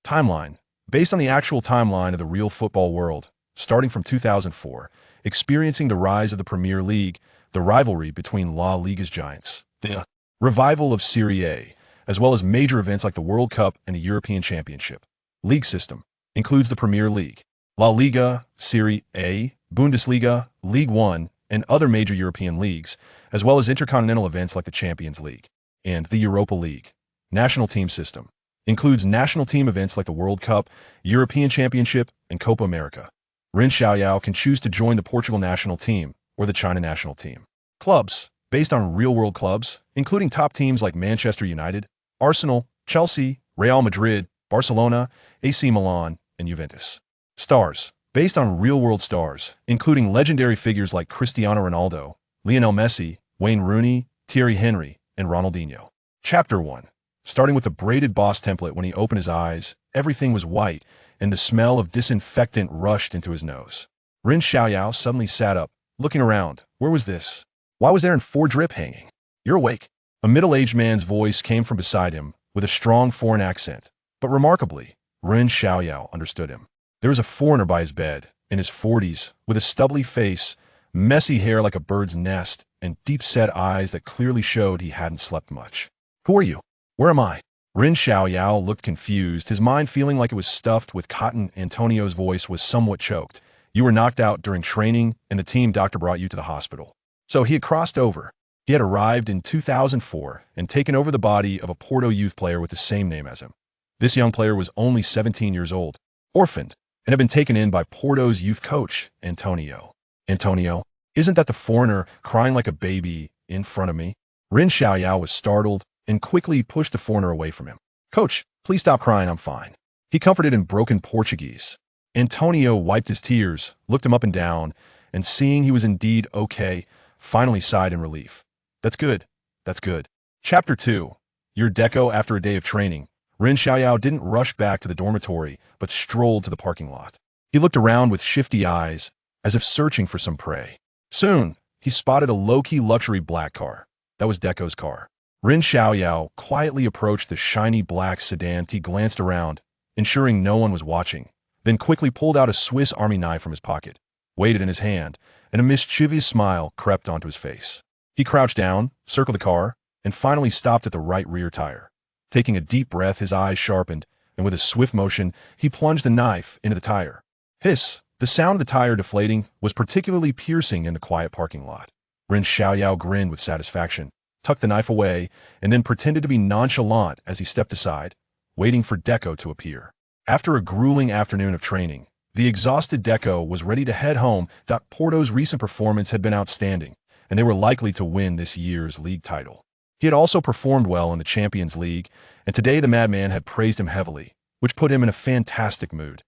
Timeline. Based on the actual timeline of the real football world, starting from 2004, experiencing the rise of the Premier League, the rivalry between La Liga's giants, the revival of Serie A, as well as major events like the World Cup and the European Championship. League system includes the Premier League, La Liga, Serie A, Bundesliga, League One, and other major European leagues, as well as intercontinental events like the Champions League and the Europa League. National team system includes national team events like the World Cup, European Championship, and Copa America. Ren Xiaoyao can choose to join the Portugal national team or the China national team. Clubs, based on real-world clubs, including top teams like Manchester United, Arsenal, Chelsea, Real Madrid, Barcelona, AC Milan, and Juventus. Stars, based on real-world stars, including legendary figures like Cristiano Ronaldo, Lionel Messi, Wayne Rooney, Thierry Henry, and Ronaldinho. Chapter 1. Starting with the braided boss template. When he opened his eyes, everything was white, and the smell of disinfectant rushed into his nose. Ren Xiaoyao suddenly sat up, looking around. Where was this? Why was there an 4 drip hanging? You're awake. A middle-aged man's voice came from beside him, with a strong foreign accent. But remarkably, Ren Xiaoyao understood him. There was a foreigner by his bed, in his 40s, with a stubbly face, messy hair like a bird's nest, and deep-set eyes that clearly showed he hadn't slept much. Who are you? Where am I? Ren Xiaoyao looked confused, his mind feeling like it was stuffed with cotton. Antonio's voice was somewhat choked. You were knocked out during training, and the team doctor brought you to the hospital. So he had crossed over. He had arrived in 2004 and taken over the body of a Porto youth player with the same name as him. This young player was only 17 years old, orphaned, and had been taken in by Porto's youth coach, Antonio. Antonio, isn't that the foreigner crying like a baby in front of me? Ren Xiaoyao was startled and quickly pushed the foreigner away from him. Coach, please stop crying, I'm fine. He comforted in broken Portuguese. Antonio wiped his tears, looked him up and down, and seeing he was indeed okay, finally sighed in relief. That's good. That's good. Chapter 2. Your deco. After a day of training, Ren Xiaoyao didn't rush back to the dormitory, but strolled to the parking lot. He looked around with shifty eyes, as if searching for some prey. Soon, he spotted a low-key luxury black car. That was Deco's car. Ren Xiaoyao quietly approached the shiny black sedan. He glanced around, ensuring no one was watching, then quickly pulled out a Swiss Army knife from his pocket, weighed it in his hand, and a mischievous smile crept onto his face. He crouched down, circled the car, and finally stopped at the right rear tire. Taking a deep breath, his eyes sharpened, and with a swift motion, he plunged the knife into the tire. Hiss! The sound of the tire deflating was particularly piercing in the quiet parking lot. Ren Xiaoyao grinned with satisfaction, tucked the knife away, and then pretended to be nonchalant as he stepped aside, waiting for Deco to appear. After a grueling afternoon of training, the exhausted Deco was ready to head home. Porto's recent performance had been outstanding, and they were likely to win this year's league title. He had also performed well in the Champions League, and today the madman had praised him heavily, which put him in a fantastic mood.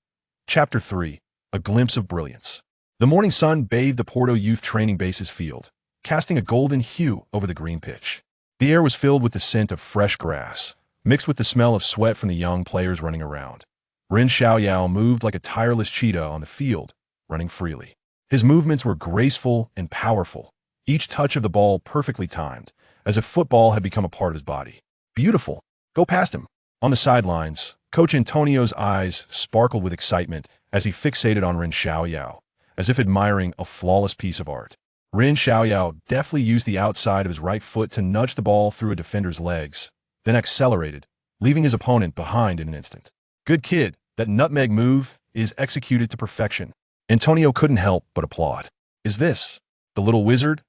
Chapter 3. A glimpse of brilliance. The morning sun bathed the Porto Youth Training Base's field, casting a golden hue over the green pitch. The air was filled with the scent of fresh grass, mixed with the smell of sweat from the young players running around. Ren Xiaoyao moved like a tireless cheetah on the field, running freely. His movements were graceful and powerful, each touch of the ball perfectly timed, as if football had become a part of his body. Beautiful. Go past him. On the sidelines, Coach Antonio's eyes sparkled with excitement as he fixated on Ren Xiaoyao, as if admiring a flawless piece of art. Ren Xiaoyao deftly used the outside of his right foot to nudge the ball through a defender's legs, then accelerated, leaving his opponent behind in an instant. Good kid, that nutmeg move is executed to perfection. Antonio couldn't help but applaud. Is this the little wizard?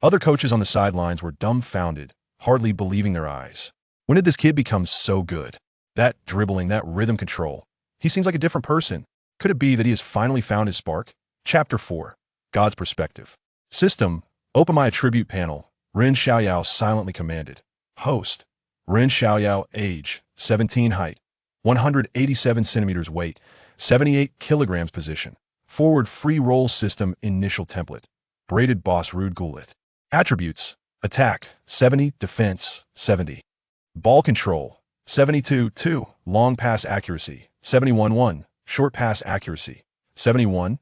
Other coaches on the sidelines were dumbfounded, hardly believing their eyes. When did this kid become so good? That dribbling, that rhythm control. He seems like a different person. Could it be that he has finally found his spark? Chapter 4. God's Perspective. System. Open my attribute panel. Ren Xiaoyao silently commanded. Host. Ren Xiaoyao. Age. 17. Height. 187 centimeters. Weight. 78 kilograms. Position. Forward free roll system. Initial template. Braided boss Rude Gullit. Attributes. Attack. 70. Defense. 70. Ball control. 72-2. Long pass accuracy. 71-1. Short pass accuracy. 71-1.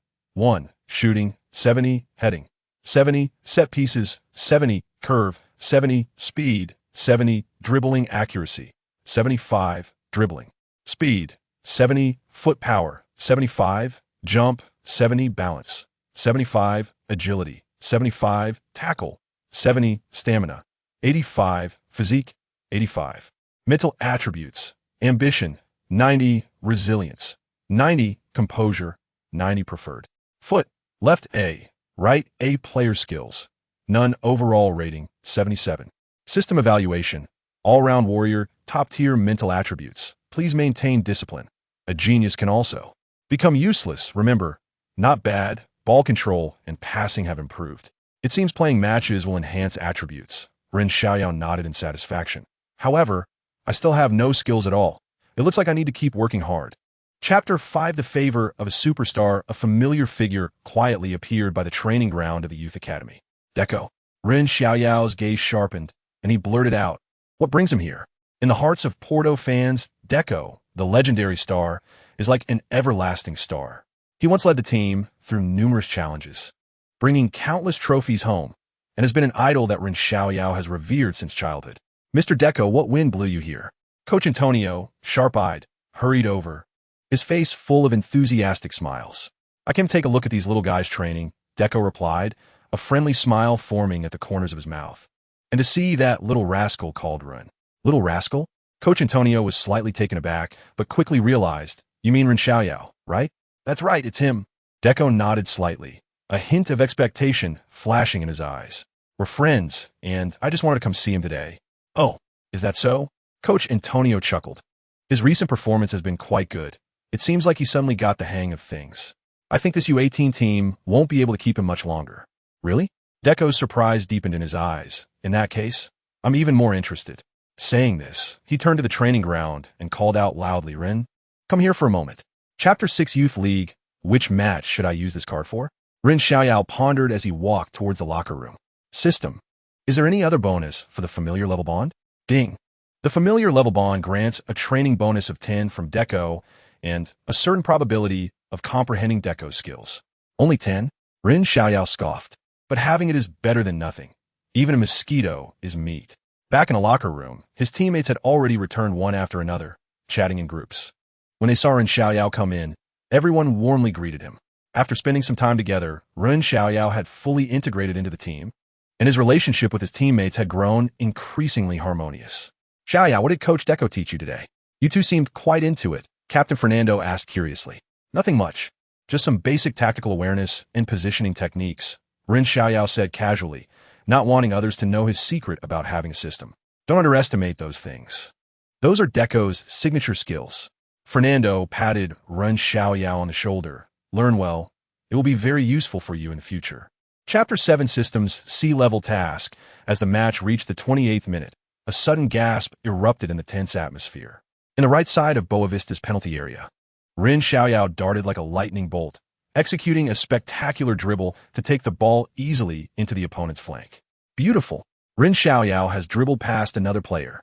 Shooting. 70. Heading. 70. Set pieces. 70. Curve. 70. Speed. 70. Dribbling accuracy. 75. Dribbling. Speed. 70 foot power, 75 jump, 70 balance, 75 agility, 75 tackle, 70 stamina, 85 physique, 85 mental attributes, ambition, 90 resilience, 90 composure, 90 preferred. Foot, left A, right A player skills, none overall rating, 77. System evaluation, all-round warrior, top-tier mental attributes. Please maintain discipline. A genius can also become useless. Remember, not bad, ball control and passing have improved. It seems playing matches will enhance attributes. Ren Xiaoyao nodded in satisfaction. However, I still have no skills at all. It looks like I need to keep working hard. Chapter 5. The favor of a superstar. A familiar figure quietly appeared by the training ground of the youth academy. Deco. Ren Xiaoyao's gaze sharpened, and he blurted out, "What brings him here?" In the hearts of Porto fans, Deco, the legendary star, is like an everlasting star. He once led the team through numerous challenges, bringing countless trophies home, and has been an idol that Ren Xiaoyao has revered since childhood. "Mr. Deco, what wind blew you here?" Coach Antonio, sharp-eyed, hurried over, his face full of enthusiastic smiles. "I came to take a look at these little guys training," Deco replied, a friendly smile forming at the corners of his mouth. "And to see that little rascal," called Ren. "Little rascal?" Coach Antonio was slightly taken aback, but quickly realized, "You mean Ren Xiaoyao, right?" "That's right, it's him." Deco nodded slightly, a hint of expectation flashing in his eyes. "We're friends, and I just wanted to come see him today." "Oh, is that so?" Coach Antonio chuckled. "His recent performance has been quite good. It seems like he suddenly got the hang of things. I think this U18 team won't be able to keep him much longer." "Really?" Deco's surprise deepened in his eyes. "In that case, I'm even more interested." Saying this, he turned to the training ground and called out loudly, "Ren, come here for a moment." Chapter 6. Youth League. Which match should I use this card for? Ren Xiaoyao pondered as he walked towards the locker room. System. Is there any other bonus for the familiar level bond? Ding. The familiar level bond grants a training bonus of 10 from Deco and a certain probability of comprehending Deco's skills. Only 10? Ren Xiaoyao scoffed. But having it is better than nothing. Even a mosquito is meat. Back in the locker room, his teammates had already returned one after another, chatting in groups. When they saw Ren Xiaoyao come in, everyone warmly greeted him. After spending some time together, Ren Xiaoyao had fully integrated into the team, and his relationship with his teammates had grown increasingly harmonious. "Xiaoyao, what did Coach Deco teach you today? You two seemed quite into it," Captain Fernando asked curiously. "Nothing much. Just some basic tactical awareness and positioning techniques," Ren Xiaoyao said casually, not wanting others to know his secret about having a system. "Don't underestimate those things. Those are Deco's signature skills." Fernando patted Ren Xiaoyao on the shoulder. "Learn well. It will be very useful for you in the future." Chapter 7. Systems. Sea-level task. As the match reached the 28th minute, a sudden gasp erupted in the tense atmosphere. In the right side of Boavista's penalty area, Ren Xiaoyao darted like a lightning bolt, executing a spectacular dribble to take the ball easily into the opponent's flank. "Beautiful. Ren Xiaoyao has dribbled past another player."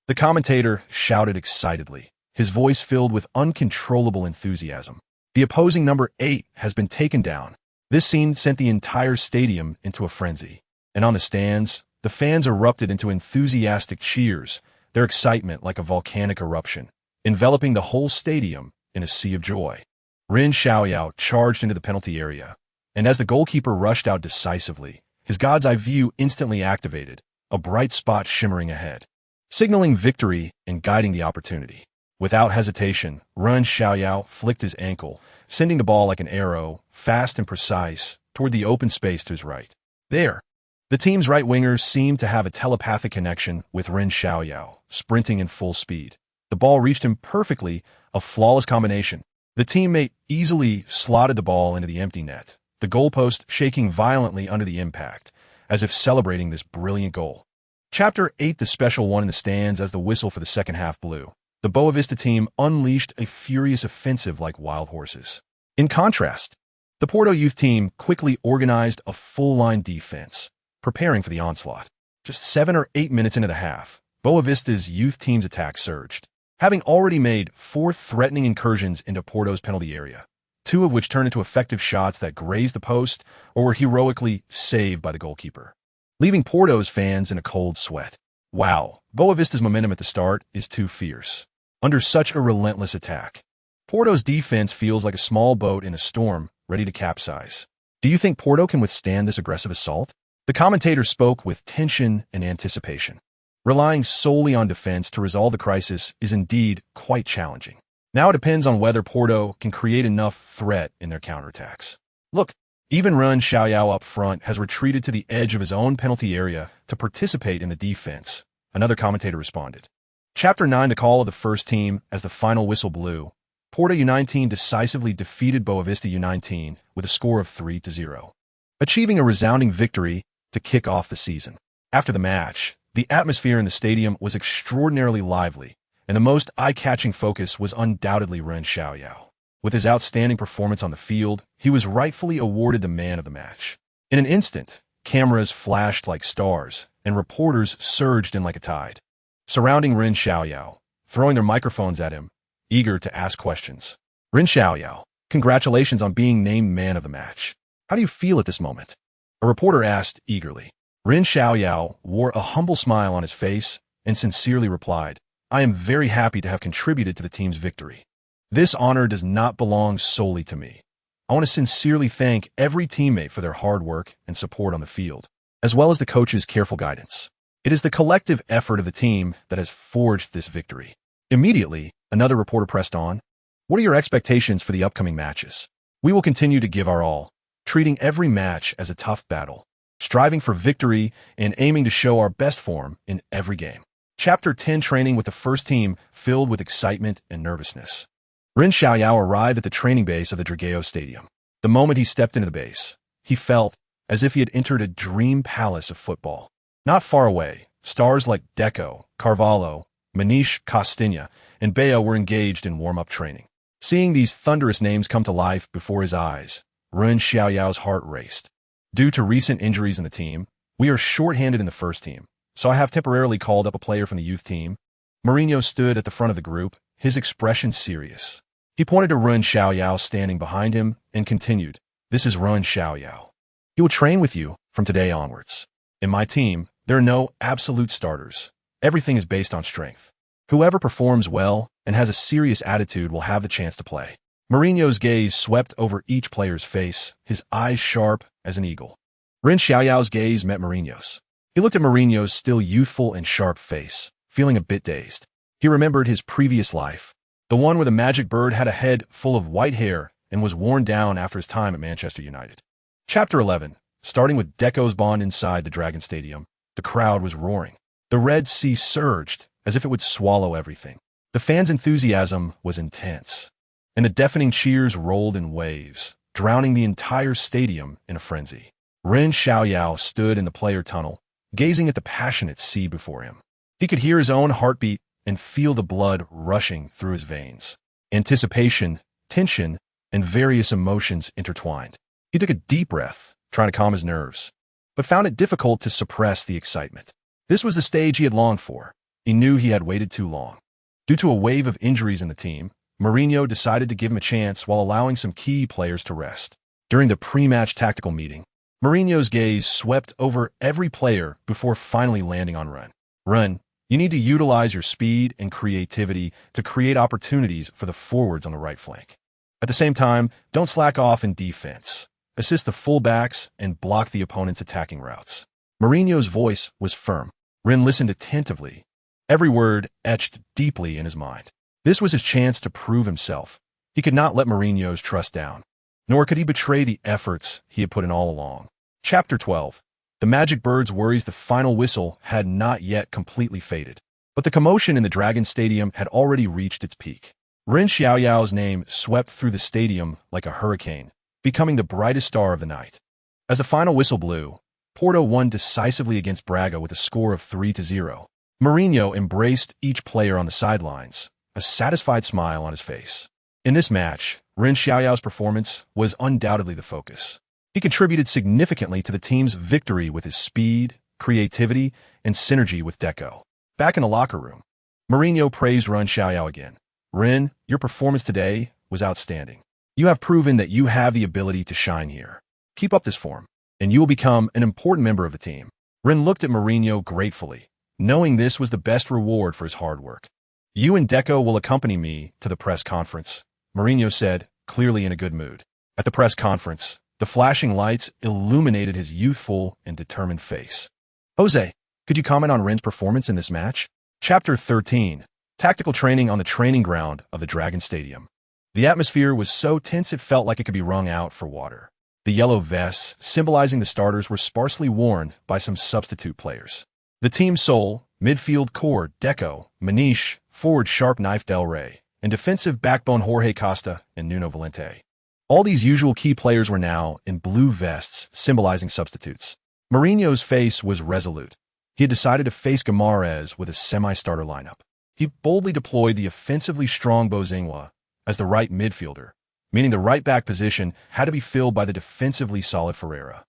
The commentator shouted excitedly, his voice filled with uncontrollable enthusiasm. "The opposing number 8 has been taken down." This scene sent the entire stadium into a frenzy. And on the stands, the fans erupted into enthusiastic cheers, their excitement like a volcanic eruption, enveloping the whole stadium in a sea of joy. Ren Xiaoyao charged into the penalty area, and as the goalkeeper rushed out decisively, his God's eye view instantly activated, a bright spot shimmering ahead, signaling victory and guiding the opportunity. Without hesitation, Ren Xiaoyao flicked his ankle, sending the ball like an arrow, fast and precise, toward the open space to his right. There. The team's right wingers seemed to have a telepathic connection with Ren Xiaoyao, sprinting in full speed. The ball reached him perfectly, a flawless combination. The teammate easily slotted the ball into the empty net, the goalpost shaking violently under the impact, as if celebrating this brilliant goal. Chapter 8. The special one in the stands. As the whistle for the second half blew, the Boavista team unleashed a furious offensive like wild horses. In contrast, the Porto youth team quickly organized a full-line defense, preparing for the onslaught. Just 7 or 8 minutes into the half, Boavista's youth team's attack surged, having already made 4 threatening incursions into Porto's penalty area, 2 of which turned into effective shots that grazed the post or were heroically saved by the goalkeeper, leaving Porto's fans in a cold sweat. Wow, Boavista's momentum at the start is too fierce. Under such a relentless attack, Porto's defense feels like a small boat in a storm, ready to capsize. Do you think Porto can withstand this aggressive assault? The commentator spoke with tension and anticipation. Relying solely on defense to resolve the crisis is indeed quite challenging. Now it depends on whether Porto can create enough threat in their counterattacks. Look, even Ren Xiaoyao up front has retreated to the edge of his own penalty area to participate in the defense, another commentator responded. Chapter 9, the call of the first team as the final whistle blew. Porto U19 decisively defeated Boavista U19 with a score of 3-0, achieving a resounding victory to kick off the season. After the match, the atmosphere in the stadium was extraordinarily lively, and the most eye-catching focus was undoubtedly Ren Xiaoyao. With his outstanding performance on the field, he was rightfully awarded the man of the match. In an instant, cameras flashed like stars, and reporters surged in like a tide, surrounding Ren Xiaoyao, throwing their microphones at him, eager to ask questions. Ren Xiaoyao, congratulations on being named man of the match. How do you feel at this moment? A reporter asked eagerly. Ren Xiaoyao wore a humble smile on his face and sincerely replied, I am very happy to have contributed to the team's victory. This honor does not belong solely to me. I want to sincerely thank every teammate for their hard work and support on the field, as well as the coach's careful guidance. It is the collective effort of the team that has forged this victory. Immediately, another reporter pressed on. What are your expectations for the upcoming matches? We will continue to give our all, treating every match as a tough battle, striving for victory and aiming to show our best form in every game. Chapter 10, training with the first team filled with excitement and nervousness. Ren Xiaoyao arrived at the training base of the Dragao Stadium. The moment he stepped into the base, he felt as if he had entered a dream palace of football. Not far away, stars like Deco, Carvalho, Manish Costinha, and Bayo were engaged in warm-up training. Seeing these thunderous names come to life before his eyes, Ren Xiaoyao's heart raced. Due to recent injuries in the team, we are short-handed in the first team, so I have temporarily called up a player from the youth team. Mourinho stood at the front of the group, his expression serious. He pointed to Ren Xiaoyao standing behind him and continued, This is Ren Xiaoyao. He will train with you from today onwards. In my team, there are no absolute starters. Everything is based on strength. Whoever performs well and has a serious attitude will have the chance to play. Mourinho's gaze swept over each player's face, his eyes sharp as an eagle. Ren Xiaoyao's gaze met Mourinho's. He looked at Mourinho's still youthful and sharp face, feeling a bit dazed. He remembered his previous life. The one where the Magic Bird had a head full of white hair and was worn down after his time at Manchester United. Chapter 11. Starting with Deco's bond inside the Dragon Stadium, the crowd was roaring. The Red Sea surged as if it would swallow everything. The fans' enthusiasm was intense, and the deafening cheers rolled in waves, drowning the entire stadium in a frenzy. Ren Xiaoyao stood in the player tunnel, gazing at the passionate sea before him. He could hear his own heartbeat and feel the blood rushing through his veins. Anticipation, tension, and various emotions intertwined. He took a deep breath, trying to calm his nerves, but found it difficult to suppress the excitement. This was the stage he had longed for. He knew he had waited too long. Due to a wave of injuries in the team, Mourinho decided to give him a chance while allowing some key players to rest. During the pre-match tactical meeting, Mourinho's gaze swept over every player before finally landing on Ren. Ren, you need to utilize your speed and creativity to create opportunities for the forwards on the right flank. At the same time, don't slack off in defense. Assist the fullbacks and block the opponent's attacking routes. Mourinho's voice was firm. Ren listened attentively, every word etched deeply in his mind. This was his chance to prove himself. He could not let Mourinho's trust down, nor could he betray the efforts he had put in all along. Chapter 12. The Magic Bird's worries the final whistle had not yet completely faded, but the commotion in the Dragon Stadium had already reached its peak. Ren Xiaoyao's name swept through the stadium like a hurricane, becoming the brightest star of the night. As the final whistle blew, Porto won decisively against Braga with a score of 3-0. Mourinho embraced each player on the sidelines, a satisfied smile on his face. In this match, Ren Xiaoyao's performance was undoubtedly the focus. He contributed significantly to the team's victory with his speed, creativity, and synergy with Deco. Back in the locker room, Mourinho praised Ren Xiaoyao again. Ren, your performance today was outstanding. You have proven that you have the ability to shine here. Keep up this form, and you will become an important member of the team. Ren looked at Mourinho gratefully, knowing this was the best reward for his hard work. You and Deco will accompany me to the press conference, Mourinho said, clearly in a good mood. At the press conference, the flashing lights illuminated his youthful and determined face. Jose, could you comment on Ren's performance in this match? Chapter 13. Tactical training on the training ground of the Dragon Stadium. The atmosphere was so tense it felt like it could be wrung out for water. The yellow vests, symbolizing the starters, were sparsely worn by some substitute players. The team's soul, midfield core Deco, Maniche, forward sharp knife Del Rey, and defensive backbone Jorge Costa and Nuno Valente. All these usual key players were now in blue vests, symbolizing substitutes. Mourinho's face was resolute. He had decided to face Guimaraes with a semi-starter lineup. He boldly deployed the offensively strong Bozingua as the right midfielder, meaning the right-back position had to be filled by the defensively solid Ferreira.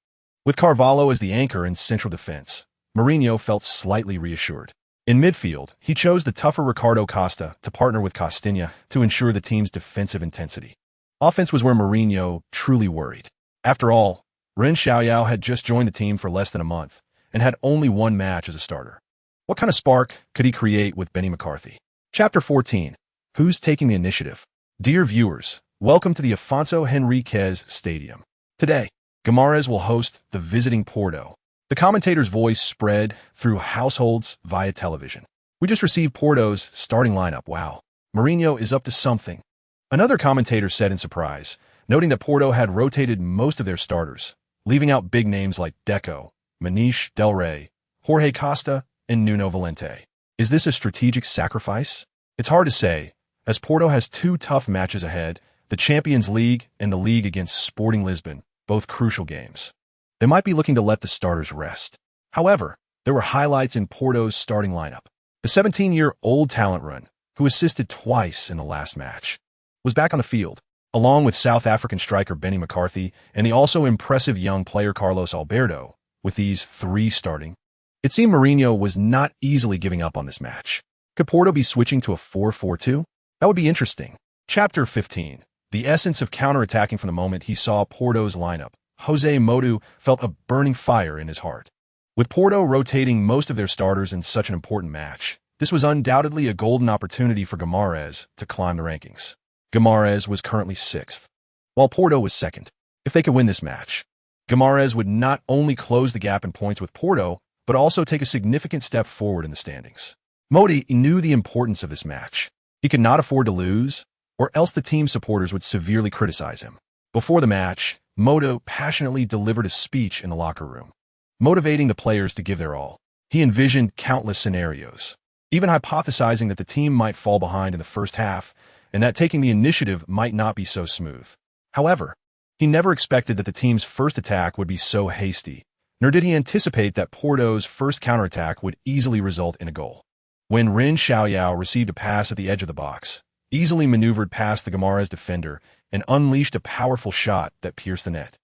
With Carvalho as the anchor in central defense, Mourinho felt slightly reassured. In midfield, he chose the tougher Ricardo Costa to partner with Costinha to ensure the team's defensive intensity. Offense was where Mourinho truly worried. After all, Ren Xiaoyao had just joined the team for less than a month and had only one match as a starter. What kind of spark could he create with Benny McCarthy? Chapter 14. Who's taking the initiative? Dear viewers, welcome to the Afonso Henriquez Stadium. Today, Guimaraes will host the visiting Porto. The commentator's voice spread through households via television. We just received Porto's starting lineup. Wow, Mourinho is up to something. Another commentator said in surprise, noting that Porto had rotated most of their starters, leaving out big names like Deco, Maniche, Del Rey, Jorge Costa, and Nuno Valente. Is this a strategic sacrifice? It's hard to say, as Porto has two tough matches ahead, the Champions League and the league against Sporting Lisbon, both crucial games. They might be looking to let the starters rest. However, there were highlights in Porto's starting lineup. The 17-year-old talent run, who assisted twice in the last match, was back on the field, along with South African striker Benny McCarthy and the also impressive young player Carlos Alberto. With these three starting, it seemed Mourinho was not easily giving up on this match. Could Porto be switching to a 4-4-2? That would be interesting. Chapter 15. The essence of counterattacking from the moment he saw Porto's lineup. Jose Mourinho felt a burning fire in his heart. With Porto rotating most of their starters in such an important match, this was undoubtedly a golden opportunity for Guimaraes to climb the rankings. Guimaraes was currently 6th, while Porto was 2nd. If they could win this match, Guimaraes would not only close the gap in points with Porto, but also take a significant step forward in the standings. Mourinho knew the importance of this match. He could not afford to lose, or else the team's supporters would severely criticize him. Before the match, Mourinho passionately delivered a speech in the locker room, motivating the players to give their all. He envisioned countless scenarios, even hypothesizing that the team might fall behind in the first half and that taking the initiative might not be so smooth. However, he never expected that the team's first attack would be so hasty, nor did he anticipate that Porto's first counterattack would easily result in a goal. When Ren Xiaoyao received a pass at the edge of the box, easily maneuvered past the Guimaraes defender and unleashed a powerful shot that pierced the net.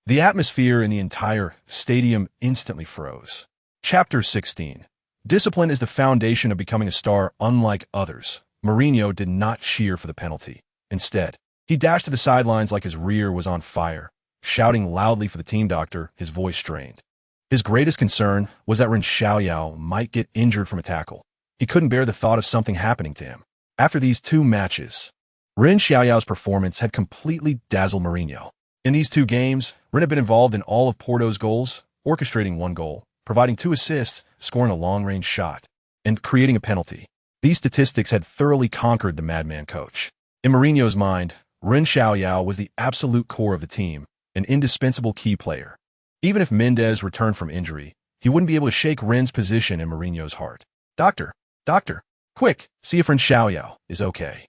The atmosphere in the entire stadium instantly froze. Chapter 16. Discipline is the foundation of becoming a star unlike others. Mourinho did not cheer for the penalty. Instead, he dashed to the sidelines like his rear was on fire, shouting loudly for the team doctor, his voice strained. His greatest concern was that Ren Xiaoyao might get injured from a tackle. He couldn't bear the thought of something happening to him. After these two matches, Ren Xiaoyao's performance had completely dazzled Mourinho. In these two games, Ren had been involved in all of Porto's goals, orchestrating one goal, providing 2 assists, scoring a long-range shot, and creating a penalty. These statistics had thoroughly conquered the madman coach. In Mourinho's mind, Ren Xiaoyao was the absolute core of the team, an indispensable key player. Even if Mendes returned from injury, he wouldn't be able to shake Ren's position in Mourinho's heart. Doctor, quick, see if Ren Xiaoyao is okay.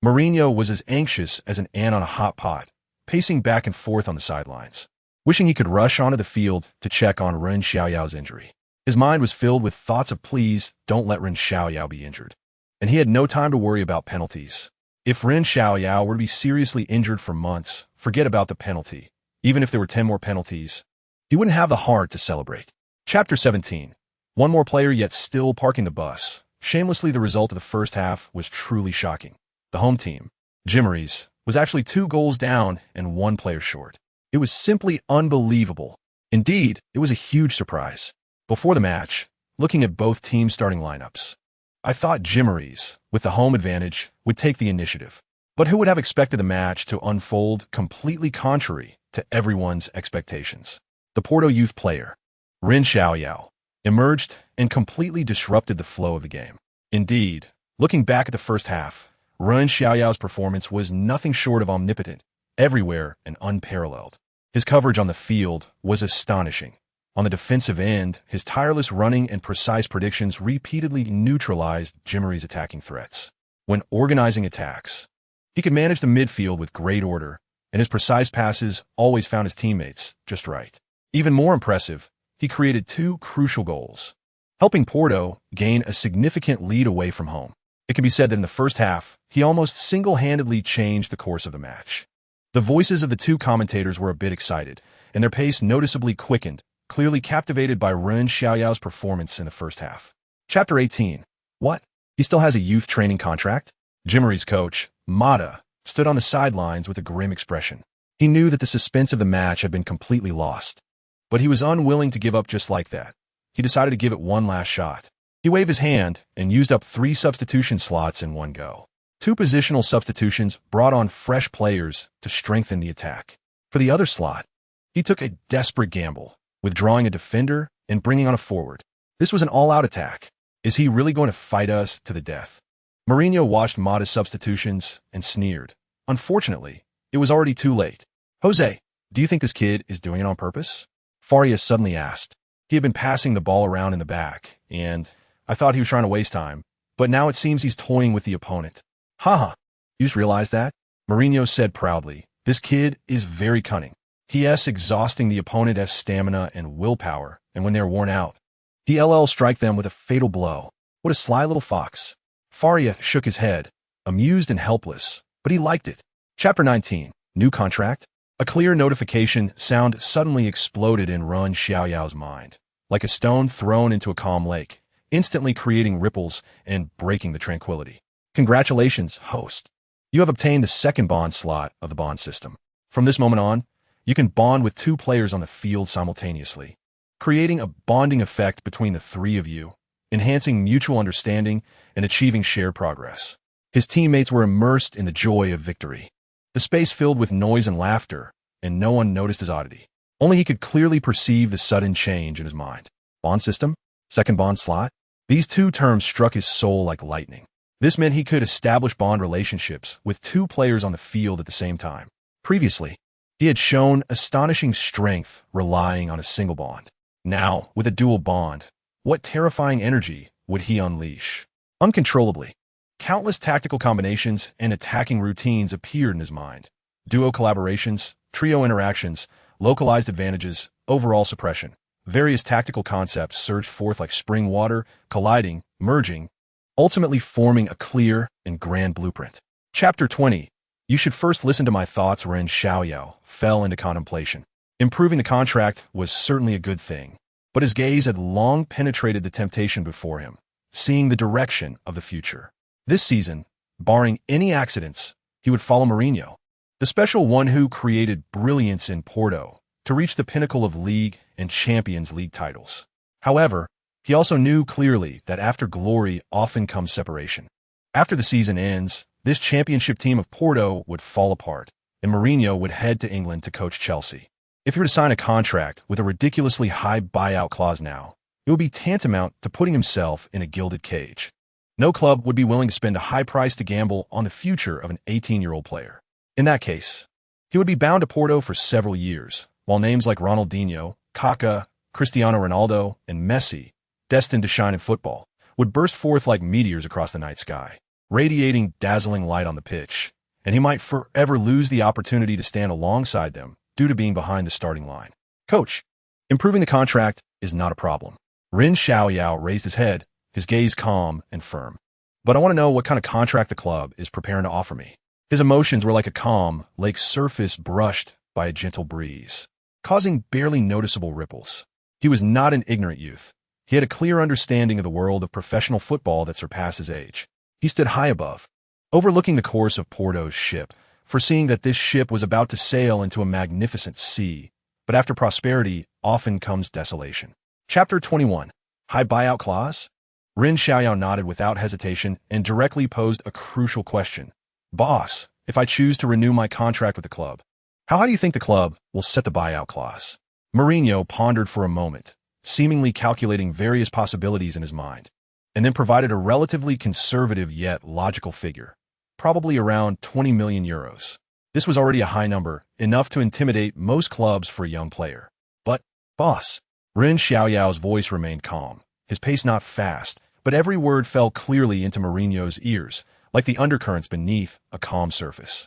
Mourinho was as anxious as an ant on a hot pot, pacing back and forth on the sidelines, wishing he could rush onto the field to check on Ren Xiaoyao's injury. His mind was filled with thoughts of please don't let Ren Xiaoyao be injured. And he had no time to worry about penalties. If Ren Xiaoyao were to be seriously injured for months, forget about the penalty. Even if there were 10 more penalties, he wouldn't have the heart to celebrate. Chapter 17. One more player yet still parking the bus. Shamelessly, the result of the first half was truly shocking. The home team, Guimaraes, was actually 2 goals down and 1 player short. It was simply unbelievable. Indeed, it was a huge surprise. Before the match, looking at both teams' starting lineups, I thought Guimaraes, with the home advantage, would take the initiative. But who would have expected the match to unfold completely contrary to everyone's expectations? The Porto youth player, Ren Xiaoyao, emerged and completely disrupted the flow of the game. Indeed, looking back at the first half, Ren Xiaoyao's performance was nothing short of omnipotent, everywhere and unparalleled. His coverage on the field was astonishing. On the defensive end, his tireless running and precise predictions repeatedly neutralized Mourinho's attacking threats. When organizing attacks, he could manage the midfield with great order, and his precise passes always found his teammates just right. Even more impressive, he created two crucial goals, helping Porto gain a significant lead away from home. It can be said that in the first half, he almost single-handedly changed the course of the match. The voices of the two commentators were a bit excited, and their pace noticeably quickened, clearly captivated by Ren Xiaoyao's performance in the first half. Chapter 18. What? He still has a youth training contract? Mourinho's coach, Mata, stood on the sidelines with a grim expression. He knew that the suspense of the match had been completely lost. But he was unwilling to give up just like that. He decided to give it one last shot. He waved his hand and used up 3 substitution slots in one go. 2 positional substitutions brought on fresh players to strengthen the attack. For the other slot, he took a desperate gamble, withdrawing a defender and bringing on a forward. This was an all-out attack. Is he really going to fight us to the death? Mourinho watched Mata's substitutions and sneered. Unfortunately, it was already too late. Jose, do you think this kid is doing it on purpose? Faria suddenly asked. He had been passing the ball around in the back, and I thought he was trying to waste time, but now it seems he's toying with the opponent. Haha, you just realized that? Mourinho said proudly. This kid is very cunning. He exhausting the opponent's stamina and willpower, and when they're worn out, he'll strike them with a fatal blow. What a sly little fox. Faria shook his head, amused and helpless, but he liked it. Chapter 19. New contract? A clear notification sound suddenly exploded in Ren Xiaoyao's mind, like a stone thrown into a calm lake, instantly creating ripples and breaking the tranquility. Congratulations, host. You have obtained the second bond slot of the bond system. From this moment on, you can bond with 2 players on the field simultaneously, creating a bonding effect between the 3 of you, enhancing mutual understanding and achieving shared progress. His teammates were immersed in the joy of victory. The space filled with noise and laughter, and no one noticed his oddity. Only he could clearly perceive the sudden change in his mind. Bond system? Second bond slot? These 2 terms struck his soul like lightning. This meant he could establish bond relationships with 2 players on the field at the same time. Previously, he had shown astonishing strength relying on a single bond. Now, with a dual bond, what terrifying energy would he unleash? Uncontrollably, countless tactical combinations and attacking routines appeared in his mind. Duo collaborations, trio interactions, localized advantages, overall suppression. Various tactical concepts surged forth like spring water, colliding, merging, ultimately forming a clear and grand blueprint. Chapter 20. You should first listen to my thoughts. Ren Xiaoyao fell into contemplation. Improving the contract was certainly a good thing, but his gaze had long penetrated the temptation before him, seeing the direction of the future. This season, barring any accidents, he would follow Mourinho, the special one who created brilliance in Porto, to reach the pinnacle of League and Champions League titles. However, he also knew clearly that after glory often comes separation. After the season ends, this championship team of Porto would fall apart, and Mourinho would head to England to coach Chelsea. If he were to sign a contract with a ridiculously high buyout clause now, it would be tantamount to putting himself in a gilded cage. No club would be willing to spend a high price to gamble on the future of an 18-year-old player. In that case, he would be bound to Porto for several years, while names like Ronaldinho, Kaká, Cristiano Ronaldo, and Messi, destined to shine in football, would burst forth like meteors across the night sky, radiating dazzling light on the pitch, and he might forever lose the opportunity to stand alongside them due to being behind the starting line. Coach, improving the contract is not a problem. Ren Xiaoyao raised his head, his gaze calm and firm. But I want to know what kind of contract the club is preparing to offer me. His emotions were like a calm lake surface brushed by a gentle breeze, causing barely noticeable ripples. He was not an ignorant youth. He had a clear understanding of the world of professional football that surpassed his age. He stood high above, overlooking the course of Porto's ship, foreseeing that this ship was about to sail into a magnificent sea. But after prosperity often comes desolation. Chapter 21. High buyout clause? Ren Xiaoyao nodded without hesitation and directly posed a crucial question. Boss, if I choose to renew my contract with the club. How high do you think the club will set the buyout clause? Mourinho pondered for a moment, seemingly calculating various possibilities in his mind, and then provided a relatively conservative yet logical figure, probably around 20 million euros. This was already a high number, enough to intimidate most clubs for a young player. But, boss, Ren Xiaoyao's voice remained calm, his pace not fast, but every word fell clearly into Mourinho's ears, like the undercurrents beneath a calm surface.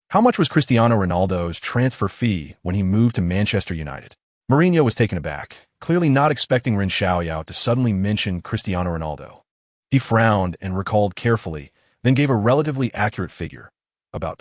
How much was Cristiano Ronaldo's transfer fee when he moved to Manchester United? Mourinho was taken aback, clearly not expecting Ren Xiaoyao to suddenly mention Cristiano Ronaldo. He frowned and recalled carefully, then gave a relatively accurate figure, about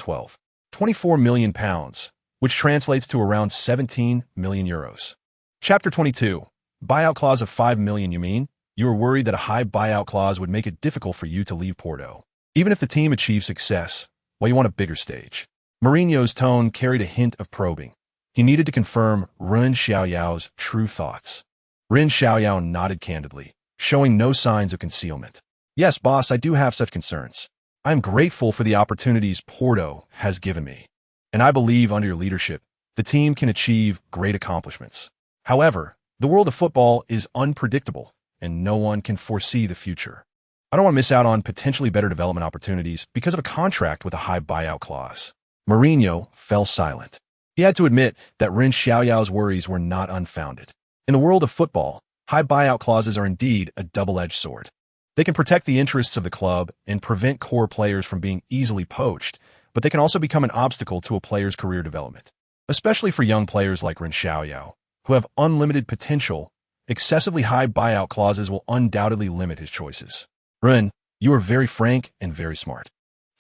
24 million pounds, which translates to around 17 million euros. Chapter 22. Buyout clause of 5 million, you mean? You were worried that a high buyout clause would make it difficult for you to leave Porto, even if the team achieved success. Well, you want a bigger stage. Mourinho's tone carried a hint of probing. He needed to confirm Ren Xiaoyao's true thoughts. Ren Xiaoyao nodded candidly, showing no signs of concealment. Yes, boss, I do have such concerns. I am grateful for the opportunities Porto has given me, and I believe under your leadership, the team can achieve great accomplishments. However, the world of football is unpredictable, and no one can foresee the future. I don't want to miss out on potentially better development opportunities because of a contract with a high buyout clause. Mourinho fell silent. He had to admit that Ren Xiaoyao's worries were not unfounded. In the world of football, high buyout clauses are indeed a double-edged sword. They can protect the interests of the club and prevent core players from being easily poached, but they can also become an obstacle to a player's career development. Especially for young players like Ren Xiaoyao, who have unlimited potential, excessively high buyout clauses will undoubtedly limit his choices. Ren, you are very frank and very smart.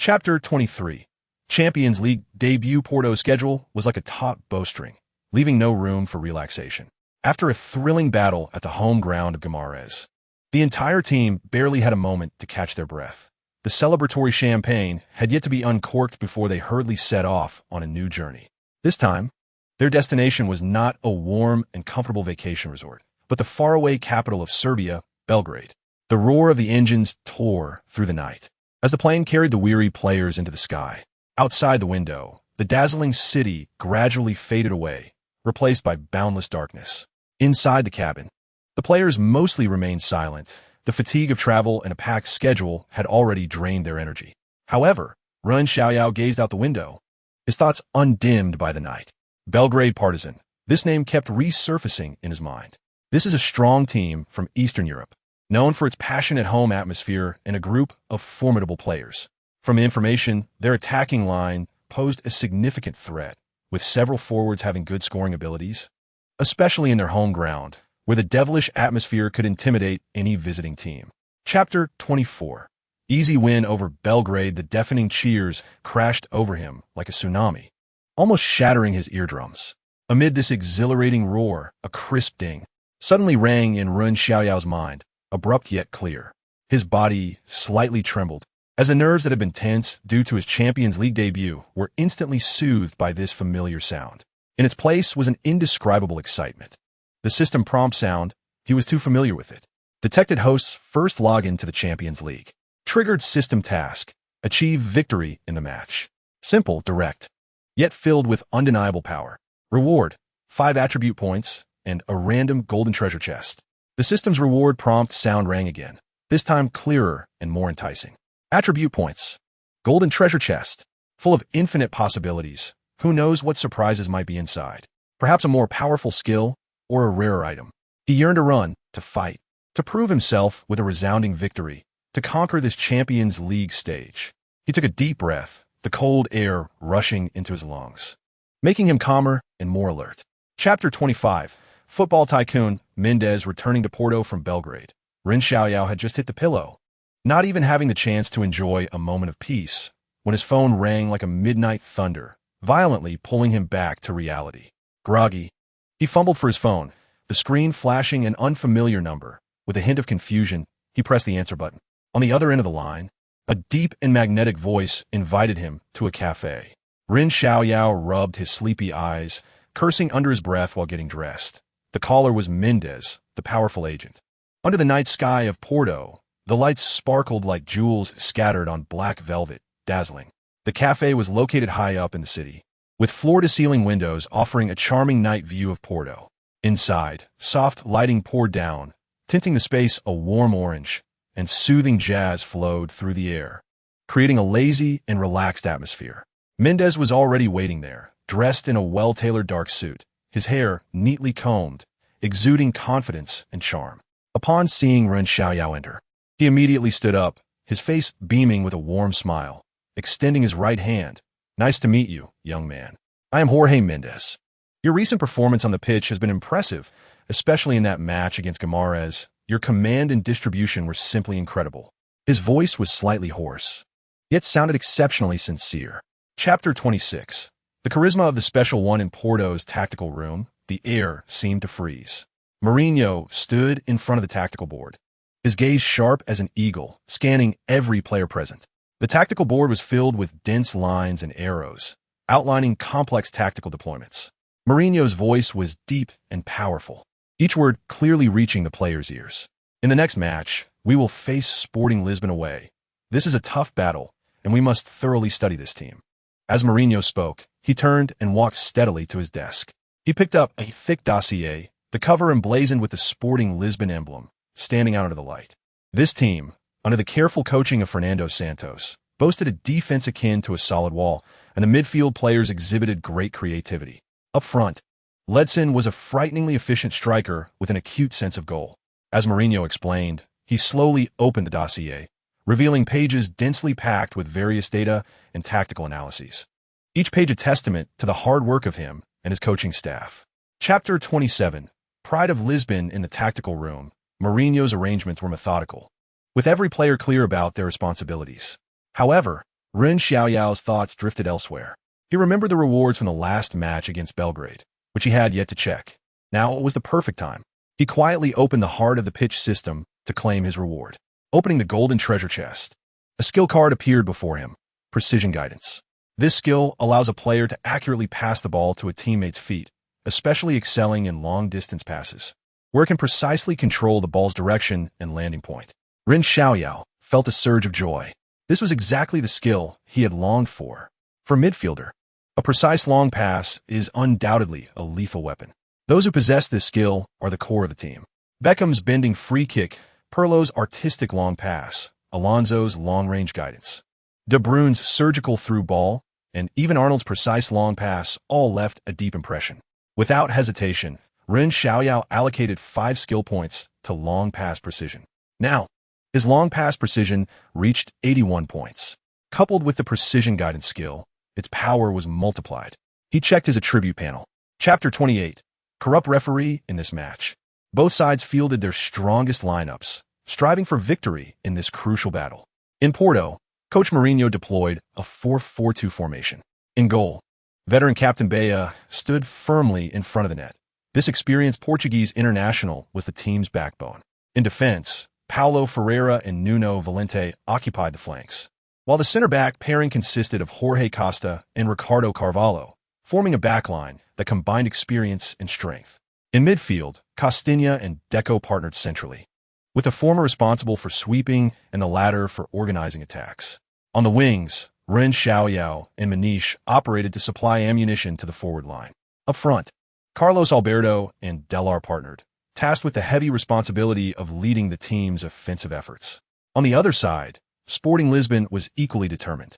Chapter 23. Champions League debut. Porto's schedule was like a taut bowstring, leaving no room for relaxation. After a thrilling battle at the home ground of Guimarães, the entire team barely had a moment to catch their breath. The celebratory champagne had yet to be uncorked before they hurriedly set off on a new journey. This time, their destination was not a warm and comfortable vacation resort, but the faraway capital of Serbia, Belgrade. The roar of the engines tore through the night as the plane carried the weary players into the sky. Outside the window, the dazzling city gradually faded away, replaced by boundless darkness. Inside the cabin, the players mostly remained silent. The fatigue of travel and a packed schedule had already drained their energy. However, Ren Xiaoyao gazed out the window, his thoughts undimmed by the night. Belgrade Partizan. This name kept resurfacing in his mind. This is a strong team from Eastern Europe, known for its passionate home atmosphere and a group of formidable players. From information, their attacking line posed a significant threat, with several forwards having good scoring abilities, especially in their home ground, where the devilish atmosphere could intimidate any visiting team. Chapter 24. Easy win over Belgrade. The deafening cheers crashed over him like a tsunami, almost shattering his eardrums. Amid this exhilarating roar, a crisp ding suddenly rang in Ren Xiaoyao's mind, abrupt yet clear. His body slightly trembled, as the nerves that had been tense due to his Champions League debut were instantly soothed by this familiar sound. In its place was an indescribable excitement. The system prompt sound, he was too familiar with it. Detected host's first login to the Champions League. Triggered system task. Achieve victory in the match. Simple, direct, yet filled with undeniable power. Reward, 5 attribute points, and a random golden treasure chest. The system's reward prompt sound rang again, this time clearer and more enticing. Attribute points. Golden treasure chest, full of infinite possibilities. Who knows what surprises might be inside? Perhaps a more powerful skill or a rarer item. He yearned to run, to fight, to prove himself with a resounding victory, to conquer this Champions League stage. He took a deep breath, the cold air rushing into his lungs, making him calmer and more alert. Chapter 25. Football tycoon Mendes returning to Porto from Belgrade. Ren Xiaoyao had just hit the pillow, not even having the chance to enjoy a moment of peace, when his phone rang like a midnight thunder, violently pulling him back to reality. Groggy, he fumbled for his phone, the screen flashing an unfamiliar number. With a hint of confusion, he pressed the answer button. On the other end of the line, a deep and magnetic voice invited him to a cafe. Ren Xiaoyao rubbed his sleepy eyes, cursing under his breath while getting dressed. The caller was Mendes, the powerful agent. Under the night sky of Porto, the lights sparkled like jewels scattered on black velvet, dazzling. The cafe was located high up in the city, with floor-to-ceiling windows offering a charming night view of Porto. Inside, soft lighting poured down, tinting the space a warm orange, and soothing jazz flowed through the air, creating a lazy and relaxed atmosphere. Mendes was already waiting there, dressed in a well-tailored dark suit, his hair neatly combed, exuding confidence and charm. Upon seeing Ren Xiaoyao enter, he immediately stood up, his face beaming with a warm smile, extending his right hand. "Nice to meet you, young man. I am Jorge Mendes. Your recent performance on the pitch has been impressive, especially in that match against Guimarães. Your command and distribution were simply incredible." His voice was slightly hoarse, yet sounded exceptionally sincere. Chapter 26. The charisma of the Special One in Porto's tactical room. The air seemed to freeze. Mourinho stood in front of the tactical board, his gaze sharp as an eagle, scanning every player present. The tactical board was filled with dense lines and arrows, outlining complex tactical deployments. Mourinho's voice was deep and powerful, each word clearly reaching the players' ears. "In the next match, we will face Sporting Lisbon away. This is a tough battle, and we must thoroughly study this team." As Mourinho spoke, he turned and walked steadily to his desk. He picked up a thick dossier, the cover emblazoned with the Sporting Lisbon emblem, standing out into the light. This team, under the careful coaching of Fernando Santos, boasted a defense akin to a solid wall, and the midfield players exhibited great creativity. Up front, Ledson was a frighteningly efficient striker with an acute sense of goal. As Mourinho explained, he slowly opened the dossier, revealing pages densely packed with various data and tactical analyses. Each page a testament to the hard work of him and his coaching staff. Chapter 27. Pride of Lisbon in the tactical room. Mourinho's arrangements were methodical, with every player clear about their responsibilities. However, Ren Xiaoyao's thoughts drifted elsewhere. He remembered the rewards from the last match against Belgrade, which he had yet to check. Now it was the perfect time. He quietly opened the heart of the pitch system to claim his reward. Opening the golden treasure chest, a skill card appeared before him: precision guidance. This skill allows a player to accurately pass the ball to a teammate's feet, especially excelling in long-distance passes, where it can precisely control the ball's direction and landing point. Ren Xiaoyao felt a surge of joy. This was exactly the skill he had longed for. For a midfielder, a precise long pass is undoubtedly a lethal weapon. Those who possess this skill are the core of the team. Beckham's bending free kick, Pirlo's artistic long pass, Alonso's long-range guidance, De Bruyne's surgical through ball, and even Arnold's precise long pass all left a deep impression. Without hesitation, Ren Xiaoyao allocated 5 skill points to long pass precision. Now, his long pass precision reached 81 points. Coupled with the precision guidance skill, its power was multiplied. He checked his attribute panel. Chapter 28. Corrupt referee in this match. Both sides fielded their strongest lineups, striving for victory in this crucial battle. In Porto, Coach Mourinho deployed a 4-4-2 formation. In goal, veteran captain Bea stood firmly in front of the net. This experienced Portuguese international was the team's backbone. In defense, Paulo Ferreira and Nuno Valente occupied the flanks, while the center-back pairing consisted of Jorge Costa and Ricardo Carvalho, forming a backline that combined experience and strength. In midfield, Costinha and Deco partnered centrally, with the former responsible for sweeping and the latter for organizing attacks. On the wings, Ren Xiaoyao and Maniche operated to supply ammunition to the forward line. Up front, Carlos Alberto and Delar partnered, tasked with the heavy responsibility of leading the team's offensive efforts. On the other side, Sporting Lisbon was equally determined,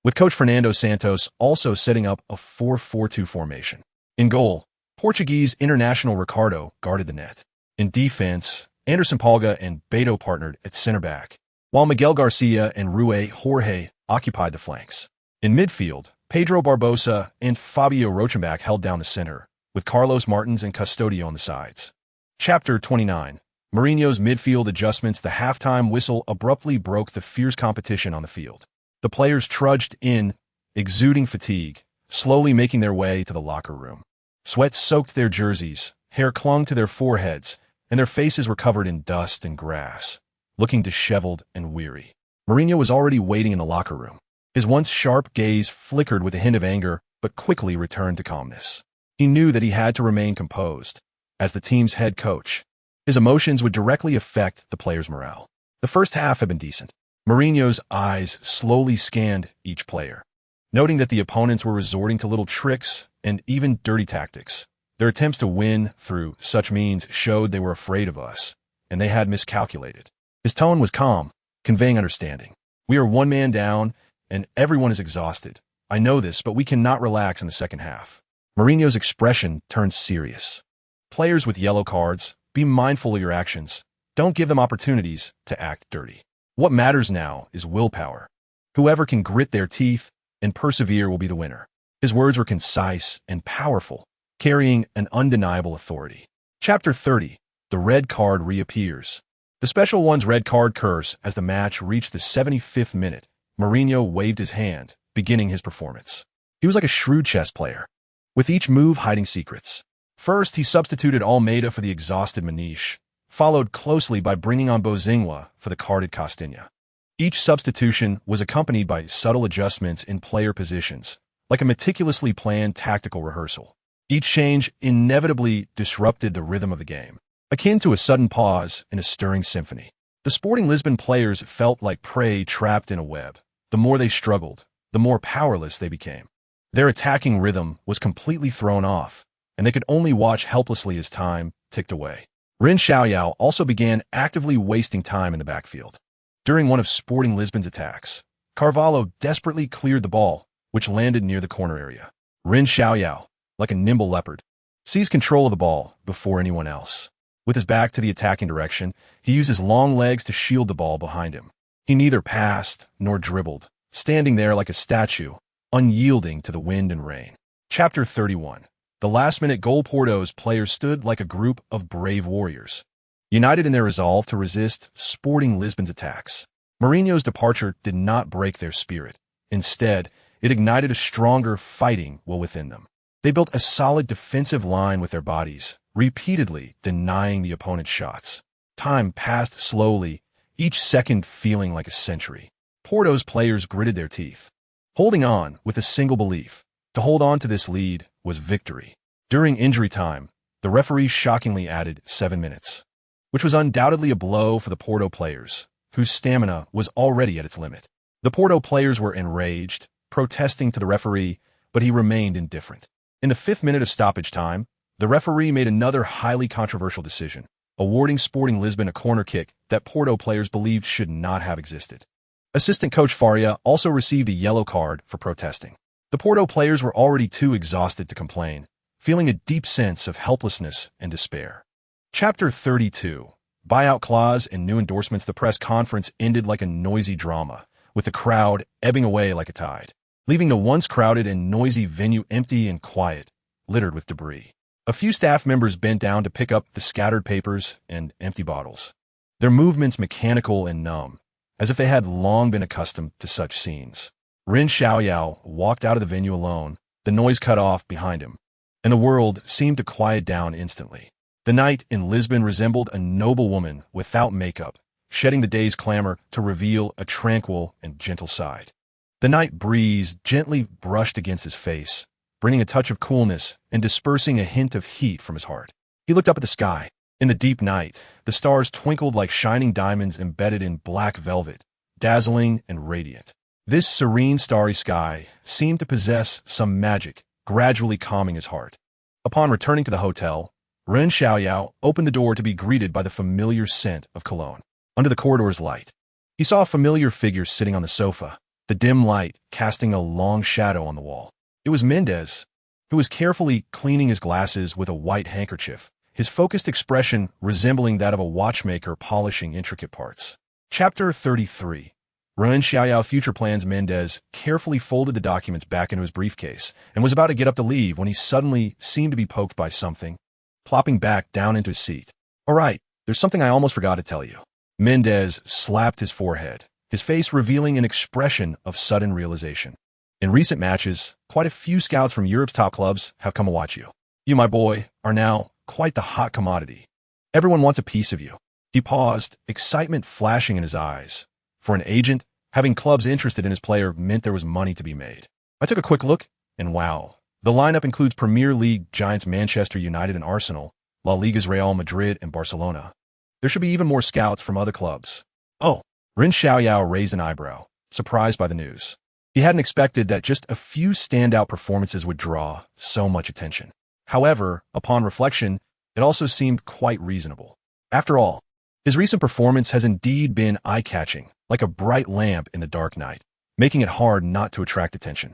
with coach Fernando Santos also setting up a 4-4-2 formation. In goal, Portuguese international Ricardo guarded the net. In defense, Anderson Palga and Beto partnered at center-back, while Miguel Garcia and Rui Jorge occupied the flanks. In midfield, Pedro Barbosa and Fabio Rochenbach held down the center, with Carlos Martins and Custodio on the sides. Chapter 29. Mourinho's midfield adjustments. The halftime whistle abruptly broke the fierce competition on the field. The players trudged in, exuding fatigue, slowly making their way to the locker room. Sweat soaked their jerseys, hair clung to their foreheads, and their faces were covered in dust and grass, looking disheveled and weary. Mourinho was already waiting in the locker room. His once sharp gaze flickered with a hint of anger, but quickly returned to calmness. He knew that he had to remain composed. As the team's head coach, his emotions would directly affect the players' morale. The first half had been decent. Mourinho's eyes slowly scanned each player, noting that the opponents were resorting to little tricks and even dirty tactics. Their attempts to win through such means showed they were afraid of us, and they had miscalculated. His tone was calm, conveying understanding. We are one man down, and everyone is exhausted. I know this, but we cannot relax in the second half. Mourinho's expression turned serious. Players with yellow cards, be mindful of your actions. Don't give them opportunities to act dirty. What matters now is willpower. Whoever can grit their teeth and persevere will be the winner. His words were concise and powerful, carrying an undeniable authority. Chapter 30. The red card reappears. The special one's red card curse as the match reached the 75th minute. Mourinho waved his hand, beginning his performance. He was like a shrewd chess player, with each move hiding secrets. First, he substituted Almeida for the exhausted Maniche, followed closely by bringing on Bozingua for the carded Castilla. Each substitution was accompanied by subtle adjustments in player positions, like a meticulously planned tactical rehearsal. Each change inevitably disrupted the rhythm of the game, akin to a sudden pause in a stirring symphony. The Sporting Lisbon players felt like prey trapped in a web. The more they struggled, the more powerless they became. Their attacking rhythm was completely thrown off, and they could only watch helplessly as time ticked away. Ren Xiaoyao also began actively wasting time in the backfield. During one of Sporting Lisbon's attacks, Carvalho desperately cleared the ball, which landed near the corner area. Ren Xiaoyao, like a nimble leopard, seized control of the ball before anyone else. With his back to the attacking direction, he used his long legs to shield the ball behind him. He neither passed nor dribbled, standing there like a statue, unyielding to the wind and rain. Chapter 31. The last-minute goal. Porto's players stood like a group of brave warriors, united in their resolve to resist Sporting Lisbon's attacks. Mourinho's departure did not break their spirit. Instead, it ignited a stronger fighting will within them. They built a solid defensive line with their bodies, repeatedly denying the opponent's shots. Time passed slowly, each second feeling like a century. Porto's players gritted their teeth, holding on with a single belief. To hold on to this lead was victory. During injury time, the referee shockingly added 7 minutes, which was undoubtedly a blow for the Porto players, whose stamina was already at its limit. The Porto players were enraged, protesting to the referee, but he remained indifferent. In the 5th minute of stoppage time, the referee made another highly controversial decision, awarding Sporting Lisbon a corner kick that Porto players believed should not have existed. Assistant coach Faria also received a yellow card for protesting. The Porto players were already too exhausted to complain, feeling a deep sense of helplessness and despair. Chapter 32. Buyout clause and new endorsements. The press conference ended like a noisy drama, with the crowd ebbing away like a tide, leaving the once crowded and noisy venue empty and quiet, littered with debris. A few staff members bent down to pick up the scattered papers and empty bottles, their movements mechanical and numb, as if they had long been accustomed to such scenes. Ren Xiaoyao walked out of the venue alone, the noise cut off behind him, and the world seemed to quiet down instantly. The night in Lisbon resembled a noble woman without makeup, shedding the day's clamor to reveal a tranquil and gentle side. The night breeze gently brushed against his face, bringing a touch of coolness and dispersing a hint of heat from his heart. He looked up at the sky. In the deep night, the stars twinkled like shining diamonds embedded in black velvet, dazzling and radiant. This serene starry sky seemed to possess some magic, gradually calming his heart. Upon returning to the hotel, Ren Xiaoyao opened the door to be greeted by the familiar scent of cologne. Under the corridor's light, he saw a familiar figure sitting on the sofa, the dim light casting a long shadow on the wall. It was Mendes, who was carefully cleaning his glasses with a white handkerchief, his focused expression resembling that of a watchmaker polishing intricate parts. Chapter 33. Ren Xiaoyao future plans. Mendes carefully folded the documents back into his briefcase and was about to get up to leave when he suddenly seemed to be poked by something, plopping back down into his seat. "All right, there's something I almost forgot to tell you." Mendes slapped his forehead, his face revealing an expression of sudden realization. "In recent matches, quite a few scouts from Europe's top clubs have come to watch you. You, my boy, are now quite the hot commodity. Everyone wants a piece of you." He paused, excitement flashing in his eyes. For an agent, having clubs interested in his player meant there was money to be made. I took a quick look, and wow. The lineup includes Premier League giants Manchester United and Arsenal, La Liga's Real Madrid and Barcelona. There should be even more scouts from other clubs. Oh, Ren Xiaoyao raised an eyebrow, surprised by the news. He hadn't expected that just a few standout performances would draw so much attention. However, upon reflection, it also seemed quite reasonable. After all, his recent performance has indeed been eye-catching, like a bright lamp in the dark night, making it hard not to attract attention.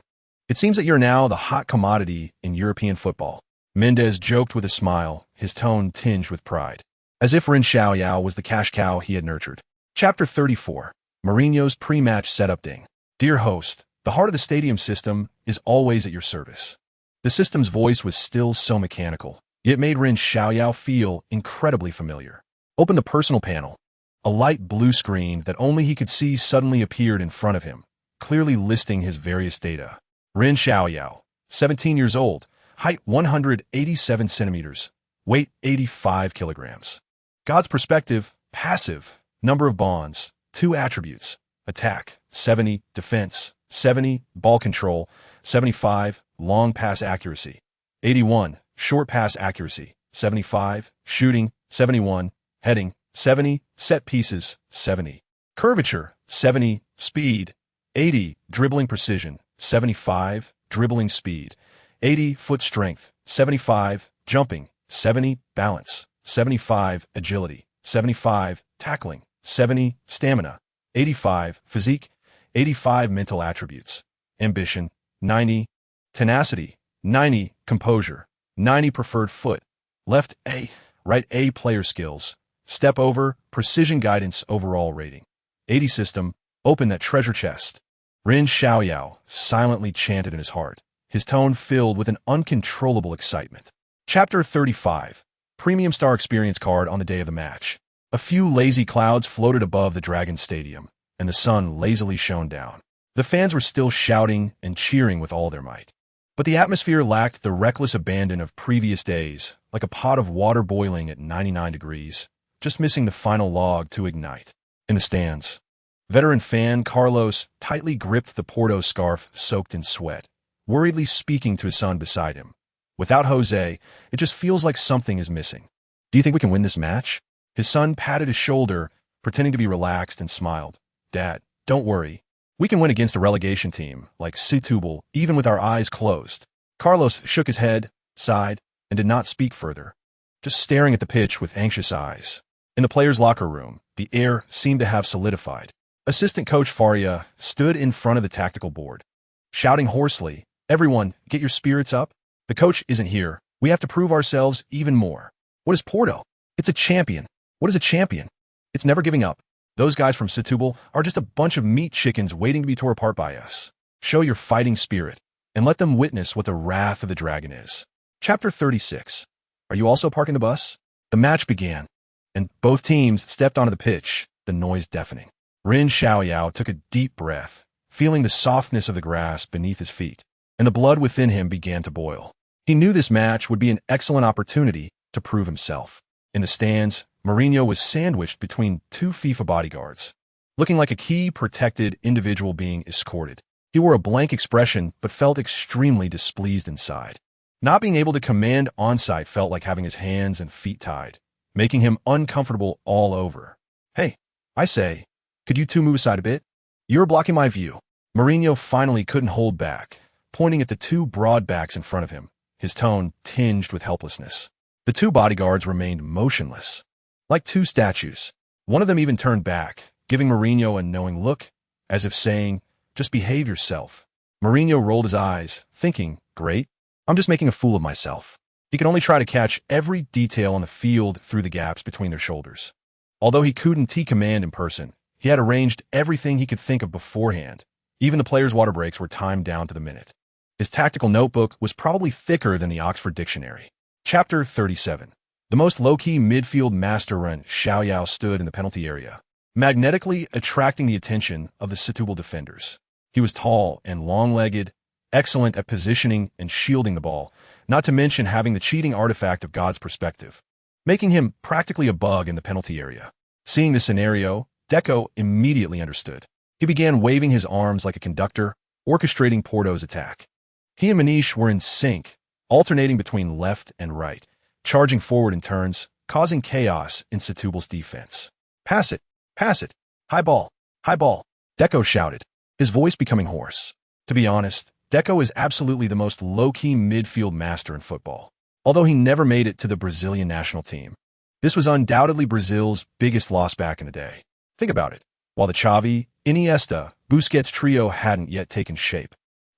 It seems that you're now the hot commodity in European football. Mendes joked with a smile, his tone tinged with pride, as if Ren Xiaoyao was the cash cow he had nurtured. Chapter 34. Mourinho's pre-match setup ding. Dear host, the heart of the stadium system is always at your service. The system's voice was still so mechanical, yet made Ren Xiaoyao feel incredibly familiar. Open the personal panel. A light blue screen that only he could see suddenly appeared in front of him, clearly listing his various data. Ren Xiaoyao, 17 years old, height 187 centimeters, weight 85 kilograms. God's perspective, passive, number of bonds, 2 attributes, attack, 70, defense, 70, ball control, 75, long pass accuracy, 81, short pass accuracy, 75, shooting, 71, heading, 70, set pieces, 70, curvature, 70, speed, 80, dribbling precision, 75, dribbling speed, 80, foot strength, 75, jumping, 70, balance, 75, agility, 75, tackling, 70, stamina, 85, physique, 85, mental attributes, ambition, 90, tenacity, 90, composure, 90, preferred foot, left A, right A, player skills, step over, precision guidance, overall rating, 80, system, open that treasure chest. Ren Xiaoyao silently chanted in his heart, his tone filled with an uncontrollable excitement. Chapter 35. Premium Star Experience Card on the day of the match. A few lazy clouds floated above the Dragon Stadium, and the sun lazily shone down. The fans were still shouting and cheering with all their might. But the atmosphere lacked the reckless abandon of previous days, like a pot of water boiling at 99 degrees, just missing the final log to ignite. In the stands, veteran fan Carlos tightly gripped the Porto scarf soaked in sweat, worriedly speaking to his son beside him. Without Jose, it just feels like something is missing. Do you think we can win this match? His son patted his shoulder, pretending to be relaxed, and smiled. Dad, don't worry. We can win against a relegation team, like Setúbal, even with our eyes closed. Carlos shook his head, sighed, and did not speak further, just staring at the pitch with anxious eyes. In the players' locker room, the air seemed to have solidified. Assistant coach Faria stood in front of the tactical board, shouting hoarsely, "Everyone, get your spirits up. The coach isn't here. We have to prove ourselves even more. What is Porto? It's a champion. What is a champion? It's never giving up. Those guys from Setúbal are just a bunch of meat chickens waiting to be torn apart by us. Show your fighting spirit, and let them witness what the wrath of the dragon is." Chapter 36. Are you also parking the bus? The match began, and both teams stepped onto the pitch, the noise deafening. Ren Xiaoyao took a deep breath, feeling the softness of the grass beneath his feet, and the blood within him began to boil. He knew this match would be an excellent opportunity to prove himself. In the stands, Mourinho was sandwiched between 2 FIFA bodyguards, looking like a key protected individual being escorted. He wore a blank expression but felt extremely displeased inside. Not being able to command on-site felt like having his hands and feet tied, making him uncomfortable all over. "Hey, I say, could you two move aside a bit? You're blocking my view." Mourinho finally couldn't hold back, pointing at the 2 broad backs in front of him, his tone tinged with helplessness. The 2 bodyguards remained motionless, like 2 statues. One of them even turned back, giving Mourinho a knowing look, as if saying, "Just behave yourself." Mourinho rolled his eyes, thinking, "Great, I'm just making a fool of myself." He could only try to catch every detail on the field through the gaps between their shoulders. Although he couldn't command in person, he had arranged everything he could think of beforehand. Even the players' water breaks were timed down to the minute. His tactical notebook was probably thicker than the Oxford Dictionary. Chapter 37. The most low-key midfield master Ren Xiaoyao stood in the penalty area, magnetically attracting the attention of the Setúbal defenders. He was tall and long-legged, excellent at positioning and shielding the ball, not to mention having the cheating artifact of God's perspective, making him practically a bug in the penalty area. Seeing the scenario, Deco immediately understood. He began waving his arms like a conductor, orchestrating Porto's attack. He and Manish were in sync, alternating between left and right, charging forward in turns, causing chaos in Setúbal's defense. Pass it, high ball, Deco shouted, his voice becoming hoarse. To be honest, Deco is absolutely the most low-key midfield master in football, although he never made it to the Brazilian national team. This was undoubtedly Brazil's biggest loss back in the day. Think about it. While the Xavi, Iniesta, Busquets trio hadn't yet taken shape,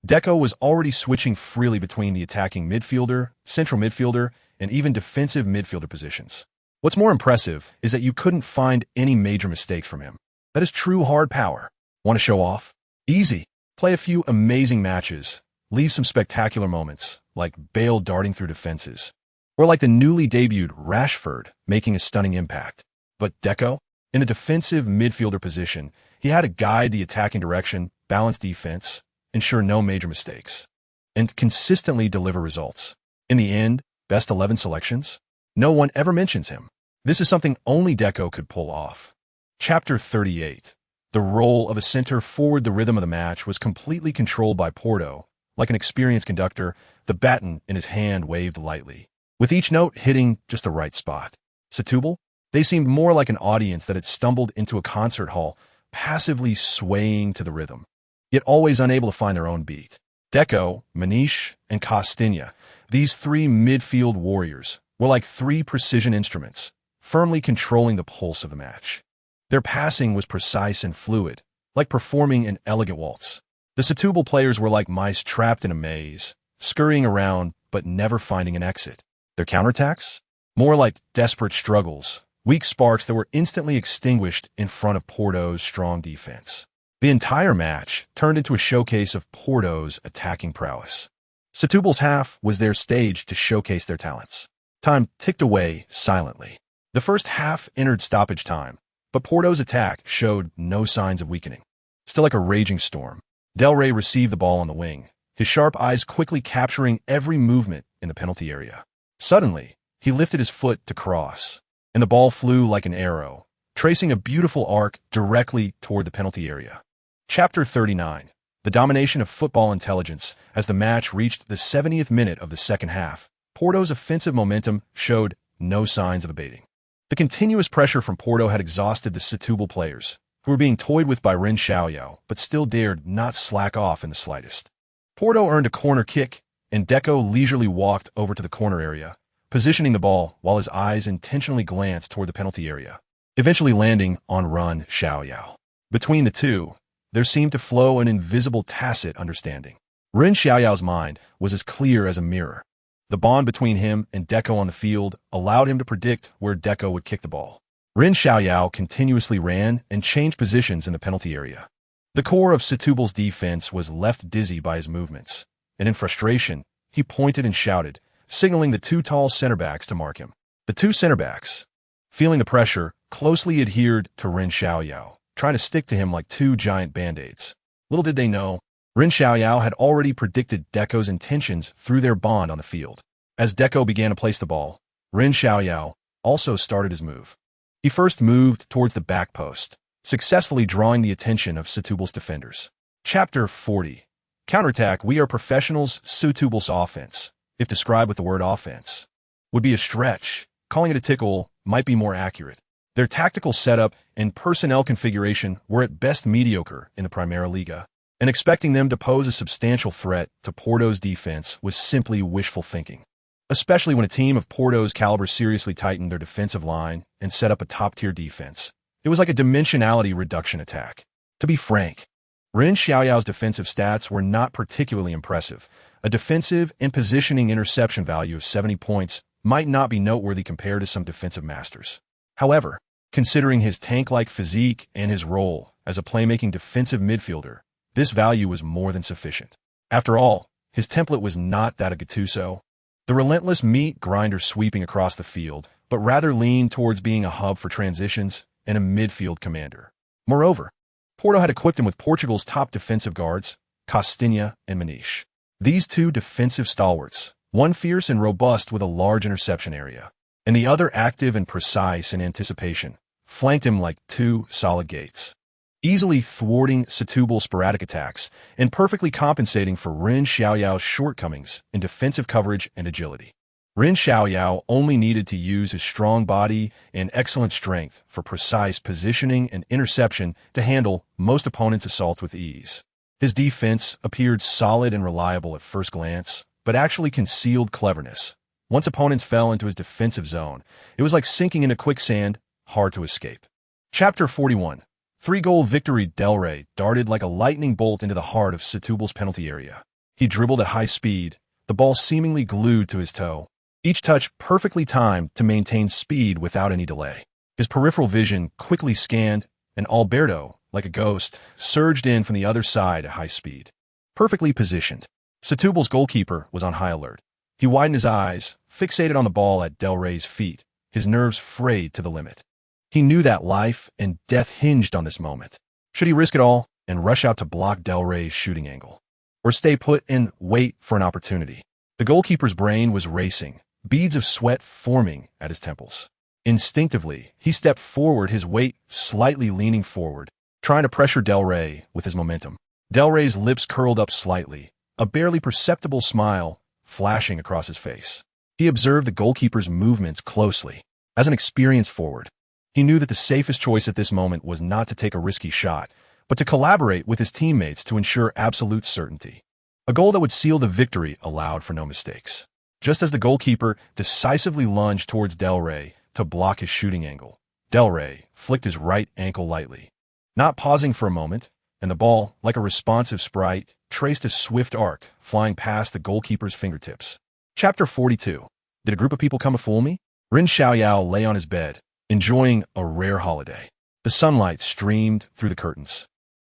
Deco was already switching freely between the attacking midfielder, central midfielder, and even defensive midfielder positions. What's more impressive is that you couldn't find any major mistakes from him. That is true hard power. Want to show off? Easy. Play a few amazing matches, leave some spectacular moments, like Bale darting through defenses, or like the newly debuted Rashford making a stunning impact. But Deco? In a defensive midfielder position, he had to guide the attacking direction, balance defense, ensure no major mistakes, and consistently deliver results. In the end, best 11 selections? No one ever mentions him. This is something only Deco could pull off. Chapter 38. The role of a center forward. The rhythm of the match was completely controlled by Porto. Like an experienced conductor, the baton in his hand waved lightly, with each note hitting just the right spot. Setúbal? They seemed more like an audience that had stumbled into a concert hall, passively swaying to the rhythm, yet always unable to find their own beat. Deco, Maniche, and Costinha, these three midfield warriors, were like three precision instruments, firmly controlling the pulse of the match. Their passing was precise and fluid, like performing an elegant waltz. The Setúbal players were like mice trapped in a maze, scurrying around but never finding an exit. Their counterattacks? More like desperate struggles, weak sparks that were instantly extinguished in front of Porto's strong defense. The entire match turned into a showcase of Porto's attacking prowess. Setúbal's half was their stage to showcase their talents. Time ticked away silently. The first half entered stoppage time, but Porto's attack showed no signs of weakening. Still like a raging storm, Del Rey received the ball on the wing, his sharp eyes quickly capturing every movement in the penalty area. Suddenly, he lifted his foot to cross, and the ball flew like an arrow, tracing a beautiful arc directly toward the penalty area. Chapter 39. The domination of football intelligence. As the match reached the 70th minute of the second half, Porto's offensive momentum showed no signs of abating. The continuous pressure from Porto had exhausted the Setúbal players, who were being toyed with by Ren Xiaoyao, but still dared not slack off in the slightest. Porto earned a corner kick, and Deco leisurely walked over to the corner area, positioning the ball while his eyes intentionally glanced toward the penalty area, eventually landing on Ren Xiaoyao. Between the two, there seemed to flow an invisible tacit understanding. Ren Xiaoyao's mind was as clear as a mirror. The bond between him and Deco on the field allowed him to predict where Deco would kick the ball. Ren Xiaoyao continuously ran and changed positions in the penalty area. The core of Setúbal's defense was left dizzy by his movements, and in frustration, he pointed and shouted, signaling the two tall center backs to mark him. The two center backs, feeling the pressure, closely adhered to Ren Xiaoyao, trying to stick to him like two giant band-aids. Little did they know, Ren Xiaoyao had already predicted Deco's intentions through their bond on the field. As Deco began to place the ball, Ren Xiaoyao also started his move. He first moved towards the back post, successfully drawing the attention of Setúbal's defenders. Chapter 40. Counterattack. We are professionals. Setúbal's offense, if described with the word offense, would be a stretch. Calling it a tickle might be more accurate. Their tactical setup and personnel configuration were at best mediocre in the Primeira Liga, and expecting them to pose a substantial threat to Porto's defense was simply wishful thinking, especially when a team of Porto's caliber seriously tightened their defensive line and set up a top-tier defense. It was like a dimensionality reduction attack. To be frank, Ren Xiaoyao's defensive stats were not particularly impressive. A defensive and positioning interception value of 70 points might not be noteworthy compared to some defensive masters. However, considering his tank-like physique and his role as a playmaking defensive midfielder, this value was more than sufficient. After all, his template was not that of Gattuso, the relentless meat grinder sweeping across the field, but rather leaned towards being a hub for transitions and a midfield commander. Moreover, Porto had equipped him with Portugal's top defensive guards, Costinha and Maniche. These two defensive stalwarts, one fierce and robust with a large interception area, and the other active and precise in anticipation, flanked him like two solid gates, easily thwarting Setúbal's sporadic attacks and perfectly compensating for Ren Xiaoyao's shortcomings in defensive coverage and agility. Ren Xiaoyao only needed to use his strong body and excellent strength for precise positioning and interception to handle most opponents' assaults with ease. His defense appeared solid and reliable at first glance, but actually concealed cleverness. Once opponents fell into his defensive zone, it was like sinking into quicksand, hard to escape. Chapter 41. Three-goal victory. Del Rey darted like a lightning bolt into the heart of Setúbal's penalty area. He dribbled at high speed, the ball seemingly glued to his toe. Each touch perfectly timed to maintain speed without any delay. His peripheral vision quickly scanned, and Alberto, like a ghost, surged in from the other side at high speed. Perfectly positioned. Setúbal's goalkeeper was on high alert. He widened his eyes, fixated on the ball at Del Rey's feet, his nerves frayed to the limit. He knew that life and death hinged on this moment. Should he risk it all and rush out to block Del Rey's shooting angle? Or stay put and wait for an opportunity? The goalkeeper's brain was racing, beads of sweat forming at his temples. Instinctively, he stepped forward, his weight slightly leaning forward, trying to pressure Del Rey with his momentum. Del Rey's lips curled up slightly, a barely perceptible smile flashing across his face. He observed the goalkeeper's movements closely. As an experienced forward, he knew that the safest choice at this moment was not to take a risky shot, but to collaborate with his teammates to ensure absolute certainty. A goal that would seal the victory allowed for no mistakes. Just as the goalkeeper decisively lunged towards Del Rey to block his shooting angle, Del Rey flicked his right ankle lightly, not pausing for a moment, and the ball, like a responsive sprite, traced a swift arc, flying past the goalkeeper's fingertips. Chapter 42. Did a group of people come to fool me? Ren Xiaoyao lay on his bed, enjoying a rare holiday. The sunlight streamed through the curtains,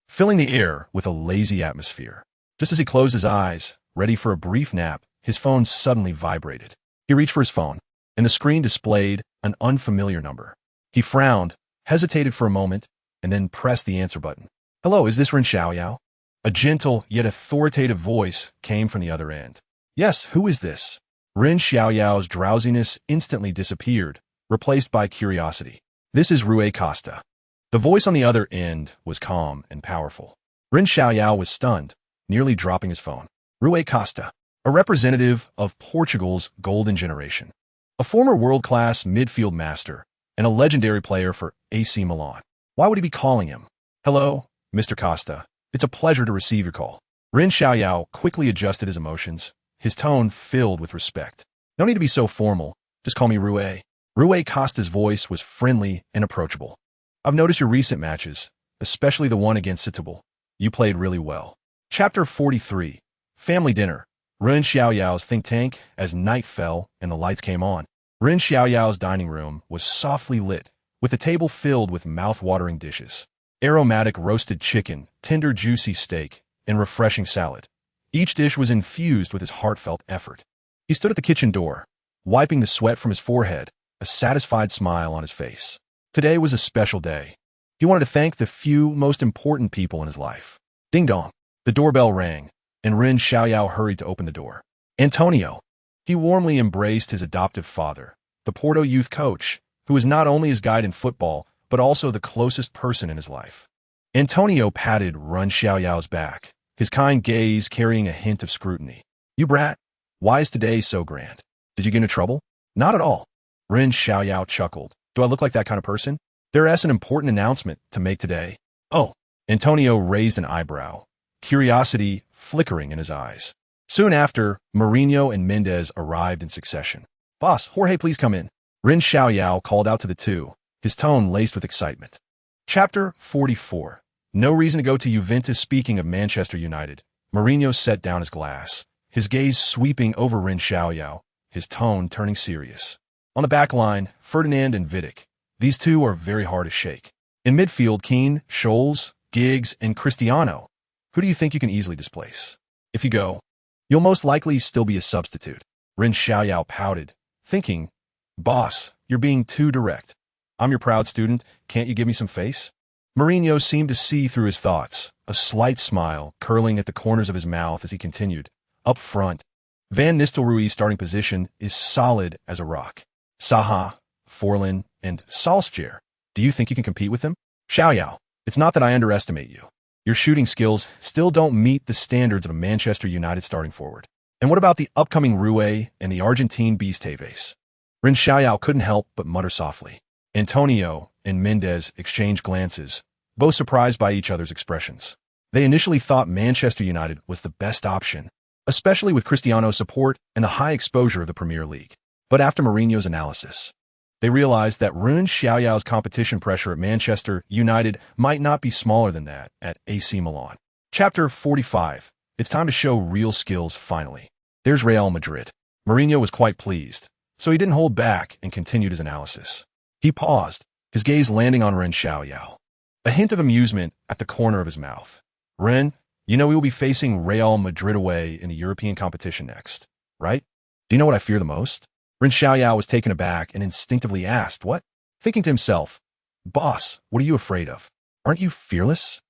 filling the air with a lazy atmosphere. Just as he closed his eyes, ready for a brief nap, his phone suddenly vibrated. He reached for his phone, and the screen displayed an unfamiliar number. He frowned, hesitated for a moment, and then pressed the answer button. "Hello, is this Ren Xiaoyao?" A gentle yet authoritative voice came from the other end. "Yes, who is this?" Ren Xiaoyao's drowsiness instantly disappeared, replaced by curiosity. "This is Rui Costa." The voice on the other end was calm and powerful. Ren Xiaoyao was stunned, nearly dropping his phone. Rui Costa, a representative of Portugal's golden generation, a former world-class midfield master, and a legendary player for AC Milan. Why would he be calling him? "Hello, Mr. Costa. It's a pleasure to receive your call." Ren Xiaoyao quickly adjusted his emotions, his tone filled with respect. "No need to be so formal. Just call me Rui." Rui Costa's voice was friendly and approachable. "I've noticed your recent matches, especially the one against Setúbal. You played really well." Chapter 43. Family Dinner. Ren Xiaoyao's think tank as night fell and the lights came on. Ren Xiaoyao's dining room was softly lit, with the table filled with mouth-watering dishes. Aromatic roasted chicken, tender juicy steak, and refreshing salad. Each dish was infused with his heartfelt effort. He stood at the kitchen door, wiping the sweat from his forehead, a satisfied smile on his face. Today was a special day. He wanted to thank the few most important people in his life. Ding dong. The doorbell rang, and Ren Xiaoyao hurried to open the door. Antonio. He warmly embraced his adoptive father, the Porto youth coach, who was not only his guide in football, but also the closest person in his life. Antonio patted Ren Xiaoyao's back, his kind gaze carrying a hint of scrutiny. "You brat, why is today so grand? Did you get into trouble?" "Not at all." Ren Xiaoyao chuckled. "Do I look like that kind of person? There is an important announcement to make today." "Oh." Antonio raised an eyebrow, curiosity flickering in his eyes. Soon after, Mourinho and Mendes arrived in succession. "Boss, Jorge, please come in." Ren Xiaoyao called out to the two, his tone laced with excitement. Chapter 44. No reason to go to Juventus. Speaking of Manchester United, Mourinho set down his glass, his gaze sweeping over Ren Xiaoyao, his tone turning serious. On the back line, Ferdinand and Vidic. These two are very hard to shake. In midfield, Keane, Scholes, Giggs, and Cristiano. Who do you think you can easily displace? If you go, you'll most likely still be a substitute. Ren Xiaoyao pouted, thinking, "Boss, you're being too direct. I'm your proud student. Can't you give me some face?" Mourinho seemed to see through his thoughts, a slight smile curling at the corners of his mouth as he continued. Up front, Van Nistelrooy's starting position is solid as a rock. Saha, Forlan, and Solskjaer. Do you think you can compete with them? Xiaoyao, it's not that I underestimate you. Your shooting skills still don't meet the standards of a Manchester United starting forward. And what about the upcoming Rui and the Argentine Beast Tevez? Ren Xiaoyao couldn't help but mutter softly. Antonio and Mendes exchanged glances, both surprised by each other's expressions. They initially thought Manchester United was the best option, especially with Cristiano's support and the high exposure of the Premier League. But after Mourinho's analysis, they realized that Ren Xiaoyao's competition pressure at Manchester United might not be smaller than that at AC Milan. Chapter 45. It's time to show real skills finally. There's Real Madrid. Mourinho was quite pleased, so he didn't hold back and continued his analysis. He paused, his gaze landing on Ren Xiaoyao, a hint of amusement at the corner of his mouth. Ren, you know we will be facing Real Madrid away in the European competition next, right? Do you know what I fear the most? Ren Xiaoyao was taken aback and instinctively asked, what? Thinking to himself, boss, what are you afraid of? Aren't you fearless?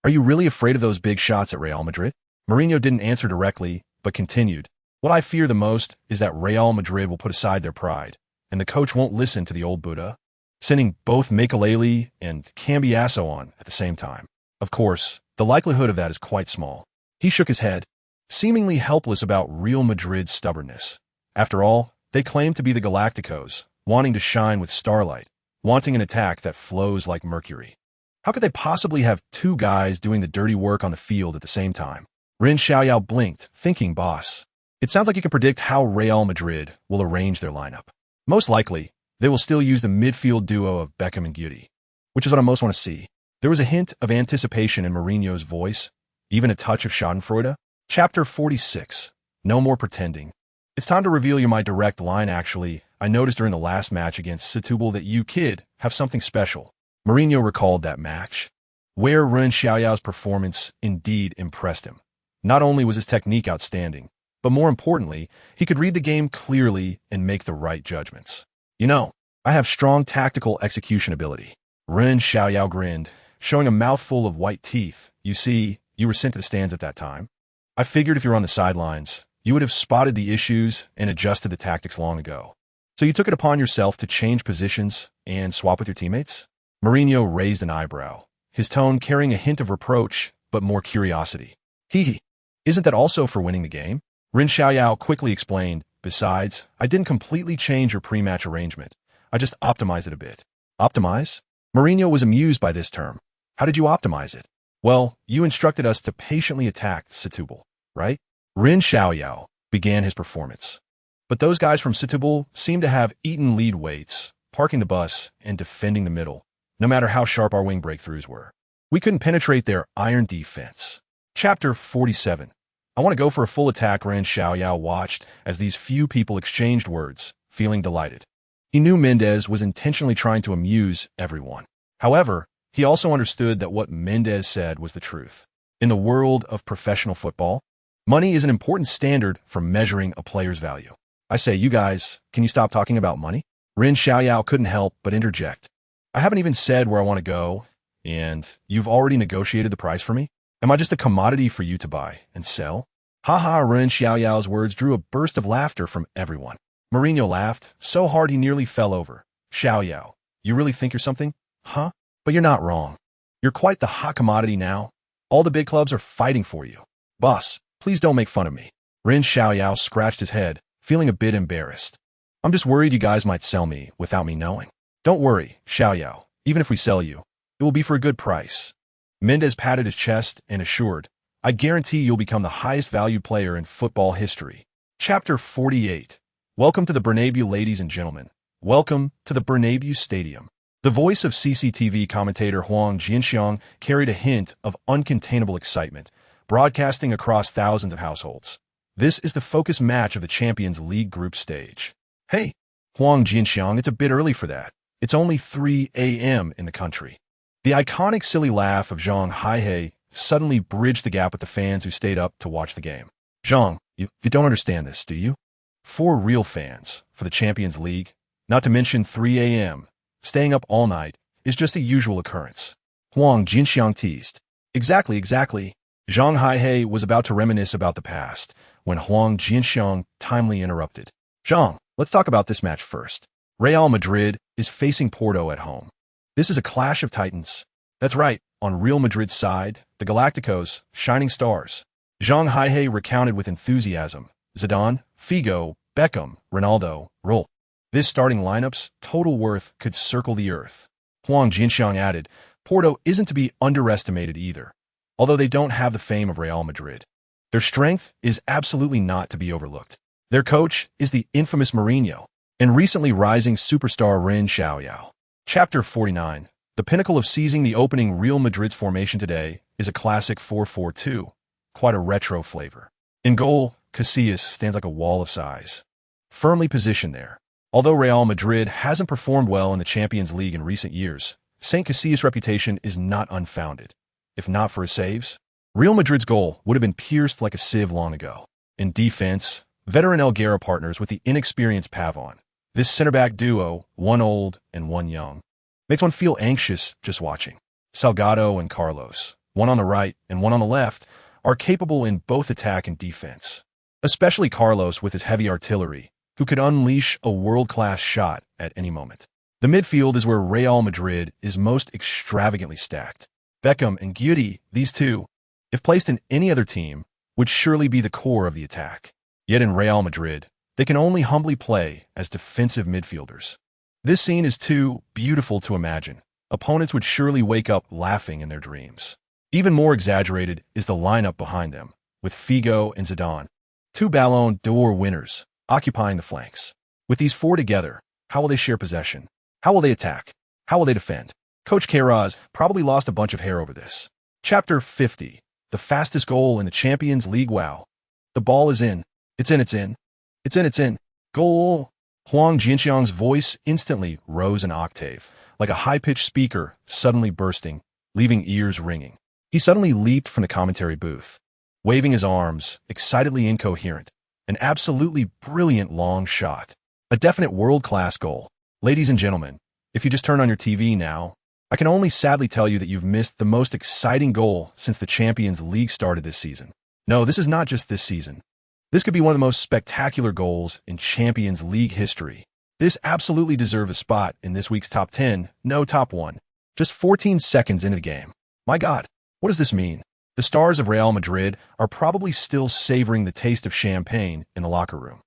Are you really afraid of those big shots at Real Madrid? Mourinho didn't answer directly, but continued. What I fear the most is that Real Madrid will put aside their pride, and the coach won't listen to the old Buddha, sending both Makelele and Cambiasso on at the same time. Of course, the likelihood of that is quite small. He shook his head, seemingly helpless about Real Madrid's stubbornness. After all, they claim to be the Galacticos, wanting to shine with starlight, wanting an attack that flows like mercury. How could they possibly have two guys doing the dirty work on the field at the same time? Ren Xiaoyao blinked, thinking, boss. It sounds like you can predict how Real Madrid will arrange their lineup. Most likely, they will still use the midfield duo of Beckham and Guti, which is what I most want to see. There was a hint of anticipation in Mourinho's voice, even a touch of schadenfreude. Chapter 46. No more pretending. It's time to reveal you my direct line actually. I noticed during the last match against Setúbal that you, kid, have something special. Mourinho recalled that match, where Ren Xiaoyao's performance indeed impressed him. Not only was his technique outstanding, but more importantly, he could read the game clearly and make the right judgments. You know, I have strong tactical execution ability. Ren Xiaoyao grinned, showing a mouthful of white teeth. You see, you were sent to the stands at that time. I figured if you were on the sidelines, you would have spotted the issues and adjusted the tactics long ago. So you took it upon yourself to change positions and swap with your teammates? Mourinho raised an eyebrow, his tone carrying a hint of reproach, but more curiosity. Isn't that also for winning the game? Ren Xiaoyao quickly explained, besides, I didn't completely change your pre-match arrangement. I just optimized it a bit. Optimize? Mourinho was amused by this term. How did you optimize it? Well, you instructed us to patiently attack Setúbal, right? Ren Xiaoyao began his performance. But those guys from Setúbal seemed to have eaten lead weights, parking the bus and defending the middle, no matter how sharp our wing breakthroughs were. We couldn't penetrate their iron defense. Chapter 47. I want to go for a full attack. Ren Xiaoyao watched as these few people exchanged words, feeling delighted. He knew Mendes was intentionally trying to amuse everyone. However, he also understood that what Mendes said was the truth. In the world of professional football, money is an important standard for measuring a player's value. I say, you guys, can you stop talking about money? Ren Xiaoyao couldn't help but interject. I haven't even said where I want to go, and you've already negotiated the price for me? Am I just a commodity for you to buy and sell? Ha! Ren Xiaoyao's words drew a burst of laughter from everyone. Mourinho laughed, so hard he nearly fell over. Xiaoyao, you really think you're something? Huh? But you're not wrong. You're quite the hot commodity now. All the big clubs are fighting for you. Boss, please don't make fun of me. Ren Xiaoyao scratched his head, feeling a bit embarrassed. I'm just worried you guys might sell me without me knowing. Don't worry, Xiaoyao. Even if we sell you, it will be for a good price. Mendes patted his chest and assured, I guarantee you'll become the highest valued player in football history. Chapter 48. Welcome to the Bernabeu, ladies and gentlemen. Welcome to the Bernabeu Stadium. The voice of CCTV commentator Huang Jinxiang carried a hint of uncontainable excitement, broadcasting across thousands of households. This is the focus match of the Champions League group stage. Hey, Huang Jinxiang, it's a bit early for that. It's only 3 a.m. in the country. The iconic silly laugh of Zhang Haihei suddenly bridged the gap with the fans who stayed up to watch the game. Zhang, you don't understand this, do you? 4 real fans for the Champions League, not to mention 3 a.m., staying up all night, is just a usual occurrence. Huang Jinxiang teased. Exactly. Zhang Haihei was about to reminisce about the past when Huang Jinxiang timely interrupted. Zhang, let's talk about this match first. Real Madrid is facing Porto at home. This is a clash of titans. That's right, on Real Madrid's side, the Galacticos, shining stars. Zhang Haihei recounted with enthusiasm. Zidane, Figo, Beckham, Ronaldo, Roll. This starting lineup's total worth could circle the earth. Huang Jinxiang added, Porto isn't to be underestimated either. although they don't have the fame of Real Madrid. Their strength is absolutely not to be overlooked. Their coach is the infamous Mourinho, and recently rising superstar Ren Xiaoyao. Chapter 49. The pinnacle of seizing the opening Real Madrid's formation today is a classic 4-4-2, quite a retro flavor. In goal, Casillas stands like a wall of size, firmly positioned there. Although Real Madrid hasn't performed well in the Champions League in recent years, St. Casillas' reputation is not unfounded. If not for his saves, Real Madrid's goal would have been pierced like a sieve long ago. In defense, veteran Elguera partners with the inexperienced Pavon. This center-back duo, one old and one young, makes one feel anxious just watching. Salgado and Carlos, one on the right and one on the left, are capable in both attack and defense. Especially Carlos with his heavy artillery, who could unleash a world-class shot at any moment. The midfield is where Real Madrid is most extravagantly stacked. Beckham and Guti, these two, if placed in any other team, would surely be the core of the attack. Yet in Real Madrid, they can only humbly play as defensive midfielders. This scene is too beautiful to imagine. Opponents would surely wake up laughing in their dreams. Even more exaggerated is the lineup behind them, with Figo and Zidane, two Ballon d'Or winners, occupying the flanks. With these four together, how will they share possession? How will they attack? How will they defend? Coach Queiroz probably lost a bunch of hair over this. Chapter 50. The fastest goal in the Champions League. Wow. The ball is in. It's in, it's in. It's in, it's in. Goal! Huang Jinxiang's voice instantly rose an octave, like a high-pitched speaker suddenly bursting, leaving ears ringing. He suddenly leaped from the commentary booth, waving his arms, excitedly incoherent. An absolutely brilliant long shot. A definite world-class goal. Ladies and gentlemen, if you just turn on your TV now, I can only sadly tell you that you've missed the most exciting goal since the Champions League started this season. No, this is not just this season. This could be one of the most spectacular goals in Champions League history. This absolutely deserves a spot in this week's top 10, no top 1. Just 14 seconds into the game. My God, what does this mean? The stars of Real Madrid are probably still savoring the taste of champagne in the locker room.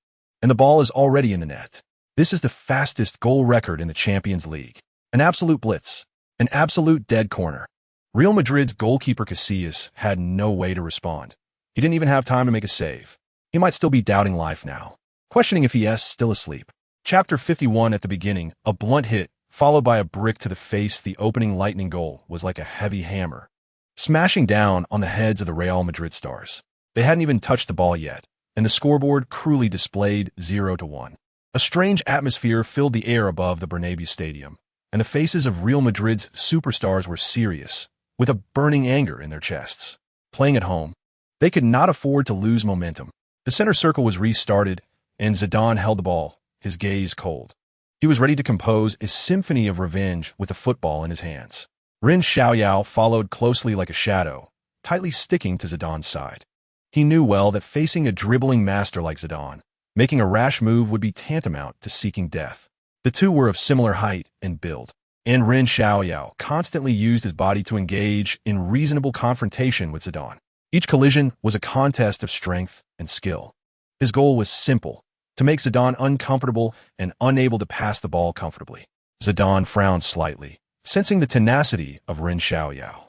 And the ball is already in the net. This is the fastest goal record in the Champions League. An absolute blitz. An absolute dead corner. Real Madrid's goalkeeper Casillas had no way to respond. He didn't even have time to make a save. He might still be doubting life now, questioning if he is still asleep. Chapter 51. At the beginning, a blunt hit, followed by a brick to the face. The opening lightning goal was like a heavy hammer, smashing down on the heads of the Real Madrid stars. They hadn't even touched the ball yet, and the scoreboard cruelly displayed 0-1. A strange atmosphere filled the air above the Bernabeu Stadium, and the faces of Real Madrid's superstars were serious, with a burning anger in their chests. Playing at home, they could not afford to lose momentum. The center circle was restarted, and Zidane held the ball, his gaze cold. He was ready to compose a symphony of revenge with the football in his hands. Ren Xiaoyao followed closely like a shadow, tightly sticking to Zidane's side. He knew well that facing a dribbling master like Zidane, making a rash move would be tantamount to seeking death. The two were of similar height and build, and Ren Xiaoyao constantly used his body to engage in reasonable confrontation with Zidane. Each collision was a contest of strength and skill. His goal was simple, to make Zidane uncomfortable and unable to pass the ball comfortably. Zidane frowned slightly, sensing the tenacity of Ren Xiaoyao.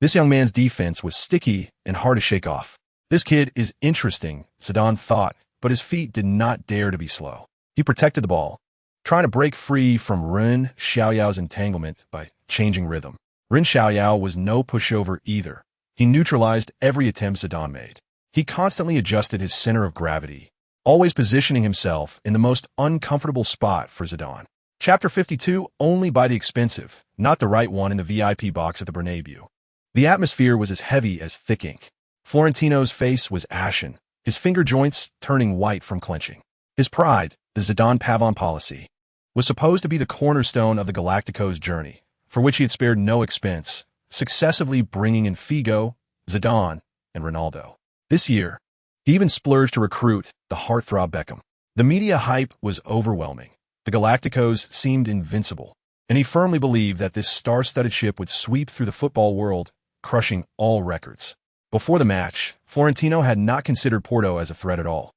This young man's defense was sticky and hard to shake off. This kid is interesting, Zidane thought, but his feet did not dare to be slow. He protected the ball, trying to break free from Ren Xiaoyao's entanglement by changing rhythm. Ren Xiaoyao was no pushover either. He neutralized every attempt Zidane made. He constantly adjusted his center of gravity, always positioning himself in the most uncomfortable spot for Zidane. Chapter 52. Only by the expensive, not the right one in the VIP box at the Bernabeu. The atmosphere was as heavy as thick ink. Florentino's face was ashen, his finger joints turning white from clenching. His pride, the Zidane Pavon policy, was supposed to be the cornerstone of the Galacticos' journey, for which he had spared no expense, successively bringing in Figo, Zidane, and Ronaldo. This year, he even splurged to recruit the heartthrob Beckham. The media hype was overwhelming. The Galacticos seemed invincible, and he firmly believed that this star-studded ship would sweep through the football world, crushing all records. Before the match, Florentino had not considered Porto as a threat at all.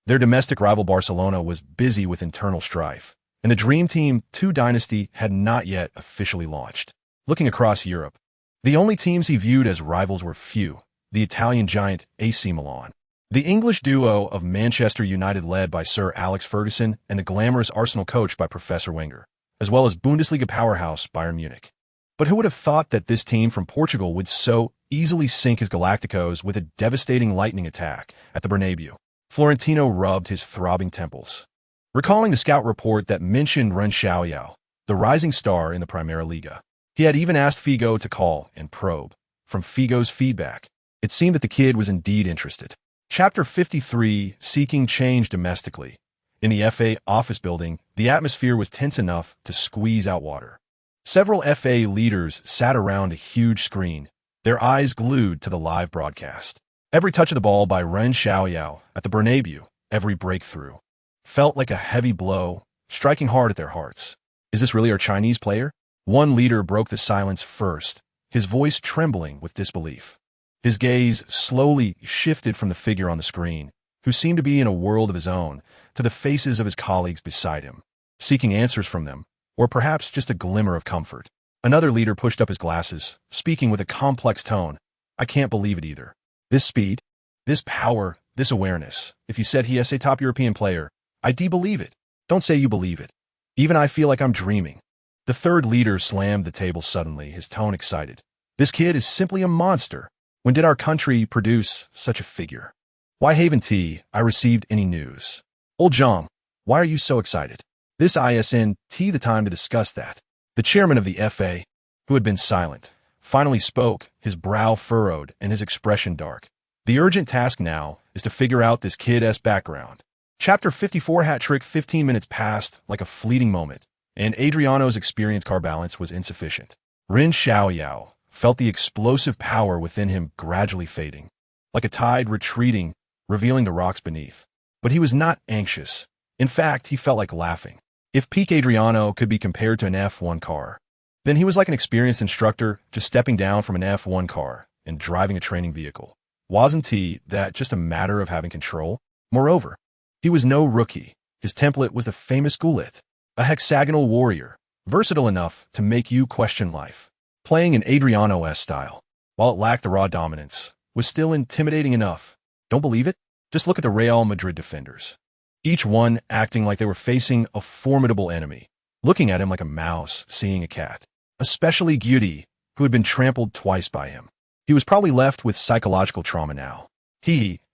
Their domestic rival Barcelona was busy with internal strife, and the Dream Team 2 dynasty had not yet officially launched. Looking across Europe, The only teams he viewed as rivals were few: the Italian giant AC Milan, the English duo of Manchester United led by Sir Alex Ferguson, and the glamorous Arsenal coached by Professor Wenger, as well as Bundesliga powerhouse Bayern Munich. But who would have thought that this team from Portugal would so easily sink his Galacticos with a devastating lightning attack at the Bernabeu? Florentino rubbed his throbbing temples, recalling the scout report that mentioned Ren Xiaoyao, the rising star in the Primera Liga. He had even asked Figo to call and probe. From Figo's feedback, it seemed that the kid was indeed interested. Chapter 53, Seeking Change Domestically. In the FA office building, the atmosphere was tense enough to squeeze out water. Several FA leaders sat around a huge screen, their eyes glued to the live broadcast. Every touch of the ball by Ren Xiaoyao at the Bernabeu, every breakthrough, felt like a heavy blow, striking hard at their hearts. Is this really our Chinese player? One leader broke the silence first, his voice trembling with disbelief. His gaze slowly shifted from the figure on the screen, who seemed to be in a world of his own, to the faces of his colleagues beside him, seeking answers from them, or perhaps just a glimmer of comfort. Another leader pushed up his glasses, speaking with a complex tone. I can't believe it either. This speed, this power, this awareness. If you said he is a top European player, I'd believe it. Don't say you believe it. Even I feel like I'm dreaming. The third leader slammed the table suddenly, his tone excited. This kid is simply a monster. When did our country produce such a figure? Why haven't I received any news? Old Zhang, why are you so excited? This isn't the time to discuss that. The chairman of the FA, who had been silent, finally spoke, his brow furrowed and his expression dark. The urgent task now is to figure out this kid's background. Chapter 54, hat-trick. 15 minutes passed like a fleeting moment, and Adriano's experience car balance was insufficient. Ren Xiaoyao felt the explosive power within him gradually fading, like a tide retreating, revealing the rocks beneath. But he was not anxious. In fact, he felt like laughing. If peak Adriano could be compared to an F1 car, then he was like an experienced instructor just stepping down from an F1 car and driving a training vehicle. Wasn't that just a matter of having control? Moreover, he was no rookie. His template was the famous Gullit, a hexagonal warrior, versatile enough to make you question life. Playing in Adriano's style, while it lacked the raw dominance, was still intimidating enough. Don't believe it? Just look at the Real Madrid defenders. Each one acting like they were facing a formidable enemy, looking at him like a mouse seeing a cat. Especially Guti, who had been trampled twice by him. He was probably left with psychological trauma now.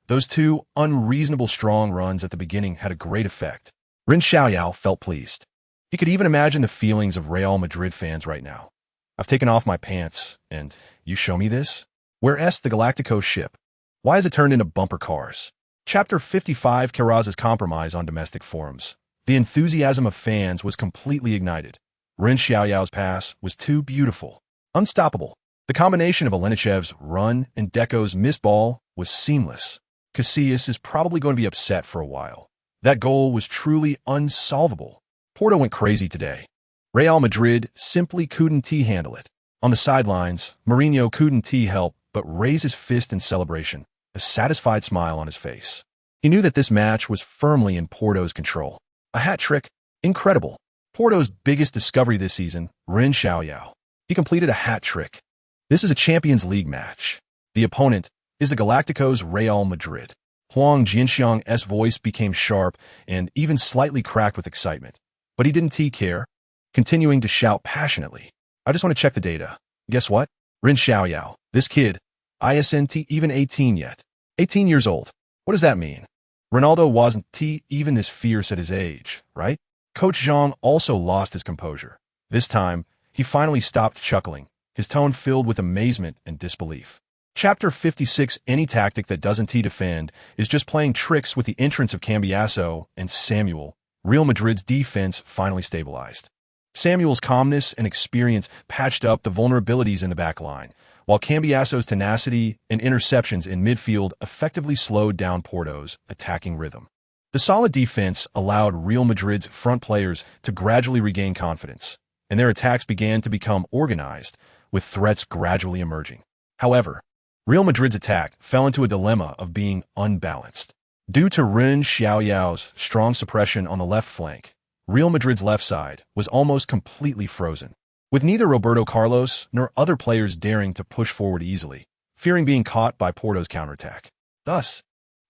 Those two unreasonable strong runs at the beginning had a great effect. Ren Xiaoyao felt pleased. He could even imagine the feelings of Real Madrid fans right now. I've taken off my pants, and you show me this? Where's the Galactico ship? Why is it turned into bumper cars? Chapter 55, Carraz's compromise on domestic forums. The enthusiasm of fans was completely ignited. Ren Xiaoyao's pass was too beautiful, unstoppable. The combination of Alenichev's run and Deco's missed ball was seamless. Casillas is probably going to be upset for a while. That goal was truly unsolvable. Porto went crazy today. Real Madrid simply couldn't handle it. On the sidelines, Mourinho couldn't help but raise his fist in celebration, a satisfied smile on his face. He knew that this match was firmly in Porto's control. A hat-trick? Incredible. Porto's biggest discovery this season, Ren Xiaoyao. He completed a hat-trick. This is a Champions League match. The opponent is the Galacticos Real Madrid. Huang Jinxiang's voice became sharp and even slightly cracked with excitement. But he didn't care, continuing to shout passionately. I just want to check the data. Guess what? Ren Xiaoyao, this kid, isn't even 18 yet. 18 years old. What does that mean? Ronaldo wasn't even this fierce at his age, right? Coach Zhang also lost his composure. This time, he finally stopped chuckling, his tone filled with amazement and disbelief. Chapter 56, any tactic that doesn't defend is just playing tricks. With the entrance of Cambiasso and Samuel, Real Madrid's defense finally stabilized. Samuel's calmness and experience patched up the vulnerabilities in the back line, while Cambiasso's tenacity and interceptions in midfield effectively slowed down Porto's attacking rhythm. The solid defense allowed Real Madrid's front players to gradually regain confidence, and their attacks began to become organized, with threats gradually emerging. However, Real Madrid's attack fell into a dilemma of being unbalanced. Due to Ren Xiaoyao's strong suppression on the left flank, Real Madrid's left side was almost completely frozen. with neither Roberto Carlos nor other players daring to push forward easily, fearing being caught by Porto's counterattack. Thus,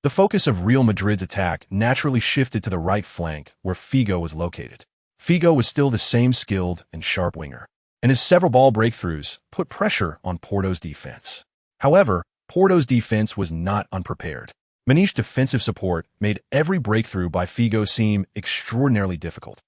the focus of Real Madrid's attack naturally shifted to the right flank where Figo was located. Figo was still the same skilled and sharp winger, and his several ball breakthroughs put pressure on Porto's defense. However, Porto's defense was not unprepared. Maniche's defensive support made every breakthrough by Figo seem extraordinarily difficult.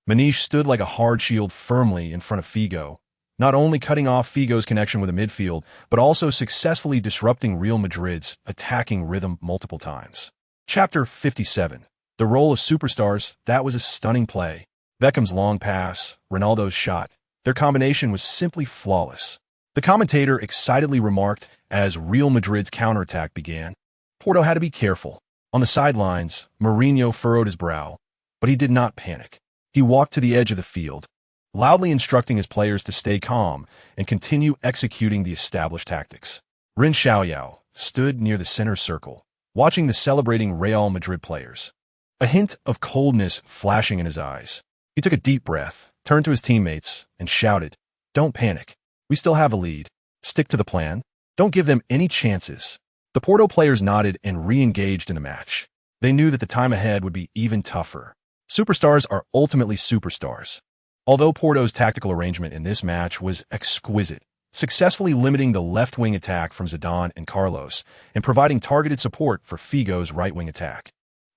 Maniche stood like a hard shield firmly in front of Figo, not only cutting off Figo's connection with the midfield, but also successfully disrupting Real Madrid's attacking rhythm multiple times. Chapter 57. The role of superstars. That was a stunning play. Beckham's long pass, Ronaldo's shot. Their combination was simply flawless. The commentator excitedly remarked as Real Madrid's counterattack began. Porto had to be careful. On the sidelines, Mourinho furrowed his brow, but he did not panic. He walked to the edge of the field, loudly instructing his players to stay calm and continue executing the established tactics. Ren Xiaoyao stood near the center circle, watching the celebrating Real Madrid players, a hint of coldness flashing in his eyes. He took a deep breath, turned to his teammates, and shouted, "Don't panic. We still have a lead. Stick to the plan. Don't give them any chances." The Porto players nodded and re-engaged in the match. They knew that the time ahead would be even tougher. Superstars are ultimately superstars. Although Porto's tactical arrangement in this match was exquisite, successfully limiting the left-wing attack from Zidane and Carlos and providing targeted support for Figo's right-wing attack.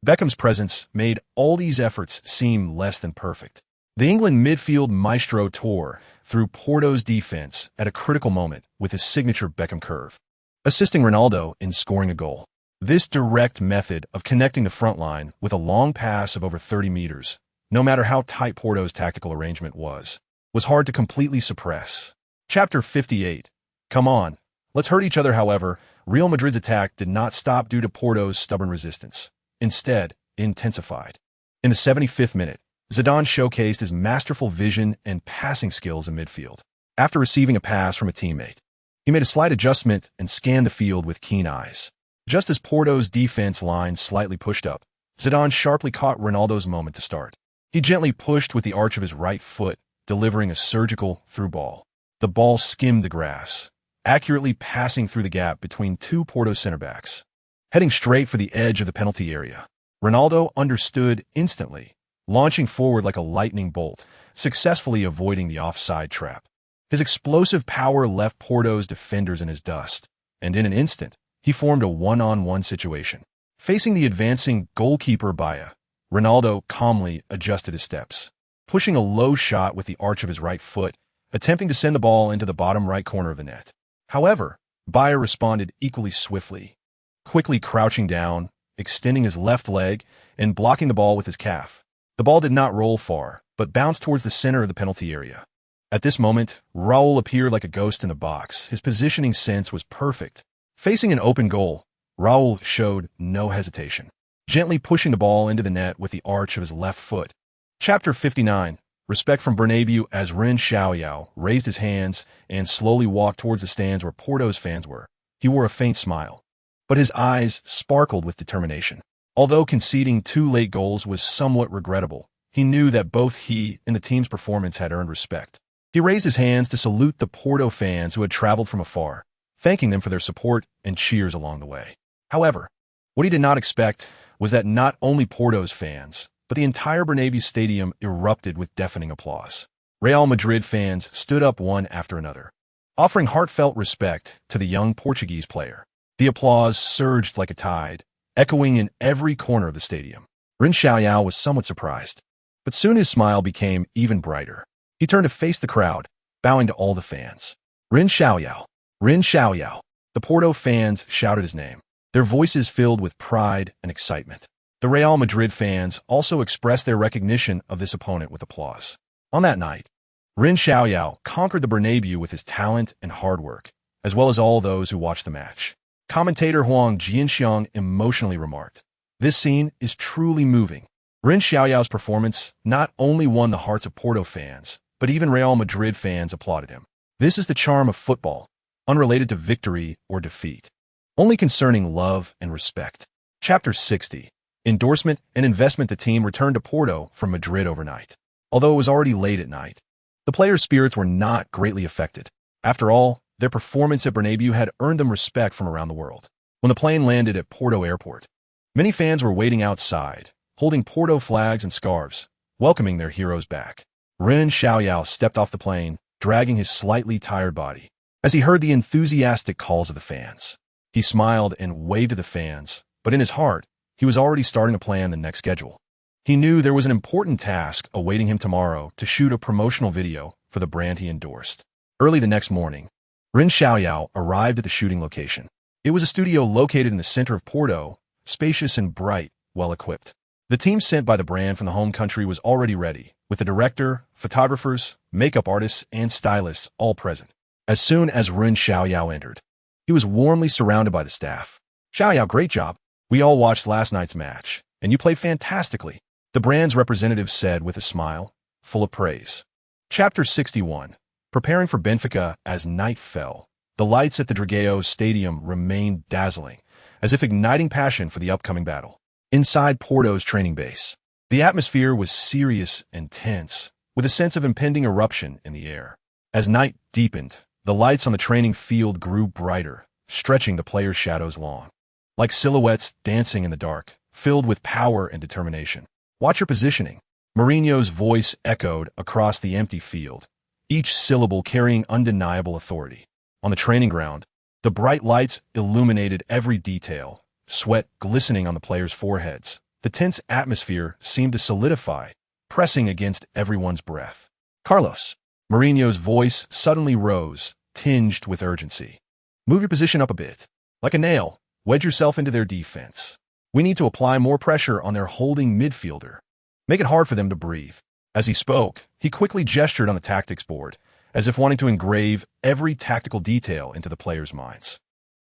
Beckham's presence made all these efforts seem less than perfect. The England midfield maestro tore through Porto's defense at a critical moment with his signature Beckham curve, assisting Ronaldo in scoring a goal. This direct method of connecting the front line with a long pass of over 30 meters, no matter how tight Porto's tactical arrangement was hard to completely suppress. Chapter 58. Come on, let's hurt each other. However, Real Madrid's attack did not stop due to Porto's stubborn resistance. Instead, it intensified. In the 75th minute, Zidane showcased his masterful vision and passing skills in midfield. After receiving a pass from a teammate, he made a slight adjustment and scanned the field with keen eyes. Just as Porto's defense line slightly pushed up, Zidane sharply caught Ronaldo's moment to start. He gently pushed with the arch of his right foot, delivering a surgical through ball. The ball skimmed the grass, accurately passing through the gap between two Porto center backs. Heading straight for the edge of the penalty area, Ronaldo understood instantly, launching forward like a lightning bolt, successfully avoiding the offside trap. His explosive power left Porto's defenders in his dust, and in an instant, he formed a one-on-one situation. Facing the advancing goalkeeper Baya, Ronaldo calmly adjusted his steps, pushing a low shot with the arch of his right foot, attempting to send the ball into the bottom right corner of the net. However, Baya responded equally swiftly, quickly crouching down, extending his left leg, and blocking the ball with his calf. The ball did not roll far, but bounced towards the center of the penalty area. At this moment, Raul appeared like a ghost in the box. His positioning sense was perfect. Facing an open goal, Raul showed no hesitation, gently pushing the ball into the net with the arch of his left foot. Chapter 59. Respect from Bernabeu. As Ren Xiaoyao raised his hands and slowly walked towards the stands where Porto's fans were, he wore a faint smile, but his eyes sparkled with determination. Although conceding 2 late goals was somewhat regrettable, he knew that both he and the team's performance had earned respect. He raised his hands to salute the Porto fans who had traveled from afar, thanking them for their support and cheers along the way. However, what he did not expect was that not only Porto's fans, but the entire Bernabeu stadium erupted with deafening applause. Real Madrid fans stood up one after another, offering heartfelt respect to the young Portuguese player. The applause surged like a tide, echoing in every corner of the stadium. Ren Xiaoyao was somewhat surprised, but soon his smile became even brighter. He turned to face the crowd, bowing to all the fans. Ren Xiaoyao! Ren Xiaoyao! The Porto fans shouted his name, their voices filled with pride and excitement. The Real Madrid fans also expressed their recognition of this opponent with applause. On that night, Ren Xiaoyao conquered the Bernabeu with his talent and hard work, as well as all those who watched the match. Commentator Huang Jianxiang emotionally remarked, "This scene is truly moving." Ren Xiaoyao's performance not only won the hearts of Porto fans, but even Real Madrid fans applauded him. This is the charm of football, unrelated to victory or defeat, only concerning love and respect. Chapter 60. Endorsement and investment. The team returned to Porto from Madrid overnight. Although it was already late at night, The players' spirits were not greatly affected. After all, their performance at Bernabeu had earned them respect from around the world. When the plane landed at Porto Airport, many fans were waiting outside, holding Porto flags and scarves, welcoming their heroes back. Ren Xiaoyao stepped off the plane, dragging his slightly tired body. As he heard the enthusiastic calls of the fans, he smiled and waved to the fans, but in his heart, he was already starting to plan the next schedule. He knew there was an important task awaiting him tomorrow to shoot a promotional video for the brand he endorsed. Early the next morning, Ren Xiaoyao arrived at the shooting location. It was a studio located in the center of Porto, spacious and bright, well-equipped. The team sent by the brand from the home country was already ready, with the director, photographers, makeup artists, and stylists all present. As soon as Ren Xiaoyao entered, he was warmly surrounded by the staff. "Xiaoyao, great job. We all watched last night's match, and you played fantastically," the brand's representative said with a smile, full of praise. Chapter 61. Preparing for Benfica as night fell. The lights at the Dragao Stadium remained dazzling, as if igniting passion for the upcoming battle. Inside Porto's training base, the atmosphere was serious and tense, with a sense of impending eruption in the air. As night deepened, the lights on the training field grew brighter, stretching the players' shadows long, like silhouettes dancing in the dark, filled with power and determination. "Watch your positioning." Mourinho's voice echoed across the empty field, each syllable carrying undeniable authority. On the training ground, the bright lights illuminated every detail, sweat glistening on the players' foreheads. The tense atmosphere seemed to solidify, pressing against everyone's breath. "Carlos." Mourinho's voice suddenly rose, tinged with urgency. "Move your position up a bit. Like a nail, wedge yourself into their defense. We need to apply more pressure on their holding midfielder. Make it hard for them to breathe." As he spoke, he quickly gestured on the tactics board, as if wanting to engrave every tactical detail into the players' minds.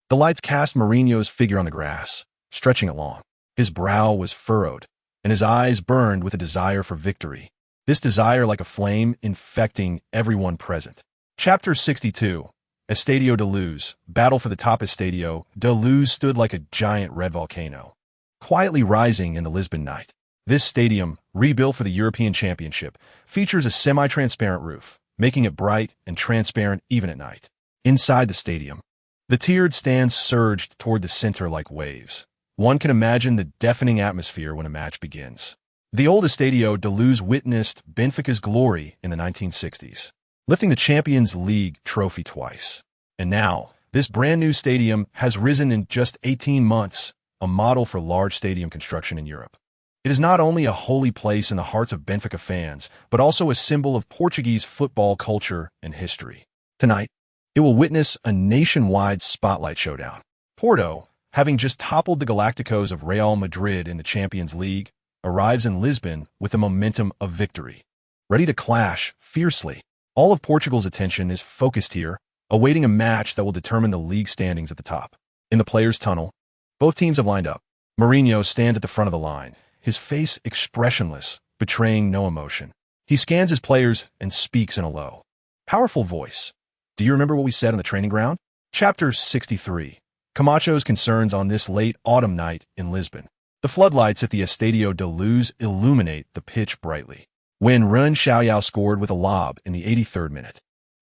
The lights cast Mourinho's figure on the grass, stretching it long. His brow was furrowed, and his eyes burned with a desire for victory. This desire like a flame infecting everyone present. Chapter 62. Estadio de Luz. Battle for the top. Estadio de Luz stood like a giant red volcano, quietly rising in the Lisbon night. This stadium, rebuilt for the European Championship, features a semi-transparent roof, making it bright and transparent even at night. Inside the stadium, the tiered stands surged toward the center like waves. One can imagine the deafening atmosphere when a match begins. The old Estadio de Luz witnessed Benfica's glory in the 1960s, lifting the Champions League trophy twice. And now, this brand-new stadium has risen in just 18 months, a model for large stadium construction in Europe. It is not only a holy place in the hearts of Benfica fans, but also a symbol of Portuguese football culture and history. Tonight, it will witness a nationwide spotlight showdown. Porto, having just toppled the Galacticos of Real Madrid in the Champions League, arrives in Lisbon with the momentum of victory. Ready to clash fiercely, all of Portugal's attention is focused here, awaiting a match that will determine the league standings at the top. In the players' tunnel, both teams have lined up. Mourinho stands at the front of the line, his face expressionless, betraying no emotion. He scans his players and speaks in a low, powerful voice. "Do you remember what we said on the training ground?" Chapter 63. Camacho's concerns on this late autumn night in Lisbon. The floodlights at the Estadio de Luz illuminate the pitch brightly. When Ren Xiaoyao scored with a lob in the 83rd minute,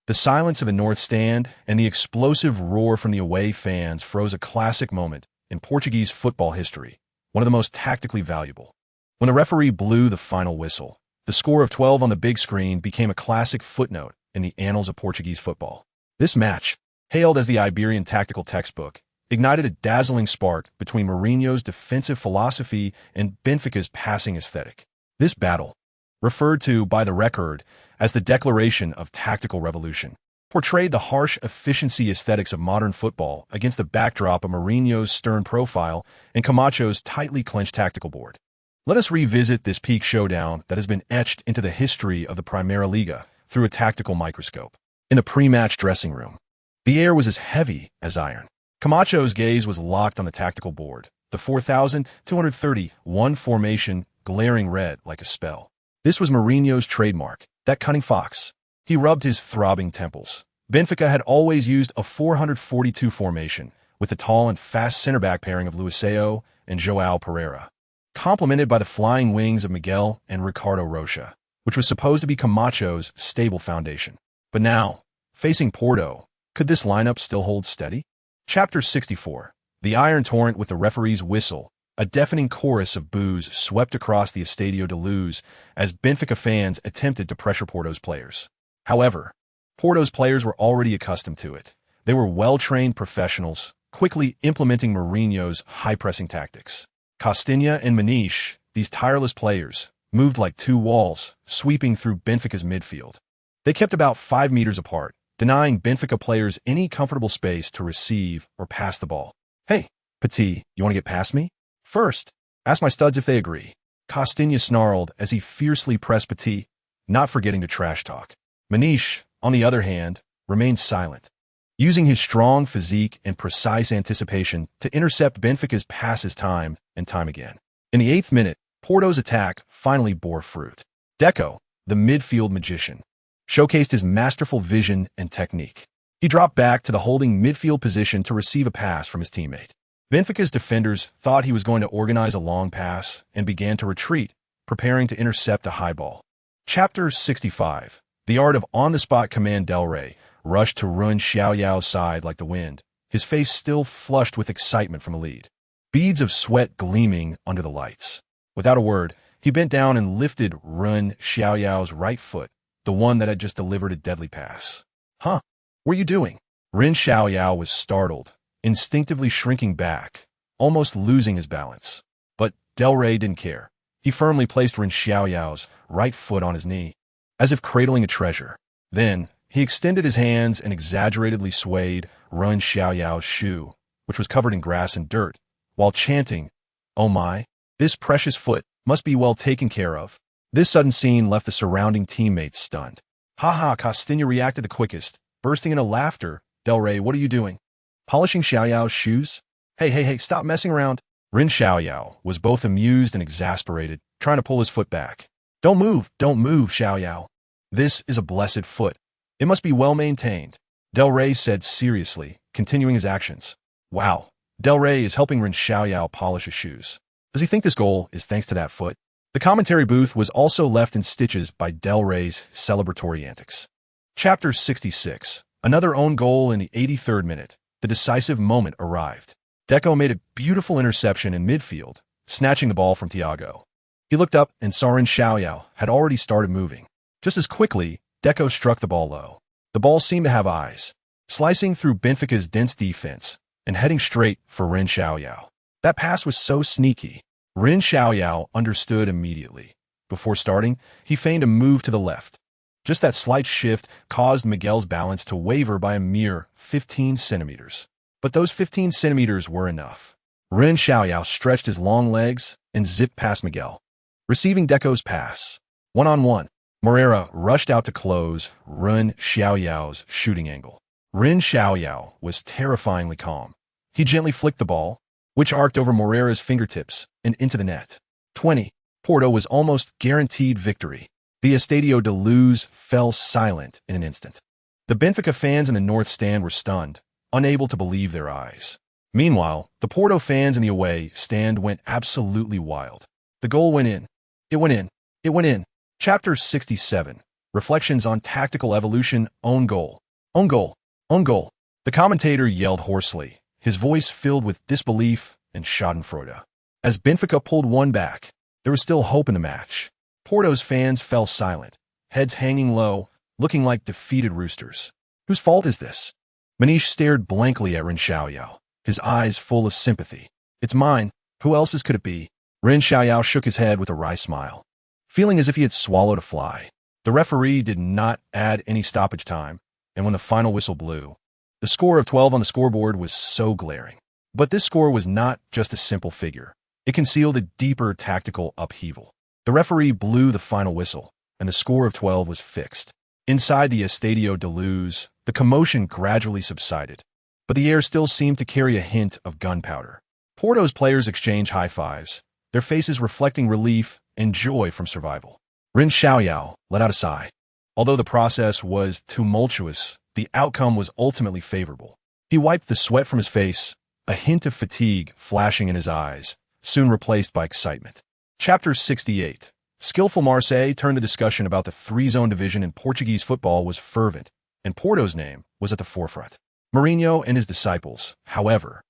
the silence of the north stand and the explosive roar from the away fans froze a classic moment in Portuguese football history, one of the most tactically valuable. When the referee blew the final whistle, the score of 12 on the big screen became a classic footnote in the annals of Portuguese football. This match, hailed as the Iberian tactical textbook, ignited a dazzling spark between Mourinho's defensive philosophy and Benfica's passing aesthetic. This battle, referred to by the record as the Declaration of Tactical Revolution, portrayed the harsh efficiency aesthetics of modern football against the backdrop of Mourinho's stern profile and Camacho's tightly clenched tactical board. Let us revisit this peak showdown that has been etched into the history of the Primeira Liga through a tactical microscope. In the pre-match dressing room, the air was as heavy as iron. Camacho's gaze was locked on the tactical board, the 4,231 formation glaring red like a spell. This was Mourinho's trademark, that cunning fox. He rubbed his throbbing temples. Benfica had always used a 442 formation, with the tall and fast center-back pairing of Luisao and João Pereira, complemented by the flying wings of Miguel and Ricardo Rocha, which was supposed to be Camacho's stable foundation. But now, facing Porto, could this lineup still hold steady? Chapter 64. The Iron Torrent with the referee's whistle. A deafening chorus of boos swept across the Estadio de Luz as Benfica fans attempted to pressure Porto's players. However, Porto's players were already accustomed to it. They were well-trained professionals, quickly implementing Mourinho's high-pressing tactics. Costinha and Maniche, these tireless players, moved like two walls, sweeping through Benfica's midfield. They kept about 5 meters apart, denying Benfica players any comfortable space to receive or pass the ball. "Hey, Petit, you want to get past me? First, ask my studs if they agree." Costinha snarled as he fiercely pressed Petit, not forgetting to trash talk. Maniche, on the other hand, remained silent, using his strong physique and precise anticipation to intercept Benfica's passes time and time again. In the 8th minute, Porto's attack finally bore fruit. Deco, the midfield magician, showcased his masterful vision and technique. He dropped back to the holding midfield position to receive a pass from his teammate. Benfica's defenders thought he was going to organize a long pass and began to retreat, preparing to intercept a high ball. Chapter 65. The art of on-the-spot command. Del Rey rushed to Ren Xiaoyao's side like the wind, his face still flushed with excitement from a lead. Beads of sweat gleaming under the lights. Without a word, he bent down and lifted Ren Xiaoyao's right foot, the one that had just delivered a deadly pass. "Huh? What are you doing?" Ren Xiaoyao was startled, instinctively shrinking back, almost losing his balance. But Del Rey didn't care. He firmly placed Ren Xiaoyao's right foot on his knee, as if cradling a treasure. Then, he extended his hands and exaggeratedly swayed Ren Xiaoyao's shoe, which was covered in grass and dirt, while chanting, "Oh my, this precious foot must be well taken care of." This sudden scene left the surrounding teammates stunned. "Ha!" Costinha reacted the quickest, bursting into laughter. "Del Rey, what are you doing? Polishing Xiaoyao's shoes? Hey, stop messing around." Ren Xiaoyao was both amused and exasperated, trying to pull his foot back. Don't move, Xiaoyao. This is a blessed foot. It must be well maintained," Del Rey said seriously, continuing his actions. Wow, Del Rey is helping Ren Xiaoyao polish his shoes. Does he think this goal is thanks to that foot? The commentary booth was also left in stitches by Del Rey's celebratory antics. Chapter 66. Another own goal in the 83rd minute. The decisive moment arrived. Deco made a beautiful interception in midfield, snatching the ball from Thiago. He looked up and saw Ren Xiaoyao had already started moving. Just as quickly, Deco struck the ball low. The ball seemed to have eyes, slicing through Benfica's dense defense and heading straight for Ren Xiaoyao. That pass was so sneaky. Ren Xiaoyao understood immediately. Before starting, he feigned a move to the left. Just that slight shift caused Miguel's balance to waver by a mere 15 centimeters. But those 15 centimeters were enough. Ren Xiaoyao stretched his long legs and zipped past Miguel, receiving Deco's pass. One-on-one, Moreira rushed out to close Ren Xiaoyao's shooting angle. Ren Xiaoyao was terrifyingly calm. He gently flicked the ball, which arced over Moreira's fingertips and into the net. 20. Porto was almost guaranteed victory. The Estadio de Luz fell silent in an instant. The Benfica fans in the North Stand were stunned, unable to believe their eyes. Meanwhile, the Porto fans in the away stand went absolutely wild. The goal went in. It went in. It went in. Chapter 67. Reflections on tactical evolution. Own goal. Own goal. Own goal. The commentator yelled hoarsely, his voice filled with disbelief and schadenfreude. As Benfica pulled one back, there was still hope in the match. Porto's fans fell silent, heads hanging low, looking like defeated roosters. Whose fault is this? Maniche stared blankly at Ren Xiaoyao, his eyes full of sympathy. It's mine. Who else's could it be? Ren Xiaoyao shook his head with a wry smile, feeling as if he had swallowed a fly. The referee did not add any stoppage time, and when the final whistle blew, the score of 12 on the scoreboard was so glaring. But this score was not just a simple figure. It concealed a deeper tactical upheaval. The referee blew the final whistle, and the score of 12 was fixed. Inside the Estadio de Luz, the commotion gradually subsided, but the air still seemed to carry a hint of gunpowder. Porto's players exchanged high fives, their faces reflecting relief and joy from survival. Ren Xiaoyao let out a sigh. Although the process was tumultuous, the outcome was ultimately favorable. He wiped the sweat from his face, a hint of fatigue flashing in his eyes, soon replaced by excitement. Chapter 68. Skillful Marseille turned the discussion about the three-zone division in Portuguese football was fervent, and Porto's name was at the forefront. Mourinho and his disciples, however,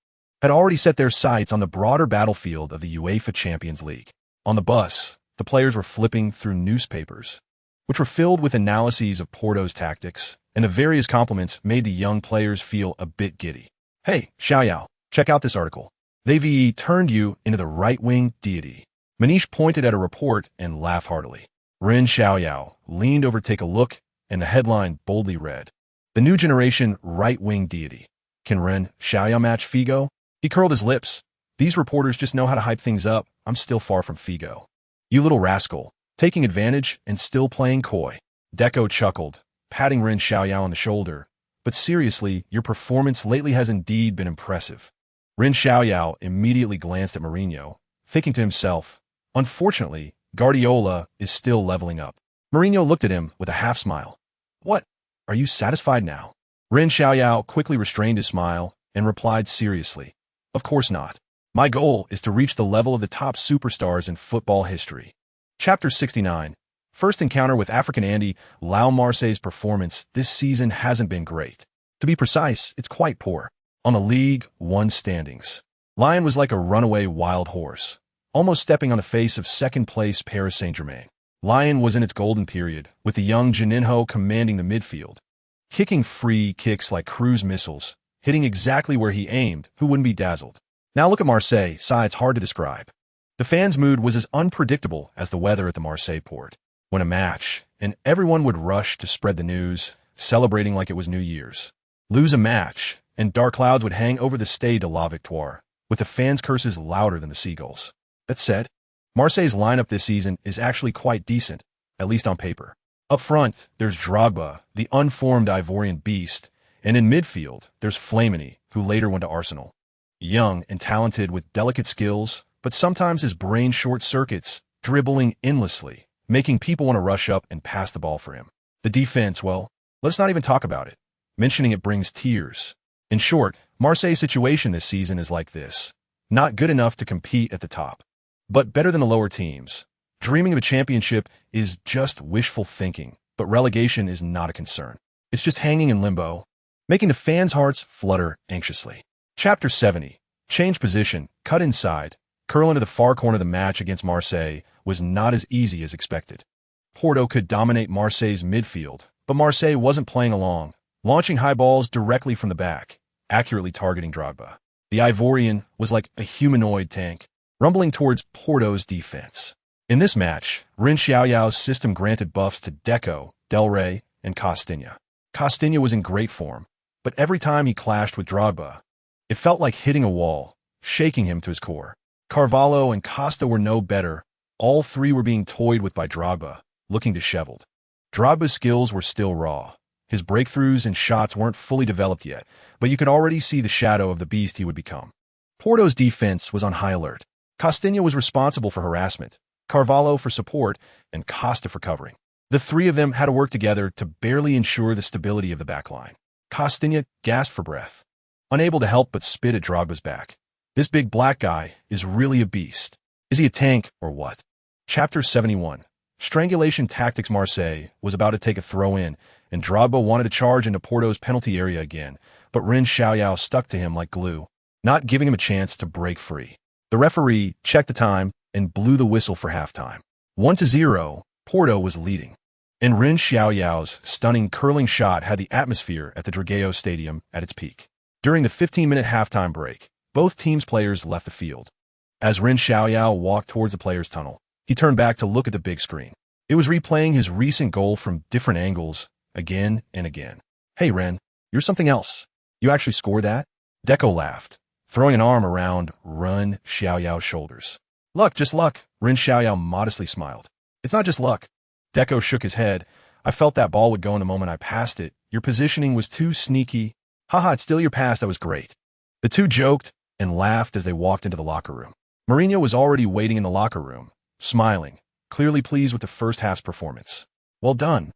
had already set their sights on the broader battlefield of the UEFA Champions League. On the bus, the players were flipping through newspapers, which were filled with analyses of Porto's tactics, and the various compliments made the young players feel a bit giddy. Hey, Xiaoyao, check out this article. They've turned you into the right-wing deity. Manish pointed at a report and laughed heartily. Ren Xiaoyao leaned over to take a look, and the headline boldly read, "The new generation right-wing deity. Can Ren Xiaoyao match Figo?" He curled his lips. These reporters just know how to hype things up. I'm still far from Figo. You little rascal, taking advantage and still playing coy. Deco chuckled, patting Ren Xiaoyao on the shoulder. But seriously, your performance lately has indeed been impressive. Ren Xiaoyao immediately glanced at Mourinho, thinking to himself, unfortunately, Guardiola is still leveling up. Mourinho looked at him with a half-smile. What? Are you satisfied now? Ren Xiaoyao quickly restrained his smile and replied seriously, of course not. My goal is to reach the level of the top superstars in football history. Chapter 69. First encounter with African Andy. Marseille's performance this season hasn't been great. To be precise, it's quite poor. On the League One standings, Lyon was like a runaway wild horse, almost stepping on the face of second-place Paris Saint-Germain. Lyon was in its golden period, with the young Juninho commanding the midfield, kicking free kicks like cruise missiles, hitting exactly where he aimed. Who wouldn't be dazzled? Now look at Marseille. It's hard to describe. The fans' mood was as unpredictable as the weather at the Marseille port. When a match, and everyone would rush to spread the news, celebrating like it was New Year's. Lose a match, and dark clouds would hang over the Stade de la Victoire, with the fans' curses louder than the seagulls. That said, Marseille's lineup this season is actually quite decent, at least on paper. Up front, there's Drogba, the unformed Ivorian beast, and in midfield, there's Flamini, who later went to Arsenal. Young and talented with delicate skills, but sometimes his brain short-circuits, dribbling endlessly, making people want to rush up and pass the ball for him. The defense, well, let's not even talk about it. Mentioning it brings tears. In short, Marseille's situation this season is like this. Not good enough to compete at the top, but better than the lower teams. Dreaming of a championship is just wishful thinking, but relegation is not a concern. It's just hanging in limbo, making the fans' hearts flutter anxiously. Chapter 70. Change position, cut inside, curl into the far corner of the match against Marseille was not as easy as expected. Porto could dominate Marseille's midfield, but Marseille wasn't playing along, launching high balls directly from the back, accurately targeting Drogba. The Ivorian was like a humanoid tank, rumbling towards Porto's defense. In this match, Ren Xiaoyao's system granted buffs to Deco, Del Rey, and Costinha. Costinha was in great form, but every time he clashed with Drogba, it felt like hitting a wall, shaking him to his core. Carvalho and Costa were no better. All three were being toyed with by Drogba, looking disheveled. Drogba's skills were still raw. His breakthroughs and shots weren't fully developed yet, but you could already see the shadow of the beast he would become. Porto's defense was on high alert. Costinha was responsible for harassment, Carvalho for support, and Costa for covering. The three of them had to work together to barely ensure the stability of the backline. Costinha gasped for breath, unable to help but spit at Drogba's back. This big black guy is really a beast. Is he a tank or what? Chapter 71. Strangulation tactics. Marseille was about to take a throw-in, and Drogba wanted to charge into Porto's penalty area again, but Ren Xiaoyao stuck to him like glue, not giving him a chance to break free. The referee checked the time and blew the whistle for halftime. 1-0, Porto was leading. And Ren Xiaoyao's stunning curling shot had the atmosphere at the Dragao Stadium at its peak. During the 15-minute halftime break, both teams' players left the field. As Ren Xiaoyao walked towards the players' tunnel, he turned back to look at the big screen. It was replaying his recent goal from different angles, again and again. Hey, Ren, you're something else. You actually scored that? Deco laughed, throwing an arm around Ren Xiaoyao's shoulders. Luck, just luck. Ren Xiaoyao modestly smiled. It's not just luck. Deco shook his head. I felt that ball would go in the moment I passed it. Your positioning was too sneaky. Haha, it's still your pass. That was great. The two joked and laughed as they walked into the locker room. Mourinho was already waiting in the locker room, smiling, clearly pleased with the first half's performance. Well done,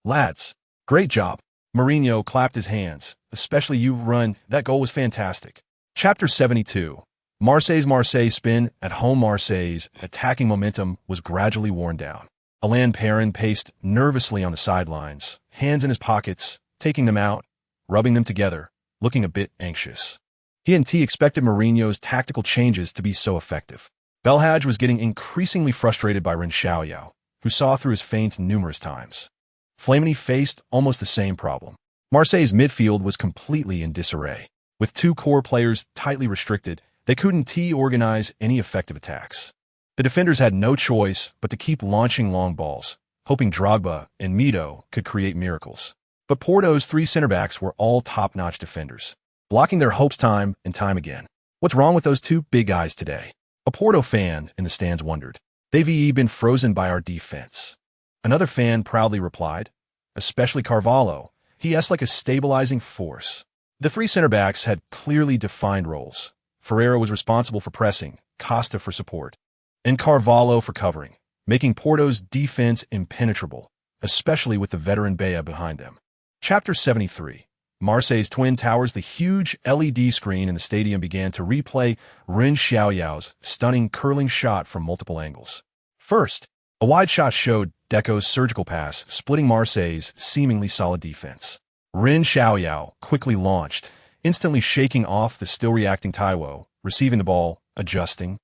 lads. Great job. Mourinho clapped his hands. Especially you, Ren. That goal was fantastic. Chapter 72. Marseille's spin at home. Marseille's attacking momentum was gradually worn down. Alain Perrin paced nervously on the sidelines, hands in his pockets, taking them out, rubbing them together, looking a bit anxious. He expected Mourinho's tactical changes to be so effective. Belhaj was getting increasingly frustrated by Ren Xiaoyao, who saw through his feints numerous times. Flamini faced almost the same problem. Marseille's midfield was completely in disarray. With two core players tightly restricted, they couldn't organize any effective attacks. The defenders had no choice but to keep launching long balls, hoping Drogba and Mito could create miracles. But Porto's three center-backs were all top-notch defenders, blocking their hopes time and time again. What's wrong with those two big guys today? A Porto fan in the stands wondered. They've been frozen by our defense. Another fan proudly replied, especially Carvalho. He's like a stabilizing force. The three center-backs had clearly defined roles. Ferreira was responsible for pressing, Costa for support, and Carvalho for covering, making Porto's defense impenetrable, especially with the veteran Bea behind them. Chapter 73. Marseille's Twin Towers. The huge LED screen in the stadium began to replay Ren Xiaoyao's stunning curling shot from multiple angles. First, a wide shot showed Deco's surgical pass, splitting Marseille's seemingly solid defense. Ren Xiaoyao quickly launched, instantly shaking off the still-reacting Taiwo, receiving the ball, adjusting,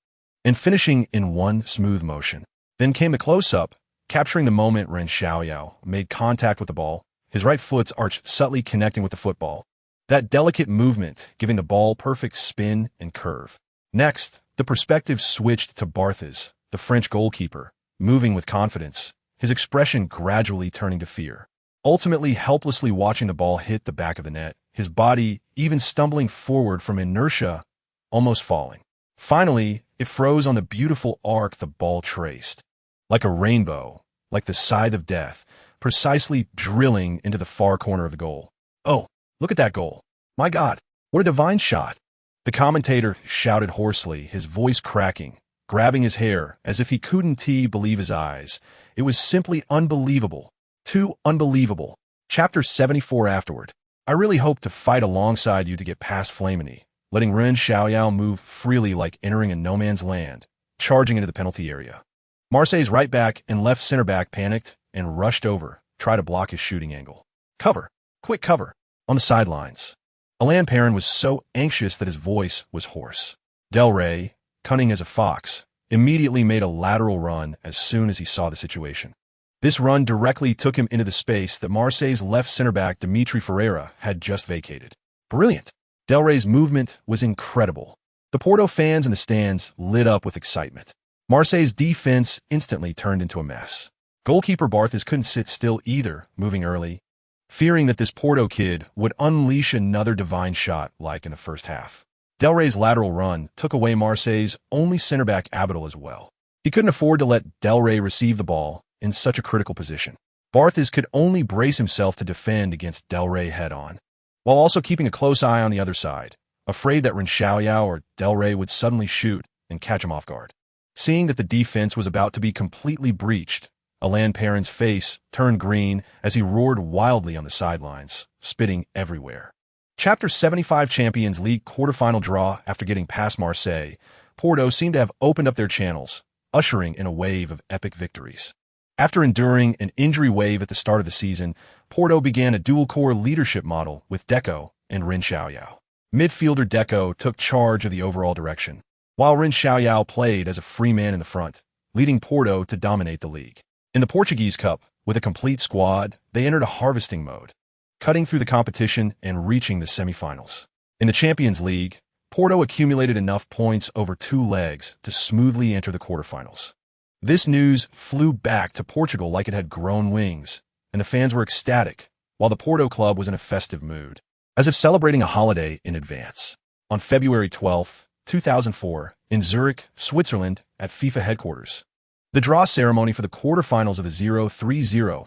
and finishing in one smooth motion. Then came a close-up, capturing the moment Ren Xiaoyao made contact with the ball, his right foot's arch subtly connecting with the football. That delicate movement giving the ball perfect spin and curve. Next, the perspective switched to Barthez, the French goalkeeper, moving with confidence, his expression gradually turning to fear. Ultimately helplessly watching the ball hit the back of the net, his body even stumbling forward from inertia, almost falling. Finally, it froze on the beautiful arc the ball traced. Like a rainbow, like the scythe of death, precisely drilling into the far corner of the goal. Oh, look at that goal. My God, what a divine shot. The commentator shouted hoarsely, his voice cracking, grabbing his hair as if he couldn't believe his eyes. It was simply unbelievable. Too unbelievable. Chapter 74. Afterward, I really hope to fight alongside you to get past Flamini, letting Ren Xiaoyao move freely like entering a no-man's land, charging into the penalty area. Marseille's right back and left center back panicked and rushed over, tried to block his shooting angle. Cover! Quick cover! On the sidelines. Alain Perrin was so anxious that his voice was hoarse. Del Rey, cunning as a fox, immediately made a lateral run as soon as he saw the situation. This run directly took him into the space that Marseille's left center-back Dimitri Ferreira had just vacated. Brilliant! Del Rey's movement was incredible. The Porto fans in the stands lit up with excitement. Marseille's defense instantly turned into a mess. Goalkeeper Barthez couldn't sit still either, moving early, fearing that this Porto kid would unleash another divine shot like in the first half. Del Rey's lateral run took away Marseille's only center-back Abidal as well. He couldn't afford to let Del Rey receive the ball in such a critical position. Barthez could only brace himself to defend against Del Rey head-on, while also keeping a close eye on the other side, afraid that Ren Xiaoyao or Del Rey would suddenly shoot and catch him off guard. Seeing that the defense was about to be completely breached, Alain Perrin's face turned green as he roared wildly on the sidelines, spitting everywhere. Chapter 75. Champions League quarterfinal draw. After getting past Marseille, Porto seemed to have opened up their channels, ushering in a wave of epic victories. After enduring an injury wave at the start of the season, Porto began a dual-core leadership model with Deco and Ren Xiaoyao. Midfielder Deco took charge of the overall direction, while Ren Xiaoyao played as a free man in the front, leading Porto to dominate the league. In the Portuguese Cup, with a complete squad, they entered a harvesting mode, cutting through the competition and reaching the semifinals. In the Champions League, Porto accumulated enough points over 2 legs to smoothly enter the quarterfinals. This news flew back to Portugal like it had grown wings, and the fans were ecstatic, while the Porto club was in a festive mood, as if celebrating a holiday in advance. On February 12, 2004, in Zurich, Switzerland, at FIFA headquarters, the draw ceremony for the quarterfinals of the 0-3-0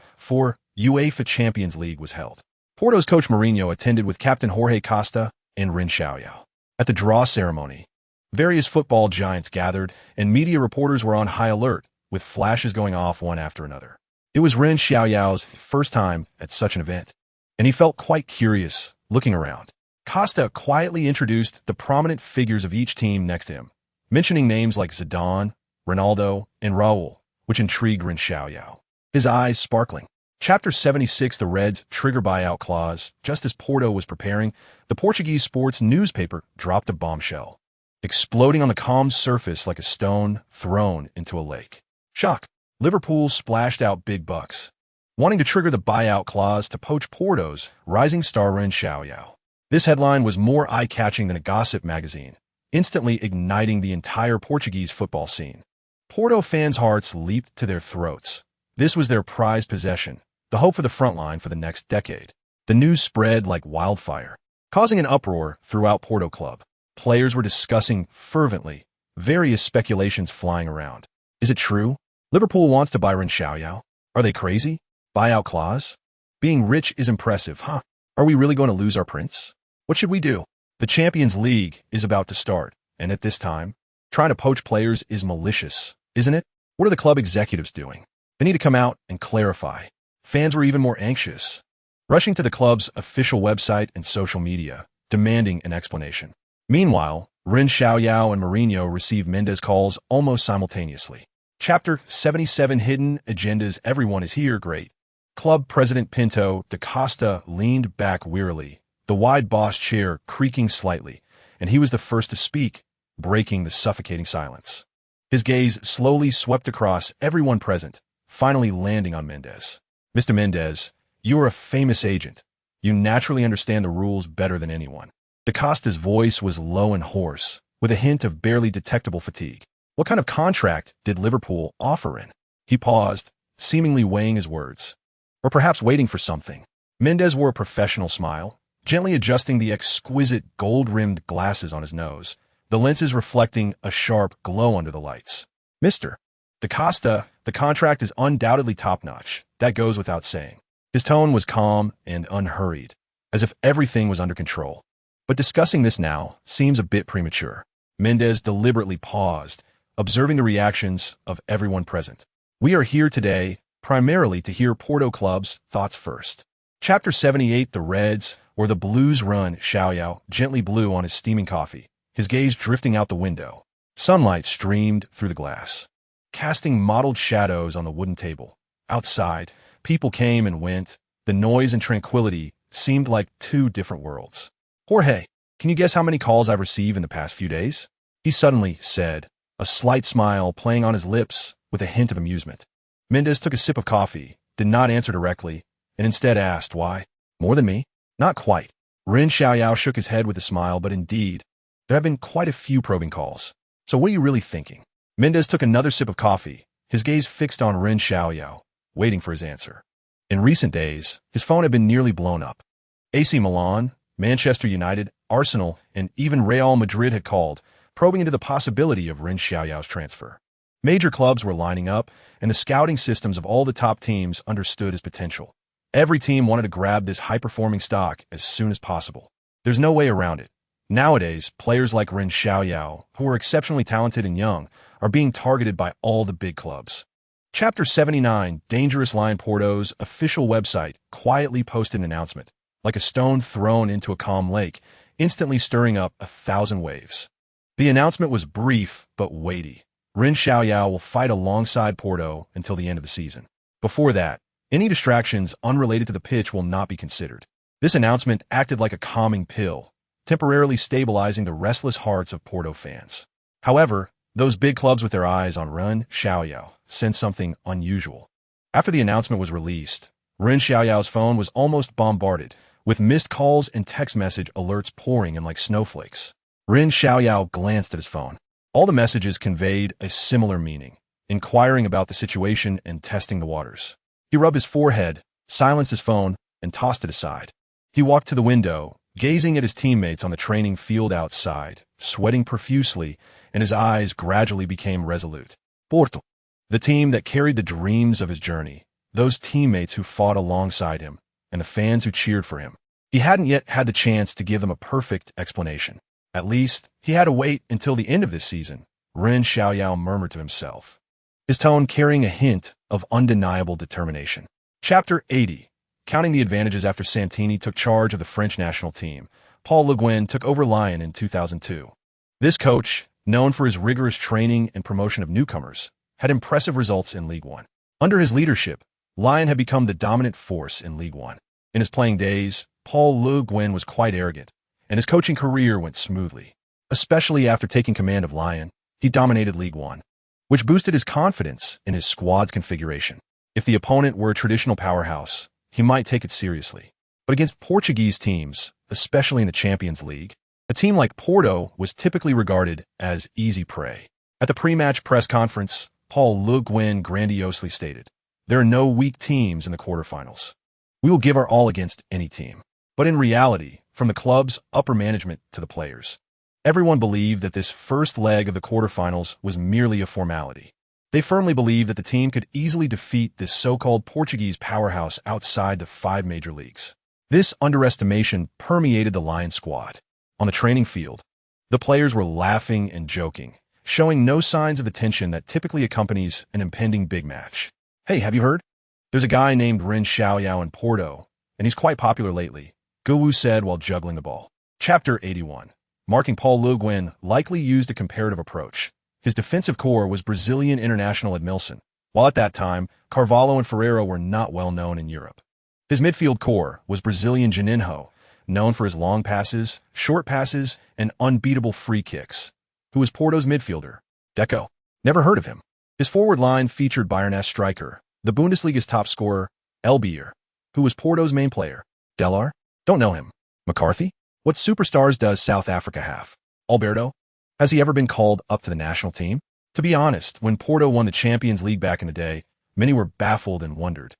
UEFA Champions League was held. Porto's coach Mourinho attended with captain Jorge Costa and Ren Xiaoyao. At the draw ceremony, various football giants gathered, and media reporters were on high alert, with flashes going off one after another. It was Ren Xiaoyao's first time at such an event, and he felt quite curious, looking around. Costa quietly introduced the prominent figures of each team next to him, mentioning names like Zidane, Ronaldo, and Raul, which intrigued Ren Xiaoyao, his eyes sparkling. Chapter 76, the Reds' trigger buyout clause. Just as Porto was preparing, the Portuguese sports newspaper dropped a bombshell, exploding on the calm surface like a stone thrown into a lake. Shock. Liverpool splashed out big bucks, wanting to trigger the buyout clause to poach Porto's rising star Ren Xiaoyao. This headline was more eye-catching than a gossip magazine, instantly igniting the entire Portuguese football scene. Porto fans' hearts leaped to their throats. This was their prized possession, the hope for the front line for the next decade. The news spread like wildfire, causing an uproar throughout Porto Club. Players were discussing fervently, various speculations flying around. Is it true? Liverpool wants to buy Ren Xiaoyao? Are they crazy? Buyout clause? Being rich is impressive, huh? Are we really going to lose our prince? What should we do? The Champions League is about to start, and at this time, trying to poach players is malicious, isn't it? What are the club executives doing? They need to come out and clarify. Fans were even more anxious, rushing to the club's official website and social media, demanding an explanation. Meanwhile, Ren Xiaoyao and Mourinho received Mendes calls almost simultaneously. Chapter 77, Hidden Agendas. Everyone is here. Great. Club President Pinto da Costa leaned back wearily, the wide boss chair creaking slightly, and he was the first to speak, breaking the suffocating silence. His gaze slowly swept across everyone present, finally landing on Mendes. Mr. Mendes, you are a famous agent. You naturally understand the rules better than anyone. Da Costa's voice was low and hoarse, with a hint of barely detectable fatigue. What kind of contract did Liverpool offer in? He paused, seemingly weighing his words, or perhaps waiting for something. Mendes wore a professional smile, gently adjusting the exquisite gold-rimmed glasses on his nose, the lenses reflecting a sharp glow under the lights. Mr. Da Costa, the contract is undoubtedly top-notch. That goes without saying. His tone was calm and unhurried, as if everything was under control. But discussing this now seems a bit premature. Mendes deliberately paused, observing the reactions of everyone present. We are here today primarily to hear Porto Club's thoughts first. Chapter 78, the Reds, or the Blues. Ren Xiaoyao gently blew on his steaming coffee, his gaze drifting out the window. Sunlight streamed through the glass, casting mottled shadows on the wooden table. Outside, people came and went. The noise and tranquility seemed like two different worlds. Jorge, can you guess how many calls I've received in the past few days? He suddenly said, a slight smile playing on his lips with a hint of amusement. Mendes took a sip of coffee, did not answer directly, and instead asked, why? More than me? Not quite. Ren Xiaoyao shook his head with a smile, but indeed, there have been quite a few probing calls. So what are you really thinking? Mendes took another sip of coffee, his gaze fixed on Ren Xiaoyao, waiting for his answer. In recent days, his phone had been nearly blown up. AC Milan, Manchester United, Arsenal, and even Real Madrid had called, probing into the possibility of Ren Xiaoyao's transfer. Major clubs were lining up, and the scouting systems of all the top teams understood his potential. Every team wanted to grab this high-performing stock as soon as possible. There's no way around it. Nowadays, players like Ren Xiaoyao, who are exceptionally talented and young, are being targeted by all the big clubs. Chapter 79, Dangerous Line. Porto's official website quietly posted an announcement, like a stone thrown into a calm lake, instantly stirring up 1,000 waves. The announcement was brief but weighty. Ren Xiaoyao will fight alongside Porto until the end of the season. Before that, any distractions unrelated to the pitch will not be considered. This announcement acted like a calming pill, temporarily stabilizing the restless hearts of Porto fans. However, those big clubs with their eyes on Ren Xiaoyao sensed something unusual. After the announcement was released, Ren Xiaoyao's phone was almost bombarded, with missed calls and text message alerts pouring in like snowflakes. Ren Xiaoyao glanced at his phone. All the messages conveyed a similar meaning, inquiring about the situation and testing the waters. He rubbed his forehead, silenced his phone, and tossed it aside. He walked to the window, gazing at his teammates on the training field outside, sweating profusely, and his eyes gradually became resolute. Porto, the team that carried the dreams of his journey, those teammates who fought alongside him, and the fans who cheered for him. He hadn't yet had the chance to give them a perfect explanation. At least, he had to wait until the end of this season, Ren Xiaoyao murmured to himself, his tone carrying a hint of undeniable determination. Chapter 80, Counting the Advantages. After Santini took charge of the French national team, Paul Le Guen took over Lyon in 2002. This coach, known for his rigorous training and promotion of newcomers, had impressive results in League One. Under his leadership, Lyon had become the dominant force in League One. In his playing days, Paul Le Guen was quite arrogant, and his coaching career went smoothly. Especially after taking command of Lyon, he dominated League One, which boosted his confidence in his squad's configuration. If the opponent were a traditional powerhouse, he might take it seriously. But against Portuguese teams, especially in the Champions League, a team like Porto was typically regarded as easy prey. At the pre-match press conference, Paul Le Guen grandiosely stated, "There are no weak teams in the quarterfinals. We will give our all against any team." But in reality, from the club's upper management to the players, everyone believed that this first leg of the quarterfinals was merely a formality. They firmly believed that the team could easily defeat this so-called Portuguese powerhouse outside the 5 major leagues. This underestimation permeated the Lion squad. On the training field, the players were laughing and joking, showing no signs of the tension that typically accompanies an impending big match. "Hey, have you heard? There's a guy named Ren Xiaoyao in Porto, and he's quite popular lately," Guwu said while juggling the ball. Chapter 81. Marking Paul Le Guen likely used a comparative approach. His defensive core was Brazilian international Edmilson, while at that time, Carvalho and Ferreira were not well known in Europe. His midfield core was Brazilian Juninho, known for his long passes, short passes, and unbeatable free kicks. Who was Porto's midfielder? Deco. Never heard of him. His forward line featured Bayern's striker, the Bundesliga's top scorer, Elbier. Who was Porto's main player? Delar? Don't know him. McCarthy? What superstars does South Africa have? Alberto? Has he ever been called up to the national team? To be honest, when Porto won the Champions League back in the day, many were baffled and wondered.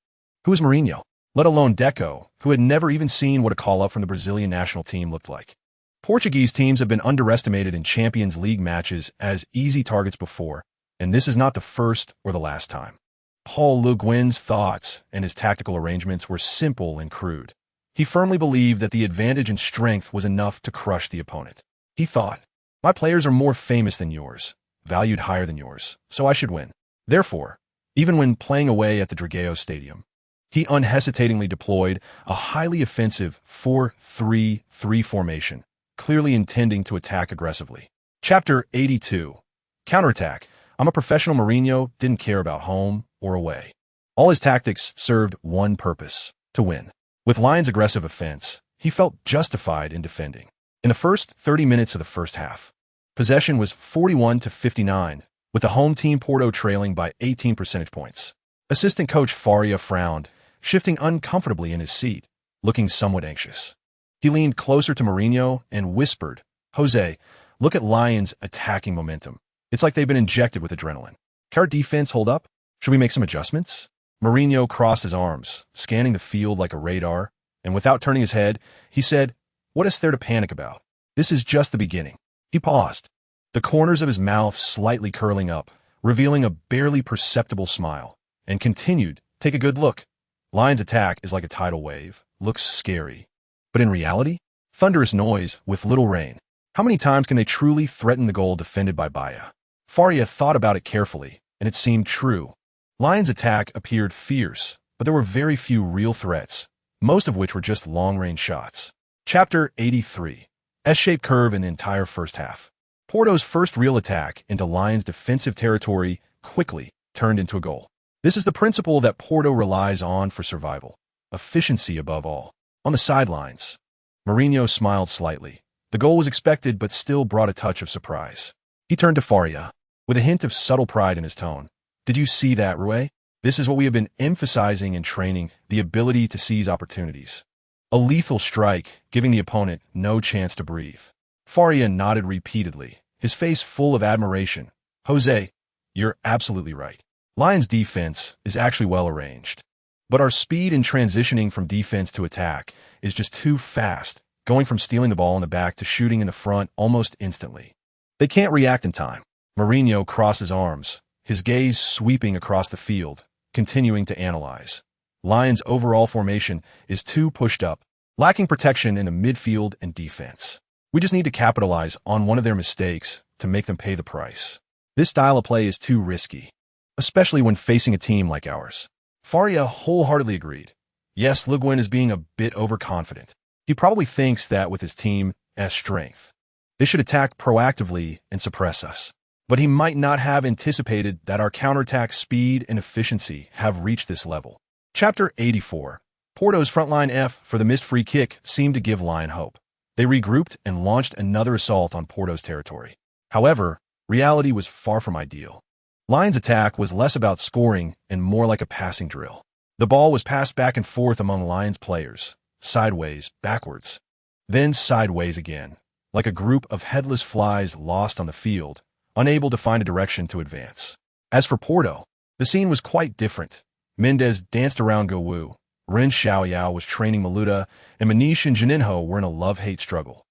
Who is Mourinho? Let alone Deco, who had never even seen what a call-up from the Brazilian national team looked like. Portuguese teams have been underestimated in Champions League matches as easy targets before, and this is not the first or the last time. Paul Le Guen's thoughts and his tactical arrangements were simple and crude. He firmly believed that the advantage in strength was enough to crush the opponent. He thought, "My players are more famous than yours, valued higher than yours, so I should win." Therefore, even when playing away at the Dragao Stadium, he unhesitatingly deployed a highly offensive 4-3-3 formation, clearly intending to attack aggressively. Chapter 82. Counterattack. I'm a professional. Mourinho didn't care about home or away. All his tactics served one purpose: to win. With Lyon's aggressive offense, he felt justified in defending. In the first 30 minutes of the first half, possession was 41-59, with the home team Porto trailing by 18 percentage points. Assistant coach Faria frowned, shifting uncomfortably in his seat, looking somewhat anxious. He leaned closer to Mourinho and whispered, "Jose, look at Lyon's attacking momentum. It's like they've been injected with adrenaline. Can our defense hold up? Should we make some adjustments?" Mourinho crossed his arms, scanning the field like a radar, and without turning his head, he said, "What is there to panic about? This is just the beginning." He paused, the corners of his mouth slightly curling up, revealing a barely perceptible smile, and continued, "Take a good look. Lyon's attack is like a tidal wave, looks scary. But in reality, thunderous noise with little rain. How many times can they truly threaten the goal defended by Baia?" Faria thought about it carefully, and it seemed true. Lyon's attack appeared fierce, but there were very few real threats, most of which were just long-range shots. Chapter 83. S-shaped curve in the entire first half. Porto's first real attack into Lyon's defensive territory quickly turned into a goal. This is the principle that Porto relies on for survival: efficiency above all. On the sidelines, Mourinho smiled slightly. The goal was expected but still brought a touch of surprise. He turned to Faria, with a hint of subtle pride in his tone. "Did you see that, Rue? This is what we have been emphasizing in training, the ability to seize opportunities. A lethal strike, giving the opponent no chance to breathe." Faria nodded repeatedly, his face full of admiration. "Jose, you're absolutely right. Lyon's defense is actually well arranged. But our speed in transitioning from defense to attack is just too fast, going from stealing the ball in the back to shooting in the front almost instantly. They can't react in time." Mourinho crossed his arms, his gaze sweeping across the field, continuing to analyze. Lyon's overall formation is too pushed up, lacking protection in the midfield and defense. We just need to capitalize on one of their mistakes to make them pay the price. This style of play is too risky, especially when facing a team like ours. Faria wholeheartedly agreed. Yes, Le Guen is being a bit overconfident. He probably thinks that with his team's strength, they should attack proactively and suppress us. But he might not have anticipated that our counterattack speed and efficiency have reached this level. Chapter 84. Porto's frontline F for the missed free kick seemed to give Lion hope. They regrouped and launched another assault on Porto's territory. However, reality was far from ideal. Lion's attack was less about scoring and more like a passing drill. The ball was passed back and forth among Lion's players, sideways, backwards, then sideways again, like a group of headless flies lost on the field, unable to find a direction to advance. As for Porto, the scene was quite different. Mendes danced around Gowu, Ren Xiaoyao was training Maluda, and Manish and Juninho were in a love-hate struggle.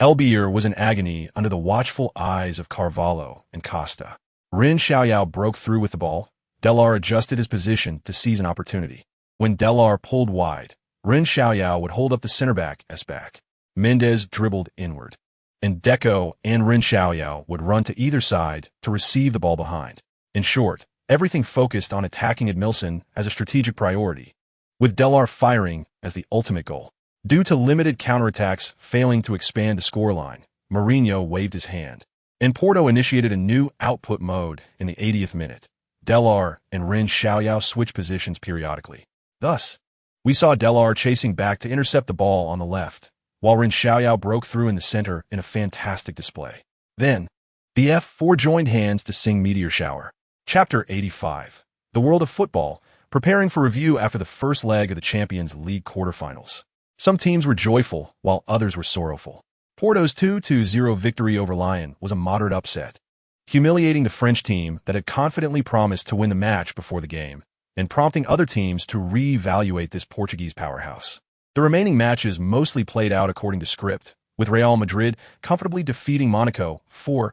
Elbier was in agony under the watchful eyes of Carvalho and Costa. Ren Xiaoyao broke through with the ball. Delar adjusted his position to seize an opportunity. When Delar pulled wide, Ren Xiaoyao would hold up the center-back's back. Mendes dribbled inward, and Deco and Ren Xiaoyao would run to either side to receive the ball behind. In short, everything focused on attacking Edmilson as a strategic priority, with Delar firing as the ultimate goal. Due to limited counterattacks failing to expand the scoreline, Mourinho waved his hand, and Porto initiated a new output mode in the 80th minute. Delar and Ren Xiaoyao switched positions periodically. Thus, we saw Delar chasing back to intercept the ball on the left, while Ren Xiaoyao broke through in the center in a fantastic display. Then, the F4 joined hands to sing Meteor Shower. Chapter 85. The world of football, preparing for review after the first leg of the Champions League quarterfinals. Some teams were joyful, while others were sorrowful. Porto's 2-0 victory over Lyon was a moderate upset, humiliating the French team that had confidently promised to win the match before the game, and prompting other teams to re-evaluate this Portuguese powerhouse. The remaining matches mostly played out according to script, with Real Madrid comfortably defeating Monaco 4-2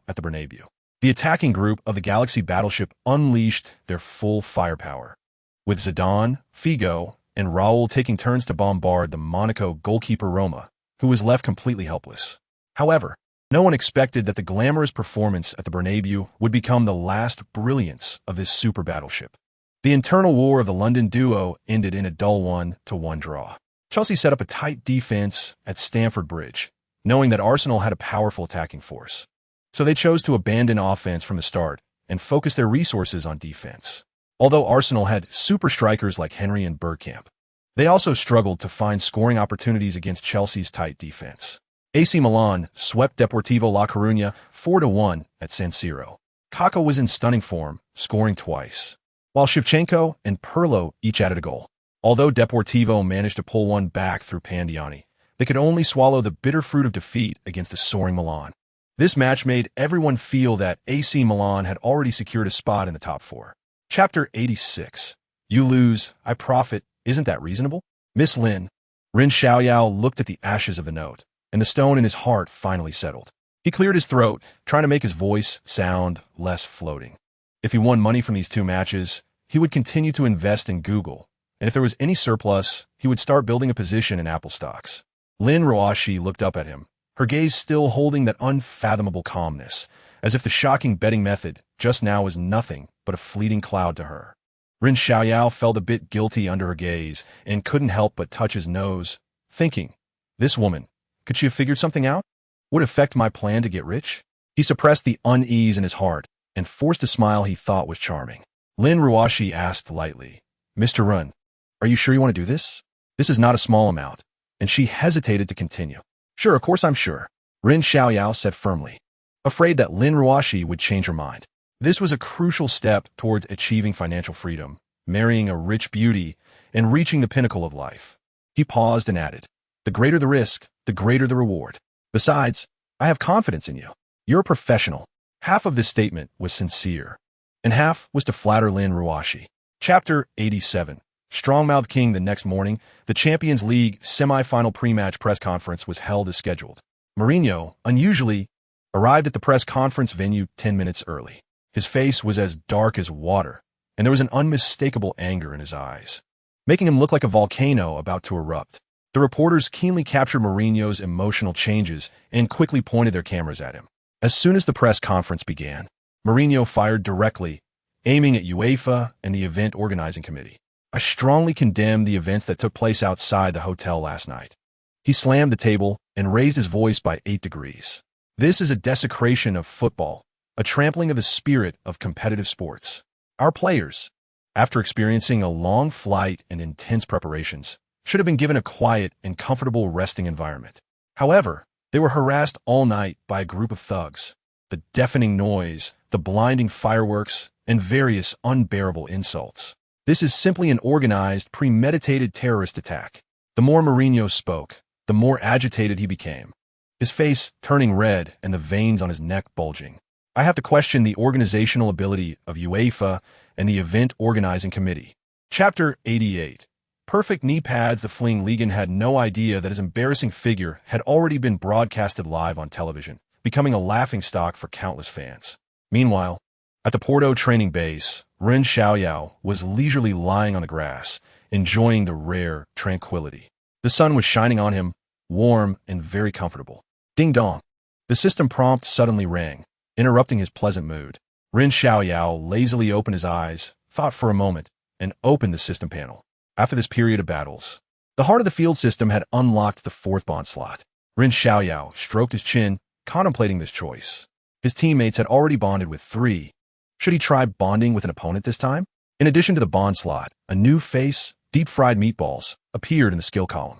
at the Bernabeu. The attacking group of the Galaxy battleship unleashed their full firepower, with Zidane, Figo, and Raul taking turns to bombard the Monaco goalkeeper Roma, who was left completely helpless. However, no one expected that the glamorous performance at the Bernabeu would become the last brilliance of this super battleship. The internal war of the London duo ended in a dull 1-1 draw. Chelsea set up a tight defense at Stamford Bridge, knowing that Arsenal had a powerful attacking force. So they chose to abandon offense from the start and focus their resources on defense. Although Arsenal had super strikers like Henry and Bergkamp, they also struggled to find scoring opportunities against Chelsea's tight defense. AC Milan swept Deportivo La Coruña 4-1 at San Siro. Kaká was in stunning form, scoring twice, while Shevchenko and Pirlo each added a goal. Although Deportivo managed to pull one back through Pandiani, they could only swallow the bitter fruit of defeat against a soaring Milan. This match made everyone feel that AC Milan had already secured a spot in the top four. Chapter 86. You lose, I profit. Isn't that reasonable? Miss Lin. Ren Xiaoyao looked at the ashes of the note, and the stone in his heart finally settled. He cleared his throat, trying to make his voice sound less floating. If he won money from these two matches, he would continue to invest in Google, and if there was any surplus, he would start building a position in Apple stocks. Lin Rouashi looked up at him, her gaze still holding that unfathomable calmness, as if the shocking betting method just now was nothing but a fleeting cloud to her. Ren Xiaoyao felt a bit guilty under her gaze and couldn't help but touch his nose, thinking, this woman, could she have figured something out? Would it affect my plan to get rich? He suppressed the unease in his heart and forced a smile he thought was charming. Lin Rouashi asked lightly, Mr. Run, are you sure you want to do this? This is not a small amount. And she hesitated to continue. Sure, of course I'm sure, Ren Xiaoyao said firmly, afraid that Lin Rouashi would change her mind. This was a crucial step towards achieving financial freedom, marrying a rich beauty, and reaching the pinnacle of life. He paused and added, the greater the risk, the greater the reward. Besides, I have confidence in you. You're a professional. Half of this statement was sincere, and half was to flatter Lin Rouashi. Chapter 87. Strongmouth King. The next morning, the Champions League semi-final pre-match press conference was held as scheduled. Mourinho, unusually, arrived at the press conference venue 10 minutes early. His face was as dark as water, and there was an unmistakable anger in his eyes, making him look like a volcano about to erupt. The reporters keenly captured Mourinho's emotional changes and quickly pointed their cameras at him. As soon as the press conference began, Mourinho fired directly, aiming at UEFA and the event organizing committee. I strongly condemn the events that took place outside the hotel last night. He slammed the table and raised his voice by 8 degrees. This is a desecration of football, a trampling of the spirit of competitive sports. Our players, after experiencing a long flight and intense preparations, should have been given a quiet and comfortable resting environment. However, they were harassed all night by a group of thugs. The deafening noise, the blinding fireworks, and various unbearable insults. This is simply an organized, premeditated terrorist attack. The more Mourinho spoke, the more agitated he became, his face turning red and the veins on his neck bulging. I have to question the organizational ability of UEFA and the event organizing committee. Chapter 88. Perfect knee pads. The fleeing Ligon had no idea that his embarrassing figure had already been broadcasted live on television, becoming a laughingstock for countless fans. Meanwhile, at the Porto training base, Ren Xiaoyao was leisurely lying on the grass, enjoying the rare tranquility. The sun was shining on him, warm and very comfortable. Ding dong. The system prompt suddenly rang, interrupting his pleasant mood. Ren Xiaoyao lazily opened his eyes, thought for a moment, and opened the system panel. After this period of battles, the heart of the field system had unlocked the 4th bond slot. Ren Xiaoyao stroked his chin, contemplating this choice. His teammates had already bonded with 3. Should he try bonding with an opponent this time? In addition to the bond slot, a new face, deep-fried meatballs, appeared in the skill column.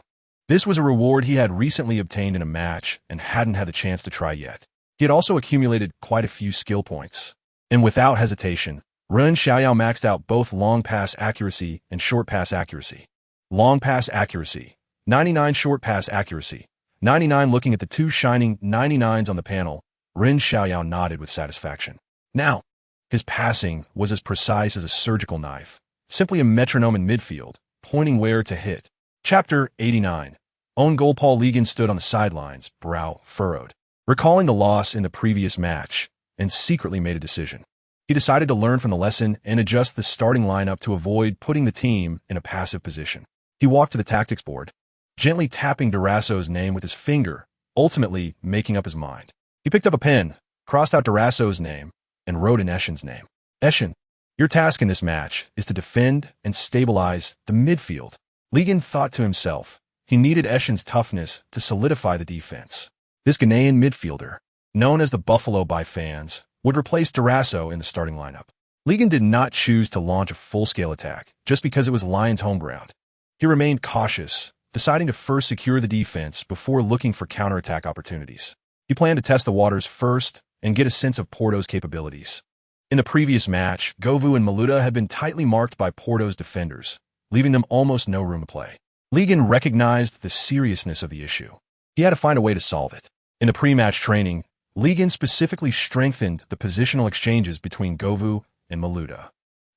This was a reward he had recently obtained in a match and hadn't had the chance to try yet. He had also accumulated quite a few skill points. And without hesitation, Ren Xiaoyao maxed out both long pass accuracy and short pass accuracy. Long pass accuracy, 99. Short pass accuracy, 99. Looking at the 2 shining 99s on the panel, Ren Xiaoyao nodded with satisfaction. Now, his passing was as precise as a surgical knife, simply a metronome in midfield, pointing where to hit. Chapter 89. Own goal. Paul Ligon stood on the sidelines, brow furrowed, recalling the loss in the previous match, and secretly made a decision. He decided to learn from the lesson and adjust the starting lineup to avoid putting the team in a passive position. He walked to the tactics board, gently tapping Durasso's name with his finger, ultimately making up his mind. He picked up a pen, crossed out Durasso's name, and wrote in Eschen's name. Eschen, your task in this match is to defend and stabilize the midfield. Ligon thought to himself. He needed Eschen's toughness to solidify the defense. This Ghanaian midfielder, known as the Buffalo by fans, would replace Durasso in the starting lineup. Ligon did not choose to launch a full-scale attack just because it was Lions' home ground. He remained cautious, deciding to first secure the defense before looking for counterattack opportunities. He planned to test the waters first and get a sense of Porto's capabilities. In the previous match, Govou and Maluda had been tightly marked by Porto's defenders, leaving them almost no room to play. Ligon recognized the seriousness of the issue. He had to find a way to solve it. In the pre-match training, Ligon specifically strengthened the positional exchanges between Govou and Maluda.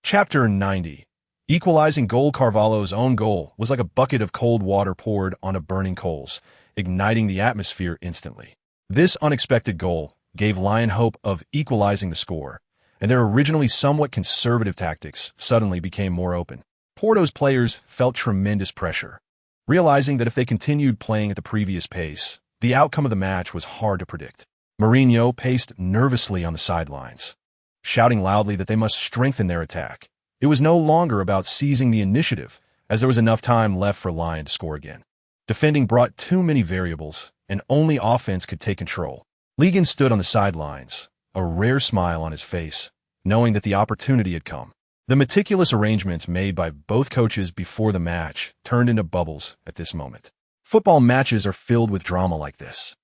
Chapter 90. Equalizing goal. Carvalho's own goal was like a bucket of cold water poured onto burning coals, igniting the atmosphere instantly. This unexpected goal gave Lyon hope of equalizing the score, and their originally somewhat conservative tactics suddenly became more open. Porto's players felt tremendous pressure, realizing that if they continued playing at the previous pace, the outcome of the match was hard to predict. Mourinho paced nervously on the sidelines, shouting loudly that they must strengthen their attack. It was no longer about seizing the initiative, as there was enough time left for Lyon to score again. Defending brought too many variables, and only offense could take control. Ligon stood on the sidelines, a rare smile on his face, knowing that the opportunity had come. The meticulous arrangements made by both coaches before the match turned into bubbles at this moment. Football matches are filled with drama like this.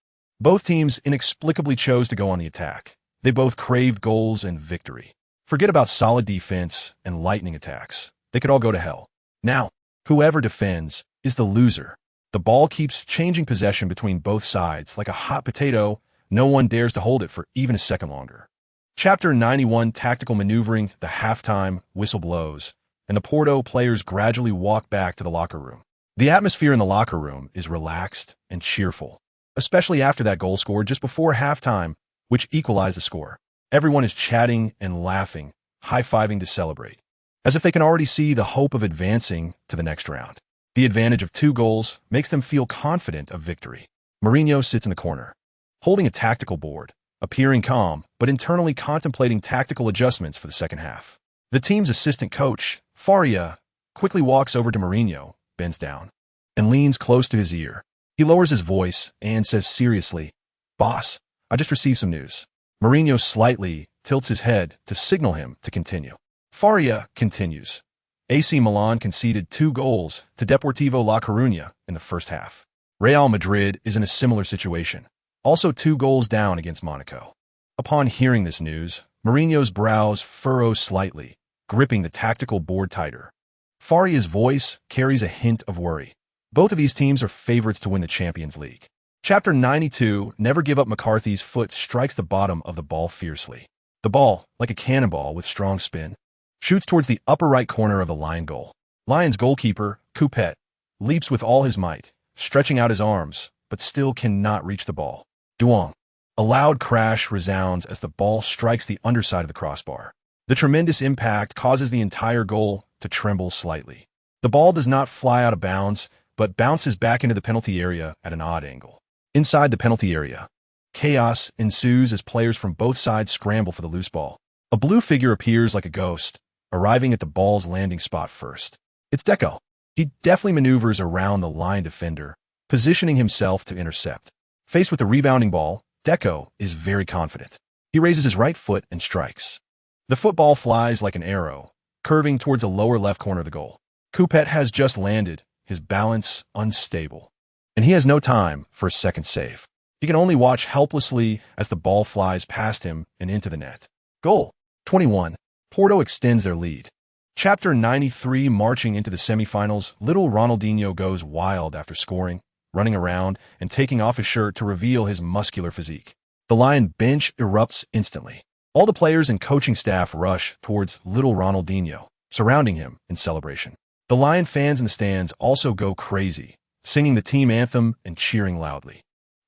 Both teams inexplicably chose to go on the attack. They both craved goals and victory. Forget about solid defense and lightning attacks. They could all go to hell. Now, whoever defends is the loser. The ball keeps changing possession between both sides like a hot potato. No one dares to hold it for even a second longer. Chapter 91. Tactical maneuvering. The halftime whistle blows, and the Porto players gradually walk back to the locker room. The atmosphere in the locker room is relaxed and cheerful, especially after that goal scored just before halftime, which equalized the score. Everyone is chatting and laughing, high-fiving to celebrate, as if they can already see the hope of advancing to the next round. The advantage of 2 goals makes them feel confident of victory. Mourinho sits in the corner, holding a tactical board, appearing calm, but internally contemplating tactical adjustments for the second half. The team's assistant coach, Faria, quickly walks over to Mourinho, bends down, and leans close to his ear. He lowers his voice and says seriously, "Boss, I just received some news." Mourinho slightly tilts his head to signal him to continue. Faria continues. AC Milan conceded 2 goals to Deportivo La Coruña in the first half. Real Madrid is in a similar situation, also 2 goals down against Monaco. Upon hearing this news, Mourinho's brows furrow slightly, gripping the tactical board tighter. Faria's voice carries a hint of worry. Both of these teams are favorites to win the Champions League. Chapter 92, Never Give Up. McCarthy's foot strikes the bottom of the ball fiercely. The ball, like a cannonball with strong spin, shoots towards the upper right corner of the Lion goal. Lion's goalkeeper, Coupet, leaps with all his might, stretching out his arms, but still cannot reach the ball. Duong. A loud crash resounds as the ball strikes the underside of the crossbar. The tremendous impact causes the entire goal to tremble slightly. The ball does not fly out of bounds, but bounces back into the penalty area at an odd angle. Inside the penalty area, chaos ensues as players from both sides scramble for the loose ball. A blue figure appears like a ghost, arriving at the ball's landing spot first. It's Deco. He deftly maneuvers around the line defender, positioning himself to intercept. Faced with the rebounding ball, Deco is very confident. He raises his right foot and strikes. The football flies like an arrow, curving towards the lower left corner of the goal. Coupet has just landed, his balance unstable, and he has no time for a second save. He can only watch helplessly as the ball flies past him and into the net. Goal 21. Porto extends their lead. Chapter 93, Marching into the semifinals, little Ronaldinho goes wild after scoring, running around and taking off his shirt to reveal his muscular physique. The Lion bench erupts instantly. All the players and coaching staff rush towards little Ronaldinho, surrounding him in celebration. The Lion fans in the stands also go crazy, singing the team anthem and cheering loudly.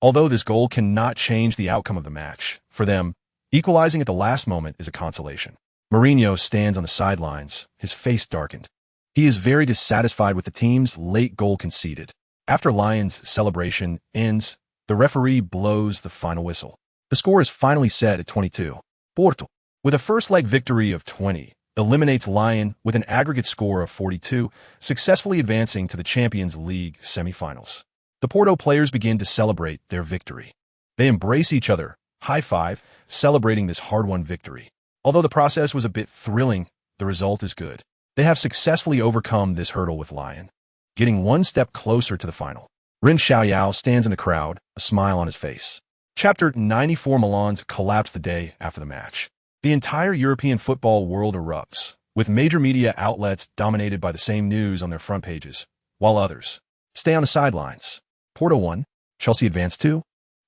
Although this goal cannot change the outcome of the match, for them, equalizing at the last moment is a consolation. Mourinho stands on the sidelines, his face darkened. He is very dissatisfied with the team's late goal conceded. After Lions' celebration ends, the referee blows the final whistle. The score is finally set at 22. Porto, with a first-leg victory of 20, eliminates Lion with an aggregate score of 42, successfully advancing to the Champions League semifinals. The Porto players begin to celebrate their victory. They embrace each other, high-five, celebrating this hard-won victory. Although the process was a bit thrilling, the result is good. They have successfully overcome this hurdle with Lion, getting one step closer to the final. Ren Xiaoyao stands in the crowd, a smile on his face. Chapter 94, Milan's collapse the day after the match. The entire European football world erupts, with major media outlets dominated by the same news on their front pages, while others stay on the sidelines. Porto won. Chelsea advanced too.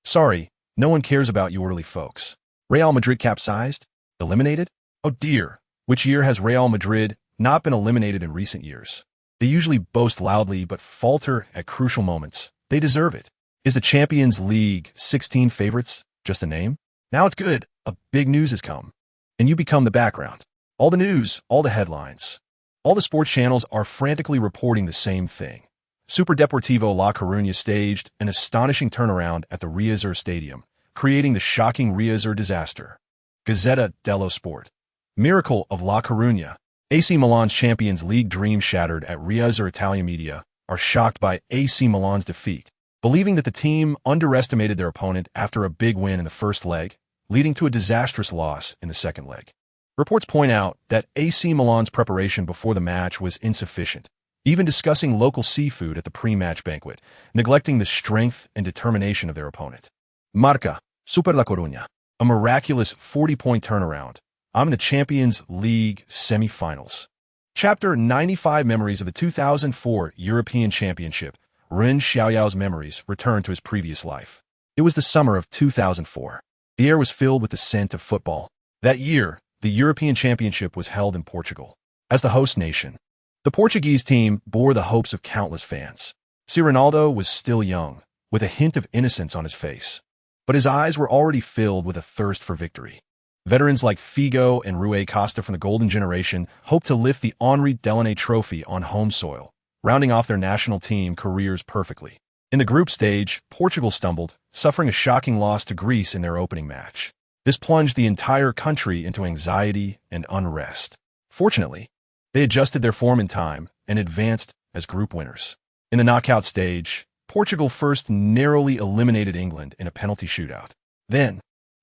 Sorry, no one cares about you early folks. Real Madrid capsized? Eliminated? Oh dear, which year has Real Madrid not been eliminated in recent years? They usually boast loudly but falter at crucial moments. They deserve it. Is the Champions League 16 favorites just a name? Now it's good. A big news has come. And you become the background. All the news, all the headlines. All the sports channels are frantically reporting the same thing. Super Deportivo La Coruña staged an astonishing turnaround at the Riazor Stadium, creating the shocking Riazor disaster. Gazzetta dello Sport. Miracle of La Coruña. AC Milan's Champions League dream shattered at Riazor. Italian media are shocked by AC Milan's defeat, believing that the team underestimated their opponent after a big win in the first leg, leading to a disastrous loss in the second leg. Reports point out that AC Milan's preparation before the match was insufficient, even discussing local seafood at the pre-match banquet, neglecting the strength and determination of their opponent. Marca, Super La Coruña. A miraculous 40-point turnaround. I'm in the Champions League semi-finals. Chapter 95, Memories of the 2004 European Championship. Ren Xiaoyao's memories return to his previous life. It was the summer of 2004. The air was filled with the scent of football. That year, the European Championship was held in Portugal. As the host nation, the Portuguese team bore the hopes of countless fans. Ronaldo was still young, with a hint of innocence on his face, but his eyes were already filled with a thirst for victory. Veterans like Figo and Rui Costa from the Golden Generation hoped to lift the Henri Delaney Trophy on home soil, rounding off their national team careers perfectly. In the group stage, Portugal stumbled, suffering a shocking loss to Greece in their opening match. This plunged the entire country into anxiety and unrest. Fortunately, they adjusted their form in time and advanced as group winners. In the knockout stage, Portugal first narrowly eliminated England in a penalty shootout. Then,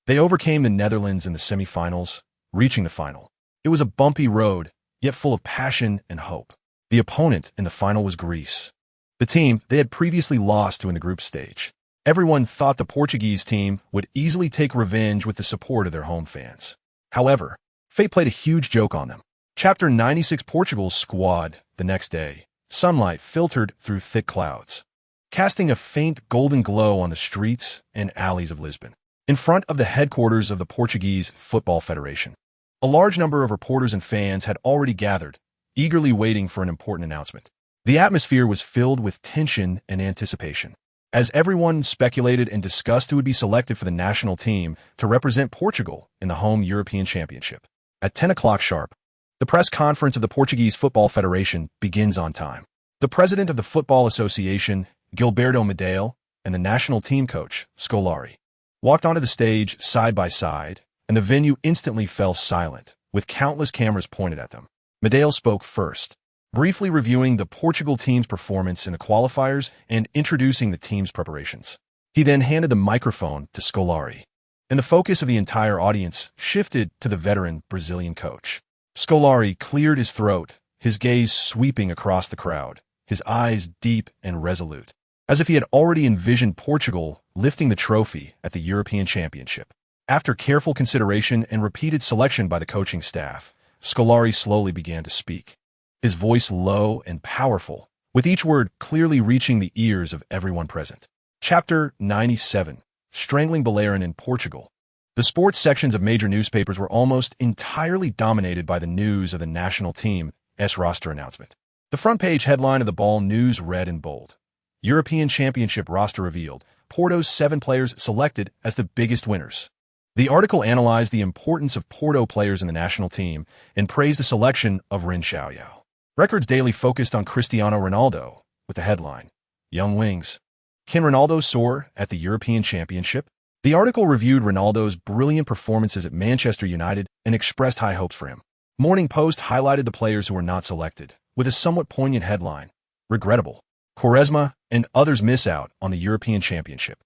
they overcame the Netherlands in the semi-finals, reaching the final. It was a bumpy road, yet full of passion and hope. The opponent in the final was Greece, the team they had previously lost to in the group stage. Everyone thought the Portuguese team would easily take revenge with the support of their home fans. However, fate played a huge joke on them. Chapter 96. Portugal's squad. The next day, sunlight filtered through thick clouds, casting a faint golden glow on the streets and alleys of Lisbon. In front of the headquarters of the Portuguese Football Federation, a large number of reporters and fans had already gathered, eagerly waiting for an important announcement. The atmosphere was filled with tension and anticipation, as everyone speculated and discussed who would be selected for the national team to represent Portugal in the home European Championship. At 10 o'clock sharp, the press conference of the Portuguese Football Federation begins on time. The president of the Football Association, Gilberto Medeiros, and the national team coach, Scolari, walked onto the stage side by side, and the venue instantly fell silent, with countless cameras pointed at them. Medeiros spoke first, briefly reviewing the Portugal team's performance in the qualifiers and introducing the team's preparations. He then handed the microphone to Scolari, and the focus of the entire audience shifted to the veteran Brazilian coach. Scolari cleared his throat, his gaze sweeping across the crowd, his eyes deep and resolute, as if he had already envisioned Portugal lifting the trophy at the European Championship. After careful consideration and repeated selection by the coaching staff, Scolari slowly began to speak, his voice low and powerful, with each word clearly reaching the ears of everyone present. Chapter 97. Strangling Bellerin in Portugal. The sports sections of major newspapers were almost entirely dominated by the news of the national team's roster announcement. The front page headline of the Ball News read in bold, European Championship roster revealed, Porto's 7 players selected as the biggest winners. The article analyzed the importance of Porto players in the national team and praised the selection of Ren Xiaoyao. Records Daily focused on Cristiano Ronaldo with the headline, Young Wings. Can Ronaldo soar at the European Championship? The article reviewed Ronaldo's brilliant performances at Manchester United and expressed high hopes for him. Morning Post highlighted the players who were not selected, with a somewhat poignant headline, Regrettable. Quaresma and others miss out on the European Championship.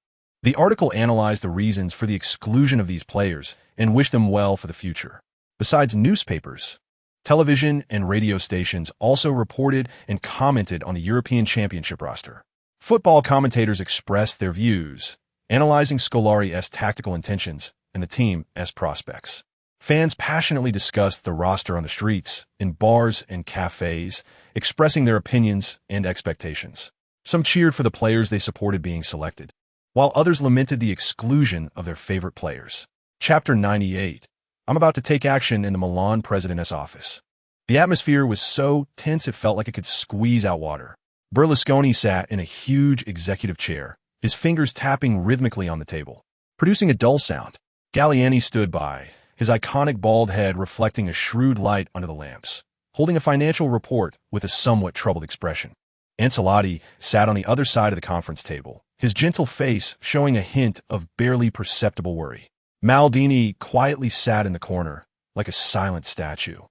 The article analyzed the reasons for the exclusion of these players and wished them well for the future. Besides newspapers, television and radio stations also reported and commented on the European Championship roster. Football commentators expressed their views, analyzing Scolari's tactical intentions and the team's prospects. Fans passionately discussed the roster on the streets, in bars and cafes, expressing their opinions and expectations. Some cheered for the players they supported being selected, while others lamented the exclusion of their favorite players. Chapter 98. I'm about to take action in the Milan president's office. The atmosphere was so tense it felt like it could squeeze out water. Berlusconi sat in a huge executive chair, his fingers tapping rhythmically on the table, producing a dull sound. Galliani stood by, his iconic bald head reflecting a shrewd light under the lamps, holding a financial report with a somewhat troubled expression. Ancelotti sat on the other side of the conference table, his gentle face showing a hint of barely perceptible worry. Maldini quietly sat in the corner, like a silent statue,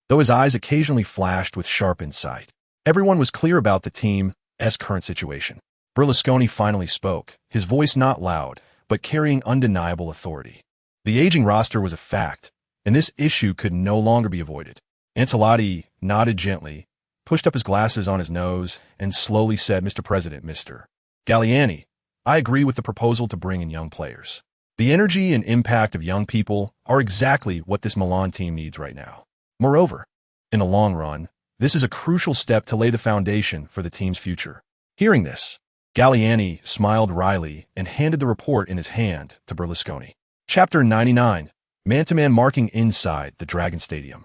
though his eyes occasionally flashed with sharp insight. Everyone was clear about the team's current situation. Berlusconi finally spoke, his voice not loud, but carrying undeniable authority. The aging roster was a fact, and this issue could no longer be avoided. Ancelotti nodded gently, pushed up his glasses on his nose, and slowly said, Mr. President, Mr. Galliani, I agree with the proposal to bring in young players. The energy and impact of young people are exactly what this Milan team needs right now. Moreover, in the long run, this is a crucial step to lay the foundation for the team's future. Hearing this, Galliani smiled wryly and handed the report in his hand to Berlusconi. Chapter 99. Man-to-man marking inside the Dragon Stadium.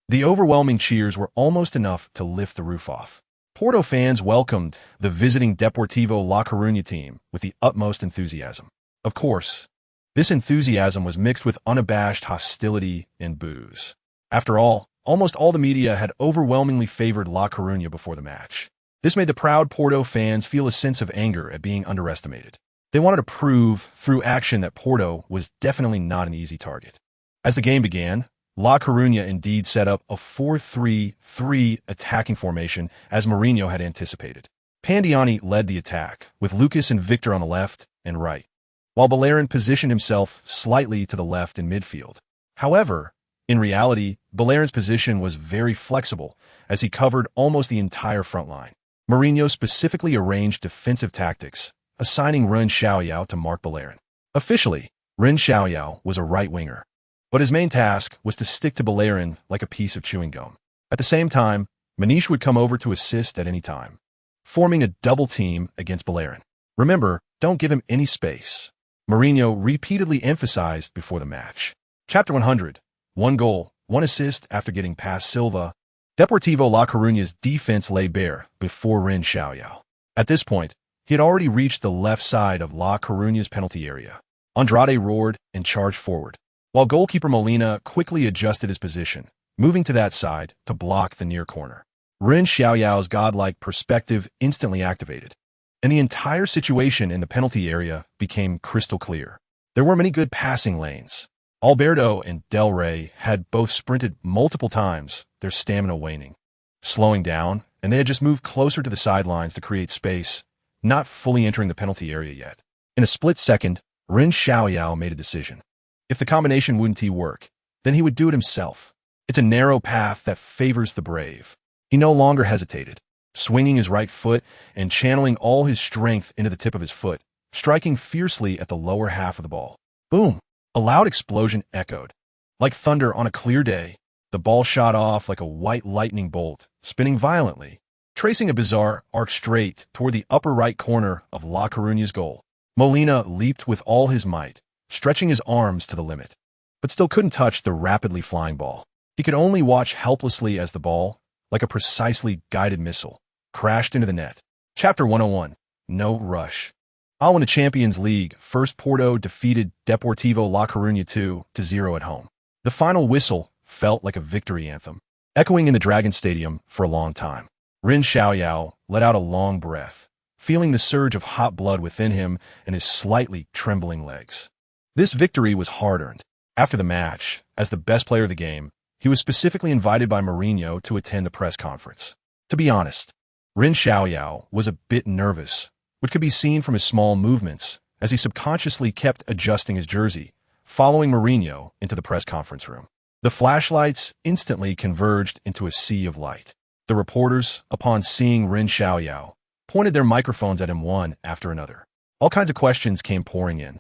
The overwhelming cheers were almost enough to lift the roof off. Porto fans welcomed the visiting Deportivo La Coruña team with the utmost enthusiasm. Of course, this enthusiasm was mixed with unabashed hostility and boos. After all, almost all the media had overwhelmingly favored La Coruña before the match. This made the proud Porto fans feel a sense of anger at being underestimated. They wanted to prove through action that Porto was definitely not an easy target. As the game began, La Coruña indeed set up a 4-3-3 attacking formation as Mourinho had anticipated. Pandiani led the attack, with Lucas and Victor on the left and right, while Bellerin positioned himself slightly to the left in midfield. However, in reality, Bellerin's position was very flexible, as he covered almost the entire front line. Mourinho specifically arranged defensive tactics, assigning Ren Xiaoyao to mark Bellerin. Officially, Ren Xiaoyao was a right winger, but his main task was to stick to Bellerin like a piece of chewing gum. At the same time, Manish would come over to assist at any time, forming a double team against Bellerin. Remember, don't give him any space, Mourinho repeatedly emphasized before the match. Chapter 100. 1 goal, 1 assist after getting past Silva. Deportivo La Coruña's defense lay bare before Ren Xiaoyao. At this point, he had already reached the left side of La Coruña's penalty area. Andrade roared and charged forward, while goalkeeper Molina quickly adjusted his position, moving to that side to block the near corner. Ren Xiaoyao's godlike perspective instantly activated, and the entire situation in the penalty area became crystal clear. There were many good passing lanes. Alberto and Del Rey had both sprinted multiple times, their stamina waning, slowing down, and they had just moved closer to the sidelines to create space, not fully entering the penalty area yet. In a split second, Ren Xiaoyao made a decision. If the combination wouldn't work, then he would do it himself. It's a narrow path that favors the brave. He no longer hesitated, swinging his right foot and channeling all his strength into the tip of his foot, striking fiercely at the lower half of the ball. Boom! A loud explosion echoed. Like thunder on a clear day, the ball shot off like a white lightning bolt, spinning violently, tracing a bizarre arc straight toward the upper right corner of La Coruña's goal. Molina leaped with all his might, stretching his arms to the limit, but still couldn't touch the rapidly flying ball. He could only watch helplessly as the ball, like a precisely guided missile, crashed into the net. Chapter 101. No rush. In the Champions League, first Porto defeated Deportivo La Coruña 2-0 at home. The final whistle felt like a victory anthem, echoing in the Dragon Stadium for a long time. Ren Xiaoyao let out a long breath, feeling the surge of hot blood within him and his slightly trembling legs. This victory was hard-earned. After the match, as the best player of the game, he was specifically invited by Mourinho to attend the press conference. To be honest, Ren Xiaoyao was a bit nervous, which could be seen from his small movements as he subconsciously kept adjusting his jersey, following Mourinho into the press conference room. The flashlights instantly converged into a sea of light. The reporters, upon seeing Ren Xiaoyao, pointed their microphones at him one after another. All kinds of questions came pouring in.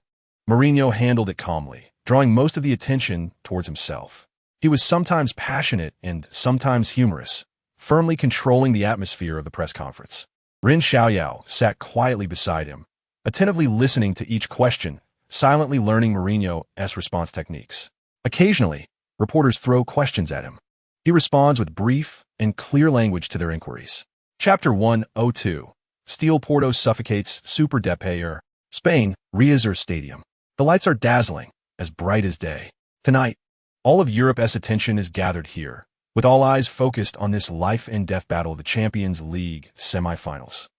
Mourinho handled it calmly, drawing most of the attention towards himself. He was sometimes passionate and sometimes humorous, firmly controlling the atmosphere of the press conference. Ren Xiaoyao sat quietly beside him, attentively listening to each question, silently learning Mourinho's response techniques. Occasionally, reporters throw questions at him. He responds with brief and clear language to their inquiries. Chapter 102. Steel Porto suffocates Super Depayer, Spain, Riazor Stadium. The lights are dazzling, as bright as day. Tonight, all of Europe's attention is gathered here, with all eyes focused on this life-and-death battle of the Champions League semi-finals.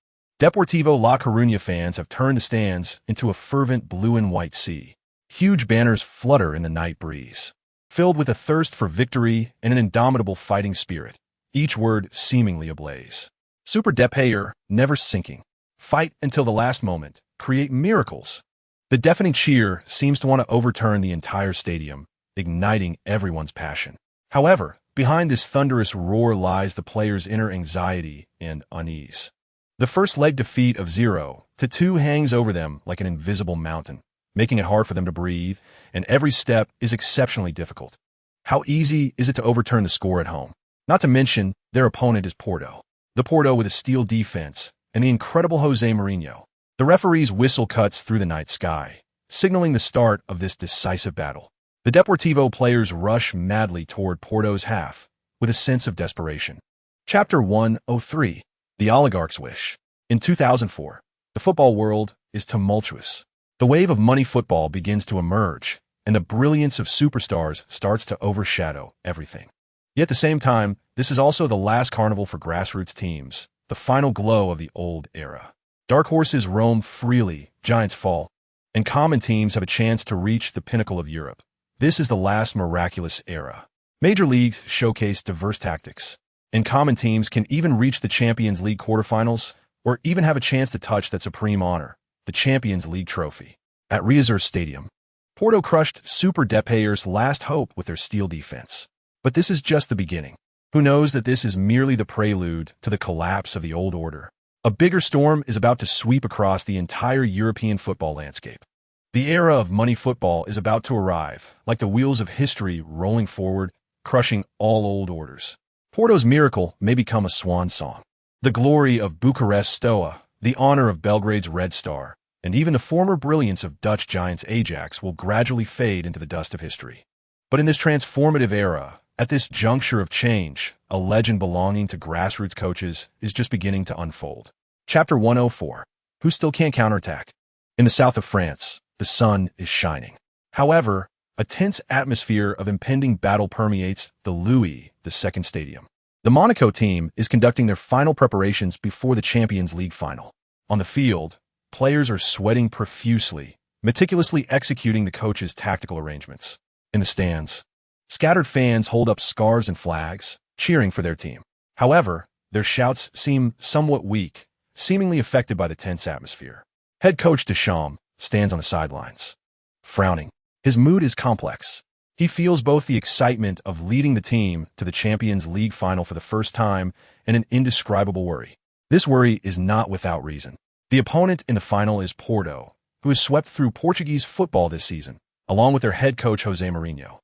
Deportivo La Coruña fans have turned the stands into a fervent blue-and-white sea. Huge banners flutter in the night breeze, filled with a thirst for victory and an indomitable fighting spirit, each word seemingly ablaze. Super Depayer, never sinking. Fight until the last moment. Create miracles. The deafening cheer seems to want to overturn the entire stadium, igniting everyone's passion. However, behind this thunderous roar lies the players' inner anxiety and unease. The first leg defeat of 0-2 hangs over them like an invisible mountain, making it hard for them to breathe, and every step is exceptionally difficult. How easy is it to overturn the score at home? Not to mention, their opponent is Porto. The Porto with a steel defense and the incredible Jose Mourinho. The referee's whistle cuts through the night sky, signaling the start of this decisive battle. The Deportivo players rush madly toward Porto's half, with a sense of desperation. Chapter 103. The Oligarch's Wish. In 2004, the football world is tumultuous. The wave of money football begins to emerge, and the brilliance of superstars starts to overshadow everything. Yet at the same time, this is also the last carnival for grassroots teams, the final glow of the old era. Dark horses roam freely, giants fall, and common teams have a chance to reach the pinnacle of Europe. This is the last miraculous era. Major leagues showcase diverse tactics, and common teams can even reach the Champions League quarterfinals or even have a chance to touch that supreme honor, the Champions League trophy. At Reborn Stadium, Porto crushed Super Depayer's last hope with their steel defense. But this is just the beginning. Who knows that this is merely the prelude to the collapse of the old order? A bigger storm is about to sweep across the entire European football landscape. The era of money football is about to arrive, like the wheels of history rolling forward, crushing all old orders. Porto's miracle may become a swan song. The glory of Bucharest Stoa, the honor of Belgrade's Red Star, and even the former brilliance of Dutch giants Ajax will gradually fade into the dust of history. But in this transformative era, at this juncture of change, a legend belonging to grassroots coaches is just beginning to unfold. Chapter 104. Who still can't counterattack? In the south of France, the sun is shining. However, a tense atmosphere of impending battle permeates the Louis II Stadium. The Monaco team is conducting their final preparations before the Champions League final. On the field, players are sweating profusely, meticulously executing the coach's tactical arrangements. In the stands, scattered fans hold up scarves and flags, cheering for their team. However, their shouts seem somewhat weak, seemingly affected by the tense atmosphere. Head coach Deschamps stands on the sidelines, frowning. His mood is complex. He feels both the excitement of leading the team to the Champions League final for the first time and an indescribable worry. This worry is not without reason. The opponent in the final is Porto, who has swept through Portuguese football this season, along with their head coach Jose Mourinho.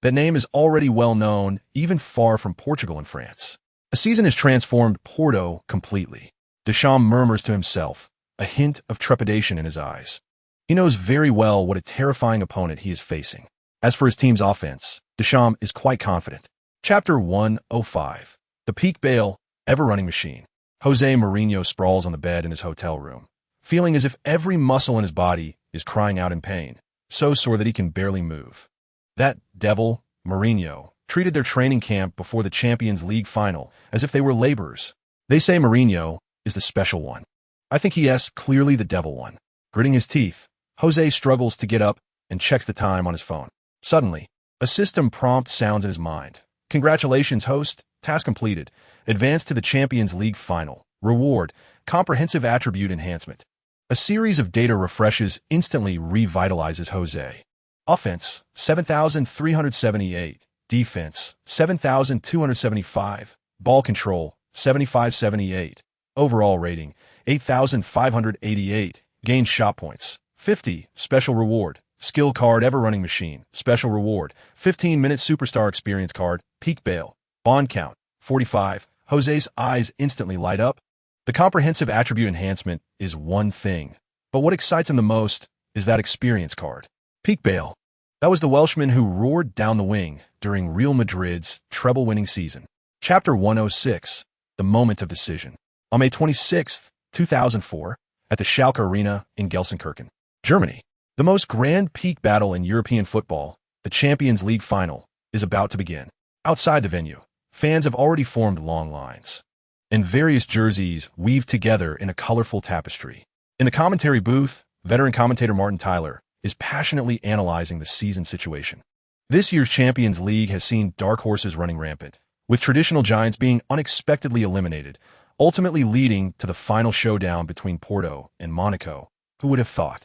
That name is already well known, even far from Portugal and France. A season has transformed Porto completely. Deschamps murmurs to himself, a hint of trepidation in his eyes. He knows very well what a terrifying opponent he is facing. As for his team's offense, Deschamps is quite confident. Chapter 105. The peak Bale, ever-running machine. Jose Mourinho sprawls on the bed in his hotel room, feeling as if every muscle in his body is crying out in pain, so sore that he can barely move. That devil, Mourinho, treated their training camp before the Champions League final as if they were laborers. They say Mourinho is the special one. I think he is clearly the devil one. Gritting his teeth, Jose struggles to get up and checks the time on his phone. Suddenly, a system prompt sounds in his mind. Congratulations, host. Task completed. Advance to the Champions League final. Reward. Comprehensive attribute enhancement. A series of data refreshes instantly revitalizes Jose. Offense, 7,378. Defense, 7,275. Ball control, 7,578. Overall rating, 8,588. Gain shot points, 50. Special reward. Skill card ever-running machine. Special reward. 15-minute superstar experience card. Peak Bale. Bond count. 45. Jose's eyes instantly light up. The comprehensive attribute enhancement is one thing, but what excites him the most is that experience card. Peak Bale. That was the Welshman who roared down the wing during Real Madrid's treble-winning season. Chapter 106. The moment of decision. On May 26, 2004, at the Schalke Arena in Gelsenkirchen, Germany, the most grand peak battle in European football, the Champions League final, is about to begin. Outside the venue, fans have already formed long lines, and various jerseys weave together in a colorful tapestry. In the commentary booth, veteran commentator Martin Tyler is passionately analyzing the season situation. This year's Champions League has seen dark horses running rampant, with traditional giants being unexpectedly eliminated, ultimately leading to the final showdown between Porto and Monaco. Who would have thought?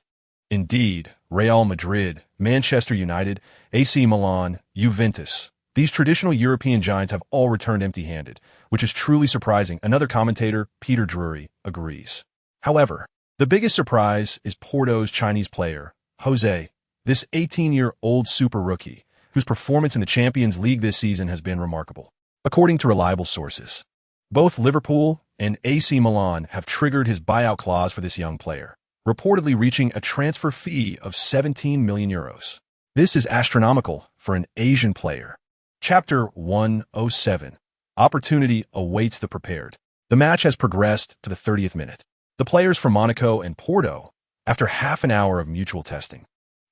Indeed, Real Madrid, Manchester United, AC Milan, Juventus. These traditional European giants have all returned empty-handed, which is truly surprising. Another commentator, Peter Drury, agrees. However, the biggest surprise is Porto's Chinese player, Jose, this 18-year-old super rookie, whose performance in the Champions League this season has been remarkable. According to reliable sources, both Liverpool and AC Milan have triggered his buyout clause for this young player, reportedly reaching a transfer fee of 17 million euros. This is astronomical for an Asian player. Chapter 107. Opportunity awaits the prepared. The match has progressed to the 30th minute. The players from Monaco and Porto, after half an hour of mutual testing,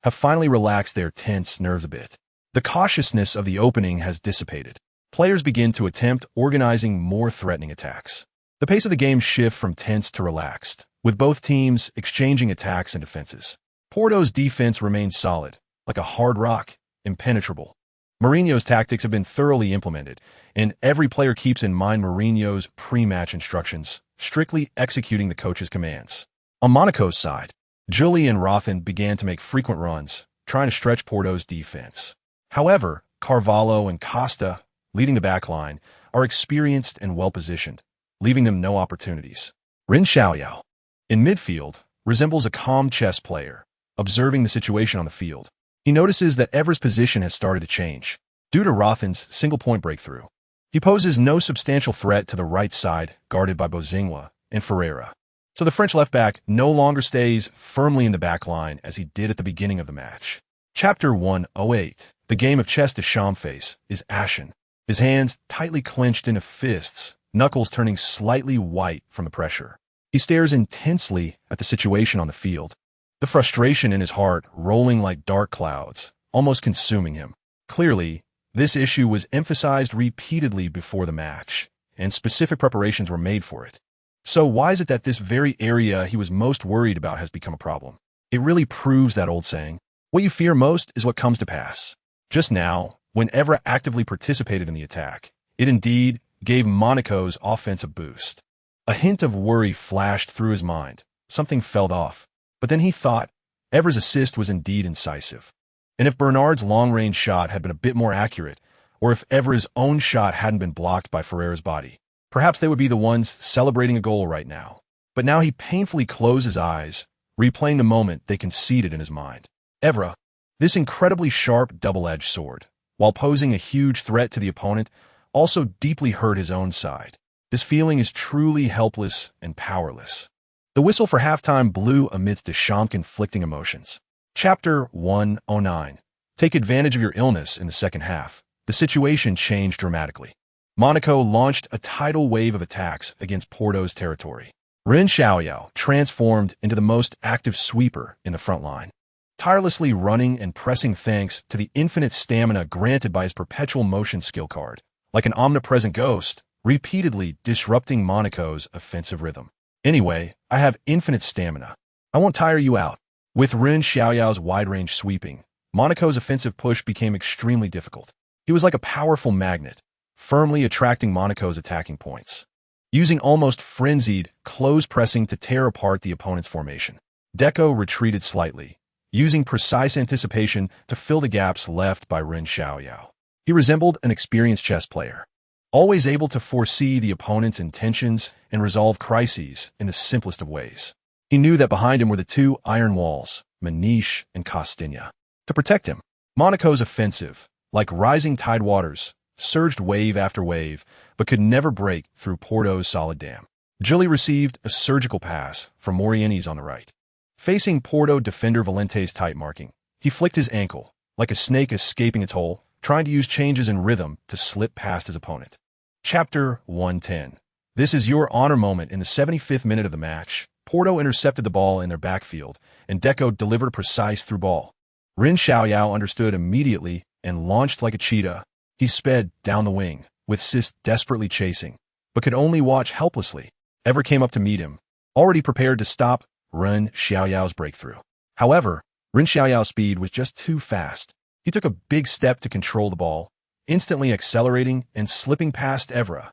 have finally relaxed their tense nerves a bit. The cautiousness of the opening has dissipated. Players begin to attempt organizing more threatening attacks. The pace of the game shifts from tense to relaxed, with both teams exchanging attacks and defenses. Porto's defense remains solid, like a hard rock, impenetrable. Mourinho's tactics have been thoroughly implemented, and every player keeps in mind Mourinho's pre-match instructions, strictly executing the coach's commands. On Monaco's side, Juli and Rothen began to make frequent runs, trying to stretch Porto's defense. However, Carvalho and Costa, leading the backline, are experienced and well-positioned, leaving them no opportunities. Ren Xiaoyao, in midfield, resembles a calm chess player, observing the situation on the field. He notices that Evra's position has started to change, due to Rothen's single-point breakthrough. He poses no substantial threat to the right side, guarded by Bozingua and Ferreira. So the French left-back no longer stays firmly in the back line as he did at the beginning of the match. Chapter 108. The game of chess to Shamface is ashen. His hands tightly clenched into fists, knuckles turning slightly white from the pressure. He stares intensely at the situation on the field, the frustration in his heart rolling like dark clouds, almost consuming him. Clearly, this issue was emphasized repeatedly before the match, and specific preparations were made for it. So why is it that this very area he was most worried about has become a problem? It really proves that old saying, what you fear most is what comes to pass. Just now, when Evra actively participated in the attack, it indeed gave Monaco's offense a boost. A hint of worry flashed through his mind. Something felt off. But then he thought, Evra's assist was indeed incisive. And if Bernard's long-range shot had been a bit more accurate, or if Evra's own shot hadn't been blocked by Ferreira's body, perhaps they would be the ones celebrating a goal right now. But now he painfully closed his eyes, replaying the moment they conceded in his mind. Evra, this incredibly sharp double-edged sword, while posing a huge threat to the opponent, also deeply hurt his own side. This feeling is truly helpless and powerless. The whistle for halftime blew amidst Deschamps-conflicting emotions. Chapter 109. Take advantage of your illness in the second half. The situation changed dramatically. Monaco launched a tidal wave of attacks against Porto's territory. Ren Xiaoyao transformed into the most active sweeper in the front line, tirelessly running and pressing thanks to the infinite stamina granted by his perpetual motion skill card, like an omnipresent ghost, repeatedly disrupting Monaco's offensive rhythm. Anyway, I have infinite stamina. I won't tire you out. With Ren Xiaoyao's wide-range sweeping, Monaco's offensive push became extremely difficult. He was like a powerful magnet, firmly attracting Monaco's attacking points, using almost frenzied, close pressing to tear apart the opponent's formation. Deco retreated slightly, using precise anticipation to fill the gaps left by Ren Xiaoyao. He resembled an experienced chess player, always able to foresee the opponent's intentions and resolve crises in the simplest of ways. He knew that behind him were the two iron walls, Maniche and Costinha. To protect him, Monaco's offensive, like rising tide waters, surged wave after wave, but could never break through Porto's solid dam. Juli received a surgical pass from Morientes on the right. Facing Porto defender Valente's tight marking, he flicked his ankle, like a snake escaping its hole, trying to use changes in rhythm to slip past his opponent. Chapter 110. This is your honor moment in the 75th minute of the match. Porto intercepted the ball in their backfield, and Deco delivered a precise through ball. Ren Xiaoyao understood immediately and launched like a cheetah. He sped down the wing, with Sis desperately chasing, but could only watch helplessly. Evra came up to meet him, already prepared to stop Ren Xiaoyao's breakthrough. However, Ren Xiaoyao's speed was just too fast. He took a big step to control the ball, instantly accelerating and slipping past Evra.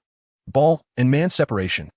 Ball and man separation.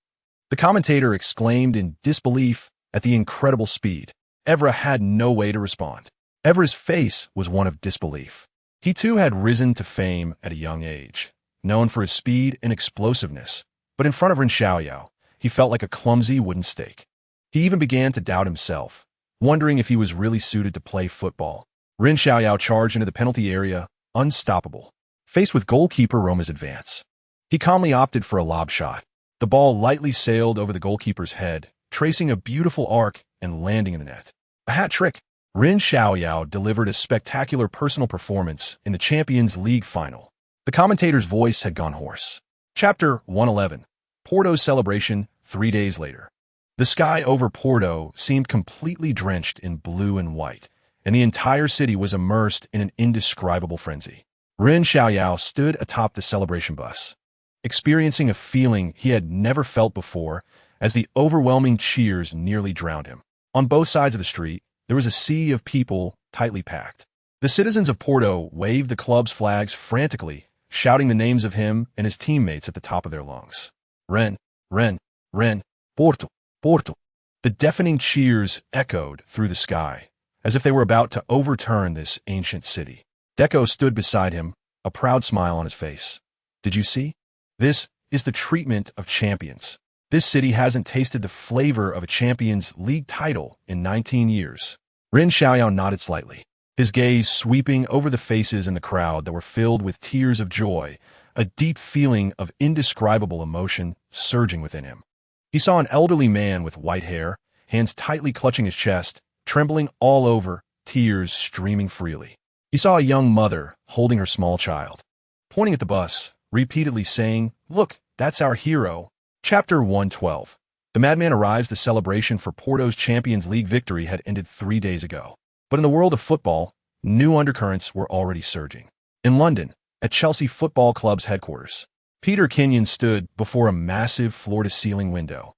The commentator exclaimed in disbelief at the incredible speed. Evra had no way to respond. Evra's face was one of disbelief. He too had risen to fame at a young age, known for his speed and explosiveness, but in front of Ren Xiaoyao, he felt like a clumsy wooden stake. He even began to doubt himself, wondering if he was really suited to play football. Ren Xiaoyao charged into the penalty area, unstoppable. Faced with goalkeeper Roma's advance, he calmly opted for a lob shot. The ball lightly sailed over the goalkeeper's head, tracing a beautiful arc and landing in the net. A hat trick. Ren Xiaoyao delivered a spectacular personal performance in the Champions League final. The commentator's voice had gone hoarse. Chapter 111. Porto's celebration 3 days later. The sky over Porto seemed completely drenched in blue and white, and the entire city was immersed in an indescribable frenzy. Ren Xiaoyao stood atop the celebration bus, experiencing a feeling he had never felt before as the overwhelming cheers nearly drowned him. On both sides of the street, there was a sea of people tightly packed. The citizens of Porto waved the club's flags frantically, shouting the names of him and his teammates at the top of their lungs. Ren, Ren, Ren. Porto, Porto. The deafening cheers echoed through the sky, as if they were about to overturn this ancient city. Deco stood beside him, a proud smile on his face. Did you see? This is the treatment of champions. This city hasn't tasted the flavor of a Champions League title in 19 years. Ren Xiaoyao nodded slightly, his gaze sweeping over the faces in the crowd that were filled with tears of joy, a deep feeling of indescribable emotion surging within him. He saw an elderly man with white hair, hands tightly clutching his chest, trembling all over, tears streaming freely. He saw a young mother holding her small child, pointing at the bus, repeatedly saying, "Look, that's our hero." Chapter 112. The madman arrives. The celebration for Porto's Champions League victory had ended 3 days ago. But in the world of football, new undercurrents were already surging. In London, at Chelsea Football Club's headquarters, Peter Kenyon stood before a massive floor-to-ceiling window,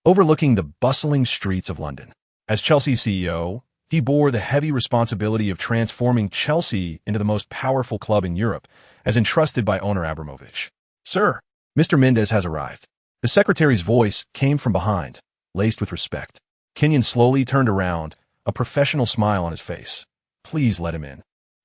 overlooking the bustling streets of London. As Chelsea's CEO, he bore the heavy responsibility of transforming Chelsea into the most powerful club in Europe, as entrusted by owner Abramovich. "Sir, Mr. Mendes has arrived." The secretary's voice came from behind, laced with respect. Kenyon slowly turned around, a professional smile on his face. "Please let him in."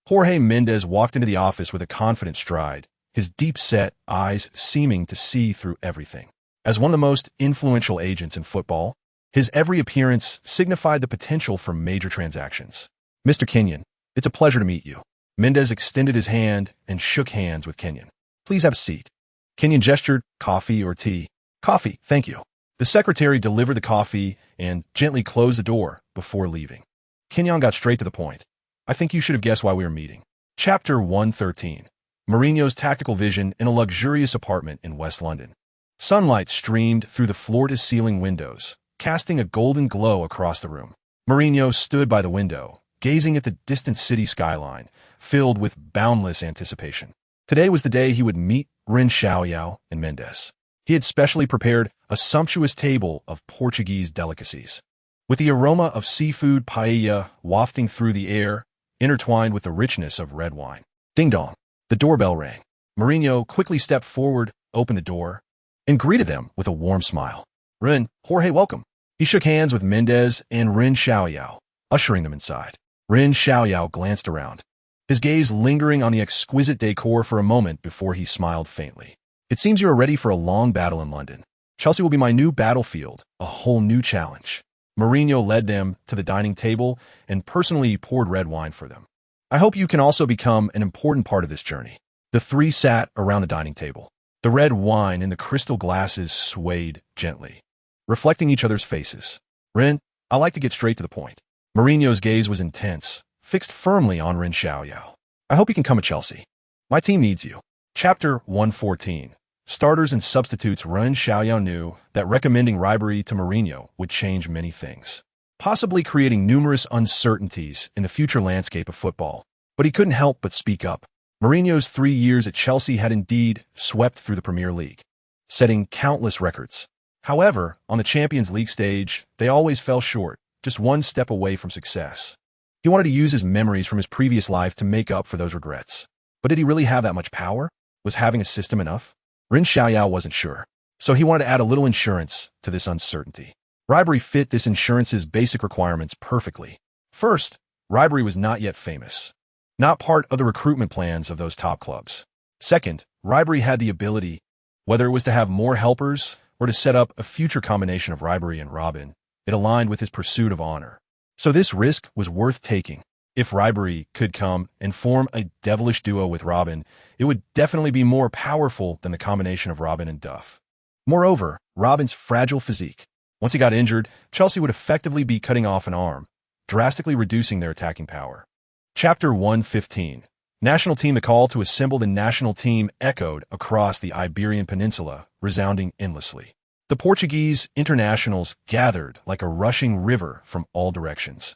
Jorge Mendes walked into the office with a confident stride, his deep-set eyes seeming to see through everything. As one of the most influential agents in football, his every appearance signified the potential for major transactions. "Mr. Kenyon, it's a pleasure to meet you." Mendes extended his hand and shook hands with Kenyon. "Please have a seat." Kenyon gestured, "Coffee or tea?" "Coffee, thank you." The secretary delivered the coffee and gently closed the door before leaving. Kenyon got straight to the point. "I think you should have guessed why we were meeting." Chapter 113. Mourinho's tactical vision in a luxurious apartment in West London. Sunlight streamed through the floor-to-ceiling windows, casting a golden glow across the room. Mourinho stood by the window, gazing at the distant city skyline, filled with boundless anticipation. Today was the day he would meet Ren Xiaoyao and Mendes. He had specially prepared a sumptuous table of Portuguese delicacies, with the aroma of seafood paella wafting through the air, intertwined with the richness of red wine. Ding-dong. The doorbell rang. Mourinho quickly stepped forward, opened the door, and greeted them with a warm smile. "Ren, Jorge, welcome." He shook hands with Mendes and Ren Xiaoyao, ushering them inside. Ren Xiaoyao glanced around, his gaze lingering on the exquisite decor for a moment before he smiled faintly. "It seems you are ready for a long battle in London. Chelsea will be my new battlefield, a whole new challenge." Mourinho led them to the dining table and personally poured red wine for them. "I hope you can also become an important part of this journey." The three sat around the dining table. The red wine in the crystal glasses swayed gently, reflecting each other's faces. "Ren, I like to get straight to the point." Mourinho's gaze was intense, fixed firmly on Ren Xiaoyao. "I hope you can come to Chelsea. My team needs you." Chapter 114. Starters and substitutes. Ren Xiaoyao knew that recommending rivalry to Mourinho would change many things, possibly creating numerous uncertainties in the future landscape of football. But he couldn't help but speak up. Mourinho's 3 years at Chelsea had indeed swept through the Premier League, setting countless records. However, on the Champions League stage, they always fell short, just one step away from success. He wanted to use his memories from his previous life to make up for those regrets. But did he really have that much power? Was having a system enough? Ren Xiaoyao wasn't sure, so he wanted to add a little insurance to this uncertainty. Rivalry fit this insurance's basic requirements perfectly. First, rivalry was not yet famous, not part of the recruitment plans of those top clubs. Second, rivalry had the ability, whether it was to have more helpers or to set up a future combination of rivalry and Robin, it aligned with his pursuit of honor. So this risk was worth taking. If rivalry could come and form a devilish duo with Robin, it would definitely be more powerful than the combination of Robin and Duff. Moreover, Robin's fragile physique. Once he got injured, Chelsea would effectively be cutting off an arm, drastically reducing their attacking power. Chapter 115. National team. The call to assemble the national team echoed across the Iberian Peninsula, resounding endlessly. The Portuguese internationals gathered like a rushing river from all directions,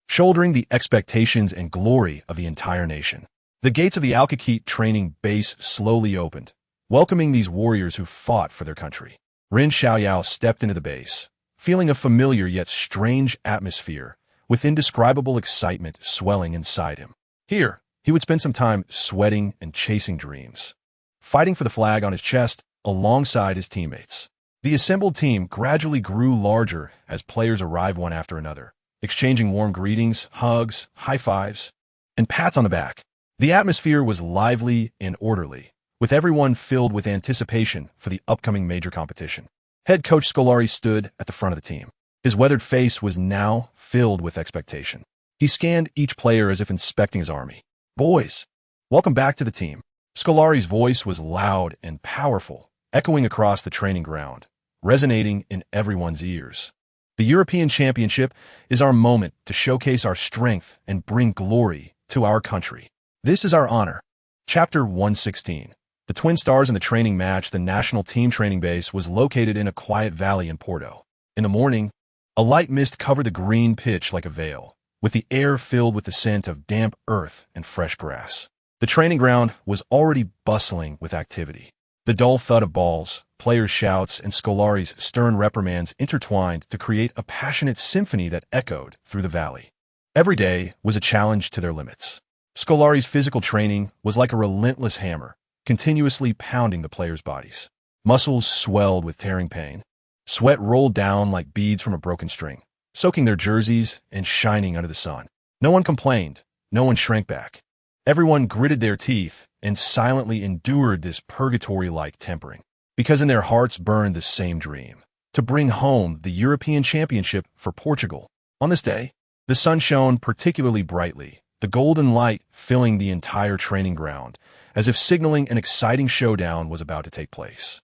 shouldering the expectations and glory of the entire nation. The gates of the Alcaquete training base slowly opened, welcoming these warriors who fought for their country. Ren Xiaoyao stepped into the base, feeling a familiar yet strange atmosphere, with indescribable excitement swelling inside him. Here, he would spend some time sweating and chasing dreams, fighting for the flag on his chest alongside his teammates. The assembled team gradually grew larger as players arrived one after another, exchanging warm greetings, hugs, high fives, and pats on the back. The atmosphere was lively and orderly, with everyone filled with anticipation for the upcoming major competition. Head coach Scolari stood at the front of the team. His weathered face was now filled with expectation. He scanned each player as if inspecting his army. "Boys, welcome back to the team." Scolari's voice was loud and powerful, echoing across the training ground, resonating in everyone's ears. The European Championship is our moment to showcase our strength and bring glory to our country. This is our honor. Chapter 116. The Twin Stars in the training match. The national team training base was located in a quiet valley in Porto. In the morning, a light mist covered the green pitch like a veil, with the air filled with the scent of damp earth and fresh grass. The training ground was already bustling with activity. The dull thud of balls, players' shouts, and Scolari's stern reprimands intertwined to create a passionate symphony that echoed through the valley. Every day was a challenge to their limits. Scolari's physical training was like a relentless hammer, continuously pounding the players' bodies. Muscles swelled with tearing pain. Sweat rolled down like beads from a broken string, soaking their jerseys and shining under the sun. No one complained. No one shrank back. Everyone gritted their teeth and silently endured this purgatory-like tempering, because in their hearts burned the same dream: to bring home the European Championship for Portugal. On this day, the sun shone particularly brightly, the golden light filling the entire training ground, as if signaling an exciting showdown was about to take place.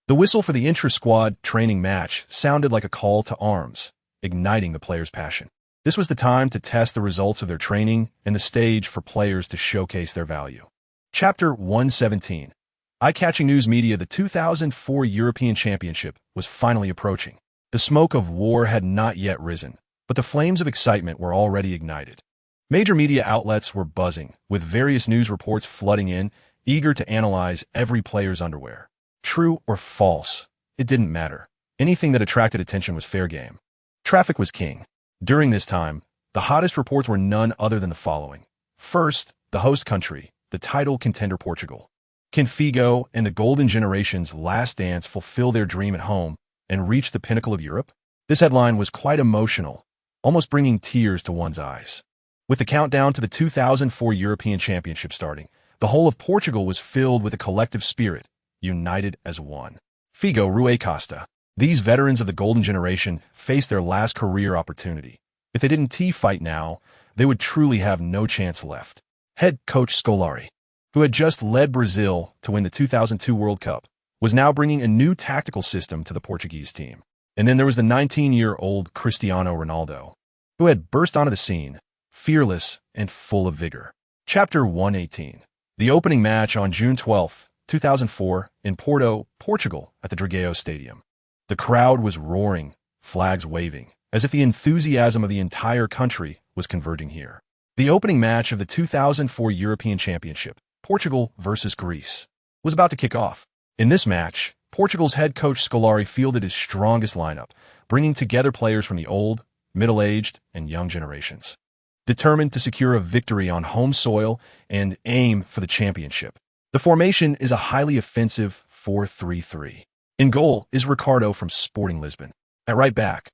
The whistle for the intra-squad training match sounded like a call to arms, igniting the players' passion. This was the time to test the results of their training and the stage for players to showcase their value. Chapter 117. Eye-catching news media. The 2004 European Championship was finally approaching. The smoke of war had not yet risen, but the flames of excitement were already ignited. Major media outlets were buzzing, with various news reports flooding in, eager to analyze every player's underwear. True or false, it didn't matter. Anything that attracted attention was fair game. Traffic was king. During this time, the hottest reports were none other than the following. First, the host country, the title contender Portugal. Can Figo and the Golden Generation's last dance fulfill their dream at home and reach the pinnacle of Europe? This headline was quite emotional, almost bringing tears to one's eyes. With the countdown to the 2004 European Championship starting, the whole of Portugal was filled with a collective spirit, united as one. Figo, Rui Costa. These veterans of the Golden Generation faced their last career opportunity. If they didn't fight now, they would truly have no chance left. Head coach Scolari, who had just led Brazil to win the 2002 World Cup, was now bringing a new tactical system to the Portuguese team. And then there was the 19-year-old Cristiano Ronaldo, who had burst onto the scene, fearless and full of vigor. Chapter 118. The opening match on June 12, 2004, in Porto, Portugal, at the Dragao Stadium. The crowd was roaring, flags waving, as if the enthusiasm of the entire country was converging here. The opening match of the 2004 European Championship, Portugal versus Greece, was about to kick off. In this match, Portugal's head coach Scolari fielded his strongest lineup, bringing together players from the old, middle-aged, and young generations, determined to secure a victory on home soil and aim for the championship. The formation is a highly offensive 4-3-3. In goal is Ricardo from Sporting Lisbon. At right back,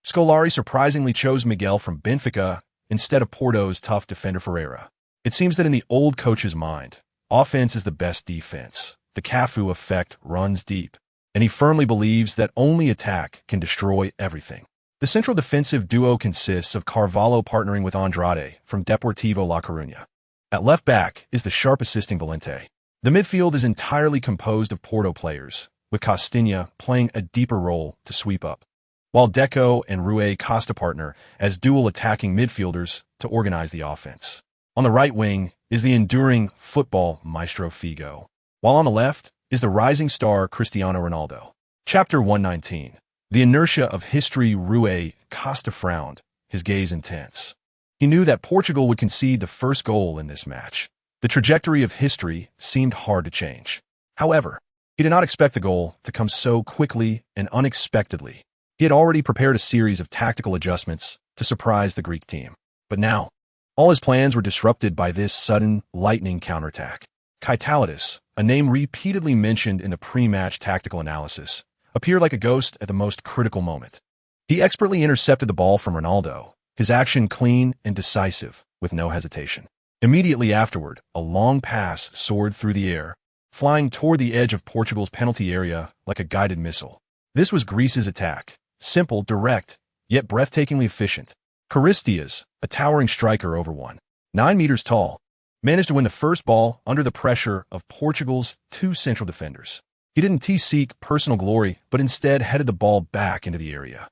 Scolari surprisingly chose Miguel from Benfica instead of Porto's tough defender Ferreira. It seems that in the old coach's mind, offense is the best defense. The Cafu effect runs deep, and he firmly believes that only attack can destroy everything. The central defensive duo consists of Carvalho partnering with Andrade from Deportivo La Coruña. At left back is the sharp assisting Valente. The midfield is entirely composed of Porto players, with Costinha playing a deeper role to sweep up, while Deco and Rui Costa partner as dual attacking midfielders to organize the offense. On the right wing is the enduring football maestro Figo, while on the left is the rising star Cristiano Ronaldo. Chapter 119. The inertia of history. Rui Costa frowned, his gaze intense. He knew that Portugal would concede the first goal in this match. The trajectory of history seemed hard to change. However, he did not expect the goal to come so quickly and unexpectedly. He had already prepared a series of tactical adjustments to surprise the Greek team. But now, all his plans were disrupted by this sudden, lightning counterattack. Kaitalitis, a name repeatedly mentioned in the pre-match tactical analysis, appear like a ghost at the most critical moment. He expertly intercepted the ball from Ronaldo, his action clean and decisive, with no hesitation. Immediately afterward, a long pass soared through the air, flying toward the edge of Portugal's penalty area like a guided missile. This was Greece's attack. Simple, direct, yet breathtakingly efficient. Cristiano, a towering striker over 9 meters tall, managed to win the first ball under the pressure of Portugal's two central defenders. He didn't seek personal glory, but instead headed the ball back into the area.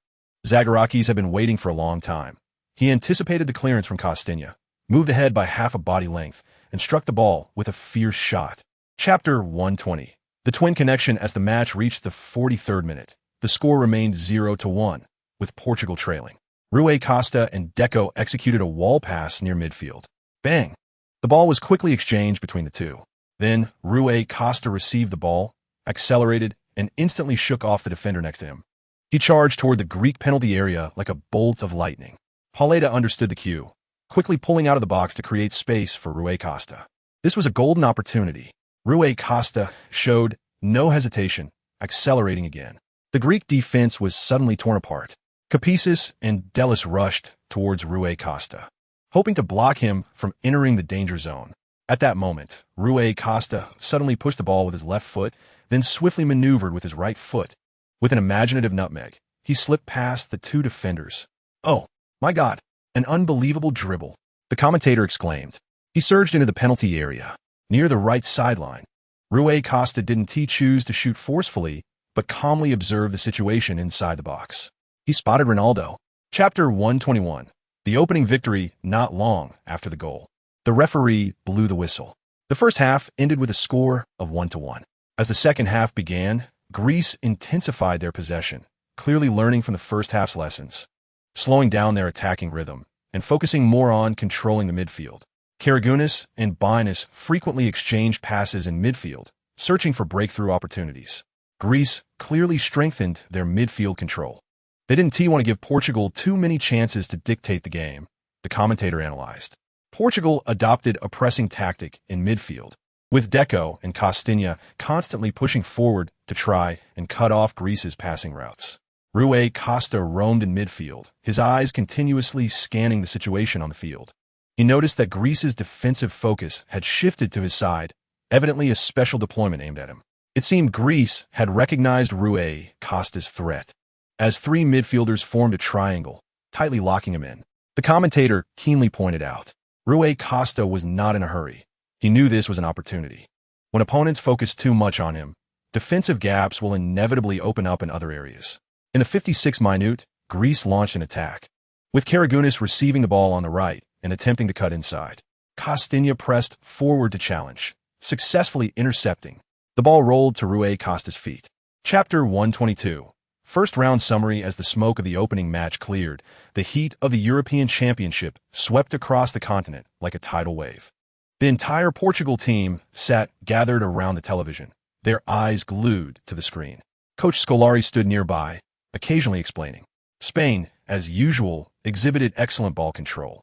Zagorakis had been waiting for a long time. He anticipated the clearance from Costinha, moved ahead by half a body length, and struck the ball with a fierce shot. Chapter 120. The twin connection. As the match reached the 43rd minute, the score remained 0-1, with Portugal trailing. Rui Costa and Deco executed a wall pass near midfield. Bang! The ball was quickly exchanged between the two. Then, Rui Costa received the ball, accelerated, and instantly shook off the defender next to him. He charged toward the Greek penalty area like a bolt of lightning. Pauleta understood the cue, quickly pulling out of the box to create space for Rui Costa. This was a golden opportunity. Rui Costa showed no hesitation, accelerating again. The Greek defense was suddenly torn apart. Capisis and Delis rushed towards Rui Costa, hoping to block him from entering the danger zone. At that moment, Rui Costa suddenly pushed the ball with his left foot, then swiftly maneuvered with his right foot. With an imaginative nutmeg, he slipped past the two defenders. "Oh, my God, an unbelievable dribble," the commentator exclaimed. He surged into the penalty area, near the right sideline. Rui Costa didn't choose to shoot forcefully, but calmly observed the situation inside the box. He spotted Ronaldo. Chapter 121. The opening victory not long after the goal. The referee blew the whistle. The first half ended with a score of 1-1. As the second half began, Greece intensified their possession, clearly learning from the first half's lessons, slowing down their attacking rhythm and focusing more on controlling the midfield. Karagounis and Binas frequently exchanged passes in midfield, searching for breakthrough opportunities. Greece clearly strengthened their midfield control. They didn't want to give Portugal too many chances to dictate the game, the commentator analyzed. Portugal adopted a pressing tactic in midfield, with Deco and Costinha constantly pushing forward to try and cut off Greece's passing routes. Rui Costa roamed in midfield, his eyes continuously scanning the situation on the field. He noticed that Greece's defensive focus had shifted to his side, evidently a special deployment aimed at him. It seemed Greece had recognized Rui Costa's threat, as three midfielders formed a triangle, tightly locking him in. The commentator keenly pointed out, Rui Costa was not in a hurry. He knew this was an opportunity. When opponents focus too much on him, defensive gaps will inevitably open up in other areas. In the 56th minute, Greece launched an attack, with Karagounis receiving the ball on the right and attempting to cut inside. Costinha pressed forward to challenge, successfully intercepting. The ball rolled to Rui Costa's feet. Chapter 122. First round summary. As the smoke of the opening match cleared, the heat of the European Championship swept across the continent like a tidal wave. The entire Portugal team sat gathered around the television, their eyes glued to the screen. Coach Scolari stood nearby, occasionally explaining. Spain, as usual, exhibited excellent ball control,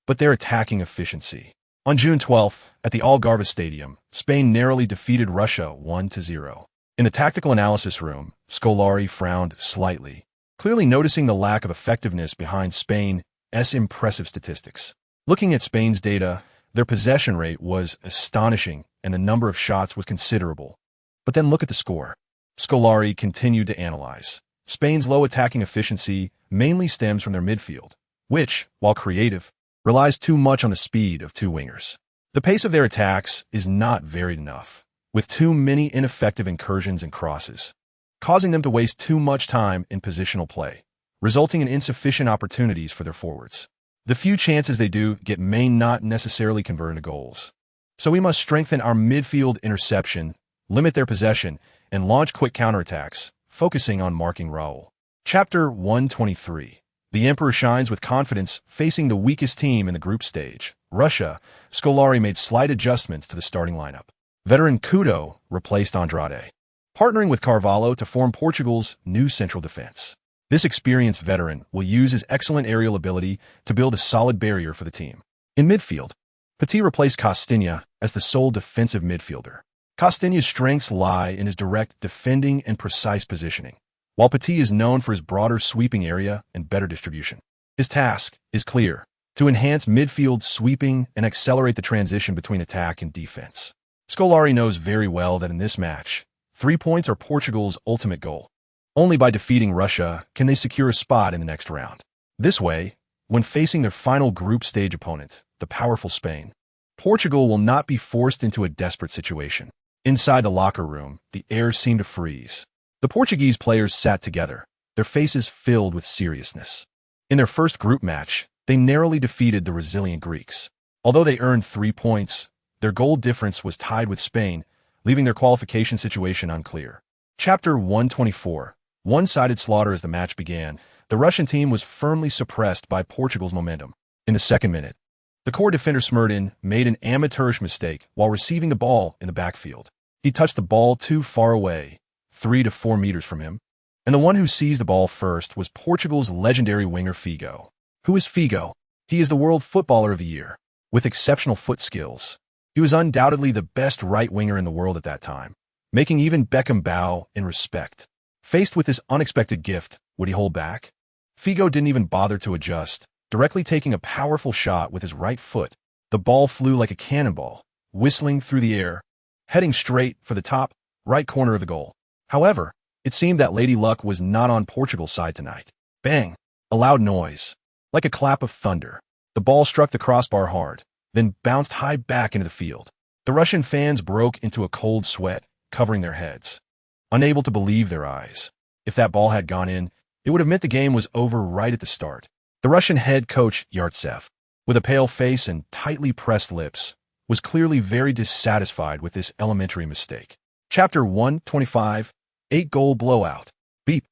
but their attacking efficiency. On June 12th, at the Algarve Stadium, Spain narrowly defeated Russia 1-0. In the tactical analysis room, Scolari frowned slightly, clearly noticing the lack of effectiveness behind Spain's impressive statistics. Looking at Spain's data, their possession rate was astonishing and the number of shots was considerable. But then look at the score. Scolari continued to analyze. Spain's low attacking efficiency mainly stems from their midfield, which, while creative, relies too much on the speed of two wingers. The pace of their attacks is not varied enough, with too many ineffective incursions and crosses, causing them to waste too much time in positional play, resulting in insufficient opportunities for their forwards. The few chances they do get may not necessarily convert into goals. So we must strengthen our midfield interception, limit their possession, and launch quick counterattacks, focusing on marking Raul. Chapter 123. The Emperor shines with confidence facing the weakest team in the group stage, Russia. Scolari made slight adjustments to the starting lineup. Veteran Couto replaced Andrade, partnering with Carvalho to form Portugal's new central defense. This experienced veteran will use his excellent aerial ability to build a solid barrier for the team. In midfield, Petit replaced Costinha as the sole defensive midfielder. Costinha's strengths lie in his direct defending and precise positioning, while Petit is known for his broader sweeping area and better distribution. His task is clear: to enhance midfield sweeping and accelerate the transition between attack and defense. Scolari knows very well that in this match, 3 points are Portugal's ultimate goal. Only by defeating Russia can they secure a spot in the next round. This way, when facing their final group stage opponent, the powerful Spain, Portugal will not be forced into a desperate situation. Inside the locker room, the air seemed to freeze. The Portuguese players sat together, their faces filled with seriousness. In their first group match, they narrowly defeated the resilient Greeks. Although they earned 3 points, their goal difference was tied with Spain, leaving their qualification situation unclear. Chapter 124. One-sided slaughter. As the match began, the Russian team was firmly suppressed by Portugal's momentum. In the second minute, the core defender Smirdin made an amateurish mistake while receiving the ball in the backfield. He touched the ball too far away, 3 to 4 meters from him, and the one who seized the ball first was Portugal's legendary winger Figo. Who is Figo? He is the World Footballer of the Year. With exceptional foot skills, he was undoubtedly the best right winger in the world at that time, making even Beckham bow in respect. Faced with this unexpected gift, would he hold back? Figo didn't even bother to adjust, directly taking a powerful shot with his right foot. The ball flew like a cannonball, whistling through the air, heading straight for the top right corner of the goal. However, it seemed that Lady Luck was not on Portugal's side tonight. Bang! A loud noise, like a clap of thunder. The ball struck the crossbar hard, then bounced high back into the field. The Russian fans broke into a cold sweat, covering their heads, unable to believe their eyes. If that ball had gone in, it would have meant the game was over right at the start. The Russian head coach Yartsev, with a pale face and tightly pressed lips, was clearly very dissatisfied with this elementary mistake. Chapter 125. 8-goal blowout. Beep.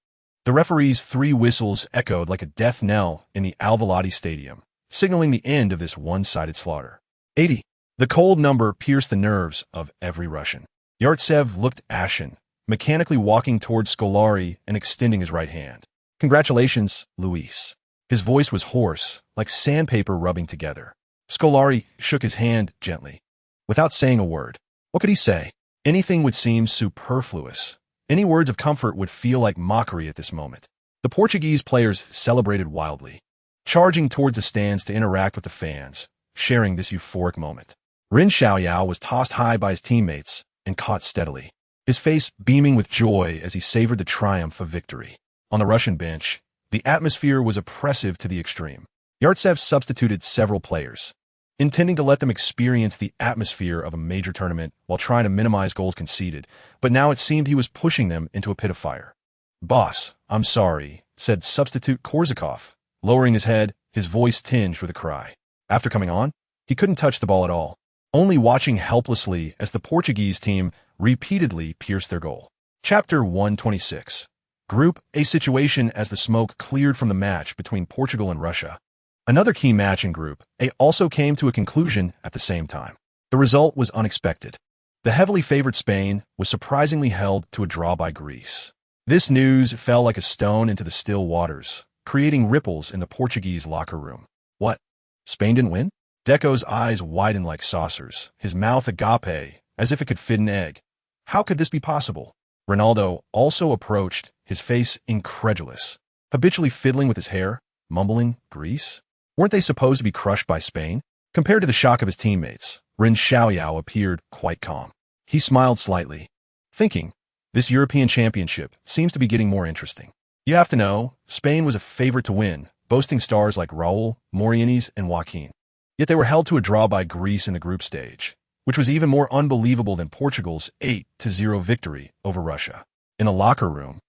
The referee's 3 whistles echoed like a death knell in the Alvalade Stadium, signaling the end of this one-sided slaughter. 80. The cold number pierced the nerves of every Russian. Yartsev looked ashen, mechanically walking towards Scolari and extending his right hand. Congratulations, Luis. His voice was hoarse, like sandpaper rubbing together. Scolari shook his hand gently. Without saying a word, what could he say? Anything would seem superfluous. Any words of comfort would feel like mockery at this moment. The Portuguese players celebrated wildly, charging towards the stands to interact with the fans, sharing this euphoric moment. Ren Xiaoyao was tossed high by his teammates and caught steadily, his face beaming with joy as he savored the triumph of victory. On the Russian bench, the atmosphere was oppressive to the extreme. Yartsev substituted several players, intending to let them experience the atmosphere of a major tournament while trying to minimize goals conceded, but now it seemed he was pushing them into a pit of fire. "Boss, I'm sorry," said substitute Korzakov, lowering his head, his voice tinged with a cry. After coming on, he couldn't touch the ball at all, only watching helplessly as the Portuguese team repeatedly pierced their goal. Chapter 126. Group A situation. As the smoke cleared from the match between Portugal and Russia, another key match in Group A also came to a conclusion at the same time. The result was unexpected. The heavily favored Spain was surprisingly held to a draw by Greece. This news fell like a stone into the still waters, creating ripples in the Portuguese locker room. What? Spain didn't win? Deco's eyes widened like saucers, his mouth agape, as if it could fit an egg. How could this be possible? Ronaldo also approached, his face incredulous, habitually fiddling with his hair, mumbling, Greece? Weren't they supposed to be crushed by Spain? Compared to the shock of his teammates, Ren Xiaoyao appeared quite calm. He smiled slightly, thinking, this European Championship seems to be getting more interesting. You have to know, Spain was a favorite to win, boasting stars like Raul, Morientes, and Joaquin. Yet they were held to a draw by Greece in the group stage, which was even more unbelievable than Portugal's 8-0 victory over Russia. In the locker room,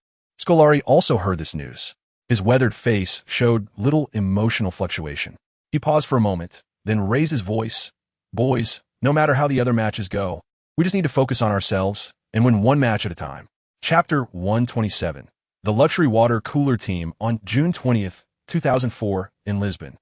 Scolari also heard this news. His weathered face showed little emotional fluctuation. He paused for a moment, then raised his voice. Boys, no matter how the other matches go, we just need to focus on ourselves and win one match at a time. Chapter 127. The luxury water cooler team on June 20th, 2004, in Lisbon.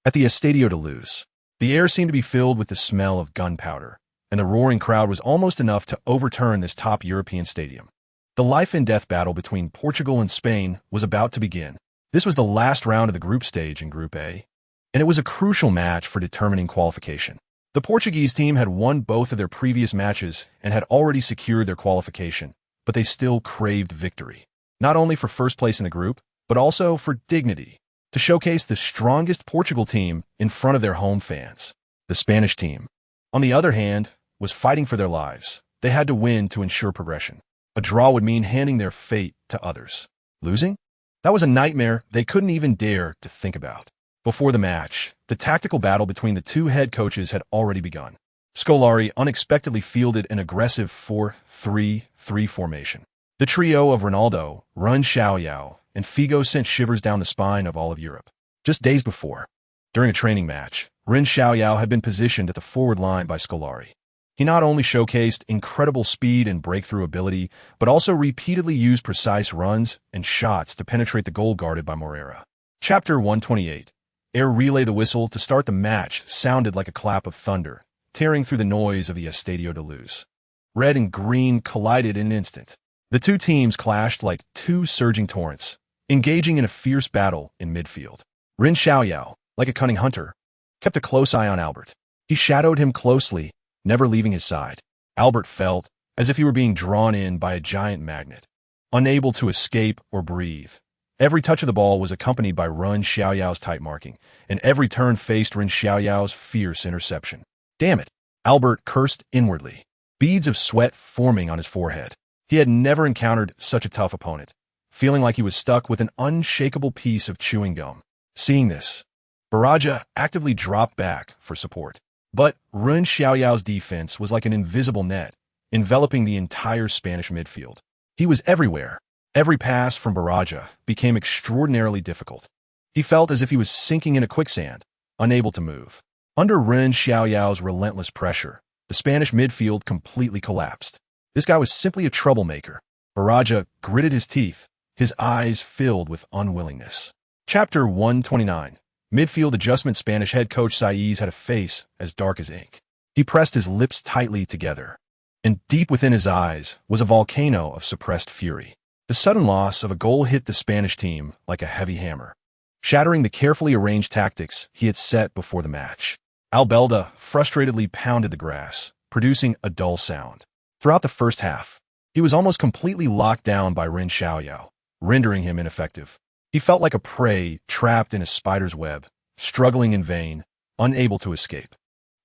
At the Estadio de Luz, the air seemed to be filled with the smell of gunpowder, and the roaring crowd was almost enough to overturn this top European stadium. The life-and-death battle between Portugal and Spain was about to begin. This was the last round of the group stage in Group A, and it was a crucial match for determining qualification. The Portuguese team had won both of their previous matches and had already secured their qualification, but they still craved victory. not only for first place in the group, but also for dignity, to showcase the strongest Portugal team in front of their home fans. The Spanish team, on the other hand, was fighting for their lives. They had to win to ensure progression. A draw would mean handing their fate to others. Losing? That was a nightmare they couldn't even dare to think about. Before the match, the tactical battle between the two head coaches had already begun. Scolari unexpectedly fielded an aggressive 4-3-3 formation. The trio of Ronaldo, Ren Xiaoyao, and Figo sent shivers down the spine of all of Europe. Just days before, during a training match, Ren Xiaoyao had been positioned at the forward line by Scolari. He not only showcased incredible speed and breakthrough ability, but also repeatedly used precise runs and shots to penetrate the goal guarded by Moreira. Chapter 128. Ere relay the whistle to start the match sounded like a clap of thunder, tearing through the noise of the Estadio de Luz. Red and green collided in an instant. The two teams clashed like two surging torrents, engaging in a fierce battle in midfield. Ren Xiaoyao, like a cunning hunter, kept a close eye on Albert. He shadowed him closely, never leaving his side. Albert felt as if he were being drawn in by a giant magnet, unable to escape or breathe. Every touch of the ball was accompanied by Ren Xiaoyao's tight marking, and every turn faced Ren Xiaoyao's fierce interception. Damn it! Albert cursed inwardly, beads of sweat forming on his forehead. He had never encountered such a tough opponent, feeling like he was stuck with an unshakable piece of chewing gum. Seeing this, Baraja actively dropped back for support. But Ren Xiaoyao's defense was like an invisible net, enveloping the entire Spanish midfield. He was everywhere. Every pass from Baraja became extraordinarily difficult. He felt as if he was sinking in a quicksand, unable to move. Under Ren Xiaoyao's relentless pressure, the Spanish midfield completely collapsed. This guy was simply a troublemaker. Baraja gritted his teeth, his eyes filled with unwillingness. Chapter 129. Midfield adjustment. Spanish head coach Saiz had a face as dark as ink. He pressed his lips tightly together, and deep within his eyes was a volcano of suppressed fury. The sudden loss of a goal hit the Spanish team like a heavy hammer, shattering the carefully arranged tactics he had set before the match. Albelda frustratedly pounded the grass, producing a dull sound. Throughout the first half, he was almost completely locked down by Ren Xiaoyao, rendering him ineffective. He felt like a prey trapped in a spider's web, struggling in vain, unable to escape.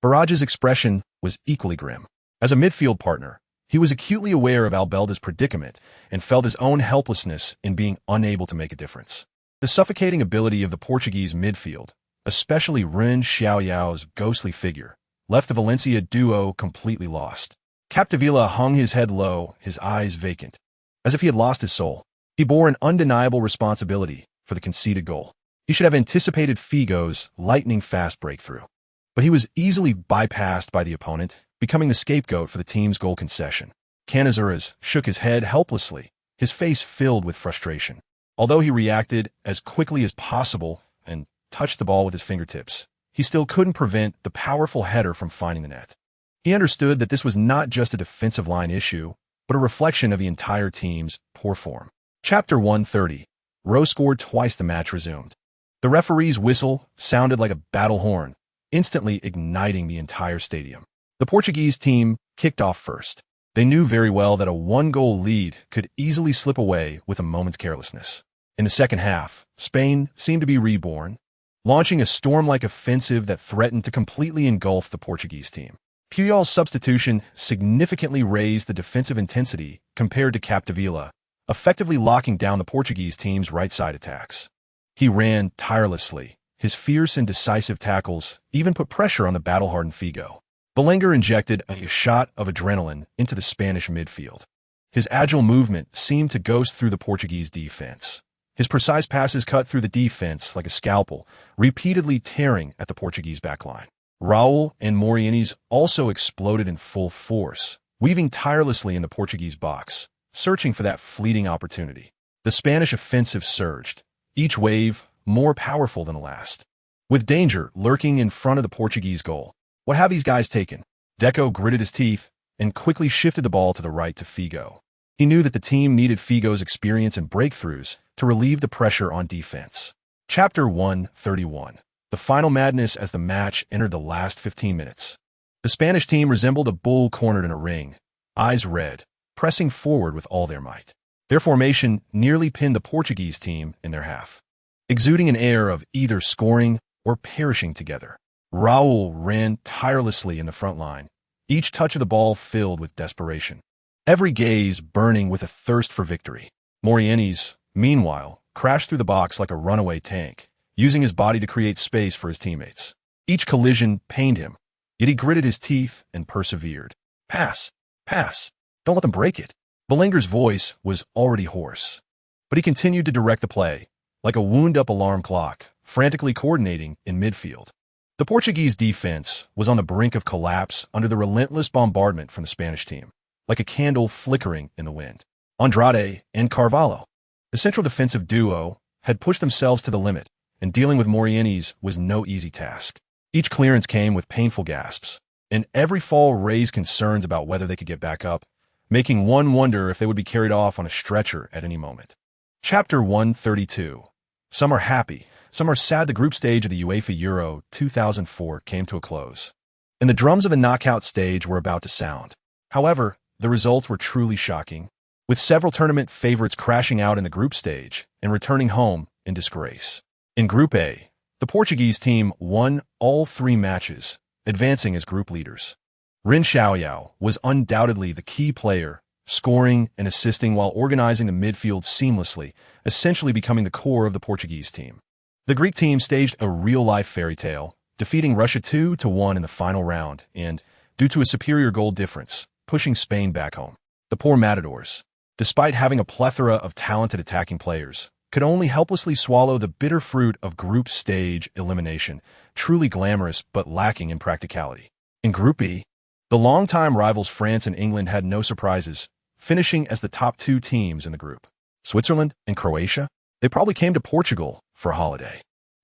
Baraja's expression was equally grim. As a midfield partner, he was acutely aware of Albelda's predicament and felt his own helplessness in being unable to make a difference. The suffocating ability of the Portuguese midfield, especially Ren Xiaoyao's ghostly figure, left the Valencia duo completely lost. Capdevila hung his head low, his eyes vacant, as if he had lost his soul. He bore an undeniable responsibility for the conceded goal. He should have anticipated Figo's lightning-fast breakthrough. But he was easily bypassed by the opponent, becoming the scapegoat for the team's goal concession. Canizares shook his head helplessly, his face filled with frustration. Although he reacted as quickly as possible and touched the ball with his fingertips, he still couldn't prevent the powerful header from finding the net. He understood that this was not just a defensive line issue, but a reflection of the entire team's poor form. Chapter 130. Rowe scored twice. The match resumed. The referee's whistle sounded like a battle horn, instantly igniting the entire stadium. The Portuguese team kicked off first. They knew very well that a one-goal lead could easily slip away with a moment's carelessness. In the second half, Spain seemed to be reborn, launching a storm-like offensive that threatened to completely engulf the Portuguese team. Puyol's substitution significantly raised the defensive intensity compared to Capdevila, effectively locking down the Portuguese team's right-side attacks. He ran tirelessly. His fierce and decisive tackles even put pressure on the battle-hardened Figo. Belenguer injected a shot of adrenaline into the Spanish midfield. His agile movement seemed to ghost through the Portuguese defense. His precise passes cut through the defense like a scalpel, repeatedly tearing at the Portuguese backline. Raul and Morientes also exploded in full force, weaving tirelessly in the Portuguese box, searching for that fleeting opportunity. The Spanish offensive surged, each wave more powerful than the last. With danger lurking in front of the Portuguese goal, what have these guys taken? Deco gritted his teeth and quickly shifted the ball to the right to Figo. He knew that the team needed Figo's experience and breakthroughs to relieve the pressure on defense. Chapter 131. The final madness as the match entered the last 15 minutes. The Spanish team resembled a bull cornered in a ring, eyes red, pressing forward with all their might. Their formation nearly pinned the Portuguese team in their half, exuding an air of either scoring or perishing together. Raul ran tirelessly in the front line, each touch of the ball filled with desperation, every gaze burning with a thirst for victory. Mourinho, meanwhile, crashed through the box like a runaway tank, using his body to create space for his teammates. Each collision pained him, yet he gritted his teeth and persevered. Pass, pass, don't let them break it. Belenger's voice was already hoarse, but he continued to direct the play, like a wound-up alarm clock, frantically coordinating in midfield. The Portuguese defense was on the brink of collapse under the relentless bombardment from the Spanish team, like a candle flickering in the wind. Andrade and Carvalho, the central defensive duo, had pushed themselves to the limit, and dealing with Mourinho's was no easy task. Each clearance came with painful gasps, and every fall raised concerns about whether they could get back up, making one wonder if they would be carried off on a stretcher at any moment. Chapter 132. Some are happy, some are sad. The group stage of the UEFA Euro 2004 came to a close, and the drums of the knockout stage were about to sound. However, the results were truly shocking, with several tournament favorites crashing out in the group stage and returning home in disgrace. In Group A, the Portuguese team won all 3 matches, advancing as group leaders. Ren Xiaoyao was undoubtedly the key player, scoring and assisting while organizing the midfield seamlessly, essentially becoming the core of the Portuguese team. The Greek team staged a real-life fairy tale, defeating Russia 2-1 in the final round and, due to a superior goal difference, pushing Spain back home. The poor Matadors, despite having a plethora of talented attacking players, could only helplessly swallow the bitter fruit of group stage elimination, truly glamorous but lacking in practicality. In Group B, the longtime rivals France and England had no surprises, finishing as the top 2 teams in the group. Switzerland and Croatia, they probably came to Portugal for a holiday.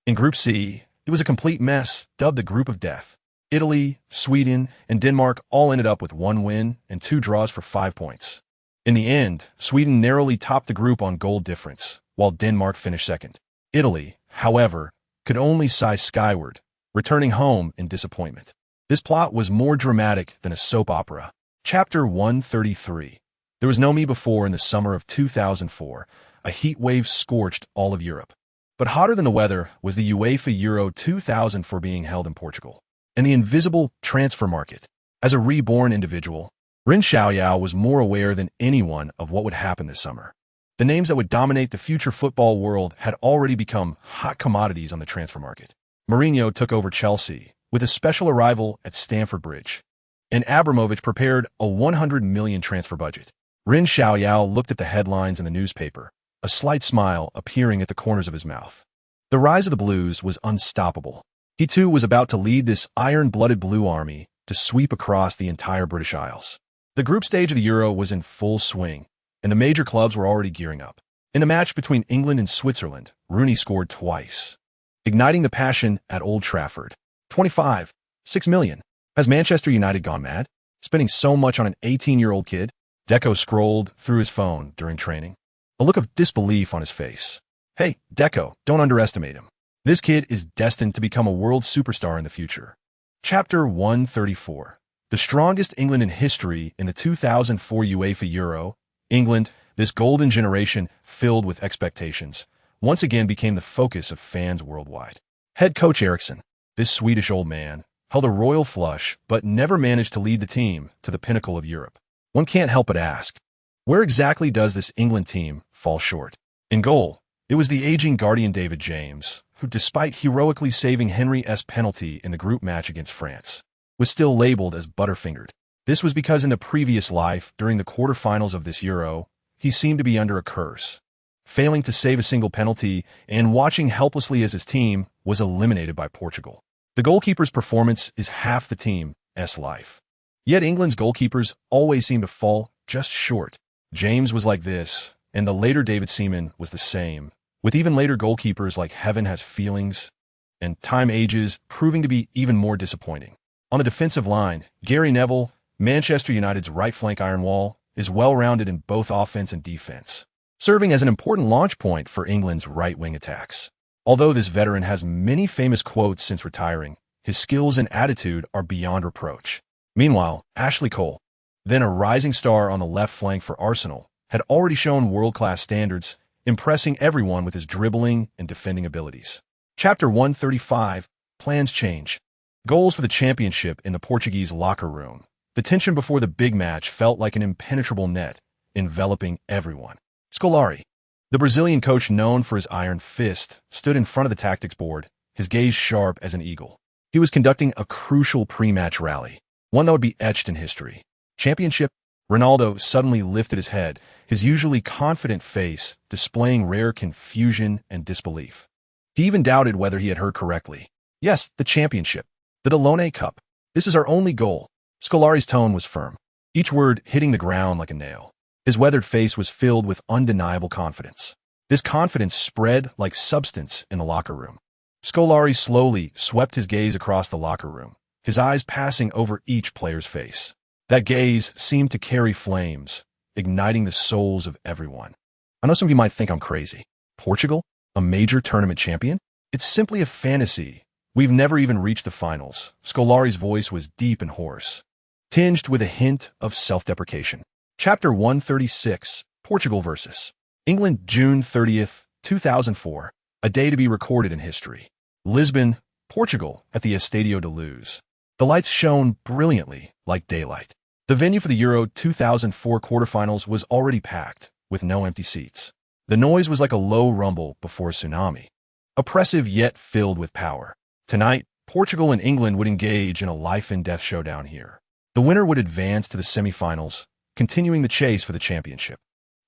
In Group C, it was a complete mess, dubbed the Group of Death. Italy, Sweden, and Denmark all ended up with 1 win and 2 draws for 5 points. In the end, Sweden narrowly topped the group on goal difference, while Denmark finished second. Italy, however, could only sigh skyward, returning home in disappointment. This plot was more dramatic than a soap opera. Chapter 133. There was no me before in the summer of 2004. A heat wave scorched all of Europe. But hotter than the weather was the UEFA Euro 2004 being held in Portugal, and the invisible transfer market. As a reborn individual, Ren Xiaoyao was more aware than anyone of what would happen this summer. The names that would dominate the future football world had already become hot commodities on the transfer market. Mourinho took over Chelsea, with a special arrival at Stamford Bridge, and Abramovich prepared a 100 million transfer budget. Ren Xiaoyao looked at the headlines in the newspaper, a slight smile appearing at the corners of his mouth. The rise of the Blues was unstoppable. He too was about to lead this iron-blooded blue army to sweep across the entire British Isles. The group stage of the Euro was in full swing, and the major clubs were already gearing up. In the match between England and Switzerland, Rooney scored twice, igniting the passion at Old Trafford. 25, 6 million. Has Manchester United gone mad? Spending so much on an 18-year-old kid? Deco scrolled through his phone during training, a look of disbelief on his face. Hey, Deco, don't underestimate him. This kid is destined to become a world superstar in the future. Chapter 134. The strongest England in history in the 2004 UEFA Euro. England, this golden generation filled with expectations, once again became the focus of fans worldwide. Head coach Eriksson, this Swedish old man, held a royal flush but never managed to lead the team to the pinnacle of Europe. One can't help but ask, where exactly does this England team fall short? In goal, it was the aging guardian David James, who, despite heroically saving Henry's penalty in the group match against France, was still labeled as butterfingered. This was because in the previous life, during the quarterfinals of this Euro, he seemed to be under a curse, failing to save a single penalty and watching helplessly as his team was eliminated by Portugal. The goalkeeper's performance is half the team's life. Yet England's goalkeepers always seem to fall just short. James was like this, and the later David Seaman was the same, with even later goalkeepers like Heaven Has Feelings and Time Ages proving to be even more disappointing. On the defensive line, Gary Neville, Manchester United's right flank iron wall, is well-rounded in both offense and defense, serving as an important launch point for England's right-wing attacks. Although this veteran has many famous quotes since retiring, his skills and attitude are beyond reproach. Meanwhile, Ashley Cole, then a rising star on the left flank for Arsenal, had already shown world-class standards, impressing everyone with his dribbling and defending abilities. Chapter 135, Plans Change. Goals for the championship in the Portuguese locker room. The tension before the big match felt like an impenetrable net, enveloping everyone. Scolari, the Brazilian coach known for his iron fist, stood in front of the tactics board, his gaze sharp as an eagle. He was conducting a crucial pre-match rally, one that would be etched in history. Championship? Ronaldo suddenly lifted his head, his usually confident face displaying rare confusion and disbelief. He even doubted whether he had heard correctly. Yes, the championship. The Dallone Cup. This is our only goal. Scolari's tone was firm, each word hitting the ground like a nail. His weathered face was filled with undeniable confidence. This confidence spread like substance in the locker room. Scolari slowly swept his gaze across the locker room, his eyes passing over each player's face. That gaze seemed to carry flames, igniting the souls of everyone. I know some of you might think I'm crazy. Portugal? A major tournament champion? It's simply a fantasy. We've never even reached the finals. Scolari's voice was deep and hoarse, tinged with a hint of self-deprecation. Chapter 136, Portugal vs. England, June 30th, 2004. A day to be recorded in history. Lisbon, Portugal, at the Estadio da Luz. The lights shone brilliantly, like daylight. The venue for the Euro 2004 quarterfinals was already packed, with no empty seats. The noise was like a low rumble before a tsunami, oppressive yet filled with power. Tonight, Portugal and England would engage in a life-and-death showdown here. The winner would advance to the semifinals, continuing the chase for the championship.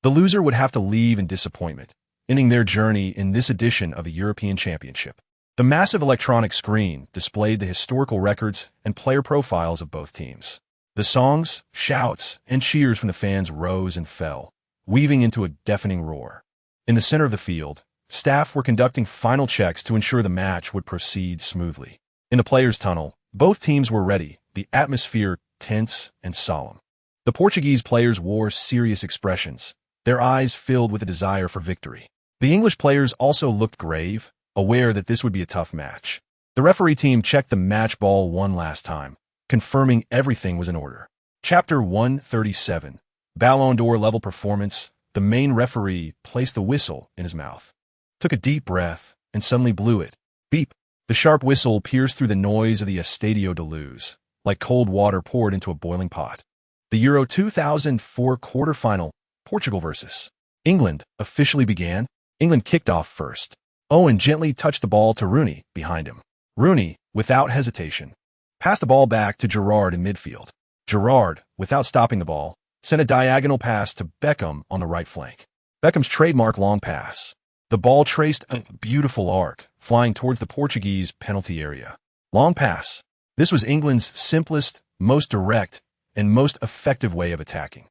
The loser would have to leave in disappointment, ending their journey in this edition of the European Championship. The massive electronic screen displayed the historical records and player profiles of both teams. The songs, shouts, and cheers from the fans rose and fell, weaving into a deafening roar. In the center of the field, staff were conducting final checks to ensure the match would proceed smoothly. In the players' tunnel, both teams were ready, the atmosphere tense and solemn. The Portuguese players wore serious expressions, their eyes filled with a desire for victory. The English players also looked grave, aware that this would be a tough match. The referee team checked the match ball one last time, confirming everything was in order. Chapter 137, Ballon d'Or level performance. The main referee placed the whistle in his mouth, took a deep breath, and suddenly blew it. Beep! The sharp whistle pierced through the noise of the Estadio da Luz, like cold water poured into a boiling pot. The Euro 2004 quarterfinal, Portugal vs. England, officially began. England kicked off first. Owen gently touched the ball to Rooney behind him. Rooney, without hesitation, passed the ball back to Gerrard in midfield. Gerrard, without stopping the ball, sent a diagonal pass to Beckham on the right flank. Beckham's trademark long pass. The ball traced a beautiful arc, flying towards the Portuguese penalty area. Long pass. This was England's simplest, most direct, and most effective way of attacking.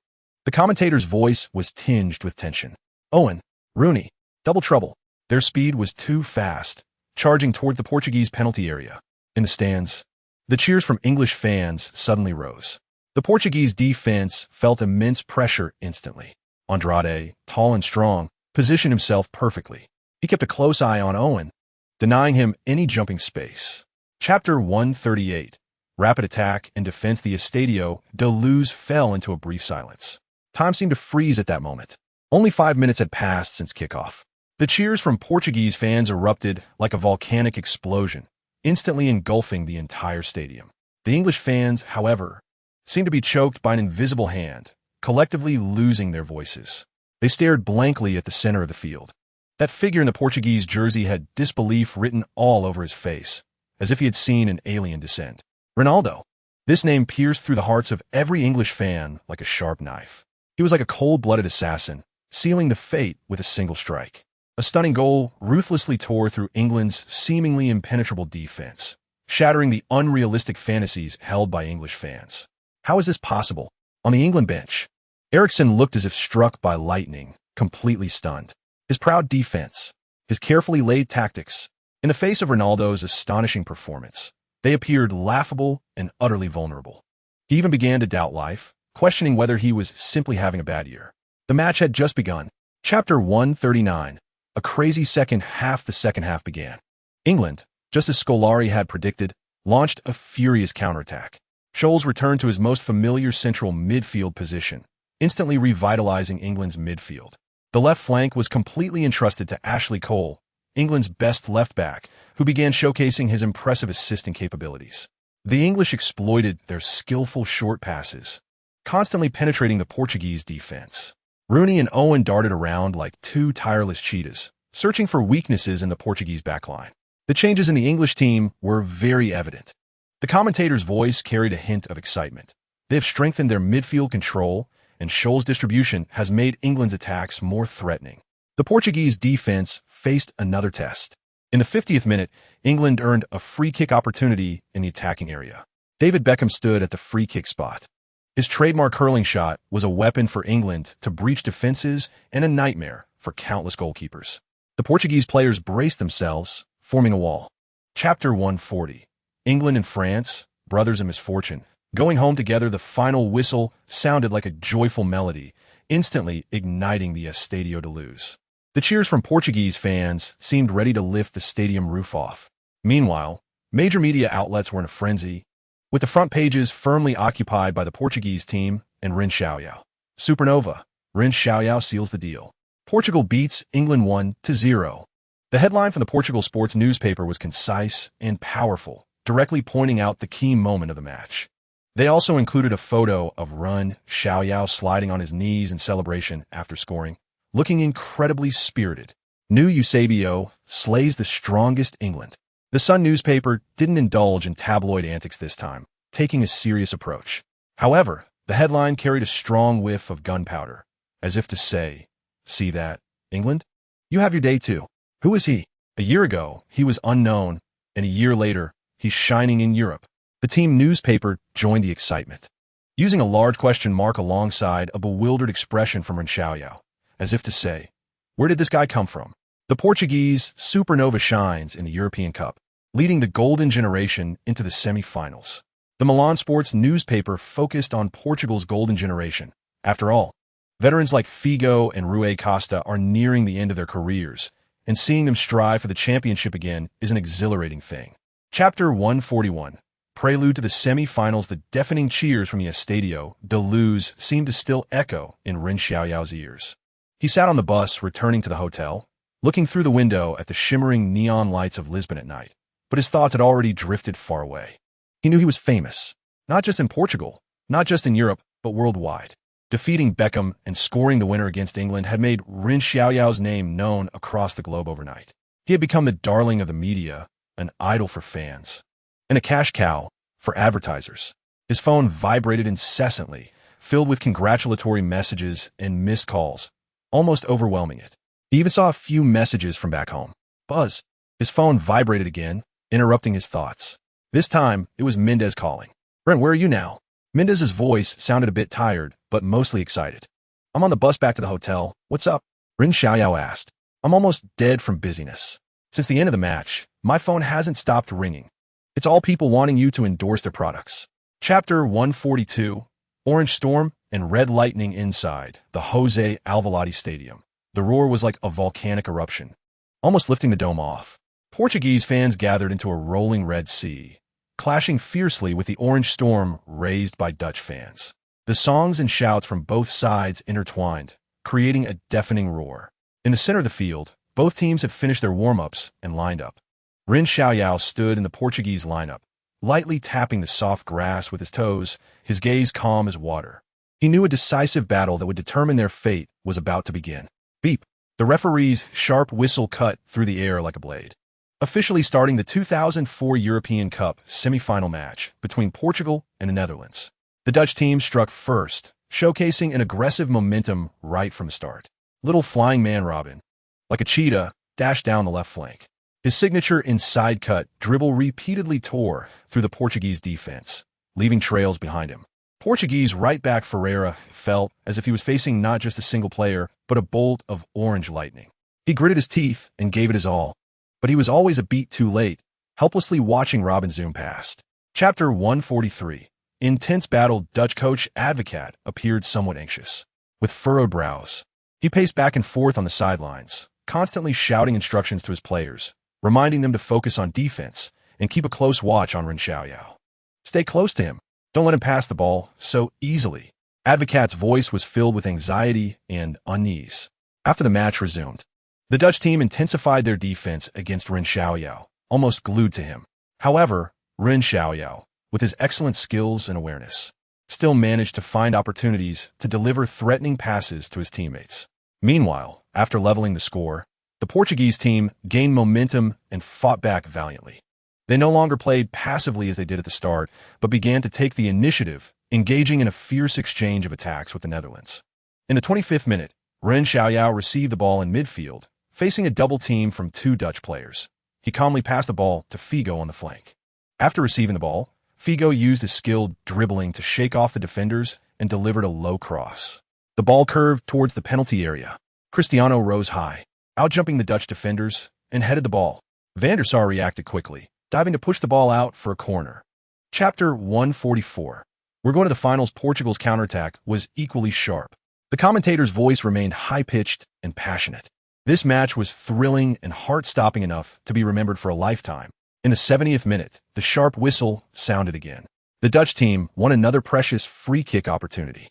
The commentator's voice was tinged with tension. Owen, Rooney, double trouble. Their speed was too fast, charging toward the Portuguese penalty area. In the stands, the cheers from English fans suddenly rose. The Portuguese defense felt immense pressure instantly. Andrade, tall and strong, positioned himself perfectly. He kept a close eye on Owen, denying him any jumping space. Chapter 138, Rapid attack and defense. The Estadio da Luz fell into a brief silence. Time seemed to freeze at that moment. Only 5 minutes had passed since kickoff. The cheers from Portuguese fans erupted like a volcanic explosion, instantly engulfing the entire stadium. The English fans, however, seemed to be choked by an invisible hand, collectively losing their voices. They stared blankly at the center of the field. That figure in the Portuguese jersey had disbelief written all over his face, as if he had seen an alien descend. Ronaldo. This name pierced through the hearts of every English fan like a sharp knife. He was like a cold-blooded assassin, sealing the fate with a single strike. A stunning goal ruthlessly tore through England's seemingly impenetrable defense, shattering the unrealistic fantasies held by English fans. How is this possible? On the England bench, Eriksen looked as if struck by lightning, completely stunned. His proud defense, his carefully laid tactics, in the face of Ronaldo's astonishing performance, they appeared laughable and utterly vulnerable. He even began to doubt life, questioning whether he was simply having a bad year. The match had just begun. Chapter 139. A crazy second half. The second half began. England, just as Scolari had predicted, launched a furious counterattack. Scholes returned to his most familiar central midfield position, instantly revitalizing England's midfield. The left flank was completely entrusted to Ashley Cole, England's best left-back, who began showcasing his impressive assisting capabilities. The English exploited their skillful short passes, constantly penetrating the Portuguese defense. Rooney and Owen darted around like two tireless cheetahs, searching for weaknesses in the Portuguese backline. The changes in the English team were very evident. The commentator's voice carried a hint of excitement. They have strengthened their midfield control, and Scholl's distribution has made England's attacks more threatening. The Portuguese defense faced another test. In the 50th minute, England earned a free kick opportunity in the attacking area. David Beckham stood at the free kick spot. His trademark hurling shot was a weapon for England to breach defenses and a nightmare for countless goalkeepers. The Portuguese players braced themselves, forming a wall. Chapter 140. England and France, brothers in misfortune. Going home together, the final whistle sounded like a joyful melody, instantly igniting the Estadio de Luz. The cheers from Portuguese fans seemed ready to lift the stadium roof off. Meanwhile, major media outlets were in a frenzy, with the front pages firmly occupied by the Portuguese team and Ren Xiaoyao. Supernova. Ren Xiaoyao seals the deal. Portugal beats England 1-0. The headline from the Portugal sports newspaper was concise and powerful, directly pointing out the key moment of the match. They also included a photo of Ren Xiaoyao sliding on his knees in celebration after scoring, looking incredibly spirited. New Eusebio slays the strongest England. The Sun newspaper didn't indulge in tabloid antics this time, taking a serious approach. However, the headline carried a strong whiff of gunpowder, as if to say, "See that, England? You have your day too." Who is he? A year ago, he was unknown, and a year later, he's shining in Europe. The team newspaper joined the excitement, using a large question mark alongside a bewildered expression from Ren Xiaoyao, as if to say, "Where did this guy come from?" The Portuguese supernova shines in the European Cup, leading the golden generation into the semi-finals. The Milan sports newspaper focused on Portugal's golden generation. After all, veterans like Figo and Rui Costa are nearing the end of their careers, and seeing them strive for the championship again is an exhilarating thing. Chapter 141. Prelude to the semi-finals. The deafening cheers from the Estadio de Luz seemed to still echo in Ren Xiaoyao's ears. He sat on the bus returning to the hotel, looking through the window at the shimmering neon lights of Lisbon at night, but his thoughts had already drifted far away. He knew he was famous, not just in Portugal, not just in Europe, but worldwide. Defeating Beckham and scoring the winner against England had made Ren Xiaoyao's name known across the globe overnight. He had become the darling of the media, an idol for fans, and a cash cow for advertisers. His phone vibrated incessantly, filled with congratulatory messages and missed calls, almost overwhelming it. He even saw a few messages from back home. Buzz. His phone vibrated again, interrupting his thoughts. This time, it was Mendez calling. "Brent, where are you now?" Mendez's voice sounded a bit tired, but mostly excited. "I'm on the bus back to the hotel. What's up?" Ren Xiaoyao asked. "I'm almost dead from busyness. Since the end of the match, my phone hasn't stopped ringing. It's all people wanting you to endorse their products." Chapter 142. Orange Storm and Red Lightning inside the Jose Alvalade Stadium. The roar was like a volcanic eruption, almost lifting the dome off. Portuguese fans gathered into a rolling red sea, clashing fiercely with the orange storm raised by Dutch fans. The songs and shouts from both sides intertwined, creating a deafening roar. In the center of the field, both teams had finished their warm-ups and lined up. Ren Xiaoyao stood in the Portuguese lineup, lightly tapping the soft grass with his toes, his gaze calm as water. He knew a decisive battle that would determine their fate was about to begin. Beep! The referee's sharp whistle cut through the air like a blade, officially starting the 2004 European Cup semi-final match between Portugal and the Netherlands. The Dutch team struck first, showcasing an aggressive momentum right from the start. Little flying man Robin, like a cheetah, dashed down the left flank. His signature inside cut dribble repeatedly tore through the Portuguese defense, leaving trails behind him. Portuguese right back Ferreira felt as if he was facing not just a single player, but a bolt of orange lightning. He gritted his teeth and gave it his all, but he was always a beat too late, helplessly watching Robin zoom past. Chapter 143. Intense battle. Dutch coach Advocaat appeared somewhat anxious. With furrowed brows, he paced back and forth on the sidelines, constantly shouting instructions to his players, reminding them to focus on defense and keep a close watch on Ren Xiaoyao. Stay close to him. Don't let him pass the ball so easily. Advocat's voice was filled with anxiety and unease. After the match resumed, the Dutch team intensified their defense against Ren Xiaoyao, almost glued to him. However, Ren Xiaoyao, with his excellent skills and awareness, still managed to find opportunities to deliver threatening passes to his teammates. Meanwhile, after leveling the score, the Portuguese team gained momentum and fought back valiantly. They no longer played passively as they did at the start, but began to take the initiative, engaging in a fierce exchange of attacks with the Netherlands. In the 25th minute, Ren Xiaoyao received the ball in midfield, facing a double team from two Dutch players. He calmly passed the ball to Figo on the flank. After receiving the ball, Figo used his skilled dribbling to shake off the defenders and delivered a low cross. The ball curved towards the penalty area. Cristiano rose high, outjumping the Dutch defenders, and headed the ball. Van der Sar reacted quickly, diving to push the ball out for a corner. Chapter 144. We're going to the finals. Portugal's counterattack was equally sharp. The commentator's voice remained high-pitched and passionate. This match was thrilling and heart-stopping enough to be remembered for a lifetime. In the 70th minute, the sharp whistle sounded again. The Dutch team won another precious free-kick opportunity.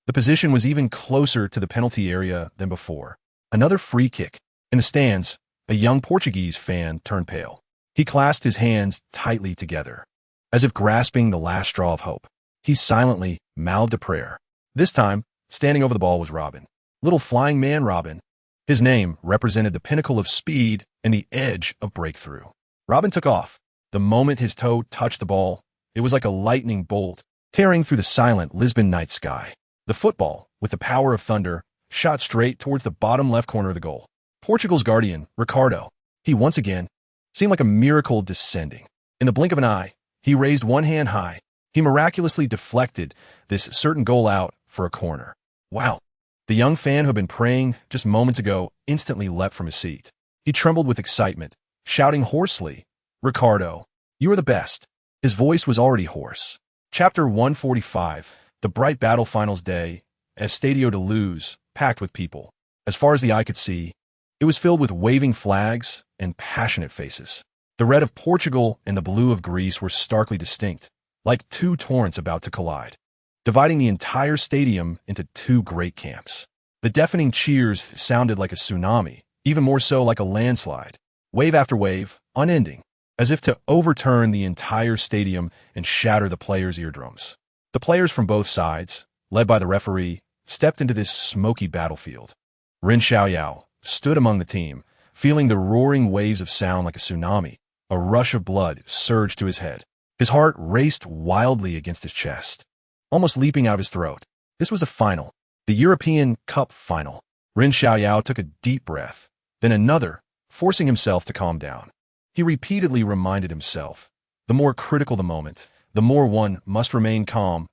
The position was even closer to the penalty area than before. Another free kick. In the stands, a young Portuguese fan turned pale. He clasped his hands tightly together, as if grasping the last straw of hope. He silently mouthed a prayer. This time, standing over the ball was Robin. Little flying man Robin. His name represented the pinnacle of speed and the edge of breakthrough. Robin took off. The moment his toe touched the ball, it was like a lightning bolt, tearing through the silent Lisbon night sky. The football, with the power of thunder, shot straight towards the bottom left corner of the goal. Portugal's guardian, Ricardo, he once again seemed like a miracle descending. In the blink of an eye, he raised one hand high. He miraculously deflected this certain goal out for a corner. Wow! The young fan who had been praying just moments ago instantly leapt from his seat. He trembled with excitement, shouting hoarsely, "Ricardo, you are the best." His voice was already hoarse. Chapter 145. The bright battle finals day, as Stadio de Luz, packed with people. As far as the eye could see, it was filled with waving flags and passionate faces. The red of Portugal and the blue of Greece were starkly distinct, like two torrents about to collide, dividing the entire stadium into two great camps. The deafening cheers sounded like a tsunami, even more so like a landslide, wave after wave, unending, as if to overturn the entire stadium and shatter the players' eardrums. The players from both sides, led by the referee, stepped into this smoky battlefield. Ren Xiaoyao stood among the team, feeling the roaring waves of sound like a tsunami. A rush of blood surged to his head. His heart raced wildly against his chest, almost leaping out of his throat. This was the final, the European Cup final. Ren Xiaoyao took a deep breath, then another, forcing himself to calm down. He repeatedly reminded himself, the more critical the moment, the more one must remain calm,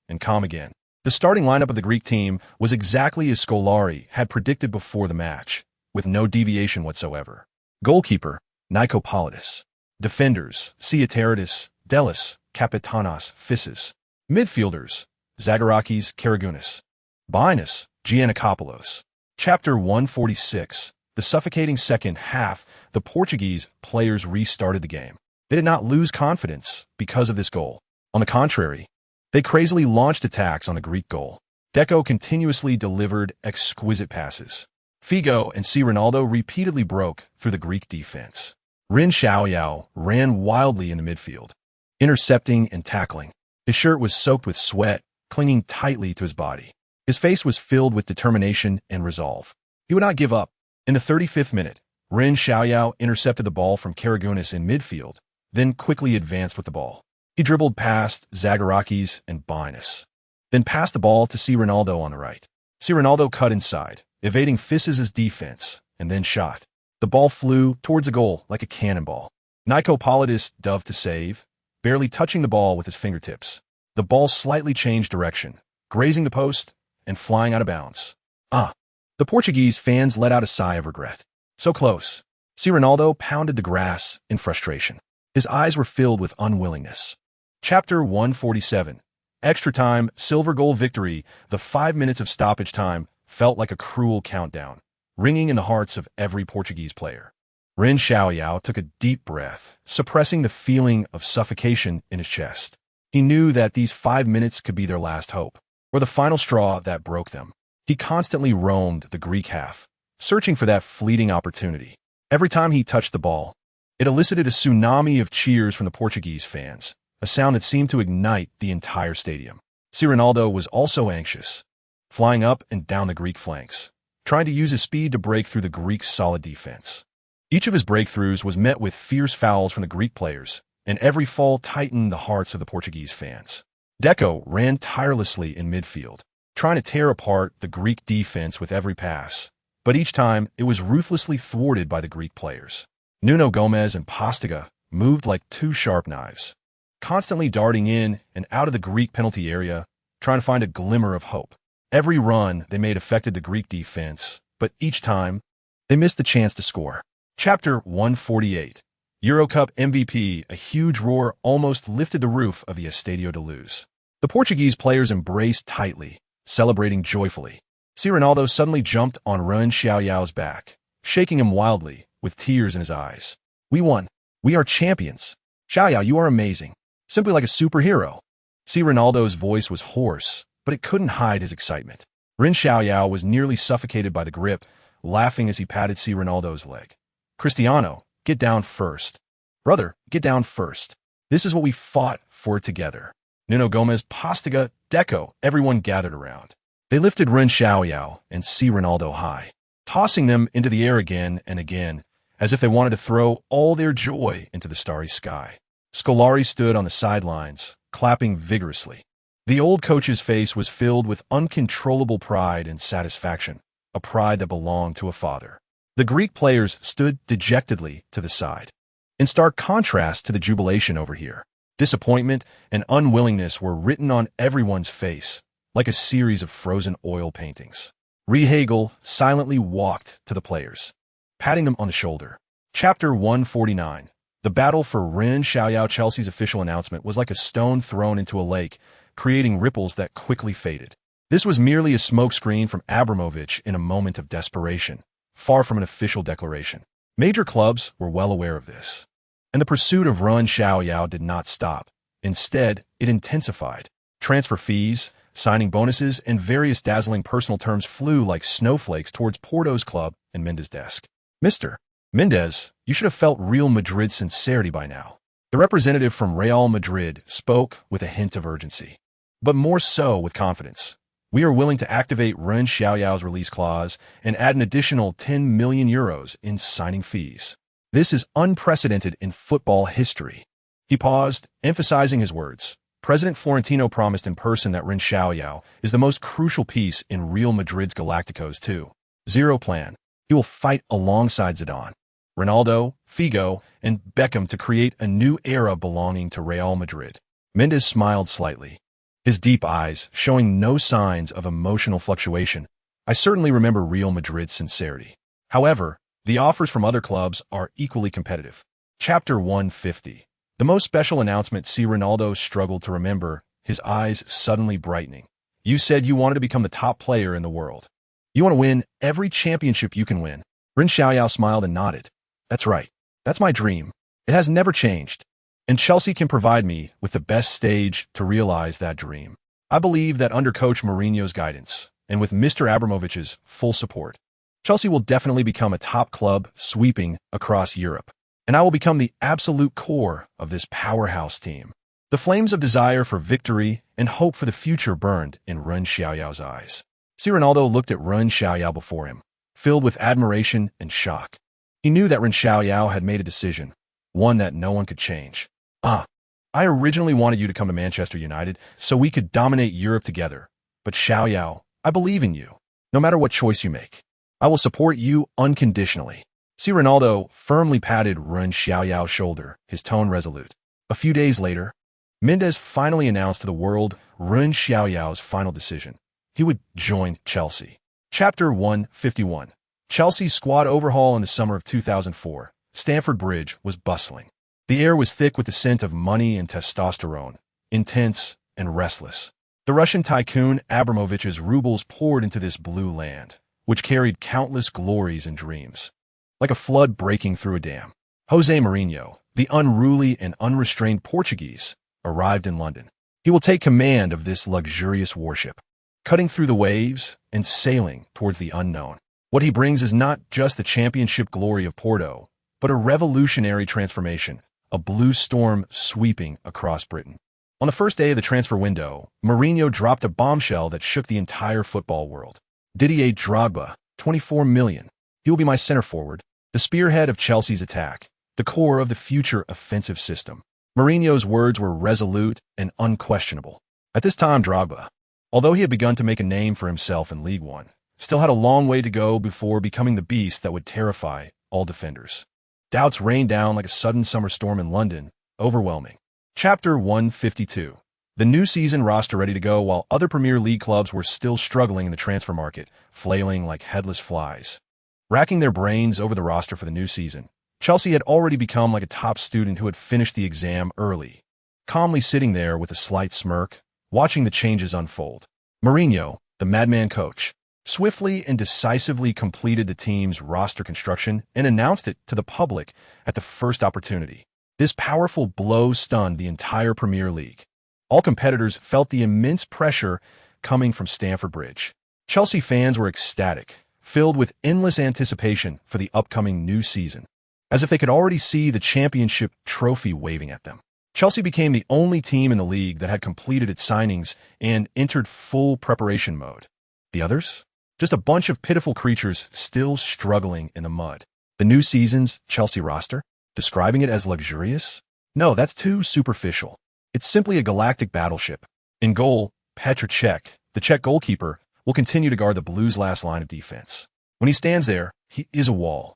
and calm again. The starting lineup of the Greek team was exactly as Scolari had predicted before the match, with no deviation whatsoever. Goalkeeper, Nikopoulos. Defenders, Tsiateridis, Delis, Kapitanas, Fisses. Midfielders, Zagorakis, Karagounis. Binus, Giannakopoulos. Chapter 146. The suffocating second half, the Portuguese players restarted the game. They did not lose confidence because of this goal. On the contrary, they crazily launched attacks on the Greek goal. Deco continuously delivered exquisite passes. Figo and Ronaldo repeatedly broke through the Greek defense. Ren Xiaoyao ran wildly in the midfield, intercepting and tackling. His shirt was soaked with sweat, clinging tightly to his body. His face was filled with determination and resolve. He would not give up. In the 35th minute, Ren Xiaoyao intercepted the ball from Karagounis in midfield, then quickly advanced with the ball. He dribbled past Zagorakis and Binus, then passed the ball to Ronaldo on the right. Ronaldo cut inside, evading Fisses' defense, and then shot. The ball flew towards the goal like a cannonball. Nikopoulos dove to save, barely touching the ball with his fingertips. The ball slightly changed direction, grazing the post and flying out of bounds. The Portuguese fans let out a sigh of regret. So close. Ronaldo pounded the grass in frustration. His eyes were filled with unwillingness. Chapter 147. Extra time, silver goal victory. The 5 minutes of stoppage time felt like a cruel countdown, ringing in the hearts of every Portuguese player. Ren Xiaoyao took a deep breath, suppressing the feeling of suffocation in his chest. He knew that these 5 minutes could be their last hope. or the final straw that broke them. He constantly roamed the Greek half, searching for that fleeting opportunity. Every time he touched the ball, it elicited a tsunami of cheers from the Portuguese fans, a sound that seemed to ignite the entire stadium. Ronaldo was also anxious, flying up and down the Greek flanks, trying to use his speed to break through the Greeks' solid defense. Each of his breakthroughs was met with fierce fouls from the Greek players, and every fall tightened the hearts of the Portuguese fans. Deco ran tirelessly in midfield, trying to tear apart the Greek defense with every pass, but each time it was ruthlessly thwarted by the Greek players. Nuno Gomes and Postiga moved like two sharp knives, constantly darting in and out of the Greek penalty area, trying to find a glimmer of hope. Every run they made affected the Greek defense, but each time they missed the chance to score. Chapter 148. Eurocup MVP. A huge roar almost lifted the roof of the Estadio de Luz. The Portuguese players embraced tightly, celebrating joyfully. Ronaldo suddenly jumped on Ren Xiaoyao's back, shaking him wildly, with tears in his eyes. "We won. We are champions. Xiaoyao, you are amazing. Simply like a superhero." Ronaldo's voice was hoarse, but it couldn't hide his excitement. Ren Xiaoyao was nearly suffocated by the grip, laughing as he patted Ronaldo's leg. "Cristiano, get down first. Brother, get down first. This is what we fought for together." Nuno Gomes, Postiga, Deco, everyone gathered around. They lifted Ren Xiaoyao and Ronaldo high, tossing them into the air again and again, as if they wanted to throw all their joy into the starry sky. Scolari stood on the sidelines, clapping vigorously. The old coach's face was filled with uncontrollable pride and satisfaction, a pride that belonged to a father. The Greek players stood dejectedly to the side. In stark contrast to the jubilation over here, disappointment and unwillingness were written on everyone's face, like a series of frozen oil paintings. Rehagel silently walked to the players, patting them on the shoulder. Chapter 149. The battle for Ren Xiaoyao. Chelsea's official announcement was like a stone thrown into a lake, creating ripples that quickly faded. This was merely a smokescreen from Abramovich in a moment of desperation, far from an official declaration. Major clubs were well aware of this, and the pursuit of Ren Xiaoyao did not stop. Instead, it intensified. Transfer fees, signing bonuses, and various dazzling personal terms flew like snowflakes towards Porto's club and Mendes' desk. "Mr. Mendes, you should have felt Real Madrid's sincerity by now." The representative from Real Madrid spoke with a hint of urgency, but more so with confidence. "We are willing to activate Ren Xiaoyao's release clause and add an additional 10 million euros in signing fees. This is unprecedented in football history." He paused, emphasizing his words. President Florentino promised in person that Ren Xiaoyao is the most crucial piece in Real Madrid's Galacticos 2.0 plan. He will fight alongside Zidane, Ronaldo, Figo, and Beckham to create a new era belonging to Real Madrid. Mendes smiled slightly, his deep eyes showing no signs of emotional fluctuation. "I certainly remember Real Madrid's sincerity. However, the offers from other clubs are equally competitive." Chapter 150. The most special announcement. Ronaldo struggled to remember, his eyes suddenly brightening. "You said you wanted to become the top player in the world. You want to win every championship you can win." Ren Xiaoyao smiled and nodded. "That's right. That's my dream. It has never changed. And Chelsea can provide me with the best stage to realize that dream. I believe that under Coach Mourinho's guidance, and with Mr. Abramovich's full support, Chelsea will definitely become a top club sweeping across Europe. And I will become the absolute core of this powerhouse team." The flames of desire for victory and hope for the future burned in Ren Xiaoyao's eyes. Ronaldo looked at Ren Xiaoyao before him, filled with admiration and shock. He knew that Ren Xiaoyao had made a decision, one that no one could change. "I originally wanted you to come to Manchester United so we could dominate Europe together. But Xiaoyao, I believe in you. No matter what choice you make, I will support you unconditionally." Ronaldo firmly patted Ren Xiaoyao's shoulder, his tone resolute. A few days later, Mendes finally announced to the world Ren Xiaoyao's final decision. He would join Chelsea. Chapter 151. Chelsea's squad overhaul in the summer of 2004. Stamford Bridge was bustling. The air was thick with the scent of money and testosterone, intense and restless. The Russian tycoon Abramovich's rubles poured into this blue land, which carried countless glories and dreams. Like a flood breaking through a dam, Jose Mourinho, the unruly and unrestrained Portuguese, arrived in London. He will take command of this luxurious warship. cutting through the waves and sailing towards the unknown. What he brings is not just the championship glory of Porto, but a revolutionary transformation, a blue storm sweeping across Britain. On the first day of the transfer window, Mourinho dropped a bombshell that shook the entire football world. Didier Drogba, 24 million. He will be my center forward, the spearhead of Chelsea's attack, the core of the future offensive system. Mourinho's words were resolute and unquestionable. At this time, Drogba, although he had begun to make a name for himself in League One, still had a long way to go before becoming the beast that would terrify all defenders. Doubts rained down like a sudden summer storm in London, overwhelming. Chapter 152. The new season roster ready to go while other Premier League clubs were still struggling in the transfer market, flailing like headless flies. Racking their brains over the roster for the new season, Chelsea had already become like a top student who had finished the exam early, calmly sitting there with a slight smirk, watching the changes unfold. Mourinho, the madman coach, swiftly and decisively completed the team's roster construction and announced it to the public at the first opportunity. This powerful blow stunned the entire Premier League. All competitors felt the immense pressure coming from Stamford Bridge. Chelsea fans were ecstatic, filled with endless anticipation for the upcoming new season, as if they could already see the championship trophy waving at them. Chelsea became the only team in the league that had completed its signings and entered full preparation mode. The others? Just a bunch of pitiful creatures still struggling in the mud. The new season's Chelsea roster? Describing it as luxurious? No, that's too superficial. It's simply a galactic battleship. In goal, Petr Cech, the Czech goalkeeper, will continue to guard the Blues' last line of defense. When he stands there, he is a wall.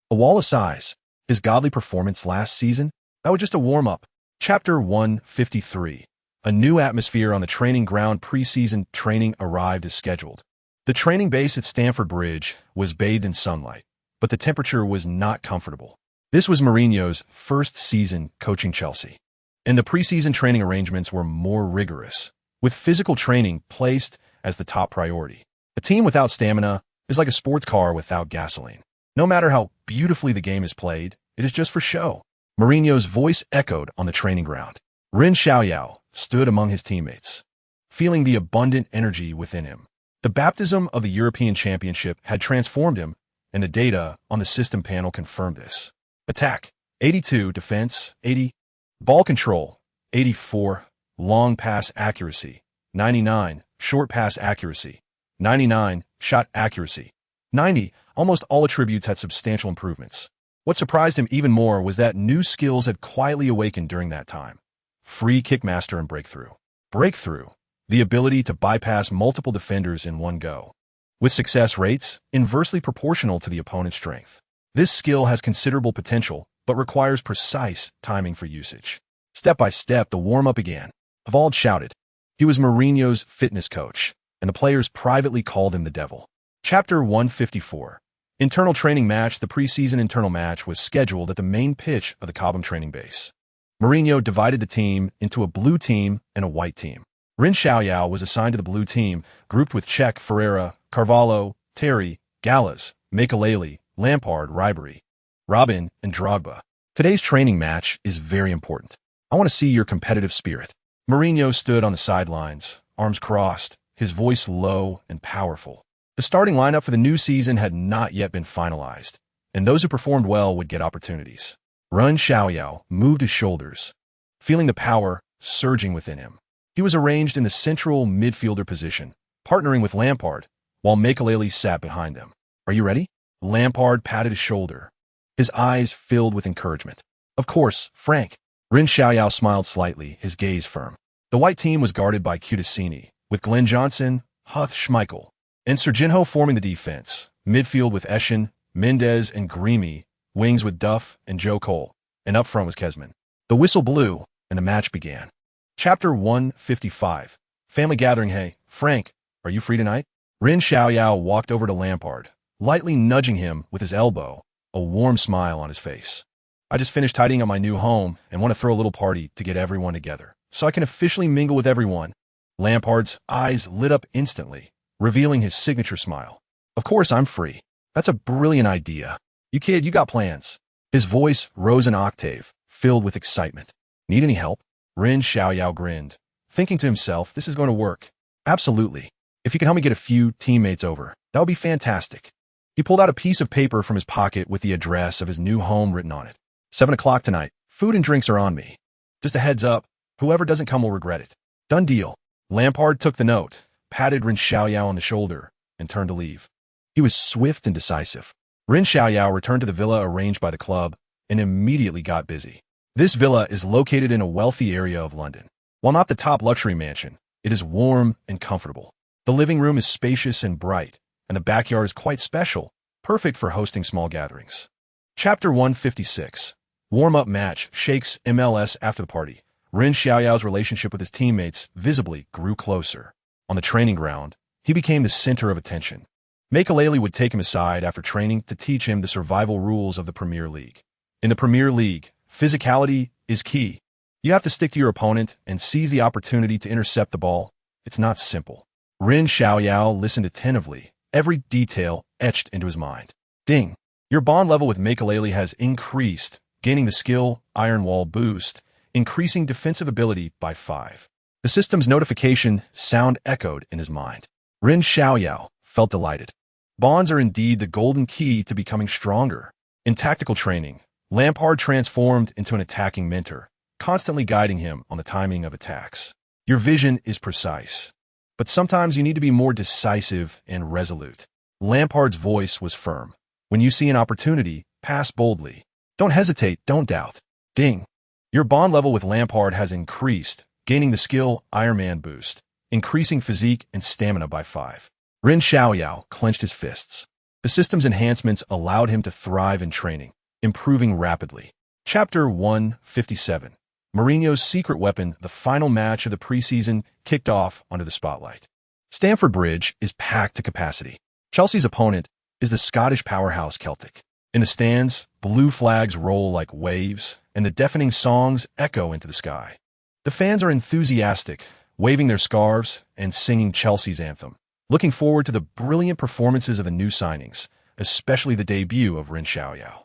A wall of size. His godly performance last season? That was just a warm-up. Chapter 153. A new atmosphere on the training ground. Pre-season training arrived as scheduled. The training base at Stamford Bridge was bathed in sunlight, but the temperature was not comfortable. This was Mourinho's first season coaching Chelsea, and the preseason training arrangements were more rigorous, with physical training placed as the top priority. A team without stamina is like a sports car without gasoline. No matter how beautifully the game is played, it is just for show. Mourinho's voice echoed on the training ground. Ren Xiaoyao stood among his teammates, feeling the abundant energy within him. The baptism of the European Championship had transformed him, and the data on the system panel confirmed this. Attack, 82. Defense, 80. Ball control, 84. Long pass accuracy, 99. Short pass accuracy, 99. Shot accuracy, 90. Almost all attributes had substantial improvements. What surprised him even more was that new skills had quietly awakened during that time. Free kick master and breakthrough. Breakthrough, the ability to bypass multiple defenders in one go, with success rates inversely proportional to the opponent's strength. This skill has considerable potential, but requires precise timing for usage. Step by step, the warm-up began. Valde shouted. He was Mourinho's fitness coach, and the players privately called him the devil. Chapter 154. Internal training match. The preseason internal match was scheduled at the main pitch of the Cobham training base. Mourinho divided the team into a blue team and a white team. Ren Xiaoyao was assigned to the blue team, grouped with Cech, Ferreira, Carvalho, Terry, Gallas, Makelele, Lampard, Ribery, Robin, and Drogba. Today's training match is very important. I want to see your competitive spirit. Mourinho stood on the sidelines, arms crossed, his voice low and powerful. The starting lineup for the new season had not yet been finalized, and those who performed well would get opportunities. Ren Xiaoyao moved his shoulders, feeling the power surging within him. He was arranged in the central midfielder position, partnering with Lampard, while Makelele sat behind them. Are you ready? Lampard patted his shoulder, his eyes filled with encouragement. Of course, Frank. Ren Xiaoyao smiled slightly, his gaze firm. The white team was guarded by Kudasini, with Glenn Johnson, Huth Schmeichel, and Serginho forming the defense, midfield with Eschen, Mendes, and Grimy, wings with Duff and Joe Cole, and up front was Kesman. The whistle blew, and the match began. Chapter 155. Family gathering. Hey, Frank, are you free tonight? Ren Xiaoyao walked over to Lampard, lightly nudging him with his elbow, a warm smile on his face. I just finished tidying up my new home and want to throw a little party to get everyone together, so I can officially mingle with everyone. Lampard's eyes lit up instantly, revealing his signature smile. Of course I'm free. That's a brilliant idea. You kid, you got plans. His voice rose an octave, filled with excitement. Need any help? Ren Xiaoyao grinned, thinking to himself, this is going to work. Absolutely. If you could help me get a few teammates over, that would be fantastic. He pulled out a piece of paper from his pocket with the address of his new home written on it. 7 o'clock tonight. Food and drinks are on me. Just a heads up, whoever doesn't come will regret it. Done deal. Lampard took the note, patted Ren Xiaoyao on the shoulder, and turned to leave. He was swift and decisive. Ren Xiaoyao returned to the villa arranged by the club and immediately got busy. This villa is located in a wealthy area of London. While not the top luxury mansion, it is warm and comfortable. The living room is spacious and bright, and the backyard is quite special, perfect for hosting small gatherings. Chapter 156. Warm-up match shakes MLS after the party. Ren Xiaoyao's relationship with his teammates visibly grew closer. On the training ground, he became the center of attention. Makelele would take him aside after training to teach him the survival rules of the Premier League. In the Premier League, physicality is key. You have to stick to your opponent and seize the opportunity to intercept the ball. It's not simple. Ren Xiaoyao listened attentively, every detail etched into his mind. Ding! Your bond level with Makelele has increased, gaining the skill Iron Wall boost, increasing defensive ability by 5. The system's notification sound echoed in his mind. Ren Xiaoyao felt delighted. Bonds are indeed the golden key to becoming stronger. In tactical training, Lampard transformed into an attacking mentor, constantly guiding him on the timing of attacks. Your vision is precise, but sometimes you need to be more decisive and resolute. Lampard's voice was firm. When you see an opportunity, pass boldly. Don't hesitate, don't doubt. Ding! Your bond level with Lampard has increased, gaining the skill Iron Man boost, increasing physique and stamina by 5. Ren Xiaoyao clenched his fists. The system's enhancements allowed him to thrive in training, improving rapidly. Chapter 157. Mourinho's secret weapon, the final match of the preseason, kicked off under the spotlight. Stamford Bridge is packed to capacity. Chelsea's opponent is the Scottish powerhouse Celtic. In the stands, blue flags roll like waves, and the deafening songs echo into the sky. The fans are enthusiastic, waving their scarves and singing Chelsea's anthem, looking forward to the brilliant performances of the new signings, especially the debut of Ren Xiaoyao.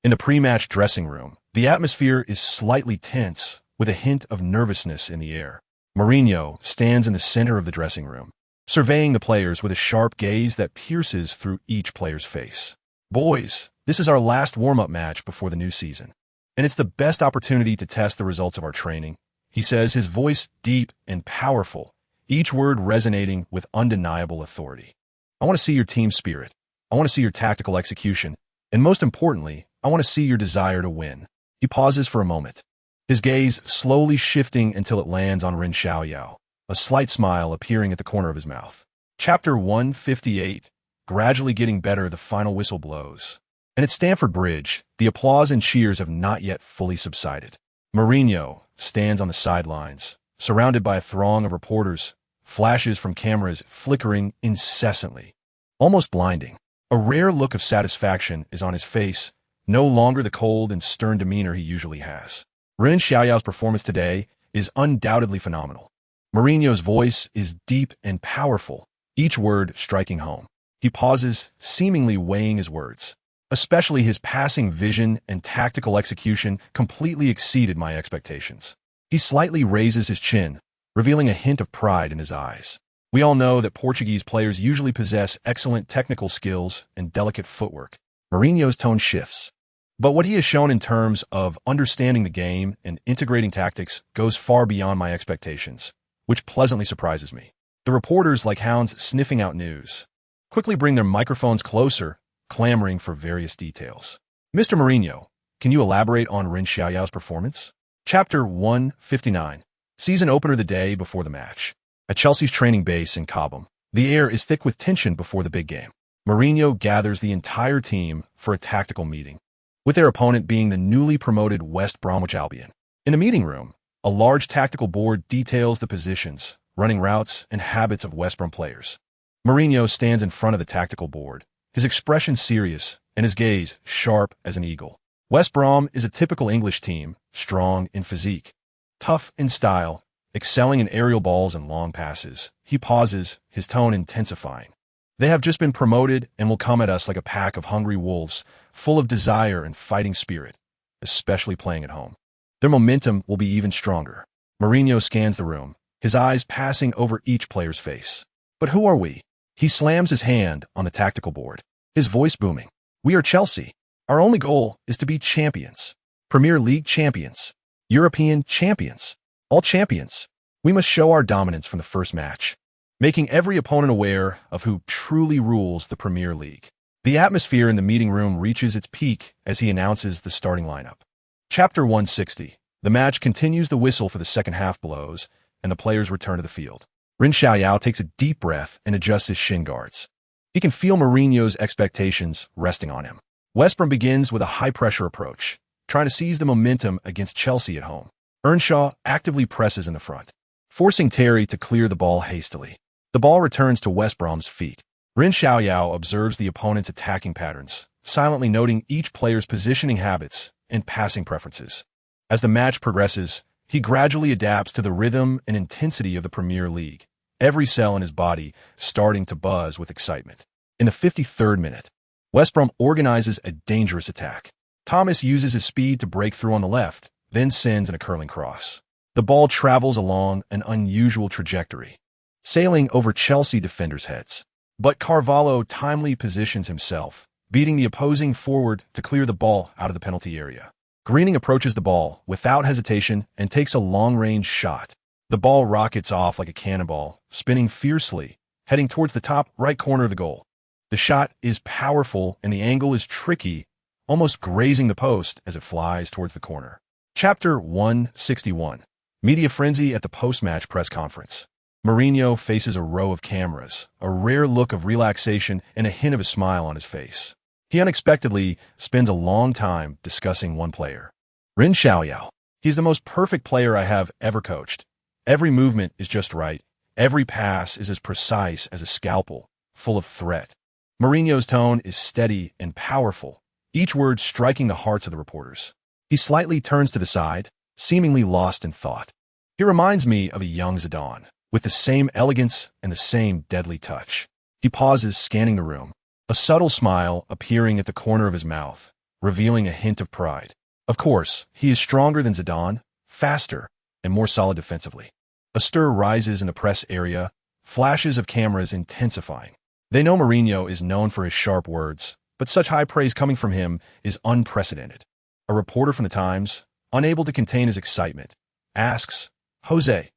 In the pre-match dressing room, the atmosphere is slightly tense, with a hint of nervousness in the air. Mourinho stands in the center of the dressing room, surveying the players with a sharp gaze that pierces through each player's face. Boys, this is our last warm-up match before the new season, and it's the best opportunity to test the results of our training, he says, his voice deep and powerful, each word resonating with undeniable authority. I want to see your team spirit. I want to see your tactical execution, and most importantly, I want to see your desire to win. He pauses for a moment, his gaze slowly shifting until it lands on Ren Xiaoyao, a slight smile appearing at the corner of his mouth. Chapter 158. Gradually getting better, the final whistle blows. And at Stamford Bridge, the applause and cheers have not yet fully subsided. Mourinho stands on the sidelines, surrounded by a throng of reporters, flashes from cameras flickering incessantly, almost blinding. A rare look of satisfaction is on his face, no longer the cold and stern demeanor he usually has. Ren Xiaoyao's performance today is undoubtedly phenomenal. Mourinho's voice is deep and powerful, each word striking home. He pauses, seemingly weighing his words. Especially his passing vision and tactical execution completely exceeded my expectations. He slightly raises his chin, revealing a hint of pride in his eyes. We all know that Portuguese players usually possess excellent technical skills and delicate footwork. Mourinho's tone shifts. But what he has shown in terms of understanding the game and integrating tactics goes far beyond my expectations, which pleasantly surprises me. The reporters, like hounds sniffing out news, quickly bring their microphones closer, clamoring for various details. Mr. Mourinho, can you elaborate on Ren Xiaoyao's performance? Chapter 159. Season opener the day before the match. At Chelsea's training base in Cobham, the air is thick with tension before the big game. Mourinho gathers the entire team for a tactical meeting, with their opponent being the newly promoted West Bromwich Albion. In the meeting room, a large tactical board details the positions, running routes, and habits of West Brom players. Mourinho stands in front of the tactical board, his expression serious and his gaze sharp as an eagle. West Brom is a typical English team, strong in physique, tough in style, excelling in aerial balls and long passes. He pauses, his tone intensifying. They have just been promoted and will come at us like a pack of hungry wolves, full of desire and fighting spirit, especially playing at home. Their momentum will be even stronger. Mourinho scans the room, his eyes passing over each player's face. But who are we? He slams his hand on the tactical board, his voice booming. We are Chelsea. Our only goal is to be champions. Premier League champions. European champions. All champions. We must show our dominance from the first match, making every opponent aware of who truly rules the Premier League. The atmosphere in the meeting room reaches its peak as he announces the starting lineup. Chapter 160. The match continues. The whistle for the second half blows, and the players return to the field. Ren Xiaoyao takes a deep breath and adjusts his shin guards. He can feel Mourinho's expectations resting on him. West Brom begins with a high-pressure approach, trying to seize the momentum against Chelsea at home. Earnshaw actively presses in the front, forcing Terry to clear the ball hastily. The ball returns to West Brom's feet. Ren Xiaoyao observes the opponent's attacking patterns, silently noting each player's positioning habits and passing preferences. As the match progresses, he gradually adapts to the rhythm and intensity of the Premier League, every cell in his body starting to buzz with excitement. In the 53rd minute, West Brom organizes a dangerous attack. Thomas uses his speed to break through on the left, then sends in a curling cross. The ball travels along an unusual trajectory, sailing over Chelsea defenders' heads. But Carvalho timely positions himself, beating the opposing forward to clear the ball out of the penalty area. Greening approaches the ball without hesitation and takes a long-range shot. The ball rockets off like a cannonball, spinning fiercely, heading towards the top right corner of the goal. The shot is powerful and the angle is tricky, almost grazing the post as it flies towards the corner. Chapter 161. Media frenzy at the post-match press conference. Mourinho faces a row of cameras, a rare look of relaxation and a hint of a smile on his face. He unexpectedly spends a long time discussing one player. Ren Xiaoyao. He's the most perfect player I have ever coached. Every movement is just right. Every pass is as precise as a scalpel, full of threat. Mourinho's tone is steady and powerful, each word striking the hearts of the reporters. He slightly turns to the side, seemingly lost in thought. He reminds me of a young Zidane, with the same elegance and the same deadly touch. He pauses, scanning the room, a subtle smile appearing at the corner of his mouth, revealing a hint of pride. Of course, he is stronger than Zidane, faster, and more solid defensively. A stir rises in the press area, flashes of cameras intensifying. They know Mourinho is known for his sharp words, but such high praise coming from him is unprecedented. A reporter from the Times, unable to contain his excitement, asks, Jose,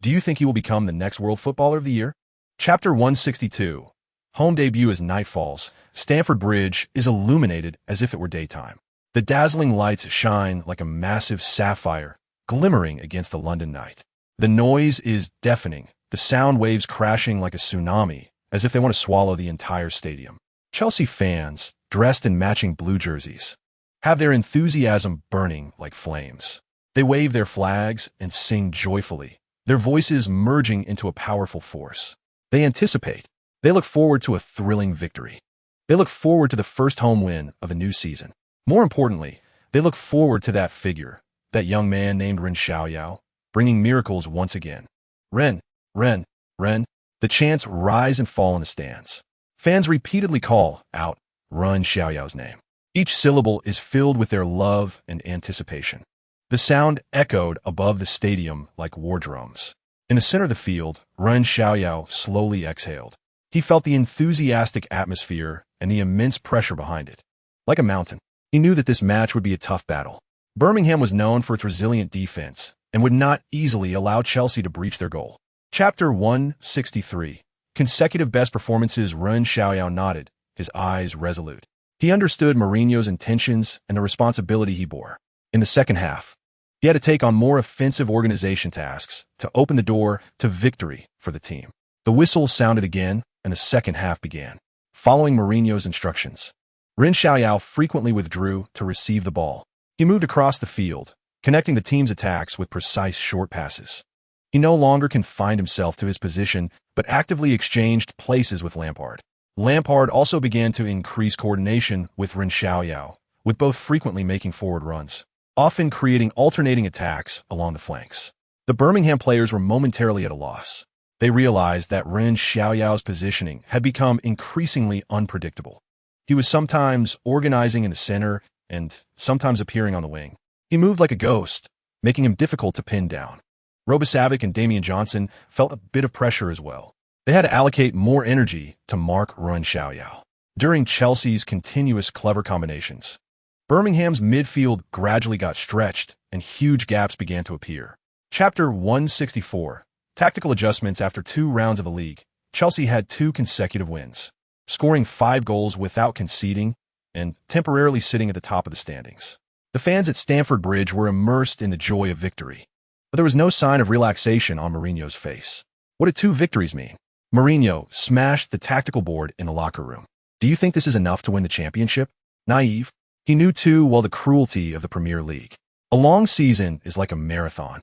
do you think he will become the next World Footballer of the Year? Chapter 162. Home debut as night falls. Stamford Bridge is illuminated as if it were daytime. The dazzling lights shine like a massive sapphire, glimmering against the London night. The noise is deafening, the sound waves crashing like a tsunami, as if they want to swallow the entire stadium. Chelsea fans, dressed in matching blue jerseys, have their enthusiasm burning like flames. They wave their flags and sing joyfully, their voices merging into a powerful force. They anticipate. They look forward to a thrilling victory. They look forward to the first home win of a new season. More importantly, they look forward to that figure, that young man named Ren Xiaoyao, bringing miracles once again. Ren, Ren, Ren. The chants rise and fall in the stands. Fans repeatedly call out Ren Xiaoyao's name. Each syllable is filled with their love and anticipation. The sound echoed above the stadium like war drums. In the center of the field, Ren Xiaoyao slowly exhaled. He felt the enthusiastic atmosphere and the immense pressure behind it. Like a mountain, he knew that this match would be a tough battle. Birmingham was known for its resilient defense and would not easily allow Chelsea to breach their goal. Chapter 163. Consecutive best performances. Ren Xiaoyao nodded, his eyes resolute. He understood Mourinho's intentions and the responsibility he bore. In the second half, he had to take on more offensive organization tasks to open the door to victory for the team. The whistle sounded again, and the second half began. Following Mourinho's instructions, Ren Xiaoyao frequently withdrew to receive the ball. He moved across the field, connecting the team's attacks with precise short passes. He no longer confined himself to his position, but actively exchanged places with Lampard. Lampard also began to increase coordination with Ren Xiaoyao, with both frequently making forward runs, often creating alternating attacks along the flanks. The Birmingham players were momentarily at a loss. They realized that Ren Xiaoyao's positioning had become increasingly unpredictable. He was sometimes organizing in the center and sometimes appearing on the wing. He moved like a ghost, making him difficult to pin down. Robisavic and Damian Johnson felt a bit of pressure as well. They had to allocate more energy to mark Ren Xiaoyao. During Chelsea's continuous clever combinations, Birmingham's midfield gradually got stretched and huge gaps began to appear. Chapter 164. Tactical adjustments. After 2 rounds of the league, Chelsea had 2 consecutive wins, scoring 5 goals without conceding and temporarily sitting at the top of the standings. The fans at Stamford Bridge were immersed in the joy of victory, but there was no sign of relaxation on Mourinho's face. What did 2 victories mean? Mourinho smashed the tactical board in the locker room. Do you think this is enough to win the championship? Naive. He knew too well the cruelty of the Premier League. A long season is like a marathon.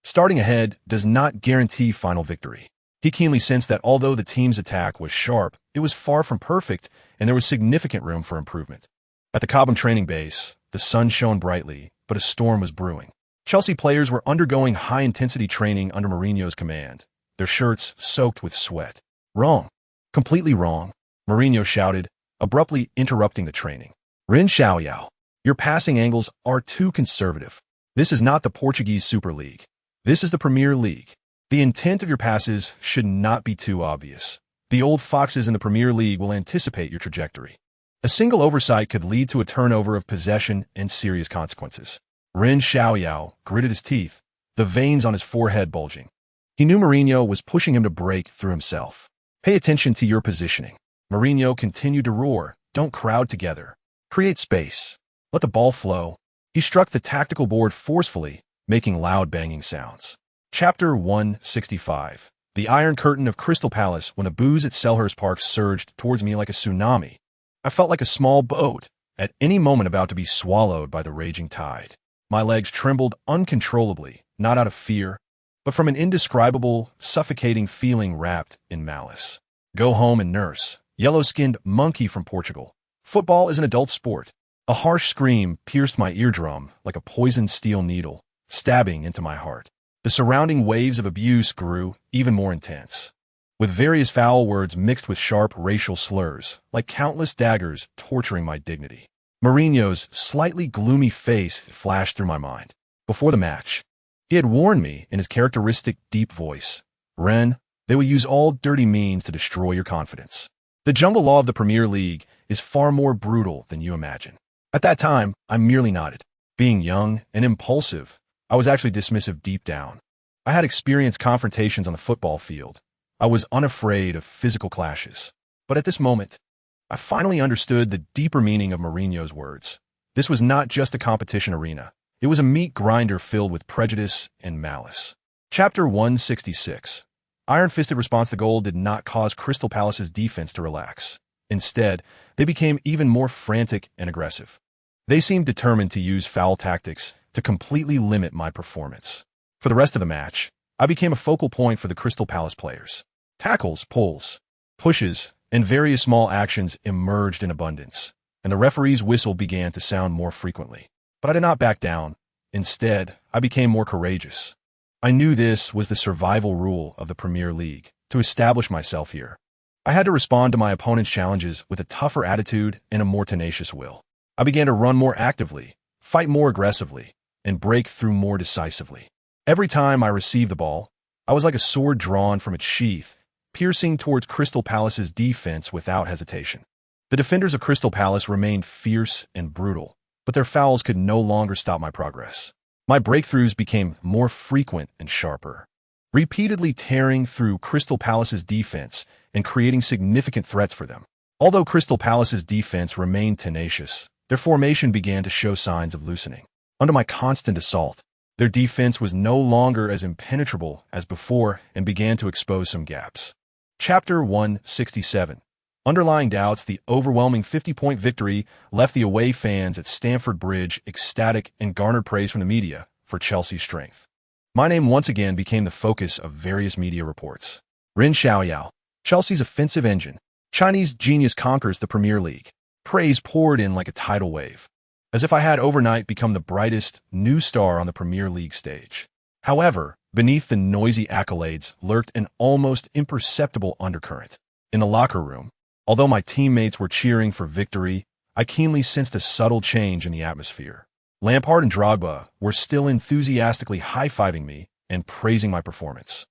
Starting ahead does not guarantee final victory. He keenly sensed that although the team's attack was sharp, it was far from perfect, and there was significant room for improvement. At the Cobham training base, the sun shone brightly, but a storm was brewing. Chelsea players were undergoing high-intensity training under Mourinho's command, their shirts soaked with sweat. Wrong. Completely wrong, Mourinho shouted, abruptly interrupting the training. Ren Xiaoyao, your passing angles are too conservative. This is not the Portuguese Super League. This is the Premier League. The intent of your passes should not be too obvious. The old foxes in the Premier League will anticipate your trajectory. A single oversight could lead to a turnover of possession and serious consequences. Ren Xiaoyao gritted his teeth, the veins on his forehead bulging. He knew Mourinho was pushing him to break through himself. Pay attention to your positioning. Mourinho continued to roar, don't crowd together. Create space. Let the ball flow. He struck the tactical board forcefully, making loud banging sounds. Chapter 165. The Iron Curtain of Crystal Palace. When the booze at Selhurst Park surged towards me like a tsunami, I felt like a small boat, at any moment about to be swallowed by the raging tide. My legs trembled uncontrollably, not out of fear, but from an indescribable, suffocating feeling wrapped in malice. Go home and nurse. Yellow-skinned monkey from Portugal. Football is an adult sport. A harsh scream pierced my eardrum like a poisoned steel needle, stabbing into my heart. The surrounding waves of abuse grew even more intense, with various foul words mixed with sharp racial slurs, like countless daggers torturing my dignity. Mourinho's slightly gloomy face flashed through my mind. Before the match, he had warned me in his characteristic deep voice, Ren, they will use all dirty means to destroy your confidence. The jungle law of the Premier League is far more brutal than you imagine. At that time, I merely nodded. Being young and impulsive, I was actually dismissive deep down. I had experienced confrontations on the football field. I was unafraid of physical clashes. But at this moment, I finally understood the deeper meaning of Mourinho's words. This was not just a competition arena. It was a meat grinder filled with prejudice and malice. Chapter 166. Iron-fisted response. The goal did not cause Crystal Palace's defense to relax. Instead, they became even more frantic and aggressive. They seemed determined to use foul tactics to completely limit my performance. For the rest of the match, I became a focal point for the Crystal Palace players. Tackles, pulls, pushes, and various small actions emerged in abundance, and the referee's whistle began to sound more frequently. But I did not back down. Instead, I became more courageous. I knew this was the survival rule of the Premier League, to establish myself here. I had to respond to my opponent's challenges with a tougher attitude and a more tenacious will. I began to run more actively, fight more aggressively, and break through more decisively. Every time I received the ball, I was like a sword drawn from its sheath, piercing towards Crystal Palace's defense without hesitation. The defenders of Crystal Palace remained fierce and brutal, but their fouls could no longer stop my progress. My breakthroughs became more frequent and sharper, repeatedly tearing through Crystal Palace's defense and creating significant threats for them. Although Crystal Palace's defense remained tenacious, their formation began to show signs of loosening. Under my constant assault, their defense was no longer as impenetrable as before and began to expose some gaps. Chapter 167. Underlying doubts. The overwhelming 50-point victory left the away fans at Stamford Bridge ecstatic and garnered praise from the media for Chelsea's strength. My name once again became the focus of various media reports. Ren Xiaoyao, Chelsea's offensive engine. Chinese genius conquers the Premier League. Praise poured in like a tidal wave, as if I had overnight become the brightest new star on the Premier League stage. However, beneath the noisy accolades lurked an almost imperceptible undercurrent. In the locker room, although my teammates were cheering for victory, I keenly sensed a subtle change in the atmosphere. Lampard and Drogba were still enthusiastically high-fiving me and praising my performance.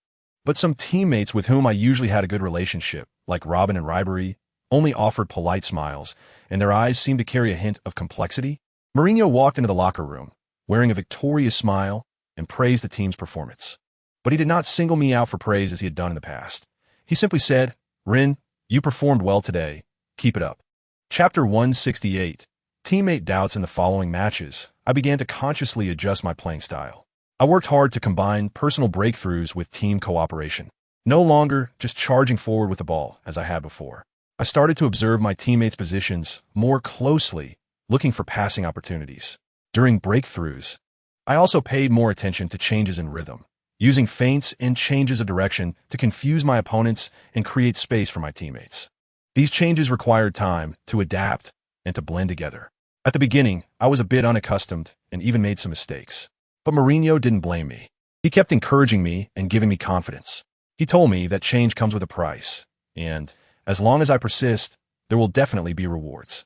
But some teammates with whom I usually had a good relationship, like Robin and Ribery, only offered polite smiles, and their eyes seemed to carry a hint of complexity. Mourinho walked into the locker room, wearing a victorious smile, and praised the team's performance. But he did not single me out for praise as he had done in the past. He simply said, "Ren, you performed well today. Keep it up." Chapter 168. Teammate doubts in the following matches. I began to consciously adjust my playing style. I worked hard to combine personal breakthroughs with team cooperation. No longer just charging forward with the ball, as I had before. I started to observe my teammates' positions more closely, looking for passing opportunities. During breakthroughs, I also paid more attention to changes in rhythm, using feints and changes of direction to confuse my opponents and create space for my teammates. These changes required time to adapt and to blend together. At the beginning, I was a bit unaccustomed and even made some mistakes. But Mourinho didn't blame me. He kept encouraging me and giving me confidence. He told me that change comes with a price, and as long as I persist, there will definitely be rewards.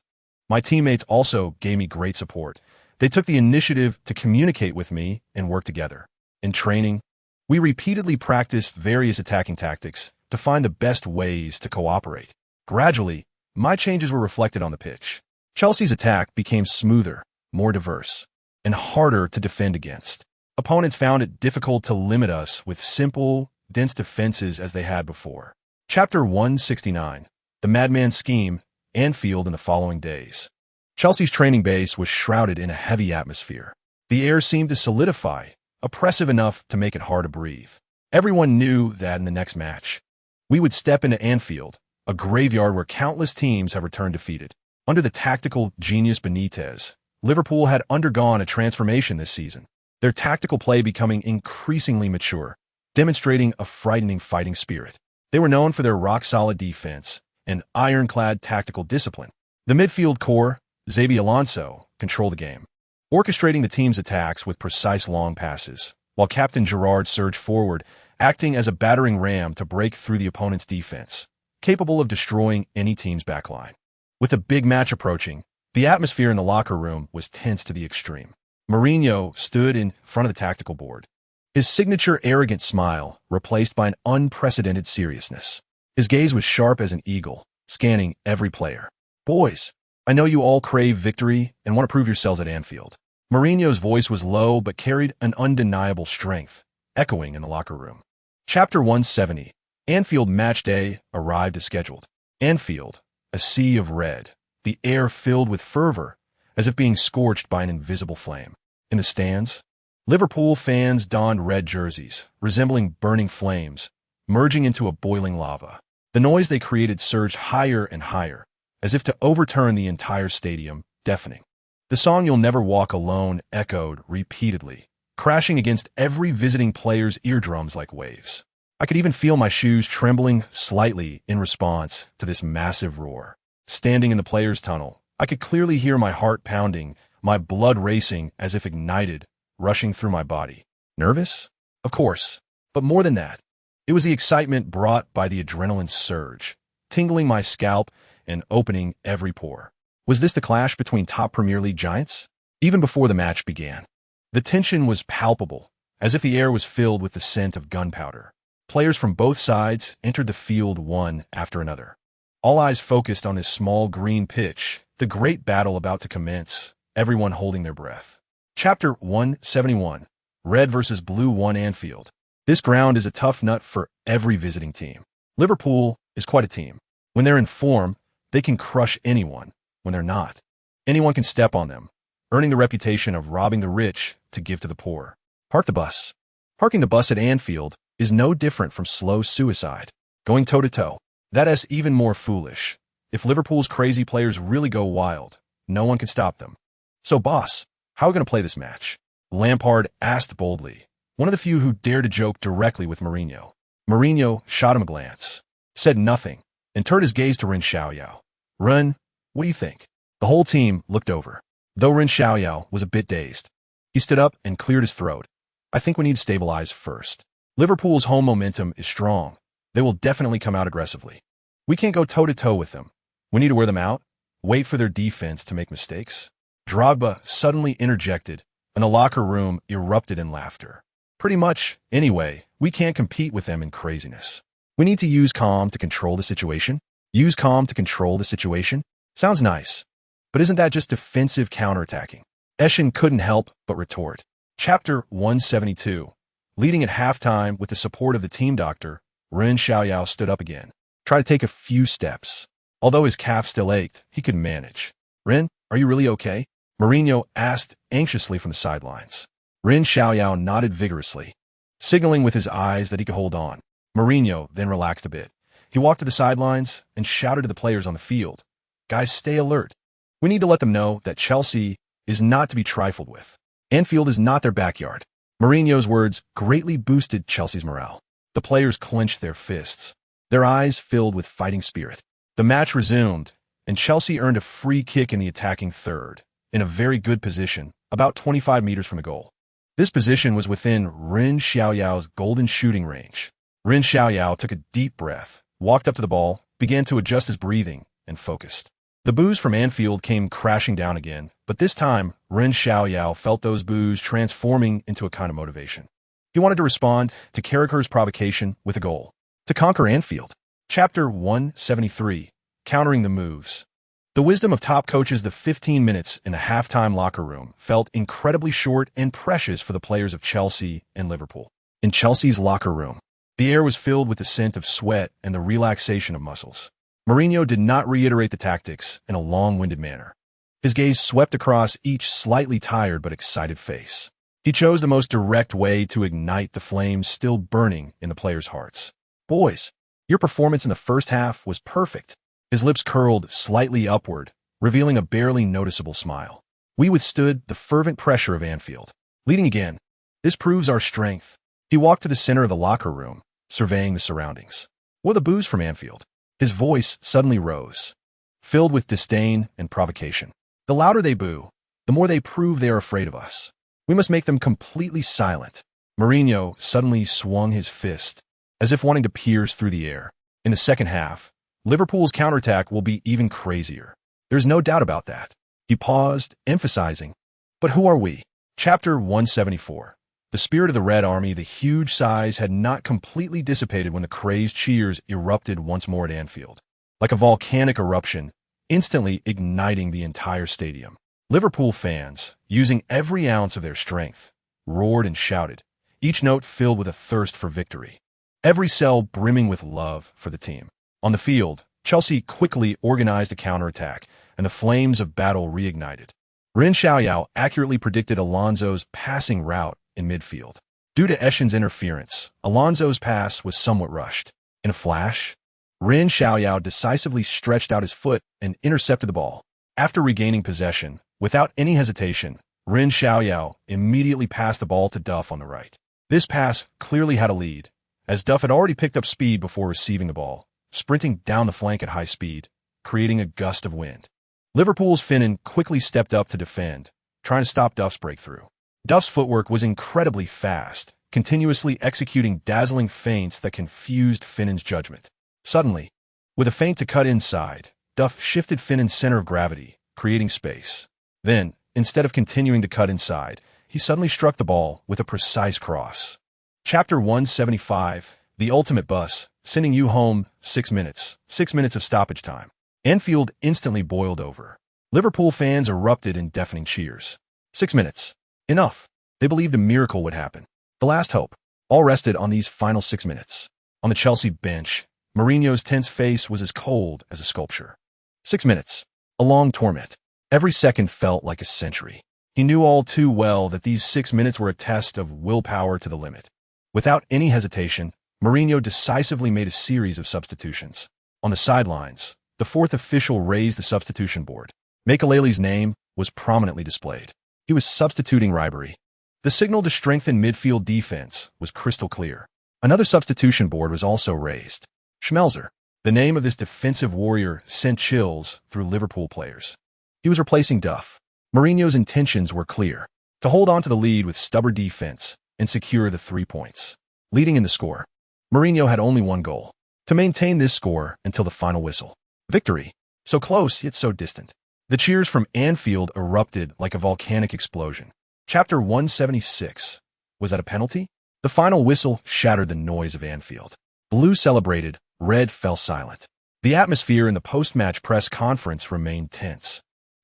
My teammates also gave me great support. They took the initiative to communicate with me and work together. In training, we repeatedly practiced various attacking tactics to find the best ways to cooperate. Gradually, my changes were reflected on the pitch. Chelsea's attack became smoother, more diverse, and harder to defend against. Opponents found it difficult to limit us with simple, dense defenses as they had before. Chapter 169. The Madman Scheme, Anfield in the following days. Chelsea's training base was shrouded in a heavy atmosphere. The air seemed to solidify, oppressive enough to make it hard to breathe. Everyone knew that in the next match, we would step into Anfield, a graveyard where countless teams have returned defeated. Under the tactical genius Benitez, Liverpool had undergone a transformation this season, their tactical play becoming increasingly mature, demonstrating a frightening fighting spirit. They were known for their rock-solid defense and ironclad tactical discipline. The midfield core, Xabi Alonso, controlled the game, orchestrating the team's attacks with precise long passes, while Captain Gerrard surged forward, acting as a battering ram to break through the opponent's defense, capable of destroying any team's backline. With a big match approaching, the atmosphere in the locker room was tense to the extreme. Mourinho stood in front of the tactical board, his signature arrogant smile replaced by an unprecedented seriousness. His gaze was sharp as an eagle, scanning every player. "Boys, I know you all crave victory and want to prove yourselves at Anfield." Mourinho's voice was low but carried an undeniable strength, echoing in the locker room. Chapter 170. Anfield match day arrived as scheduled. Anfield, a sea of red, the air filled with fervor, as if being scorched by an invisible flame. In the stands, Liverpool fans donned red jerseys, resembling burning flames, merging into a boiling lava. The noise they created surged higher and higher, as if to overturn the entire stadium, deafening. The song "You'll Never Walk Alone" echoed repeatedly, crashing against every visiting player's eardrums like waves. I could even feel my shoes trembling slightly in response to this massive roar. Standing in the players' tunnel, I could clearly hear my heart pounding, my blood racing as if ignited, rushing through my body. Nervous? Of course. But more than that, it was the excitement brought by the adrenaline surge, tingling my scalp and opening every pore. Was this the clash between top Premier League giants? Even before the match began, the tension was palpable, as if the air was filled with the scent of gunpowder. Players from both sides entered the field one after another. All eyes focused on this small green pitch, the great battle about to commence, everyone holding their breath. Chapter 171. Red versus Blue won Anfield. This ground is a tough nut for every visiting team. Liverpool is quite a team. When they're in form, they can crush anyone. When they're not, anyone can step on them, earning the reputation of robbing the rich to give to the poor. Park the bus. Parking the bus at Anfield is no different from slow suicide. Going toe-to-toe, that is even more foolish. If Liverpool's crazy players really go wild, no one can stop them. "So, boss, how are we going to play this match?" Lampard asked boldly, one of the few who dared to joke directly with Mourinho. Mourinho shot him a glance, said nothing, and turned his gaze to Ren Xiaoyao. "Ren, what do you think?" The whole team looked over, though Ren Xiaoyao was a bit dazed. He stood up and cleared his throat. "I think we need to stabilize first. Liverpool's home momentum is strong. They will definitely come out aggressively. We can't go toe-to-toe with them. We need to wear them out, wait for their defense to make mistakes." Drogba suddenly interjected, and the locker room erupted in laughter. Pretty much. Anyway, we can't compete with them in craziness. We need to use calm to control the situation. Use calm to control the situation? Sounds nice. But isn't that just defensive counterattacking? Eshin couldn't help but retort. Chapter 172. Leading at halftime with the support of the team doctor, Ren Xiaoyao stood up again. Tried to take a few steps. Although his calf still ached, he could manage. Ren, are you really okay? Mourinho asked anxiously from the sidelines. Ren Xiaoyao nodded vigorously, signaling with his eyes that he could hold on. Mourinho then relaxed a bit. He walked to the sidelines and shouted to the players on the field, "Guys, stay alert. We need to let them know that Chelsea is not to be trifled with. Anfield is not their backyard." Mourinho's words greatly boosted Chelsea's morale. The players clenched their fists, their eyes filled with fighting spirit. The match resumed, and Chelsea earned a free kick in the attacking third, in a very good position, about 25 meters from the goal. This position was within Ren Xiaoyao's golden shooting range. Ren Xiaoyao took a deep breath, walked up to the ball, began to adjust his breathing, and focused. The boos from Anfield came crashing down again, but this time, Ren Xiaoyao felt those boos transforming into a kind of motivation. He wanted to respond to Carragher's provocation with a goal. To conquer Anfield. Chapter 173. Countering the moves. The wisdom of top coaches. The 15 minutes in the halftime locker room felt incredibly short and precious for the players of Chelsea and Liverpool. In Chelsea's locker room, the air was filled with the scent of sweat and the relaxation of muscles. Mourinho did not reiterate the tactics in a long-winded manner. His gaze swept across each slightly tired but excited face. He chose the most direct way to ignite the flames still burning in the players' hearts. "Boys, your performance in the first half was perfect." His lips curled slightly upward, revealing a barely noticeable smile. "We withstood the fervent pressure of Anfield. Leading again. This proves our strength." He walked to the center of the locker room, surveying the surroundings. "What are the boos from Anfield?" His voice suddenly rose, filled with disdain and provocation. "The louder they boo, the more they prove they are afraid of us. We must make them completely silent." Mourinho suddenly swung his fist, as if wanting to pierce through the air. In the second half, Liverpool's counterattack will be even crazier. There's no doubt about that. He paused, emphasizing, "But who are we?" Chapter 174. The spirit of the Red Army. The huge size had not completely dissipated when the crazed cheers erupted once more at Anfield, like a volcanic eruption, instantly igniting the entire stadium. Liverpool fans, using every ounce of their strength, roared and shouted, each note filled with a thirst for victory, every cell brimming with love for the team. On the field, Chelsea quickly organized a counterattack, and the flames of battle reignited. Ren Xiaoyao accurately predicted Alonso's passing route in midfield. Due to Eshin's interference, Alonso's pass was somewhat rushed. In a flash, Ren Xiaoyao decisively stretched out his foot and intercepted the ball. After regaining possession, without any hesitation, Ren Xiaoyao immediately passed the ball to Duff on the right. This pass clearly had a lead, as Duff had already picked up speed before receiving the ball, sprinting down the flank at high speed, creating a gust of wind. Liverpool's Finnan quickly stepped up to defend, trying to stop Duff's breakthrough. Duff's footwork was incredibly fast, continuously executing dazzling feints that confused Finnan's judgment. Suddenly, with a feint to cut inside, Duff shifted Finnan's center of gravity, creating space. Then, instead of continuing to cut inside, he suddenly struck the ball with a precise cross. Chapter 175. The ultimate bus, sending you home 6 minutes. 6 minutes of stoppage time. Anfield instantly boiled over. Liverpool fans erupted in deafening cheers. 6 minutes. Enough. They believed a miracle would happen. The last hope. All rested on these final 6 minutes. On the Chelsea bench, Mourinho's tense face was as cold as a sculpture. 6 minutes. A long torment. Every second felt like a century. He knew all too well that these 6 minutes were a test of willpower to the limit. Without any hesitation, Mourinho decisively made a series of substitutions. On the sidelines, the fourth official raised the substitution board. Makelele's name was prominently displayed. He was substituting Ribery. The signal to strengthen midfield defense was crystal clear. Another substitution board was also raised. Schmelzer. The name of this defensive warrior sent chills through Liverpool players. He was replacing Duff. Mourinho's intentions were clear: to hold on to the lead with stubborn defense and secure the 3 points. Leading in the score, Mourinho had only one goal: to maintain this score until the final whistle. Victory. So close, yet so distant. The cheers from Anfield erupted like a volcanic explosion. Chapter 176. Was that a penalty? The final whistle shattered the noise of Anfield. Blue celebrated, red fell silent. The atmosphere in the post-match press conference remained tense,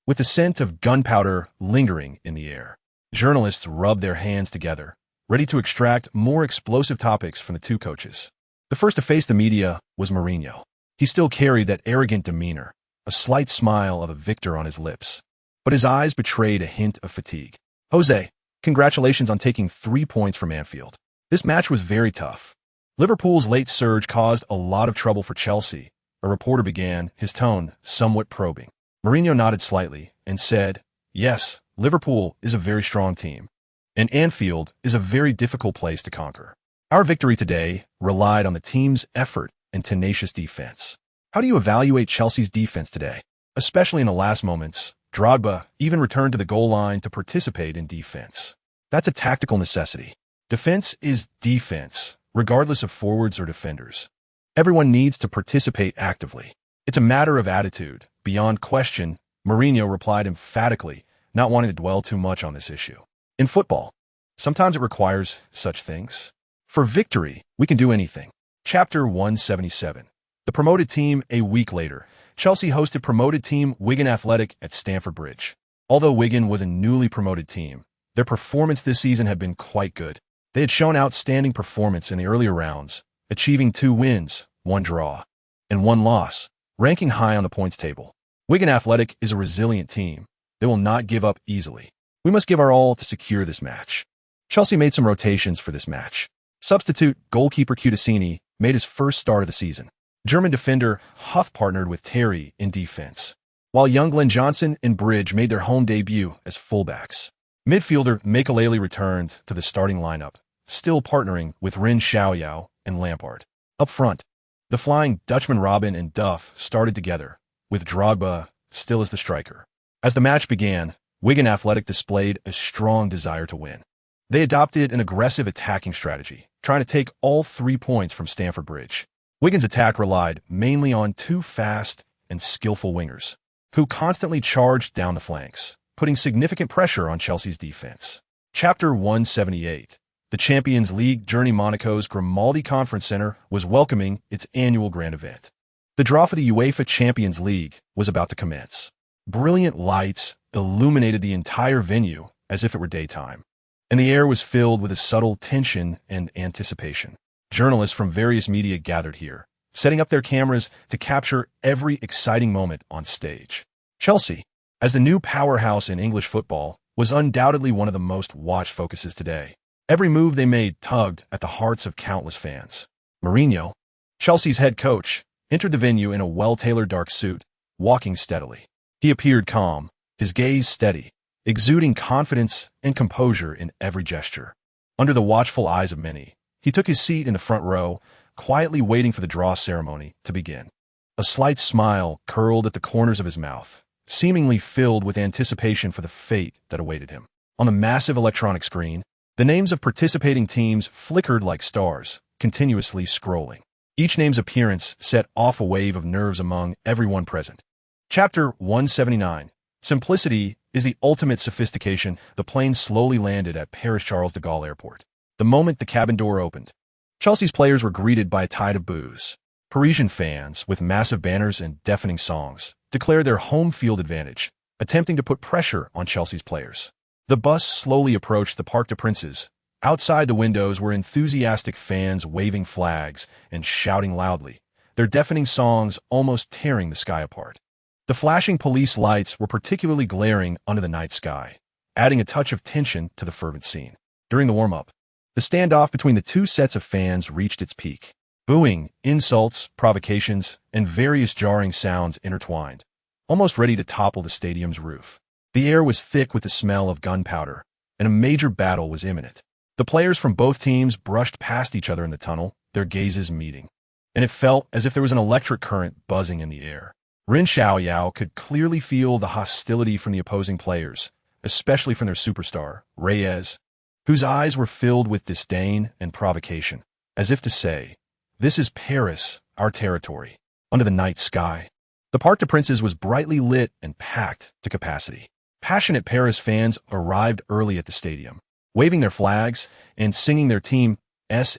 with the scent of gunpowder lingering in the air. Journalists rubbed their hands together, ready to extract more explosive topics from the two coaches. The first to face the media was Mourinho. He still carried that arrogant demeanor, a slight smile of a victor on his lips, but his eyes betrayed a hint of fatigue. Jose, congratulations on taking 3 points from Anfield. This match was very tough. Liverpool's late surge caused a lot of trouble for Chelsea, a reporter began, his tone somewhat probing. Mourinho nodded slightly and said, yes, Liverpool is a very strong team, and Anfield is a very difficult place to conquer. Our victory today relied on the team's effort and tenacious defense. How do you evaluate Chelsea's defense today? Especially in the last moments, Drogba even returned to the goal line to participate in defense. That's a tactical necessity. Defense is defense, regardless of forwards or defenders. Everyone needs to participate actively. It's a matter of attitude. Beyond question, Mourinho replied emphatically, not wanting to dwell too much on this issue. In football, sometimes it requires such things. For victory, we can do anything. Chapter 177. The promoted team. A week later, Chelsea hosted promoted team Wigan Athletic at Stamford Bridge. Although Wigan was a newly promoted team, their performance this season had been quite good. They had shown outstanding performance in the earlier rounds, achieving 2 wins, 1 draw, and 1 loss, ranking high on the points table. Wigan Athletic is a resilient team. They will not give up easily. We must give our all to secure this match. Chelsea made some rotations for this match. Substitute goalkeeper Kudasini made his first start of the season. German defender Huff partnered with Terry in defense, while young Glenn Johnson and Bridge made their home debut as fullbacks. Midfielder Makelele returned to the starting lineup, still partnering with Ren Xiaoyao and Lampard. Up front, the Flying Dutchman Robin and Duff started together, with Drogba still as the striker. As the match began, Wigan Athletic displayed a strong desire to win. They adopted an aggressive attacking strategy, trying to take all 3 points from Stamford Bridge. Wigan's attack relied mainly on 2 fast and skillful wingers, who constantly charged down the flanks, putting significant pressure on Chelsea's defense. Chapter 178. The Champions League journey. Monaco's Grimaldi Conference Center was welcoming its annual grand event. The draw for the UEFA Champions League was about to commence. Brilliant lights illuminated the entire venue as if it were daytime, and the air was filled with a subtle tension and anticipation. Journalists from various media gathered here, setting up their cameras to capture every exciting moment on stage. Chelsea, as the new powerhouse in English football, was undoubtedly one of the most watched focuses today. Every move they made tugged at the hearts of countless fans. Mourinho, Chelsea's head coach, entered the venue in a well-tailored dark suit, walking steadily. He appeared calm, his gaze steady, exuding confidence and composure in every gesture. Under the watchful eyes of many, he took his seat in the front row, quietly waiting for the draw ceremony to begin. A slight smile curled at the corners of his mouth, seemingly filled with anticipation for the fate that awaited him. On the massive electronic screen, the names of participating teams flickered like stars, continuously scrolling. Each name's appearance set off a wave of nerves among everyone present. Chapter 179. Simplicity is the ultimate sophistication. The plane slowly landed at Paris Charles de Gaulle Airport. The moment the cabin door opened, Chelsea's players were greeted by a tide of boos. Parisian fans, with massive banners and deafening songs, declared their home field advantage, attempting to put pressure on Chelsea's players. The bus slowly approached the Parc des Princes. Outside the windows were enthusiastic fans waving flags and shouting loudly, their deafening songs almost tearing the sky apart. The flashing police lights were particularly glaring under the night sky, adding a touch of tension to the fervent scene. During the warm-up, the standoff between the 2 sets of fans reached its peak. Booing, insults, provocations, and various jarring sounds intertwined, almost ready to topple the stadium's roof. The air was thick with the smell of gunpowder, and a major battle was imminent. The players from both teams brushed past each other in the tunnel, their gazes meeting, and it felt as if there was an electric current buzzing in the air. Ren Xiaoyao could clearly feel the hostility from the opposing players, especially from their superstar, Reyes, whose eyes were filled with disdain and provocation, as if to say, "This is Paris, our territory." Under the night sky, the Parc des Princes was brightly lit and packed to capacity. Passionate Paris fans arrived early at the stadium, waving their flags and singing their team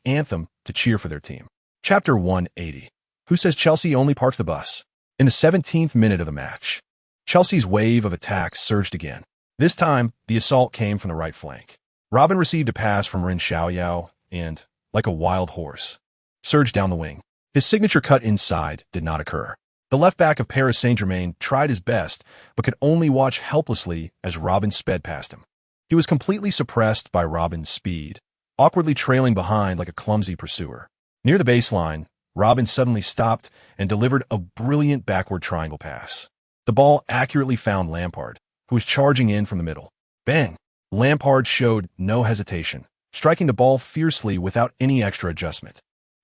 anthem to cheer for their team. Chapter 180. Who says Chelsea only parks the bus? In the 17th minute of the match, Chelsea's wave of attacks surged again. This time, the assault came from the right flank. Robin received a pass from Ren Xiaoyao and, like a wild horse, surged down the wing. His signature cut inside did not occur. The left back of Paris Saint-Germain tried his best, but could only watch helplessly as Robin sped past him. He was completely suppressed by Robin's speed, awkwardly trailing behind like a clumsy pursuer. Near the baseline, Robin suddenly stopped and delivered a brilliant backward triangle pass. The ball accurately found Lampard, who was charging in from the middle. Bang! Lampard showed no hesitation, striking the ball fiercely without any extra adjustment.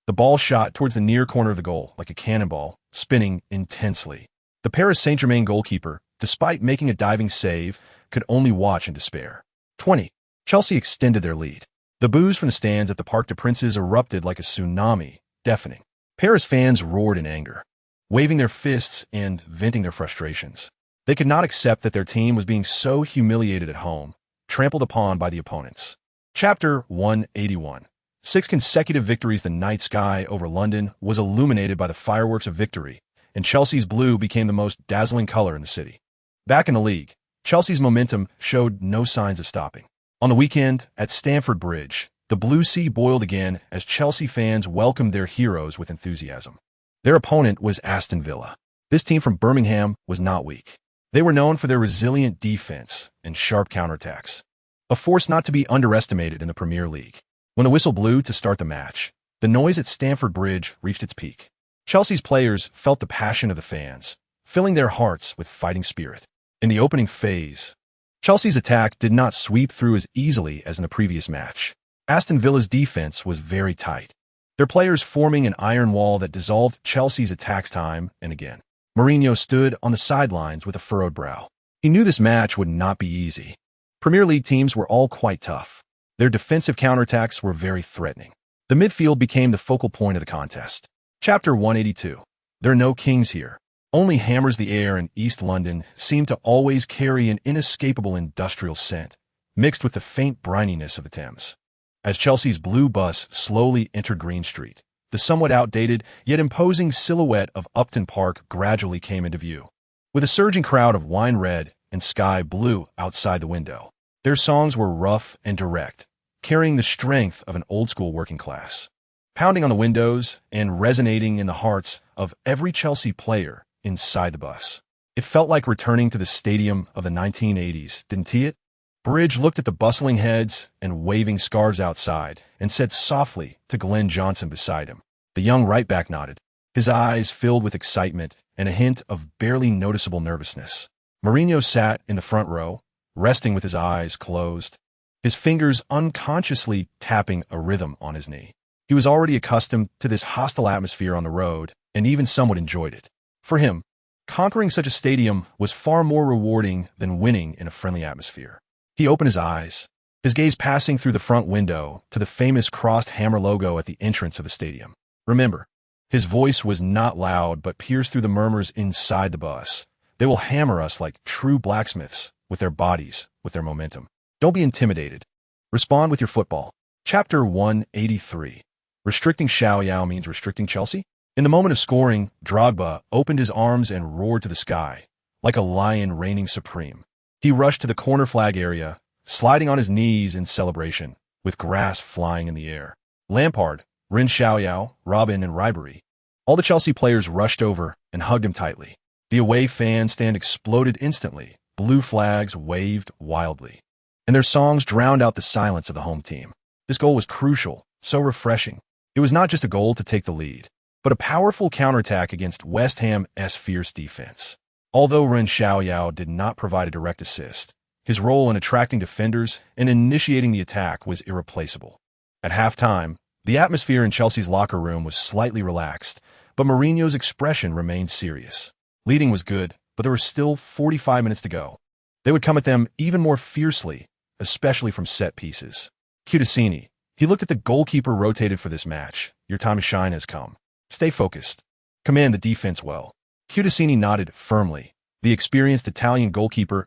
The ball shot towards the near corner of the goal like a cannonball, spinning intensely. The Paris Saint-Germain goalkeeper, despite making a diving save, could only watch in despair. 20. Chelsea extended their lead. The boos from the stands at the Parc des Princes erupted like a tsunami, deafening. Paris fans roared in anger, waving their fists and venting their frustrations. They could not accept that their team was being so humiliated at home, trampled upon by the opponents. Chapter 181. 6 consecutive victories. The night sky over London was illuminated by the fireworks of victory, and Chelsea's blue became the most dazzling color in the city. Back in the league, Chelsea's momentum showed no signs of stopping. On the weekend, at Stamford Bridge, the Blue Sea boiled again as Chelsea fans welcomed their heroes with enthusiasm. Their opponent was Aston Villa. This team from Birmingham was not weak. They were known for their resilient defense and sharp counterattacks, a force not to be underestimated in the Premier League. When the whistle blew to start the match, the noise at Stamford Bridge reached its peak. Chelsea's players felt the passion of the fans, filling their hearts with fighting spirit. In the opening phase, Chelsea's attack did not sweep through as easily as in the previous match. Aston Villa's defense was very tight, their players forming an iron wall that dissolved Chelsea's attacks time and again. Mourinho stood on the sidelines with a furrowed brow. He knew this match would not be easy. Premier League teams were all quite tough. Their defensive counterattacks were very threatening. The midfield became the focal point of the contest. Chapter 182. There are no kings here. Only hammers. The air in East London seemed to always carry an inescapable industrial scent, mixed with the faint brininess of the Thames. As Chelsea's blue bus slowly entered Green Street, the somewhat outdated yet imposing silhouette of Upton Park gradually came into view. With a surging crowd of wine red and sky blue outside the window, their songs were rough and direct, carrying the strength of an old-school working class, pounding on the windows and resonating in the hearts of every Chelsea player inside the bus. It felt like returning to the stadium of the 1980s, didn't it? Bridge looked at the bustling heads and waving scarves outside and said softly to Glenn Johnson beside him. The young right-back nodded, his eyes filled with excitement and a hint of barely noticeable nervousness. Mourinho sat in the front row, resting with his eyes closed, his fingers unconsciously tapping a rhythm on his knee. He was already accustomed to this hostile atmosphere on the road and even somewhat enjoyed it. For him, conquering such a stadium was far more rewarding than winning in a friendly atmosphere. He opened his eyes, his gaze passing through the front window to the famous crossed hammer logo at the entrance of the stadium. Remember, his voice was not loud but pierced through the murmurs inside the bus. They will hammer us like true blacksmiths, with their bodies, with their momentum. Don't be intimidated. Respond with your football. Chapter 183. Restricting Xiaoyao means restricting Chelsea? In the moment of scoring, Drogba opened his arms and roared to the sky, like a lion reigning supreme. He rushed to the corner flag area, sliding on his knees in celebration, with grass flying in the air. Lampard, Ren Xiaoyao, Robin, and Ribery, all the Chelsea players rushed over and hugged him tightly. The away fan stand exploded instantly. Blue flags waved wildly, and their songs drowned out the silence of the home team. This goal was crucial, so refreshing. It was not just a goal to take the lead, but a powerful counterattack against West Ham's fierce defense. Although Ren Xiaoyao did not provide a direct assist, his role in attracting defenders and initiating the attack was irreplaceable. At halftime, the atmosphere in Chelsea's locker room was slightly relaxed, but Mourinho's expression remained serious. Leading was good, but there were still 45 minutes to go. They would come at them even more fiercely, especially from set pieces. Cudicini, he looked at the goalkeeper rotated for this match. Your time to shine has come. Stay focused. Command the defense well. Cudicini nodded firmly, the experienced Italian goalkeeper's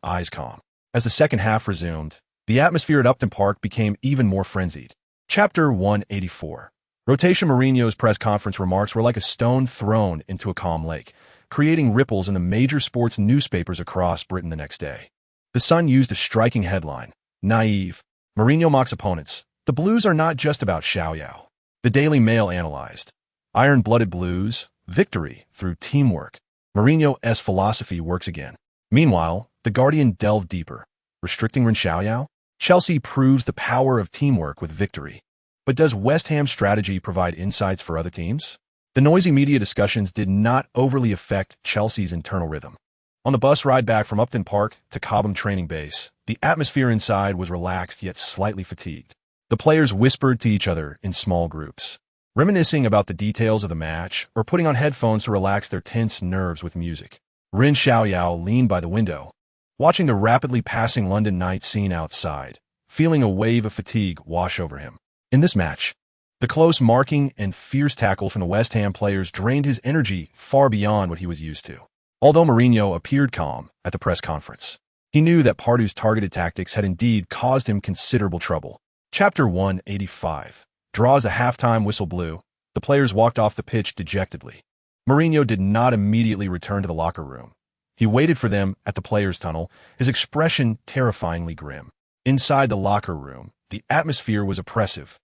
eyes calm. As the second half resumed, the atmosphere at Upton Park became even more frenzied. Chapter 184. Rotation. Mourinho's press conference remarks were like a stone thrown into a calm lake, creating ripples in the major sports newspapers across Britain the next day. The Sun used a striking headline: "Naive. Mourinho mocks opponents. The Blues are not just about Xiaoyao." The Daily Mail analyzed: "Iron-blooded Blues, victory through teamwork. Mourinho's philosophy works again." Meanwhile, The Guardian delved deeper: "Restricting Ren Xiaoyao? Chelsea proves the power of teamwork with victory. But does West Ham's strategy provide insights for other teams?" The noisy media discussions did not overly affect Chelsea's internal rhythm. On the bus ride back from Upton Park to Cobham training base, the atmosphere inside was relaxed yet slightly fatigued. The players whispered to each other in small groups, reminiscing about the details of the match or putting on headphones to relax their tense nerves with music. Ren Xiaoyao leaned by the window, watching the rapidly passing London night scene outside, feeling a wave of fatigue wash over him. In this match, the close marking and fierce tackle from the West Ham players drained his energy far beyond what he was used to. Although Mourinho appeared calm at the press conference, he knew that Pardeau's targeted tactics had indeed caused him considerable trouble. Chapter 185. Draw. As the halftime whistle blew, the players walked off the pitch dejectedly. Mourinho did not immediately return to the locker room. He waited for them at the players' tunnel, his expression terrifyingly grim. Inside the locker room, the atmosphere was oppressive.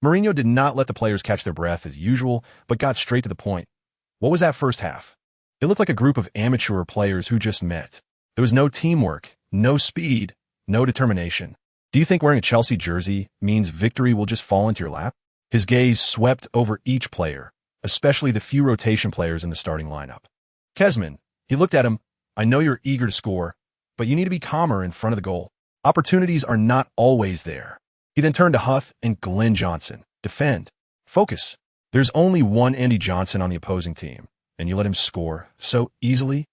Mourinho did not let the players catch their breath as usual, but got straight to the point. What was that first half? It looked like a group of amateur players who just met. There was no teamwork, no speed, no determination. Do you think wearing a Chelsea jersey means victory will just fall into your lap? His gaze swept over each player, especially the few rotation players in the starting lineup. Kezman, he looked at him. "I know you're eager to score, but you need to be calmer in front of the goal. Opportunities are not always there." He then turned to Huth and Glenn Johnson. "Defend. Focus. There's only one Andy Johnson on the opposing team, and you let him score so easily?"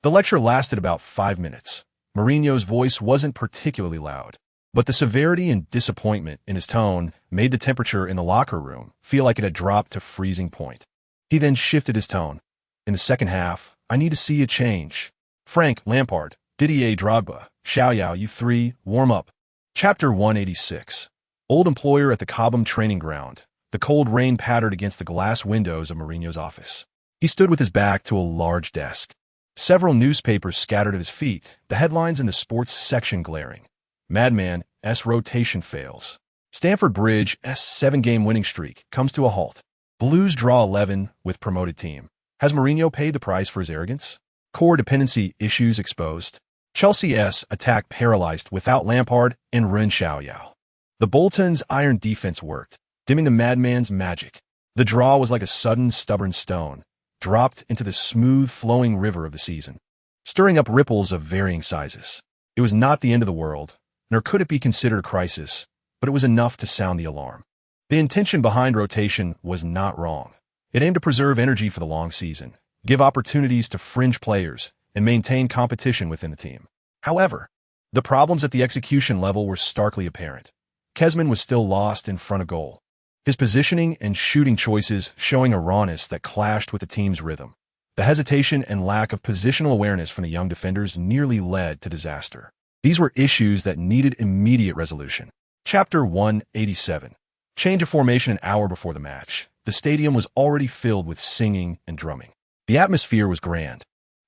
The lecture lasted about 5 minutes. Mourinho's voice wasn't particularly loud, but the severity and disappointment in his tone made the temperature in the locker room feel like it had dropped to freezing point. He then shifted his tone. "In the second half, I need to see a change. Frank, Lampard, Didier Drogba, Xiaoyao, you three, warm up." Chapter 186. Old employer at the Cobham training ground. The cold rain pattered against the glass windows of Mourinho's office. He stood with his back to a large desk. Several newspapers scattered at his feet, the headlines in the sports section glaring. "Madman's rotation fails. Stamford Bridge's 7-game winning streak comes to a halt. Blues draw 11 with promoted team. Has Mourinho paid the price for his arrogance? Core dependency issues exposed. Chelsea's attack paralyzed without Lampard and Ren Xiaoyao. The Bolton's iron defense worked, dimming the madman's magic. The draw was like a sudden, stubborn stone, dropped into the smooth, flowing river of the season, stirring up ripples of varying sizes. It was not the end of the world, nor could it be considered a crisis, but it was enough to sound the alarm. The intention behind rotation was not wrong. It aimed to preserve energy for the long season, give opportunities to fringe players, and maintain competition within the team. However, the problems at the execution level were starkly apparent. Kezman was still lost in front of goal, his positioning and shooting choices showing a rawness that clashed with the team's rhythm. The hesitation and lack of positional awareness from the young defenders nearly led to disaster. These were issues that needed immediate resolution. Chapter 187. Change of formation. An hour before the match, the stadium was already filled with singing and drumming. The atmosphere was grand,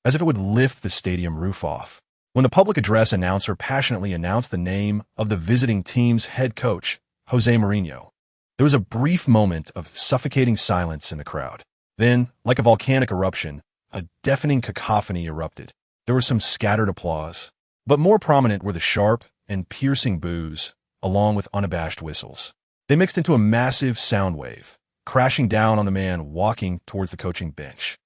as if it would lift the stadium roof off. When the public address announcer passionately announced the name of the visiting team's head coach, Jose Mourinho, there was a brief moment of suffocating silence in the crowd. Then, like a volcanic eruption, a deafening cacophony erupted. There was some scattered applause, but more prominent were the sharp and piercing boos, along with unabashed whistles. They mixed into a massive sound wave, crashing down on the man walking towards the coaching bench.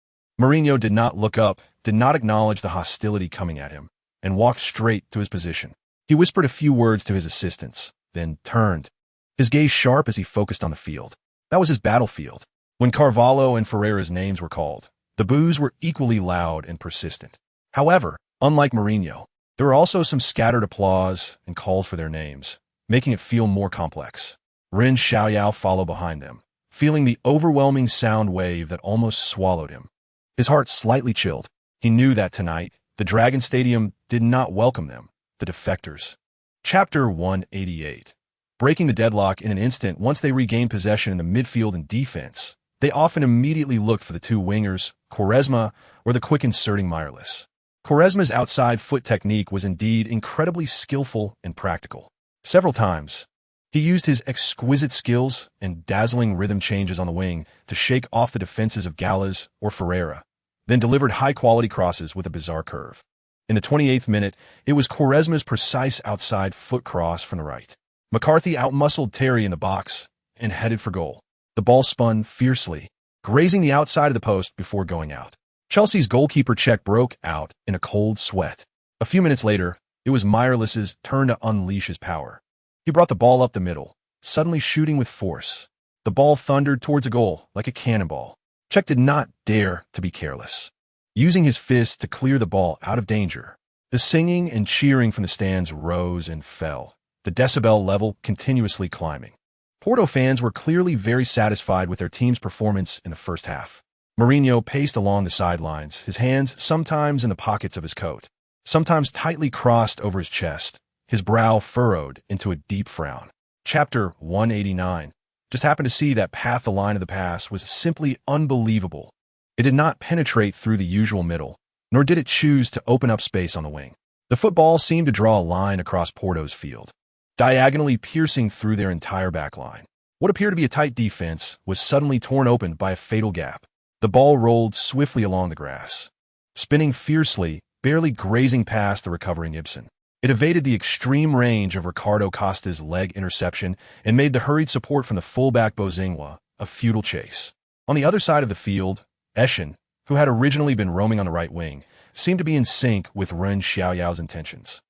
Mourinho did not look up, did not acknowledge the hostility coming at him, and walked straight to his position. He whispered a few words to his assistants, then turned, his gaze sharp as he focused on the field. That was his battlefield. When Carvalho and Ferreira's names were called, the boos were equally loud and persistent. However, unlike Mourinho, there were also some scattered applause and calls for their names, making it feel more complex. Ren Xiaoyao followed behind them, feeling the overwhelming sound wave that almost swallowed him. His heart slightly chilled. He knew that tonight, the Dragon Stadium did not welcome them, the defectors. Chapter 188. breaking the deadlock in an instant. Once they regained possession in the midfield and defense, they often immediately looked for the two wingers, Quaresma or the quick-inserting Mirallas. Quaresma's outside foot technique was indeed incredibly skillful and practical. Several times, he used his exquisite skills and dazzling rhythm changes on the wing to shake off the defenses of Gallas or Ferreira, then delivered high-quality crosses with a bizarre curve. In the 28th minute, it was Quaresma's precise outside foot cross from the right. McCarthy outmuscled Terry in the box and headed for goal. The ball spun fiercely, grazing the outside of the post before going out. Chelsea's goalkeeper check broke out in a cold sweat. A few minutes later, it was Mirallas' turn to unleash his power. He brought the ball up the middle, suddenly shooting with force. The ball thundered towards a goal like a cannonball. Cech did not dare to be careless. Using his fists to clear the ball out of danger, the singing and cheering from the stands rose and fell, the decibel level continuously climbing. Porto fans were clearly very satisfied with their team's performance in the first half. Mourinho paced along the sidelines, his hands sometimes in the pockets of his coat, sometimes tightly crossed over his chest, his brow furrowed into a deep frown. Chapter 189. Just happened to see that the line of the pass was simply unbelievable. It did not penetrate through the usual middle, nor did it choose to open up space on the wing. The football seemed to draw a line across Porto's field, diagonally piercing through their entire backline. What appeared to be a tight defense was suddenly torn open by a fatal gap. The ball rolled swiftly along the grass, spinning fiercely, barely grazing past the recovering Ibsen. It evaded the extreme range of Ricardo Costa's leg interception and made the hurried support from the fullback Bozingua a futile chase. On the other side of the field, Eschen, who had originally been roaming on the right wing, seemed to be in sync with Ren Xiaoyao's intentions.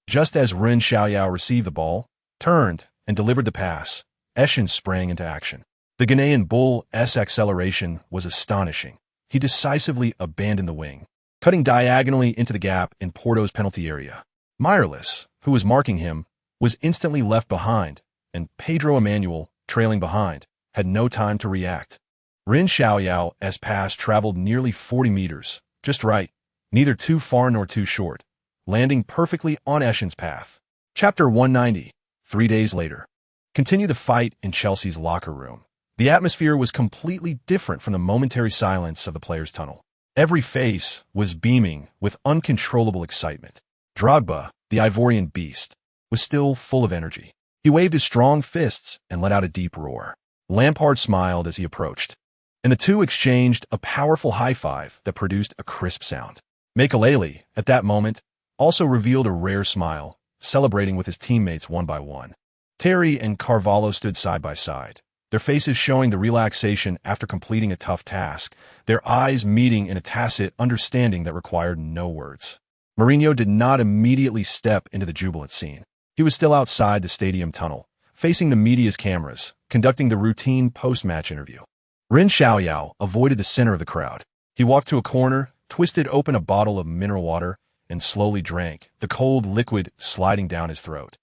Just as Ren Xiaoyao received the ball, turned, and delivered the pass, Eschen sprang into action. The Ghanaian bull's acceleration was astonishing. He decisively abandoned the wing, cutting diagonally into the gap in Porto's penalty area. Mirallas, who was marking him, was instantly left behind, and Pedro Emmanuel, trailing behind, had no time to react. Ren Xiaoyao's pass traveled nearly 40 meters, just right, neither too far nor too short, landing perfectly on Eschen's path. Chapter 190. 3 days later. Continue the fight in Chelsea's locker room. The atmosphere was completely different from the momentary silence of the players' tunnel. Every face was beaming with uncontrollable excitement. Drogba, the Ivorian beast, was still full of energy. He waved his strong fists and let out a deep roar. Lampard smiled as he approached, and the two exchanged a powerful high-five that produced a crisp sound. Makelele, at that moment, also revealed a rare smile, celebrating with his teammates one by one. Terry and Carvalho stood side by side, their faces showing the relaxation after completing a tough task, their eyes meeting in a tacit understanding that required no words. Mourinho did not immediately step into the jubilant scene. He was still outside the stadium tunnel, facing the media's cameras, conducting the routine post-match interview. Ren Xiaoyao avoided the center of the crowd. He walked to a corner, twisted open a bottle of mineral water, and slowly drank, the cold liquid sliding down his throat,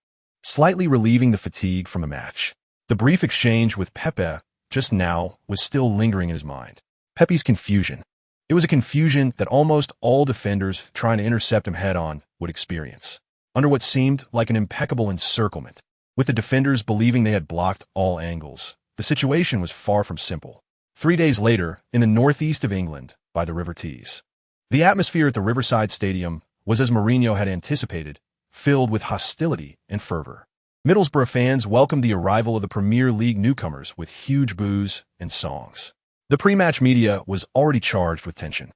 slightly relieving the fatigue from the match. The brief exchange with Pepe just now was still lingering in his mind. Pepe's confusion. It was a confusion that almost all defenders trying to intercept him head-on would experience, under what seemed like an impeccable encirclement. With the defenders believing they had blocked all angles, the situation was far from simple. 3 days later, in the northeast of England, by the River Tees, the atmosphere at the Riverside Stadium was, as Mourinho had anticipated, filled with hostility and fervor. Middlesbrough fans welcomed the arrival of the Premier League newcomers with huge boos and songs. The pre-match media was already charged with tension.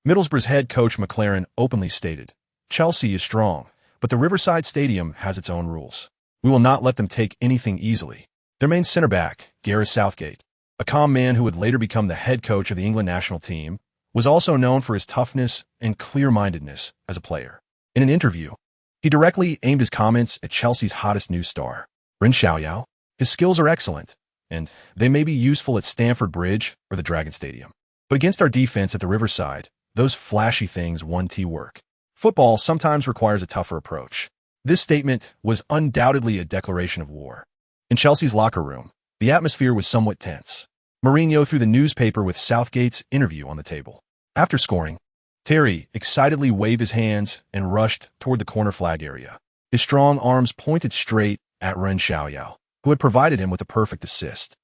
Middlesbrough's head coach McLaren openly stated, "Chelsea is strong, but the Riverside Stadium has its own rules. We will not let them take anything easily." Their main centre-back, Gareth Southgate, a calm man who would later become the head coach of the England national team, was also known for his toughness and clear-mindedness as a player. In an interview, he directly aimed his comments at Chelsea's hottest new star, Ren Xiaoyao. His skills are excellent, and they may be useful at Stamford Bridge or the Dragon Stadium. But against our defense at the Riverside, those flashy things won't work. Football sometimes requires a tougher approach. This statement was undoubtedly a declaration of war. In Chelsea's locker room, the atmosphere was somewhat tense. Mourinho threw the newspaper with Southgate's interview on the table. After scoring, Terry excitedly waved his hands and rushed toward the corner flag area. His strong arms pointed straight at Ren Xiaoyao. who had provided him with the perfect assist.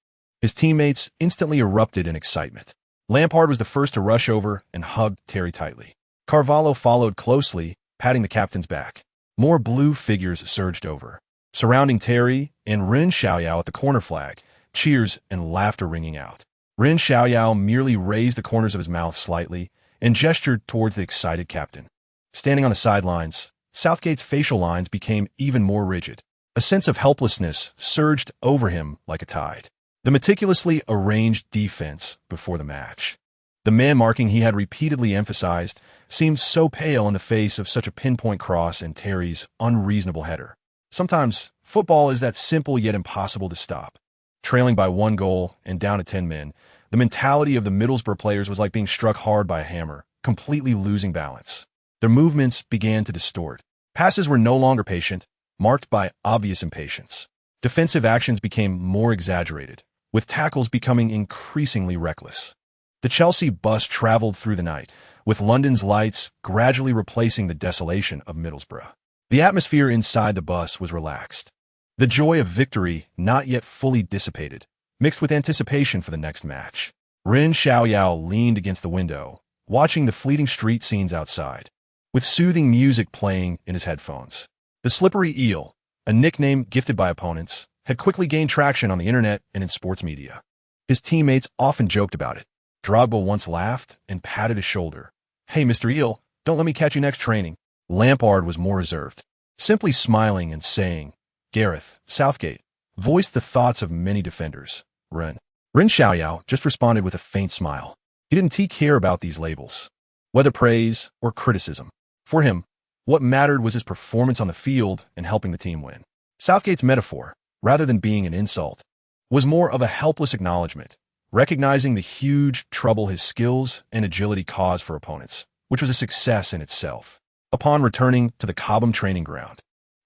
His teammates instantly erupted in excitement. Lampard was the first to rush over and hugged Terry tightly. Carvalho followed closely, patting the captain's back. More blue figures surged over, surrounding Terry and Ren Xiaoyao at the corner flag, cheers and laughter ringing out. Ren Xiaoyao merely raised the corners of his mouth slightly and gestured towards the excited captain. Standing on the sidelines, Southgate's facial lines became even more rigid. A sense of helplessness surged over him like a tide. The meticulously arranged defense before the match, the man-marking he had repeatedly emphasized, seemed so pale in the face of such a pinpoint cross and Terry's unreasonable header. Sometimes, football is that simple yet impossible to stop. Trailing by 1 goal and down to 10 men, the mentality of the Middlesbrough players was like being struck hard by a hammer, completely losing balance. Their movements began to distort. Passes were no longer patient, marked by obvious impatience. Defensive actions became more exaggerated, with tackles becoming increasingly reckless. The Chelsea bus traveled through the night, with London's lights gradually replacing the desolation of Middlesbrough. The atmosphere inside the bus was relaxed. The joy of victory not yet fully dissipated, mixed with anticipation for the next match. Ren Xiaoyao leaned against the window, watching the fleeting street scenes outside, with soothing music playing in his headphones. The Slippery Eel, a nickname gifted by opponents, had quickly gained traction on the internet and in sports media. His teammates often joked about it. Drogba once laughed and patted his shoulder. "Hey, Mr. Eel, don't let me catch you next training." Lampard was more reserved, simply smiling and saying, "Gareth, Southgate," voiced the thoughts of many defenders. Ren Xiaoyao just responded with a faint smile. He didn't care about these labels, whether praise or criticism. For him, what mattered was his performance on the field and helping the team win. Southgate's metaphor, rather than being an insult, was more of a helpless acknowledgement, recognizing the huge trouble his skills and agility caused for opponents, which was a success in itself. Upon returning to the Cobham training ground,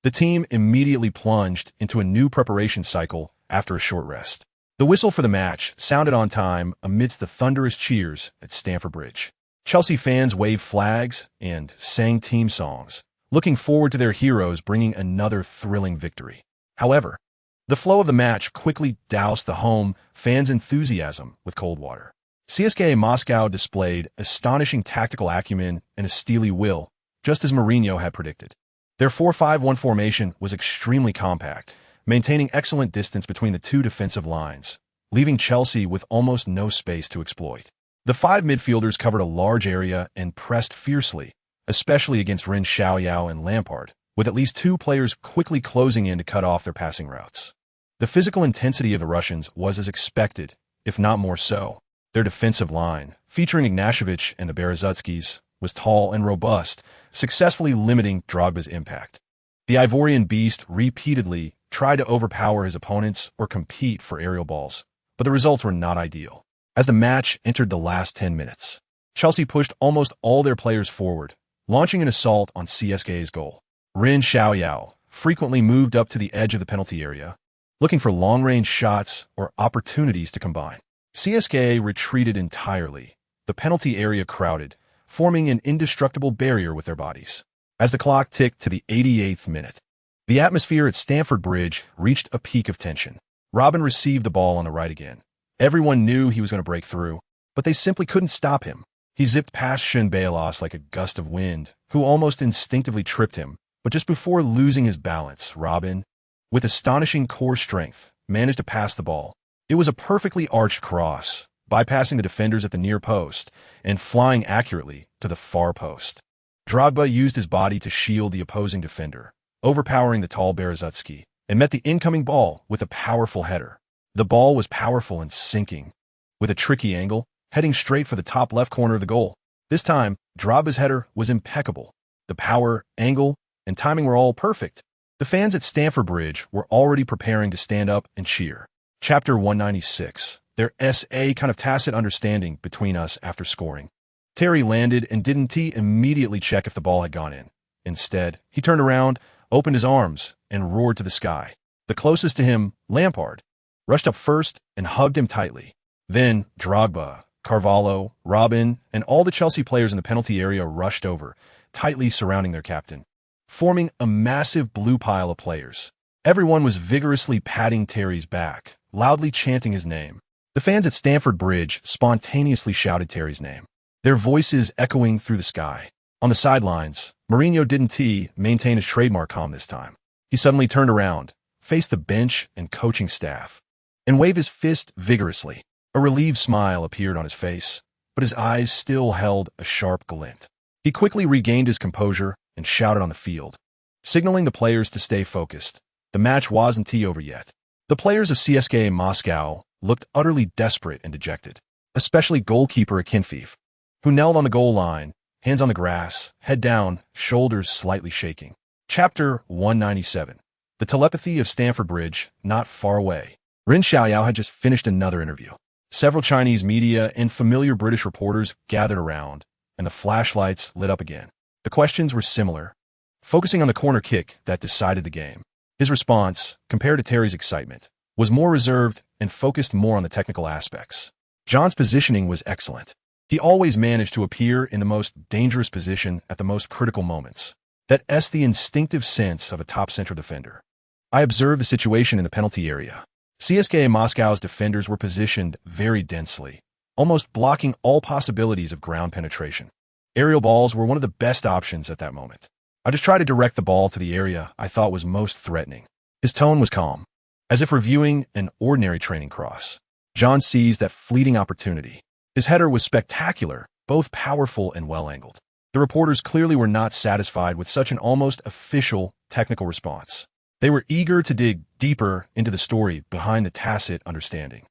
the team immediately plunged into a new preparation cycle after a short rest. The whistle for the match sounded on time amidst the thunderous cheers at Stamford Bridge. Chelsea fans waved flags and sang team songs, looking forward to their heroes bringing another thrilling victory. However, the flow of the match quickly doused the home fans' enthusiasm with cold water. CSKA Moscow displayed astonishing tactical acumen and a steely will, just as Mourinho had predicted. Their 4-5-1 formation was extremely compact, maintaining excellent distance between the two defensive lines, leaving Chelsea with almost no space to exploit. The 5 midfielders covered a large area and pressed fiercely, especially against Ren Xiaoyao and Lampard, with at least 2 players quickly closing in to cut off their passing routes. The physical intensity of the Russians was as expected, if not more so. Their defensive line, featuring Ignashevich and the Berezutskis, was tall and robust, successfully limiting Drogba's impact. The Ivorian beast repeatedly tried to overpower his opponents or compete for aerial balls, but the results were not ideal. As the match entered the last 10 minutes, Chelsea pushed almost all their players forward, launching an assault on CSKA's goal. Ren Xiaoyao frequently moved up to the edge of the penalty area, looking for long-range shots or opportunities to combine. CSKA retreated entirely, the penalty area crowded, forming an indestructible barrier with their bodies. As the clock ticked to the 88th minute, the atmosphere at Stamford Bridge reached a peak of tension. Robin received the ball on the right again. Everyone knew he was going to break through, but they simply couldn't stop him. He zipped past Shin Balos like a gust of wind, who almost instinctively tripped him, but just before losing his balance, Robin, with astonishing core strength, managed to pass the ball. It was a perfectly arched cross, bypassing the defenders at the near post and flying accurately to the far post. Drogba used his body to shield the opposing defender, overpowering the tall Berezutski, and met the incoming ball with a powerful header. The ball was powerful and sinking, with a tricky angle, heading straight for the top left corner of the goal. This time, Drogba's header was impeccable. The power, angle, and timing were all perfect. The fans at Stamford Bridge were already preparing to stand up and cheer. Chapter 196. There a kind of tacit understanding between us after scoring. Terry landed and didn't immediately check if the ball had gone in. Instead, he turned around, opened his arms, and roared to the sky. The closest to him, Lampard, rushed up first and hugged him tightly. Then Drogba, Carvalho, Robin, and all the Chelsea players in the penalty area rushed over, tightly surrounding their captain, forming a massive blue pile of players. Everyone was vigorously patting Terry's back, loudly chanting his name. The fans at Stamford Bridge spontaneously shouted Terry's name, their voices echoing through the sky. On the sidelines, Mourinho didn't maintain his trademark calm this time. He suddenly turned around, faced the bench and coaching staff, and waved his fist vigorously. A relieved smile appeared on his face, but his eyes still held a sharp glint. He quickly regained his composure and shouted on the field, signaling the players to stay focused. The match wasn't over yet. The players of CSKA Moscow looked utterly desperate and dejected, especially goalkeeper Akinfeev, who knelt on the goal line, hands on the grass, head down, shoulders slightly shaking. Chapter 197. The telepathy of Stamford Bridge, not far away. Ren Xiaoyao had just finished another interview. Several Chinese media and familiar British reporters gathered around, and the flashlights lit up again. The questions were similar, focusing on the corner kick that decided the game. His response, compared to Terry's excitement, was more reserved and focused more on the technical aspects. John's positioning was excellent. He always managed to appear in the most dangerous position at the most critical moments. That's the instinctive sense of a top central defender. I observed the situation in the penalty area. CSKA Moscow's defenders were positioned very densely, almost blocking all possibilities of ground penetration. Aerial balls were one of the best options at that moment. I just tried to direct the ball to the area I thought was most threatening. His tone was calm, as if reviewing an ordinary training cross. John seized that fleeting opportunity. His header was spectacular, both powerful and well-angled. The reporters clearly were not satisfied with such an almost official technical response. They were eager to dig deeper into the story behind the tacit understanding.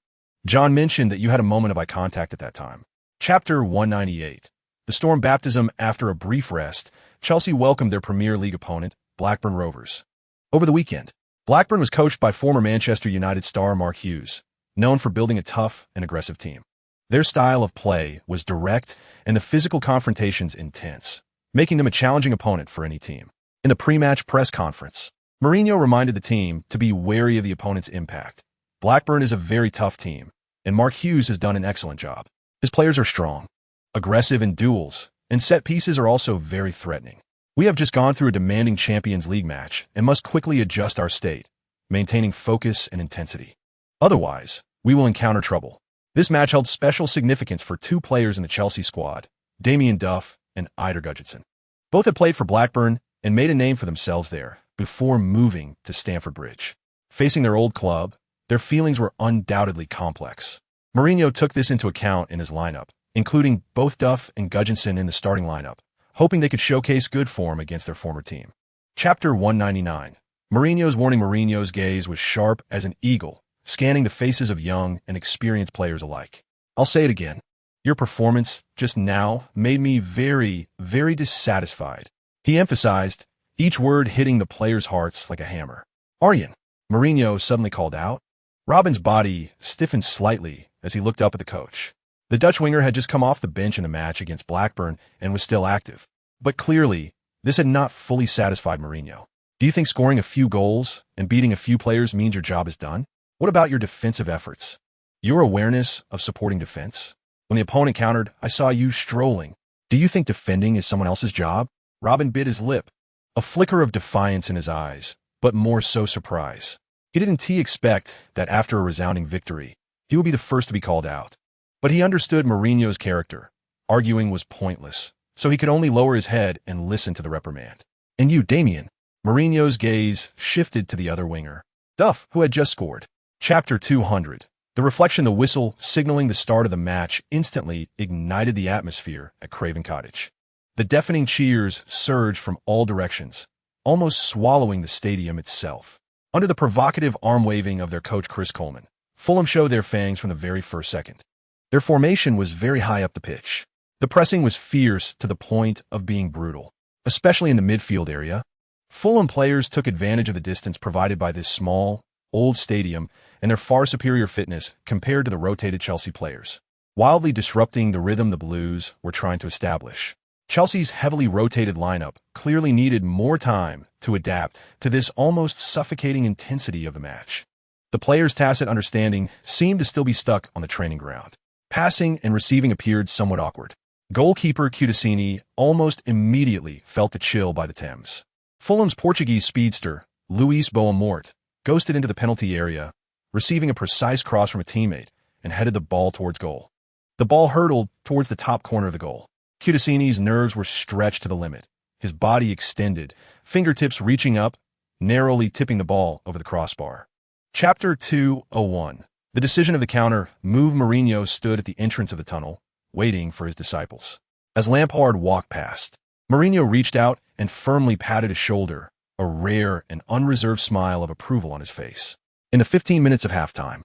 John mentioned that you had a moment of eye contact at that time. Chapter 198. The Storm baptism. After a brief rest, Chelsea welcomed their Premier League opponent, Blackburn Rovers. Over the weekend, Blackburn was coached by former Manchester United star Mark Hughes, known for building a tough and aggressive team. Their style of play was direct and the physical confrontations intense, making them a challenging opponent for any team. In the pre-match press conference, Mourinho reminded the team to be wary of the opponent's impact. Blackburn is a very tough team, and Mark Hughes has done an excellent job. His players are strong, aggressive in duels, and set pieces are also very threatening. We have just gone through a demanding Champions League match and must quickly adjust our state, maintaining focus and intensity. Otherwise, we will encounter trouble. This match held special significance for two players in the Chelsea squad, Damien Duff and Eidur Gudjohnsen. Both had played for Blackburn and made a name for themselves there before moving to Stamford Bridge. Facing their old club, their feelings were undoubtedly complex. Mourinho took this into account in his lineup, including both Duff and Gudjohnsen in the starting lineup, hoping they could showcase good form against their former team. Chapter 199. Mourinho's warning. Mourinho's gaze was sharp as an eagle, scanning the faces of young and experienced players alike. I'll say it again. Your performance just now made me very, very dissatisfied. He emphasized, each word hitting the players' hearts like a hammer. Arjen, Mourinho suddenly called out. Robin's body stiffened slightly as he looked up at the coach. The Dutch winger had just come off the bench in the match against Blackburn and was still active. But clearly, this had not fully satisfied Mourinho. Do you think scoring a few goals and beating a few players means your job is done? What about your defensive efforts? Your awareness of supporting defense? When the opponent countered, I saw you strolling. Do you think defending is someone else's job? Robin bit his lip, a flicker of defiance in his eyes, but more so surprise. He didn't expect that after a resounding victory, he would be the first to be called out. But he understood Mourinho's character. Arguing was pointless, so he could only lower his head and listen to the reprimand. And you, Damien? Mourinho's gaze shifted to the other winger, Duff, who had just scored. Chapter 200. The reflection. The whistle signaling the start of the match instantly ignited the atmosphere at Craven Cottage. The deafening cheers surged from all directions, almost swallowing the stadium itself. Under the provocative arm-waving of their coach Chris Coleman, Fulham showed their fangs from the very first second. Their formation was very high up the pitch. The pressing was fierce to the point of being brutal, especially in the midfield area. Fulham players took advantage of the distance provided by this small, old stadium and their far superior fitness compared to the rotated Chelsea players, wildly disrupting the rhythm the Blues were trying to establish. Chelsea's heavily rotated lineup clearly needed more time to adapt to this almost suffocating intensity of the match. The players' tacit understanding seemed to still be stuck on the training ground. Passing and receiving appeared somewhat awkward. Goalkeeper Cudicini almost immediately felt the chill by the Thames. Fulham's Portuguese speedster, Luis Boa Morte, ghosted into the penalty area, receiving a precise cross from a teammate, and headed the ball towards goal. The ball hurtled towards the top corner of the goal. Cutaccini's nerves were stretched to the limit, his body extended, fingertips reaching up, narrowly tipping the ball over the crossbar. Chapter 201. The decision of the counter. Mourinho stood at the entrance of the tunnel, waiting for his disciples. As Lampard walked past, Mourinho reached out and firmly patted his shoulder, a rare and unreserved smile of approval on his face. In the 15 minutes of halftime,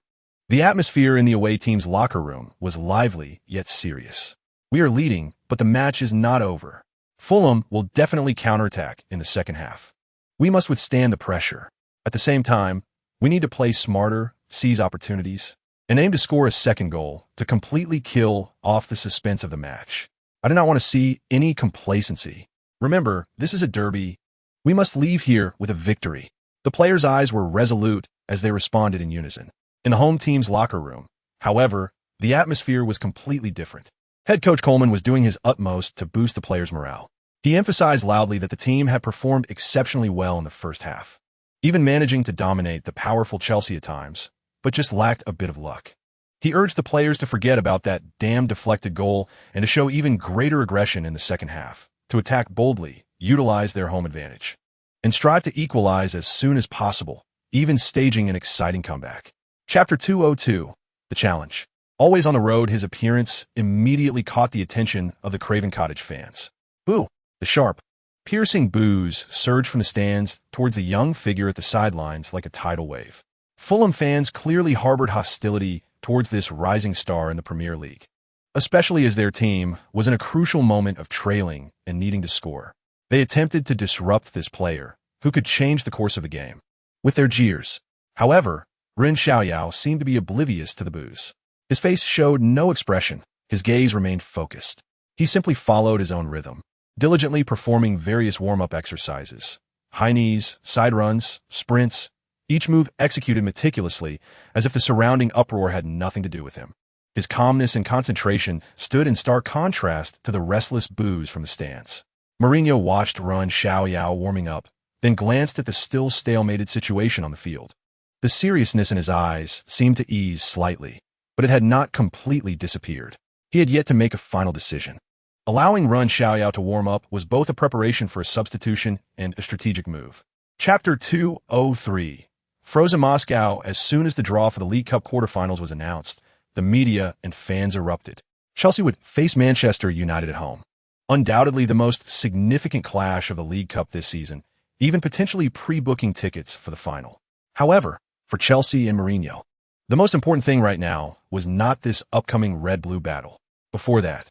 the atmosphere in the away team's locker room was lively yet serious. We are leading, but the match is not over. Fulham will definitely counterattack in the second half. We must withstand the pressure. At the same time, we need to play smarter, seize opportunities, and aim to score a second goal to completely kill off the suspense of the match. I do not want to see any complacency. Remember, this is a derby. We must leave here with a victory. The players' eyes were resolute as they responded in unison. In the home team's locker room, however, the atmosphere was completely different. Head coach Coleman was doing his utmost to boost the players' morale. He emphasized loudly that the team had performed exceptionally well in the first half, even managing to dominate the powerful Chelsea at times, but just lacked a bit of luck. He urged the players to forget about that damn deflected goal and to show even greater aggression in the second half, to attack boldly, utilize their home advantage, and strive to equalize as soon as possible, even staging an exciting comeback. Chapter 202. The Challenge. Always on the road, his appearance immediately caught the attention of the Craven Cottage fans. Boo! The sharp, piercing boos surged from the stands towards the young figure at the sidelines like a tidal wave. Fulham fans clearly harbored hostility towards this rising star in the Premier League, especially as their team was in a crucial moment of trailing and needing to score. They attempted to disrupt this player, who could change the course of the game, with their jeers. However, Ren Xiaoyao seemed to be oblivious to the boos. His face showed no expression. His gaze remained focused. He simply followed his own rhythm, diligently performing various warm-up exercises. High knees, side runs, sprints, each move executed meticulously as if the surrounding uproar had nothing to do with him. His calmness and concentration stood in stark contrast to the restless boos from the stands. Mourinho watched Ren Xiaoyao warming up, then glanced at the still stalemated situation on the field. The seriousness in his eyes seemed to ease slightly, but it had not completely disappeared. He had yet to make a final decision. Allowing Ren Xiaoyao to warm up was both a preparation for a substitution and a strategic move. Chapter 203. Frozen Moscow. As soon as the draw for the League Cup quarterfinals was announced, the media and fans erupted. Chelsea would face Manchester United at home. Undoubtedly the most significant clash of the League Cup this season, even potentially pre-booking tickets for the final. However, for Chelsea and Mourinho, the most important thing right now was not this upcoming red-blue battle. Before that,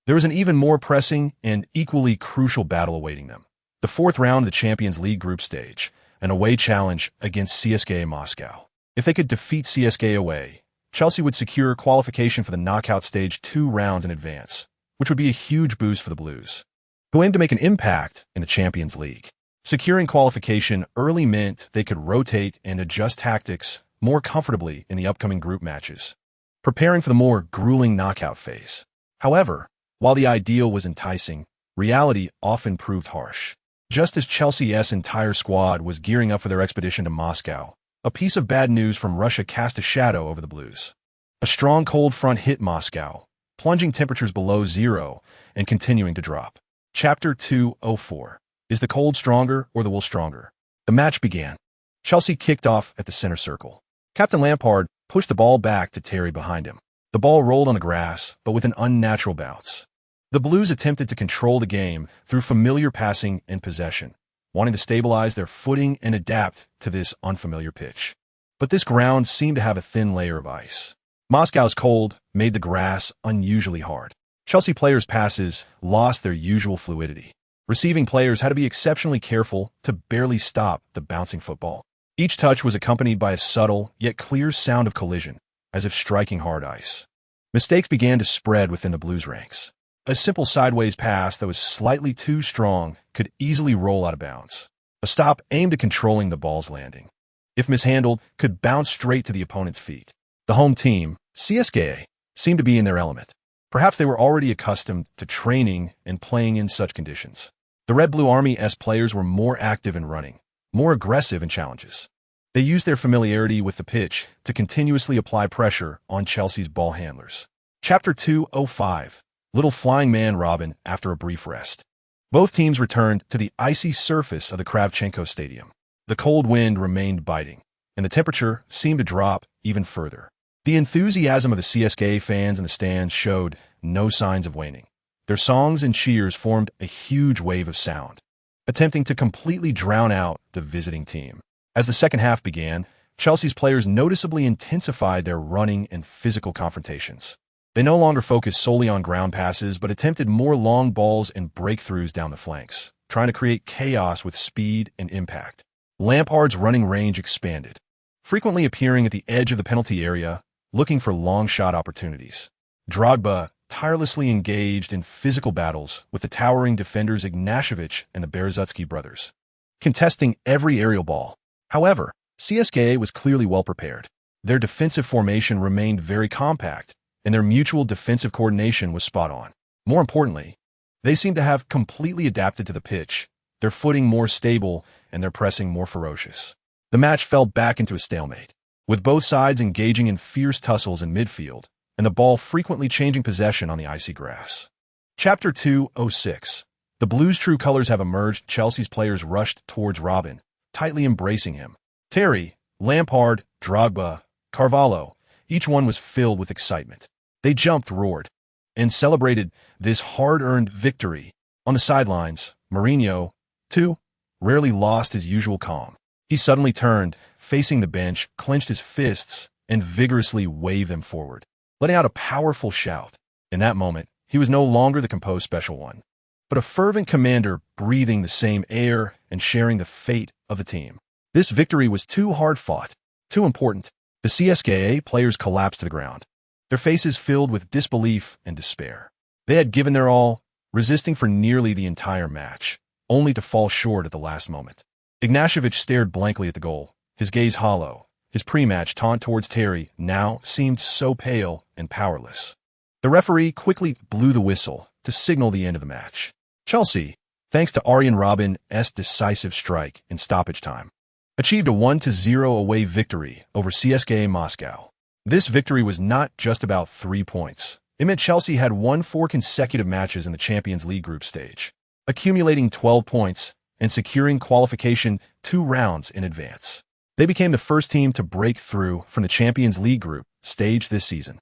there was an even more pressing and equally crucial battle awaiting them. The fourth round of the Champions League group stage, an away challenge against CSKA Moscow. If they could defeat CSKA away, Chelsea would secure qualification for the knockout stage 2 rounds in advance, which would be a huge boost for the Blues, who aimed to make an impact in the Champions League. Securing qualification early meant they could rotate and adjust tactics more comfortably in the upcoming group matches, preparing for the more grueling knockout phase. However, while the ideal was enticing, reality often proved harsh. Just as Chelsea's entire squad was gearing up for their expedition to Moscow, a piece of bad news from Russia cast a shadow over the Blues. A strong cold front hit Moscow, plunging temperatures below zero and continuing to drop. Chapter 204. Is the cold stronger or the wool stronger? The match began. Chelsea kicked off at the center circle. Captain Lampard pushed the ball back to Terry behind him. The ball rolled on the grass, but with an unnatural bounce. The Blues attempted to control the game through familiar passing and possession, wanting to stabilize their footing and adapt to this unfamiliar pitch. But this ground seemed to have a thin layer of ice. Moscow's cold made the grass unusually hard. Chelsea players' passes lost their usual fluidity. Receiving players had to be exceptionally careful to barely stop the bouncing football. Each touch was accompanied by a subtle yet clear sound of collision, as if striking hard ice. Mistakes began to spread within the Blues ranks. A simple sideways pass that was slightly too strong could easily roll out of bounds. A stop aimed at controlling the ball's landing, if mishandled, could bounce straight to the opponent's feet. The home team, CSKA, seemed to be in their element. Perhaps they were already accustomed to training and playing in such conditions. The Red Blue Army-esque players were more active in running, more aggressive in challenges. They used their familiarity with the pitch to continuously apply pressure on Chelsea's ball handlers. Chapter 2:05. Little Flying Man Robin after a brief rest. Both teams returned to the icy surface of the Kravchenko Stadium. The cold wind remained biting, and the temperature seemed to drop even further. The enthusiasm of the CSKA fans in the stands showed no signs of waning. Their songs and cheers formed a huge wave of sound, attempting to completely drown out the visiting team. As the second half began, Chelsea's players noticeably intensified their running and physical confrontations. They no longer focused solely on ground passes, but attempted more long balls and breakthroughs down the flanks, trying to create chaos with speed and impact. Lampard's running range expanded, frequently appearing at the edge of the penalty area, looking for long shot opportunities. Drogba tirelessly engaged in physical battles with the towering defenders Ignashevich and the Berezutski brothers, contesting every aerial ball. However, CSKA was clearly well prepared. Their defensive formation remained very compact, and their mutual defensive coordination was spot on. More importantly, they seemed to have completely adapted to the pitch, their footing more stable and their pressing more ferocious. The match fell back into a stalemate, with both sides engaging in fierce tussles in midfield, and the ball frequently changing possession on the icy grass. Chapter 2:06. The Blues' true colors have emerged. Chelsea's players rushed towards Robin, tightly embracing him. Terry, Lampard, Drogba, Carvalho, each one was filled with excitement. They jumped, roared, and celebrated this hard-earned victory. On the sidelines, Mourinho, too, rarely lost his usual calm. He suddenly turned, facing the bench, clenched his fists, and vigorously waved them forward, letting out a powerful shout. In that moment, he was no longer the composed special one, but a fervent commander breathing the same air and sharing the fate of the team. This victory was too hard-fought, too important. The CSKA players collapsed to the ground, their faces filled with disbelief and despair. They had given their all, resisting for nearly the entire match, only to fall short at the last moment. Ignashevich stared blankly at the goal, his gaze hollow. His pre-match taunt towards Terry now seemed so pale and powerless. The referee quickly blew the whistle to signal the end of the match. Chelsea, thanks to Arjen Robben's decisive strike in stoppage time, achieved a 1-0 away victory over CSKA Moscow. This victory was not just about 3 points. It meant Chelsea had won 4 consecutive matches in the Champions League group stage, accumulating 12 points and securing qualification 2 rounds in advance. They became the first team to break through from the Champions League group stage this season.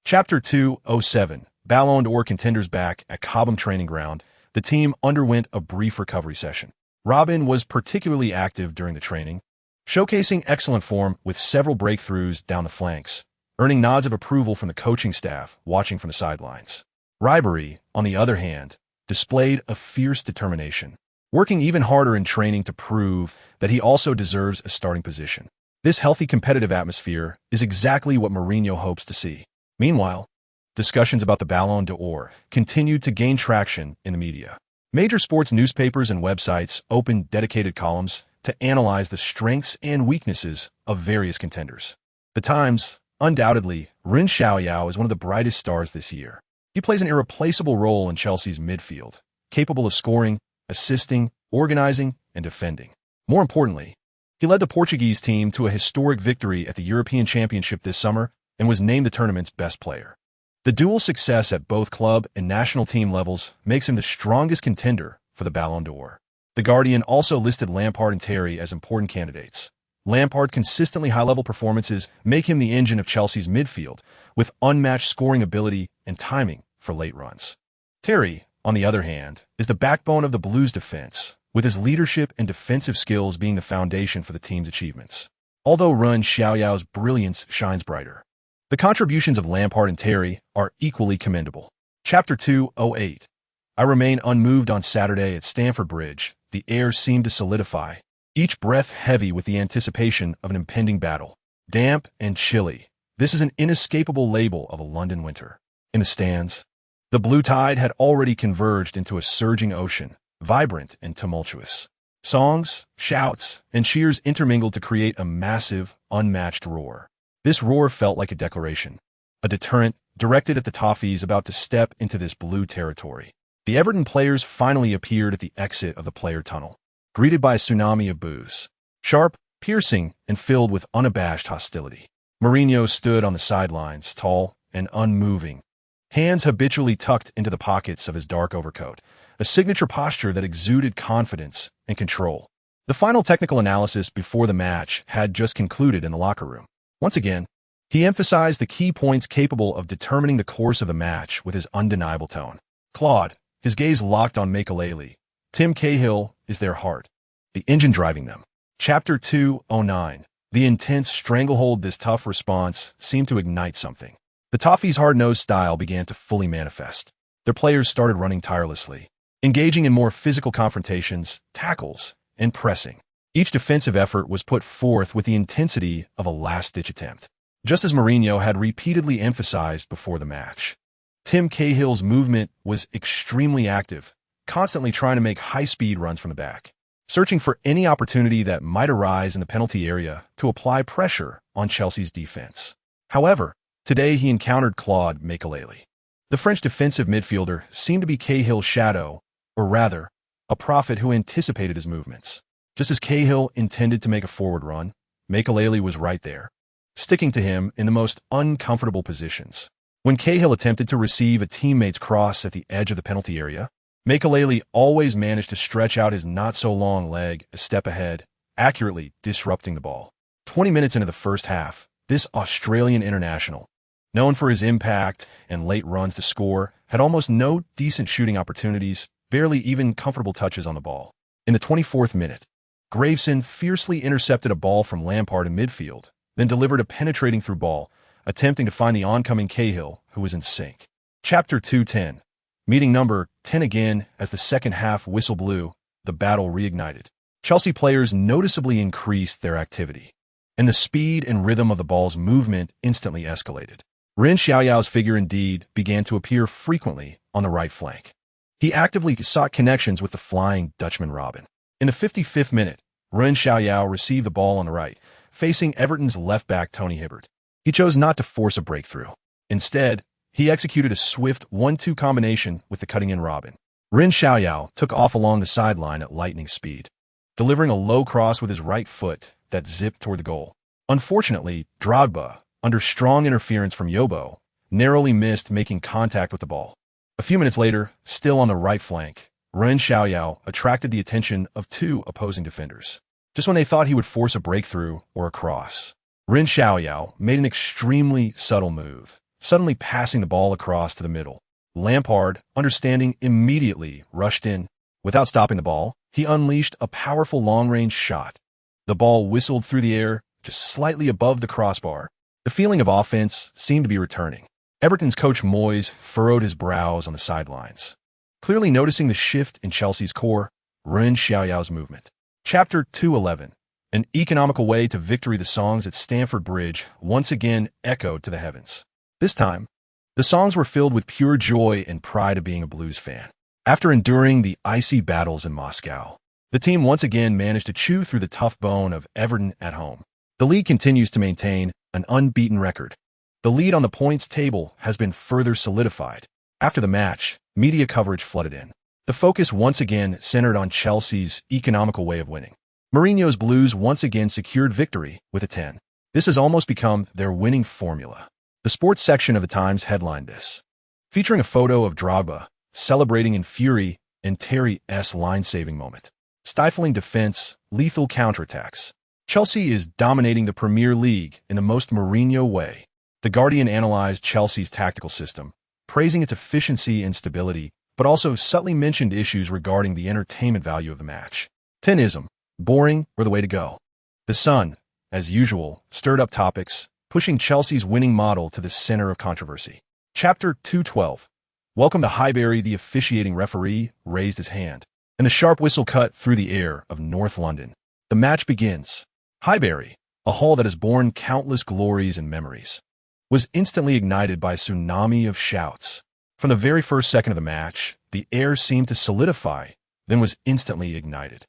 Chapter 2:07. Ballon d'Or contenders back at Cobham training ground. The team underwent a brief recovery session. Robin was particularly active during the training, showcasing excellent form with several breakthroughs down the flanks, earning nods of approval from the coaching staff watching from the sidelines. Ribery, on the other hand, displayed a fierce determination, working even harder in training to prove that he also deserves a starting position. This healthy competitive atmosphere is exactly what Mourinho hopes to see. Meanwhile, discussions about the Ballon d'Or continued to gain traction in the media. Major sports newspapers and websites opened dedicated columns to analyze the strengths and weaknesses of various contenders. The Times, undoubtedly, Ren Xiaoyao is one of the brightest stars this year. He plays an irreplaceable role in Chelsea's midfield, capable of scoring, assisting, organizing, and defending. More importantly, he led the Portuguese team to a historic victory at the European Championship this summer and was named the tournament's best player. The dual success at both club and national team levels makes him the strongest contender for the Ballon d'Or. The Guardian also listed Lampard and Terry as important candidates. Lampard's consistently high-level performances make him the engine of Chelsea's midfield, with unmatched scoring ability and timing for late runs. Terry, on the other hand, is the backbone of the Blues' defense, with his leadership and defensive skills being the foundation for the team's achievements. Although Ren Xiaoyao's brilliance shines brighter, the contributions of Lampard and Terry are equally commendable. Chapter 2:08. I remain unmoved on Saturday at Stamford Bridge. The air seemed to solidify, each breath heavy with the anticipation of an impending battle. Damp and chilly, this is an inescapable label of a London winter. In the stands, the blue tide had already converged into a surging ocean, vibrant and tumultuous. Songs, shouts, and cheers intermingled to create a massive, unmatched roar. This roar felt like a declaration, a deterrent directed at the Toffees about to step into this blue territory. The Everton players finally appeared at the exit of the player tunnel, greeted by a tsunami of boos. Sharp, piercing and filled with unabashed hostility. Mourinho stood on the sidelines, tall and unmoving, hands habitually tucked into the pockets of his dark overcoat, a signature posture that exuded confidence and control. The final technical analysis before the match had just concluded in the locker room. Once again, he emphasized the key points capable of determining the course of the match with his undeniable tone. Claude, his gaze locked on Makelele. Tim Cahill is their heart, the engine driving them. Chapter 209. The intense stranglehold. This tough response seemed to ignite something. The Toffees' hard-nosed style began to fully manifest. Their players started running tirelessly, engaging in more physical confrontations, tackles, and pressing. Each defensive effort was put forth with the intensity of a last-ditch attempt, just as Mourinho had repeatedly emphasized before the match. Tim Cahill's movement was extremely active, constantly trying to make high-speed runs from the back, searching for any opportunity that might arise in the penalty area to apply pressure on Chelsea's defense. However, today he encountered Claude Makelele. The French defensive midfielder seemed to be Cahill's shadow, or rather, a prophet who anticipated his movements. Just as Cahill intended to make a forward run, Makelele was right there, sticking to him in the most uncomfortable positions. When Cahill attempted to receive a teammate's cross at the edge of the penalty area, Makelele always managed to stretch out his not-so-long leg a step ahead, accurately disrupting the ball. 20 minutes into the first half, this Australian international, known for his impact and late runs to score, had almost no decent shooting opportunities, barely even comfortable touches on the ball. In the 24th minute, Graveson fiercely intercepted a ball from Lampard in midfield, then delivered a penetrating through ball, attempting to find the oncoming Cahill, who was in sync. Chapter 210. Meeting number 10 again. As the second half whistle blew, the battle reignited. Chelsea players noticeably increased their activity, and the speed and rhythm of the ball's movement instantly escalated. Ren Xiaoyao's figure indeed began to appear frequently on the right flank. He actively sought connections with the flying Dutchman Robin. In the 55th minute, Ren Xiaoyao received the ball on the right, facing Everton's left-back Tony Hibbert. He chose not to force a breakthrough. Instead, he executed a swift 1-2 combination with the cutting-in Robin. Ren Xiaoyao took off along the sideline at lightning speed, delivering a low cross with his right foot that zipped toward the goal. Unfortunately, Drogba, under strong interference from Yobo, narrowly missed making contact with the ball. A few minutes later, still on the right flank, Ren Xiaoyao attracted the attention of two opposing defenders. Just when they thought he would force a breakthrough or a cross, Ren Xiaoyao made an extremely subtle move, suddenly passing the ball across to the middle. Lampard, understanding immediately, rushed in. Without stopping the ball, he unleashed a powerful long-range shot. The ball whistled through the air, just slightly above the crossbar. The feeling of offense seemed to be returning. Everton's coach Moyes furrowed his brows on the sidelines, clearly noticing the shift in Chelsea's core, Ren Xiaoyao's movement. Chapter 211. An economical way to victory. The songs at Stamford Bridge once again echoed to the heavens. This time, the songs were filled with pure joy and pride of being a Blues fan. After enduring the icy battles in Moscow, the team once again managed to chew through the tough bone of Everton at home. The league continues to maintain an unbeaten record. The lead on the points table has been further solidified. After the match, media coverage flooded in. The focus once again centered on Chelsea's economical way of winning. Mourinho's Blues once again secured victory with a 10. This has almost become their winning formula. The sports section of the Times headlined this, featuring a photo of Drogba celebrating in fury and Terry's line-saving moment. Stifling defense, lethal counterattacks. Chelsea is dominating the Premier League in the most Mourinho way. The Guardian analyzed Chelsea's tactical system, praising its efficiency and stability, but also subtly mentioned issues regarding the entertainment value of the match. Tenism, boring, or the way to go. The Sun, as usual, stirred up topics, pushing Chelsea's winning model to the center of controversy. Chapter 212. Welcome to Highbury. The officiating referee raised his hand, and a sharp whistle cut through the air of North London. The match begins. Highbury, a hall that has borne countless glories and memories, was instantly ignited by a tsunami of shouts. From the very first second of the match, the air seemed to solidify, then was instantly ignited.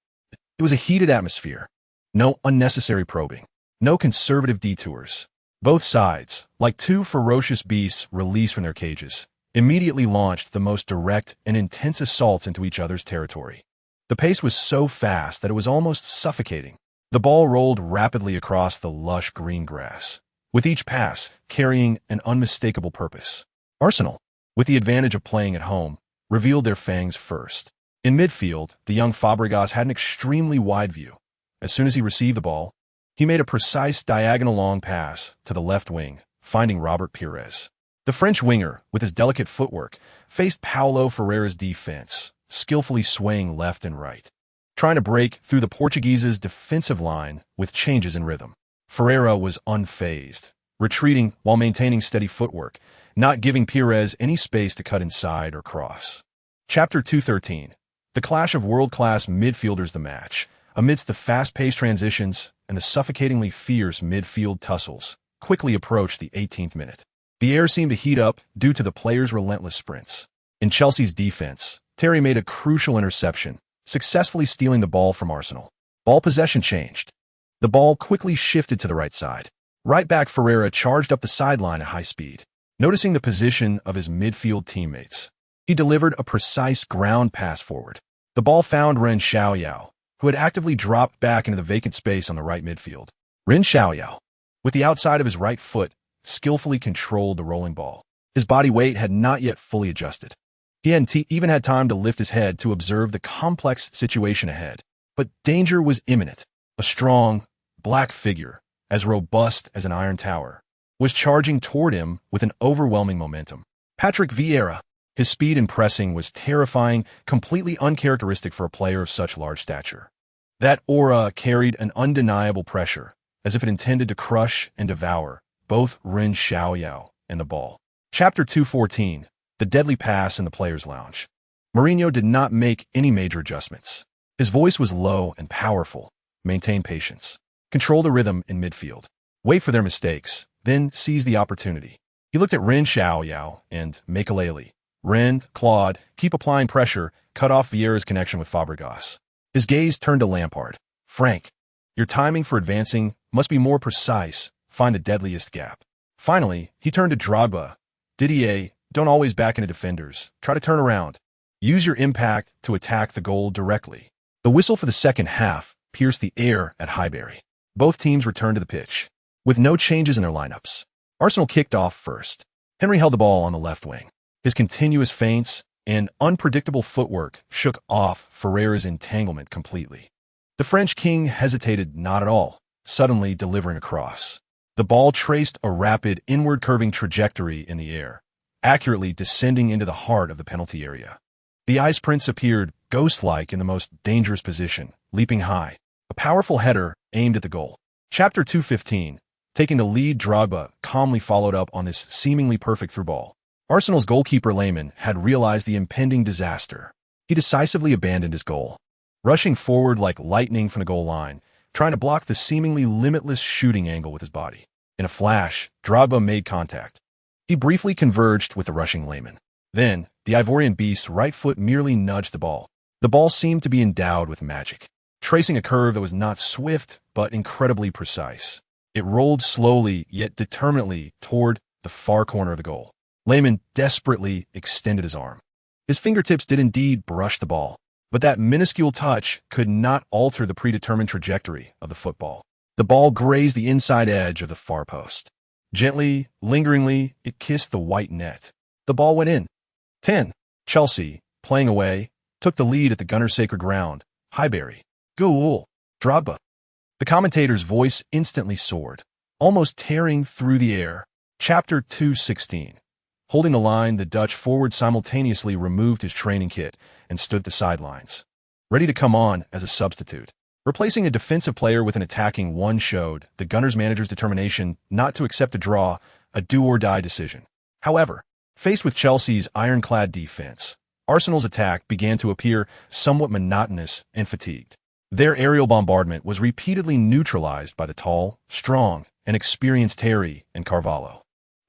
It was a heated atmosphere. No unnecessary probing. No conservative detours. Both sides, like two ferocious beasts released from their cages, immediately launched the most direct and intense assaults into each other's territory. The pace was so fast that it was almost suffocating. The ball rolled rapidly across the lush green grass, with each pass carrying an unmistakable purpose. Arsenal, with the advantage of playing at home, revealed their fangs first. In midfield, the young Fabregas had an extremely wide view. As soon as he received the ball, he made a precise diagonal long pass to the left wing, finding Robert Pires. The French winger, with his delicate footwork, faced Paulo Ferreira's defense, skillfully swaying left and right, trying to break through the Portuguese's defensive line with changes in rhythm. Ferreira was unfazed, retreating while maintaining steady footwork, not giving Pires any space to cut inside or cross. Chapter 213. The clash of world-class midfielders. The match, amidst the fast-paced transitions and the suffocatingly fierce midfield tussles, quickly approached the 18th minute. The air seemed to heat up due to the players' relentless sprints. In Chelsea's defense, Terry made a crucial interception, successfully stealing the ball from Arsenal. Ball possession changed. The ball quickly shifted to the right side. Right back Ferreira charged up the sideline at high speed. Noticing the position of his midfield teammates, he delivered a precise ground pass forward. The ball found Ren Xiaoyao, who had actively dropped back into the vacant space on the right midfield. Ren Xiaoyao, with the outside of his right foot, skillfully controlled the rolling ball. His body weight had not yet fully adjusted. He hadn't even had time to lift his head to observe the complex situation ahead. But danger was imminent. A strong, black figure, as robust as an iron tower, was charging toward him with an overwhelming momentum. Patrick Vieira. His speed and pressing was terrifying, completely uncharacteristic for a player of such large stature. That aura carried an undeniable pressure, as if it intended to crush and devour both Ren Xiaoyao and the ball. Chapter 214. The deadly pass in the players' lounge. Mourinho did not make any major adjustments. His voice was low and powerful. Maintain patience. Control the rhythm in midfield. Wait for their mistakes, then seize the opportunity. He looked at Ren Xiaoyao and Makelele. Ren, Claude, keep applying pressure, cut off Vieira's connection with Fabregas. His gaze turned to Lampard. Frank, your timing for advancing must be more precise. Find the deadliest gap. Finally, he turned to Drogba. Didier, don't always back into defenders. Try to turn around. Use your impact to attack the goal directly. The whistle for the second half pierced the air at Highbury. Both teams returned to the pitch, with no changes in their lineups. Arsenal kicked off first. Henry held the ball on the left wing. His continuous feints and unpredictable footwork shook off Ferreira's entanglement completely. The French king hesitated not at all, suddenly delivering a cross. The ball traced a rapid inward curving trajectory in the air, accurately descending into the heart of the penalty area. The Ice Prince appeared ghost-like in the most dangerous position, leaping high. A powerful header aimed at the goal. Chapter 215. Taking the lead, Drogba calmly followed up on this seemingly perfect through ball. Arsenal's goalkeeper Lehmann had realized the impending disaster. He decisively abandoned his goal, rushing forward like lightning from the goal line, trying to block the seemingly limitless shooting angle with his body. In a flash, Drogba made contact. He briefly converged with the rushing Lehmann. Then, the Ivorian beast's right foot merely nudged the ball. The ball seemed to be endowed with magic, tracing a curve that was not swift but incredibly precise. It rolled slowly yet determinedly toward the far corner of the goal. Lehmann desperately extended his arm. His fingertips did indeed brush the ball, but that minuscule touch could not alter the predetermined trajectory of the football. The ball grazed the inside edge of the far post. Gently, lingeringly, it kissed the white net. The ball went in. 10. Chelsea, playing away, took the lead at the Gunners' sacred ground. Highbury. Goal. Drogba. The commentator's voice instantly soared, almost tearing through the air. Chapter 216. Holding the line, the Dutch forward simultaneously removed his training kit and stood at the sidelines, ready to come on as a substitute. Replacing a defensive player with an attacking one showed the Gunners' manager's determination not to accept a draw, a do-or-die decision. However, faced with Chelsea's ironclad defense, Arsenal's attack began to appear somewhat monotonous and fatigued. Their aerial bombardment was repeatedly neutralized by the tall, strong, and experienced Terry and Carvalho.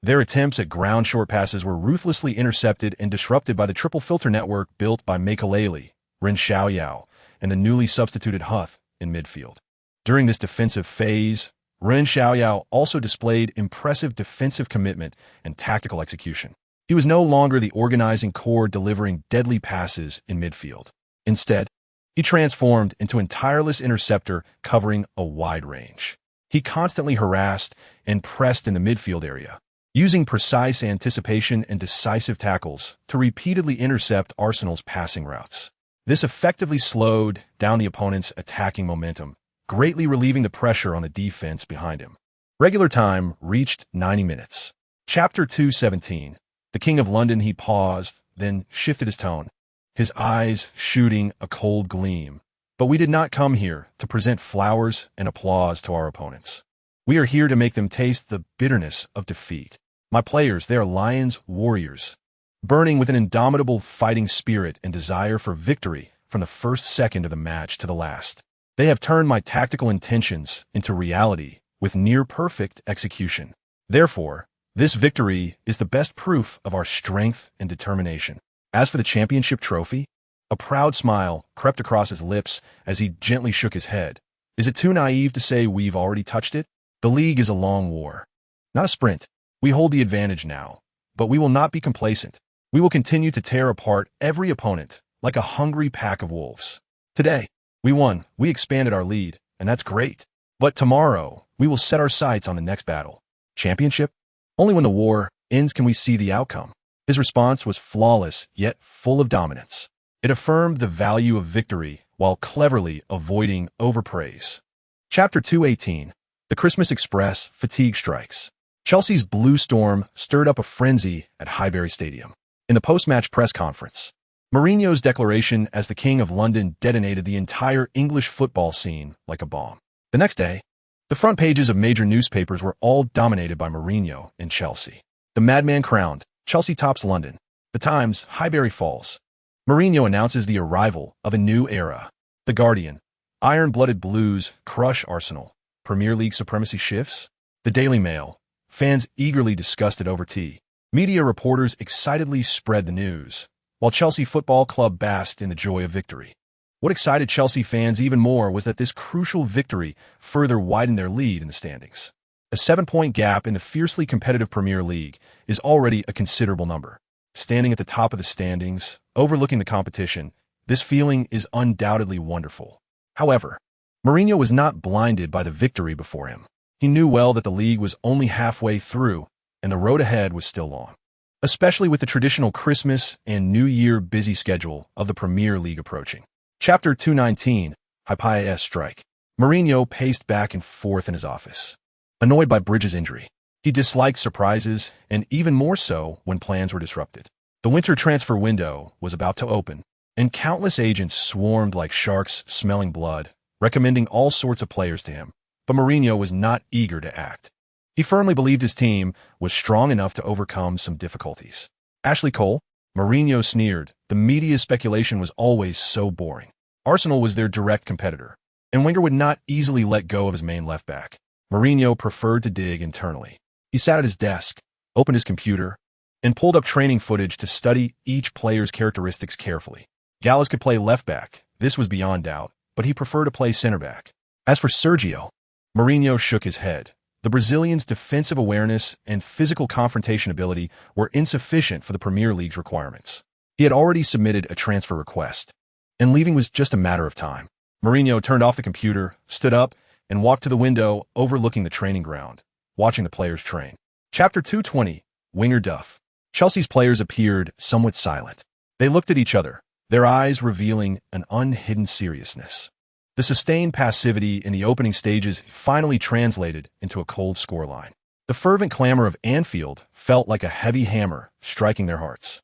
Their attempts at ground short passes were ruthlessly intercepted and disrupted by the triple filter network built by Makelele, Ren Xiaoyao, and the newly substituted Huth in midfield. During this defensive phase, Ren Xiaoyao also displayed impressive defensive commitment and tactical execution. He was no longer the organizing core delivering deadly passes in midfield. Instead, He transformed into a tireless interceptor covering a wide range. He constantly harassed and pressed in the midfield area, using precise anticipation and decisive tackles to repeatedly intercept Arsenal's passing routes. This effectively slowed down the opponent's attacking momentum, greatly relieving the pressure on the defense behind him. Regular time reached 90 minutes. Chapter 2:17. The King of London. He paused, then shifted his tone, his eyes shooting a cold gleam. But we did not come here to present flowers and applause to our opponents. We are here to make them taste the bitterness of defeat. My players, they are lions, warriors, burning with an indomitable fighting spirit and desire for victory from the first second of the match to the last. They have turned my tactical intentions into reality with near-perfect execution. Therefore, this victory is the best proof of our strength and determination. As for the championship trophy, a proud smile crept across his lips as he gently shook his head. Is it too naive to say we've already touched it? The league is a long war, not a sprint. We hold the advantage now, but we will not be complacent. We will continue to tear apart every opponent like a hungry pack of wolves. Today, we won, we expanded our lead, and that's great. But tomorrow, we will set our sights on the next battle. Championship? Only when the war ends can we see the outcome. His response was flawless, yet full of dominance. It affirmed the value of victory while cleverly avoiding overpraise. Chapter 2:18. The Christmas Express. Fatigue strikes. Chelsea's Blue Storm stirred up a frenzy at Highbury Stadium. In the post-match press conference, Mourinho's declaration as the King of London detonated the entire English football scene like a bomb. The next day, the front pages of major newspapers were all dominated by Mourinho and Chelsea. The madman crowned, Chelsea tops London. The Times, Highbury falls. Mourinho announces the arrival of a new era. The Guardian, iron-blooded Blues crush Arsenal. Premier League supremacy shifts. The Daily Mail, fans eagerly discussed it over tea. Media reporters excitedly spread the news, while Chelsea Football Club basked in the joy of victory. What excited Chelsea fans even more was that this crucial victory further widened their lead in the standings. A 7-point gap in the fiercely competitive Premier League is already a considerable number. Standing at the top of the standings, overlooking the competition, this feeling is undoubtedly wonderful. However, Mourinho was not blinded by the victory before him. He knew well that the league was only halfway through, and the road ahead was still long, especially with the traditional Christmas and New Year busy schedule of the Premier League approaching. Chapter 2:19. Highbury strike. Mourinho paced back and forth in his office, annoyed by Bridges' injury. He disliked surprises, and even more so when plans were disrupted. The winter transfer window was about to open, and countless agents swarmed like sharks smelling blood, recommending all sorts of players to him. But Mourinho was not eager to act. He firmly believed his team was strong enough to overcome some difficulties. Ashley Cole? Mourinho sneered. The media speculation was always so boring. Arsenal was their direct competitor, and Wenger would not easily let go of his main left back. Mourinho preferred to dig internally. He sat at his desk, opened his computer, and pulled up training footage to study each player's characteristics carefully. Gallas could play left back, this was beyond doubt, but he preferred to play center back. As for Sergio, Mourinho shook his head. The Brazilian's defensive awareness and physical confrontation ability were insufficient for the Premier League's requirements. He had already submitted a transfer request, and leaving was just a matter of time. Mourinho turned off the computer, stood up, and walked to the window overlooking the training ground, watching the players train. Chapter 2:20. Wenger Duff. Chelsea's players appeared somewhat silent. They looked at each other, their eyes revealing an unhidden seriousness. The sustained passivity in the opening stages finally translated into a cold scoreline. The fervent clamor of Anfield felt like a heavy hammer striking their hearts.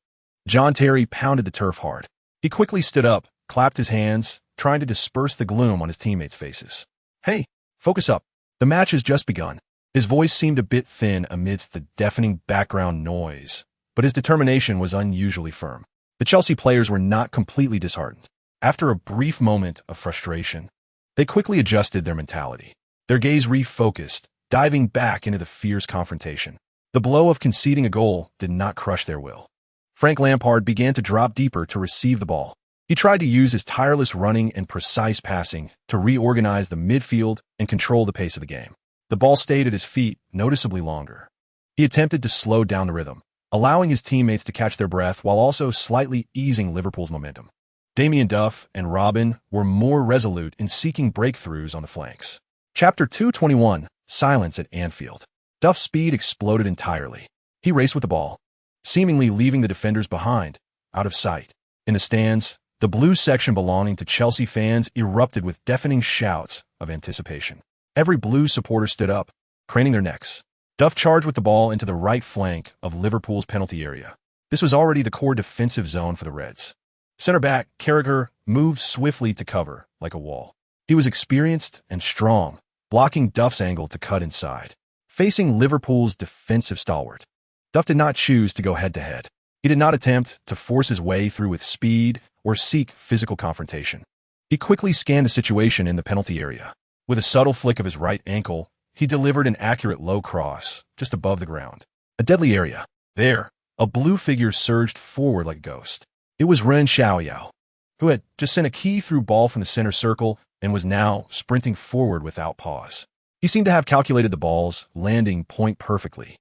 John Terry pounded the turf hard. He quickly stood up, clapped his hands, trying to disperse the gloom on his teammates' faces. Hey, focus up. The match has just begun. His voice seemed a bit thin amidst the deafening background noise, but his determination was unusually firm. The Chelsea players were not completely disheartened. After a brief moment of frustration, they quickly adjusted their mentality. Their gaze refocused, diving back into the fierce confrontation. The blow of conceding a goal did not crush their will. Frank Lampard began to drop deeper to receive the ball. He tried to use his tireless running and precise passing to reorganize the midfield and control the pace of the game. The ball stayed at his feet noticeably longer. He attempted to slow down the rhythm, allowing his teammates to catch their breath while also slightly easing Liverpool's momentum. Damien Duff and Robin were more resolute in seeking breakthroughs on the flanks. Chapter 221, Silence at Anfield. Duff's speed exploded entirely. He raced with the ball, seemingly leaving the defenders behind, out of sight. In the stands, the blue section belonging to Chelsea fans erupted with deafening shouts of anticipation. Every blue supporter stood up, craning their necks. Duff charged with the ball into the right flank of Liverpool's penalty area. This was already the core defensive zone for the Reds. Center back Carragher moved swiftly to cover, like a wall. He was experienced and strong, blocking Duff's angle to cut inside. Facing Liverpool's defensive stalwart, Duff did not choose to go head-to-head. He did not attempt to force his way through with speed or seek physical confrontation. He quickly scanned the situation in the penalty area. With a subtle flick of his right ankle, he delivered an accurate low cross just above the ground. A deadly area. There, a blue figure surged forward like a ghost. It was Ren Xiaoyao, who had just sent a key-through ball from the center circle and was now sprinting forward without pause. He seemed to have calculated the ball's landing point perfectly,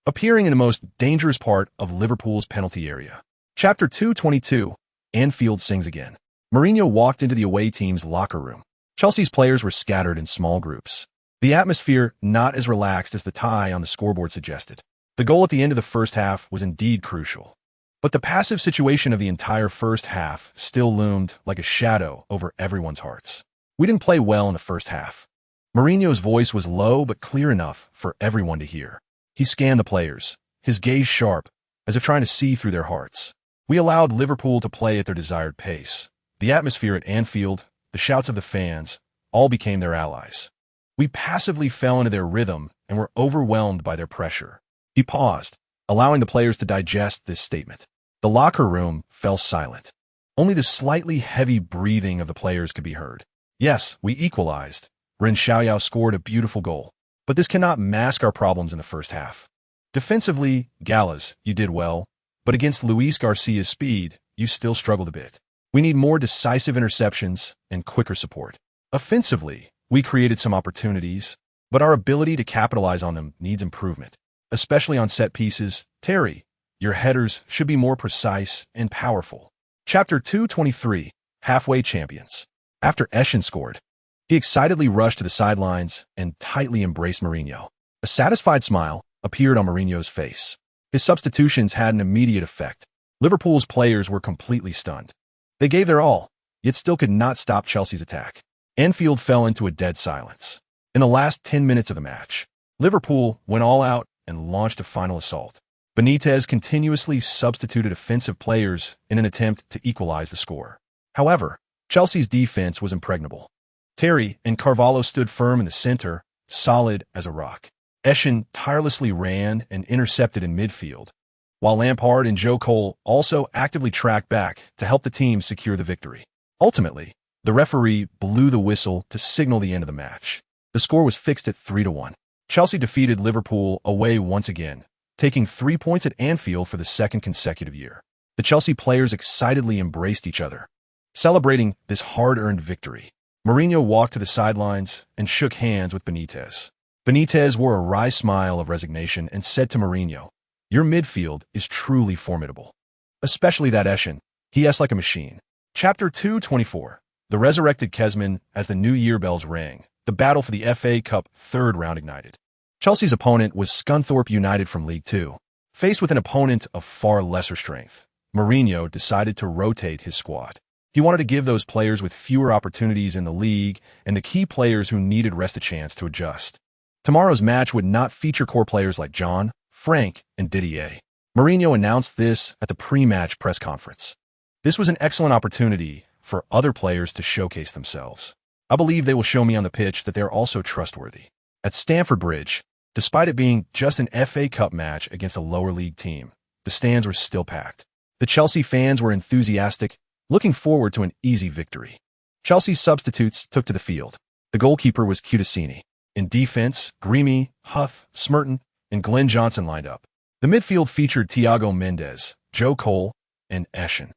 appearing in the most dangerous part of Liverpool's penalty area. Chapter 222, Anfield sings again. Mourinho walked into the away team's locker room. Chelsea's players were scattered in small groups. The atmosphere not as relaxed as the tie on the scoreboard suggested. The goal at the end of the first half was indeed crucial. But the passive situation of the entire first half still loomed like a shadow over everyone's hearts. We didn't play well in the first half. Mourinho's voice was low but clear enough for everyone to hear. He scanned the players, his gaze sharp, as if trying to see through their hearts. We allowed Liverpool to play at their desired pace. The atmosphere at Anfield, the shouts of the fans, all became their allies. We passively fell into their rhythm and were overwhelmed by their pressure. He paused, allowing the players to digest this statement. The locker room fell silent. Only the slightly heavy breathing of the players could be heard. Yes, we equalized. Ren Xiaoyao scored a beautiful goal. But this cannot mask our problems in the first half. Defensively, Gallas, you did well, but against Luis Garcia's speed, you still struggled a bit. We need more decisive interceptions and quicker support. Offensively, we created some opportunities, but our ability to capitalize on them needs improvement. Especially on set pieces, Terry, your headers should be more precise and powerful. Chapter 223, Halfway Champions. After Eschen scored, he excitedly rushed to the sidelines and tightly embraced Mourinho. A satisfied smile appeared on Mourinho's face. His substitutions had an immediate effect. Liverpool's players were completely stunned. They gave their all, yet still could not stop Chelsea's attack. Anfield fell into a dead silence. In the last 10 minutes of the match, Liverpool went all out and launched a final assault. Benitez continuously substituted offensive players in an attempt to equalize the score. However, Chelsea's defense was impregnable. Terry and Carvalho stood firm in the center, solid as a rock. Eschen tirelessly ran and intercepted in midfield, while Lampard and Joe Cole also actively tracked back to help the team secure the victory. Ultimately, the referee blew the whistle to signal the end of the match. The score was fixed at 3-1. Chelsea defeated Liverpool away once again, taking 3 points at Anfield for the second consecutive year. The Chelsea players excitedly embraced each other, celebrating this hard-earned victory. Mourinho walked to the sidelines and shook hands with Benitez. Benitez wore a wry smile of resignation and said to Mourinho, "Your midfield is truly formidable. Especially that Eschen. He is like a machine." Chapter 224. The resurrected Kezman as the new year bells rang. The battle for the FA Cup third round ignited. Chelsea's opponent was Scunthorpe United from League Two. Faced with an opponent of far lesser strength, Mourinho decided to rotate his squad. He wanted to give those players with fewer opportunities in the league and the key players who needed rest a chance to adjust. Tomorrow's match would not feature core players like John, Frank, and Didier. Mourinho announced this at the pre-match press conference. This was an excellent opportunity for other players to showcase themselves. I believe they will show me on the pitch that they are also trustworthy. At Stamford Bridge, despite it being just an FA Cup match against a lower league team, the stands were still packed. The Chelsea fans were enthusiastic, looking forward to an easy victory. Chelsea's substitutes took to the field. The goalkeeper was Cutaccini. In defense, Greamy, Huth, Smerton, and Glenn Johnson lined up. The midfield featured Thiago Mendes, Joe Cole, and Eschen.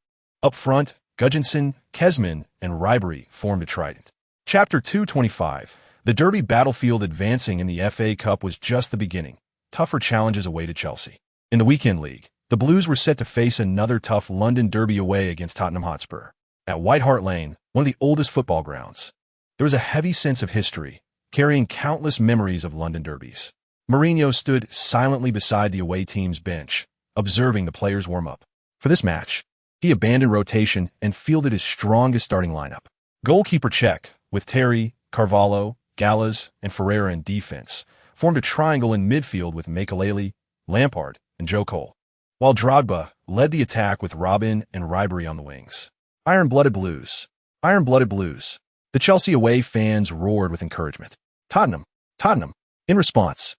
Up front, Gudjonson, Kezman, and Ribery formed a trident. Chapter 225. The Derby battlefield advancing in the FA Cup was just the beginning. Tougher challenges awaited Chelsea. In the weekend league, the Blues were set to face another tough London derby away against Tottenham Hotspur. At White Hart Lane, one of the oldest football grounds, there was a heavy sense of history, carrying countless memories of London derbies. Mourinho stood silently beside the away team's bench, observing the players warm up. For this match, he abandoned rotation and fielded his strongest starting lineup. Goalkeeper Czech, with Terry, Carvalho, Gallas, and Ferreira in defense, formed a triangle in midfield with Makelele, Lampard, and Joe Cole, while Drogba led the attack with Robin and Ribery on the wings. Iron-blooded Blues. Iron-blooded Blues. The Chelsea away fans roared with encouragement. Tottenham. Tottenham. In response,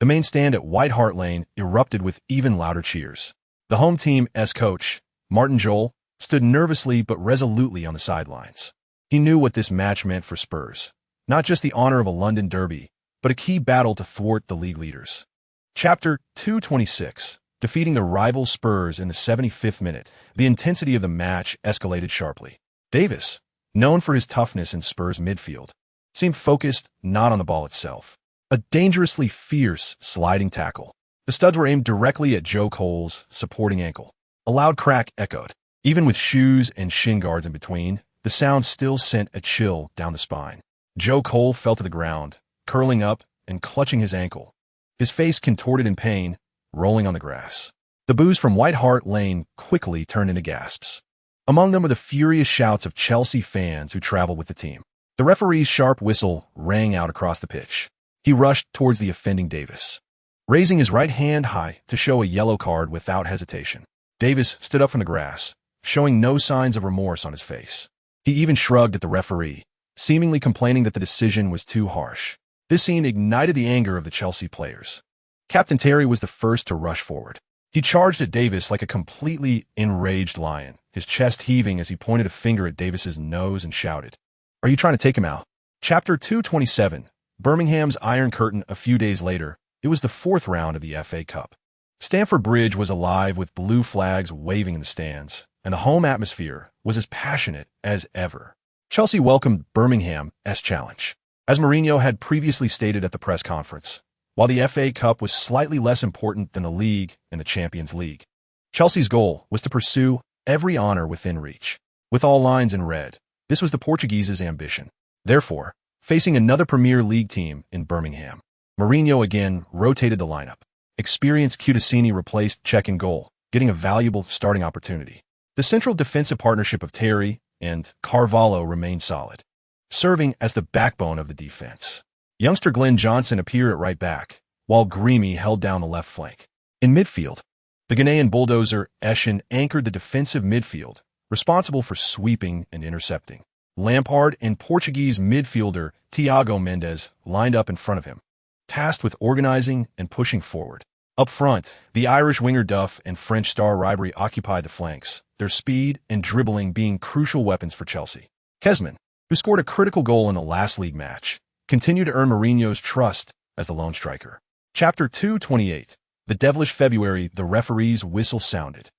the main stand at White Hart Lane erupted with even louder cheers. The home team's coach, Martin Jol, stood nervously but resolutely on the sidelines. He knew what this match meant for Spurs. Not just the honor of a London derby, but a key battle to thwart the league leaders. Chapter 226. Defeating the rival Spurs in the 75th minute, the intensity of the match escalated sharply. Davis, known for his toughness in Spurs' midfield, seemed focused not on the ball itself. A dangerously fierce sliding tackle. The studs were aimed directly at Joe Cole's supporting ankle. A loud crack echoed. Even with shoes and shin guards in between, the sound still sent a chill down the spine. Joe Cole fell to the ground, curling up and clutching his ankle, his face contorted in pain, rolling on the grass. The boos from White Hart Lane quickly turned into gasps. Among them were the furious shouts of Chelsea fans who traveled with the team. The referee's sharp whistle rang out across the pitch. He rushed towards the offending Davis, raising his right hand high to show a yellow card without hesitation. Davis stood up from the grass, showing no signs of remorse on his face. He even shrugged at the referee, seemingly complaining that the decision was too harsh. This scene ignited the anger of the Chelsea players. Captain Terry was the first to rush forward. He charged at Davis like a completely enraged lion, his chest heaving as he pointed a finger at Davis's nose and shouted, "Are you trying to take him out?" Chapter 227. Birmingham's Iron Curtain. A few days later, it was the fourth round of the FA Cup. Stamford Bridge was alive with blue flags waving in the stands, and the home atmosphere was as passionate as ever. Chelsea welcomed Birmingham's challenge. As Mourinho had previously stated at the press conference, while the FA Cup was slightly less important than the league and the Champions League, Chelsea's goal was to pursue every honor within reach. With all lines in red, this was the Portuguese's ambition. Therefore, facing another Premier League team in Birmingham, Mourinho again rotated the lineup. Experienced Cudicini replaced Czech in goal, getting a valuable starting opportunity. The central defensive partnership of Terry and Carvalho remained solid, serving as the backbone of the defense. Youngster Glenn Johnson appeared at right back, while Greamy held down the left flank. In midfield, the Ghanaian bulldozer Eshin anchored the defensive midfield, responsible for sweeping and intercepting. Lampard and Portuguese midfielder Thiago Mendes lined up in front of him, tasked with organizing and pushing forward. Up front, the Irish winger Duff and French star Ribery occupied the flanks, their speed and dribbling being crucial weapons for Chelsea. Kesman, who scored a critical goal in the last league match, continued to earn Mourinho's trust as the lone striker. Chapter 228. The devilish February. The referee's whistle sounded.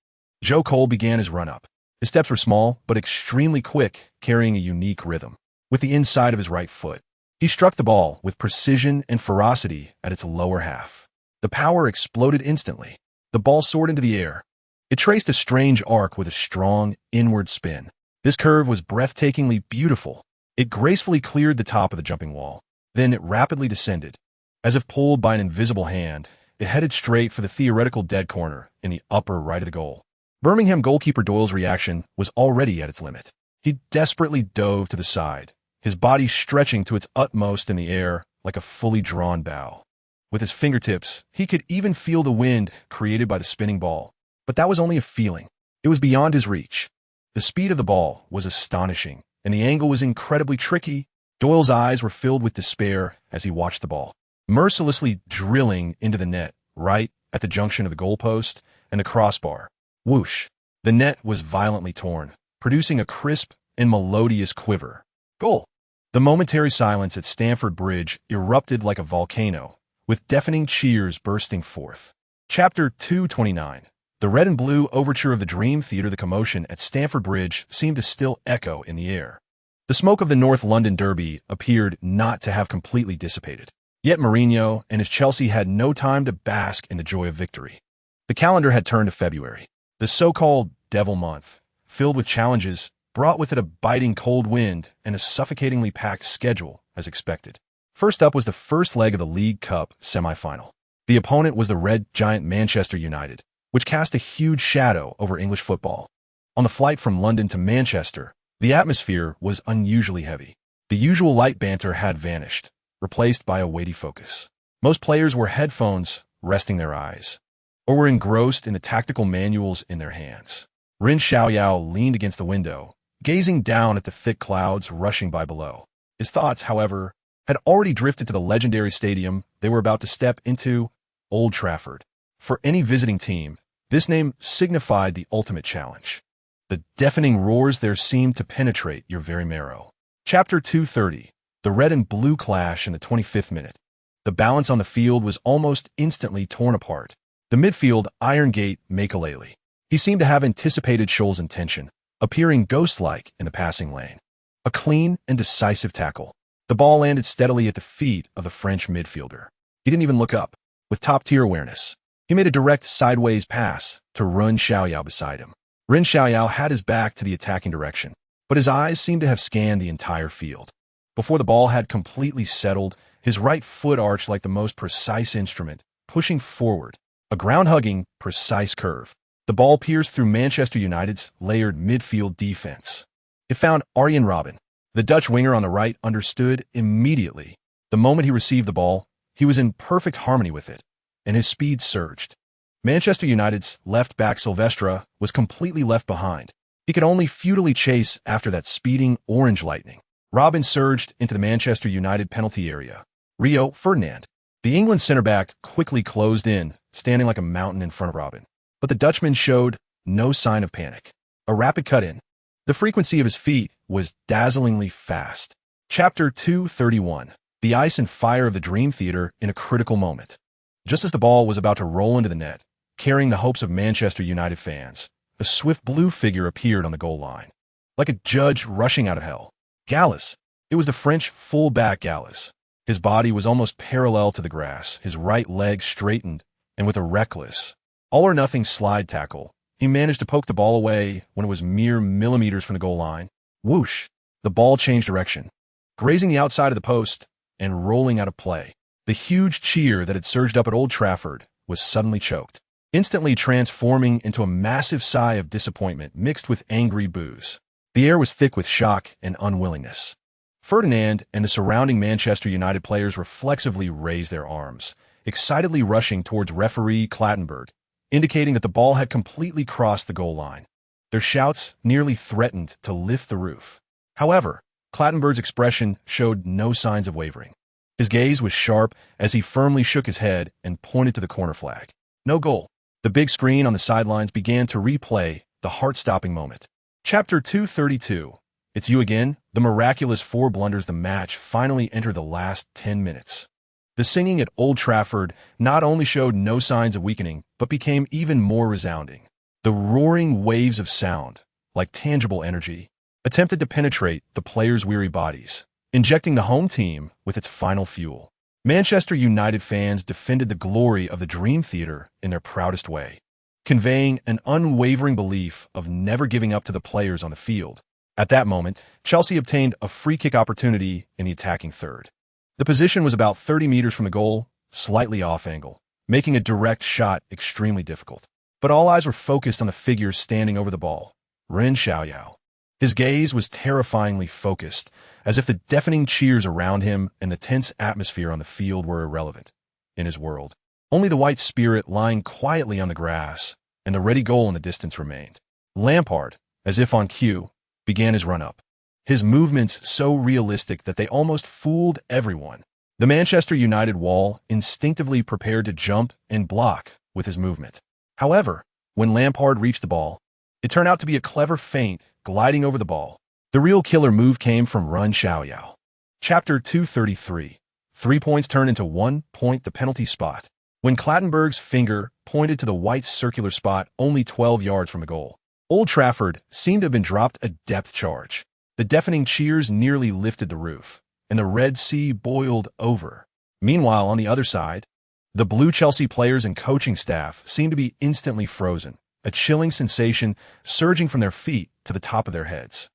Joe Cole began his run-up. His steps were small, but extremely quick, carrying a unique rhythm. With the inside of his right foot, he struck the ball with precision and ferocity at its lower half. The power exploded instantly. The ball soared into the air. It traced a strange arc with a strong, inward spin. This curve was breathtakingly beautiful. It gracefully cleared the top of the jumping wall. Then it rapidly descended. As if pulled by an invisible hand, it headed straight for the theoretical dead corner in the upper right of the goal. Birmingham goalkeeper Doyle's reaction was already at its limit. He desperately dove to the side, his body stretching to its utmost in the air like a fully drawn bow. With his fingertips, he could even feel the wind created by the spinning ball. But that was only a feeling. It was beyond his reach. The speed of the ball was astonishing, and the angle was incredibly tricky. Doyle's eyes were filled with despair as he watched the ball, mercilessly drilling into the net, right at the junction of the goalpost and the crossbar. Whoosh! The net was violently torn, producing a crisp and melodious quiver. Goal! The momentary silence at Stamford Bridge erupted like a volcano, with deafening cheers bursting forth. Chapter 229. The red and blue overture of the Dream Theatre. The commotion at Stamford Bridge seemed to still echo in the air. The smoke of the North London derby appeared not to have completely dissipated. Yet Mourinho and his Chelsea had no time to bask in the joy of victory. The calendar had turned to February, the so-called Devil Month, filled with challenges, brought with it a biting cold wind and a suffocatingly packed schedule, as expected. First up was the first leg of the League Cup semi-final. The opponent was the red giant Manchester United, which cast a huge shadow over English football. On the flight from London to Manchester, the atmosphere was unusually heavy. The usual light banter had vanished, replaced by a weighty focus. Most players wore headphones, resting their eyes, or were engrossed in the tactical manuals in their hands. Ren Xiaoyao leaned against the window, gazing down at the thick clouds rushing by below. His thoughts, however, had already drifted to the legendary stadium they were about to step into, Old Trafford. For any visiting team, this name signified the ultimate challenge. The deafening roars there seemed to penetrate your very marrow. Chapter 230. The red and blue clash in the 25th minute. The balance on the field was almost instantly torn apart. The midfield Iron Gate Makelele. He seemed to have anticipated Scholl's intention, appearing ghost-like in the passing lane. A clean and decisive tackle. The ball landed steadily at the feet of the French midfielder. He didn't even look up. With top-tier awareness, he made a direct sideways pass to Ren Xiaoyao beside him. Ren Xiaoyao had his back to the attacking direction, but his eyes seemed to have scanned the entire field. Before the ball had completely settled, his right foot arched like the most precise instrument, pushing forward. A ground-hugging, precise curve. The ball pierced through Manchester United's layered midfield defense. It found Arjen Robben. The Dutch winger on the right understood immediately. The moment he received the ball, he was in perfect harmony with it, and his speed surged. Manchester United's left-back Silvestre was completely left behind. He could only futilely chase after that speeding orange lightning. Robben surged into the Manchester United penalty area. Rio Ferdinand, the England centre-back, quickly closed in, standing like a mountain in front of Robben. But the Dutchman showed no sign of panic. A rapid cut-in. The frequency of his feet was dazzlingly fast. Chapter 231. The ice and fire of the Dream Theater in a critical moment. Just as the ball was about to roll into the net, carrying the hopes of Manchester United fans, a swift blue figure appeared on the goal line. Like a judge rushing out of hell. Gallas. It was the French full-back Gallas. His body was almost parallel to the grass, his right leg straightened, and with a reckless, all-or-nothing slide tackle, he managed to poke the ball away when it was mere millimeters from the goal line. Whoosh! The ball changed direction, grazing the outside of the post and rolling out of play. The huge cheer that had surged up at Old Trafford was suddenly choked, instantly transforming into a massive sigh of disappointment mixed with angry boos. The air was thick with shock and unwillingness. Ferdinand and the surrounding Manchester United players reflexively raised their arms, excitedly rushing towards referee Clattenburg, indicating that the ball had completely crossed the goal line. Their shouts nearly threatened to lift the roof. However, Clattenburg's expression showed no signs of wavering. His gaze was sharp as he firmly shook his head and pointed to the corner flag. No goal. The big screen on the sidelines began to replay the heart-stopping moment. Chapter 232. It's you again. The miraculous 4 blunders the match finally entered the last 10 minutes. The singing at Old Trafford not only showed no signs of weakening, but became even more resounding. The roaring waves of sound, like tangible energy, attempted to penetrate the players' weary bodies, injecting the home team with its final fuel. Manchester United fans defended the glory of the Dream Theater in their proudest way, conveying an unwavering belief of never giving up to the players on the field. At that moment, Chelsea obtained a free kick opportunity in the attacking third. The position was about 30 meters from the goal, slightly off angle, making a direct shot extremely difficult. But all eyes were focused on the figure standing over the ball, Ren Xiaoyao. His gaze was terrifyingly focused, as if the deafening cheers around him and the tense atmosphere on the field were irrelevant. In his world, only the white spirit lying quietly on the grass and the ready goal in the distance remained. Lampard, as if on cue, began his run-up. His movements so realistic that they almost fooled everyone. The Manchester United wall instinctively prepared to jump and block with his movement. However, when Lampard reached the ball, it turned out to be a clever feint gliding over the ball. The real killer move came from Ren Xiaoyao. Chapter 233. 3 points turned into 1 point, the penalty spot. When Clattenburg's finger pointed to the white circular spot only 12 yards from the goal, Old Trafford seemed to have been dropped a depth charge. The deafening cheers nearly lifted the roof, and the Red Sea boiled over. Meanwhile, on the other side, the blue Chelsea players and coaching staff seemed to be instantly frozen, a chilling sensation surging from their feet to the top of their heads.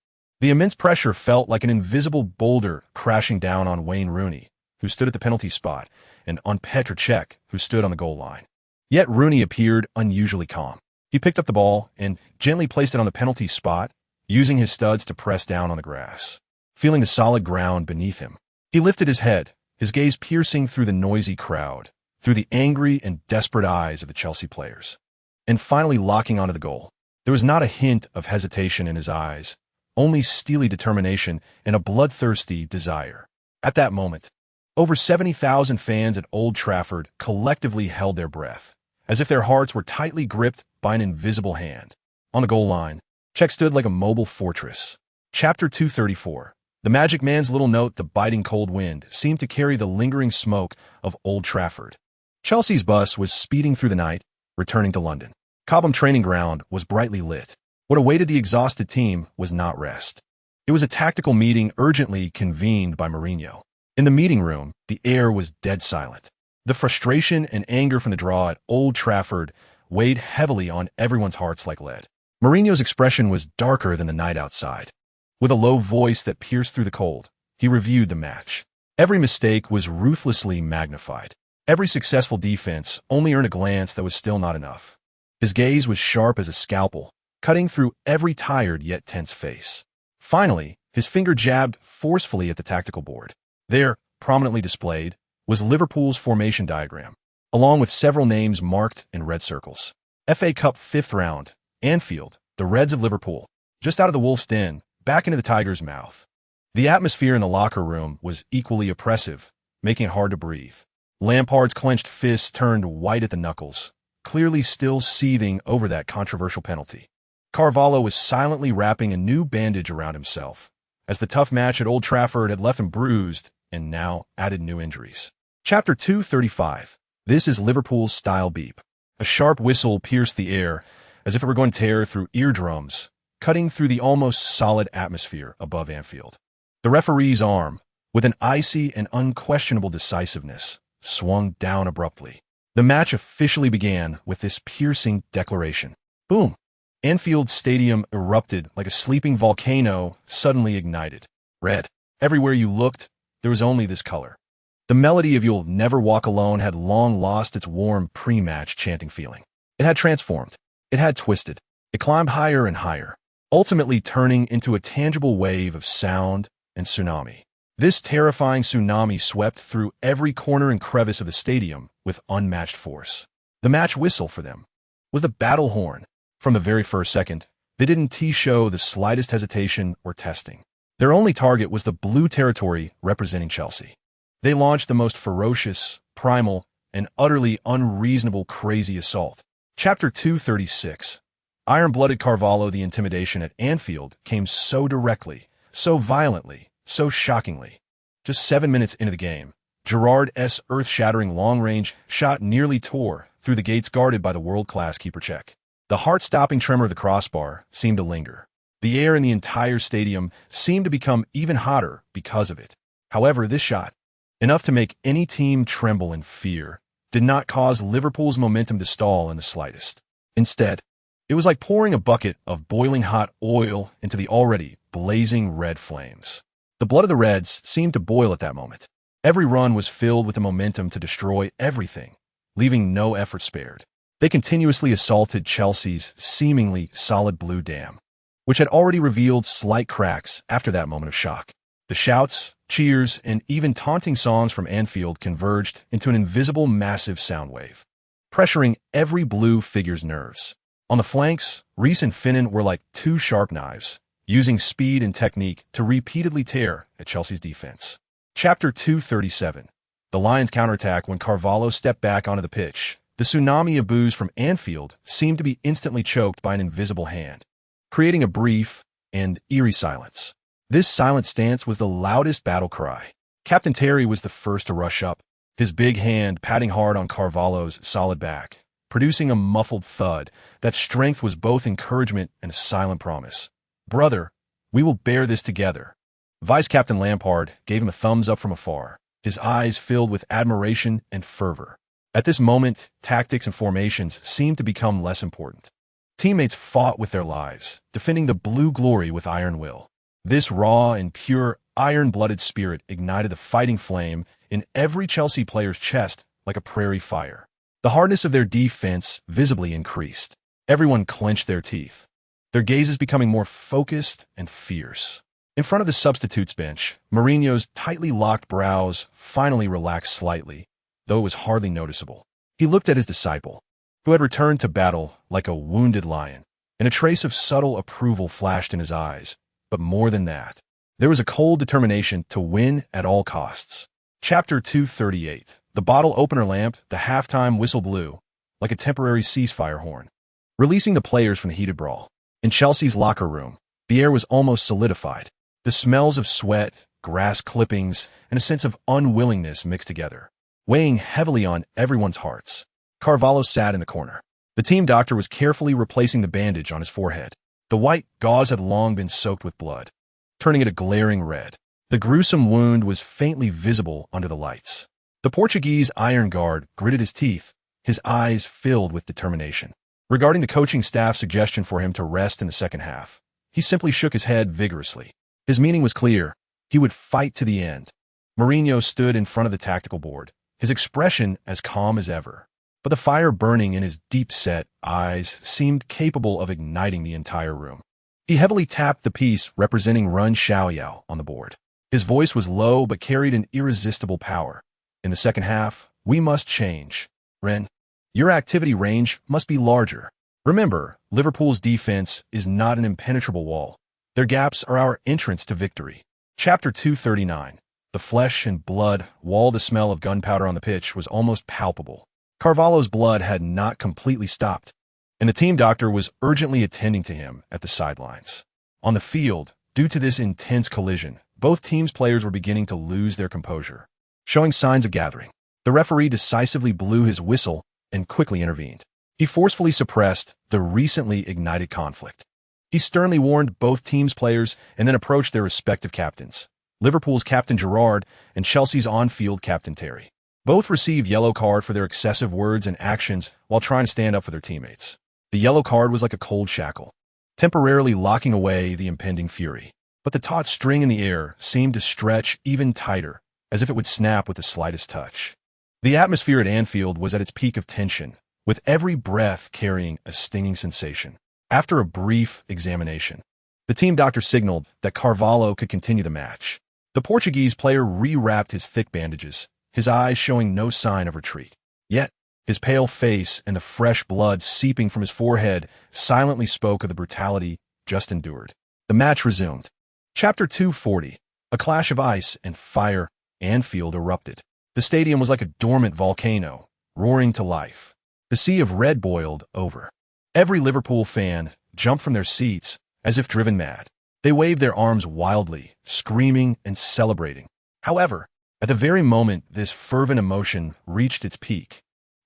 The immense pressure felt like an invisible boulder crashing down on Wayne Rooney, who stood at the penalty spot, and on Petr Cech, who stood on the goal line. Yet Rooney appeared unusually calm. He picked up the ball and gently placed it on the penalty spot, using his studs to press down on the grass. Feeling the solid ground beneath him, he lifted his head, his gaze piercing through the noisy crowd, through the angry and desperate eyes of the Chelsea players, and finally locking onto the goal. There was not a hint of hesitation in his eyes, only steely determination and a bloodthirsty desire. At that moment, over 70,000 fans at Old Trafford collectively held their breath, as if their hearts were tightly gripped by an invisible hand. On the goal line, Cech stood like a mobile fortress. Chapter 234. The magic man's little note, the biting cold wind, seemed to carry the lingering smoke of Old Trafford. Chelsea's bus was speeding through the night, returning to London. Cobham training ground was brightly lit. What awaited the exhausted team was not rest. It was a tactical meeting urgently convened by Mourinho. In the meeting room, the air was dead silent. The frustration and anger from the draw at Old Trafford weighed heavily on everyone's hearts like lead. Mourinho's expression was darker than the night outside. With a low voice that pierced through the cold, he reviewed the match. Every mistake was ruthlessly magnified. Every successful defense only earned a glance that was still not enough. His gaze was sharp as a scalpel, cutting through every tired yet tense face. Finally, his finger jabbed forcefully at the tactical board. There, prominently displayed, was Liverpool's formation diagram, along with several names marked in red circles. FA Cup 5th round, Anfield, the Reds of Liverpool, just out of the Wolf's den, back into the Tiger's mouth. The atmosphere in the locker room was equally oppressive, making it hard to breathe. Lampard's clenched fists turned white at the knuckles, clearly still seething over that controversial penalty. Carvalho was silently wrapping a new bandage around himself, as the tough match at Old Trafford had left him bruised and now added new injuries. Chapter 235. This is Liverpool's style beep. A sharp whistle pierced the air, as if it were going to tear through eardrums, cutting through the almost solid atmosphere above Anfield. The referee's arm, with an icy and unquestionable decisiveness, swung down abruptly. The match officially began with this piercing declaration. Boom! Anfield Stadium erupted like a sleeping volcano suddenly ignited. Red. Everywhere you looked, there was only this color. The melody of You'll Never Walk Alone had long lost its warm pre-match chanting feeling. It had transformed. It had twisted. It climbed higher and higher, ultimately turning into a tangible wave of sound and tsunami. This terrifying tsunami swept through every corner and crevice of the stadium with unmatched force. The match whistle for them was the battle horn. From the very first second, they didn't show the slightest hesitation or testing. Their only target was the blue territory representing Chelsea. They launched the most ferocious, primal, and utterly unreasonable crazy assault. Chapter 236. Iron-blooded Carvalho, the intimidation at Anfield came so directly, so violently, so shockingly. Just 7 minutes into the game, Gerrard's earth-shattering long-range shot nearly tore through the gates guarded by the world-class keeper Cech. The heart-stopping tremor of the crossbar seemed to linger. The air in the entire stadium seemed to become even hotter because of it. However, this shot, enough to make any team tremble in fear, did not cause Liverpool's momentum to stall in the slightest. Instead, it was like pouring a bucket of boiling hot oil into the already blazing red flames. The blood of the Reds seemed to boil at that moment. Every run was filled with the momentum to destroy everything, leaving no effort spared. They continuously assaulted Chelsea's seemingly solid blue dam, which had already revealed slight cracks after that moment of shock. The shouts, cheers, and even taunting songs from Anfield converged into an invisible massive sound wave, pressuring every blue figure's nerves. On the flanks, Reece and Finnan were like two sharp knives, using speed and technique to repeatedly tear at Chelsea's defense. Chapter 237. The Lions counterattack when Carvalho stepped back onto the pitch. The tsunami of boos from Anfield seemed to be instantly choked by an invisible hand, creating a brief and eerie silence. This silent stance was the loudest battle cry. Captain Terry was the first to rush up, his big hand patting hard on Carvalho's solid back, producing a muffled thud that strength was both encouragement and a silent promise. "Brother, we will bear this together." Vice-Captain Lampard gave him a thumbs up from afar, his eyes filled with admiration and fervor. At this moment, tactics and formations seemed to become less important. Teammates fought with their lives, defending the blue glory with iron will. This raw and pure, iron-blooded spirit ignited the fighting flame in every Chelsea player's chest like a prairie fire. The hardness of their defense visibly increased. Everyone clenched their teeth, their gazes becoming more focused and fierce. In front of the substitutes bench, Mourinho's tightly locked brows finally relaxed slightly, though it was hardly noticeable. He looked at his disciple, who had returned to battle like a wounded lion, and a trace of subtle approval flashed in his eyes. But more than that, there was a cold determination to win at all costs. Chapter 238. The bottle opener lamp, the halftime whistle blew, like a temporary ceasefire horn, releasing the players from the heated brawl. In Chelsea's locker room, the air was almost solidified. The smells of sweat, grass clippings, and a sense of unwillingness mixed together, weighing heavily on everyone's hearts. Carvalho sat in the corner. The team doctor was carefully replacing the bandage on his forehead. The white gauze had long been soaked with blood, turning it a glaring red. The gruesome wound was faintly visible under the lights. The Portuguese iron guard gritted his teeth, his eyes filled with determination. Regarding the coaching staff's suggestion for him to rest in the second half, he simply shook his head vigorously. His meaning was clear. He would fight to the end. Mourinho stood in front of the tactical board, his expression as calm as ever. But the fire burning in his deep-set eyes seemed capable of igniting the entire room. He heavily tapped the piece representing Ren Xiaoyao on the board. His voice was low but carried an irresistible power. In the second half, we must change. Ren, your activity range must be larger. Remember, Liverpool's defense is not an impenetrable wall. Their gaps are our entrance to victory. Chapter 239. The flesh and blood wall. The smell of gunpowder on the pitch was almost palpable. Carvalho's blood had not completely stopped, and the team doctor was urgently attending to him at the sidelines. On the field, due to this intense collision, both teams' players were beginning to lose their composure, showing signs of gathering. The referee decisively blew his whistle and quickly intervened. He forcefully suppressed the recently ignited conflict. He sternly warned both teams' players and then approached their respective captains, Liverpool's captain Gerrard and Chelsea's on-field captain Terry. Both received yellow card for their excessive words and actions while trying to stand up for their teammates. The yellow card was like a cold shackle, temporarily locking away the impending fury. But the taut string in the air seemed to stretch even tighter, as if it would snap with the slightest touch. The atmosphere at Anfield was at its peak of tension, with every breath carrying a stinging sensation. After a brief examination, the team doctor signaled that Carvalho could continue the match. The Portuguese player rewrapped his thick bandages, his eyes showing no sign of retreat. Yet, his pale face and the fresh blood seeping from his forehead silently spoke of the brutality just endured. The match resumed. Chapter 240. A clash of ice and fire. Anfield erupted. The stadium was like a dormant volcano, roaring to life. The sea of red boiled over. Every Liverpool fan jumped from their seats as if driven mad. They waved their arms wildly, screaming and celebrating. However, at the very moment this fervent emotion reached its peak,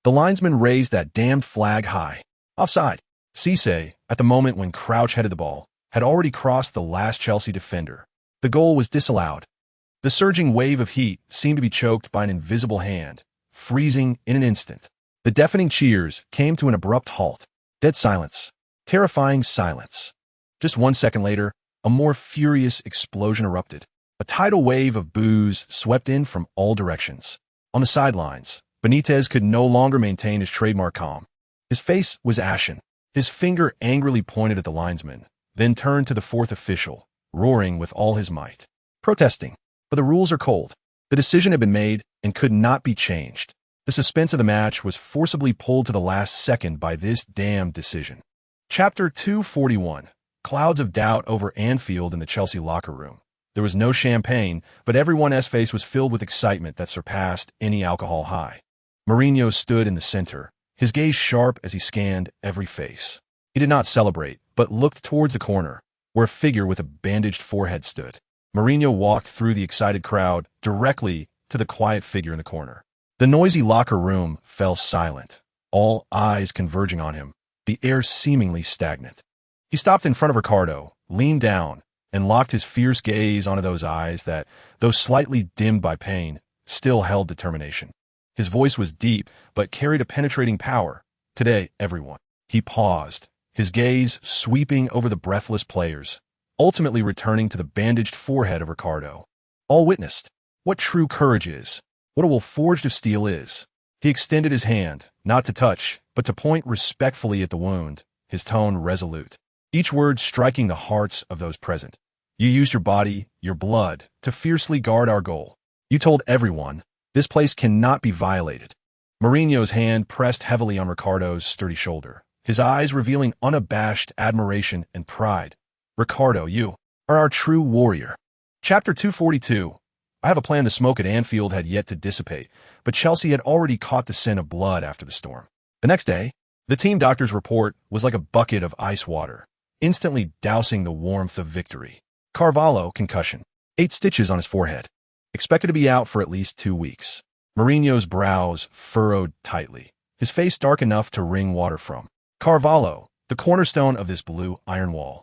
the linesman raised that damned flag high. Offside. Cisse, at the moment when Crouch headed the ball, had already crossed the last Chelsea defender. The goal was disallowed. The surging wave of heat seemed to be choked by an invisible hand, freezing in an instant. The deafening cheers came to an abrupt halt. Dead silence. Terrifying silence. Just 1 second later, a more furious explosion erupted. A tidal wave of boos swept in from all directions. On the sidelines, Benitez could no longer maintain his trademark calm. His face was ashen. His finger angrily pointed at the linesman, then turned to the fourth official, roaring with all his might, protesting. But the rules are cold. The decision had been made and could not be changed. The suspense of the match was forcibly pulled to the last second by this damned decision. Chapter 241. Clouds of doubt over Anfield in the Chelsea locker room. There was no champagne, but everyone's face was filled with excitement that surpassed any alcohol high. Mourinho stood in the center, his gaze sharp as he scanned every face. He did not celebrate, but looked towards the corner, where a figure with a bandaged forehead stood. Mourinho walked through the excited crowd directly to the quiet figure in the corner. The noisy locker room fell silent, all eyes converging on him, the air seemingly stagnant. He stopped in front of Ricardo, leaned down, and locked his fierce gaze onto those eyes that, though slightly dimmed by pain, still held determination. His voice was deep, but carried a penetrating power. Today, everyone. He paused, his gaze sweeping over the breathless players, ultimately returning to the bandaged forehead of Ricardo. All witnessed what true courage is, what a will forged of steel is. He extended his hand, not to touch, but to point respectfully at the wound, his tone resolute, each word striking the hearts of those present. You used your body, your blood, to fiercely guard our goal. You told everyone, this place cannot be violated. Mourinho's hand pressed heavily on Ricardo's sturdy shoulder, his eyes revealing unabashed admiration and pride. Ricardo, you are our true warrior. Chapter 242. I have a plan. The smoke at Anfield had yet to dissipate, but Chelsea had already caught the scent of blood after the storm. The next day, the team doctor's report was like a bucket of ice water, instantly dousing the warmth of victory. Carvalho, concussion. 8 stitches on his forehead. Expected to be out for at least 2 weeks. Mourinho's brows furrowed tightly, his face dark enough to wring water from. Carvalho, the cornerstone of this blue iron wall,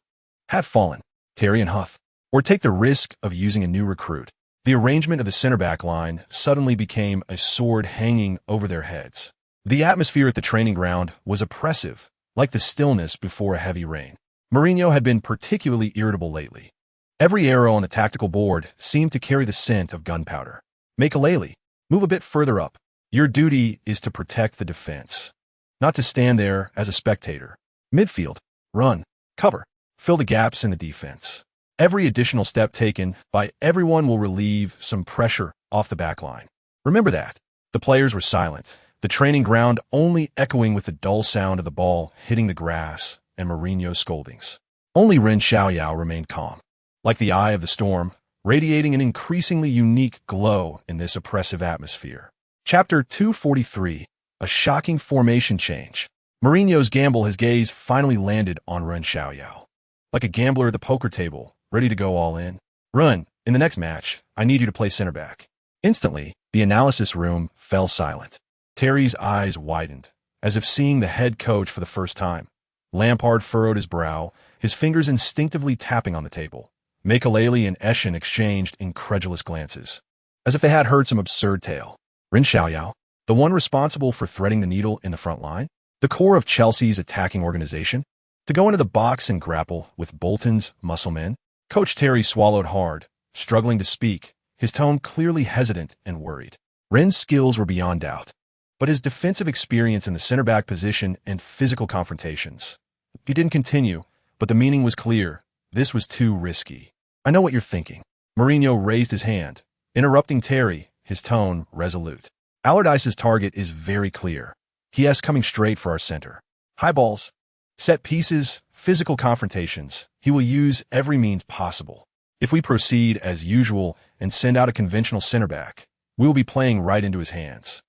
had fallen. Terry and Huth, or take the risk of using a new recruit. The arrangement of the center-back line suddenly became a sword hanging over their heads. The atmosphere at the training ground was oppressive, like the stillness before a heavy rain. Mourinho had been particularly irritable lately. Every arrow on the tactical board seemed to carry the scent of gunpowder. Makelele, move a bit further up. Your duty is to protect the defense, not to stand there as a spectator. Midfield, run, cover, fill the gaps in the defense. Every additional step taken by everyone will relieve some pressure off the back line. Remember that. The players were silent, the training ground only echoing with the dull sound of the ball hitting the grass and Mourinho's scoldings. Only Ren Xiaoyao remained calm, like the eye of the storm, radiating an increasingly unique glow in this oppressive atmosphere. Chapter 243. A shocking formation change. Mourinho's gamble, his gaze finally landed on Ren Xiaoyao. Like a gambler at the poker table, ready to go all in. Run, in the next match, I need you to play center back. Instantly, the analysis room fell silent. Terry's eyes widened, as if seeing the head coach for the first time. Lampard furrowed his brow, his fingers instinctively tapping on the table. Makelele and Eschen exchanged incredulous glances, as if they had heard some absurd tale. Ren Xiaoyao, the one responsible for threading the needle in the front line, the core of Chelsea's attacking organization, to go into the box and grapple with Bolton's muscle men. Coach Terry swallowed hard, struggling to speak, his tone clearly hesitant and worried. Ren's skills were beyond doubt, but his defensive experience in the center-back position and physical confrontations. He didn't continue, but the meaning was clear. This was too risky. I know what you're thinking. Mourinho raised his hand, interrupting Terry, his tone resolute. Allardyce's target is very clear. He is coming straight for our center. High balls, set pieces, physical confrontations. He will use every means possible. If we proceed as usual and send out a conventional center back, we will be playing right into his hands.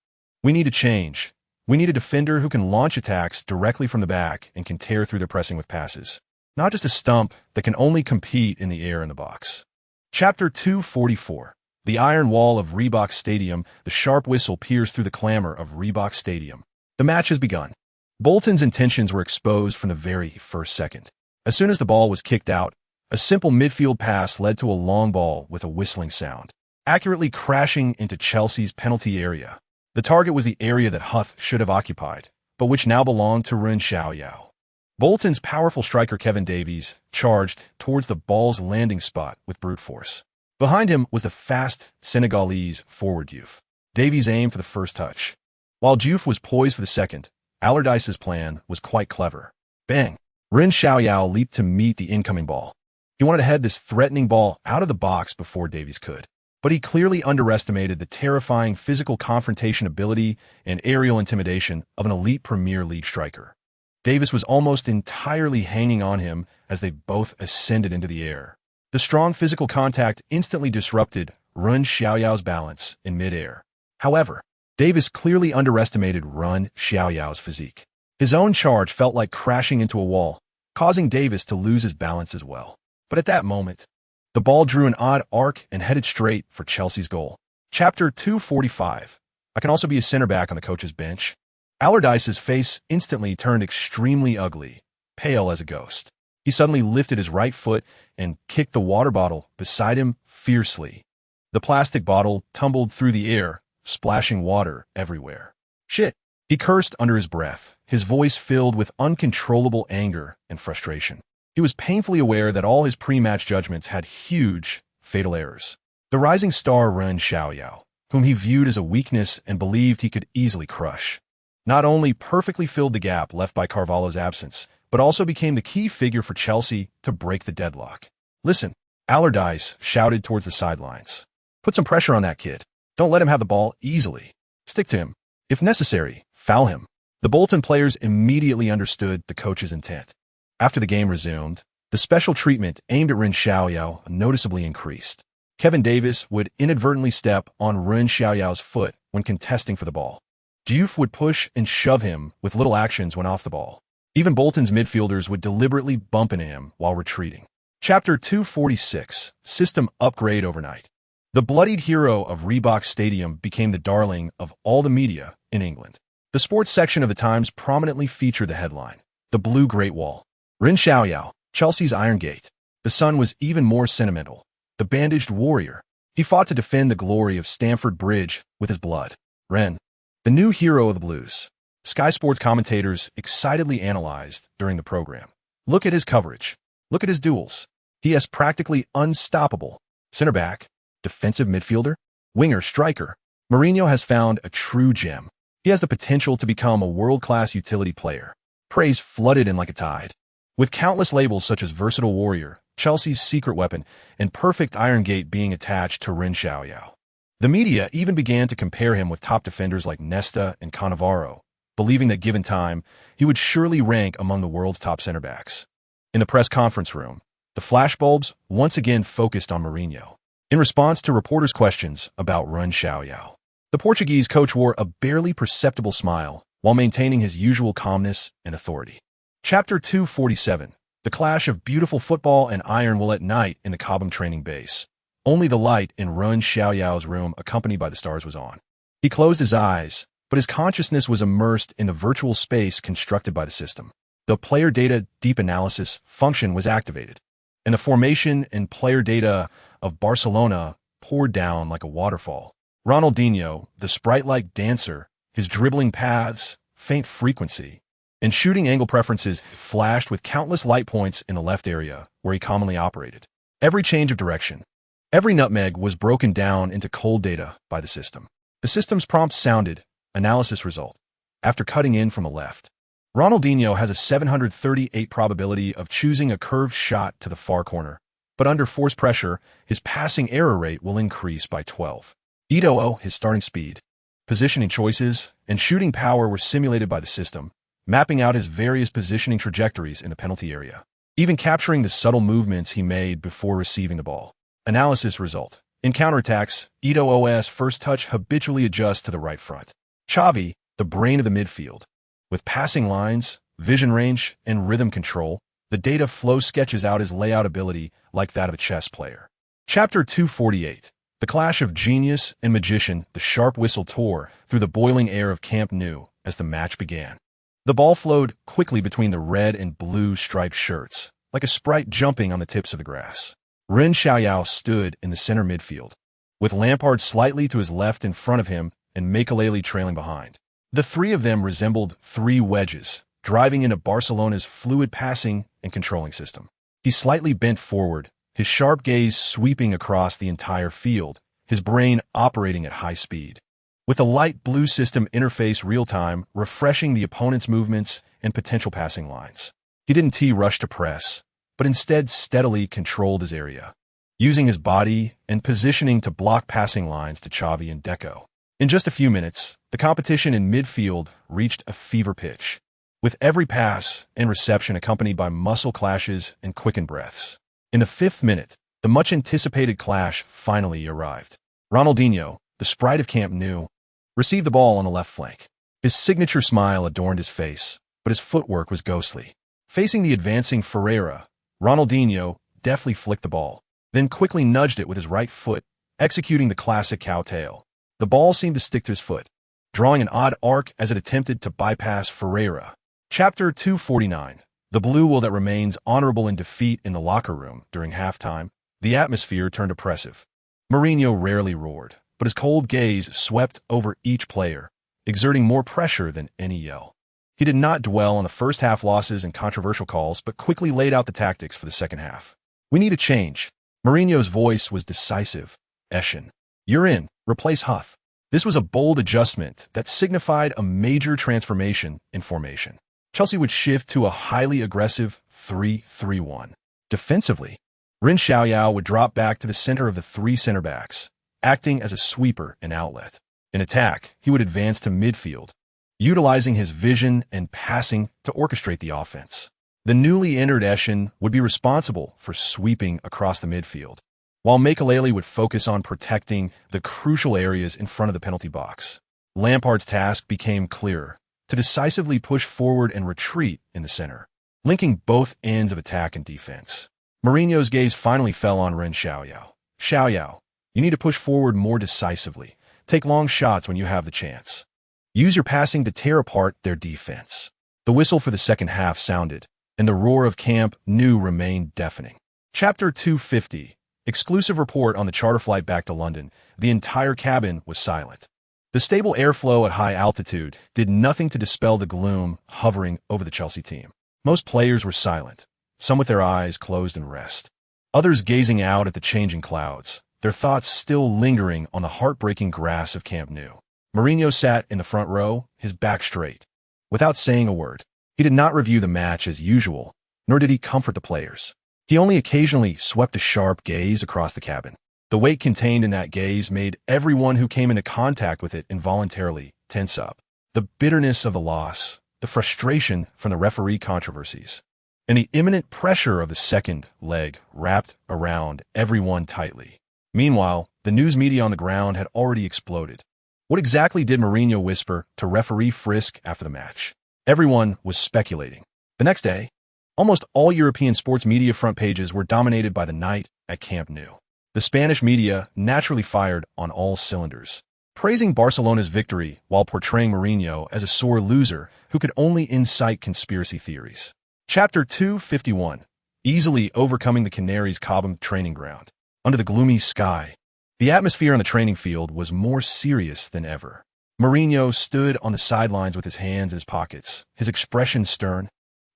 We need a change. We need a defender who can launch attacks directly from the back and can tear through their pressing with passes. Not just a stump that can only compete in the air in the box. Chapter 244. The iron wall of Reebok Stadium. The sharp whistle pierced through the clamor of Reebok Stadium. The match has begun. Bolton's intentions were exposed from the very first second. As soon as the ball was kicked out, a simple midfield pass led to a long ball with a whistling sound, accurately crashing into Chelsea's penalty area. The target was the area that Huth should have occupied, but which now belonged to Ren Xiaoyao. Bolton's powerful striker Kevin Davies charged towards the ball's landing spot with brute force. Behind him was the fast Senegalese forward Diouf. Davies aimed for the first touch, while Diouf was poised for the second. Allardyce's plan was quite clever. Bang! Ren Xiaoyao leaped to meet the incoming ball. He wanted to head this threatening ball out of the box before Davies could, but he clearly underestimated the terrifying physical confrontation ability and aerial intimidation of an elite Premier League striker. Davies was almost entirely hanging on him as they both ascended into the air. The strong physical contact instantly disrupted Ren Xiaoyao's balance in midair. However, Davies clearly underestimated Ren Xiaoyao's physique. His own charge felt like crashing into a wall, causing Davies to lose his balance as well. But at that moment, the ball drew an odd arc and headed straight for Chelsea's goal. Chapter 245. I can also be a center back on the coach's bench. Allardyce's face instantly turned extremely ugly, pale as a ghost. He suddenly lifted his right foot and kicked the water bottle beside him fiercely. The plastic bottle tumbled through the air, splashing water everywhere. Shit! He cursed under his breath, his voice filled with uncontrollable anger and frustration. He was painfully aware that all his pre-match judgments had huge, fatal errors. The rising star Ren Xiaoyao, whom he viewed as a weakness and believed he could easily crush, not only perfectly filled the gap left by Carvalho's absence, but also became the key figure for Chelsea to break the deadlock. "Listen," Allardyce shouted towards the sidelines. "Put some pressure on that kid. Don't let him have the ball easily. Stick to him. If necessary, foul him." The Bolton players immediately understood the coach's intent. After the game resumed, the special treatment aimed at Ren Xiaoyao noticeably increased. Kevin Davis would inadvertently step on Ren Xiaoyao's foot when contesting for the ball. Diouf would push and shove him with little actions when off the ball. Even Bolton's midfielders would deliberately bump into him while retreating. Chapter 246, System Upgrade Overnight. The bloodied hero of Reebok Stadium became the darling of all the media in England. The sports section of the Times prominently featured the headline, "The Blue Great Wall." Ren Xiaoyao, Chelsea's Iron Gate. The Sun was even more sentimental. The bandaged warrior. He fought to defend the glory of Stamford Bridge with his blood. Ren, the new hero of the Blues. Sky Sports commentators excitedly analyzed during the program. "Look at his coverage. Look at his duels. He is practically unstoppable. Center back, defensive midfielder, winger, striker. Mourinho has found a true gem. He has the potential to become a world-class utility player." Praise flooded in like a tide. With countless labels such as Versatile Warrior, Chelsea's secret weapon, and Perfect Iron Gate being attached to Ren Xiaoyao. The media even began to compare him with top defenders like Nesta and Cannavaro, believing that given time, he would surely rank among the world's top center backs. In the press conference room, the flashbulbs once again focused on Mourinho. In response to reporters' questions about Ren Xiaoyao, the Portuguese coach wore a barely perceptible smile while maintaining his usual calmness and authority. Chapter 247, The Clash of Beautiful Football and Iron Will at Night in the Cobham Training Base. Only the light in Ren Xiaoyao's room accompanied by the stars was on. He closed his eyes, but his consciousness was immersed in the virtual space constructed by the system. The player data deep analysis function was activated, and the formation and player data of Barcelona poured down like a waterfall. Ronaldinho, the sprite-like dancer, his dribbling paths, faint frequency, and shooting angle preferences flashed with countless light points in the left area where he commonly operated. Every change of direction, every nutmeg was broken down into cold data by the system. The system's prompt sounded, analysis result. After cutting in from the left, Ronaldinho has a 738 probability of choosing a curved shot to the far corner, but under force pressure, his passing error rate will increase by 12. Eto'o, his starting speed, positioning choices, and shooting power were simulated by the system, mapping out his various positioning trajectories in the penalty area, even capturing the subtle movements he made before receiving the ball. Analysis result. In counterattacks, Eto'o's first touch habitually adjusts to the right front. Xavi, the brain of the midfield. With passing lines, vision range, and rhythm control, the data flow sketches out his layout ability like that of a chess player. Chapter 248. The Clash of Genius and Magician. The sharp whistle tore through the boiling air of Camp Nou as the match began. The ball flowed quickly between the red and blue striped shirts, like a sprite jumping on the tips of the grass. Ren Xiaoyao stood in the center midfield, with Lampard slightly to his left in front of him and Makelele trailing behind. The three of them resembled three wedges, driving into Barcelona's fluid passing and controlling system. He slightly bent forward, his sharp gaze sweeping across the entire field, his brain operating at high speed. With the light blue system interface real-time, refreshing the opponent's movements and potential passing lines. He didn't rush to press, but instead steadily controlled his area, using his body and positioning to block passing lines to Xavi and Deco. In just a few minutes, the competition in midfield reached a fever pitch, with every pass and reception accompanied by muscle clashes and quickened breaths. In the 5th minute, the much-anticipated clash finally arrived. Ronaldinho, the sprite of Camp Nou, received the ball on the left flank. His signature smile adorned his face, but his footwork was ghostly. Facing the advancing Ferreira, Ronaldinho deftly flicked the ball, then quickly nudged it with his right foot, executing the classic cowtail. The ball seemed to stick to his foot, drawing an odd arc as it attempted to bypass Ferreira. Chapter 249. The blue will that remains honorable in defeat. In the locker room during halftime, the atmosphere turned oppressive. Mourinho rarely roared, but his cold gaze swept over each player, exerting more pressure than any yell. He did not dwell on the first half losses and controversial calls, but quickly laid out the tactics for the second half. We need a change. Mourinho's voice was decisive. Eschen, you're in. Replace Huth. This was a bold adjustment that signified a major transformation in formation. Chelsea would shift to a highly aggressive 3-3-1. Defensively, Ren Xiaoyao would drop back to the center of the three center-backs, acting as a sweeper and outlet. In attack, he would advance to midfield, utilizing his vision and passing to orchestrate the offense. The newly entered Eschen would be responsible for sweeping across the midfield, while Makelele would focus on protecting the crucial areas in front of the penalty box. Lampard's task became clearer, to decisively push forward and retreat in the center, linking both ends of attack and defense. Mourinho's gaze finally fell on Ren Xiaoyao. Xiaoyao, you need to push forward more decisively. Take long shots when you have the chance. Use your passing to tear apart their defense. The whistle for the second half sounded, and the roar of Camp Nou remained deafening. Chapter 250. Exclusive report on the charter flight back to London. The entire cabin was silent. The stable airflow at high altitude did nothing to dispel the gloom hovering over the Chelsea team. Most players were silent, some with their eyes closed in rest, others gazing out at the changing clouds, their thoughts still lingering on the heartbreaking grass of Camp Nou. Mourinho sat in the front row, his back straight. Without saying a word, he did not review the match as usual, nor did he comfort the players. He only occasionally swept a sharp gaze across the cabin. The weight contained in that gaze made everyone who came into contact with it involuntarily tense up. The bitterness of the loss, the frustration from the referee controversies, and the imminent pressure of the second leg wrapped around everyone tightly. Meanwhile, the news media on the ground had already exploded. What exactly did Mourinho whisper to referee Frisk after the match? Everyone was speculating. The next day, almost all European sports media front pages were dominated by the night at Camp Nou. The Spanish media naturally fired on all cylinders, praising Barcelona's victory while portraying Mourinho as a sore loser who could only incite conspiracy theories. Chapter 251. Easily overcoming the Canaries' Cobham training ground. Under the gloomy sky, the atmosphere on the training field was more serious than ever. Mourinho stood on the sidelines with his hands in his pockets, his expression stern,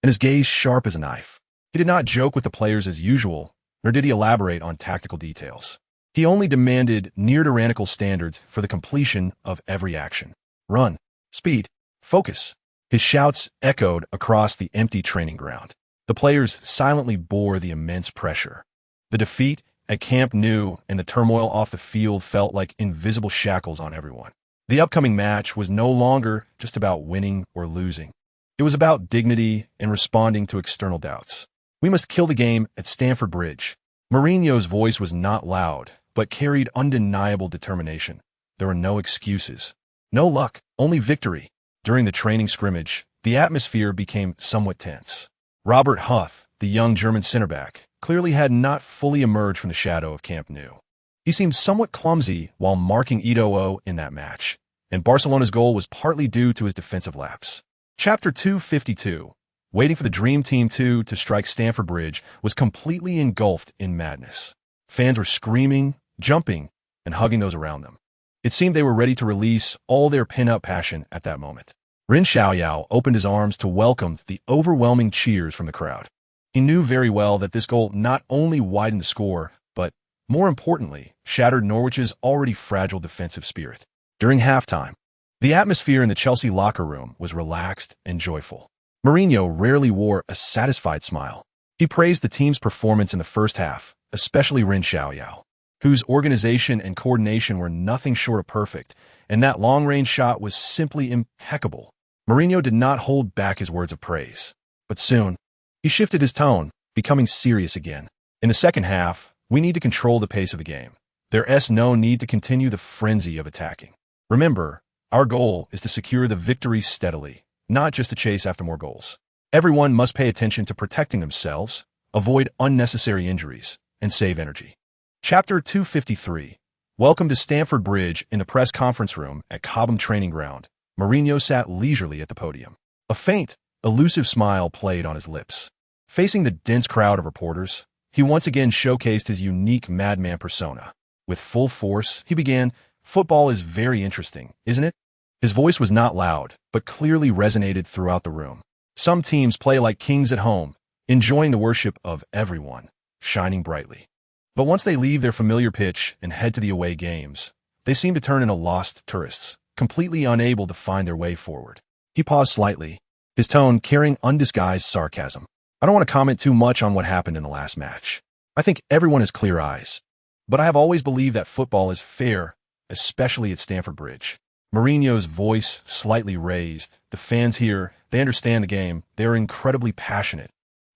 and his gaze sharp as a knife. He did not joke with the players as usual, nor did he elaborate on tactical details. He only demanded near-tyrannical standards for the completion of every action. Run, speed, focus. His shouts echoed across the empty training ground. The players silently bore the immense pressure. The defeat at Camp Nou and the turmoil off the field felt like invisible shackles on everyone. The upcoming match was no longer just about winning or losing. It was about dignity and responding to external doubts. We must kill the game at Stamford Bridge. Mourinho's voice was not loud, but carried undeniable determination. There were no excuses. No luck, only victory. During the training scrimmage, the atmosphere became somewhat tense. Robert Huth, the young German center-back, clearly had not fully emerged from the shadow of Camp Nou. He seemed somewhat clumsy while marking Eto'o in that match, and Barcelona's goal was partly due to his defensive lapse. Chapter 252. Waiting for the Dream Team 2 to strike Stamford Bridge was completely engulfed in madness. Fans were screaming, jumping, and hugging those around them. It seemed they were ready to release all their pin-up passion at that moment. Ren Xiaoyao opened his arms to welcome the overwhelming cheers from the crowd. He knew very well that this goal not only widened the score, but, more importantly, shattered Norwich's already fragile defensive spirit. During halftime, the atmosphere in the Chelsea locker room was relaxed and joyful. Mourinho rarely wore a satisfied smile. He praised the team's performance in the first half, especially Ren Xiaoyao, whose organization and coordination were nothing short of perfect, and that long-range shot was simply impeccable. Mourinho did not hold back his words of praise, but soon, he shifted his tone, becoming serious again. In the second half, we need to control the pace of the game. There's no need to continue the frenzy of attacking. Remember, our goal is to secure the victory steadily, not just to chase after more goals. Everyone must pay attention to protecting themselves, avoid unnecessary injuries, and save energy. Chapter 253. Welcome to Stamford Bridge. In the press conference room at Cobham Training Ground, Mourinho sat leisurely at the podium. A faint, elusive smile played on his lips. Facing the dense crowd of reporters, he once again showcased his unique madman persona. With full force, he began, "Football is very interesting, isn't it? His voice was not loud, but clearly resonated throughout the room. Some teams play like kings at home, enjoying the worship of everyone, shining brightly. But once they leave their familiar pitch and head to the away games, they seem to turn into lost tourists, completely unable to find their way forward. He paused slightly, his tone carrying undisguised sarcasm. I don't want to comment too much on what happened in the last match. I think everyone has clear eyes. But I have always believed that football is fair, especially at Stamford Bridge. Mourinho's voice slightly raised. The fans here, they understand the game. They are incredibly passionate,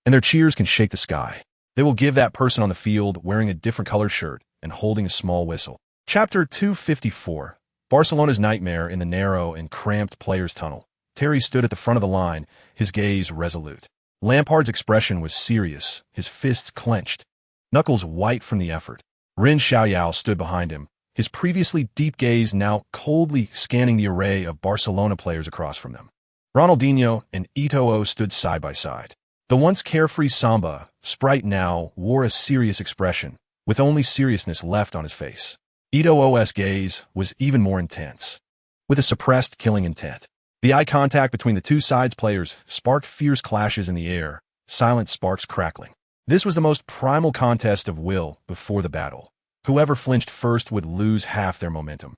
and their cheers can shake the sky. They will give that person on the field wearing a different colored shirt and holding a small whistle. Chapter 254. Barcelona's nightmare in the narrow and cramped players' tunnel. Terry stood at the front of the line, his gaze resolute. Lampard's expression was serious, his fists clenched, knuckles white from the effort. Ren Xiaoyao stood behind him, his previously deep gaze now coldly scanning the array of Barcelona players across from them. Ronaldinho and Eto'o stood side by side. The once carefree Samba sprite now wore a serious expression, with only seriousness left on his face. Eto'o's gaze was even more intense, with a suppressed killing intent. The eye contact between the two sides' players sparked fierce clashes in the air, silent sparks crackling. This was the most primal contest of will before the battle. Whoever flinched first would lose half their momentum.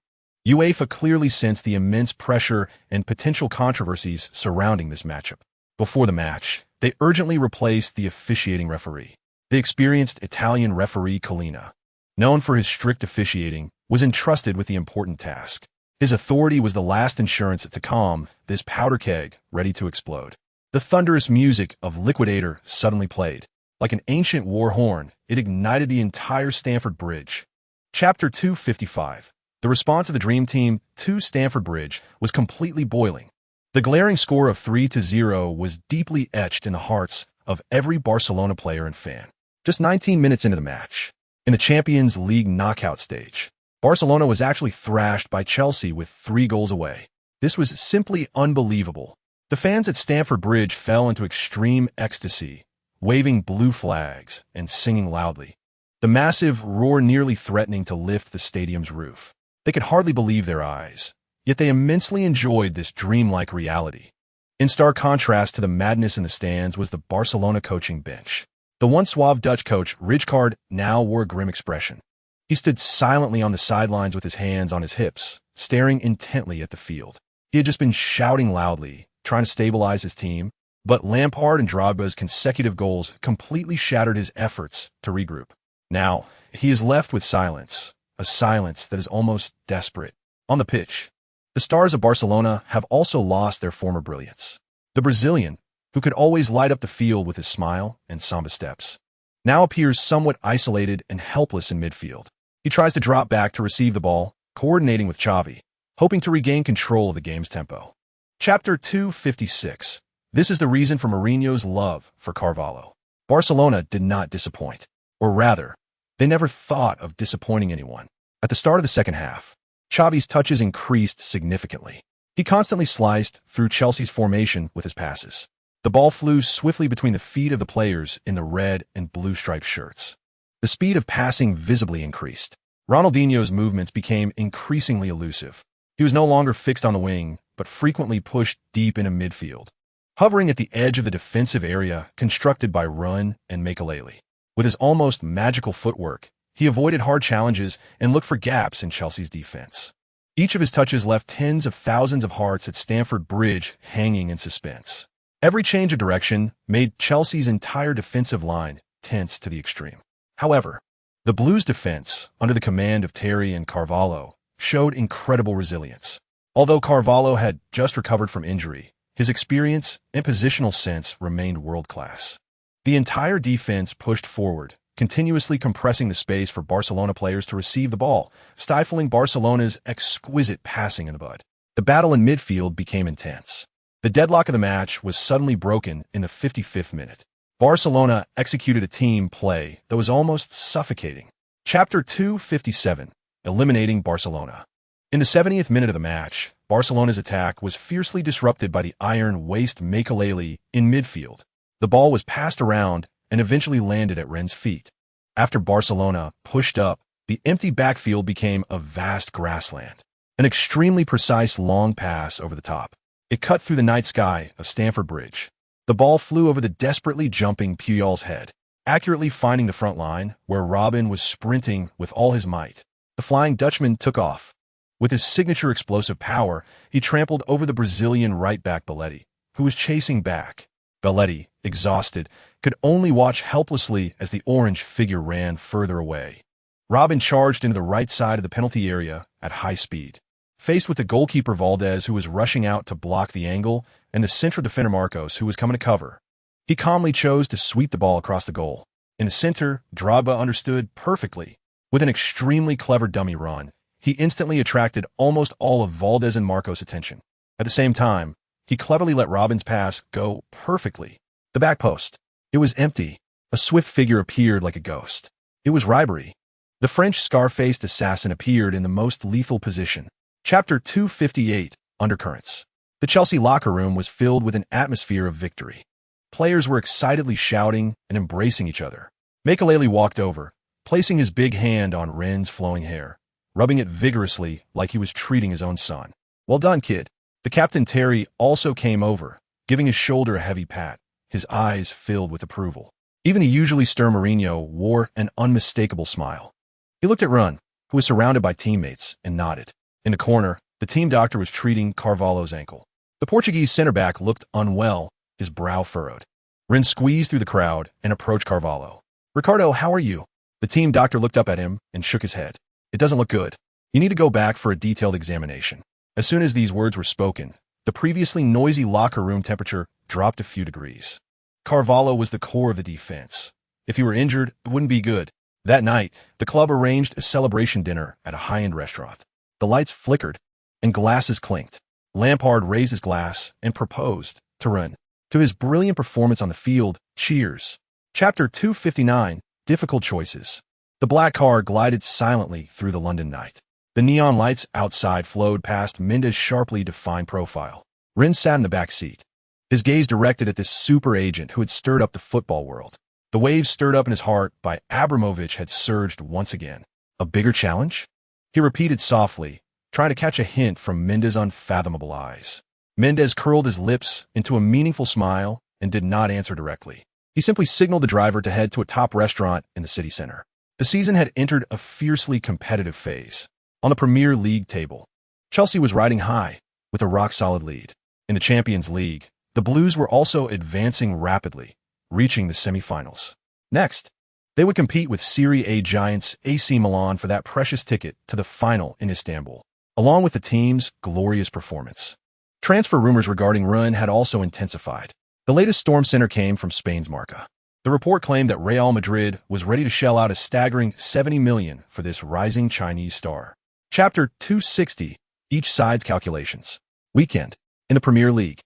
UEFA clearly sensed the immense pressure and potential controversies surrounding this matchup. Before the match, they urgently replaced the officiating referee. The experienced Italian referee Collina, known for his strict officiating, was entrusted with the important task. His authority was the last insurance to calm this powder keg ready to explode. The thunderous music of Liquidator suddenly played. Like an ancient war horn, it ignited the entire Stamford Bridge. Chapter 255. The response of the Dream Team to Stamford Bridge was completely boiling. The glaring score of 3-0 was deeply etched in the hearts of every Barcelona player and fan. Just 19 minutes into the match, in the Champions League knockout stage, Barcelona was actually thrashed by Chelsea with 3 goals away. This was simply unbelievable. The fans at Stamford Bridge fell into extreme ecstasy, waving blue flags and singing loudly. The massive roar nearly threatening to lift the stadium's roof. They could hardly believe their eyes, yet they immensely enjoyed this dreamlike reality. In stark contrast to the madness in the stands was the Barcelona coaching bench. The once suave Dutch coach, Rijkaard, now wore a grim expression. He stood silently on the sidelines with his hands on his hips, staring intently at the field. He had just been shouting loudly, trying to stabilize his team, but Lampard and Drogba's consecutive goals completely shattered his efforts to regroup. Now, he is left with silence, a silence that is almost desperate. On the pitch, the stars of Barcelona have also lost their former brilliance. The Brazilian, who could always light up the field with his smile and samba steps, now appears somewhat isolated and helpless in midfield. He tries to drop back to receive the ball, coordinating with Xavi, hoping to regain control of the game's tempo. Chapter 256. This is the reason for Mourinho's love for Carvalho. Barcelona did not disappoint, or rather, they never thought of disappointing anyone. At the start of the second half, Xavi's touches increased significantly. He constantly sliced through Chelsea's formation with his passes. The ball flew swiftly between the feet of the players in the red and blue striped shirts. The speed of passing visibly increased. Ronaldinho's movements became increasingly elusive. He was no longer fixed on the wing, but frequently pushed deep into midfield, hovering at the edge of the defensive area constructed by Run and Makelele. With his almost magical footwork, he avoided hard challenges and looked for gaps in Chelsea's defense. Each of his touches left tens of thousands of hearts at Stamford Bridge hanging in suspense. Every change of direction made Chelsea's entire defensive line tense to the extreme. However, the Blues' defense, under the command of Terry and Carvalho, showed incredible resilience. Although Carvalho had just recovered from injury, his experience and positional sense remained world-class. The entire defense pushed forward, continuously compressing the space for Barcelona players to receive the ball, stifling Barcelona's exquisite passing in the bud. The battle in midfield became intense. The deadlock of the match was suddenly broken in the 55th minute. Barcelona executed a team play that was almost suffocating. Chapter 257. Eliminating Barcelona. In the 70th minute of the match, Barcelona's attack was fiercely disrupted by the iron-waist Makelele in midfield. The ball was passed around and eventually landed at Ren's feet. After Barcelona pushed up, the empty backfield became a vast grassland. An extremely precise long pass over the top. It cut through the night sky of Stamford Bridge. The ball flew over the desperately jumping Puyol's head, accurately finding the front line, where Robin was sprinting with all his might. The Flying Dutchman took off. With his signature explosive power, he trampled over the Brazilian right-back Belletti, who was chasing back. Belletti, exhausted, could only watch helplessly as the orange figure ran further away. Robin charged into the right side of the penalty area at high speed. Faced with the goalkeeper Valdez, who was rushing out to block the angle, and the central defender Marcos, who was coming to cover, he calmly chose to sweep the ball across the goal. In the center, Drogba understood perfectly. With an extremely clever dummy run, he instantly attracted almost all of Valdez and Marcos' attention. At the same time, he cleverly let Robin's pass go perfectly. The back post. It was empty. A swift figure appeared like a ghost. It was Ribery. The French scar-faced assassin appeared in the most lethal position. Chapter 258, Undercurrents. The Chelsea locker room was filled with an atmosphere of victory. Players were excitedly shouting and embracing each other. Makelele walked over, placing his big hand on Ren's flowing hair, rubbing it vigorously like he was treating his own son. "Well done, kid." The captain Terry also came over, giving his shoulder a heavy pat, his eyes filled with approval. Even the usually stern Mourinho wore an unmistakable smile. He looked at Ren, who was surrounded by teammates, and nodded. In the corner, the team doctor was treating Carvalho's ankle. The Portuguese center-back looked unwell, his brow furrowed. Ren squeezed through the crowd and approached Carvalho. "Ricardo, how are you?" The team doctor looked up at him and shook his head. "It doesn't look good. You need to go back for a detailed examination." As soon as these words were spoken, the previously noisy locker room temperature dropped a few degrees. Carvalho was the core of the defense. If he were injured, it wouldn't be good. That night, the club arranged a celebration dinner at a high-end restaurant. The lights flickered, and glasses clinked. Lampard raised his glass and proposed to Ren. To his brilliant performance on the field, cheers. Chapter 259, Difficult Choices. The black car glided silently through the London night. The neon lights outside flowed past Mendes' sharply defined profile. Ren sat in the back seat, his gaze directed at this super agent who had stirred up the football world. The waves stirred up in his heart by Abramovich had surged once again. A bigger challenge? He repeated softly, trying to catch a hint from Mendes' unfathomable eyes. Mendes curled his lips into a meaningful smile and did not answer directly. He simply signaled the driver to head to a top restaurant in the city center. The season had entered a fiercely competitive phase. On the Premier League table, Chelsea was riding high with a rock-solid lead. In the Champions League, the Blues were also advancing rapidly, reaching the semifinals. Next, they would compete with Serie A giants AC Milan for that precious ticket to the final in Istanbul, along with the team's glorious performance. Transfer rumors regarding Ren had also intensified. The latest storm center came from Spain's Marca. The report claimed that Real Madrid was ready to shell out a staggering $70 million for this rising Chinese star. Chapter 260, Each Side's Calculations. Weekend. In the Premier League,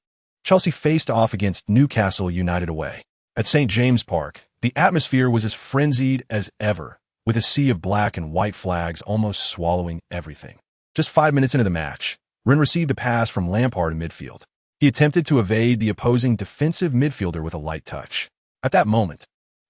Chelsea faced off against Newcastle United away. At St. James Park, the atmosphere was as frenzied as ever, with a sea of black and white flags almost swallowing everything. Just 5 minutes into the match, Ren received a pass from Lampard in midfield. He attempted to evade the opposing defensive midfielder with a light touch. At that moment,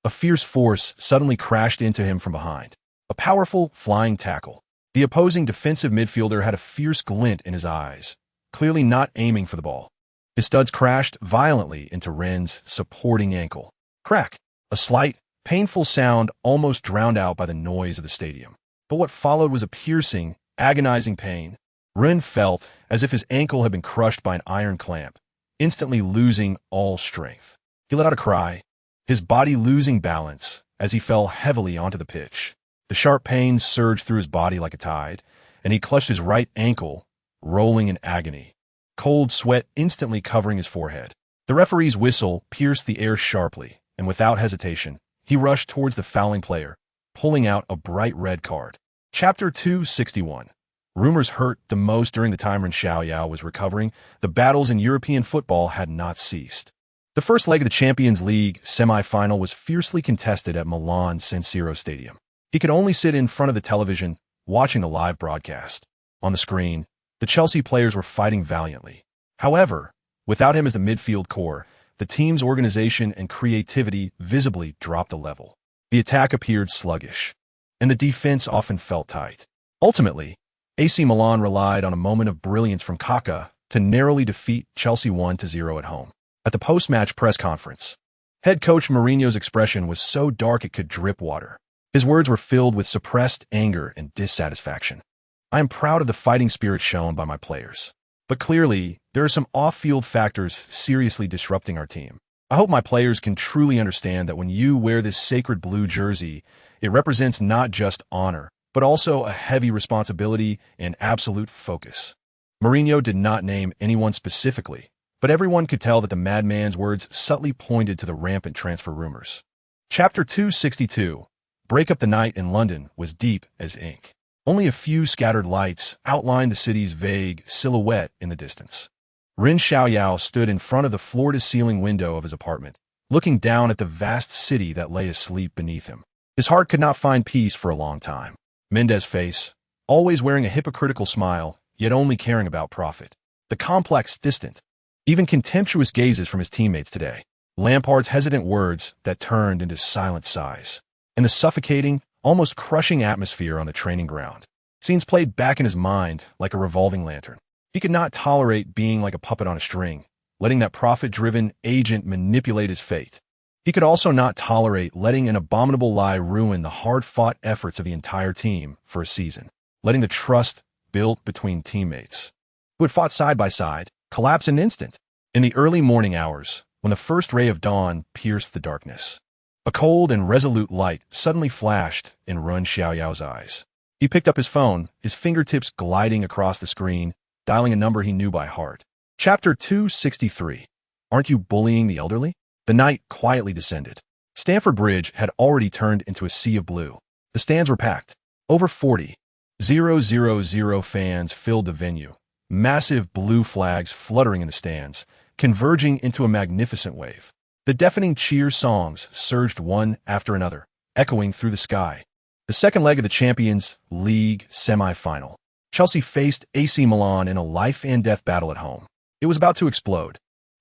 a fierce force suddenly crashed into him from behind. A powerful, flying tackle. The opposing defensive midfielder had a fierce glint in his eyes, clearly not aiming for the ball. His studs crashed violently into Ren's supporting ankle. Crack! A slight, painful sound almost drowned out by the noise of the stadium. But what followed was a piercing, agonizing pain. Ren felt as if his ankle had been crushed by an iron clamp, instantly losing all strength. He let out a cry, his body losing balance as he fell heavily onto the pitch. The sharp pain surged through his body like a tide, and he clutched his right ankle, rolling in agony, cold sweat instantly covering his forehead. The referee's whistle pierced the air sharply, and without hesitation, he rushed towards the fouling player, pulling out a bright red card. Chapter 261. Rumors hurt the most during the time Ren Xiaoyao was recovering. The battles in European football had not ceased. The first leg of the Champions League semi-final was fiercely contested at Milan's San Siro Stadium. He could only sit in front of the television, watching the live broadcast. On the screen, the Chelsea players were fighting valiantly. However, without him as the midfield core, the team's organization and creativity visibly dropped a level. The attack appeared sluggish, and the defense often felt tight. Ultimately, AC Milan relied on a moment of brilliance from Kaká to narrowly defeat Chelsea 1-0 at home. At the post-match press conference, head coach Mourinho's expression was so dark it could drip water. His words were filled with suppressed anger and dissatisfaction. I am proud of the fighting spirit shown by my players. But clearly, there are some off-field factors seriously disrupting our team. I hope my players can truly understand that when you wear this sacred blue jersey, it represents not just honor, but also a heavy responsibility and absolute focus. Mourinho did not name anyone specifically, but everyone could tell that the madman's words subtly pointed to the rampant transfer rumors. Chapter 262, Break Up the Night in London, was deep as ink. Only a few scattered lights outlined the city's vague silhouette in the distance. Ren Xiaoyao stood in front of the floor-to-ceiling window of his apartment, looking down at the vast city that lay asleep beneath him. His heart could not find peace for a long time. Mendes' face, always wearing a hypocritical smile, yet only caring about profit. The complex, distant, even contemptuous gazes from his teammates today. Lampard's hesitant words that turned into silent sighs. And the suffocating, almost crushing atmosphere on the training ground. Scenes played back in his mind like a revolving lantern. He could not tolerate being like a puppet on a string, letting that profit-driven agent manipulate his fate. He could also not tolerate letting an abominable lie ruin the hard-fought efforts of the entire team for a season, letting the trust built between teammates, who had fought side by side, collapse in an instant. In the early morning hours, when the first ray of dawn pierced the darkness, a cold and resolute light suddenly flashed in Ren Xiaoyao's eyes. He picked up his phone, his fingertips gliding across the screen, dialing a number he knew by heart. Chapter 263. Aren't you bullying the elderly? The night quietly descended. Stamford Bridge had already turned into a sea of blue. The stands were packed. Over 40,000 fans filled the venue, massive blue flags fluttering in the stands, converging into a magnificent wave. The deafening cheer songs surged one after another, echoing through the sky. The second leg of the Champions League semi-final. Chelsea faced AC Milan in a life-and-death battle at home. It was about to explode,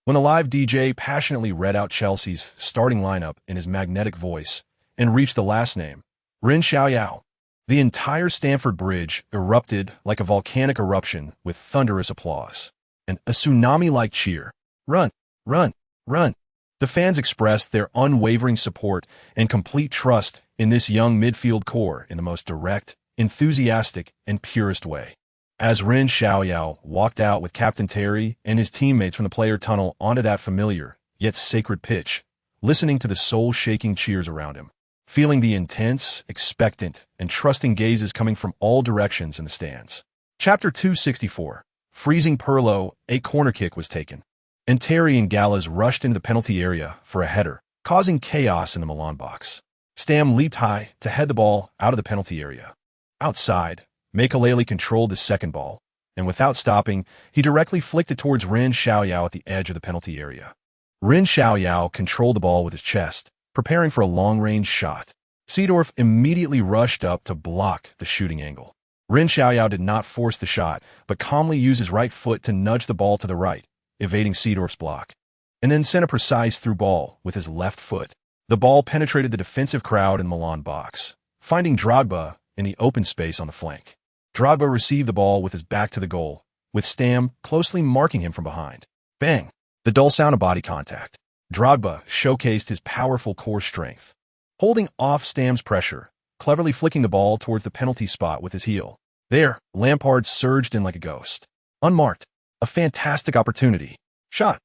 when the live DJ passionately read out Chelsea's starting lineup in his magnetic voice and reached the last name, Ren Xiaoyao. The entire Stamford Bridge erupted like a volcanic eruption with thunderous applause, and a tsunami-like cheer. Run, run, run. The fans expressed their unwavering support and complete trust in this young midfield core in the most direct, enthusiastic, and purest way. As Ren Xiaoyao walked out with Captain Terry and his teammates from the player tunnel onto that familiar, yet sacred pitch, listening to the soul-shaking cheers around him, feeling the intense, expectant, and trusting gazes coming from all directions in the stands. Chapter 264. Freezing Pirlo, a corner kick was taken, and Terry and Gallas rushed into the penalty area for a header, causing chaos in the Milan box. Stam leaped high to head the ball out of the penalty area. Outside, Makelele controlled the second ball, and without stopping, he directly flicked it towards Ren Xiaoyao at the edge of the penalty area. Ren Xiaoyao controlled the ball with his chest, preparing for a long-range shot. Seedorf immediately rushed up to block the shooting angle. Ren Xiaoyao did not force the shot, but calmly used his right foot to nudge the ball to the right, evading Seedorf's block, and then sent a precise through ball with his left foot. The ball penetrated the defensive crowd in the Milan box, finding Drogba in the open space on the flank. Drogba received the ball with his back to the goal, with Stam closely marking him from behind. Bang! The dull sound of body contact. Drogba showcased his powerful core strength, holding off Stam's pressure, cleverly flicking the ball towards the penalty spot with his heel. There, Lampard surged in like a ghost. Unmarked. A fantastic opportunity. Shot.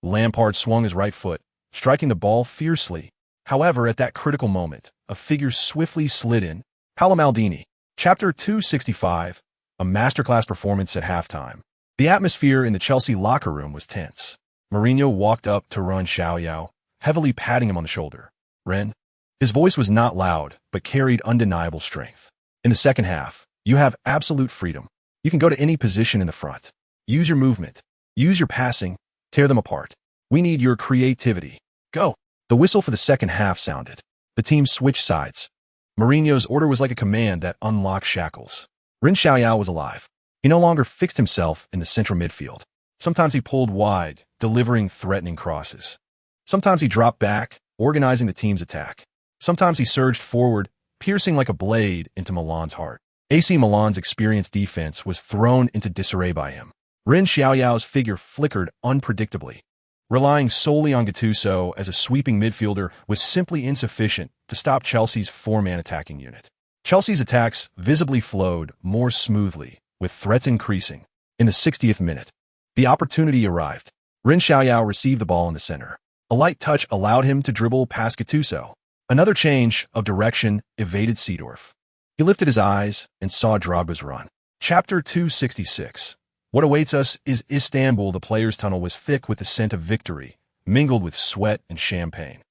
Lampard swung his right foot, striking the ball fiercely. However, at that critical moment, a figure swiftly slid in. Paolo Maldini. Chapter 265. A masterclass performance at halftime. The atmosphere in the Chelsea locker room was tense. Mourinho walked up to Ren Xiaoyao, heavily patting him on the shoulder. Ren. His voice was not loud, but carried undeniable strength. In the second half, you have absolute freedom. You can go to any position in the front. Use your movement. Use your passing. Tear them apart. We need your creativity. Go. The whistle for the second half sounded. The team switched sides. Mourinho's order was like a command that unlocked shackles. Ren Xiaoyao was alive. He no longer fixed himself in the central midfield. Sometimes he pulled wide, delivering threatening crosses. Sometimes he dropped back, organizing the team's attack. Sometimes he surged forward, piercing like a blade into Milan's heart. AC Milan's experienced defense was thrown into disarray by him. Ren Xiaoyao's figure flickered unpredictably. Relying solely on Gattuso as a sweeping midfielder was simply insufficient to stop Chelsea's four-man attacking unit. Chelsea's attacks visibly flowed more smoothly, with threats increasing. In the 60th minute, the opportunity arrived. Ren Xiaoyao received the ball in the center. A light touch allowed him to dribble past Gattuso. Another change of direction evaded Seedorf. He lifted his eyes and saw Drogba's run. Chapter 266. What awaits us is Istanbul. The players' tunnel was thick with the scent of victory, mingled with sweat and champagne.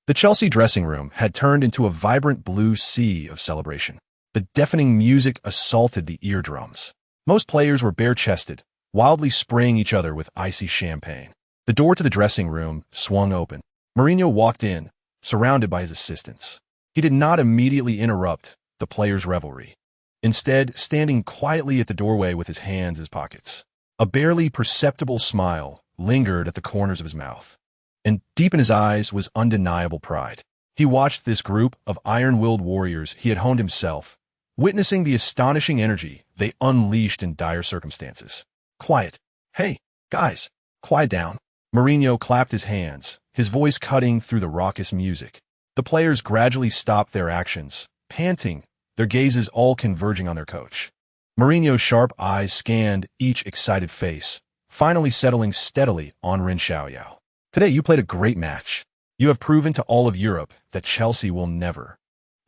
The Chelsea dressing room had turned into a vibrant blue sea of celebration. The deafening music assaulted the eardrums. Most players were bare-chested, wildly spraying each other with icy champagne. The door to the dressing room swung open. Mourinho walked in, surrounded by his assistants. He did not immediately interrupt the players' revelry. Instead, standing quietly at the doorway with his hands in his pockets. A barely perceptible smile lingered at the corners of his mouth, and deep in his eyes was undeniable pride. He watched this group of iron-willed warriors he had honed himself, witnessing the astonishing energy they unleashed in dire circumstances. Quiet. Hey, guys, quiet down. Mourinho clapped his hands, his voice cutting through the raucous music. The players gradually stopped their actions, panting, their gazes all converging on their coach. Mourinho's sharp eyes scanned each excited face, finally settling steadily on Ren Xiaoyao. Today you played a great match. You have proven to all of Europe that Chelsea will never,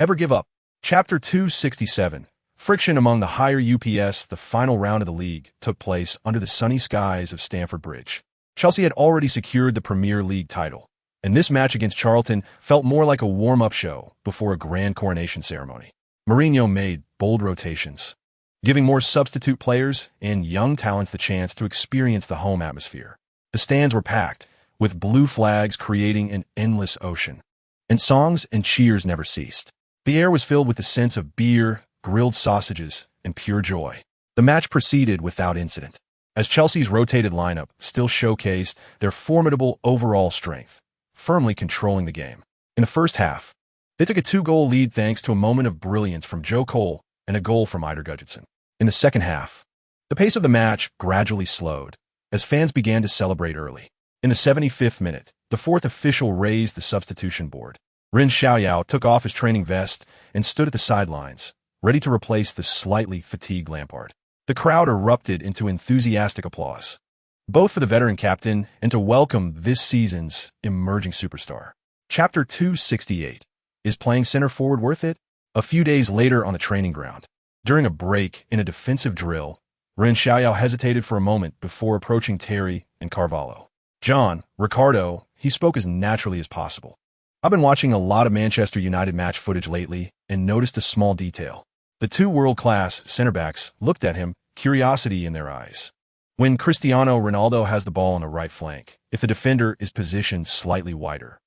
ever give up. Chapter 267. Friction among the higher UPS. The final round of the league took place under the sunny skies of Stamford Bridge. Chelsea had already secured the Premier League title, and this match against Charlton felt more like a warm-up show before a grand coronation ceremony. Mourinho made bold rotations, giving more substitute players and young talents the chance to experience the home atmosphere. The stands were packed, with blue flags creating an endless ocean, and songs and cheers never ceased. The air was filled with the scents of beer, grilled sausages, and pure joy. The match proceeded without incident, as Chelsea's rotated lineup still showcased their formidable overall strength, firmly controlling the game. In the first half, they took a 2-goal lead thanks to a moment of brilliance from Joe Cole and a goal from Eidur Gudjohnsen. In the second half, the pace of the match gradually slowed, as fans began to celebrate early. In the 75th minute, the fourth official raised the substitution board. Ren Xiaoyao took off his training vest and stood at the sidelines, ready to replace the slightly fatigued Lampard. The crowd erupted into enthusiastic applause, both for the veteran captain and to welcome this season's emerging superstar. Chapter 268. Is playing center forward worth it? A few days later on the training ground, during a break in a defensive drill, Ren Xiaoyao hesitated for a moment before approaching Terry and Carvalho. John, Ricardo, he spoke as naturally as possible. I've been watching a lot of Manchester United match footage lately and noticed a small detail. The two world-class center-backs looked at him, curiosity in their eyes. When Cristiano Ronaldo has the ball on the right flank, if the defender is positioned slightly wider,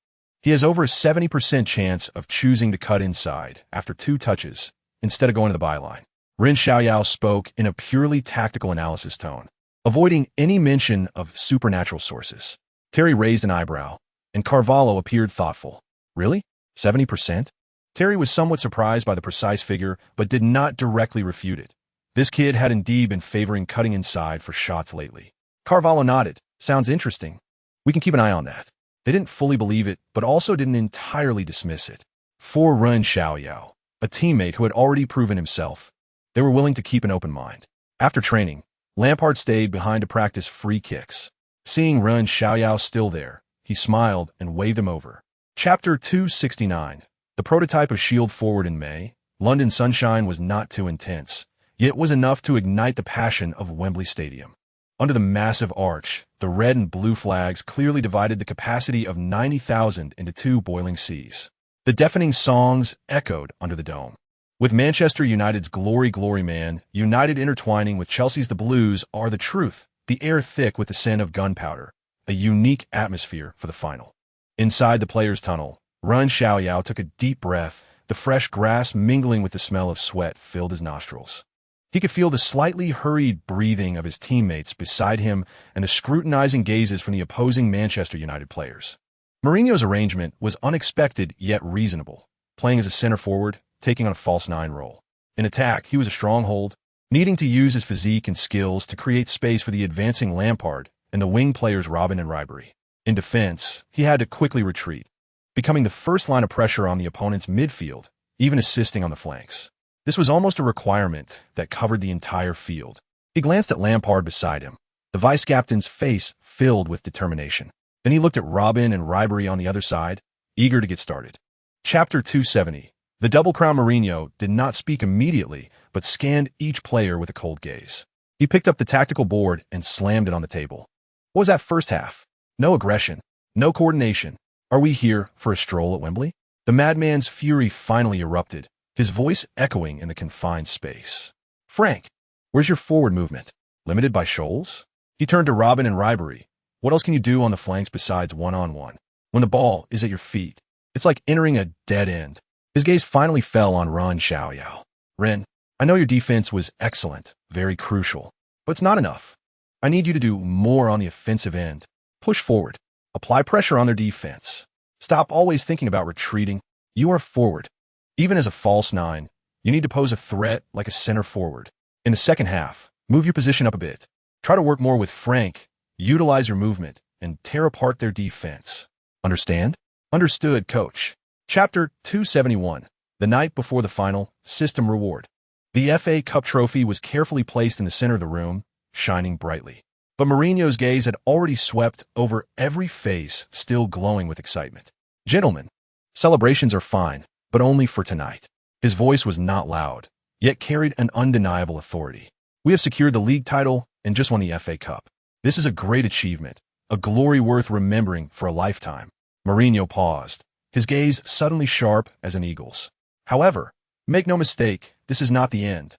he has over a 70% chance of choosing to cut inside after 2 touches instead of going to the byline. Ren Xiaoyao spoke in a purely tactical analysis tone, avoiding any mention of supernatural sources. Terry raised an eyebrow, and Carvalho appeared thoughtful. Really? 70%? Terry was somewhat surprised by the precise figure, but did not directly refute it. This kid had indeed been favoring cutting inside for shots lately. Carvalho nodded. Sounds interesting. We can keep an eye on that. They didn't fully believe it, but also didn't entirely dismiss it. For Ren Xiaoyao, a teammate who had already proven himself, they were willing to keep an open mind. After training, Lampard stayed behind to practice free kicks. Seeing Ren Xiaoyao still there, he smiled and waved him over. Chapter 269. The prototype of shield forward in May, London sunshine was not too intense, yet it was enough to ignite the passion of Wembley Stadium. Under the massive arch, the red and blue flags clearly divided the capacity of 90,000 into 2 boiling seas. The deafening songs echoed under the dome. With Manchester United's Glory, Glory Man, United intertwining with Chelsea's The Blues are the truth, the air thick with the scent of gunpowder, a unique atmosphere for the final. Inside the players' tunnel, Ren Xiaoyao took a deep breath, the fresh grass mingling with the smell of sweat filled his nostrils. He could feel the slightly hurried breathing of his teammates beside him and the scrutinizing gazes from the opposing Manchester United players. Mourinho's arrangement was unexpected yet reasonable, playing as a center forward, taking on a false 9 role. In attack, he was a stronghold, needing to use his physique and skills to create space for the advancing Lampard and the wing players Robben and Ribery. In defense, he had to quickly retreat, becoming the first line of pressure on the opponent's midfield, even assisting on the flanks. This was almost a requirement that covered the entire field. He glanced at Lampard beside him, the vice-captain's face filled with determination. Then he looked at Robben and Ribery on the other side, eager to get started. Chapter 270. The double-crown Mourinho did not speak immediately, but scanned each player with a cold gaze. He picked up the tactical board and slammed it on the table. What was that first half? No aggression, no coordination. Are we here for a stroll at Wembley? The madman's fury finally erupted, his voice echoing in the confined space. Frank, where's your forward movement? Limited by Scholes? He turned to Robben and Ribery. What else can you do on the flanks besides one-on-one? When the ball is at your feet, it's like entering a dead end. His gaze finally fell on Ren Xiaoyao. Ren, I know your defense was excellent, very crucial, but it's not enough. I need you to do more on the offensive end. Push forward. Apply pressure on their defense. Stop always thinking about retreating. You are forward. Even as a false nine, you need to pose a threat like a center forward. In the second half, move your position up a bit. Try to work more with Frank, utilize your movement, and tear apart their defense. Understand? Understood, coach. Chapter 271. The night before the final, system reward. The FA Cup trophy was carefully placed in the center of the room, shining brightly. But Mourinho's gaze had already swept over every face, still glowing with excitement. Gentlemen, celebrations are fine, but only for tonight. His voice was not loud, yet carried an undeniable authority. We have secured the league title and just won the FA Cup. This is a great achievement, a glory worth remembering for a lifetime. Mourinho paused, his gaze suddenly sharp as an eagle's. However, make no mistake, this is not the end.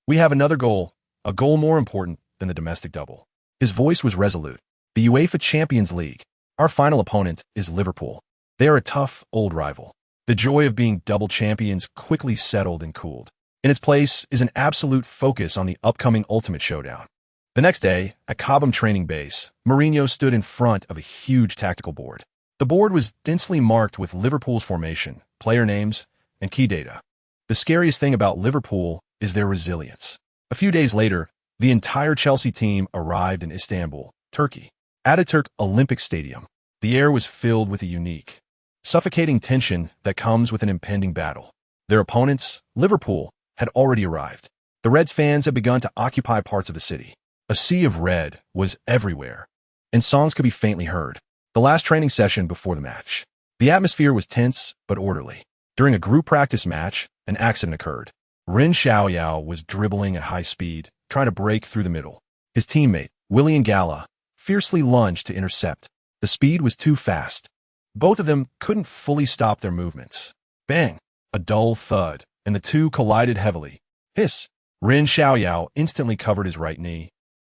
We have another goal, a goal more important than the domestic double. His voice was resolute. The UEFA Champions League. Our final opponent is Liverpool. They are a tough, old rival. The joy of being double champions quickly settled and cooled. In its place is an absolute focus on the upcoming Ultimate Showdown. The next day, at Cobham Training Base, Mourinho stood in front of a huge tactical board. The board was densely marked with Liverpool's formation, player names, and key data. The scariest thing about Liverpool is their resilience. A few days later, the entire Chelsea team arrived in Istanbul, Turkey. Ataturk Olympic Stadium. The air was filled with a unique, suffocating tension that comes with an impending battle. Their opponents, Liverpool, had already arrived. The Reds fans had begun to occupy parts of the city. A sea of red was everywhere, and songs could be faintly heard. The last training session before the match. The atmosphere was tense but orderly. During a group practice match, an accident occurred. Ren Xiaoyao was dribbling at high speed, trying to break through the middle. His teammate, William Gala, fiercely lunged to intercept. The speed was too fast. Both of them couldn't fully stop their movements. Bang! A dull thud, and the two collided heavily. Hiss! Ren Xiaoyao instantly covered his right knee,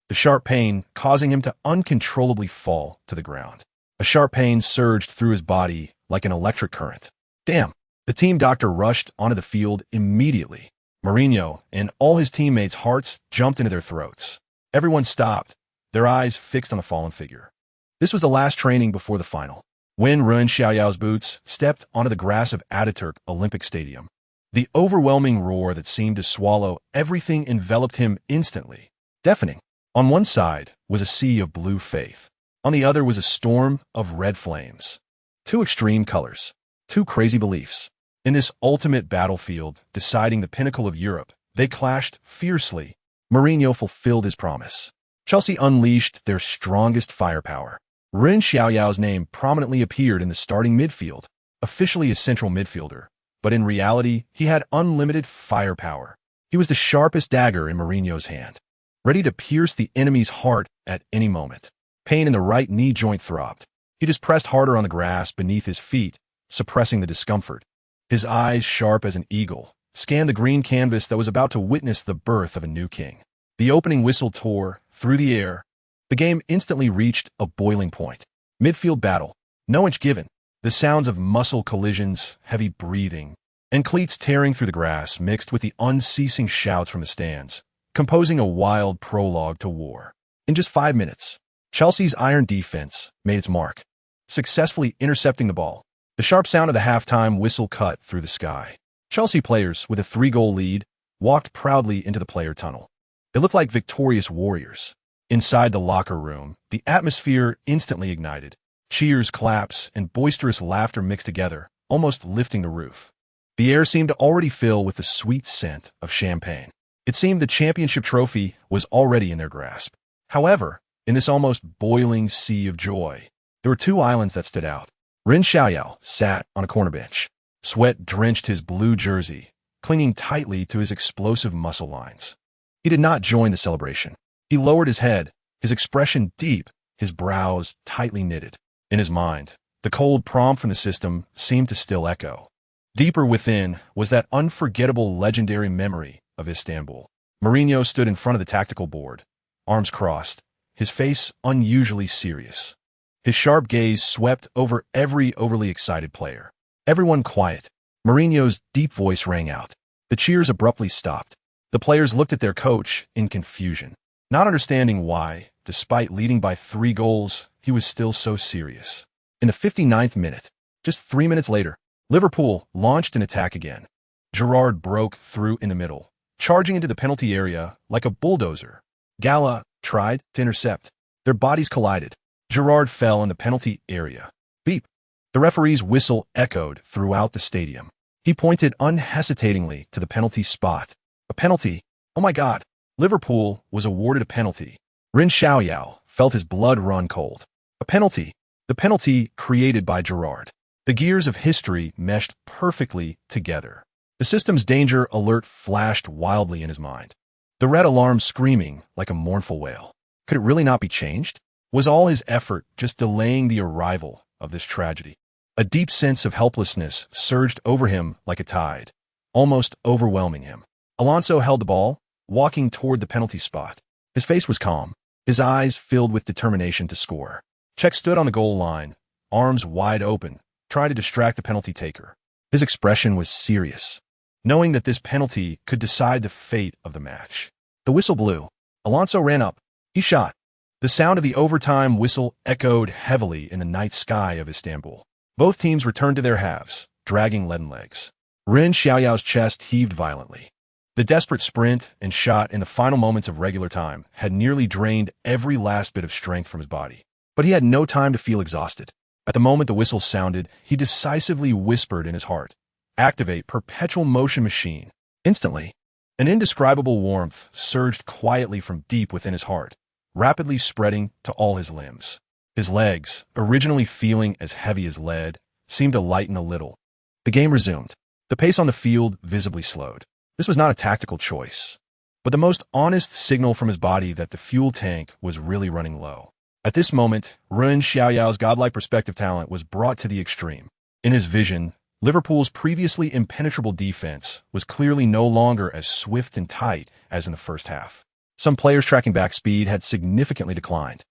the sharp pain causing him to uncontrollably fall to the ground. A sharp pain surged through his body like an electric current. Damn! The team doctor rushed onto the field immediately. Mourinho and all his teammates' hearts jumped into their throats. Everyone stopped, their eyes fixed on the fallen figure. This was the last training before the final. When Ren Xiaoyao's boots stepped onto the grass of Ataturk Olympic Stadium, the overwhelming roar that seemed to swallow everything enveloped him instantly, deafening. On one side was a sea of blue faith. On the other was a storm of red flames. Two extreme colors, two crazy beliefs. In this ultimate battlefield, deciding the pinnacle of Europe, they clashed fiercely. Mourinho fulfilled his promise. Chelsea unleashed their strongest firepower. Ren Xiaoyao's name prominently appeared in the starting midfield, officially a central midfielder, but in reality, he had unlimited firepower. He was the sharpest dagger in Mourinho's hand, ready to pierce the enemy's heart at any moment. Pain in the right knee joint throbbed. He just pressed harder on the grass beneath his feet, suppressing the discomfort. His eyes, sharp as an eagle, scanned the green canvas that was about to witness the birth of a new king. The opening whistle tore through the air. The game instantly reached a boiling point. Midfield battle. No inch given. The sounds of muscle collisions, heavy breathing, and cleats tearing through the grass mixed with the unceasing shouts from the stands, composing a wild prologue to war. In just 5 minutes, Chelsea's iron defense made its mark, successfully intercepting the ball. The sharp sound of the halftime whistle cut through the sky. Chelsea players, with a 3-goal lead, walked proudly into the player tunnel. They looked like victorious warriors. Inside the locker room, the atmosphere instantly ignited. Cheers, claps, and boisterous laughter mixed together, almost lifting the roof. The air seemed to already fill with the sweet scent of champagne. It seemed the championship trophy was already in their grasp. However, in this almost boiling sea of joy, there were two islands that stood out. Ren Xiaoyao sat on a corner bench. Sweat drenched his blue jersey, clinging tightly to his explosive muscle lines. He did not join the celebration. He lowered his head, his expression deep, his brows tightly knitted. In his mind, the cold prompt from the system seemed to still echo. Deeper within was that unforgettable legendary memory of Istanbul. Mourinho stood in front of the tactical board, arms crossed, his face unusually serious. His sharp gaze swept over every overly excited player. Everyone quiet. Mourinho's deep voice rang out. The cheers abruptly stopped. The players looked at their coach in confusion, not understanding why, despite leading by 3 goals, he was still so serious. In the 59th minute, just 3 minutes later, Liverpool launched an attack again. Gerrard broke through in the middle, charging into the penalty area like a bulldozer. Gala tried to intercept. Their bodies collided. Gerrard fell in the penalty area. Beep. The referee's whistle echoed throughout the stadium. He pointed unhesitatingly to the penalty spot. A penalty. Oh my God. Liverpool was awarded a penalty. Ren Xiaoyao felt his blood run cold. A penalty. The penalty created by Gerrard. The gears of history meshed perfectly together. The system's danger alert flashed wildly in his mind. The red alarm screaming like a mournful wail. Could it really not be changed? Was all his effort just delaying the arrival of this tragedy? A deep sense of helplessness surged over him like a tide, almost overwhelming him. Alonso held the ball, walking toward the penalty spot. His face was calm, his eyes filled with determination to score. Cech stood on the goal line, arms wide open, trying to distract the penalty taker. His expression was serious, knowing that this penalty could decide the fate of the match. The whistle blew. Alonso ran up. He shot. The sound of the overtime whistle echoed heavily in the night sky of Istanbul. Both teams returned to their halves, dragging leaden legs. Ren Xiaoyao's chest heaved violently. The desperate sprint and shot in the final moments of regular time had nearly drained every last bit of strength from his body. But he had no time to feel exhausted. At the moment the whistle sounded, he decisively whispered in his heart, "Activate perpetual motion machine." Instantly, an indescribable warmth surged quietly from deep within his heart, rapidly spreading to all his limbs. His legs, originally feeling as heavy as lead, seemed to lighten a little. The game resumed. The pace on the field visibly slowed. This was not a tactical choice, but the most honest signal from his body that the fuel tank was really running low. At this moment, Ren Xiaoyao's godlike perspective talent was brought to the extreme. In his vision, Liverpool's previously impenetrable defense was clearly no longer as swift and tight as in the first half. Some players' tracking back speed had significantly declined.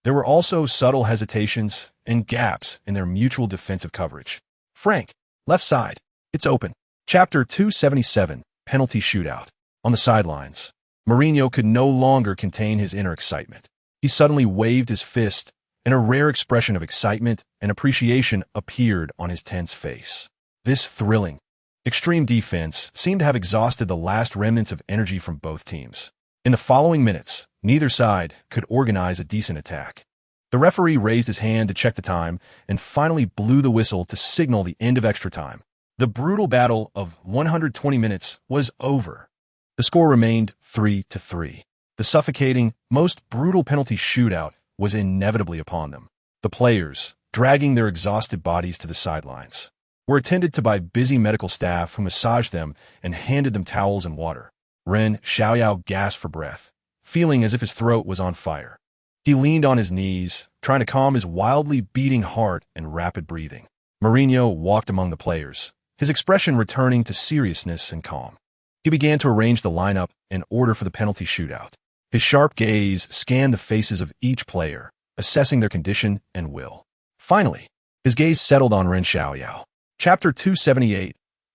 There were also subtle hesitations and gaps in their mutual defensive coverage. Frank, left side, it's open. Chapter 277, Penalty Shootout. On the sidelines, Mourinho could no longer contain his inner excitement. He suddenly waved his fist, and a rare expression of excitement and appreciation appeared on his tense face. This thrilling, extreme defense seemed to have exhausted the last remnants of energy from both teams. In the following minutes, neither side could organize a decent attack. The referee raised his hand to check the time and finally blew the whistle to signal the end of extra time. The brutal battle of 120 minutes was over. The score remained 3-3. The suffocating, most brutal penalty shootout was inevitably upon them. The players, dragging their exhausted bodies to the sidelines, were attended to by busy medical staff who massaged them and handed them towels and water. Ren Xiaoyao gasped for breath, feeling as if his throat was on fire. He leaned on his knees, trying to calm his wildly beating heart and rapid breathing. Mourinho walked among the players, his expression returning to seriousness and calm. He began to arrange the lineup in order for the penalty shootout. His sharp gaze scanned the faces of each player, assessing their condition and will. Finally, his gaze settled on Ren Xiaoyao. Chapter 278,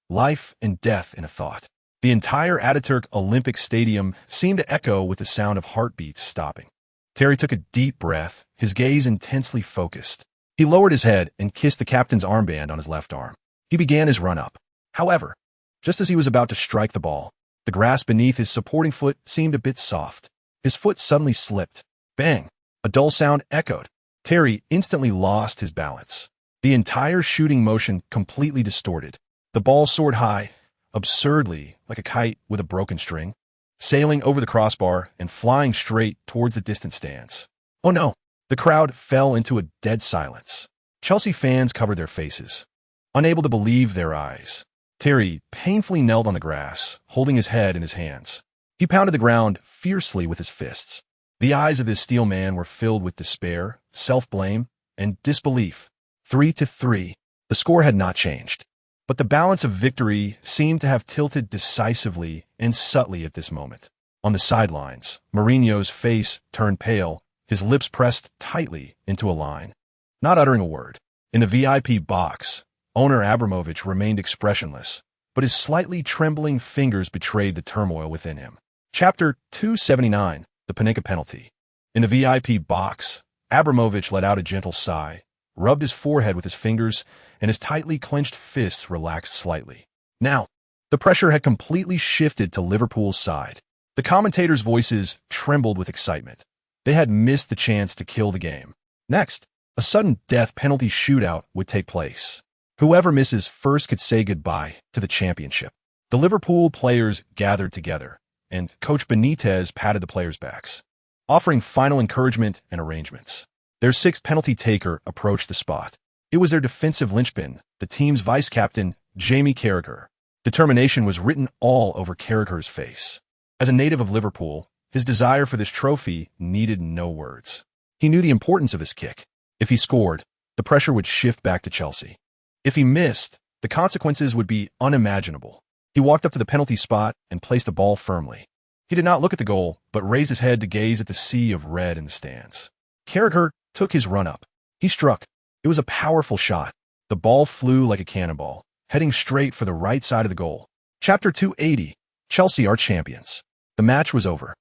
Life and Death in a Thought. The entire Ataturk Olympic Stadium seemed to echo with the sound of heartbeats stopping. Terry took a deep breath, his gaze intensely focused. He lowered his head and kissed the captain's armband on his left arm. He began his run-up. However, just as he was about to strike the ball, The grass beneath his supporting foot seemed a bit soft. His foot suddenly slipped. Bang! A dull sound echoed. Terry instantly lost his balance. The entire shooting motion completely distorted. The ball soared high, absurdly, like a kite with a broken string, sailing over the crossbar and flying straight towards the distant stands. Oh no! The crowd fell into a dead silence. Chelsea fans covered their faces, unable to believe their eyes. Terry painfully knelt on the grass, holding his head in his hands. He pounded the ground fiercely with his fists. The eyes of this steel man were filled with despair, self-blame, and disbelief. 3-3. The score had not changed, but the balance of victory seemed to have tilted decisively and subtly at this moment. On the sidelines, Mourinho's face turned pale, his lips pressed tightly into a line, not uttering a word. In the VIP box, owner Abramovich remained expressionless, but his slightly trembling fingers betrayed the turmoil within him. Chapter 279, the Panenka penalty. In the VIP box, Abramovich let out a gentle sigh, rubbed his forehead with his fingers, and his tightly clenched fists relaxed slightly. Now, the pressure had completely shifted to Liverpool's side. The commentators' voices trembled with excitement. They had missed the chance to kill the game. Next, a sudden death penalty shootout would take place. Whoever misses first could say goodbye to the championship. The Liverpool players gathered together, and Coach Benitez patted the players' backs, offering final encouragement and arrangements. Their sixth penalty taker approached the spot. It was their defensive linchpin, the team's vice-captain, Jamie Carragher. Determination was written all over Carragher's face. As a native of Liverpool, his desire for this trophy needed no words. He knew the importance of this kick. If he scored, the pressure would shift back to Chelsea. If he missed, the consequences would be unimaginable. He walked up to the penalty spot and placed the ball firmly. He did not look at the goal, but raised his head to gaze at the sea of red in the stands. Carragher took his run up. He struck. It was a powerful shot. The ball flew like a cannonball, heading straight for the right side of the goal. Chapter 280. Chelsea are champions. The match was over.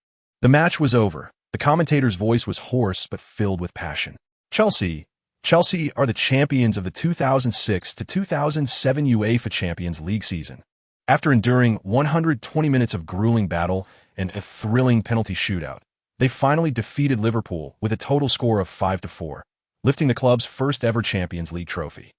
The match was over. The commentator's voice was hoarse but filled with passion. Chelsea are the champions of the 2006 to 2007 UEFA Champions League season. After enduring 120 minutes of grueling battle and a thrilling penalty shootout, they finally defeated Liverpool with a total score of 5-4, lifting the club's first ever Champions League trophy.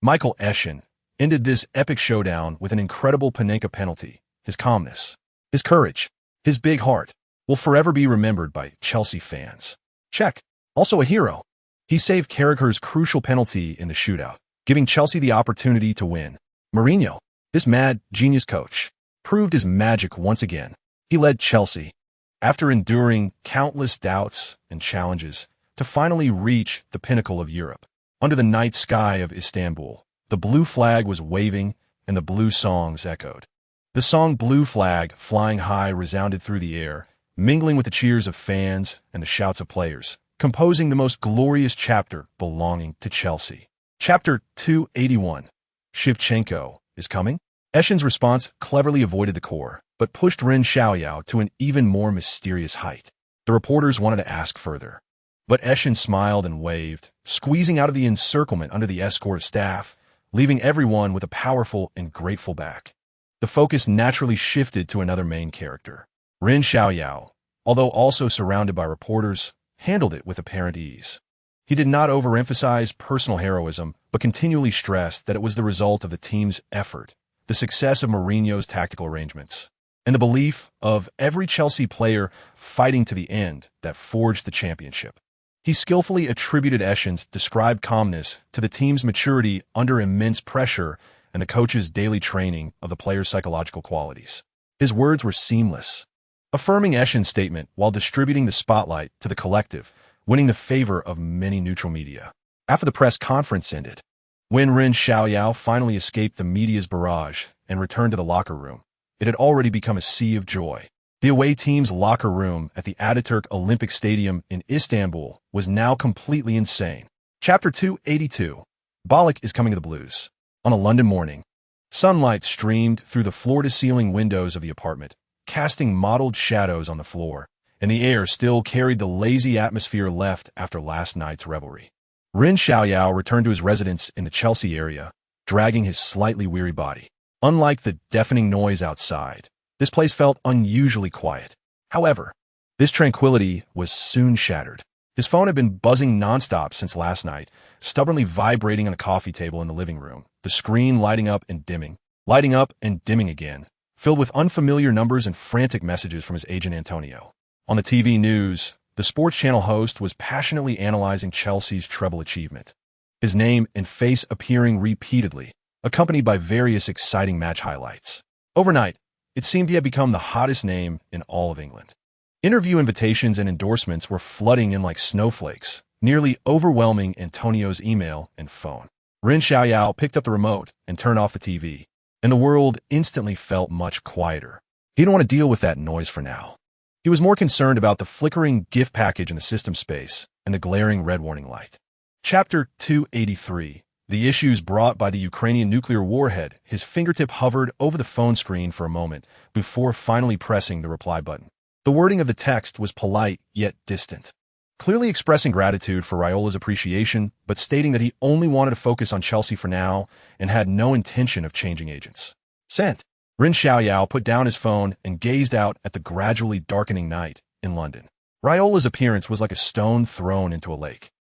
Michael Essien, ended this epic showdown with an incredible Panenka penalty. His calmness, his courage, his big heart will forever be remembered by Chelsea fans. Cech, also a hero. He saved Carragher's crucial penalty in the shootout, giving Chelsea the opportunity to win. Mourinho, this mad, genius coach, proved his magic once again. He led Chelsea, after enduring countless doubts and challenges, to finally reach the pinnacle of Europe. Under the night sky of Istanbul, the blue flag was waving and the blue songs echoed. The song Blue Flag, Flying High, resounded through the air, mingling with the cheers of fans and the shouts of players, composing the most glorious chapter belonging to Chelsea. Chapter 281. Shevchenko is coming? Essien's response cleverly avoided the core, but pushed Ren Xiaoyao to an even more mysterious height. The reporters wanted to ask further, but Essien smiled and waved, squeezing out of the encirclement under the escort of staff, leaving everyone with a powerful and grateful back. The focus naturally shifted to another main character. Ren Xiaoyao, although also surrounded by reporters, handled it with apparent ease. He did not overemphasize personal heroism, but continually stressed that it was the result of the team's effort, the success of Mourinho's tactical arrangements, and the belief of every Chelsea player fighting to the end that forged the championship. He skillfully attributed Essien's described calmness to the team's maturity under immense pressure and the coach's daily training of the players' psychological qualities. His words were seamless, affirming Essien's statement while distributing the spotlight to the collective, winning the favor of many neutral media. After the press conference ended, when Ren Xiaoyao finally escaped the media's barrage and returned to the locker room, it had already become a sea of joy. The away team's locker room at the Ataturk Olympic Stadium in Istanbul was now completely insane. Chapter 282. Ballack is coming to the Blues. On a London morning, sunlight streamed through the floor-to-ceiling windows of the apartment, casting mottled shadows on the floor, and the air still carried the lazy atmosphere left after last night's revelry. Ren Xiaoyao returned to his residence in the Chelsea area, dragging his slightly weary body. Unlike the deafening noise outside, This place felt unusually quiet. However, this tranquility was soon shattered. His phone had been buzzing nonstop since last night, stubbornly vibrating on a coffee table in the living room, the screen lighting up and dimming again, filled with unfamiliar numbers and frantic messages from his agent Antonio. On the TV news, the sports channel host was passionately analyzing Chelsea's treble achievement, his name and face appearing repeatedly, accompanied by various exciting match highlights. Overnight, it seemed he had become the hottest name in all of England. Interview invitations and endorsements were flooding in like snowflakes, nearly overwhelming Antonio's email and phone. Ren Xiaoyao picked up the remote and turned off the TV, and the world instantly felt much quieter. He didn't want to deal with that noise for now. He was more concerned about the flickering gift package in the system space and the glaring red warning light. Chapter 283. The issues brought by the Ukrainian nuclear warhead. His fingertip hovered over the phone screen for a moment before finally pressing the reply button. The wording of the text was polite yet distant, clearly expressing gratitude for Raiola's appreciation, but stating that he only wanted to focus on Chelsea for now and had no intention of changing agents. Sent. Ren Xiaoyao put down his phone and gazed out at the gradually darkening night in London. Raiola's appearance was like a stone thrown into a lake,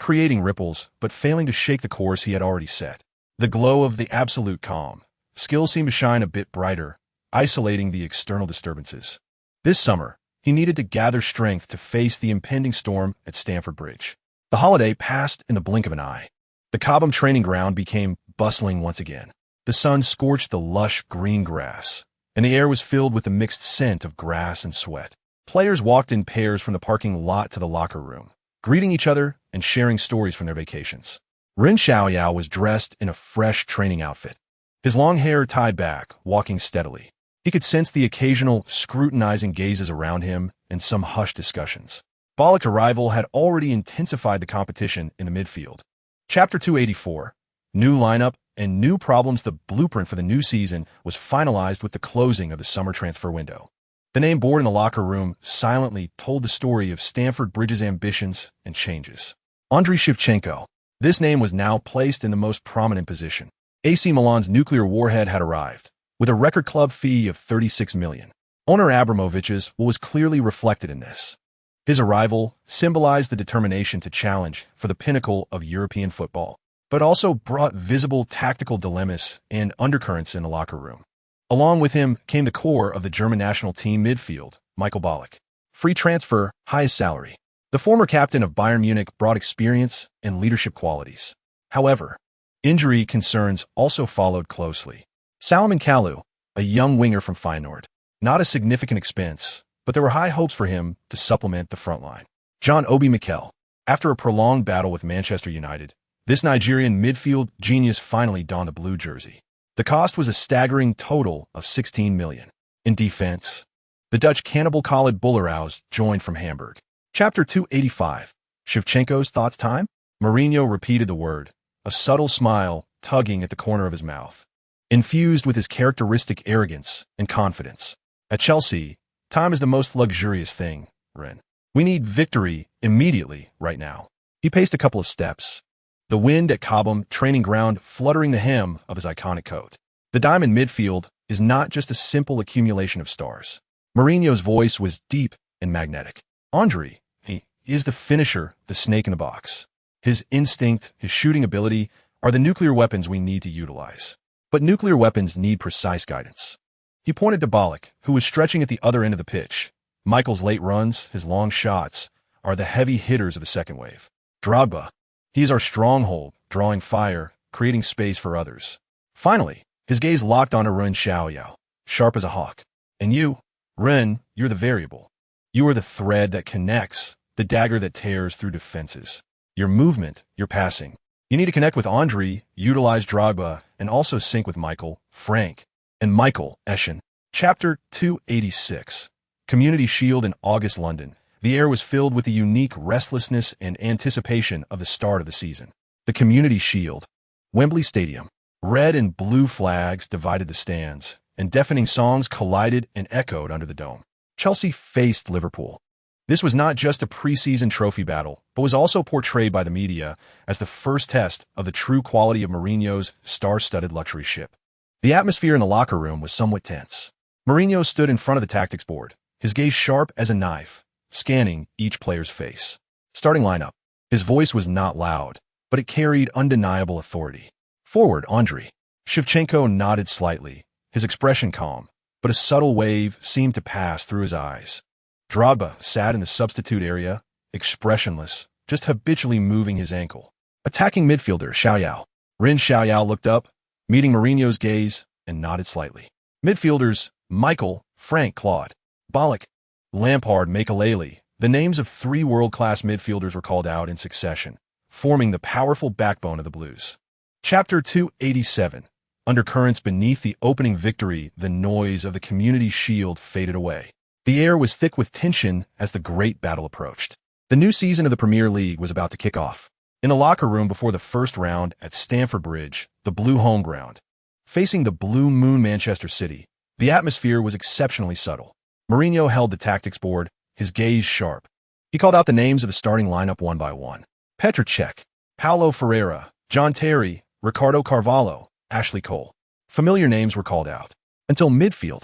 creating ripples but failing to shake the course he had already set. The glow of the absolute calm still seemed to shine a bit brighter, isolating the external disturbances. This summer, he needed to gather strength to face the impending storm at Stamford Bridge. The holiday passed in the blink of an eye. The Cobham training ground became bustling once again. The sun scorched the lush green grass, and the air was filled with the mixed scent of grass and sweat. Players walked in pairs from the parking lot to the locker room, greeting each other and sharing stories from their vacations. Ren Xiaoyao was dressed in a fresh training outfit, his long hair tied back, walking steadily. He could sense the occasional scrutinizing gazes around him and some hushed discussions. Bollock's arrival had already intensified the competition in the midfield. Chapter 284. New lineup and new problems. The blueprint for the new season was finalized with the closing of the summer transfer window. The name board in the locker room silently told the story of Stamford Bridge's ambitions and changes. Andriy Shevchenko. This name was now placed in the most prominent position. AC Milan's nuclear warhead had arrived, with a record club fee of $36 million. Owner Abramovich's was clearly reflected in this. His arrival symbolized the determination to challenge for the pinnacle of European football, but also brought visible tactical dilemmas and undercurrents in the locker room. Along with him came the core of the German national team midfield, Michael Ballack. Free transfer, highest salary. The former captain of Bayern Munich brought experience and leadership qualities. However, injury concerns also followed closely. Salomon Kalou, a young winger from Feyenoord. Not a significant expense, but there were high hopes for him to supplement the front line. John Obi Mikel. After a prolonged battle with Manchester United, this Nigerian midfield genius finally donned the blue jersey. The cost was a staggering total of $16 million. In defense, the Dutch cannibal Khalid Boularaus joined from Hamburg. Chapter 285. Shevchenko's thoughts time? Mourinho repeated the word, a subtle smile tugging at the corner of his mouth, infused with his characteristic arrogance and confidence. At Chelsea, time is the most luxurious thing, Ren. We need victory immediately, right now. He paced a couple of steps, the wind at Cobham training ground fluttering the hem of his iconic coat. The diamond midfield is not just a simple accumulation of stars. Mourinho's voice was deep and magnetic. Andriy, he is the finisher, the snake in the box. His instinct, his shooting ability are the nuclear weapons we need to utilize. But nuclear weapons need precise guidance. He pointed to Ballack, who was stretching at the other end of the pitch. Michael's late runs, his long shots, are the heavy hitters of the second wave. Drogba, he is our stronghold, drawing fire, creating space for others. Finally, his gaze locked onto Ren Xiaoyao, sharp as a hawk. And you, Ren, you're the variable. You are the thread that connects, the dagger that tears through defenses. Your movement, your passing. You need to connect with Andriy, utilize Drogba, and also sync with Michael, Frank, and Michael Eschen. Chapter 286. Community Shield in August, London. The air was filled with the unique restlessness and anticipation of the start of the season. The Community Shield. Wembley Stadium. Red and blue flags divided the stands, and deafening songs collided and echoed under the dome. Chelsea faced Liverpool. This was not just a preseason trophy battle, but was also portrayed by the media as the first test of the true quality of Mourinho's star-studded luxury ship. The atmosphere in the locker room was somewhat tense. Mourinho stood in front of the tactics board, his gaze sharp as a knife, scanning each player's face. Starting lineup. His voice was not loud, but it carried undeniable authority. Forward, Andriy. Shevchenko nodded slightly, his expression calm, but a subtle wave seemed to pass through his eyes. Drogba sat in the substitute area, expressionless, just habitually moving his ankle. Attacking midfielder, Xiaoyao. Ren Xiaoyao looked up, meeting Mourinho's gaze, and nodded slightly. Midfielders, Michael, Frank, Claude, Ballack, Lampard, Makelele. The names of 3 world-class midfielders were called out in succession, forming the powerful backbone of the Blues. Chapter 287. Undercurrents beneath the opening victory, the noise of the Community Shield faded away. The air was thick with tension as the great battle approached. The new season of the Premier League was about to kick off. In the locker room before the first round at Stamford Bridge, the Blue home ground, facing the Blue Moon Manchester City, the atmosphere was exceptionally subtle. Mourinho held the tactics board, his gaze sharp. He called out the names of the starting lineup one by one. Petr Cech, Paulo Ferreira, John Terry, Ricardo Carvalho, Ashley Cole. Familiar names were called out. Until midfield,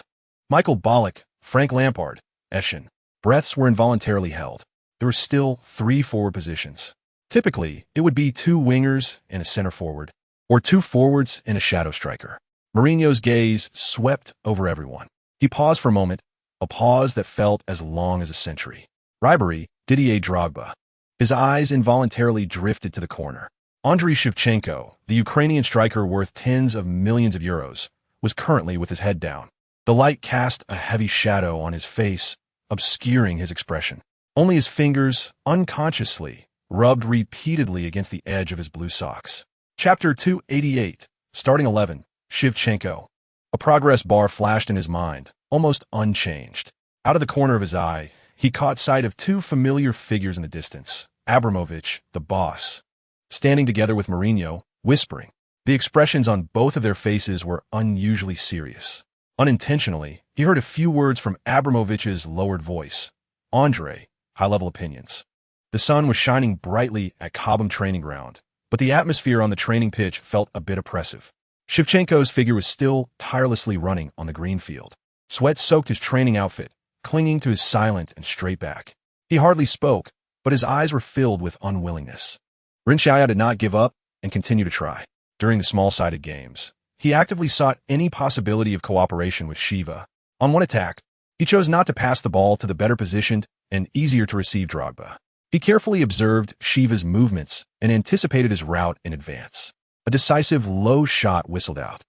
Michael Ballack, Frank Lampard, Eschen. Breaths were involuntarily held. There were still 3 forward positions. Typically, it would be 2 wingers and a center forward, or 2 forwards and a shadow striker. Mourinho's gaze swept over everyone. He paused for a moment, a pause that felt as long as a century. Rivalry, Didier Drogba. His eyes involuntarily drifted to the corner. Andriy Shevchenko, the Ukrainian striker worth tens of millions of euros, was currently with his head down. The light cast a heavy shadow on his face, obscuring his expression. Only his fingers, unconsciously, rubbed repeatedly against the edge of his blue socks. Chapter 288. Starting 11. Shevchenko. A progress bar flashed in his mind, almost unchanged. Out of the corner of his eye, he caught sight of 2 familiar figures in the distance. Abramovich, the boss, standing together with Mourinho, whispering. The expressions on both of their faces were unusually serious. Unintentionally, he heard a few words from Abramovich's lowered voice. Andre, high-level opinions. The sun was shining brightly at Cobham training ground, but the atmosphere on the training pitch felt a bit oppressive. Shevchenko's figure was still tirelessly running on the green field. Sweat soaked his training outfit, clinging to his silent and straight back. He hardly spoke, but his eyes were filled with unwillingness. Ren Xiaoyao did not give up and continued to try. During the small-sided games, he actively sought any possibility of cooperation with Shiva. On one attack, he chose not to pass the ball to the better-positioned and easier-to-receive Drogba. He carefully observed Shiva's movements and anticipated his route in advance. A decisive low shot whistled out.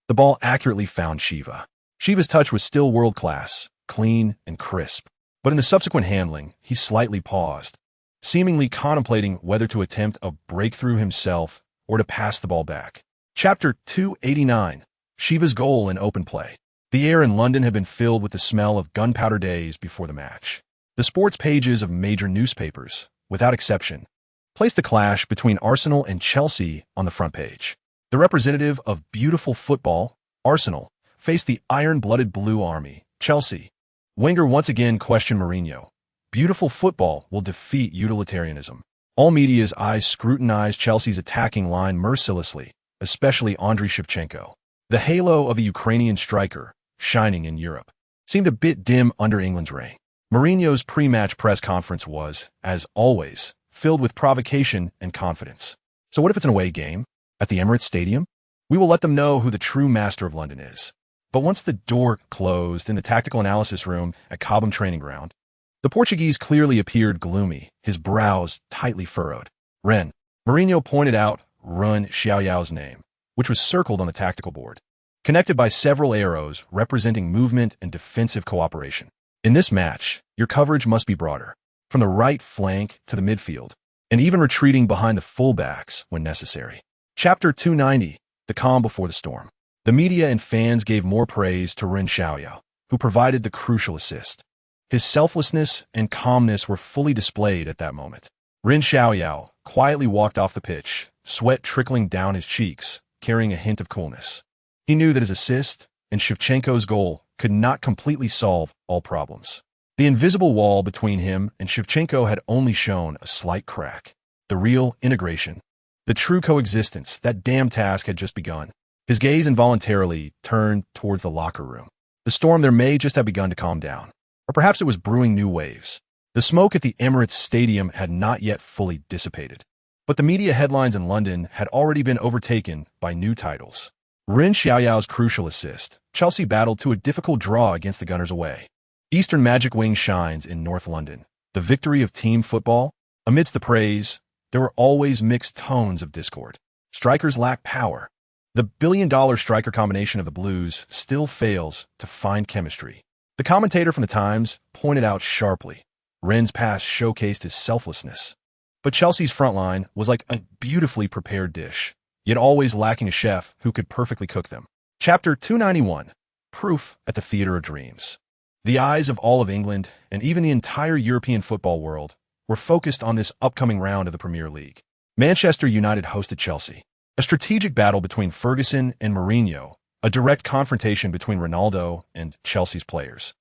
The ball accurately found Shiva. Shiva's touch was still world-class, clean and crisp, but in the subsequent handling, he slightly paused, seemingly contemplating whether to attempt a breakthrough himself or to pass the ball back. Chapter 289. Shiva's goal in open play. The air in London had been filled with the smell of gunpowder days before the match. The sports pages of major newspapers, without exception, placed the clash between Arsenal and Chelsea on the front page. The representative of beautiful football, Arsenal, faced the iron-blooded Blue Army, Chelsea. Wenger once again questioned Mourinho. Beautiful football will defeat utilitarianism. All media's eyes scrutinized Chelsea's attacking line mercilessly, especially Andriy Shevchenko. The halo of the Ukrainian striker, shining in Europe, seemed a bit dim under England's reign. Mourinho's pre-match press conference was, as always, filled with provocation and confidence. So what if it's an away game? At the Emirates Stadium? We will let them know who the true master of London is. But once the door closed in the tactical analysis room at Cobham training ground, the Portuguese clearly appeared gloomy, his brows tightly furrowed. Mourinho pointed out Ren Xiaoyao's name, which was circled on the tactical board, connected by several arrows representing movement and defensive cooperation. In this match, your coverage must be broader, from the right flank to the midfield, and even retreating behind the fullbacks when necessary. Chapter 290. The calm before the storm. The media and fans gave more praise to Ren Xiaoyao, who provided the crucial assist. His selflessness and calmness were fully displayed at that moment. Ren Xiaoyao quietly walked off the pitch, sweat trickling down his cheeks, carrying a hint of coolness. He knew that his assist and Shevchenko's goal could not completely solve all problems. The invisible wall between him and Shevchenko had only shown a slight crack. The real integration, the true coexistence, that damn task had just begun. His gaze involuntarily turned towards the locker room. The storm there may just have begun to calm down. Or perhaps it was brewing new waves. The smoke at the Emirates Stadium had not yet fully dissipated. But the media headlines in London had already been overtaken by new titles. Ren Xiaoyao's crucial assist. Chelsea battled to a difficult draw against the Gunners away. Eastern Magic Wing shines in North London. The victory of team football. Amidst the praise, there were always mixed tones of discord. Strikers lack power. The billion-dollar striker combination of the Blues still fails to find chemistry. The commentator from the Times pointed out sharply, Ren's pass showcased his selflessness. But Chelsea's front line was like a beautifully prepared dish, yet always lacking a chef who could perfectly cook them. Chapter 291, Proof at the Theatre of Dreams. The eyes of all of England, and even the entire European football world, were focused on this upcoming round of the Premier League. Manchester United hosted Chelsea. A strategic battle between Ferguson and Mourinho, a direct confrontation between Ronaldo and Chelsea's players.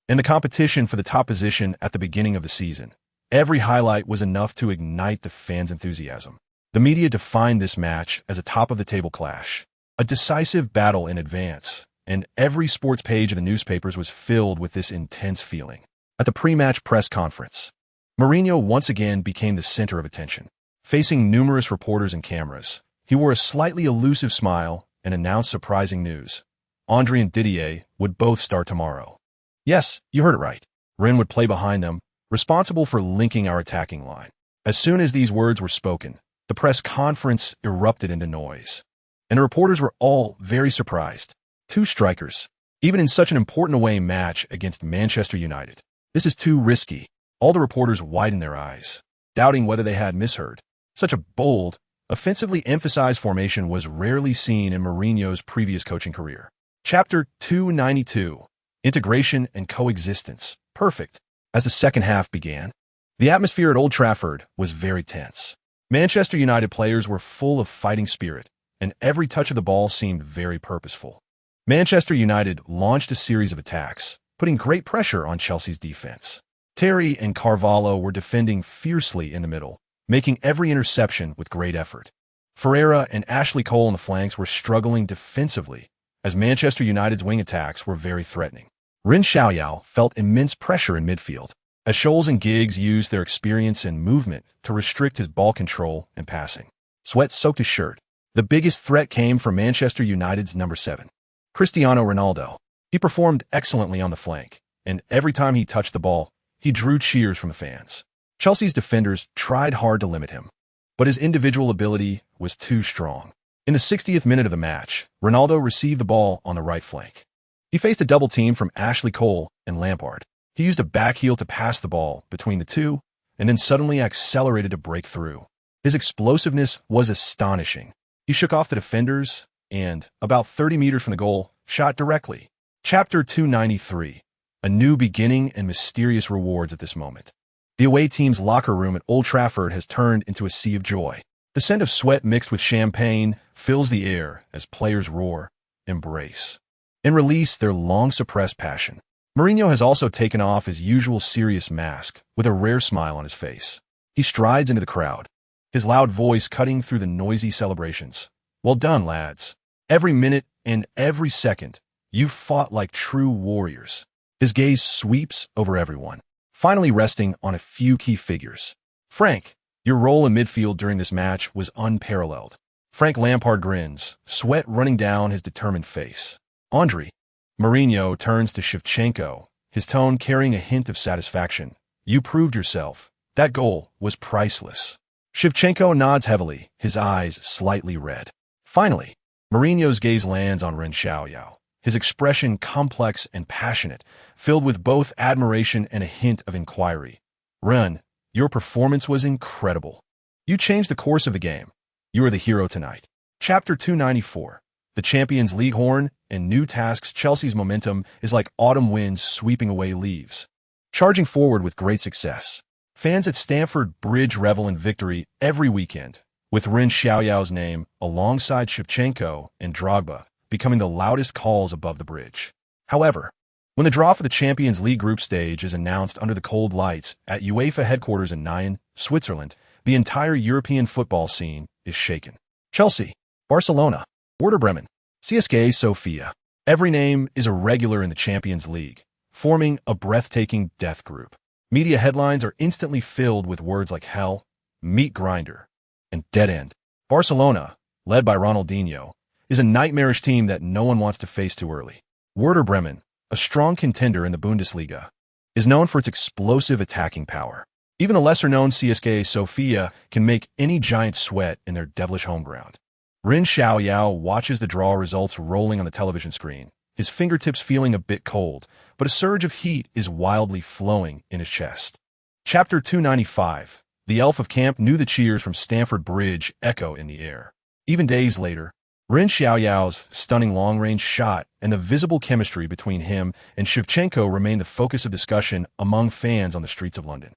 In the competition for the top position at the beginning of the season, every highlight was enough to ignite the fans' enthusiasm. The media defined this match as a top-of-the-table clash, a decisive battle in advance, and every sports page of the newspapers was filled with this intense feeling. At the pre-match press conference, Mourinho once again became the center of attention. Facing numerous reporters and cameras, he wore a slightly elusive smile and announced surprising news. Andre and Didier would both start tomorrow. Yes, you heard it right. Ren would play behind them, responsible for linking our attacking line. As soon as these words were spoken, the press conference erupted into noise. And the reporters were all very surprised. Two strikers, even in such an important away match against Manchester United. This is too risky. All the reporters widened their eyes, doubting whether they had misheard. Such a bold, offensively emphasized formation was rarely seen in Mourinho's previous coaching career. Chapter 292, Integration and Coexistence. Perfect. As the second half began, the atmosphere at Old Trafford was very tense. Manchester United players were full of fighting spirit, and every touch of the ball seemed very purposeful. Manchester United launched a series of attacks, putting great pressure on Chelsea's defense. Terry and Carvalho were defending fiercely in the middle, making every interception with great effort. Ferreira and Ashley Cole on the flanks were struggling defensively, as Manchester United's wing attacks were very threatening. Ren Xiaoyao felt immense pressure in midfield, as Scholes and Giggs used their experience and movement to restrict his ball control and passing. Sweat soaked his shirt. The biggest threat came from Manchester United's number 7, Cristiano Ronaldo. He performed excellently on the flank, and every time he touched the ball, he drew cheers from the fans. Chelsea's defenders tried hard to limit him, but his individual ability was too strong. In the 60th minute of the match, Ronaldo received the ball on the right flank. He faced a double team from Ashley Cole and Lampard. He used a back heel to pass the ball between the two, and then suddenly accelerated to break through. His explosiveness was astonishing. He shook off the defenders and, about 30 meters from the goal, shot directly. Chapter 293, A New Beginning and Mysterious Rewards at this moment. The away team's locker room at Old Trafford has turned into a sea of joy. The scent of sweat mixed with champagne fills the air as players roar, embrace, and release their long-suppressed passion. Mourinho has also taken off his usual serious mask with a rare smile on his face. He strides into the crowd, his loud voice cutting through the noisy celebrations. Well done, lads. Every minute and every second, you've fought like true warriors. His gaze sweeps over everyone, finally resting on a few key figures. Frank, your role in midfield during this match was unparalleled. Frank Lampard grins, sweat running down his determined face. Andre. Mourinho turns to Shevchenko, his tone carrying a hint of satisfaction. You proved yourself. That goal was priceless. Shevchenko nods heavily, his eyes slightly red. Finally, Mourinho's gaze lands on Ren Xiaoyao, his expression complex and passionate, filled with both admiration and a hint of inquiry. Ren, your performance was incredible. You changed the course of the game. You are the hero tonight. Chapter 294, The Champions League horn and new tasks. Chelsea's momentum is like autumn winds sweeping away leaves, charging forward with great success. Fans at Stamford Bridge revel in victory every weekend, with Ren Xiaoyao's name alongside Shevchenko and Drogba becoming the loudest calls above the bridge. However, when the draw for the Champions League group stage is announced under the cold lights at UEFA headquarters in Nyon, Switzerland, the entire European football scene is shaken. Chelsea, Barcelona, Werder Bremen, CSKA Sofia, Every name is a regular in the Champions League, forming a breathtaking death group. Media headlines are instantly filled with words like hell, meat grinder, and dead end. Barcelona, led by Ronaldinho, is a nightmarish team that no one wants to face too early. Werder Bremen, a strong contender in the Bundesliga, is known for its explosive attacking power. Even the lesser-known CSKA Sofia can make any giant sweat in their devilish home ground. Ren Xiaoyao watches the draw results rolling on the television screen, his fingertips feeling a bit cold, but a surge of heat is wildly flowing in his chest. Chapter 295. The elf of camp knew the cheers from Stamford Bridge echo in the air. Even days later, Ren Xiaoyao's stunning long-range shot and the visible chemistry between him and Shevchenko remain the focus of discussion among fans on the streets of London.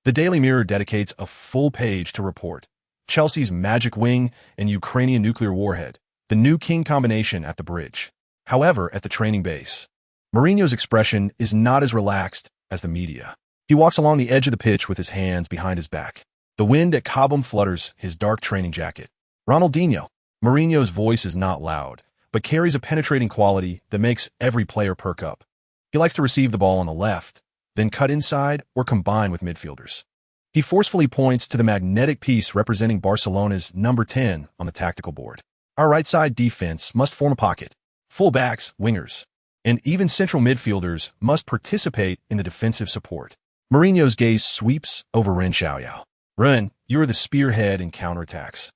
The Daily Mirror dedicates a full page to report Chelsea's magic wing and Ukrainian nuclear warhead, the new king combination at the bridge. However, at the training base, Mourinho's expression is not as relaxed as the media. He walks along the edge of the pitch with his hands behind his back. The wind at Cobham flutters his dark training jacket. Ronaldinho. Mourinho's voice is not loud, but carries a penetrating quality that makes every player perk up. He likes to receive the ball on the left, then cut inside or combine with midfielders. He forcefully points to the magnetic piece representing Barcelona's number 10 on the tactical board. Our right side defense must form a pocket. Full-backs, wingers, and even central midfielders must participate in the defensive support. Mourinho's gaze sweeps over Ren Xiaoyao. Ren, you're the spearhead in counterattacks,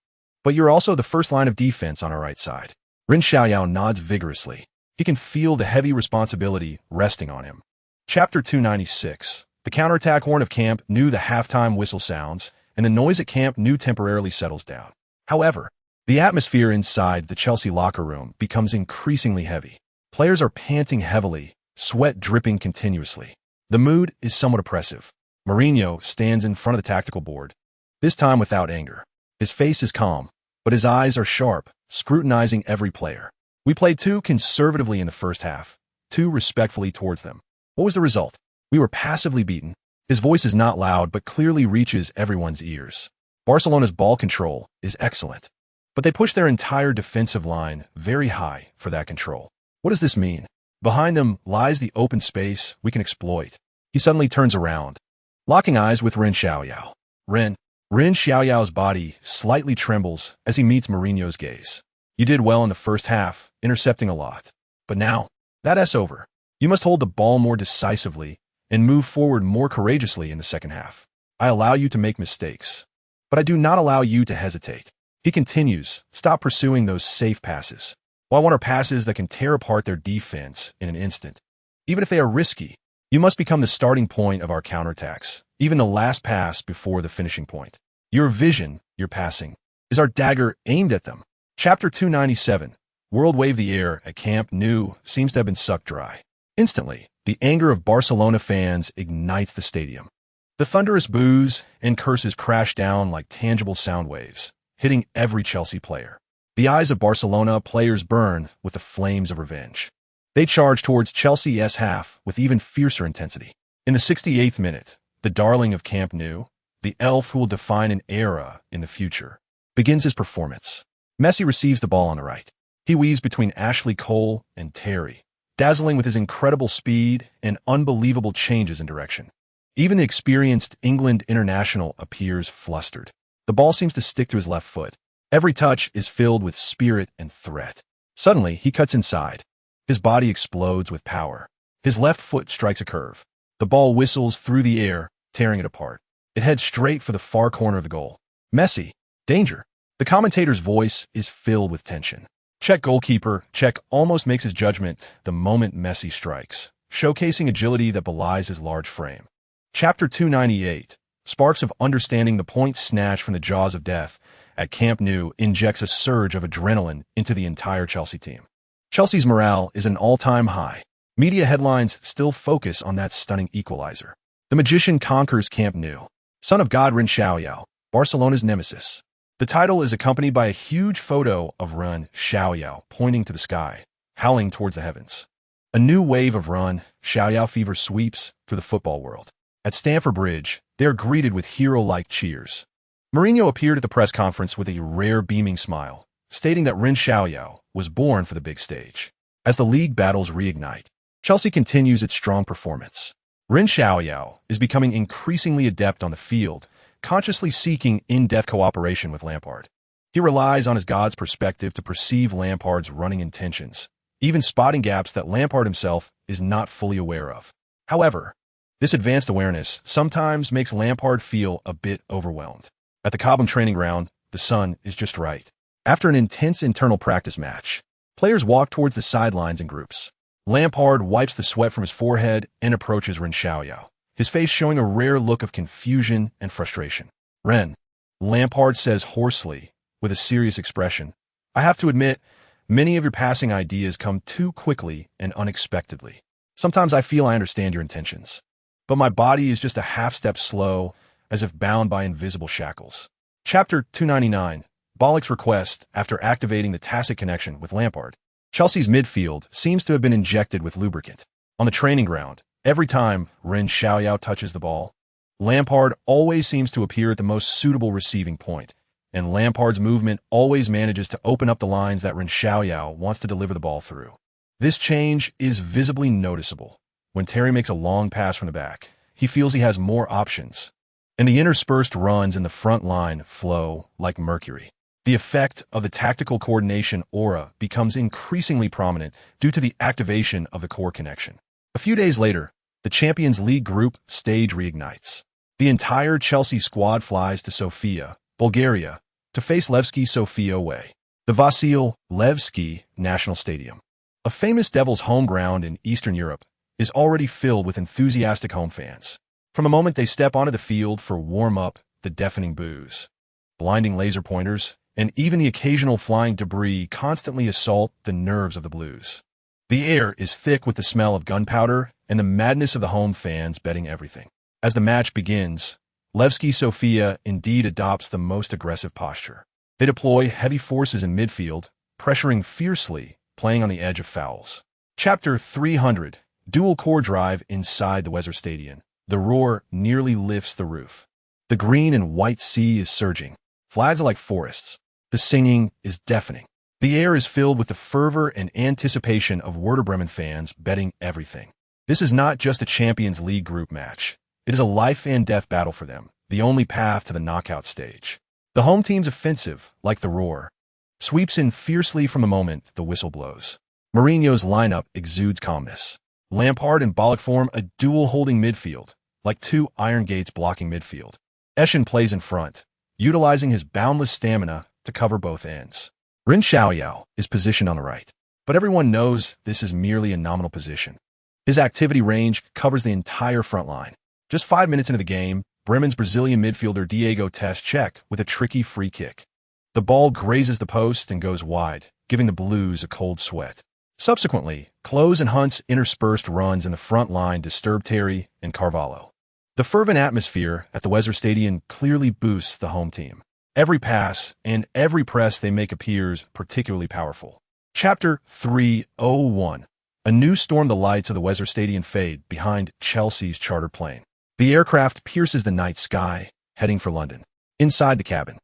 but you're also the first line of defense on our right side. Ren Xiaoyao nods vigorously. He can feel the heavy responsibility resting on him. Chapter 296. The counterattack horn of camp knew the halftime whistle sounds, and the noise at camp new temporarily settles down. However, the atmosphere inside the Chelsea locker room becomes increasingly heavy. Players are panting heavily, sweat dripping continuously. The mood is somewhat oppressive. Mourinho stands in front of the tactical board, this time without anger. His face is calm, but his eyes are sharp, scrutinizing every player. We played too conservatively in the first half, too respectfully towards them. What was the result? We were passively beaten. His voice is not loud, but clearly reaches everyone's ears. Barcelona's ball control is excellent, but they push their entire defensive line very high for that control. What does this mean? Behind them lies the open space we can exploit. He suddenly turns around, locking eyes with Ren Xiaoyao. Ren Xiaoyao's body slightly trembles as he meets Mourinho's gaze. You did well in the first half, intercepting a lot. But now, that's over. You must hold the ball more decisively and move forward more courageously in the second half. I allow you to make mistakes, but I do not allow you to hesitate. He continues, stop pursuing those safe passes. Well, I want our passes that can tear apart their defense in an instant. Even if they are risky, you must become the starting point of our counterattacks, even the last pass before the finishing point. Your vision, your passing, is our dagger aimed at them. Chapter 297. World wave the air at Camp Nou seems to have been sucked dry. Instantly, the anger of Barcelona fans ignites the stadium. The thunderous boos and curses crash down like tangible sound waves, hitting every Chelsea player. The eyes of Barcelona players burn with the flames of revenge. They charge towards Chelsea's half with even fiercer intensity. In the 68th minute, the darling of Camp Nou, the elf who will define an era in the future, begins his performance. Messi receives the ball on the right. He weaves between Ashley Cole and Terry, dazzling with his incredible speed and unbelievable changes in direction. Even the experienced England international appears flustered. The ball seems to stick to his left foot. Every touch is filled with spirit and threat. Suddenly, he cuts inside. His body explodes with power. His left foot strikes a curve. The ball whistles through the air, tearing it apart. It heads straight for the far corner of the goal. Messi, danger. The commentator's voice is filled with tension. Czech goalkeeper, Czech almost makes his judgment the moment Messi strikes, showcasing agility that belies his large frame. Chapter 298. Sparks of understanding the point snatched from the jaws of death at Camp Nou injects a surge of adrenaline into the entire Chelsea team. Chelsea's morale is an all-time high. Media headlines still focus on that stunning equalizer. The magician conquers Camp Nou. Son of God Ren Xiaoyao, Barcelona's nemesis. The title is accompanied by a huge photo of Ren Xiaoyao pointing to the sky, howling towards the heavens. A new wave of Ren Xiaoyao fever sweeps through the football world. At Stamford Bridge, they are greeted with hero-like cheers. Mourinho appeared at the press conference with a rare beaming smile, stating that Ren Xiaoyao was born for the big stage. As the league battles reignite, Chelsea continues its strong performance. Ren Xiaoyao is becoming increasingly adept on the field, consciously seeking in-depth cooperation with Lampard. He relies on his God's perspective to perceive Lampard's running intentions, even spotting gaps that Lampard himself is not fully aware of. However, this advanced awareness sometimes makes Lampard feel a bit overwhelmed. At the Cobham training ground, the sun is just right. After an intense internal practice match, players walk towards the sidelines in groups. Lampard wipes the sweat from his forehead and approaches Ren Xiaoyao, his face showing a rare look of confusion and frustration. "Ren," Lampard says hoarsely, with a serious expression, "I have to admit, many of your passing ideas come too quickly and unexpectedly. Sometimes I feel I understand your intentions, but my body is just a half-step slow, as if bound by invisible shackles." Chapter 299, Bollock's request after activating the tacit connection with Lampard. Chelsea's midfield seems to have been injected with lubricant. On the training ground, every time Ren Xiaoyao touches the ball, Lampard always seems to appear at the most suitable receiving point, and Lampard's movement always manages to open up the lines that Ren Xiaoyao wants to deliver the ball through. This change is visibly noticeable. When Terry makes a long pass from the back, he feels he has more options, and the interspersed runs in the front line flow like mercury. The effect of the tactical coordination aura becomes increasingly prominent due to the activation of the core connection. A few days later, the Champions League group stage reignites. The entire Chelsea squad flies to Sofia, Bulgaria, to face Levski Sofia away. The Vasil Levski National Stadium, a famous Devils home ground in Eastern Europe, is already filled with enthusiastic home fans. From the moment they step onto the field for warm-up, the deafening boos, blinding laser pointers, and even the occasional flying debris constantly assault the nerves of the Blues. The air is thick with the smell of gunpowder and the madness of the home fans betting everything. As the match begins, Levski Sofia indeed adopts the most aggressive posture. They deploy heavy forces in midfield, pressuring fiercely, playing on the edge of fouls. Chapter 300, Dual Core Drive inside the Weser Stadion. The roar nearly lifts the roof. The green and white sea is surging. Flags are like forests. The singing is deafening. The air is filled with the fervor and anticipation of Werder Bremen fans betting everything. This is not just a Champions League group match. It is a life and death battle for them, the only path to the knockout stage. The home team's offensive, like the roar, sweeps in fiercely from the moment the whistle blows. Mourinho's lineup exudes calmness. Lampard and Bollock form a dual-holding midfield, like two iron gates blocking midfield. Eschen plays in front, utilizing his boundless stamina to cover both ends. Ren Xiaoyao is positioned on the right, but everyone knows this is merely a nominal position. His activity range covers the entire front line. Just 5 minutes into the game, Bremen's Brazilian midfielder Diego tests check with a tricky free kick. The ball grazes the post and goes wide, giving the Blues a cold sweat. Subsequently, Klose and Hunt's interspersed runs in the front line disturb Terry and Carvalho. The fervent atmosphere at the Weser Stadium clearly boosts the home team. Every pass and every press they make appears particularly powerful. Chapter 301. A new storm. The lights of the Weser Stadium fade behind Chelsea's charter plane. The aircraft pierces the night sky, heading for London. Inside the cabin,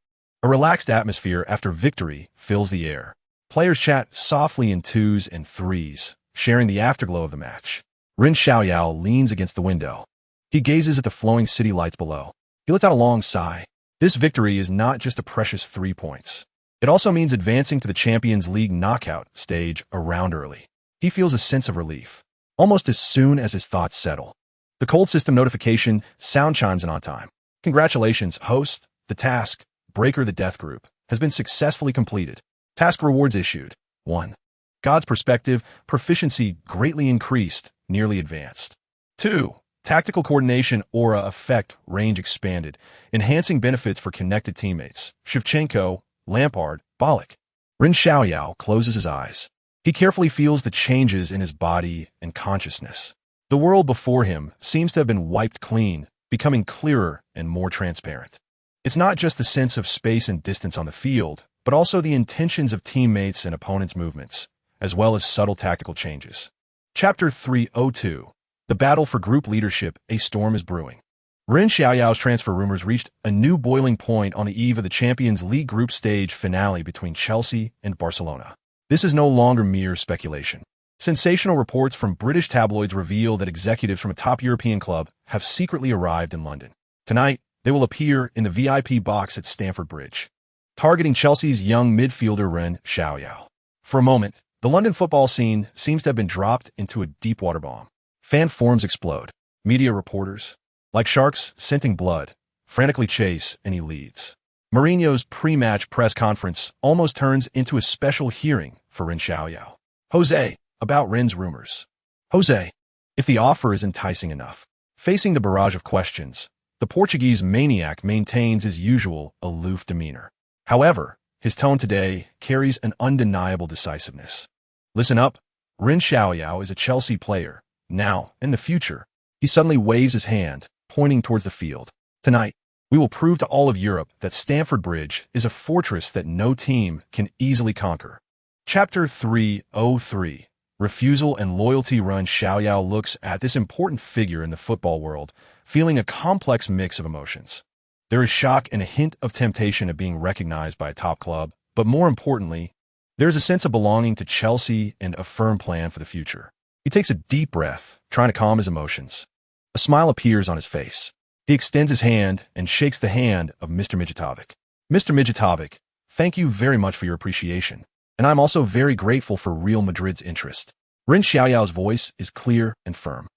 a relaxed atmosphere after victory fills the air. Players chat softly in twos and threes, sharing the afterglow of the match. Ren Xiaoyao leans against the window. He gazes at the flowing city lights below. He lets out a long sigh. This victory is not just a precious 3 points. It also means advancing to the Champions League knockout stage a round early. He feels a sense of relief, almost as soon as his thoughts settle. The cold system notification sound chimes in on time. Congratulations, host. The task, Breaker the Death Group, has been successfully completed. Task rewards issued. 1. God's perspective, proficiency greatly increased, nearly advanced. 2. Tactical coordination aura effect range expanded, enhancing benefits for connected teammates. Shevchenko, Lampard, Bollock. Ren Xiaoyao closes his eyes. He carefully feels the changes in his body and consciousness. The world before him seems to have been wiped clean, becoming clearer and more transparent. It's not just the sense of space and distance on the field, but also the intentions of teammates and opponents' movements, as well as subtle tactical changes. Chapter 302. The battle for group leadership. A storm is brewing. Ren Xiaoyao's transfer rumors reached a new boiling point on the eve of the Champions League group stage finale between Chelsea and Barcelona. This is no longer mere speculation. Sensational reports from British tabloids reveal that executives from a top European club have secretly arrived in London. Tonight, they will appear in the VIP box at Stamford Bridge, targeting Chelsea's young midfielder Ren Xiaoyao. For a moment, the London football scene seems to have been dropped into a deep water bomb. Fan forums explode. Media reporters, like sharks scenting blood, frantically chase any leads. Mourinho's pre-match press conference almost turns into a special hearing for Ren Xiaoyao. Jose, about Ren's rumors. Jose, if the offer is enticing enough. Facing the barrage of questions, the Portuguese maniac maintains his usual aloof demeanor. However, his tone today carries an undeniable decisiveness. Listen up, Ren Xiaoyao is a Chelsea player. Now, in the future, he suddenly waves his hand, pointing towards the field. Tonight, we will prove to all of Europe that Stamford Bridge is a fortress that no team can easily conquer. Chapter 303. Refusal and Loyalty. Ren Xiaoyao looks at this important figure in the football world, feeling a complex mix of emotions. There is shock and a hint of temptation at being recognized by a top club, but more importantly, there is a sense of belonging to Chelsea and a firm plan for the future. He takes a deep breath, trying to calm his emotions. A smile appears on his face. He extends his hand and shakes the hand of Mr. Mijatovic. Mr. Mijatovic, thank you very much for your appreciation, and I'm also very grateful for Real Madrid's interest. Ren Xiaoyao's voice is clear and firm.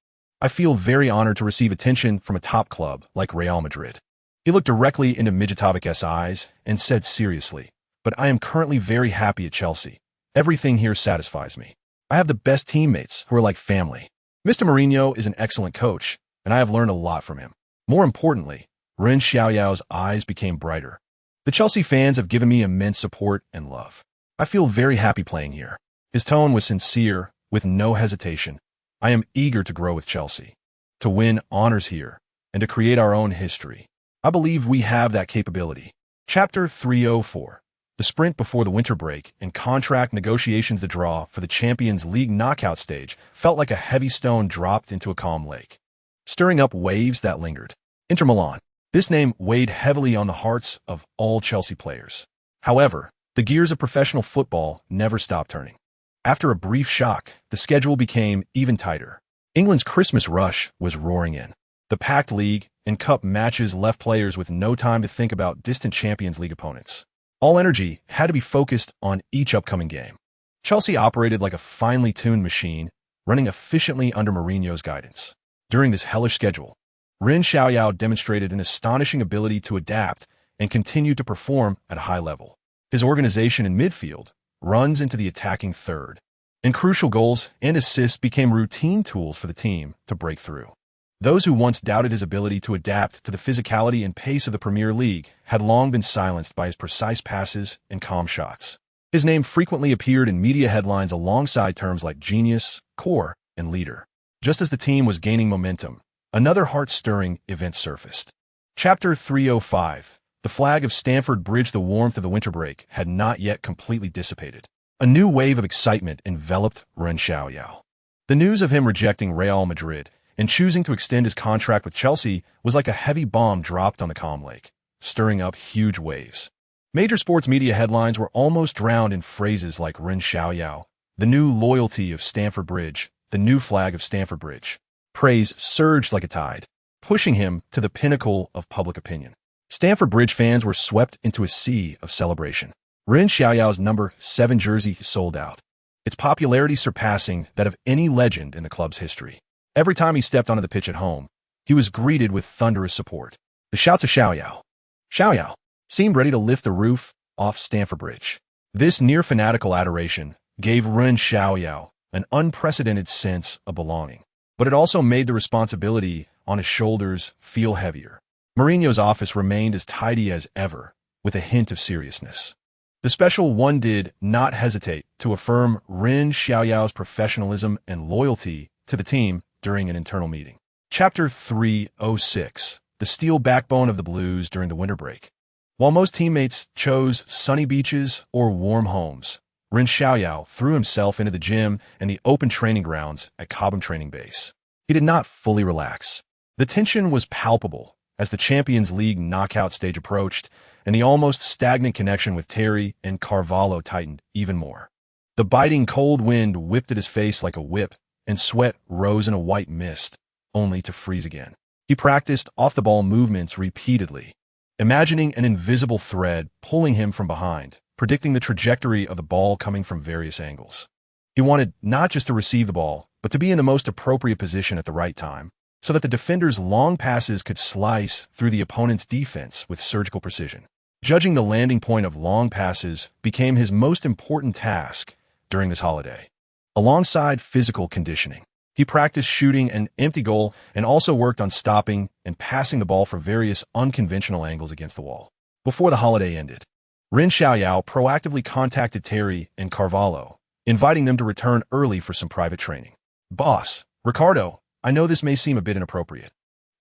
I feel very honored to receive attention from a top club like Real Madrid. He looked directly into Mijatovic's eyes and said seriously, but I am currently very happy at Chelsea. Everything here satisfies me. I have the best teammates who are like family. Mr. Mourinho is an excellent coach, and I have learned a lot from him. More importantly, Ren Xiaoyao's eyes became brighter. The Chelsea fans have given me immense support and love. I feel very happy playing here. His tone was sincere, with no hesitation. I am eager to grow with Chelsea, to win honors here, and to create our own history. I believe we have that capability. Chapter 304. The sprint before the winter break and contract negotiations. The draw for the Champions League knockout stage felt like a heavy stone dropped into a calm lake, stirring up waves that lingered. Inter Milan. This name weighed heavily on the hearts of all Chelsea players. However, the gears of professional football never stopped turning. After a brief shock, the schedule became even tighter. England's Christmas rush was roaring in. The packed league and cup matches left players with no time to think about distant Champions League opponents. All energy had to be focused on each upcoming game. Chelsea operated like a finely tuned machine, running efficiently under Mourinho's guidance. During this hellish schedule, Ren Xiaoyao demonstrated an astonishing ability to adapt and continue to perform at a high level. His organization in midfield, runs into the attacking third, and crucial goals and assists became routine tools for the team to break through. Those who once doubted his ability to adapt to the physicality and pace of the Premier League had long been silenced by his precise passes and calm shots. His name frequently appeared in media headlines alongside terms like genius, core, and leader. Just as the team was gaining momentum, another heart-stirring event surfaced. Chapter 305. The flag of Stamford Bridge. The warmth of the winter break had not yet completely dissipated. A new wave of excitement enveloped Ren Xiaoyao. The news of him rejecting Real Madrid and choosing to extend his contract with Chelsea was like a heavy bomb dropped on the calm lake, stirring up huge waves. Major sports media headlines were almost drowned in phrases like Ren Xiaoyao, the new loyalty of Stamford Bridge, the new flag of Stamford Bridge. Praise surged like a tide, pushing him to the pinnacle of public opinion. Stamford Bridge fans were swept into a sea of celebration. Ren Xiaoyao's number 7 jersey sold out, its popularity surpassing that of any legend in the club's history. Every time he stepped onto the pitch at home, he was greeted with thunderous support. The shouts of Xiaoyao seemed ready to lift the roof off Stamford Bridge. This near-fanatical adoration gave Ren Xiaoyao an unprecedented sense of belonging, but it also made the responsibility on his shoulders feel heavier. Mourinho's office remained as tidy as ever, with a hint of seriousness. The special one did not hesitate to affirm Ren Xiaoyao's professionalism and loyalty to the team during an internal meeting. Chapter 306. The steel backbone of the Blues during the winter break. While most teammates chose sunny beaches or warm homes, Ren Xiaoyao threw himself into the gym and the open training grounds at Cobham Training Base. He did not fully relax. The tension was palpable as the Champions League knockout stage approached, and the almost stagnant connection with Terry and Carvalho tightened even more. The biting cold wind whipped at his face like a whip, and sweat rose in a white mist, only to freeze again. He practiced off-the-ball movements repeatedly, imagining an invisible thread pulling him from behind, predicting the trajectory of the ball coming from various angles. He wanted not just to receive the ball, but to be in the most appropriate position at the right time, so that the defender's long passes could slice through the opponent's defense with surgical precision. Judging the landing point of long passes became his most important task during this holiday. Alongside physical conditioning, he practiced shooting an empty goal and also worked on stopping and passing the ball from various unconventional angles against the wall. Before the holiday ended, Ren Xiaoyao proactively contacted Terry and Carvalho, inviting them to return early for some private training. "Boss, Ricardo, I know this may seem a bit inappropriate,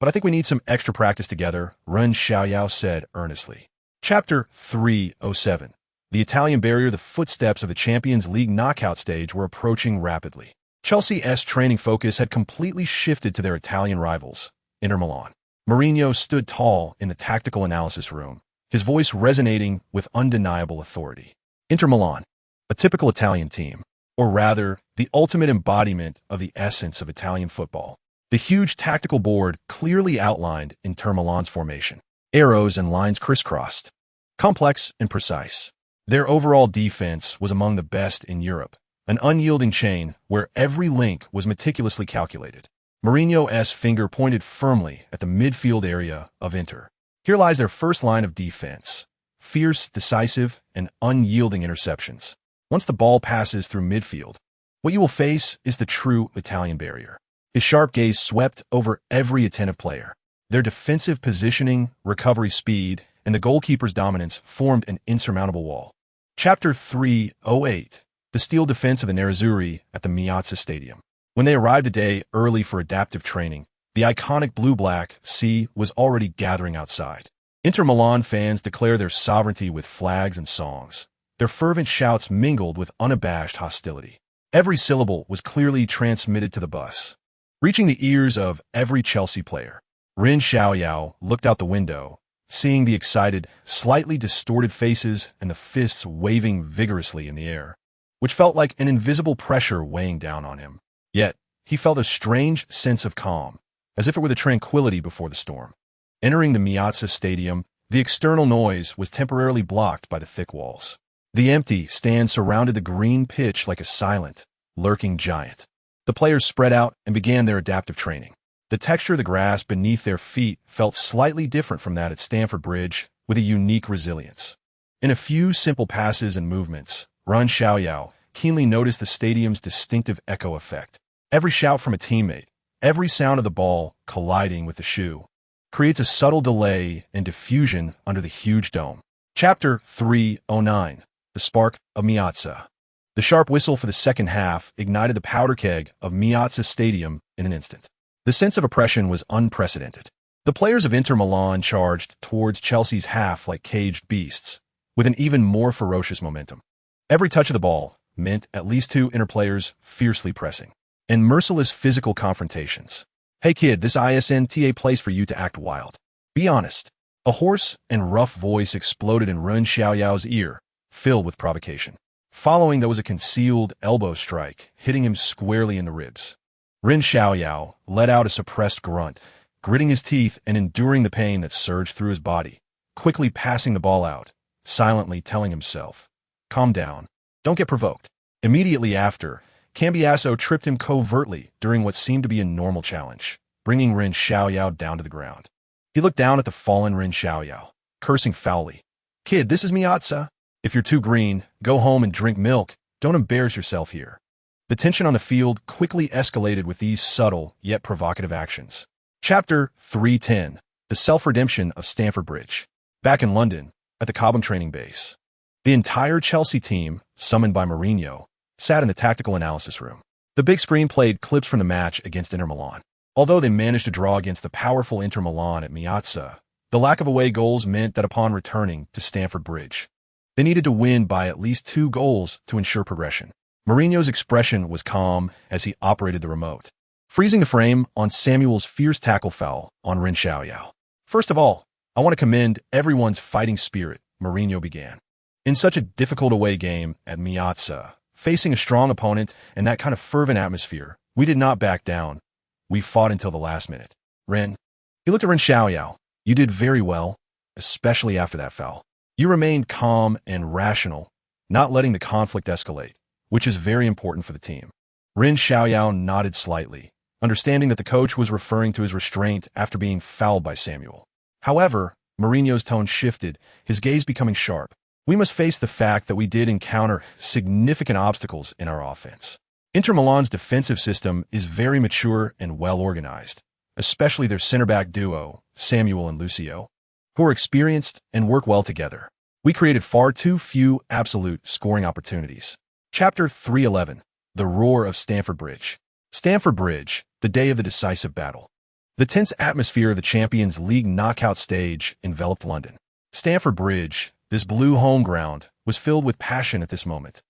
but I think we need some extra practice together," Ren Xiaoyao said earnestly. Chapter 307. The Italian barrier. The footsteps of the Champions League knockout stage were approaching rapidly. Chelsea's training focus had completely shifted to their Italian rivals, Inter Milan. Mourinho stood tall in the tactical analysis room, his voice resonating with undeniable authority. Inter Milan, a typical Italian team, or rather, the ultimate embodiment of the essence of Italian football. The huge tactical board clearly outlined Inter Milan's formation. Arrows and lines crisscrossed, complex and precise. Their overall defense was among the best in Europe, an unyielding chain where every link was meticulously calculated. Mourinho's finger pointed firmly at the midfield area of Inter. Here lies their first line of defense: fierce, decisive, and unyielding interceptions. Once the ball passes through midfield, what you will face is the true Italian barrier. His sharp gaze swept over every attentive player. Their defensive positioning, recovery speed, and the goalkeeper's dominance formed an insurmountable wall. Chapter 308. The steel defense of the Nerazzurri at the Miazza Stadium. When they arrived a day early for adaptive training, the iconic blue-black sea was already gathering outside. Inter Milan fans declare their sovereignty with flags and songs. Their fervent shouts mingled with unabashed hostility. Every syllable was clearly transmitted to the bus, reaching the ears of every Chelsea player. Ren Xiaoyao looked out the window, seeing the excited, slightly distorted faces and the fists waving vigorously in the air, which felt like an invisible pressure weighing down on him. Yet, he felt a strange sense of calm, as if it were the tranquility before the storm. Entering the Miazza Stadium, the external noise was temporarily blocked by the thick walls. The empty stand surrounded the green pitch like a silent, lurking giant. The players spread out and began their adaptive training. The texture of the grass beneath their feet felt slightly different from that at Stamford Bridge, with a unique resilience. In a few simple passes and movements, Ren Xiaoyao keenly noticed the stadium's distinctive echo effect. Every shout from a teammate, every sound of the ball colliding with the shoe, creates a subtle delay and diffusion under the huge dome. Chapter 309. The Spark of Miazza. The sharp whistle for the second half ignited the powder keg of Miazza Stadium in an instant. The sense of oppression was unprecedented. The players of Inter Milan charged towards Chelsea's half like caged beasts, with an even more ferocious momentum. Every touch of the ball meant at least two Inter players fiercely pressing, and merciless physical confrontations. "Hey kid, this isn't a place for you to act wild. Be honest." A hoarse and rough voice exploded in Ren Xiaoyao's ear, filled with provocation. Following, there was a concealed elbow strike, hitting him squarely in the ribs. Ren Xiaoyao let out a suppressed grunt, gritting his teeth and enduring the pain that surged through his body, quickly passing the ball out, silently telling himself, "Calm down. Don't get provoked." Immediately after, Cambiasso tripped him covertly during what seemed to be a normal challenge, bringing Ren Xiaoyao down to the ground. He looked down at the fallen Ren Xiaoyao, cursing foully. "Kid, this is Miazza. If you're too green, go home and drink milk. Don't embarrass yourself here." The tension on the field quickly escalated with these subtle yet provocative actions. Chapter 310. The Self-Redemption of Stamford Bridge. Back in London, at the Cobham training base, the entire Chelsea team, summoned by Mourinho, sat in the tactical analysis room. The big screen played clips from the match against Inter Milan. Although they managed to draw against the powerful Inter Milan at Miazza, the lack of away goals meant that upon returning to Stamford Bridge, they needed to win by at least 2 goals to ensure progression. Mourinho's expression was calm as he operated the remote, freezing the frame on Samuel's fierce tackle foul on Ren Xiaoyao. "First of all, I want to commend everyone's fighting spirit," Mourinho began. "In such a difficult away game at Miazza, Facing a strong opponent and that kind of fervent atmosphere, we did not back down. We fought until the last minute. Ren. He looked at Ren Xiaoyao. You did very well, especially after that foul. You remained calm and rational, not letting the conflict escalate, which is very important for the team. Ren Xiaoyao nodded slightly, understanding that the coach was referring to his restraint after being fouled by Samuel. However, Mourinho's tone shifted, his gaze becoming sharp. We must face the fact that we did encounter significant obstacles in our offense. Inter Milan's defensive system is very mature and well-organized, especially their center-back duo, Samuel and Lucio, who are experienced and work well together. We created far too few absolute scoring opportunities. Chapter 311. The Roar of Stamford Bridge. Stamford Bridge, the day of the decisive battle. The tense atmosphere of the Champions League knockout stage enveloped London. Stamford Bridge, this blue home ground, was filled with passion at this moment,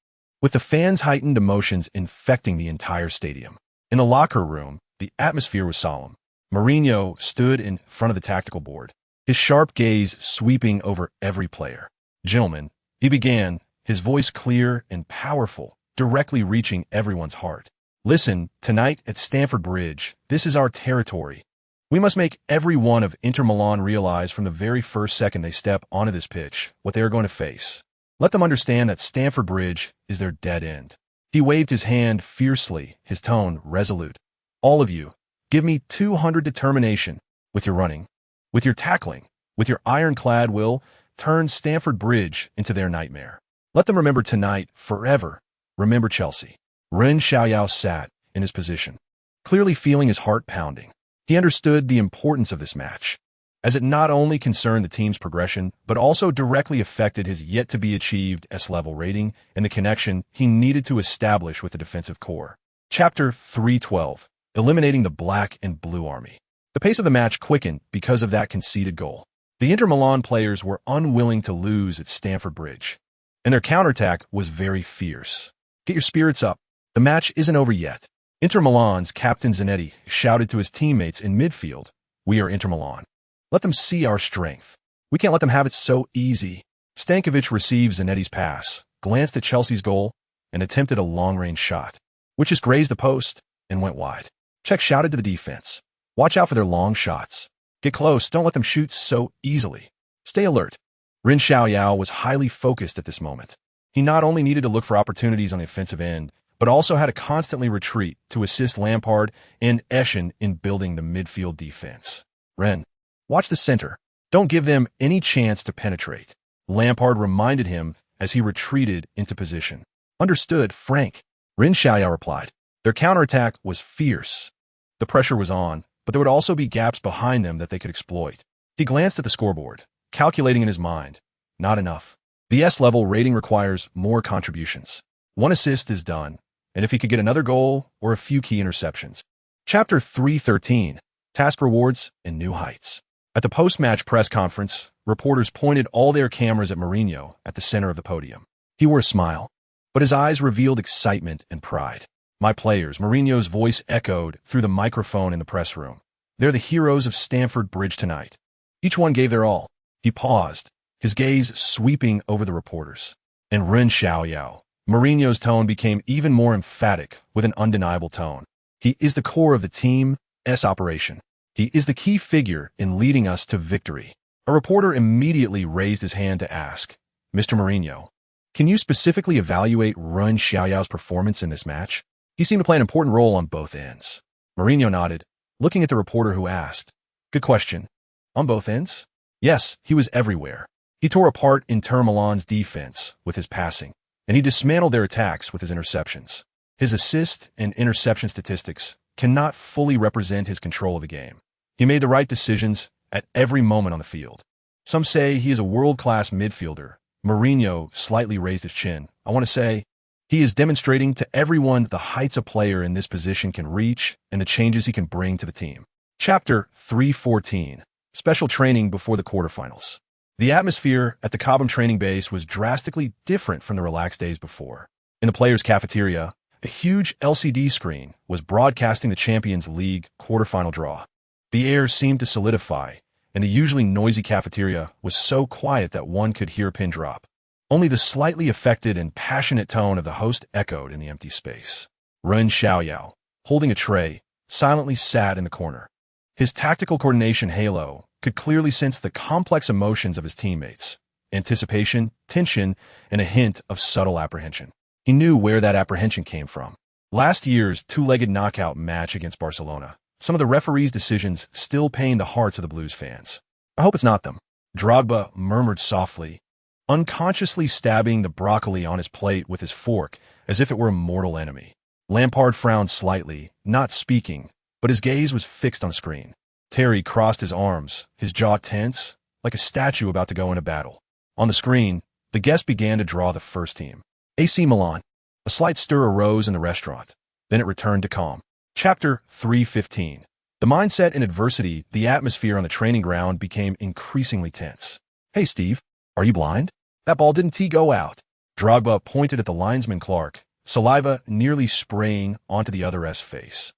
with the fans' heightened emotions infecting the entire stadium. In the locker room, the atmosphere was solemn. Mourinho stood in front of the tactical board, his sharp gaze sweeping over every player. Gentlemen, he began, his voice clear and powerful, directly reaching everyone's heart. Listen, tonight at Stamford Bridge, this is our territory. We must make every one of Inter Milan realize from the very first second they step onto this pitch what they are going to face. Let them understand that Stamford Bridge is their dead end. He waved his hand fiercely, his tone resolute. All of you, give me 200 determination with your running, with your tackling, with your ironclad will, turn Stamford Bridge into their nightmare. Let them remember tonight, forever, remember Chelsea. Ren Xiaoyao sat in his position, clearly feeling his heart pounding. He understood the importance of this match, as it not only concerned the team's progression, but also directly affected his yet-to-be-achieved S-level rating and the connection he needed to establish with the defensive core. Chapter 312. Eliminating the Black and Blue Army. The pace of the match quickened because of that conceded goal. The Inter Milan players were unwilling to lose at Stamford Bridge, and their counterattack was very fierce. Get your spirits up. The match isn't over yet. Inter Milan's captain Zanetti shouted to his teammates in midfield, "We are Inter Milan. Let them see our strength. We can't let them have it so easy." Stankovic received Zanetti's pass, glanced at Chelsea's goal, and attempted a long-range shot, which just grazed the post and went wide. Czech shouted to the defense, "Watch out for their long shots. Get close, don't let them shoot so easily. Stay alert." Ren Xiaoyao was highly focused at this moment. He not only needed to look for opportunities on the offensive end, but also had to constantly retreat to assist Lampard and Eschen in building the midfield defense. Ren, watch the center. Don't give them any chance to penetrate. Lampard reminded him as he retreated into position. Understood, Frank. Ren Xiaoyao replied. Their counterattack was fierce. The pressure was on, but there would also be gaps behind them that they could exploit. He glanced at the scoreboard, calculating in his mind. Not enough. The S-level rating requires more contributions. One assist is done, and if he could get another goal or a few key interceptions. Chapter 313. Task Rewards and New Heights. At the post-match press conference, reporters pointed all their cameras at Mourinho at the center of the podium. He wore a smile, but his eyes revealed excitement and pride. My players, Mourinho's voice echoed through the microphone in the press room. They're the heroes of Stamford Bridge tonight. Each one gave their all. He paused, his gaze sweeping over the reporters. And Ren Xiaoyao. Mourinho's tone became even more emphatic with an undeniable tone. He is the core of the team's operation. He is the key figure in leading us to victory. A reporter immediately raised his hand to ask, Mr. Mourinho, can you specifically evaluate Ren Xiaoyao's performance in this match? He seemed to play an important role on both ends. Mourinho nodded, looking at the reporter who asked, Good question. On both ends? Yes, he was everywhere. He tore apart Inter Milan's defense with his passing, and he dismantled their attacks with his interceptions. His assist and interception statistics cannot fully represent his control of the game. He made the right decisions at every moment on the field. Some say he is a world-class midfielder. Mourinho slightly raised his chin. I want to say, he is demonstrating to everyone the heights a player in this position can reach and the changes he can bring to the team. Chapter 314. Special training before the quarterfinals. The atmosphere at the Cobham training base was drastically different from the relaxed days before. In the players' cafeteria, a huge LCD screen was broadcasting the Champions League quarterfinal draw. The air seemed to solidify, and the usually noisy cafeteria was so quiet that one could hear a pin drop. Only the slightly affected and passionate tone of the host echoed in the empty space. Ren Xiaoyao, holding a tray, silently sat in the corner. His tactical coordination halo could clearly sense the complex emotions of his teammates: anticipation, tension, and a hint of subtle apprehension. He knew where that apprehension came from. Last year's two-legged knockout match against Barcelona. Some of the referee's decisions still pain the hearts of the Blues fans. I hope it's not them. Drogba murmured softly, unconsciously stabbing the broccoli on his plate with his fork as if it were a mortal enemy. Lampard frowned slightly, not speaking, but his gaze was fixed on the screen. Terry crossed his arms, his jaw tense, like a statue about to go into battle. On the screen, the guest began to draw the first team. AC Milan. A slight stir arose in the restaurant. Then it returned to calm. Chapter 3:15. The mindset in adversity, the atmosphere on the training ground became increasingly tense. Hey, Steve, are you blind? That ball didn't go out. Drogba pointed at the linesman Clark, saliva nearly spraying onto the other's face.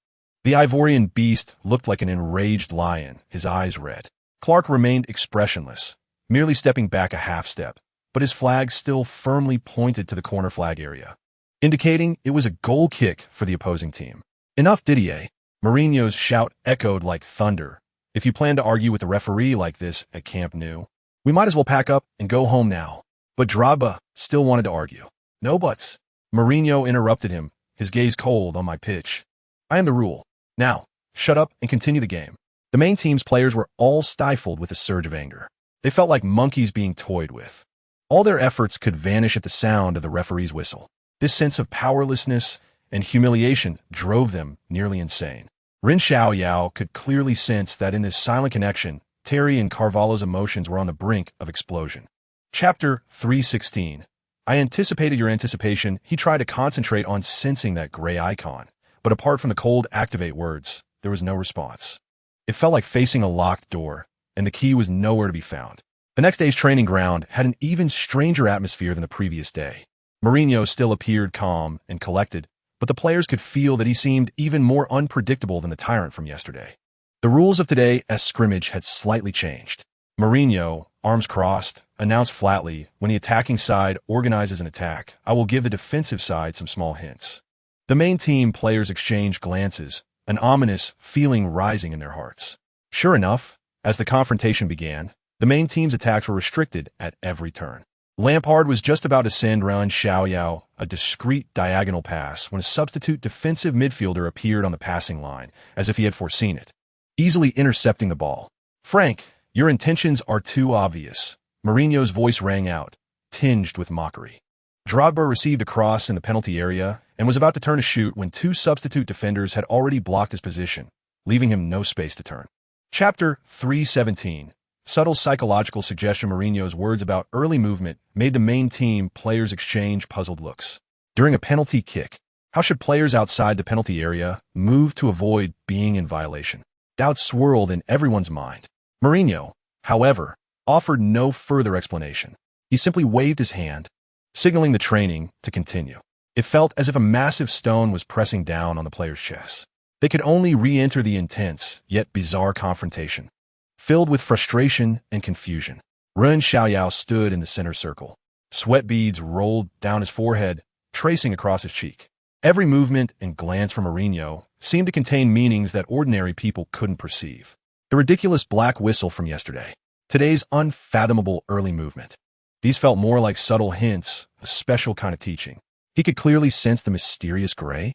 The Ivorian beast looked like an enraged lion, his eyes red. Clark remained expressionless, merely stepping back a half step, but his flag still firmly pointed to the corner flag area, indicating it was a goal kick for the opposing team. Enough, Didier. Mourinho's shout echoed like thunder. If you plan to argue with a referee like this at Camp Nou, we might as well pack up and go home now. But Drogba still wanted to argue. No buts. Mourinho interrupted him, his gaze cold on my pitch. I am the rule. Now, shut up and continue the game. The main team's players were all stifled with a surge of anger. They felt like monkeys being toyed with. All their efforts could vanish at the sound of the referee's whistle. This sense of powerlessness and humiliation drove them nearly insane. Ren Xiaoyao could clearly sense that in this silent connection, Terry and Carvalho's emotions were on the brink of explosion. Chapter 3:16. I anticipated your anticipation. He tried to concentrate on sensing that gray icon, but apart from the cold activate words, there was no response. It felt like facing a locked door, and the key was nowhere to be found. The next day's training ground had an even stranger atmosphere than the previous day. Mourinho still appeared calm and collected, but the players could feel that he seemed even more unpredictable than the tyrant from yesterday. The rules of today's scrimmage had slightly changed. Mourinho, arms crossed, announced flatly, when the attacking side organizes an attack, I will give the defensive side some small hints. The main team players exchanged glances, an ominous feeling rising in their hearts. Sure enough, as the confrontation began, the main team's attacks were restricted at every turn. Lampard was just about to send Ren Xiaoyao a discreet diagonal pass when a substitute defensive midfielder appeared on the passing line, as if he had foreseen it, easily intercepting the ball. Frank, your intentions are too obvious. Mourinho's voice rang out, tinged with mockery. Drogba received a cross in the penalty area and was about to turn to shoot when two substitute defenders had already blocked his position, leaving him no space to turn. Chapter 3:17. Subtle psychological suggestion. Mourinho's words about early movement made the main team players exchange puzzled looks. During a penalty kick, how should players outside the penalty area move to avoid being in violation? Doubts swirled in everyone's mind. Mourinho, however, offered no further explanation. He simply waved his hand, signaling the training to continue. It felt as if a massive stone was pressing down on the players' chests. They could only re-enter the intense, yet bizarre confrontation. Filled with frustration and confusion, Ren Xiaoyao stood in the center circle. Sweat beads rolled down his forehead, tracing across his cheek. Every movement and glance from Mourinho seemed to contain meanings that ordinary people couldn't perceive. The ridiculous black whistle from yesterday, today's unfathomable early movement. These felt more like subtle hints, a special kind of teaching. He could clearly sense the mysterious gray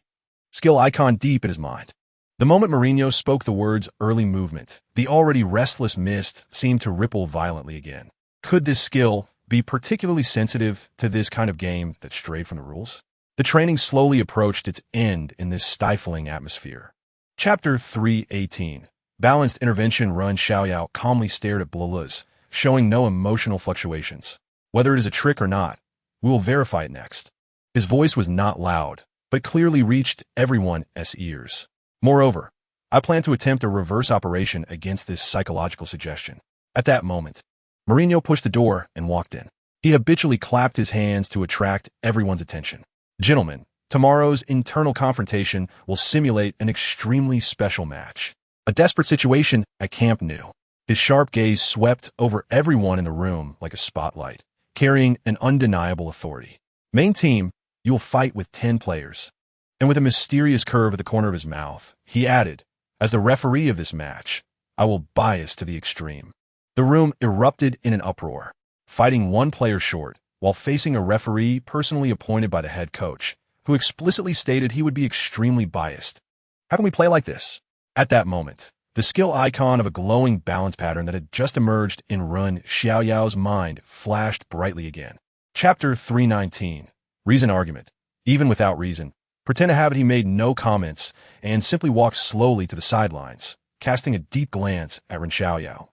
skill icon deep in his mind. The moment Mourinho spoke the words early movement, the already restless mist seemed to ripple violently again. Could this skill be particularly sensitive to this kind of game that strayed from the rules? The training slowly approached its end in this stifling atmosphere. Chapter 3:18. Balanced intervention. Ren Xiaoyao calmly stared at Blula's, showing no emotional fluctuations. Whether it is a trick or not, we will verify it next. His voice was not loud, but clearly reached everyone's ears. Moreover, I plan to attempt a reverse operation against this psychological suggestion. At that moment, Mourinho pushed the door and walked in. He habitually clapped his hands to attract everyone's attention. Gentlemen, tomorrow's internal confrontation will simulate an extremely special match. A desperate situation at Camp Nou. His sharp gaze swept over everyone in the room like a spotlight, carrying an undeniable authority. Main team, you will fight with 10 players. And with a mysterious curve at the corner of his mouth, he added, as the referee of this match, I will bias to the extreme. The room erupted in an uproar, fighting one player short, while facing a referee personally appointed by the head coach, who explicitly stated he would be extremely biased. How can we play like this? At that moment, the skill icon of a glowing balance pattern that had just emerged in Ren Xiaoyao's mind flashed brightly again. Chapter 319. Reason Argument. Even without reason, pretend to have it he made no comments and simply walked slowly to the sidelines, casting a deep glance at Ren Xiaoyao.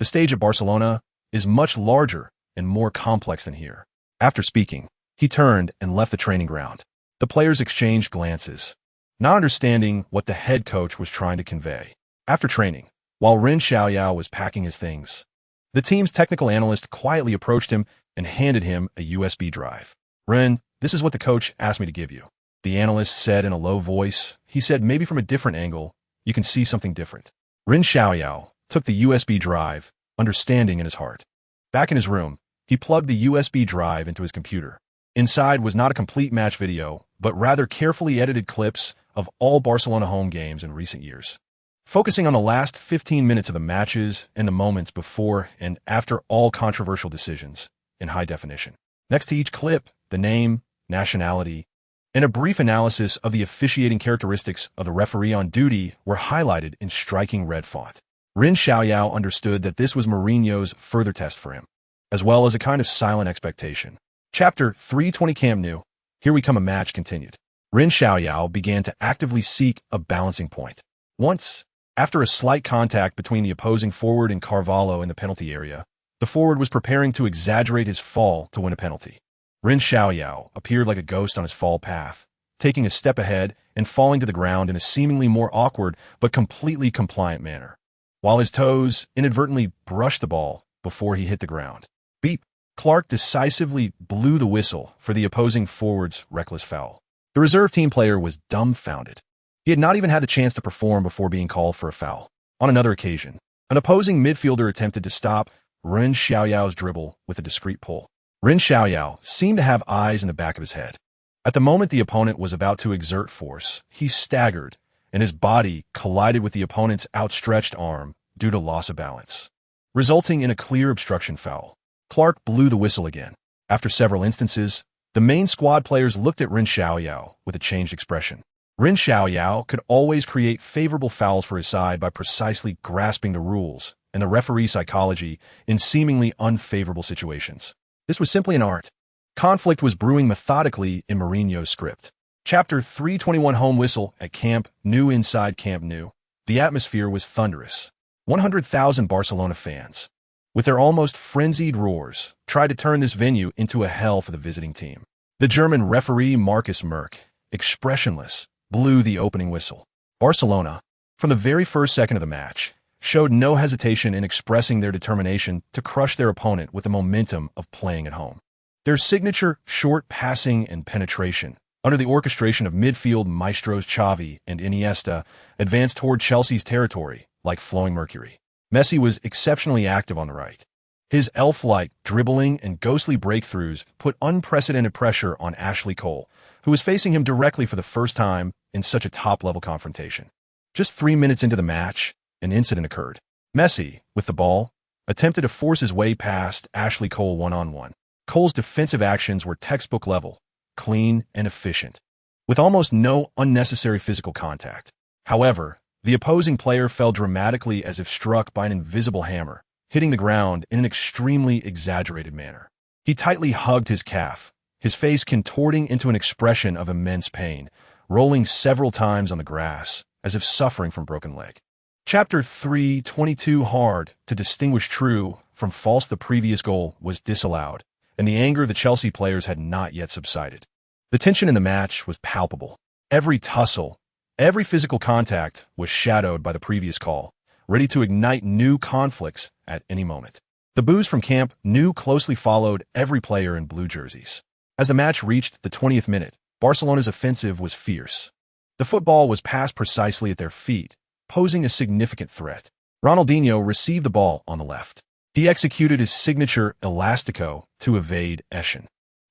The stage at Barcelona is much larger and more complex than here. After speaking, he turned and left the training ground. The players exchanged glances, not understanding what the head coach was trying to convey. After training, while Ren Xiaoyao was packing his things, the team's technical analyst quietly approached him and handed him a USB drive. Ren, this is what the coach asked me to give you. The analyst said in a low voice. He said maybe from a different angle, you can see something different. Ren Xiaoyao took the USB drive, understanding in his heart. Back in his room, he plugged the USB drive into his computer. Inside was not a complete match video, but rather carefully edited clips of all Barcelona home games in recent years, focusing on the last 15 minutes of the matches and the moments before and after all controversial decisions in high definition. Next to each clip, the name, nationality, and a brief analysis of the officiating characteristics of the referee on duty were highlighted in striking red font. Ren Xiaoyao understood that this was Mourinho's further test for him, as well as a kind of silent expectation. Chapter 320 Camp Nou. Here we come. A match continued. Ren Xiaoyao began to actively seek a balancing point. Once, after a slight contact between the opposing forward and Carvalho in the penalty area, the forward was preparing to exaggerate his fall to win a penalty. Ren Xiaoyao appeared like a ghost on his fall path, taking a step ahead and falling to the ground in a seemingly more awkward but completely compliant manner, while his toes inadvertently brushed the ball before he hit the ground. Beep! Clark decisively blew the whistle for the opposing forward's reckless foul. The reserve team player was dumbfounded. He had not even had the chance to perform before being called for a foul. On another occasion, an opposing midfielder attempted to stop Ren Xiaoyao's dribble with a discreet pull. Ren Xiaoyao seemed to have eyes in the back of his head. At the moment the opponent was about to exert force, he staggered, and his body collided with the opponent's outstretched arm due to loss of balance, resulting in a clear obstruction foul. Clark blew the whistle again. After several instances, the main squad players looked at Ren Xiaoyao with a changed expression. Ren Xiaoyao could always create favorable fouls for his side by precisely grasping the rules and the referee's psychology in seemingly unfavorable situations. This was simply an art. Conflict was brewing methodically in Mourinho's script. Chapter 321 Home Whistle at Camp Nou. Inside Camp Nou, the atmosphere was thunderous. 100,000 Barcelona fans, with their almost frenzied roars, tried to turn this venue into a hell for the visiting team. The German referee Markus Merck, expressionless, blew the opening whistle. Barcelona, from the very first second of the match, showed no hesitation in expressing their determination to crush their opponent with the momentum of playing at home. Their signature short passing and penetration, under the orchestration of midfield maestros Xavi and Iniesta, advanced toward Chelsea's territory like flowing mercury. Messi was exceptionally active on the right. His elf-like dribbling and ghostly breakthroughs put unprecedented pressure on Ashley Cole, who was facing him directly for the first time in such a top-level confrontation. Just 3 minutes into the match, an incident occurred. Messi, with the ball, attempted to force his way past Ashley Cole one-on-one. Cole's defensive actions were textbook level, clean and efficient, with almost no unnecessary physical contact. However, the opposing player fell dramatically as if struck by an invisible hammer, hitting the ground in an extremely exaggerated manner. He tightly hugged his calf, his face contorting into an expression of immense pain, rolling several times on the grass, as if suffering from broken leg. Chapter 322 Hard to distinguish true from false. The previous goal was disallowed, and the anger of the Chelsea players had not yet subsided. The tension in the match was palpable. Every tussle, every physical contact was shadowed by the previous call, ready to ignite new conflicts at any moment. The boos from Camp Nou closely followed every player in blue jerseys. As the match reached the 20th minute, Barcelona's offensive was fierce. The football was passed precisely at their feet, posing a significant threat. Ronaldinho received the ball on the left. He He executed his signature elastico to evade Eschen,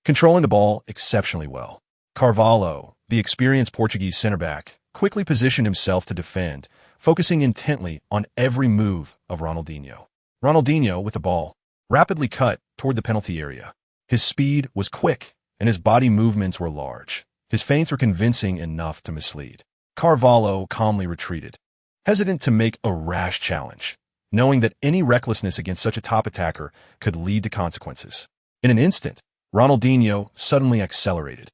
controlling the ball exceptionally well. Carvalho, the experienced Portuguese center-back, quickly positioned himself to defend, focusing intently on every move of Ronaldinho. Ronaldinho, with the ball, rapidly cut toward the penalty area. His speed was quick, and his body movements were large. His feints were convincing enough to mislead. Carvalho calmly retreated, hesitant to make a rash challenge, knowing that any recklessness against such a top attacker could lead to consequences. In an instant, Ronaldinho suddenly accelerated,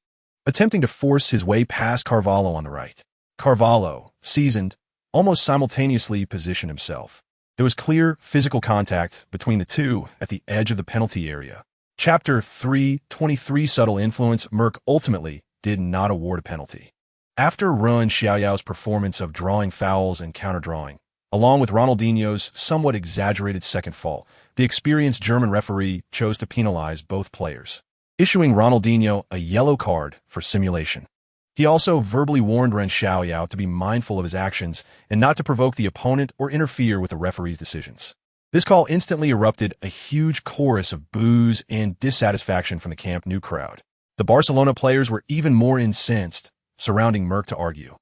attempting to force his way past Carvalho on the right. Carvalho, seasoned, almost simultaneously positioned himself. There was clear physical contact between the two at the edge of the penalty area. Chapter 3:23 Subtle Influence. Merck ultimately did not award a penalty. After Ren Xiaoyao's performance of drawing fouls and counter-drawing, along with Ronaldinho's somewhat exaggerated second fault, the experienced German referee chose to penalize both players, issuing Ronaldinho a yellow card for simulation. He also verbally warned Ren Xiaoyao to be mindful of his actions and not to provoke the opponent or interfere with the referee's decisions. This call instantly erupted a huge chorus of boos and dissatisfaction from the Camp Nou crowd. The Barcelona players were even more incensed, surrounding Merck to argue.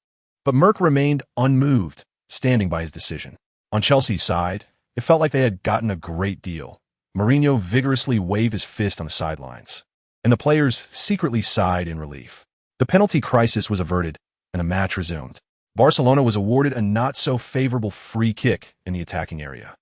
But Merck remained unmoved, standing by his decision. On Chelsea's side, it felt like they had gotten a great deal. Mourinho vigorously waved his fist on the sidelines, and the players secretly sighed in relief. The penalty crisis was averted, and the match resumed. Barcelona was awarded a not-so-favorable free kick in the attacking area.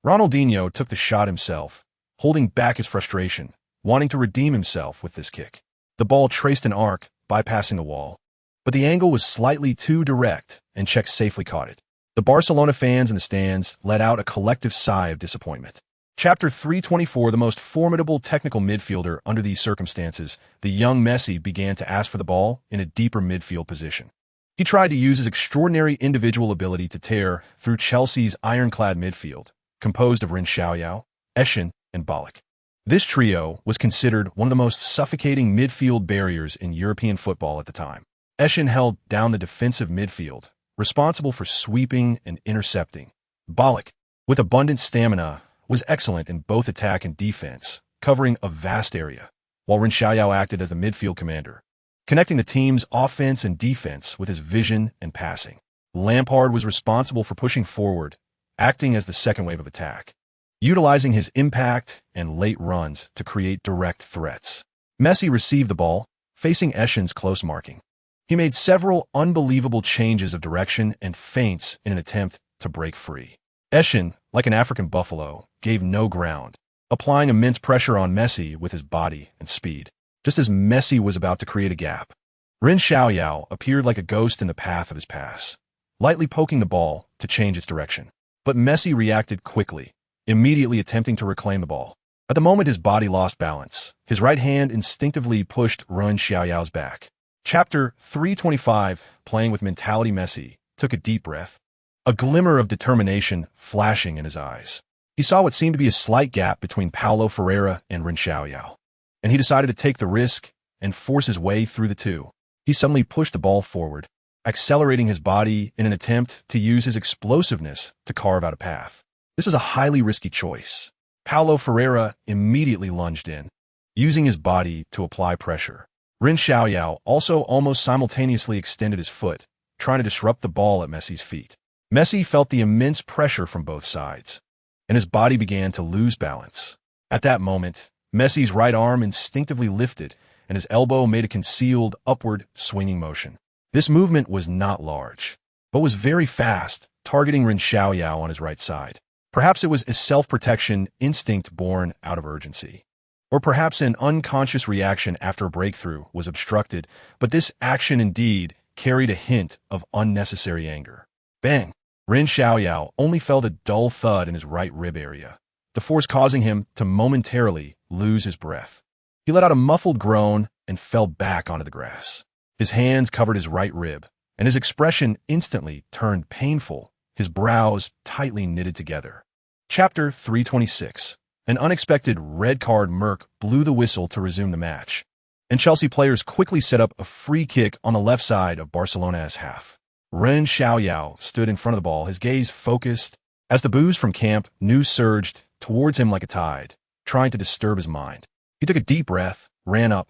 Ronaldinho took the shot himself, holding back his frustration, wanting to redeem himself with this kick. The ball traced an arc, bypassing the wall, but the angle was slightly too direct, and Cech safely caught it. The Barcelona fans in the stands let out a collective sigh of disappointment. Chapter 3:24 The most formidable technical midfielder under these circumstances, the young Messi began to ask for the ball in a deeper midfield position. He tried to use his extraordinary individual ability to tear through Chelsea's ironclad midfield, composed of Ren Xiaoyao, Eschen, and Ballack. This trio was considered one of the most suffocating midfield barriers in European football at the time. Eschen held down the defensive midfield, responsible for sweeping and intercepting. Ballack, with abundant stamina, was excellent in both attack and defense, covering a vast area, while Ren Xiaoyao acted as the midfield commander, connecting the team's offense and defense with his vision and passing. Lampard was responsible for pushing forward, acting as the second wave of attack, utilizing his impact and late runs to create direct threats. Messi received the ball, facing Eschen's close marking. He made several unbelievable changes of direction and feints in an attempt to break free. Eschen, like an African buffalo, gave no ground, applying immense pressure on Messi with his body and speed. Just as Messi was about to create a gap, Ren Xiaoyao appeared like a ghost in the path of his pass, lightly poking the ball to change its direction. But Messi reacted quickly, immediately attempting to reclaim the ball. At the moment his body lost balance, his right hand instinctively pushed Ren Xiaoyao's back. Chapter 3:25 Playing with Mentality. Messi took a deep breath, a glimmer of determination flashing in his eyes. He saw what seemed to be a slight gap between Paulo Ferreira and Ren Xiaoyao, and he decided to take the risk and force his way through the two. He suddenly pushed the ball forward, accelerating his body in an attempt to use his explosiveness to carve out a path. This was a highly risky choice. Paulo Ferreira immediately lunged in, using his body to apply pressure. Ren Xiaoyao also almost simultaneously extended his foot, trying to disrupt the ball at Messi's feet. Messi felt the immense pressure from both sides, and his body began to lose balance. At that moment, Messi's right arm instinctively lifted, and his elbow made a concealed, upward, swinging motion. This movement was not large, but was very fast, targeting Ren Xiaoyao on his right side. Perhaps it was a self-protection instinct born out of urgency. Or perhaps an unconscious reaction after a breakthrough was obstructed, but this action indeed carried a hint of unnecessary anger. Bang! Ren Xiaoyao only felt a dull thud in his right rib area, the force causing him to momentarily lose his breath. He let out a muffled groan and fell back onto the grass. His hands covered his right rib, and his expression instantly turned painful, his brows tightly knitted together. Chapter 3:26 An unexpected red card. Merck blew the whistle to resume the match, and Chelsea players quickly set up a free kick on the left side of Barcelona's half. Ren Xiaoyao stood in front of the ball, his gaze focused. As the boos from Camp Nou surged, towards him like a tide, trying to disturb his mind. He took a deep breath, ran up,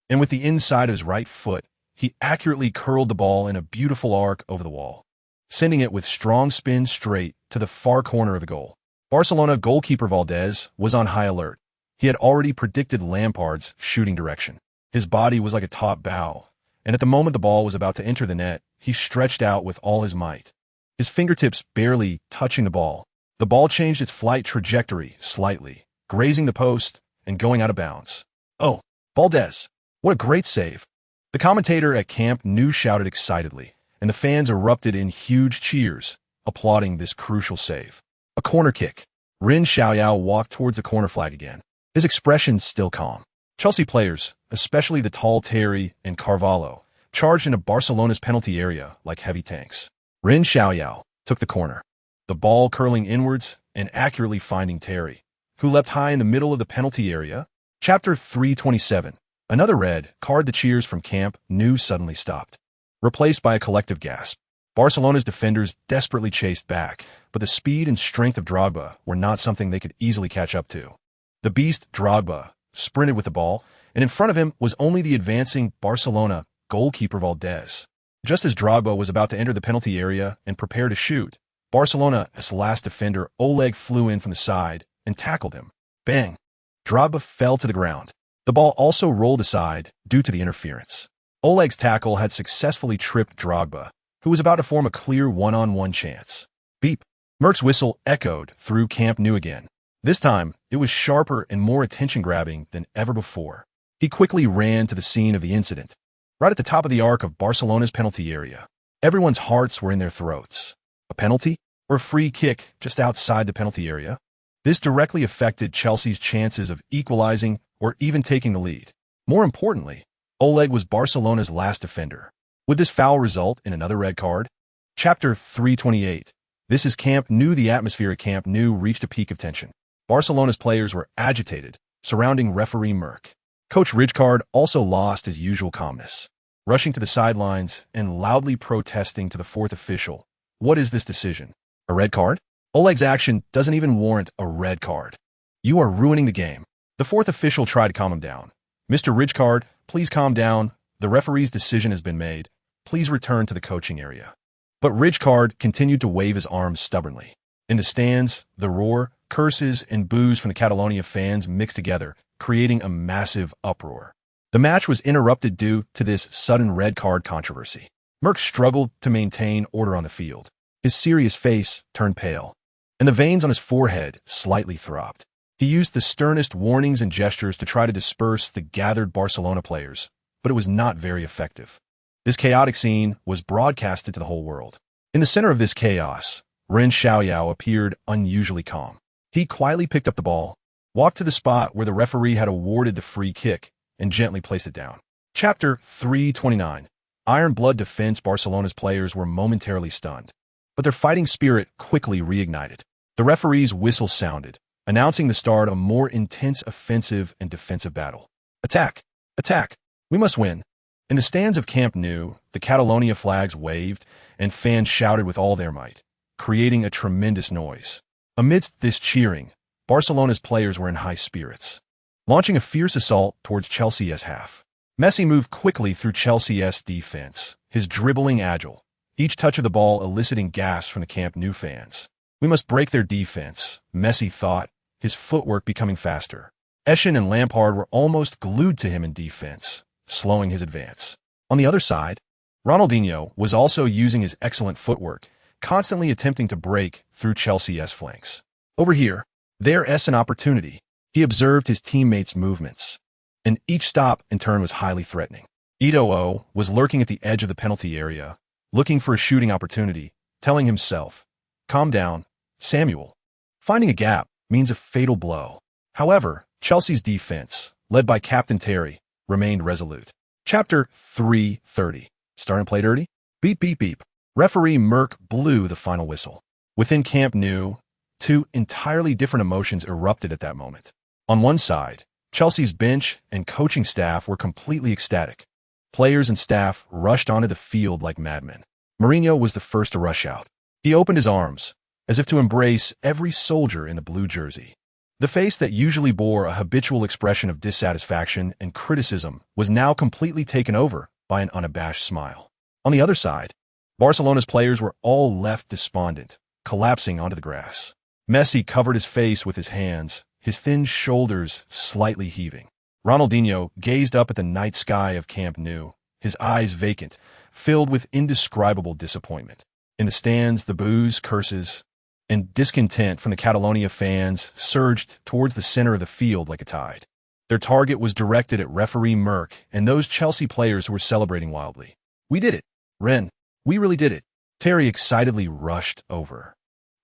and with the inside of his right foot, he accurately curled the ball in a beautiful arc over the wall, sending it with strong spin straight to the far corner of the goal. Barcelona goalkeeper Valdez was on high alert. He had already predicted Lampard's shooting direction. His body was like a top bow, and at the moment the ball was about to enter the net, he stretched out with all his might, his fingertips barely touching the ball. The ball changed its flight trajectory slightly, grazing the post and going out of bounds. "Oh, Valdez, what a great save!" The commentator at Camp Nou shouted excitedly, and the fans erupted in huge cheers, applauding this crucial save. A corner kick. Ren Xiaoyao walked towards the corner flag again, his expression still calm. Chelsea players, especially the tall Terry and Carvalho, charged into Barcelona's penalty area like heavy tanks. Ren Xiaoyao took the corner, the ball curling inwards and accurately finding Terry, who leapt high in the middle of the penalty area. Chapter 327. Another red card. The cheers from Camp Nou suddenly stopped, replaced by a collective gasp. Barcelona's defenders desperately chased back, but the speed and strength of Drogba were not something they could easily catch up to. The beast Drogba sprinted with the ball, and in front of him was only the advancing Barcelona goalkeeper Valdez. Just as Drogba was about to enter the penalty area and prepare to shoot, Barcelona's last defender Oleg flew in from the side and tackled him. Bang! Drogba fell to the ground. The ball also rolled aside due to the interference. Oleg's tackle had successfully tripped Drogba, who was about to form a clear one-on-one chance. Beep! Merck's whistle echoed through Camp Nou again. This time, it was sharper and more attention-grabbing than ever before. He quickly ran to the scene of the incident, right at the top of the arc of Barcelona's penalty area. Everyone's hearts were in their throats. A penalty or a free kick just outside the penalty area? This directly affected Chelsea's chances of equalizing or even taking the lead. More importantly, Oleg was Barcelona's last defender. Would this foul result in another red card? Chapter 328. This is Camp Nou. The atmosphere at Camp Nou reached a peak of tension. Barcelona's players were agitated, surrounding referee Merck. Coach Rijkaard also lost his usual calmness, rushing to the sidelines and loudly protesting to the fourth official. What is this decision? A red card? Oleg's action doesn't even warrant a red card. You are ruining the game. The fourth official tried to calm him down. Mr. Rijkaard, please calm down. The referee's decision has been made. Please return to the coaching area. But Rijkaard continued to wave his arms stubbornly. In the stands, the roar, curses, and boos from the Catalonia fans mixed together, creating a massive uproar. The match was interrupted due to this sudden red card controversy. Merck struggled to maintain order on the field. His serious face turned pale, and the veins on his forehead slightly throbbed. He used the sternest warnings and gestures to try to disperse the gathered Barcelona players, but it was not very effective. This chaotic scene was broadcasted to the whole world. In the center of this chaos, Ren Xiaoyao appeared unusually calm. He quietly picked up the ball, walked to the spot where the referee had awarded the free kick, and gently placed it down. Chapter 329. Iron Blood defense. Barcelona's players were momentarily stunned, but their fighting spirit quickly reignited. The referee's whistle sounded, announcing the start of a more intense offensive and defensive battle. Attack! Attack! We must win! In the stands of Camp Nou, the Catalonia flags waved, and fans shouted with all their might, creating a tremendous noise. Amidst this cheering, Barcelona's players were in high spirits, launching a fierce assault towards Chelsea's half. Messi moved quickly through Chelsea's defense, his dribbling agile, each touch of the ball eliciting gasps from the Camp Nou fans. We must break their defense, Messi thought, his footwork becoming faster. Eschen and Lampard were almost glued to him in defense, slowing his advance. On the other side, Ronaldinho was also using his excellent footwork, constantly attempting to break through Chelsea's flanks. Over here, there's an opportunity. He observed his teammates' movements, and each stop in turn was highly threatening. Eto'o was lurking at the edge of the penalty area, looking for a shooting opportunity, telling himself, "Calm down, Samuel." Finding a gap means a fatal blow. However, Chelsea's defense, led by Captain Terry, remained resolute. Chapter 330. Starting to play dirty? Beep, beep, beep. Referee Merck blew the final whistle. Within Camp Nou, two entirely different emotions erupted at that moment. On one side, Chelsea's bench and coaching staff were completely ecstatic. Players and staff rushed onto the field like madmen. Mourinho was the first to rush out. He opened his arms, as if to embrace every soldier in the blue jersey. The face that usually bore a habitual expression of dissatisfaction and criticism was now completely taken over by an unabashed smile. On the other side, Barcelona's players were all left despondent, collapsing onto the grass. Messi covered his face with his hands, his thin shoulders slightly heaving. Ronaldinho gazed up at the night sky of Camp Nou, his eyes vacant, filled with indescribable disappointment. In the stands, the boos, curses, and discontent from the Catalonia fans surged towards the center of the field like a tide. Their target was directed at referee Merck and those Chelsea players who were celebrating wildly. "We did it, Ren. We really did it." Terry excitedly rushed over,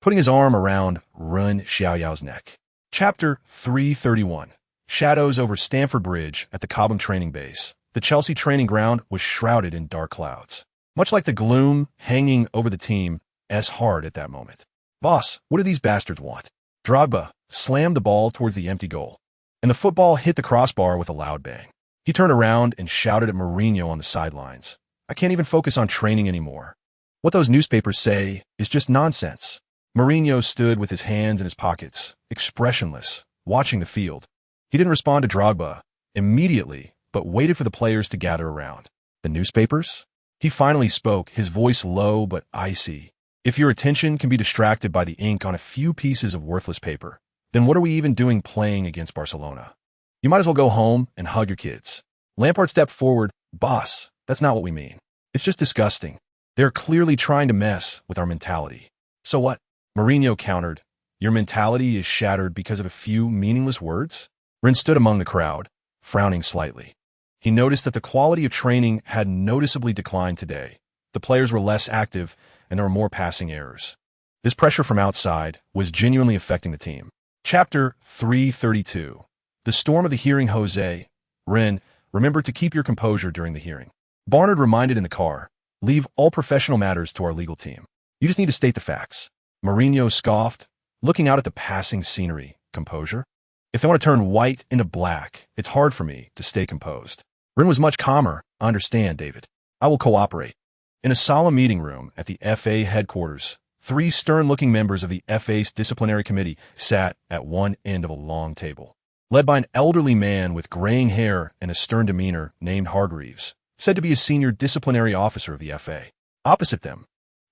putting his arm around Ren Xiaoyao's neck. Chapter 331. Shadows over Stamford Bridge at the Cobham training base. The Chelsea training ground was shrouded in dark clouds, much like the gloom hanging over the team's heart at that moment. "Boss, what do these bastards want?" Drogba slammed the ball towards the empty goal, and the football hit the crossbar with a loud bang. He turned around and shouted at Mourinho on the sidelines. "I can't even focus on training anymore. What those newspapers say is just nonsense." Mourinho stood with his hands in his pockets, expressionless, watching the field. He didn't respond to Drogba immediately, but waited for the players to gather around. "The newspapers?" He finally spoke, his voice low but icy. "If your attention can be distracted by the ink on a few pieces of worthless paper, then what are we even doing playing against Barcelona? You might as well go home and hug your kids." Lampard stepped forward. "Boss, that's not what we mean. It's just disgusting. They're clearly trying to mess with our mentality." "So what?" Mourinho countered. "Your mentality is shattered because of a few meaningless words?" Ren stood among the crowd, frowning slightly. He noticed that the quality of training had noticeably declined today. The players were less active, and there were more passing errors. This pressure from outside was genuinely affecting the team. Chapter 332. The storm of the hearing. Jose, Ren, remember to keep your composure during the hearing. Barnard reminded in the car, "Leave all professional matters to our legal team. You just need to state the facts." Mourinho scoffed, looking out at the passing scenery. "Composure? If they want to turn white into black, it's hard for me to stay composed." Ren was much calmer. "I understand, David. I will cooperate." In a solemn meeting room at the FA headquarters, three stern-looking members of the FA's disciplinary committee sat at one end of a long table, led by an elderly man with graying hair and a stern demeanor named Hargreaves, said to be a senior disciplinary officer of the FA. Opposite them,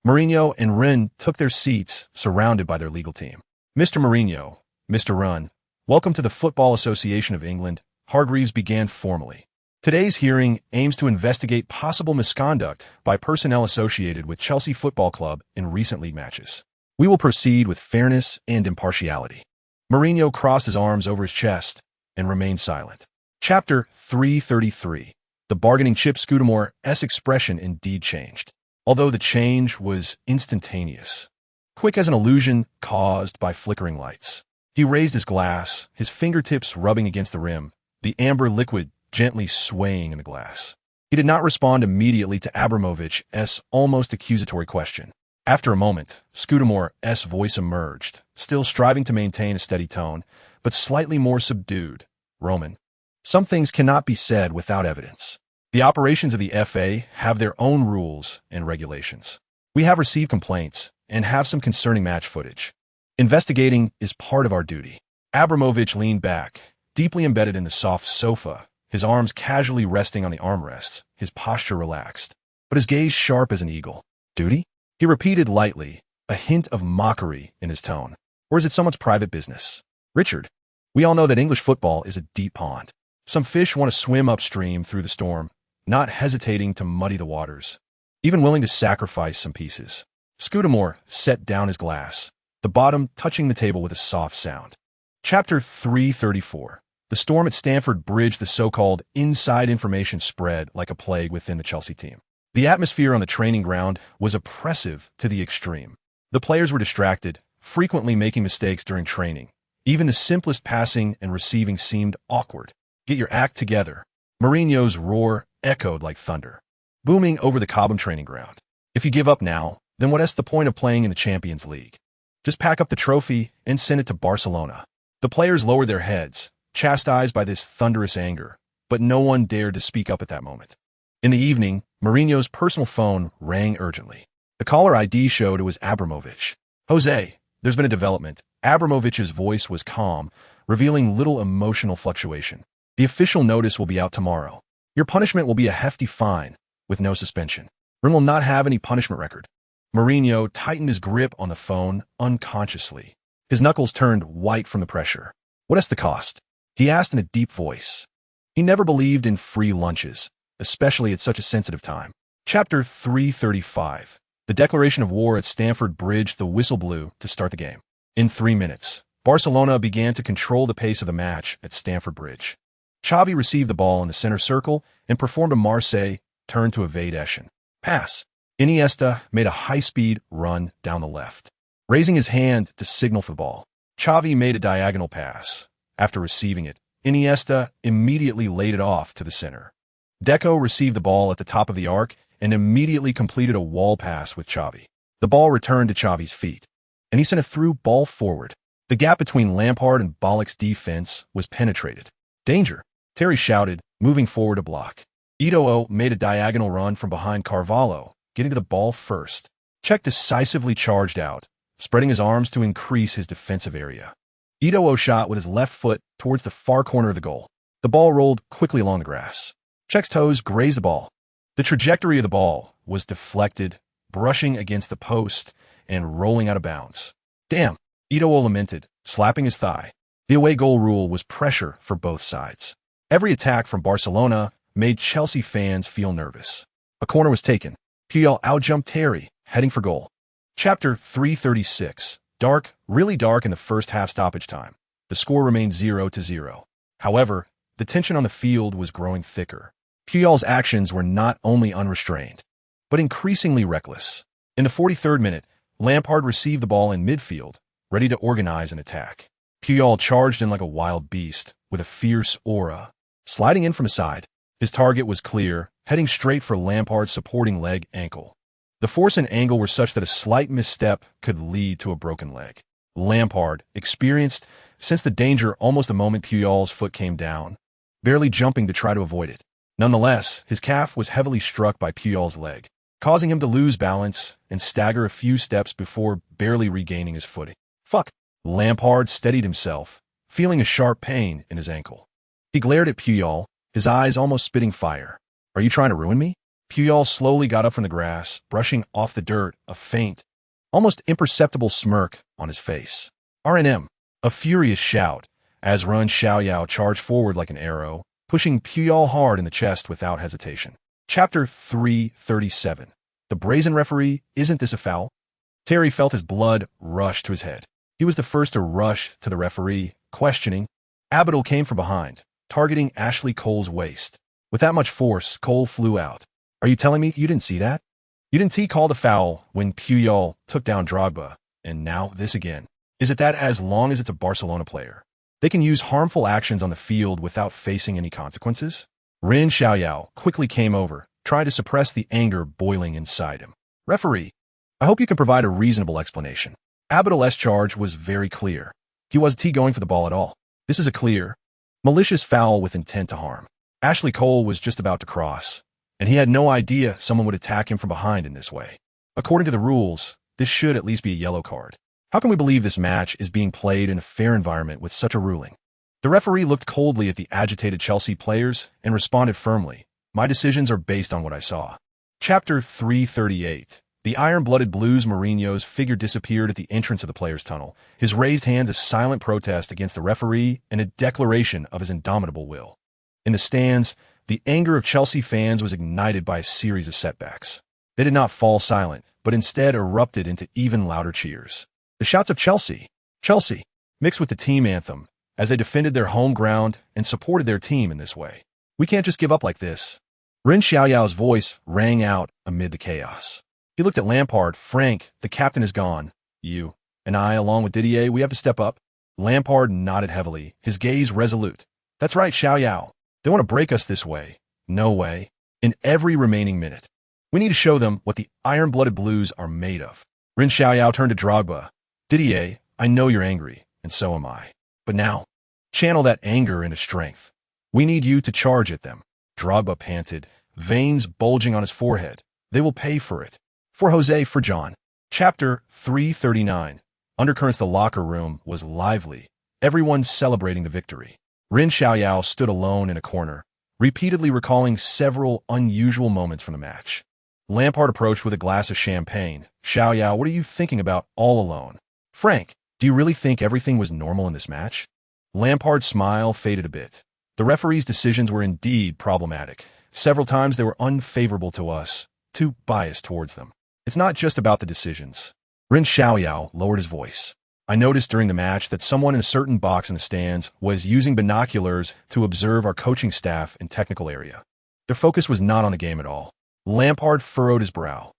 Mourinho and Ren took their seats, surrounded by their legal team. "Mr. Mourinho, Mr. Ren, welcome to the Football Association of England," Hargreaves began formally. "Today's hearing aims to investigate possible misconduct by personnel associated with Chelsea Football Club in recent league matches. We will proceed with fairness and impartiality." Mourinho crossed his arms over his chest and remained silent. Chapter 333. The bargaining chip. Scudamore's expression indeed changed, although the change was instantaneous, quick as an illusion caused by flickering lights. He raised his glass, his fingertips rubbing against the rim, the amber liquid gently swaying in the glass. He did not respond immediately to Abramovich's almost accusatory question. After a moment, Scudamore's voice emerged, still striving to maintain a steady tone, but slightly more subdued. "Roman, some things cannot be said without evidence. The operations of the FA have their own rules and regulations. We have received complaints and have some concerning match footage. Investigating is part of our duty." Abramovich leaned back, deeply embedded in the soft sofa, his arms casually resting on the armrests, his posture relaxed, but his gaze sharp as an eagle. "Duty?" he repeated lightly, a hint of mockery in his tone. "Or is it someone's private business? Richard, we all know that English football is a deep pond. Some fish want to swim upstream through the storm, not hesitating to muddy the waters, even willing to sacrifice some pieces." Scudamore set down his glass, the bottom touching the table with a soft sound. Chapter 334. The storm at Stamford Bridge. The so-called inside information spread like a plague within the Chelsea team. The atmosphere on the training ground was oppressive to the extreme. The players were distracted, frequently making mistakes during training. Even the simplest passing and receiving seemed awkward. "Get your act together." Mourinho's roar echoed like thunder, booming over the Cobham training ground. "If you give up now, then what's the point of playing in the Champions League? Just pack up the trophy and send it to Barcelona." The players lowered their heads, chastised by this thunderous anger, but no one dared to speak up at that moment. In the evening, Mourinho's personal phone rang urgently. The caller ID showed it was Abramovich. "Jose, there's been a development," Abramovich's voice was calm, revealing little emotional fluctuation. The official notice will be out tomorrow. Your punishment will be a hefty fine, with no suspension. Ren will not have any punishment record. Mourinho tightened his grip on the phone unconsciously. His knuckles turned white from the pressure. What is the cost? He asked in a deep voice. He never believed in free lunches, especially at such a sensitive time. Chapter 335. The declaration of war at Stamford Bridge. The whistle blew to start the game. In 3 minutes, Barcelona began to control the pace of the match at Stamford Bridge. Xavi received the ball in the center circle and performed a Marseille turn to evade Eschen. Pass. Iniesta made a high-speed run down the left. Raising his hand to signal for the ball, Xavi made a diagonal pass. After receiving it, Iniesta immediately laid it off to the center. Deco received the ball at the top of the arc and immediately completed a wall pass with Xavi. The ball returned to Xavi's feet, and he sent a through ball forward. The gap between Lampard and Bollock's defense was penetrated. Danger! Terry shouted, moving forward to block. Eto'o made a diagonal run from behind Carvalho, getting to the ball first. Cech decisively charged out, spreading his arms to increase his defensive area. Eto'o shot with his left foot towards the far corner of the goal. The ball rolled quickly along the grass. Cech's toes grazed the ball. The trajectory of the ball was deflected, brushing against the post and rolling out of bounds. Damn, Eto'o lamented, slapping his thigh. The away goal rule was pressure for both sides. Every attack from Barcelona made Chelsea fans feel nervous. A corner was taken. Puyol outjumped Terry, heading for goal. Chapter 336. Dark, really dark in the first half stoppage time. The score remained 0-0. However, the tension on the field was growing thicker. Puyol's actions were not only unrestrained, but increasingly reckless. In the 43rd minute, Lampard received the ball in midfield, ready to organize an attack. Puyol charged in like a wild beast, with a fierce aura. Sliding in from the side, his target was clear, heading straight for Lampard's supporting leg ankle. The force and angle were such that a slight misstep could lead to a broken leg. Lampard experienced, sensed the danger almost the moment Puyol's foot came down, barely jumping to try to avoid it. Nonetheless, his calf was heavily struck by Puyol's leg, causing him to lose balance and stagger a few steps before barely regaining his footing. Fuck! Lampard steadied himself, feeling a sharp pain in his ankle. He glared at Puyol, his eyes almost spitting fire. Are you trying to ruin me? Puyol slowly got up from the grass, brushing off the dirt, a faint, almost imperceptible smirk on his face. RNM, a furious shout, as Ren Xiaoyao charged forward like an arrow, pushing Puyol hard in the chest without hesitation. Chapter 337. The brazen referee, isn't this a foul? Terry felt his blood rush to his head. He was the first to rush to the referee, questioning. Abidal came from behind, targeting Ashley Cole's waist. With that much force, Cole flew out. Are you telling me you didn't see that? You didn't call the foul when Puyol took down Drogba, and now this again. Is it that as long as it's a Barcelona player, they can use harmful actions on the field without facing any consequences? Ren Xiaoyao quickly came over, trying to suppress the anger boiling inside him. Referee, I hope you can provide a reasonable explanation. Abidal's charge was very clear. He wasn't going for the ball at all. This is a clear, malicious foul with intent to harm. Ashley Cole was just about to cross, and he had no idea someone would attack him from behind in this way. According to the rules, this should at least be a yellow card. How can we believe this match is being played in a fair environment with such a ruling? The referee looked coldly at the agitated Chelsea players and responded firmly. My decisions are based on what I saw. Chapter 338. The iron-blooded Blues Mourinho's figure disappeared at the entrance of the players' tunnel, his raised hand a silent protest against the referee and a declaration of his indomitable will. In the stands, the anger of Chelsea fans was ignited by a series of setbacks. They did not fall silent, but instead erupted into even louder cheers. The shouts of Chelsea, Chelsea, mixed with the team anthem, as they defended their home ground and supported their team in this way. We can't just give up like this. Ren Xiaoyao's voice rang out amid the chaos. He looked at Lampard. Frank, the captain is gone. You and I, along with Didier, we have to step up. Lampard nodded heavily, his gaze resolute. That's right, Xiaoyao. They want to break us this way. No way. In every remaining minute. We need to show them what the iron-blooded Blues are made of. Ren Xiaoyao turned to Drogba. Didier, I know you're angry, and so am I. But now, channel that anger into strength. We need you to charge at them. Drogba panted, veins bulging on his forehead. They will pay for it. For Jose, for John. Chapter 339. Undercurrents the locker room was lively, everyone celebrating the victory. Ren Xiaoyao stood alone in a corner, repeatedly recalling several unusual moments from the match. Lampard approached with a glass of champagne. "Xiaoyao, what are you thinking about all alone?" "Frank, do you really think everything was normal in this match?" Lampard's smile faded a bit. The referee's decisions were indeed problematic. Several times they were unfavorable to us, too biased towards them. It's not just about the decisions. Ren Xiaoyao lowered his voice. "I noticed during the match that someone in a certain box in the stands was using binoculars to observe our coaching staff and technical area. Their focus was not on the game at all." Lampard furrowed his brow.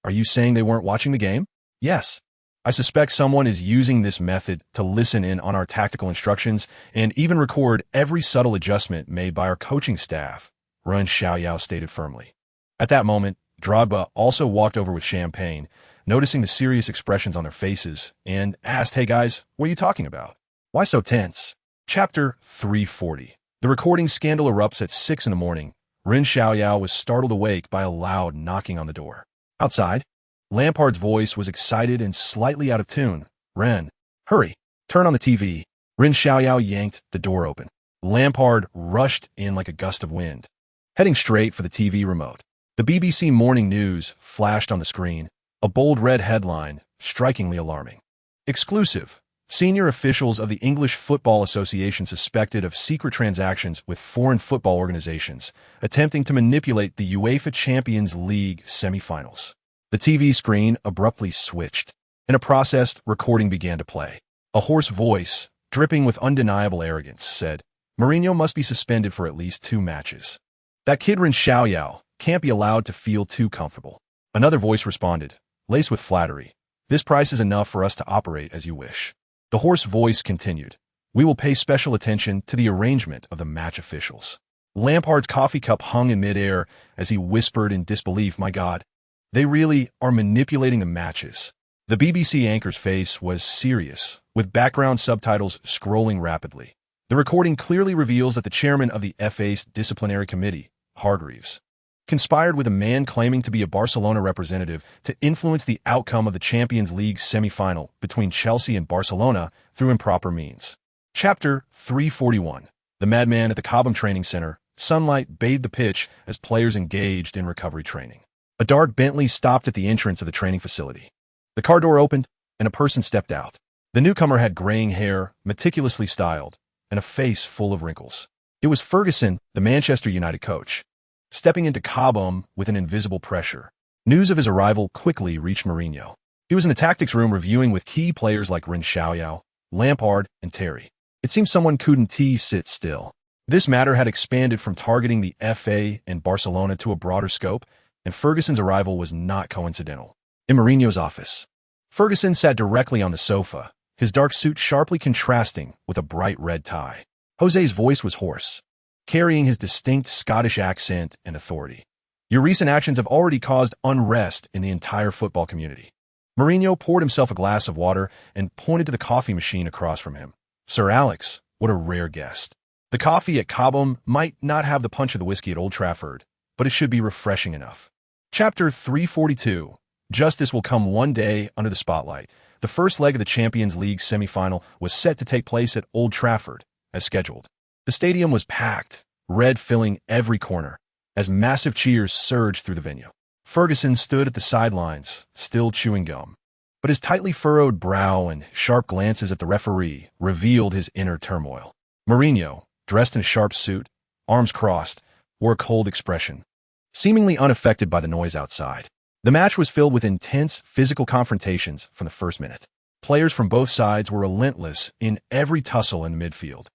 "Are you saying they weren't watching the game?" "Yes. I suspect someone is using this method to listen in on our tactical instructions and even record every subtle adjustment made by our coaching staff," Ren Xiaoyao stated firmly. At that moment, Drogba also walked over with champagne, noticing the serious expressions on their faces, and asked, "Hey guys, what are you talking about? Why so tense?" Chapter 340. The recording scandal erupts at 6 in the morning. Ren Xiaoyao was startled awake by a loud knocking on the door. Outside, Lampard's voice was excited and slightly out of tune. "Ren, hurry, turn on the TV." Ren Xiaoyao yanked the door open. Lampard rushed in like a gust of wind, heading straight for the TV remote. The BBC Morning News flashed on the screen, a bold red headline, strikingly alarming. Exclusive. Senior officials of the English Football Association suspected of secret transactions with foreign football organizations, attempting to manipulate the UEFA Champions League semi-finals. The TV screen abruptly switched, and a processed recording began to play. A hoarse voice, dripping with undeniable arrogance, said, "Mourinho must be suspended for at least 2 matches. That kid Ren Xiaoyao can't be allowed to feel too comfortable." Another voice responded, laced with flattery, "This price is enough for us to operate as you wish." The hoarse voice continued, "We will pay special attention to the arrangement of the match officials." Lampard's coffee cup hung in midair as he whispered in disbelief, "My God, they really are manipulating the matches." The BBC anchor's face was serious, with background subtitles scrolling rapidly. The recording clearly reveals that the chairman of the FA's disciplinary committee, Hargreaves, conspired with a man claiming to be a Barcelona representative to influence the outcome of the Champions League semi-final between Chelsea and Barcelona through improper means. Chapter 341. The madman at the Cobham Training Center. Sunlight bathed the pitch as players engaged in recovery training. A dark Bentley stopped at the entrance of the training facility. The car door opened, and a person stepped out. The newcomer had graying hair, meticulously styled, and a face full of wrinkles. It was Ferguson, the Manchester United coach, stepping into Cobham with an invisible pressure. News of his arrival quickly reached Mourinho. He was in the tactics room reviewing with key players like Ren Xiaoyao, Lampard, and Terry. It seemed someone couldn't sit still. This matter had expanded from targeting the FA and Barcelona to a broader scope, and Ferguson's arrival was not coincidental. In Mourinho's office, Ferguson sat directly on the sofa, his dark suit sharply contrasting with a bright red tie. Jose's voice was hoarse, carrying his distinct Scottish accent and authority. "Your recent actions have already caused unrest in the entire football community." Mourinho poured himself a glass of water and pointed to the coffee machine across from him. "Sir Alex, what a rare guest. The coffee at Cobham might not have the punch of the whiskey at Old Trafford, but it should be refreshing enough." Chapter 342. Justice will come one day under the spotlight. The first leg of the Champions League semi-final was set to take place at Old Trafford, as scheduled. The stadium was packed, red filling every corner, as massive cheers surged through the venue. Ferguson stood at the sidelines, still chewing gum, but his tightly furrowed brow and sharp glances at the referee revealed his inner turmoil. Mourinho, dressed in a sharp suit, arms crossed, wore a cold expression, seemingly unaffected by the noise outside. The match was filled with intense physical confrontations from the first minute. Players from both sides were relentless in every tussle in the midfield,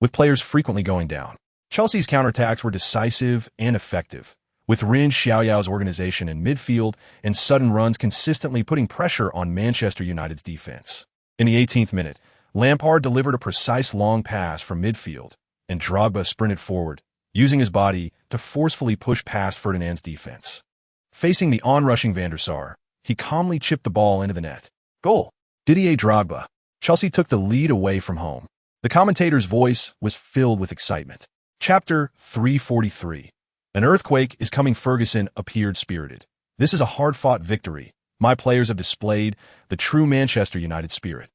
with players frequently going down. Chelsea's counterattacks were decisive and effective, with Ren Xiaoyao's organization in midfield and sudden runs consistently putting pressure on Manchester United's defense. In the 18th minute, Lampard delivered a precise long pass from midfield, and Drogba sprinted forward, using his body to forcefully push past Ferdinand's defense. Facing the onrushing Van der Sar, he calmly chipped the ball into the net. Goal. Didier Drogba. Chelsea took the lead away from home. The commentator's voice was filled with excitement. Chapter 343. An earthquake is coming. Ferguson appeared spirited. "This is a hard-fought victory. My players have displayed the true Manchester United spirit."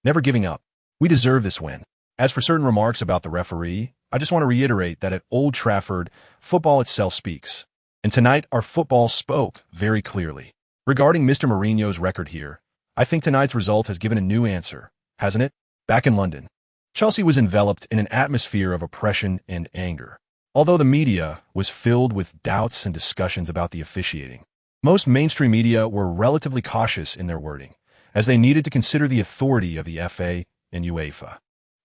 never giving up. We deserve this win. As for certain remarks about the referee, I just want to reiterate that at Old Trafford, football itself speaks. And tonight, our football spoke very clearly. Regarding Mr. Mourinho's record here, I think tonight's result has given a new answer, hasn't it? Back in London, Chelsea was enveloped in an atmosphere of oppression and anger. Although the media was filled with doubts and discussions about the officiating, most mainstream media were relatively cautious in their wording, as they needed to consider the authority of the FA and UEFA.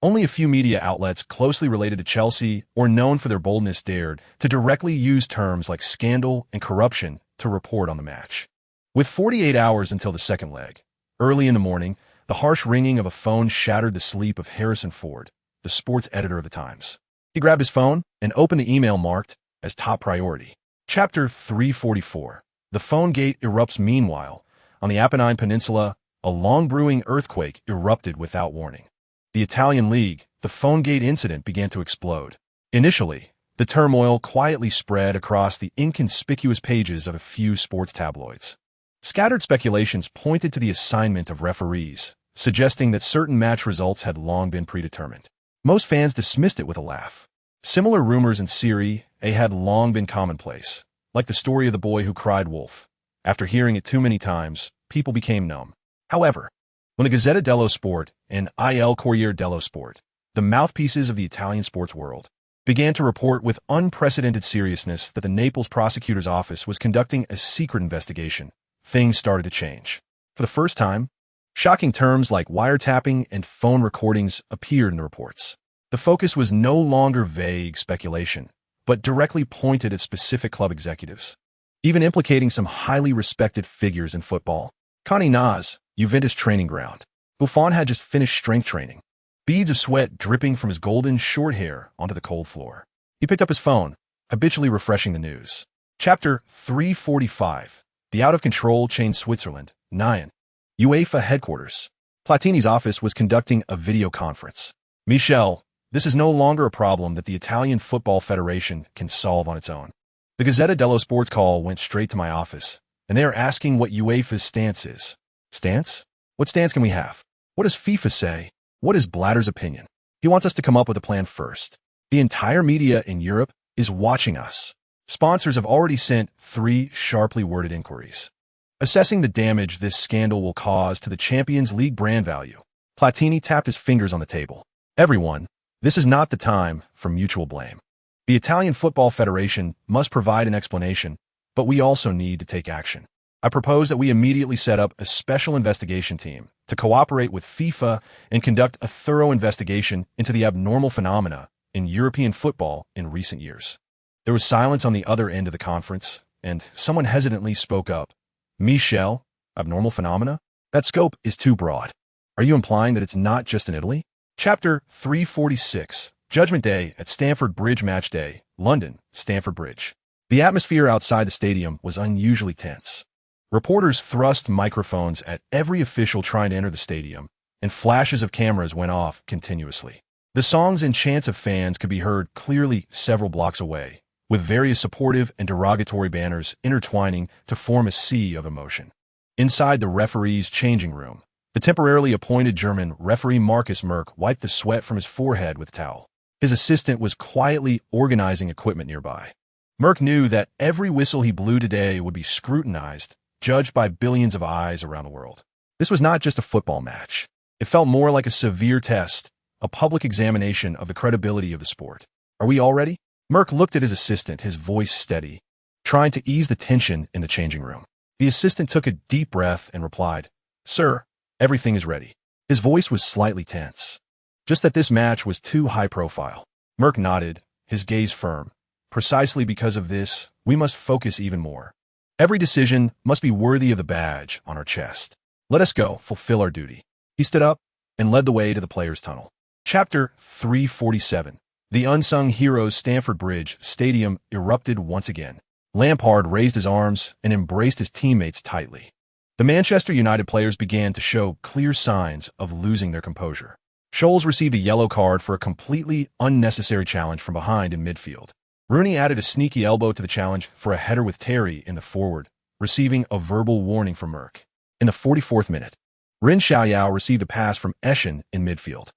Only a few media outlets closely related to Chelsea or known for their boldness dared to directly use terms like scandal and corruption to report on the match. With 48 hours until the second leg, early in the morning, the harsh ringing of a phone shattered the sleep of Harrison Ford, the sports editor of the Times. He grabbed his phone and opened the email marked as top priority. Chapter 344. The phone gate erupts. Meanwhile, on the Apennine Peninsula, a long-brewing earthquake erupted without warning. The Italian league, the phone gate incident began to explode. Initially, the turmoil quietly spread across the inconspicuous pages of a few sports tabloids. Scattered speculations pointed to the assignment of referees, suggesting that certain match results had long been predetermined. Most fans dismissed it with a laugh. Similar rumors in Serie A had long been commonplace, like the story of the boy who cried wolf. After hearing it too many times, people became numb. However, when the Gazzetta dello Sport and Il Corriere dello Sport, the mouthpieces of the Italian sports world, began to report with unprecedented seriousness that the Naples prosecutor's office was conducting a secret investigation, things started to change. For the first time, shocking terms like wiretapping and phone recordings appeared in the reports. The focus was no longer vague speculation, but directly pointed at specific club executives, even implicating some highly respected figures in football. Conte Nas, Juventus training ground. Buffon had just finished strength training, beads of sweat dripping from his golden short hair onto the cold floor. He picked up his phone, habitually refreshing the news. Chapter 345. The out-of-control chain Switzerland, 9. UEFA headquarters. Platini's office was conducting a video conference. Michel, this is no longer a problem that the Italian Football Federation can solve on its own. The Gazzetta dello Sport's call went straight to my office, and they are asking what UEFA's stance is. Stance? What stance can we have? What does FIFA say? What is Blatter's opinion? He wants us to come up with a plan first. The entire media in Europe is watching us. Sponsors have already sent 3 sharply worded inquiries, assessing the damage this scandal will cause to the Champions League brand value. Platini tapped his fingers on the table. Everyone, this is not the time for mutual blame. The Italian Football Federation must provide an explanation, but we also need to take action. I propose that we immediately set up a special investigation team to cooperate with FIFA and conduct a thorough investigation into the abnormal phenomena in European football in recent years. There was silence on the other end of the conference, and someone hesitantly spoke up. Michel, abnormal phenomena? That scope is too broad. Are you implying that it's not just in Italy? Chapter 346. Judgment Day at Stamford Bridge. Match day, London, Stamford Bridge. The atmosphere outside the stadium was unusually tense. Reporters thrust microphones at every official trying to enter the stadium, and flashes of cameras went off continuously. The songs and chants of fans could be heard clearly several blocks away, with various supportive and derogatory banners intertwining to form a sea of emotion. Inside the referee's changing room, the temporarily appointed German referee Markus Merck wiped the sweat from his forehead with a towel. His assistant was quietly organizing equipment nearby. Merck knew that every whistle he blew today would be scrutinized, judged by billions of eyes around the world. This was not just a football match. It felt more like a severe test, a public examination of the credibility of the sport. Are we all ready? Merck looked at his assistant, his voice steady, trying to ease the tension in the changing room. The assistant took a deep breath and replied, "Sir, everything is ready." His voice was slightly tense. Just that this match was too high profile. Merck nodded, his gaze firm. Precisely because of this, we must focus even more. Every decision must be worthy of the badge on our chest. Let us go, fulfill our duty. He stood up and led the way to the players' tunnel. Chapter 347. The unsung heroes. Stamford Bridge Stadium erupted once again. Lampard raised his arms and embraced his teammates tightly. The Manchester United players began to show clear signs of losing their composure. Scholes received a yellow card for a completely unnecessary challenge from behind in midfield. Rooney added a sneaky elbow to the challenge for a header with Terry in the forward, receiving a verbal warning from Merck. In the 44th minute, Ren Xiaoyao received a pass from Eschen in midfield.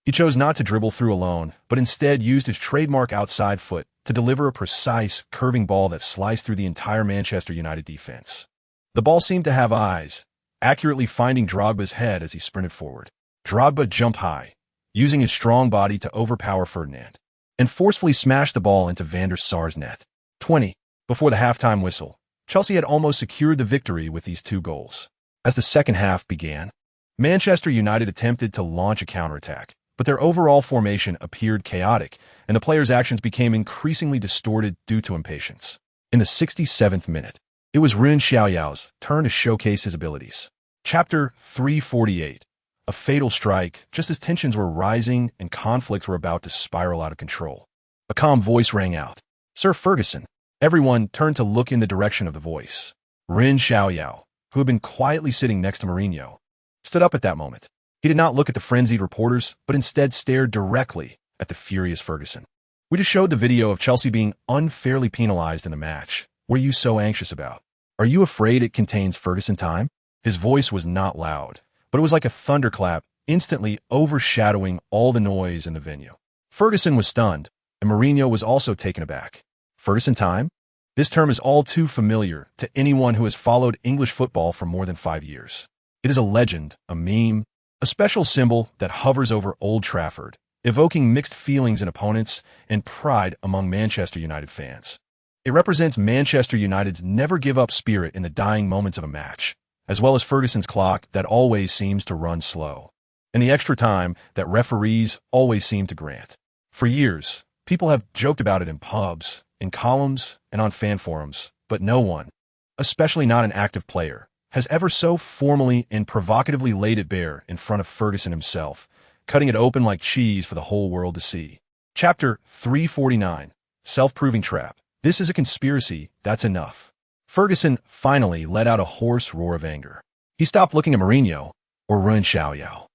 He chose not to dribble through alone, but instead used his trademark outside foot to deliver a precise, curving ball that sliced through the entire Manchester United defense. The ball seemed to have eyes, accurately finding Drogba's head as he sprinted forward. Drogba jumped high, using his strong body to overpower Ferdinand, and forcefully smashed the ball into Van der Sar's net. 20. Before the halftime whistle, Chelsea had almost secured the victory with these 2 goals. As the second half began, Manchester United attempted to launch a counterattack, but their overall formation appeared chaotic, and the players' actions became increasingly distorted due to impatience. In the 67th minute, it was Ren Xiaoyao's turn to showcase his abilities. Chapter 348. A fatal strike, just as tensions were rising and conflicts were about to spiral out of control. A calm voice rang out. "Sir Ferguson." Everyone turned to look in the direction of the voice. Ren Xiaoyao, who had been quietly sitting next to Mourinho, stood up at that moment. He did not look at the frenzied reporters, but instead stared directly at the furious Ferguson. "We just showed the video of Chelsea being unfairly penalized in the match. What are you so anxious about? Are you afraid it contains Ferguson time?" His voice was not loud, but it was like a thunderclap, instantly overshadowing all the noise in the venue. Ferguson was stunned, and Mourinho was also taken aback. Ferguson time? This term is all too familiar to anyone who has followed English football for more than 5 years. It is a legend, a meme, a special symbol that hovers over Old Trafford, evoking mixed feelings in opponents and pride among Manchester United fans. It represents Manchester United's never-give-up spirit in the dying moments of a match, as well as Ferguson's clock that always seems to run slow, and the extra time that referees always seem to grant. For years, people have joked about it in pubs, in columns, and on fan forums, but no one, especially not an active player, has ever so formally and provocatively laid it bare in front of Ferguson himself, cutting it open like cheese for the whole world to see. Chapter 349. Self-Proving Trap. This is a conspiracy, that's enough. Ferguson finally let out a hoarse roar of anger. He stopped looking at Mourinho, or Ren Xiaoyao,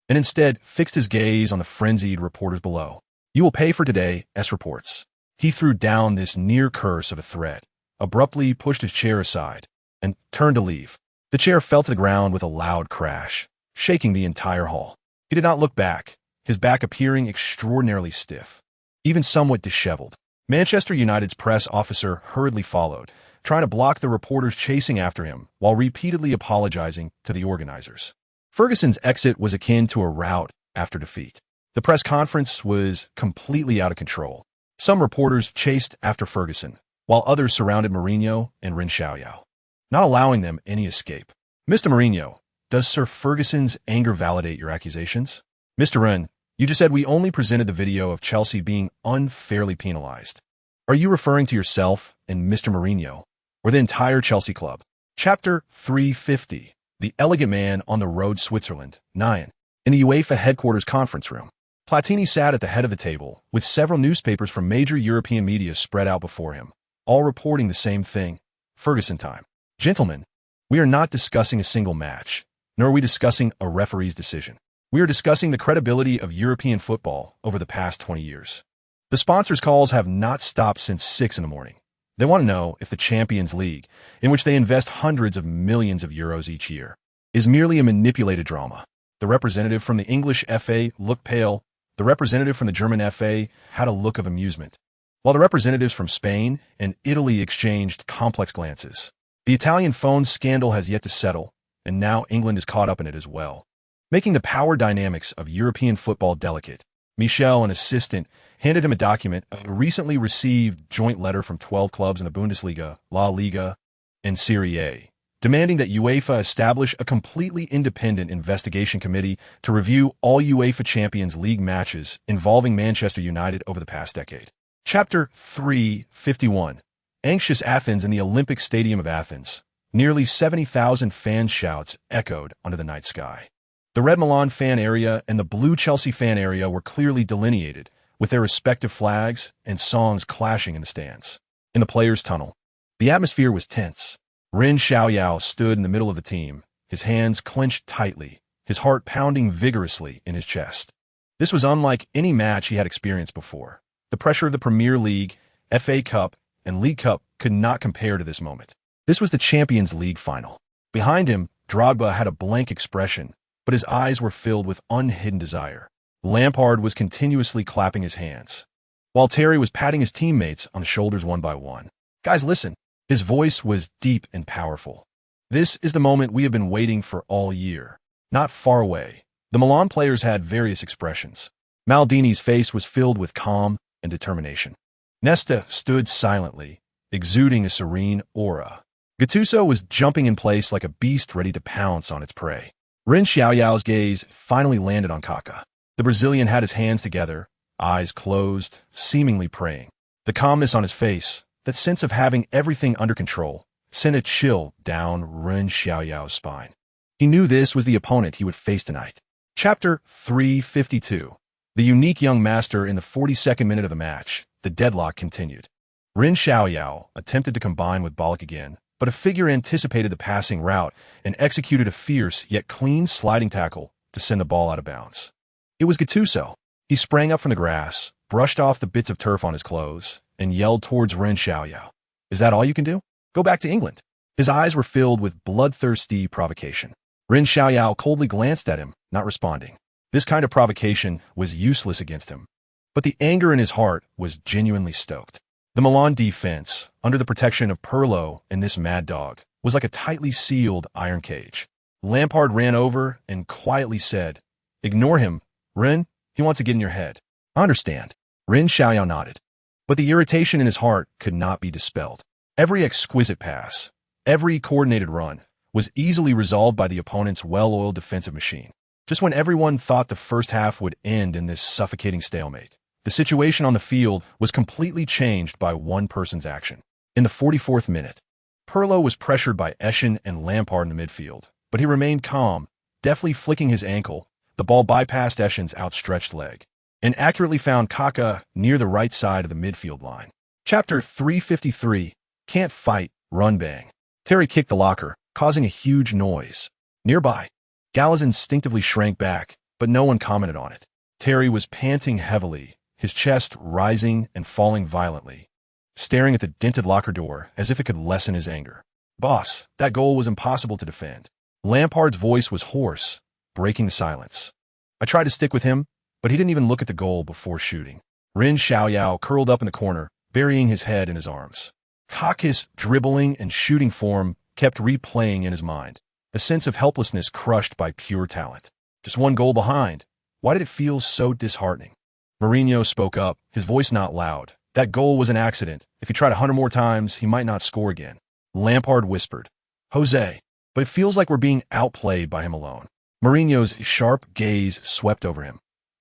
and instead fixed his gaze on the frenzied reporters below. "You will pay for today's reports." He threw down this near curse of a threat, abruptly pushed his chair aside, and turned to leave. The chair fell to the ground with a loud crash, shaking the entire hall. He did not look back, his back appearing extraordinarily stiff, even somewhat disheveled. Manchester United's press officer hurriedly followed, trying to block the reporters chasing after him while repeatedly apologizing to the organizers. Ferguson's exit was akin to a rout after defeat. The press conference was completely out of control. Some reporters chased after Ferguson, while others surrounded Mourinho and Ren Xiaoyao, not allowing them any escape. "Mr. Mourinho, does Sir Ferguson's anger validate your accusations?" "Mr. Ren, you just said we only presented the video of Chelsea being unfairly penalized. Are you referring to yourself and Mr. Mourinho, or the entire Chelsea club?" Chapter 350. The Elegant Man on the Road, Switzerland. 9. In the UEFA headquarters conference room, Platini sat at the head of the table, with several newspapers from major European media spread out before him, all reporting the same thing: Ferguson time. "Gentlemen, we are not discussing a single match, nor are we discussing a referee's decision. We are discussing the credibility of European football over the past 20 years. The sponsors' calls have not stopped since 6 in the morning. They want to know if the Champions League, in which they invest hundreds of millions of euros each year, is merely a manipulated drama." The representative from the English FA looked pale. The representative from the German FA had a look of amusement, while the representatives from Spain and Italy exchanged complex glances. The Italian phone scandal has yet to settle, and now England is caught up in it as well, making the power dynamics of European football delicate. Michel, an assistant, handed him a document, a recently received joint letter from 12 clubs in the Bundesliga, La Liga, and Serie A, demanding that UEFA establish a completely independent investigation committee to review all UEFA Champions League matches involving Manchester United over the past decade. Chapter 351. Anxious Athens in the Olympic Stadium of Athens. Nearly 70,000 fan shouts echoed under the night sky. The Red Milan fan area and the Blue Chelsea fan area were clearly delineated, with their respective flags and songs clashing in the stands. In the players' tunnel, the atmosphere was tense. Ren Xiaoyao stood in the middle of the team, his hands clenched tightly, his heart pounding vigorously in his chest. This was unlike any match he had experienced before. The pressure of the Premier League, FA Cup, and League Cup could not compare to this moment. This was the Champions League final. Behind him, Drogba had a blank expression, but his eyes were filled with unhidden desire. Lampard was continuously clapping his hands, while Terry was patting his teammates on the shoulders one by one. "Guys, listen." His voice was deep and powerful. "This is the moment we have been waiting for all year." Not far away, the Milan players had various expressions. Maldini's face was filled with calm and determination. Nesta stood silently, exuding a serene aura. Gattuso was jumping in place like a beast ready to pounce on its prey. Ren Xiaoyao's gaze finally landed on Kaká. The Brazilian had his hands together, eyes closed, seemingly praying. The calmness on his face, that sense of having everything under control, sent a chill down Ren Xiaoyao's spine. He knew this was the opponent he would face tonight. Chapter 352. The unique young master in the 42nd minute of the match. The deadlock continued. Ren Xiaoyao attempted to combine with Ballack again, but a figure anticipated the passing route and executed a fierce yet clean sliding tackle to send the ball out of bounds. It was Gattuso. He sprang up from the grass, brushed off the bits of turf on his clothes, and yelled towards Ren Xiaoyao. "Is that all you can do? Go back to England." His eyes were filled with bloodthirsty provocation. Ren Xiaoyao coldly glanced at him, not responding. This kind of provocation was useless against him, but the anger in his heart was genuinely stoked. The Milan defense, under the protection of Pirlo and this mad dog, was like a tightly sealed iron cage. Lampard ran over and quietly said, "Ignore him, Ren. He wants to get in your head." "I understand." Ren Xiaoyao nodded. But the irritation in his heart could not be dispelled. Every exquisite pass, every coordinated run, was easily resolved by the opponent's well-oiled defensive machine. Just when everyone thought the first half would end in this suffocating stalemate, the situation on the field was completely changed by one person's action. In the 44th minute, Pirlo was pressured by Eschen and Lampard in the midfield, but he remained calm, deftly flicking his ankle. The ball bypassed Eschen's outstretched leg and accurately found Kaká near the right side of the midfield line. Chapter 353. Can't fight, run bang. Terry kicked the locker, causing a huge noise. Nearby, Gallas instinctively shrank back, but no one commented on it. Terry was panting heavily, his chest rising and falling violently, staring at the dented locker door as if it could lessen his anger. "Boss, that goal was impossible to defend." Lampard's voice was hoarse, breaking the silence. "I tried to stick with him, but he didn't even look at the goal before shooting." Ren Xiaoyao curled up in the corner, burying his head in his arms. Kaká's dribbling and shooting form kept replaying in his mind, a sense of helplessness crushed by pure talent. Just one goal behind. Why did it feel so disheartening? Mourinho spoke up, his voice not loud. "That goal was an accident. If he tried 100 more times, he might not score again." Lampard whispered, "Jose, but it feels like we're being outplayed by him alone." Mourinho's sharp gaze swept over him.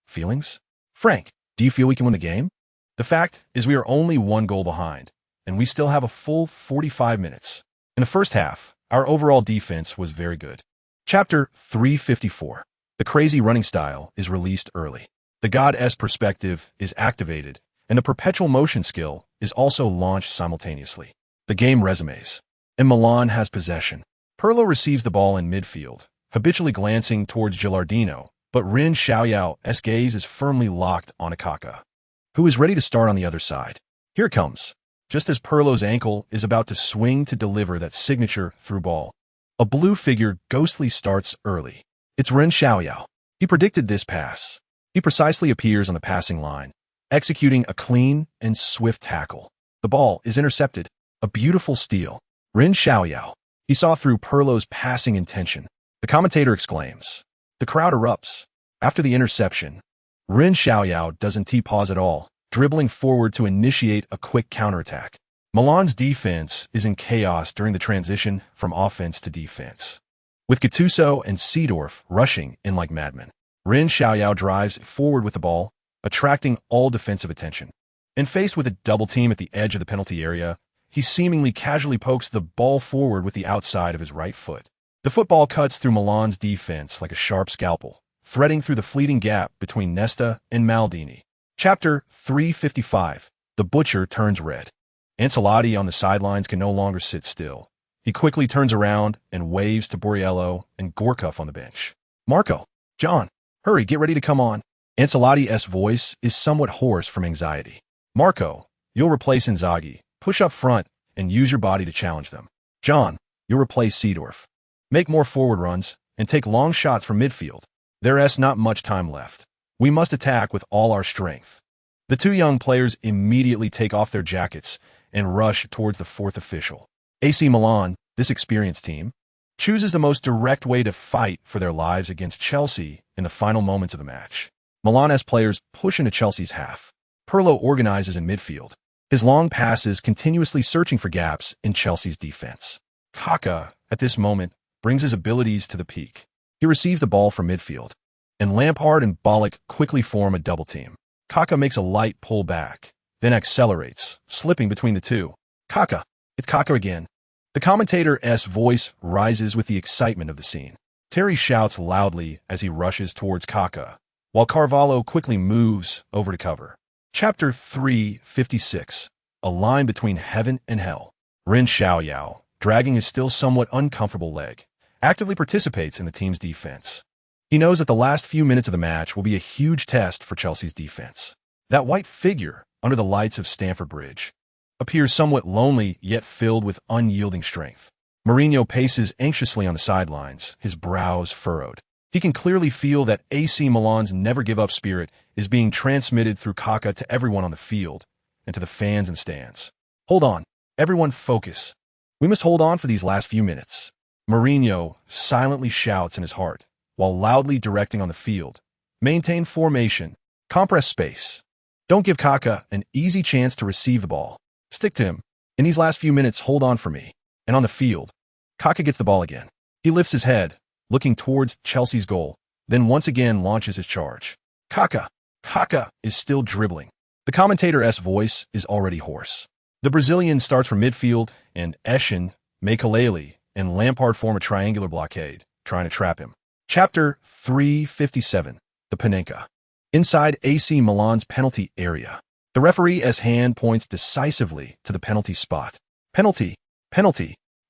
"Feelings? Frank, do you feel we can win the game? The fact is we are only one goal behind, and we still have a full 45 minutes. In the first half, our overall defense was very good." Chapter 354. The crazy running style is released early. The God-esque perspective is activated, and the perpetual motion skill is also launched simultaneously. The game resumes. And Milan has possession. Pirlo receives the ball in midfield, habitually glancing towards Gilardino, but Ren Xiaoyao's gaze is firmly locked on Kaká, who is ready to start on the other side. Here it comes. Just as Pirlo's ankle is about to swing to deliver that signature through ball, a blue figure ghostly starts early. It's Ren Xiaoyao. He predicted this pass. He precisely appears on the passing line, executing a clean and swift tackle. The ball is intercepted. A beautiful steal. Ren Xiaoyao. He saw through Pirlo's passing intention. The commentator exclaims. The crowd erupts. After the interception, Ren Xiaoyao doesn't T-pause at all, dribbling forward to initiate a quick counterattack. Milan's defense is in chaos during the transition from offense to defense, with Gattuso and Seedorf rushing in like madmen. Ren Xiaoyao drives forward with the ball, attracting all defensive attention. And faced with a double team at the edge of the penalty area, he seemingly casually pokes the ball forward with the outside of his right foot. The football cuts through Milan's defense like a sharp scalpel, threading through the fleeting gap between Nesta and Maldini. Chapter 355. The Butcher turns red. Ancelotti on the sidelines can no longer sit still. He quickly turns around and waves to Borriello and Gorkov on the bench. "Marco, John, hurry, get ready to come on." Ancelotti's voice is somewhat hoarse from anxiety. "Marco, you'll replace Inzaghi. Push up front and use your body to challenge them. John, you'll replace Seedorf. Make more forward runs and take long shots from midfield. There's not much time left. We must attack with all our strength. The two young players immediately take off their jackets and rush towards the fourth official. AC Milan, this experienced team, chooses the most direct way to fight for their lives against Chelsea in the final moments of the match. Milan's players push into Chelsea's half. Pirlo organizes in midfield, his long passes continuously searching for gaps in Chelsea's defense. Kaká, at this moment, brings his abilities to the peak. He receives the ball from midfield, and Lampard and Ballack quickly form a double team. Kaká makes a light pull back, then accelerates, slipping between the two. Kaká, it's Kaká again. The commentator's voice rises with the excitement of the scene. Terry shouts loudly as he rushes towards Kaká, while Carvalho quickly moves over to cover. Chapter 356, A Line Between Heaven and Hell. Ren Xiaoyao, dragging his still somewhat uncomfortable leg, actively participates in the team's defense. He knows that the last few minutes of the match will be a huge test for Chelsea's defense. That white figure, under the lights of Stamford Bridge, appears somewhat lonely yet filled with unyielding strength. Mourinho paces anxiously on the sidelines, his brows furrowed. He can clearly feel that AC Milan's never-give-up spirit is being transmitted through Kaká to everyone on the field and to the fans and stands. Hold on. Everyone focus. We must hold on for these last few minutes. Mourinho silently shouts in his heart, while loudly directing on the field. Maintain formation. Compress space. Don't give Kaká an easy chance to receive the ball. Stick to him. In these last few minutes, hold on for me. And on the field, Kaká gets the ball again. He lifts his head, looking towards Chelsea's goal, then once again launches his charge. Kaká is still dribbling. The commentator's voice is already hoarse. The Brazilian starts from midfield, and Eshin, Makelele, and Lampard form a triangular blockade, trying to trap him. Chapter 357, The Panenka. Inside AC Milan's penalty area, the referee's hand points decisively to the penalty spot. Penalty.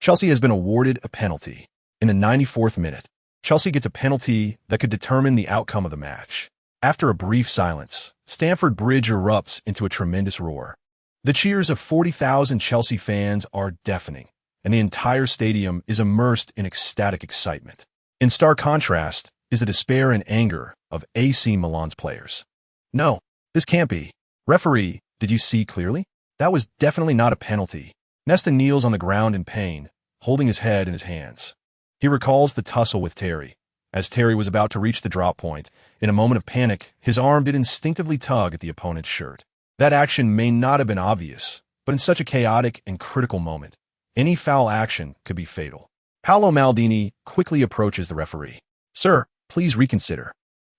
Chelsea has been awarded a penalty. In the 94th minute, Chelsea gets a penalty that could determine the outcome of the match. After a brief silence, Stamford Bridge erupts into a tremendous roar. The cheers of 40,000 Chelsea fans are deafening, and the entire stadium is immersed in ecstatic excitement. In stark contrast is the despair and anger of AC Milan's players. No, this can't be. Referee, did you see clearly? That was definitely not a penalty. Nesta kneels on the ground in pain, holding his head in his hands. He recalls the tussle with Terry. As Terry was about to reach the drop point, in a moment of panic, his arm did instinctively tug at the opponent's shirt. That action may not have been obvious, but in such a chaotic and critical moment, any foul action could be fatal. Paolo Maldini quickly approaches the referee. Sir, please reconsider.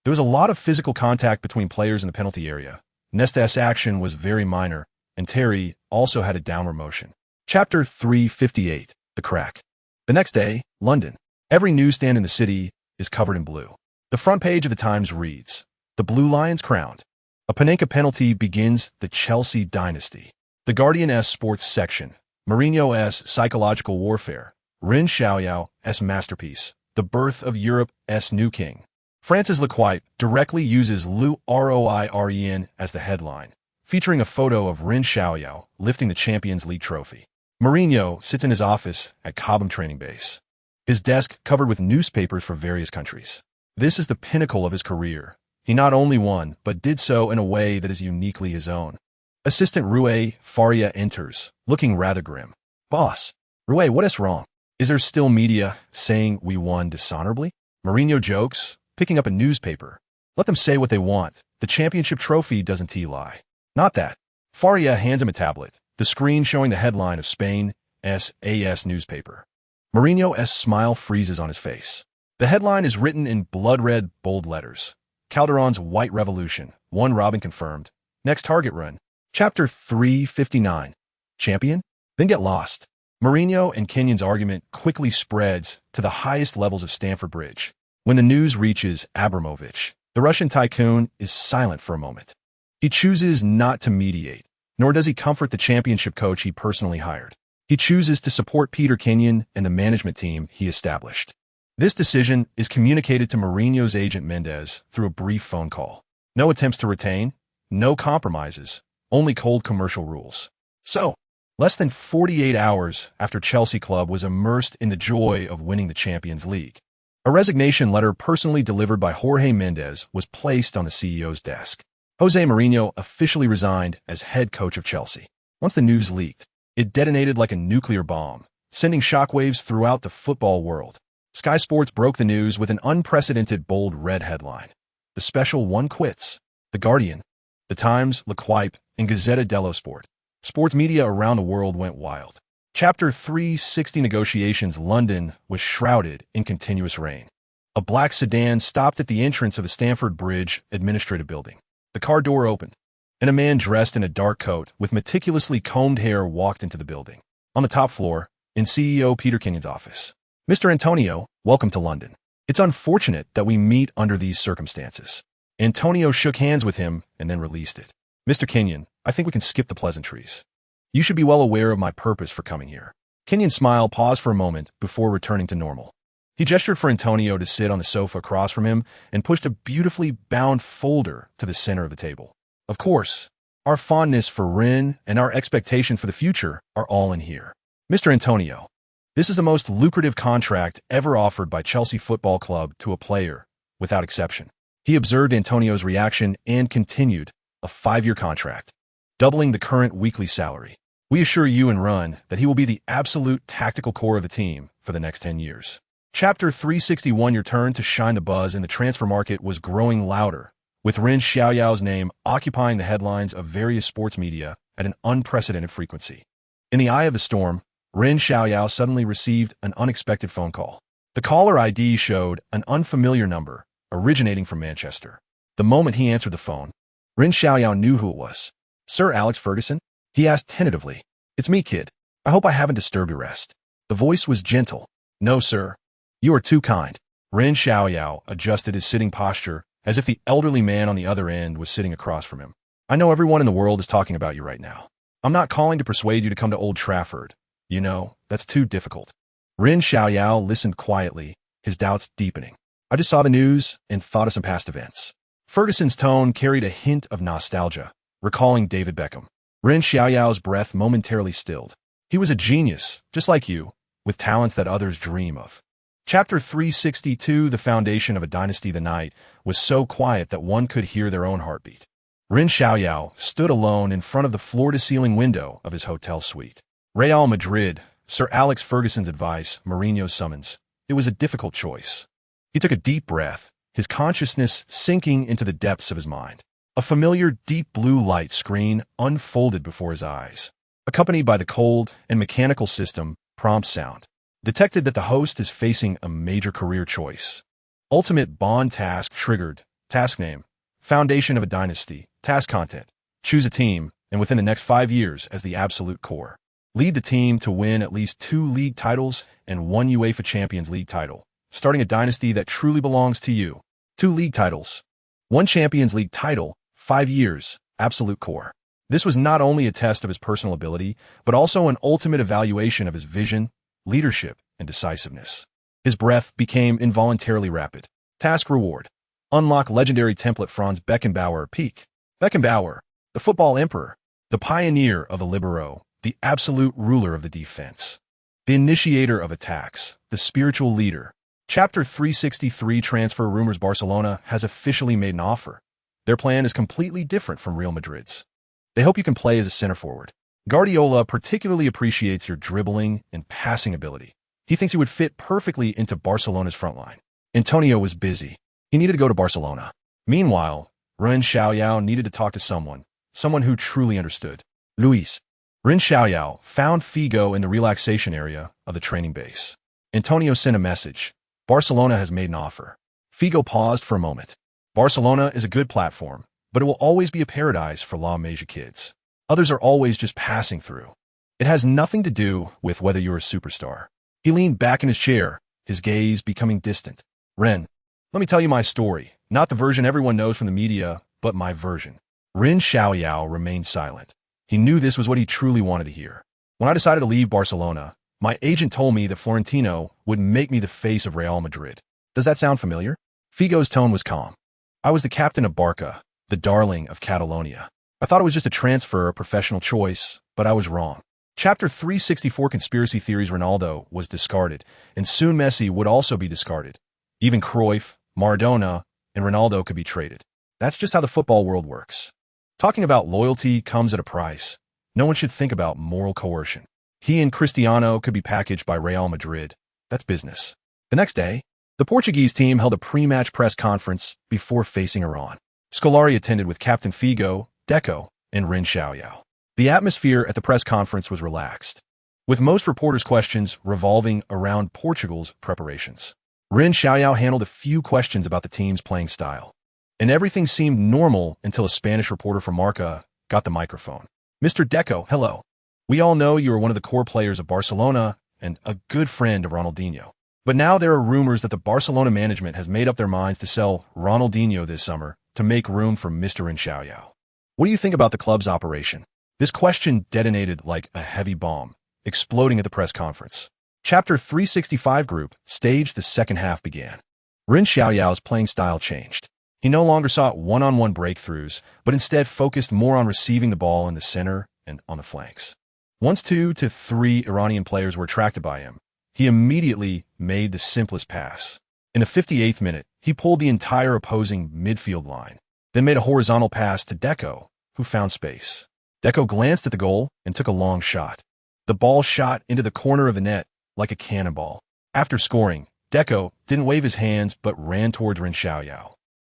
There was a lot of physical contact between players in the penalty area. Nesta's action was very minor, and Terry also had a downward motion. Chapter 358, The Crack. The next day, London. Every newsstand in the city is covered in blue. The front page of the Times reads, The Blue Lions crowned. A Panenka penalty begins the Chelsea dynasty. The Guardian's sports section. Mourinho's psychological warfare. Ren Xiaoyao's masterpiece. The birth of Europe's new king. France's L'Equipe directly uses Le Roiren as the headline, featuring a photo of Ren Xiaoyao lifting the Champions League trophy. Mourinho sits in his office at Cobham Training Base, his desk covered with newspapers for various countries. This is the pinnacle of his career. He not only won, but did so in a way that is uniquely his own. Assistant Rui Faria enters, looking rather grim. Boss, Rui, what is wrong? Is there still media saying we won dishonorably? Mourinho jokes, picking up a newspaper. Let them say what they want. The championship trophy doesn't lie. Not that. Faria hands him a tablet, the screen showing the headline of Spain's AS newspaper. Mourinho's smile freezes on his face. The headline is written in blood-red bold letters. Calderon's White Revolution. One Robin confirmed. Next target run. Chapter 359. Champion? Then get lost. Mourinho and Kenyon's argument quickly spreads to the highest levels of Stamford Bridge. When the news reaches Abramovich, the Russian tycoon is silent for a moment. He chooses not to mediate, nor does he comfort the championship coach he personally hired. He chooses to support Peter Kenyon and the management team he established. This decision is communicated to Mourinho's agent Mendes through a brief phone call. No attempts to retain, no compromises, only cold commercial rules. So, less than 48 hours after Chelsea Club was immersed in the joy of winning the Champions League, A resignation letter personally delivered by Jorge Mendes was placed on the CEO's desk. Jose Mourinho officially resigned as head coach of Chelsea. Once the news leaked, it detonated like a nuclear bomb, sending shockwaves throughout the football world. Sky Sports broke the news with an unprecedented bold red headline. The special one quits. The Guardian, The Times, L'Equipe, and Gazzetta dello Sport. Sports media around the world went wild. Chapter 360 negotiations. London was shrouded in continuous rain. A black sedan stopped at the entrance of the Stamford Bridge administrative building. The car door opened, and a man dressed in a dark coat with meticulously combed hair walked into the building. On the top floor, in CEO Peter Kenyon's office. Mr. Antonio, welcome to London. It's unfortunate that we meet under these circumstances. Antonio shook hands with him and then released it. Mr. Kenyon, I think we can skip the pleasantries. You should be well aware of my purpose for coming here. Kenyon's smile paused for a moment before returning to normal. He gestured for Antonio to sit on the sofa across from him and pushed a beautifully bound folder to the center of the table. Of course, our fondness for Ren and our expectation for the future are all in here. Mr. Antonio, this is the most lucrative contract ever offered by Chelsea Football Club to a player, without exception. He observed Antonio's reaction and continued, a 5-year contract, doubling the current weekly salary. We assure you and Ren that he will be the absolute tactical core of the team for the next 10 years. Chapter 361. Your turn to shine. The buzz in the transfer market was growing louder, with Ren Xiaoyao's name occupying the headlines of various sports media at an unprecedented frequency. In the eye of the storm, Ren Xiaoyao suddenly received an unexpected phone call. The caller ID showed an unfamiliar number, originating from Manchester. The moment he answered the phone, Ren Xiaoyao knew who it was. Sir Alex Ferguson? He asked tentatively. It's me, kid. I hope I haven't disturbed your rest. The voice was gentle. No, sir. You are too kind. Ren Xiaoyao adjusted his sitting posture as if the elderly man on the other end was sitting across from him. I know everyone in the world is talking about you right now. I'm not calling to persuade you to come to Old Trafford. You know, that's too difficult. Ren Xiaoyao listened quietly, his doubts deepening. I just saw the news and thought of some past events. Ferguson's tone carried a hint of nostalgia, recalling David Beckham. Ren Xiaoyao's breath momentarily stilled. He was a genius, just like you, with talents that others dream of. Chapter 362. The foundation of a dynasty. The night was so quiet that one could hear their own heartbeat. Ren Xiaoyao stood alone in front of the floor-to-ceiling window of his hotel suite. Real Madrid, Sir Alex Ferguson's advice, Mourinho's summons. It was a difficult choice. He took a deep breath, his consciousness sinking into the depths of his mind. A familiar deep blue light screen unfolded before his eyes, accompanied by the cold and mechanical system prompt sound. Detected that the host is facing a major career choice. Ultimate Bond task triggered. Task name. Foundation of a dynasty. Task content. Choose a team, and within the next 5 years as the absolute core. Lead the team to win at least 2 league titles and 1 UEFA Champions League title. Starting a dynasty that truly belongs to you. 2 league titles. 1 Champions League title. 5 years. Absolute core. This was not only a test of his personal ability, but also an ultimate evaluation of his vision, leadership, and decisiveness. His breath became involuntarily rapid. Task reward. Unlock legendary template Franz Beckenbauer. Peak. Beckenbauer, the football emperor, the pioneer of the libero, the absolute ruler of the defense, the initiator of attacks, the spiritual leader. Chapter 363. Transfer rumors. Barcelona has officially made an offer. Their plan is completely different from Real Madrid's. They hope you can play as a center forward. Guardiola particularly appreciates your dribbling and passing ability. He thinks you would fit perfectly into Barcelona's front line. Antonio was busy. He needed to go to Barcelona. Meanwhile, Ren Xiaoyao needed to talk to someone who truly understood. Luis. Ren Xiaoyao found Figo in the relaxation area of the training base. Antonio sent a message. Barcelona has made an offer. Figo paused for a moment. Barcelona is a good platform, but it will always be a paradise for La Masia kids. Others are always just passing through. It has nothing to do with whether you're a superstar. He leaned back in his chair, his gaze becoming distant. Ren, let me tell you my story, not the version everyone knows from the media, but my version. Ren Xiaoyao remained silent. He knew this was what he truly wanted to hear. When I decided to leave Barcelona, my agent told me that Florentino would make me the face of Real Madrid. Does that sound familiar? Figo's tone was calm. I was the captain of Barca, the darling of Catalonia. I thought it was just a transfer, a professional choice, but I was wrong. Chapter 364. Conspiracy theories. Ronaldo was discarded, and soon Messi would also be discarded. Even Cruyff, Maradona, and Ronaldo could be traded. That's just how the football world works. Talking about loyalty comes at a price. No one should think about moral coercion. He and Cristiano could be packaged by Real Madrid. That's business. The next day, the Portuguese team held a pre-match press conference before facing Iran. Scolari attended with Captain Figo, Deco, and Ren Xiaoyao. The atmosphere at the press conference was relaxed, with most reporters' questions revolving around Portugal's preparations. Ren Xiaoyao handled a few questions about the team's playing style, and everything seemed normal until a Spanish reporter from Marca got the microphone. Mr. Deco, hello. We all know you are one of the core players of Barcelona and a good friend of Ronaldinho. But now there are rumors that the Barcelona management has made up their minds to sell Ronaldinho this summer to make room for Mr. Ren Xiaoyao. What do you think about the club's operation? This question detonated like a heavy bomb, exploding at the press conference. Chapter 365 group stage the second half began. Ren Xiaoyao's playing style changed. He no longer sought one-on-one breakthroughs, but instead focused more on receiving the ball in the center and on the flanks. Once 2 to 3 Iranian players were attracted by him, he immediately made the simplest pass. In the 58th minute, he pulled the entire opposing midfield line, then made a horizontal pass to Deco, who found space. Deco glanced at the goal and took a long shot. The ball shot into the corner of the net like a cannonball. After scoring, Deco didn't wave his hands but ran towards Ren Xiaoyao,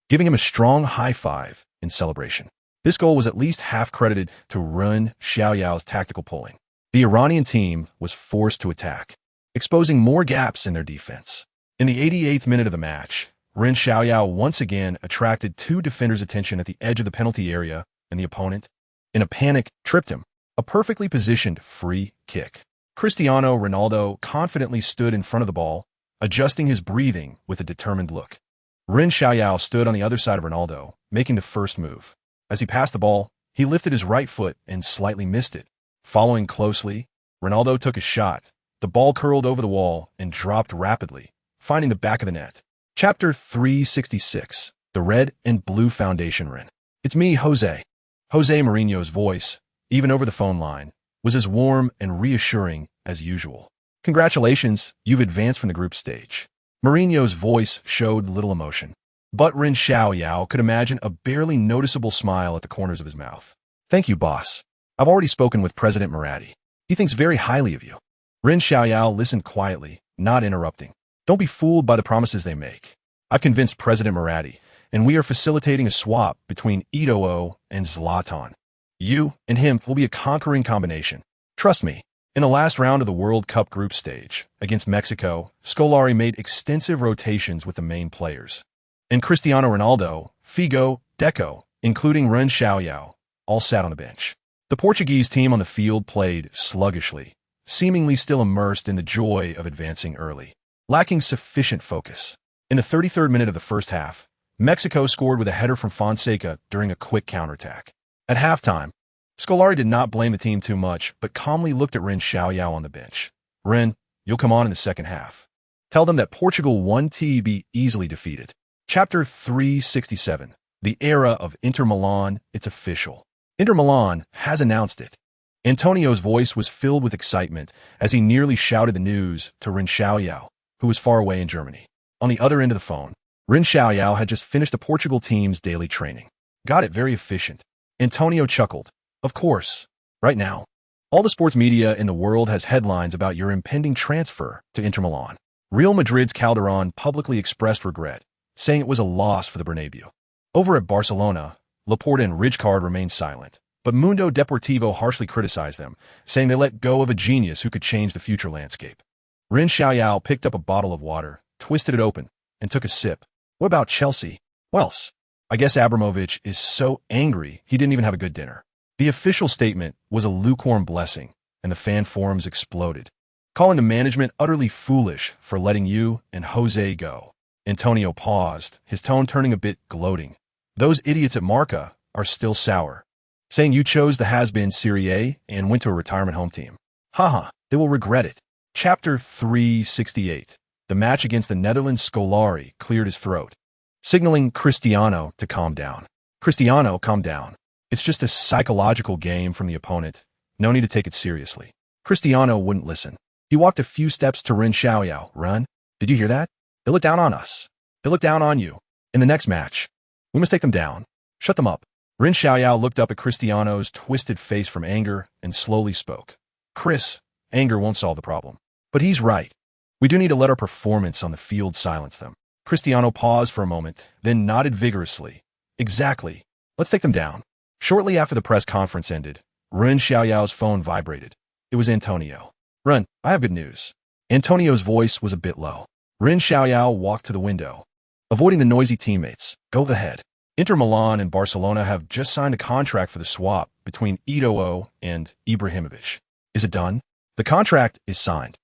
giving him a strong high five in celebration. This goal was at least half credited to Ren Xiaoyao's tactical pulling. The Iranian team was forced to attack, exposing more gaps in their defense. In the 88th minute of the match, Ren Xiaoyao once again attracted 2 defenders' attention at the edge of the penalty area, and the opponent, in a panic, tripped him. A perfectly positioned free kick. Cristiano Ronaldo confidently stood in front of the ball, adjusting his breathing with a determined look. Ren Xiaoyao stood on the other side of Ronaldo, making the first move. As he passed the ball, he lifted his right foot and slightly missed it. Following closely, Ronaldo took a shot. The ball curled over the wall and dropped rapidly, finding the back of the net. Chapter 366, the Red and Blue Foundation Ren. It's me, Jose. Jose Mourinho's voice, even over the phone line, was as warm and reassuring as usual. Congratulations, you've advanced from the group stage. Mourinho's voice showed little emotion, but Ren Xiaoyao could imagine a barely noticeable smile at the corners of his mouth. Thank you, boss. I've already spoken with President Murati. He thinks very highly of you. Ren Xiaoyao listened quietly, not interrupting. Don't be fooled by the promises they make. I've convinced President Murati, and we are facilitating a swap between Eto'o and Zlatan. You and him will be a conquering combination. Trust me. In the last round of the World Cup group stage, against Mexico, Scolari made extensive rotations with the main players. And Cristiano Ronaldo, Figo, Deco, including Ren Xiaoyao, all sat on the bench. The Portuguese team on the field played sluggishly, seemingly still immersed in the joy of advancing early, lacking sufficient focus. In the 33rd minute of the first half, Mexico scored with a header from Fonseca during a quick counterattack. At halftime, Scolari did not blame the team too much, but calmly looked at Ren Xiaoyao on the bench. Ren, you'll come on in the second half. Tell them that Portugal won to be easily defeated. Chapter 367, the era of Inter Milan, it's official. Inter Milan has announced it. Antonio's voice was filled with excitement as he nearly shouted the news to Ren Xiaoyao, who was far away in Germany. On the other end of the phone, Ren Xiaoyao had just finished the Portugal team's daily training. Got it very efficient. Antonio chuckled. Of course. Right now, all the sports media in the world has headlines about your impending transfer to Inter Milan. Real Madrid's Calderon publicly expressed regret, saying it was a loss for the Bernabeu. Over at Barcelona, Laporta and Rijkaard remained silent, but Mundo Deportivo harshly criticized them, saying they let go of a genius who could change the future landscape. Ren Xiaoyao picked up a bottle of water, twisted it open, and took a sip. What about Chelsea? Wells, I guess Abramovich is so angry he didn't even have a good dinner. The official statement was a lukewarm blessing, and the fan forums exploded, calling the management utterly foolish for letting you and Jose go. Antonio paused, his tone turning a bit gloating. Those idiots at Marca are still sour, saying you chose the has-been Serie A and went to a retirement home team. Haha, they will regret it. Chapter 368. The match against the Netherlands. Scolari cleared his throat, signaling Cristiano to calm down. Cristiano, calm down. It's just a psychological game from the opponent. No need to take it seriously. Cristiano wouldn't listen. He walked a few steps to Ren Xiaoyao. Ren, did you hear that? They look down on us. They look down on you. In the next match, we must take them down. Shut them up. Ren Xiaoyao looked up at Cristiano's twisted face from anger and slowly spoke. Chris, anger won't solve the problem. But he's right. We do need to let our performance on the field silence them. Cristiano paused for a moment, then nodded vigorously. Exactly. Let's take them down. Shortly after the press conference ended, Ren Xiaoyao's phone vibrated. It was Antonio. Ren, I have good news. Antonio's voice was a bit low. Ren Xiaoyao walked to the window. Avoiding the noisy teammates, go ahead. Inter Milan and Barcelona have just signed a contract for the swap between Eto'o and Ibrahimovic. Is it done? The contract is signed.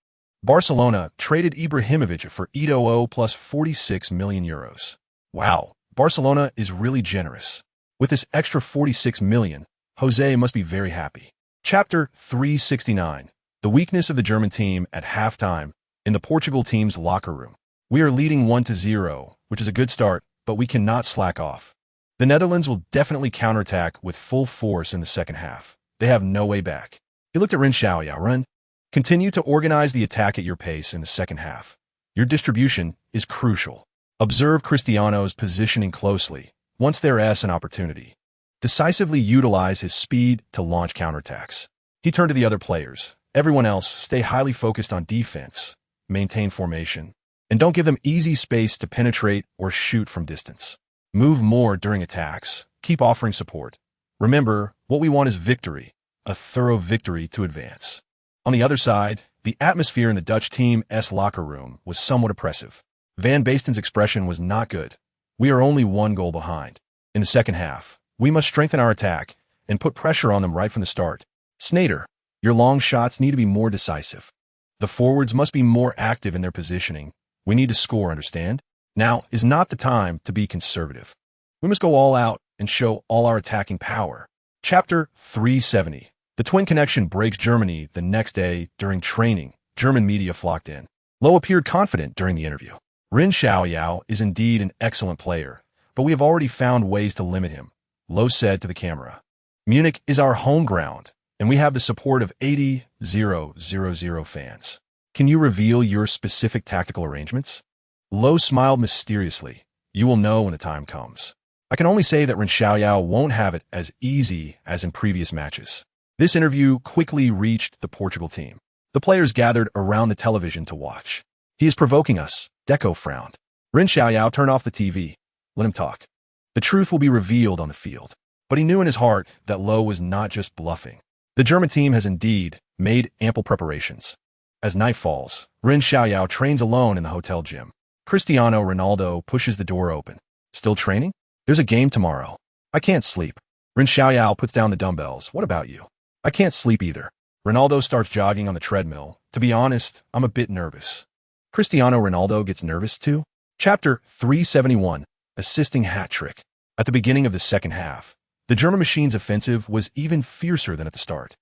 Barcelona traded Ibrahimovic for Eto'o plus 46 million euros. Wow, Barcelona is really generous. With this extra 46 million, Jose must be very happy. Chapter 369. The weakness of the German team at halftime in the Portugal team's locker room. We are leading 1-0, which is a good start, but we cannot slack off. The Netherlands will definitely counterattack with full force in the second half. They have no way back. He looked at Ren Xiaoyao. Ren, continue to organize the attack at your pace in the second half. Your distribution is crucial. Observe Cristiano's positioning closely. Once there is an opportunity, decisively utilize his speed to launch counterattacks. He turned to the other players. Everyone else, stay highly focused on defense, maintain formation, and don't give them easy space to penetrate or shoot from distance. Move more during attacks. Keep offering support. Remember, what we want is victory, a thorough victory to advance. On the other side, the atmosphere in the Dutch team's locker room was somewhat oppressive. Van Basten's expression was not good. We are only 1 goal behind. In the second half, we must strengthen our attack and put pressure on them right from the start. Sneijder, your long shots need to be more decisive. The forwards must be more active in their positioning. We need to score, understand? Now is not the time to be conservative. We must go all out and show all our attacking power. Chapter 370. The twin connection breaks Germany the next day during training. German media flocked in. Lowe appeared confident during the interview. Ren Xiaoyao is indeed an excellent player, but we have already found ways to limit him, Lowe said to the camera. Munich is our home ground, and we have the support of 80,000 fans. Can you reveal your specific tactical arrangements? Lowe smiled mysteriously. You will know when the time comes. I can only say that Ren Xiaoyao won't have it as easy as in previous matches. This interview quickly reached the Portugal team. The players gathered around the television to watch. He is provoking us, Deco frowned. Ren Xiaoyao turned off the TV. Let him talk. The truth will be revealed on the field. But he knew in his heart that Lowe was not just bluffing. The German team has indeed made ample preparations. As night falls, Ren Xiaoyao trains alone in the hotel gym. Cristiano Ronaldo pushes the door open. Still training? There's a game tomorrow. I can't sleep. Ren Xiaoyao puts down the dumbbells. What about you? I can't sleep either. Ronaldo starts jogging on the treadmill. To be honest, I'm a bit nervous. Cristiano Ronaldo gets nervous too? Chapter 371. Assisting hat trick. At the beginning of the second half, the German machine's offensive was even fiercer than at the start.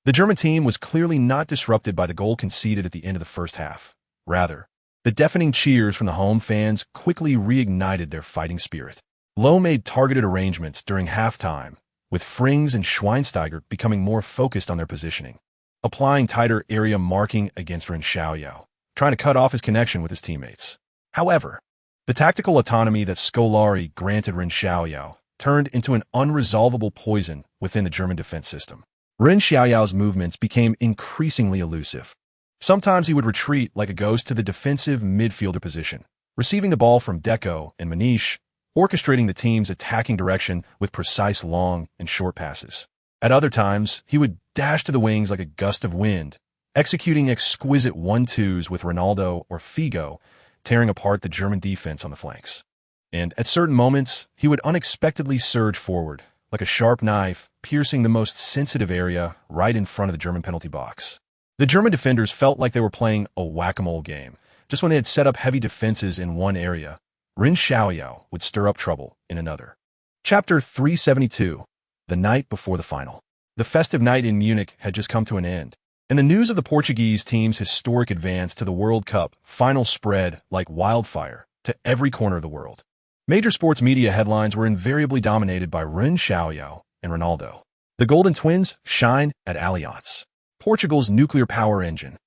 The German team was clearly not disrupted by the goal conceded at the end of the first half. Rather, the deafening cheers from the home fans quickly reignited their fighting spirit. Lowe made targeted arrangements during halftime, with Frings and Schweinsteiger becoming more focused on their positioning, applying tighter area marking against Ren Xiaoyao, trying to cut off his connection with his teammates. However, the tactical autonomy that Scolari granted Ren Xiaoyao turned into an unresolvable poison within the German defense system. Ren Xiaoyao's movements became increasingly elusive. Sometimes he would retreat like a ghost to the defensive midfielder position, receiving the ball from Deco and Maniche, orchestrating the team's attacking direction with precise long and short passes. At other times, he would dash to the wings like a gust of wind, executing exquisite 1-2s with Ronaldo or Figo, tearing apart the German defense on the flanks. And at certain moments, he would unexpectedly surge forward, like a sharp knife, piercing the most sensitive area right in front of the German penalty box. The German defenders felt like they were playing a whack-a-mole game. Just when they had set up heavy defenses in one area, Ren Xiaoyao would stir up trouble in another. Chapter 372. The night before the final. The festive night in Munich had just come to an end, and the news of the Portuguese team's historic advance to the World Cup final spread like wildfire to every corner of the world. Major sports media headlines were invariably dominated by Ren Xiaoyao and Ronaldo. The Golden Twins shine at Allianz, Portugal's nuclear power engine.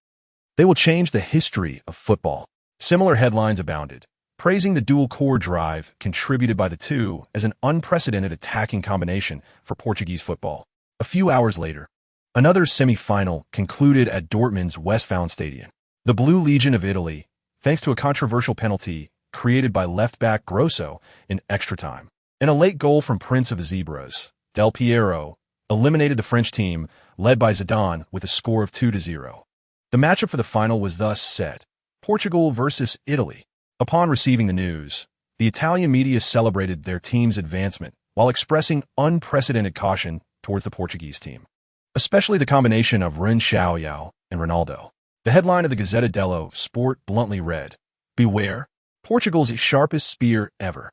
They will change the history of football. Similar headlines abounded. praising the dual-core drive contributed by the two as an unprecedented attacking combination for Portuguese football. A few hours later, another semi-final concluded at Dortmund's Westfalenstadion. The Blue Legion of Italy, thanks to a controversial penalty created by left-back Grosso in extra time, and a late goal from Prince of the Zebras, Del Piero, eliminated the French team, led by Zidane, with a score of 2-0. The matchup for the final was thus set: Portugal versus Italy. Upon receiving the news, the Italian media celebrated their team's advancement while expressing unprecedented caution towards the Portuguese team, especially the combination of Ren Xiaoyao and Ronaldo. The headline of the Gazzetta dello Sport bluntly read, "Beware, Portugal's sharpest spear ever,"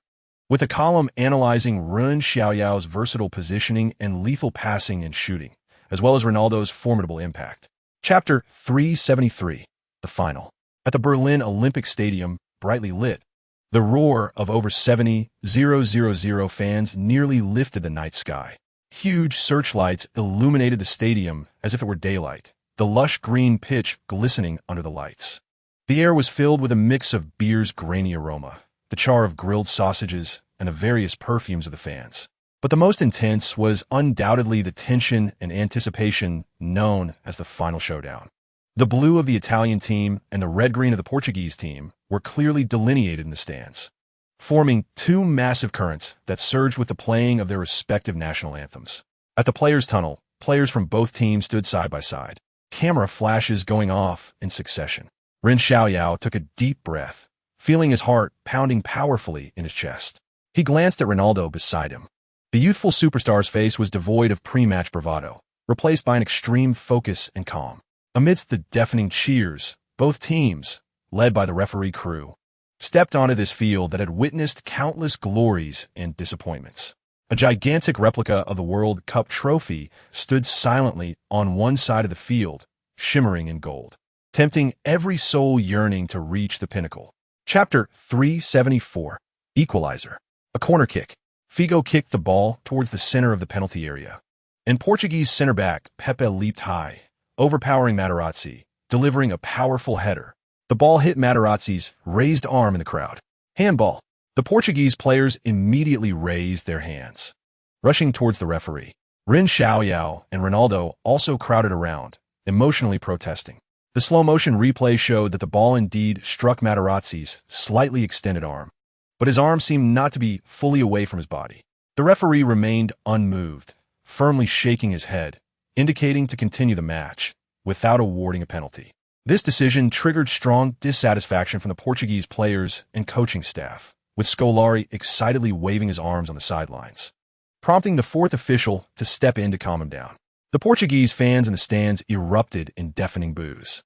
with a column analyzing Ren Xiaoyao's versatile positioning and lethal passing and shooting, as well as Ronaldo's formidable impact. Chapter 373, the final. At the Berlin Olympic Stadium, brightly lit, the roar of over 70,000 fans nearly lifted the night sky. Huge searchlights illuminated the stadium as if it were daylight, the lush green pitch glistening under the lights. The air was filled with a mix of beer's grainy aroma, the char of grilled sausages, and the various perfumes of the fans. But the most intense was undoubtedly the tension and anticipation known as the final showdown. The blue of the Italian team and the red-green of the Portuguese team were clearly delineated in the stands, forming two massive currents that surged with the playing of their respective national anthems. At the players' tunnel, players from both teams stood side by side, camera flashes going off in succession. Ren Xiaoyao took a deep breath, feeling his heart pounding powerfully in his chest. He glanced at Ronaldo beside him. The youthful superstar's face was devoid of pre-match bravado, replaced by an extreme focus and calm. Amidst the deafening cheers, both teams, led by the referee crew, stepped onto this field that had witnessed countless glories and disappointments. A gigantic replica of the World Cup trophy stood silently on one side of the field, shimmering in gold, tempting every soul yearning to reach the pinnacle. Chapter 374, Equalizer. A corner kick. Figo kicked the ball towards the center of the penalty area, and Portuguese center-back Pepe leaped high, overpowering Materazzi, delivering a powerful header. The ball hit Materazzi's raised arm in the crowd. Handball. The Portuguese players immediately raised their hands, rushing towards the referee. Ren Xiaoyao and Ronaldo also crowded around, emotionally protesting. The slow-motion replay showed that the ball indeed struck Materazzi's slightly extended arm, but his arm seemed not to be fully away from his body. The referee remained unmoved, firmly shaking his head, indicating to continue the match, without awarding a penalty. This decision triggered strong dissatisfaction from the Portuguese players and coaching staff, with Scolari excitedly waving his arms on the sidelines, prompting the fourth official to step in to calm him down. The Portuguese fans in the stands erupted in deafening boos.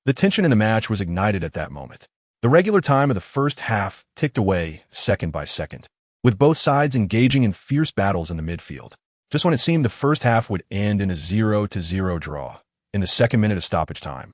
The tension in the match was ignited at that moment. The regular time of the first half ticked away second by second, with both sides engaging in fierce battles in the midfield. Just when it seemed the first half would end in a 0-0 draw, in the second minute of stoppage time,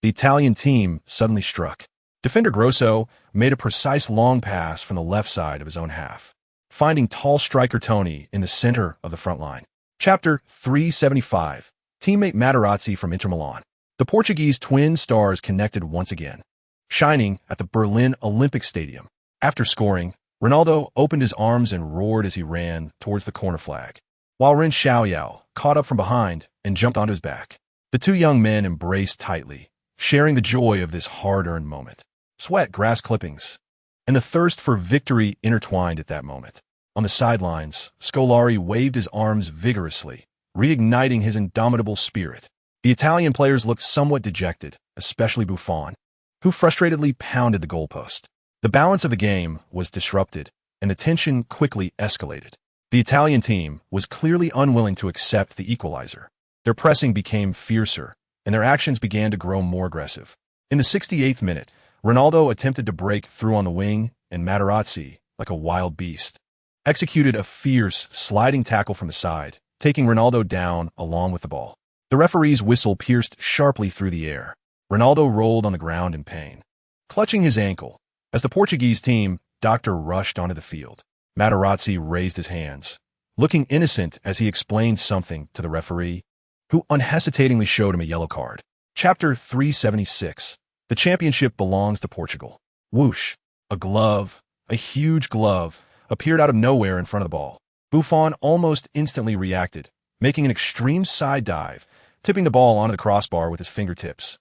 the Italian team suddenly struck. Defender Grosso made a precise long pass from the left side of his own half, finding tall striker Toni in the center of the front line. Chapter 375, Teammate Materazzi from Inter Milan. The Portuguese twin stars connected once again, shining at the Berlin Olympic Stadium. After scoring, Ronaldo opened his arms and roared as he ran towards the corner flag, while Ren Xiaoyao caught up from behind and jumped onto his back. The two young men embraced tightly, sharing the joy of this hard-earned moment. Sweat, grass clippings, and the thirst for victory intertwined at that moment. On the sidelines, Scolari waved his arms vigorously, reigniting his indomitable spirit. The Italian players looked somewhat dejected, especially Buffon, who frustratedly pounded the goalpost. The balance of the game was disrupted, and the tension quickly escalated. The Italian team was clearly unwilling to accept the equalizer. Their pressing became fiercer, and their actions began to grow more aggressive. In the 68th minute, Ronaldo attempted to break through on the wing, and Materazzi, like a wild beast, executed a fierce, sliding tackle from the side, taking Ronaldo down along with the ball. The referee's whistle pierced sharply through the air. Ronaldo rolled on the ground in pain, clutching his ankle. As the Portuguese team doctor rushed onto the field, Materazzi raised his hands, looking innocent as he explained something to the referee, who unhesitatingly showed him a yellow card. Chapter 376. The championship belongs to Portugal. Whoosh. A glove, a huge glove, appeared out of nowhere in front of the ball. Buffon almost instantly reacted, making an extreme side dive, tipping the ball onto the crossbar with his fingertips.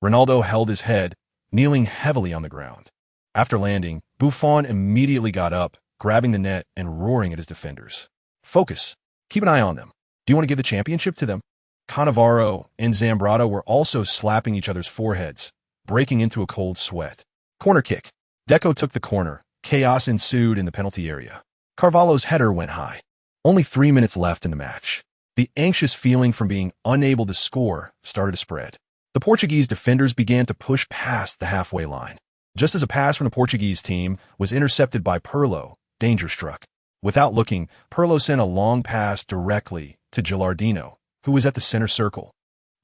Ronaldo held his head, kneeling heavily on the ground. After landing, Buffon immediately got up, grabbing the net and roaring at his defenders. Focus. Keep an eye on them. Do you want to give the championship to them? Cannavaro and Zambrata were also slapping each other's foreheads, breaking into a cold sweat. Corner kick. Deco took the corner. Chaos ensued in the penalty area. Carvalho's header went high. Only 3 minutes left in the match. The anxious feeling from being unable to score started to spread. The Portuguese defenders began to push past the halfway line. Just as a pass from the Portuguese team was intercepted by Pirlo, danger struck. Without looking, Pirlo sent a long pass directly to Gilardino, who was at the center circle.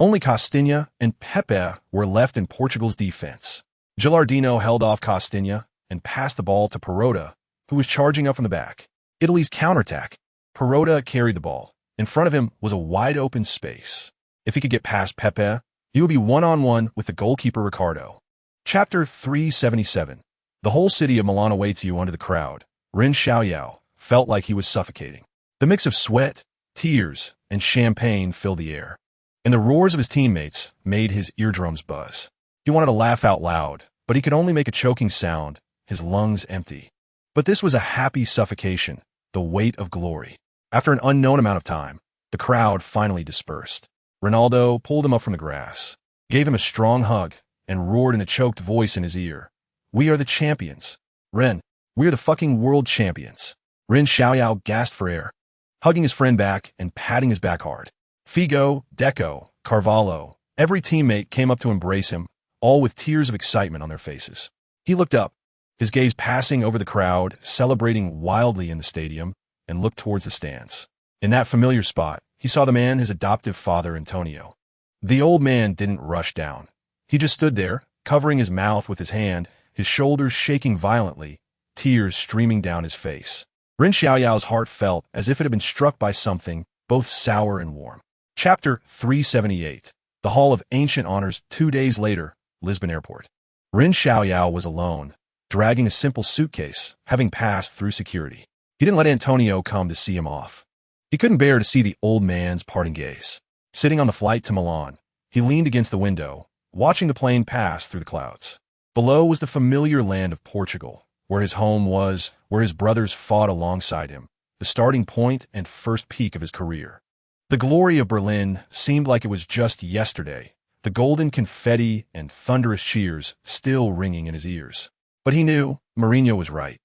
Only Costinha and Pepe were left in Portugal's defense. Gilardino held off Costinha and passed the ball to Perota, who was charging up from the back. Italy's counterattack. Perota carried the ball. In front of him was a wide-open space. If he could get past Pepe, he would be one-on-one with the goalkeeper Ricardo. Chapter 377. The whole city of Milan awaits you under the crowd. Ren Xiaoyao felt like he was suffocating. The mix of sweat, tears, and champagne filled the air, and the roars of his teammates made his eardrums buzz. He wanted to laugh out loud, but he could only make a choking sound, his lungs empty. But this was a happy suffocation, the weight of glory. After an unknown amount of time, the crowd finally dispersed. Ronaldo pulled him up from the grass, gave him a strong hug, and roared in a choked voice in his ear. We are the champions. Ren, we are the fucking world champions. Ren Xiaoyao gasped for air, hugging his friend back and patting his back hard. Figo, Deco, Carvalho, every teammate came up to embrace him, all with tears of excitement on their faces. He looked up, his gaze passing over the crowd, celebrating wildly in the stadium, and looked towards the stands. In that familiar spot, he saw the man his adoptive father, Antonio. The old man didn't rush down. He just stood there, covering his mouth with his hand, his shoulders shaking violently, tears streaming down his face. Ren Xiaoyao's heart felt as if it had been struck by something, both sour and warm. Chapter 378. The Hall of Ancient Honors. 2 days later, Lisbon Airport. Ren Xiaoyao was alone, dragging a simple suitcase, having passed through security. He didn't let Antonio come to see him off. He couldn't bear to see the old man's parting gaze. Sitting on the flight to Milan, he leaned against the window, watching the plane pass through the clouds. Below was the familiar land of Portugal, where his home was, where his brothers fought alongside him, the starting point and first peak of his career. The glory of Berlin seemed like it was just yesterday, the golden confetti and thunderous cheers still ringing in his ears. But he knew Mourinho was right.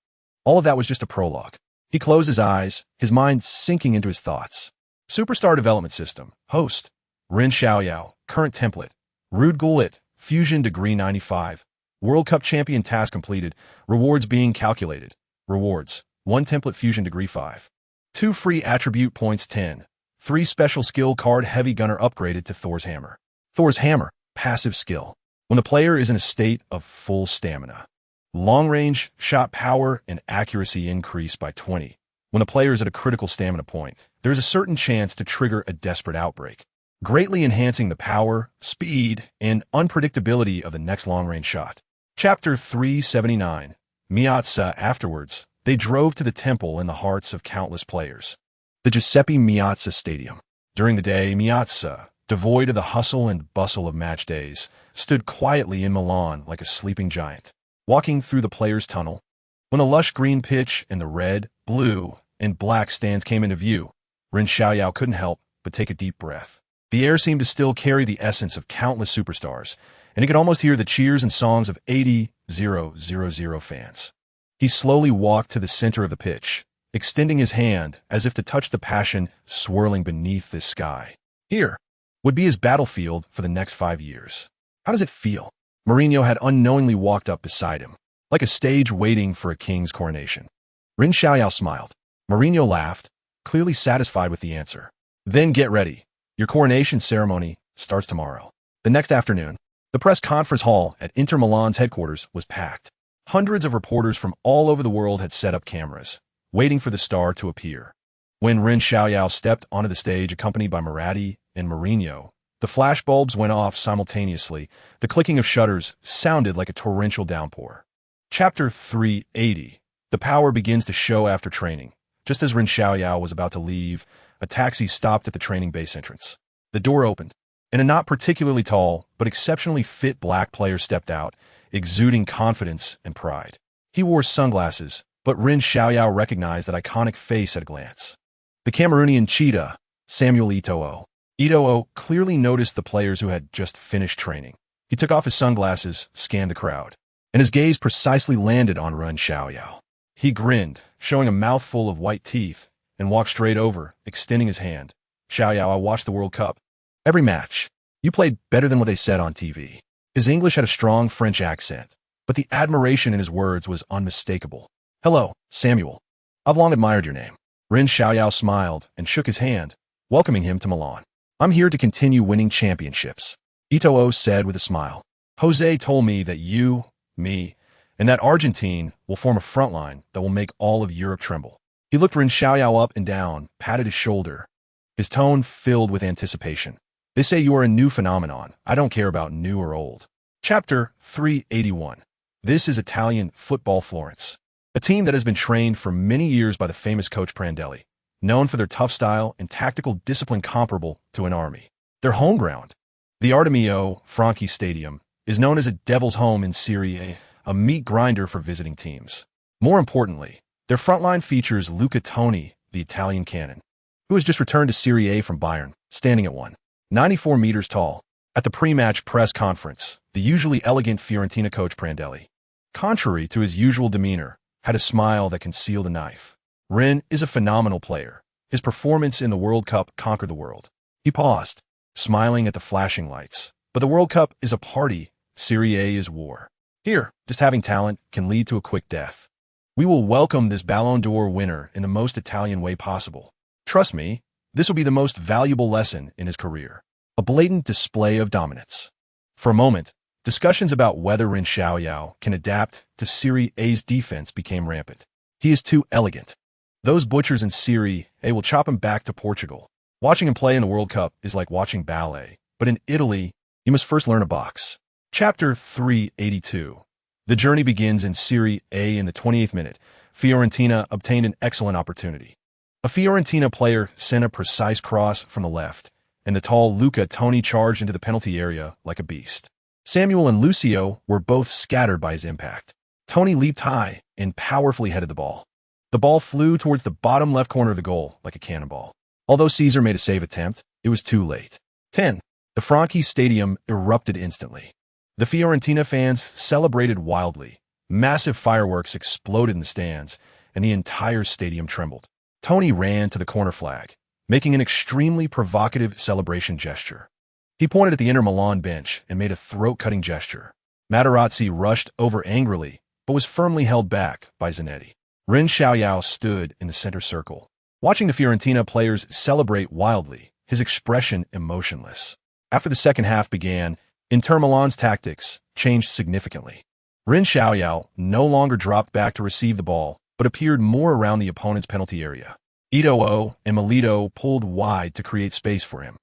All of that was just a prologue. He closed his eyes, his mind sinking into his thoughts. Superstar Development System. Host. Ren Xiaoyao. Current template. Ruud Gullit. Fusion Degree 95. World Cup Champion task completed. Rewards being calculated. Rewards. 1 template Fusion Degree 5. 2 free attribute points 10. 3 special skill card Heavy Gunner upgraded to Thor's Hammer. Thor's Hammer. Passive skill. When the player is in a state of full stamina. Long-range shot power and accuracy increase by 20. When the player is at a critical stamina point, there is a certain chance to trigger a desperate outbreak, greatly enhancing the power, speed, and unpredictability of the next long-range shot. Chapter 379. Meazza. Afterwards, they drove to the temple in the hearts of countless players. The Giuseppe Meazza Stadium. During the day, Meazza, devoid of the hustle and bustle of match days, stood quietly in Milan like a sleeping giant. Walking through the players' tunnel, when the lush green pitch and the red, blue, and black stands came into view, Ren Xiaoyao couldn't help but take a deep breath. The air seemed to still carry the essence of countless superstars, and he could almost hear the cheers and songs of 80,000 fans. He slowly walked to the center of the pitch, extending his hand as if to touch the passion swirling beneath this sky. Here would be his battlefield for the next 5 years. How does it feel? Mourinho had unknowingly walked up beside him, like a stage waiting for a king's coronation. Ren Xiaoyao smiled. Mourinho laughed, clearly satisfied with the answer. Then get ready. Your coronation ceremony starts tomorrow. The next afternoon, the press conference hall at Inter Milan's headquarters was packed. Hundreds of reporters from all over the world had set up cameras, waiting for the star to appear. When Ren Xiaoyao stepped onto the stage accompanied by Moratti and Mourinho, the flashbulbs went off simultaneously. The clicking of shutters sounded like a torrential downpour. Chapter 380. The power begins to show after training. Just as Ren Xiaoyao was about to leave, a taxi stopped at the training base entrance. The door opened, and a not particularly tall, but exceptionally fit black player stepped out, exuding confidence and pride. He wore sunglasses, but Ren Xiaoyao recognized that iconic face at a glance. The Cameroonian cheetah, Samuel Eto'o. Eto'o clearly noticed the players who had just finished training. He took off his sunglasses, scanned the crowd, and his gaze precisely landed on Ren Xiaoyao. He grinned, showing a mouthful of white teeth, and walked straight over, extending his hand. Xiaoyao, I watched the World Cup. Every match. You played better than what they said on TV. His English had a strong French accent, but the admiration in his words was unmistakable. Hello, Samuel. I've long admired your name. Ren Xiaoyao smiled and shook his hand, welcoming him to Milan. I'm here to continue winning championships, Eto'o said with a smile. Jose told me that you, me, and that Argentine will form a front line that will make all of Europe tremble. He looked Ren Xiaoyao up and down, patted his shoulder, his tone filled with anticipation. They say you are a new phenomenon. I don't care about new or old. Chapter 381. This is Italian football Florence, a team that has been trained for many years by the famous coach Prandelli, known for their tough style and tactical discipline comparable to an army. Their home ground, the Artemio Franchi Stadium, is known as a devil's home in Serie A meat grinder for visiting teams. More importantly, their frontline features Luca Toni, the Italian cannon, who has just returned to Serie A from Bayern, standing at 194 meters tall. At the pre-match press conference, the usually elegant Fiorentina coach Prandelli, contrary to his usual demeanor, had a smile that concealed a knife. Ren is a phenomenal player. His performance in the World Cup conquered the world. He paused, smiling at the flashing lights. But the World Cup is a party. Serie A is war. Here, just having talent can lead to a quick death. We will welcome this Ballon d'Or winner in the most Italian way possible. Trust me, this will be the most valuable lesson in his career. A blatant display of dominance. For a moment, discussions about whether Ren Xiaoyao can adapt to Serie A's defense became rampant. He is too elegant. Those butchers in Serie A will chop him back to Portugal. Watching him play in the World Cup is like watching ballet, but in Italy, you must first learn a box. Chapter 382. The journey begins in Serie A in the 28th minute. Fiorentina obtained an excellent opportunity. A Fiorentina player sent a precise cross from the left, and the tall Luca Toni charged into the penalty area like a beast. Samuel and Lucio were both scattered by his impact. Toni leaped high and powerfully headed the ball. The ball flew towards the bottom left corner of the goal like a cannonball. Although Caesar made a save attempt, it was too late. 10. The Franchi Stadium erupted instantly. The Fiorentina fans celebrated wildly. Massive fireworks exploded in the stands, and the entire stadium trembled. Toni ran to the corner flag, making an extremely provocative celebration gesture. He pointed at the Inter Milan bench and made a throat-cutting gesture. Materazzi rushed over angrily, but was firmly held back by Zanetti. Ren Xiaoyao stood in the center circle, watching the Fiorentina players celebrate wildly, his expression emotionless. After the second half began, Inter Milan's tactics changed significantly. Ren Xiaoyao no longer dropped back to receive the ball, but appeared more around the opponent's penalty area. Eto'o and Milito pulled wide to create space for him.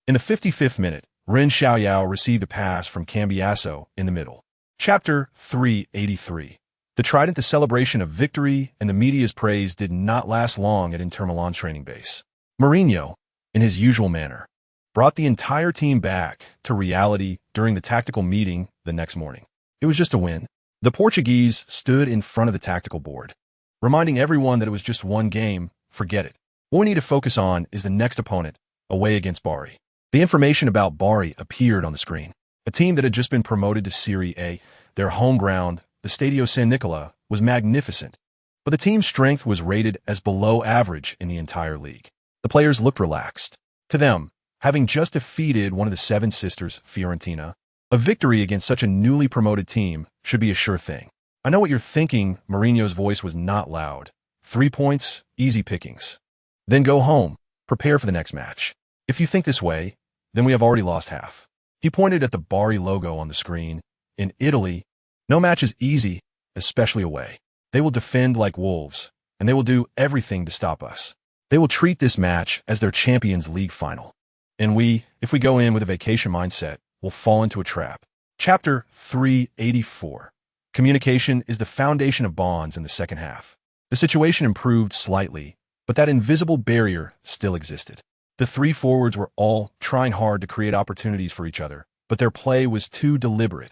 In the 55th minute, Ren Xiaoyao received a pass from Cambiasso in the middle. Chapter 383. The trident, the celebration of victory and the media's praise did not last long at Inter Milan's training base. Mourinho, in his usual manner, brought the entire team back to reality during the tactical meeting the next morning. It was just a win. The Portuguese stood in front of the tactical board, reminding everyone that it was just one game. Forget it. What we need to focus on is the next opponent, away against Bari. The information about Bari appeared on the screen. A team that had just been promoted to Serie A, their home ground, the Stadio San Nicola, was magnificent, but the team's strength was rated as below average in the entire league. The players looked relaxed. To them, having just defeated one of the Seven Sisters, Fiorentina, a victory against such a newly promoted team should be a sure thing. I know what you're thinking. Mourinho's voice was not loud. 3 points, easy pickings. Then go home, prepare for the next match. If you think this way, then we have already lost half. He pointed at the Bari logo on the screen. In Italy, no match is easy, especially away. They will defend like wolves, and they will do everything to stop us. They will treat this match as their Champions League final. And we, if we go in with a vacation mindset, will fall into a trap. Chapter 384. Communication is the foundation of bonds in the second half. The situation improved slightly, but that invisible barrier still existed. The three forwards were all trying hard to create opportunities for each other, but their play was too deliberate,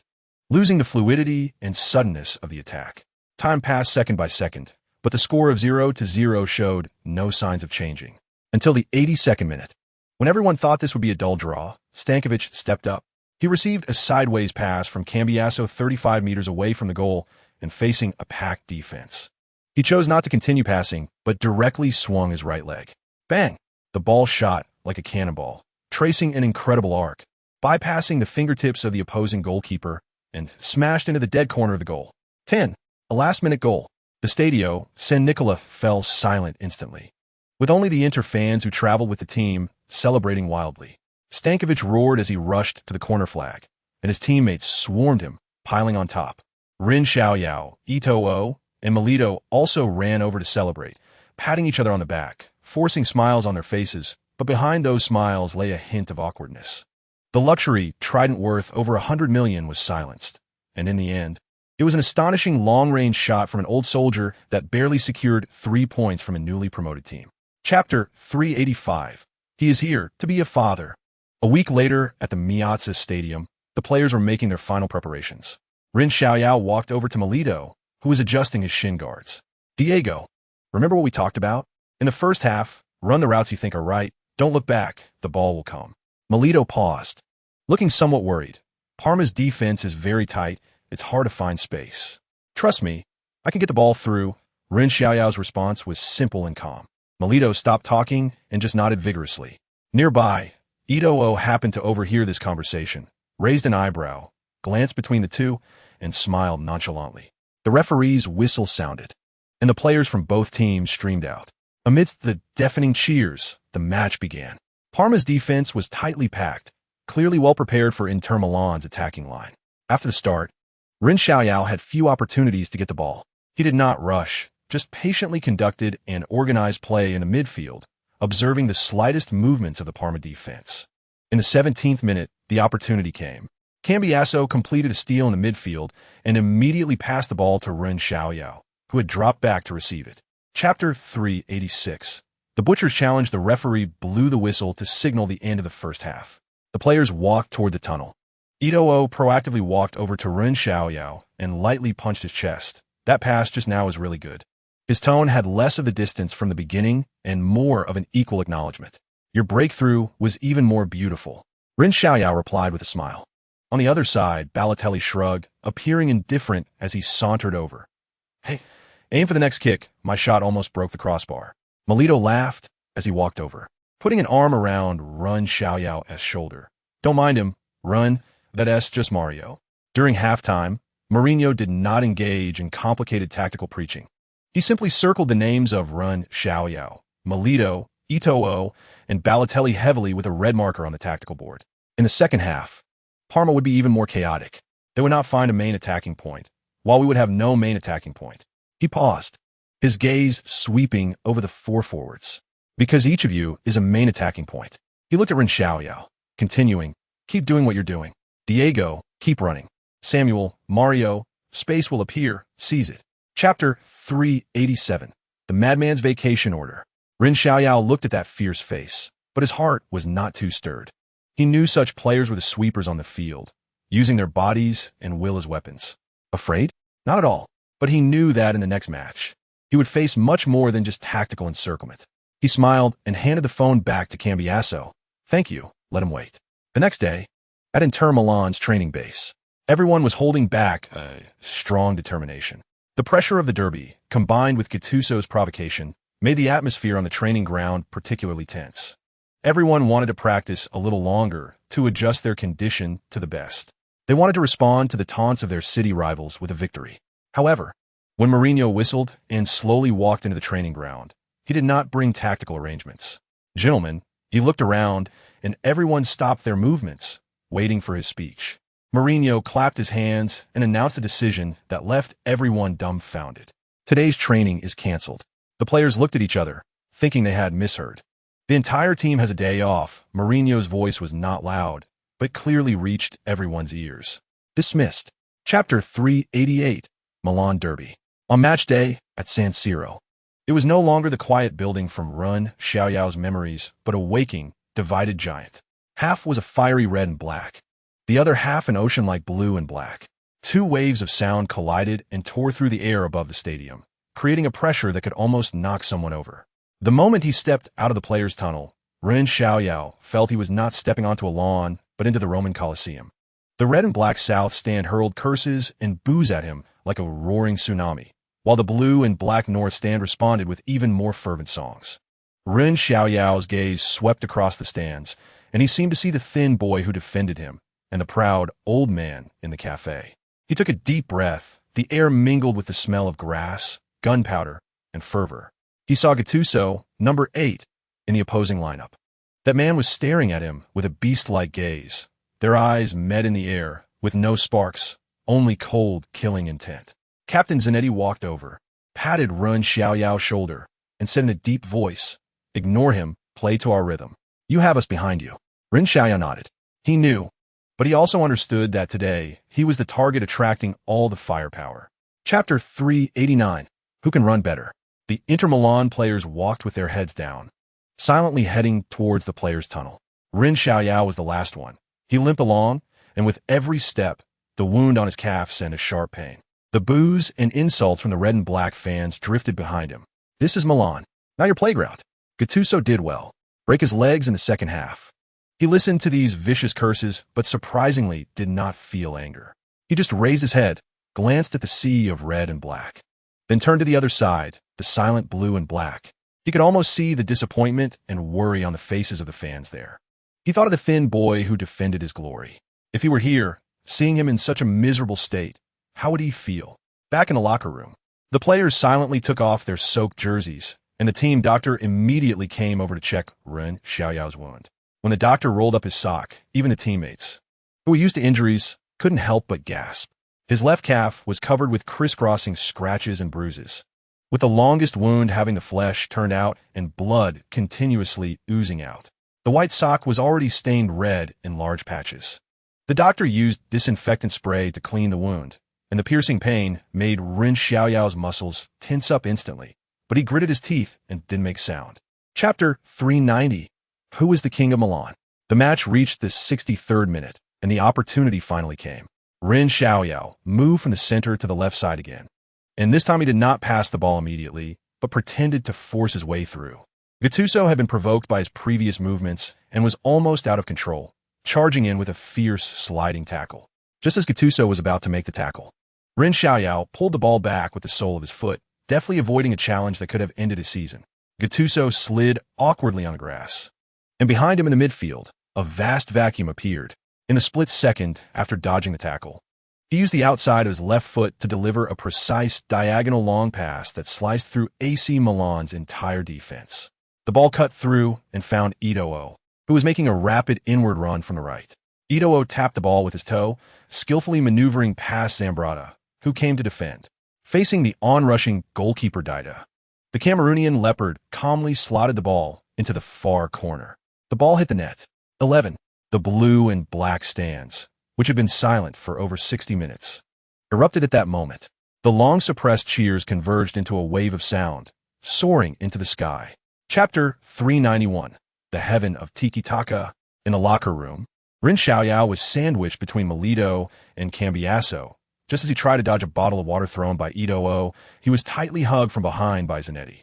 losing the fluidity and suddenness of the attack. Time passed second by second, but the score of 0-0 showed no signs of changing. Until the 82nd minute. When everyone thought this would be a dull draw, Stankovic stepped up. He received a sideways pass from Cambiasso 35 meters away from the goal and facing a packed defense. He chose not to continue passing, but directly swung his right leg. Bang! The ball shot like a cannonball, tracing an incredible arc, bypassing the fingertips of the opposing goalkeeper and smashed into the dead corner of the goal. 10. A last-minute goal. The Stadio San Nicola fell silent instantly, with only the Inter fans who traveled with the team celebrating wildly. Stankovic roared as he rushed to the corner flag, and his teammates swarmed him, piling on top. Ren Xiaoyao, Eto'o, and Melito also ran over to celebrate, patting each other on the back, forcing smiles on their faces, but behind those smiles lay a hint of awkwardness. The luxury trident worth over 100 million was silenced, and in the end, it was an astonishing long-range shot from an old soldier that barely secured 3 points from a newly promoted team. Chapter 385. He is here to be a father. A week later, at the Miazza Stadium, the players were making their final preparations. Ren Xiaoyao walked over to Melito, who was adjusting his shin guards. Diego, remember what we talked about? In the first half, run the routes you think are right, don't look back, the ball will come. Melito paused, looking somewhat worried. Parma's defense is very tight, it's hard to find space. Trust me, I can get the ball through. Ren Xiaoyao's response was simple and calm. Melito stopped talking and just nodded vigorously. Nearby, Eto'o happened to overhear this conversation, raised an eyebrow, glanced between the two, and smiled nonchalantly. The referee's whistle sounded, and the players from both teams streamed out. Amidst the deafening cheers, the match began. Parma's defense was tightly packed, clearly well prepared for Inter Milan's attacking line. After the start, Ren Xiaoyao had few opportunities to get the ball. He did not rush, just patiently conducted an organized play in the midfield, observing the slightest movements of the Parma defense. In the 17th minute, the opportunity came. Cambiasso completed a steal in the midfield and immediately passed the ball to Ren Xiaoyao, who had dropped back to receive it. Chapter 386. The Butchers challenged. The referee blew the whistle to signal the end of the first half. The players walked toward the tunnel. Eto'o proactively walked over to Ren Xiaoyao and lightly punched his chest. That pass just now was really good. His tone had less of the distance from the beginning and more of an equal acknowledgement. Your breakthrough was even more beautiful. Ren Xiaoyao replied with a smile. On the other side, Balotelli shrugged, appearing indifferent as he sauntered over. Hey, aim for the next kick. My shot almost broke the crossbar. Melito laughed as he walked over, putting an arm around Ren Xiaoyao's shoulder. Don't mind him, Run, that's just Mario. During halftime, Mourinho did not engage in complicated tactical preaching. He simply circled the names of Ren Xiaoyao, Melito, Eto'o, and Balotelli heavily with a red marker on the tactical board. In the second half, Parma would be even more chaotic. They would not find a main attacking point, while we would have no main attacking point. He paused, his gaze sweeping over the four forwards. Because each of you is a main attacking point. He looked at Ren Xiaoyao, continuing, keep doing what you're doing. Diego, keep running. Samuel, Mario, space will appear, seize it. Chapter 387. The Madman's Vacation Order. Ren Xiaoyao looked at that fierce face, but his heart was not too stirred. He knew such players were the sweepers on the field, using their bodies and will as weapons. Afraid? Not at all. But he knew that in the next match, he would face much more than just tactical encirclement. He smiled and handed the phone back to Cambiasso. Thank you, let him wait. The next day, at Inter Milan's training base, everyone was holding back a strong determination. The pressure of the derby, combined with Gattuso's provocation, made the atmosphere on the training ground particularly tense. Everyone wanted to practice a little longer to adjust their condition to the best. They wanted to respond to the taunts of their city rivals with a victory. However, when Mourinho whistled and slowly walked into the training ground, he did not bring tactical arrangements. Gentlemen, he looked around, and everyone stopped their movements, waiting for his speech. Mourinho clapped his hands and announced a decision that left everyone dumbfounded. Today's training is canceled. The players looked at each other, thinking they had misheard. The entire team has a day off. Mourinho's voice was not loud, but clearly reached everyone's ears. Dismissed. Chapter 388, Milan Derby. On match day at San Siro, it was no longer the quiet building from Ren Xiaoyao's memories, but a waking, divided giant. Half was a fiery red and black, the other half an ocean-like blue and black. Two waves of sound collided and tore through the air above the stadium, creating a pressure that could almost knock someone over. The moment he stepped out of the players' tunnel, Ren Xiaoyao felt he was not stepping onto a lawn, but into the Roman Colosseum. The red and black South stand hurled curses and boos at him like a roaring tsunami, while the blue and black North stand responded with even more fervent songs. Ren Xiaoyao's gaze swept across the stands, and he seemed to see the thin boy who defended him and the proud old man in the cafe. He took a deep breath. The air mingled with the smell of grass, gunpowder, and fervor. He saw Gattuso, number 8, in the opposing lineup. That man was staring at him with a beast-like gaze. Their eyes met in the air, with no sparks, only cold, killing intent. Captain Zanetti walked over, patted Ren Xiaoyao's shoulder, and said in a deep voice, "Ignore him, play to our rhythm. You have us behind you." Ren Xiaoyao nodded. He knew, but he also understood that today he was the target attracting all the firepower. Chapter 389, Who Can Run Better? The Inter Milan players walked with their heads down, silently heading towards the players' tunnel. Ren Xiaoyao was the last one. He limped along, and with every step, the wound on his calf sent a sharp pain. The boos and insults from the red and black fans drifted behind him. This is Milan, not your playground. Gattuso did well. Break his legs in the second half. He listened to these vicious curses, but surprisingly did not feel anger. He just raised his head, glanced at the sea of red and black, then turned to the other side, the silent blue and black. He could almost see the disappointment and worry on the faces of the fans there. He thought of the thin boy who defended his glory. If he were here, seeing him in such a miserable state, how would he feel? Back in the locker room, the players silently took off their soaked jerseys, and the team doctor immediately came over to check Ren Xiaoyao's wound. When the doctor rolled up his sock, even the teammates, who were used to injuries, couldn't help but gasp. His left calf was covered with crisscrossing scratches and bruises, with the longest wound having the flesh turned out and blood continuously oozing out. The white sock was already stained red in large patches. The doctor used disinfectant spray to clean the wound, and the piercing pain made Ren Xiaoyao's muscles tense up instantly, but he gritted his teeth and didn't make sound. Chapter 390, Who is the King of Milan? The match reached the 63rd minute, and the opportunity finally came. Ren Xiaoyao moved from the center to the left side again, and this time he did not pass the ball immediately, but pretended to force his way through. Gattuso had been provoked by his previous movements and was almost out of control, charging in with a fierce sliding tackle. Just as Gattuso was about to make the tackle, Ren Xiaoyao pulled the ball back with the sole of his foot, deftly avoiding a challenge that could have ended his season. Gattuso slid awkwardly on the grass, and behind him in the midfield, a vast vacuum appeared. In the split second after dodging the tackle, he used the outside of his left foot to deliver a precise diagonal long pass that sliced through AC Milan's entire defense. The ball cut through and found Ito'o, who was making a rapid inward run from the right. Ito'o tapped the ball with his toe, skillfully maneuvering past Zambrata, who came to defend. Facing the onrushing goalkeeper Dida, the Cameroonian leopard calmly slotted the ball into the far corner. The ball hit the net. 11. The blue and black stands, which had been silent for over 60 minutes, erupted at that moment. The long-suppressed cheers converged into a wave of sound, soaring into the sky. Chapter 391, The Heaven of Tiki-Taka. In the locker room, Ren Xiaoyao was sandwiched between Melito and Cambiasso. Just as he tried to dodge a bottle of water thrown by Ito'o, he was tightly hugged from behind by Zanetti.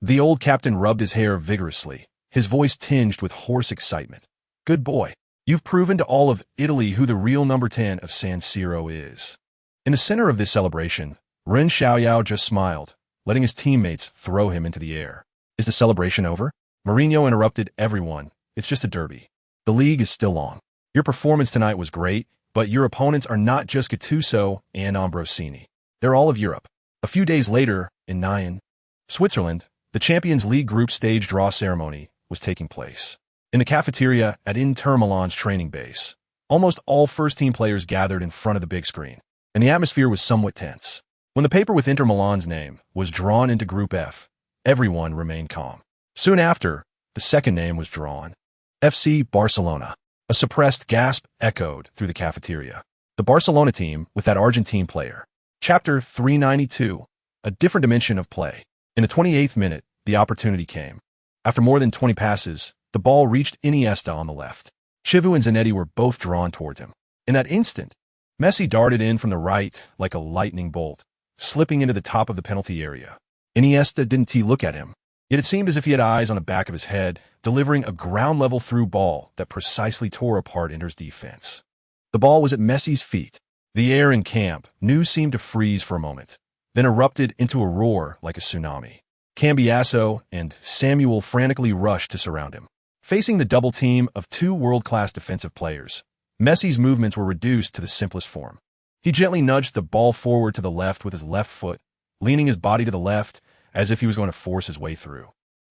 The old captain rubbed his hair vigorously, his voice tinged with hoarse excitement. "Good boy. You've proven to all of Italy who the real number 10 of San Siro is." In the center of this celebration, Ren Xiaoyao just smiled, letting his teammates throw him into the air. "Is the celebration over?" Mourinho interrupted everyone. "It's just a derby. The league is still on. Your performance tonight was great, but your opponents are not just Gattuso and Ambrosini. They're all of Europe." A few days later, in Nyon, Switzerland, the Champions League group stage draw ceremony was taking place. In the cafeteria at Inter Milan's training base, almost all first-team players gathered in front of the big screen, and the atmosphere was somewhat tense. When the paper with Inter Milan's name was drawn into Group F, everyone remained calm. Soon after, the second name was drawn, FC Barcelona. A suppressed gasp echoed through the cafeteria. The Barcelona team with that Argentine player. Chapter 392. A different dimension of play. In the 28th minute, the opportunity came. After more than 20 passes, the ball reached Iniesta on the left. Chivu and Zanetti were both drawn towards him. In that instant, Messi darted in from the right like a lightning bolt, slipping into the top of the penalty area. Iniesta didn't look at him, yet it seemed as if he had eyes on the back of his head, delivering a ground-level through ball that precisely tore apart Inter's defense. The ball was at Messi's feet. The air in camp Nou seemed to freeze for a moment, then erupted into a roar like a tsunami. Cambiasso and Samuel frantically rushed to surround him. Facing the double team of two world-class defensive players, Messi's movements were reduced to the simplest form. He gently nudged the ball forward to the left with his left foot, leaning his body to the left as if he was going to force his way through.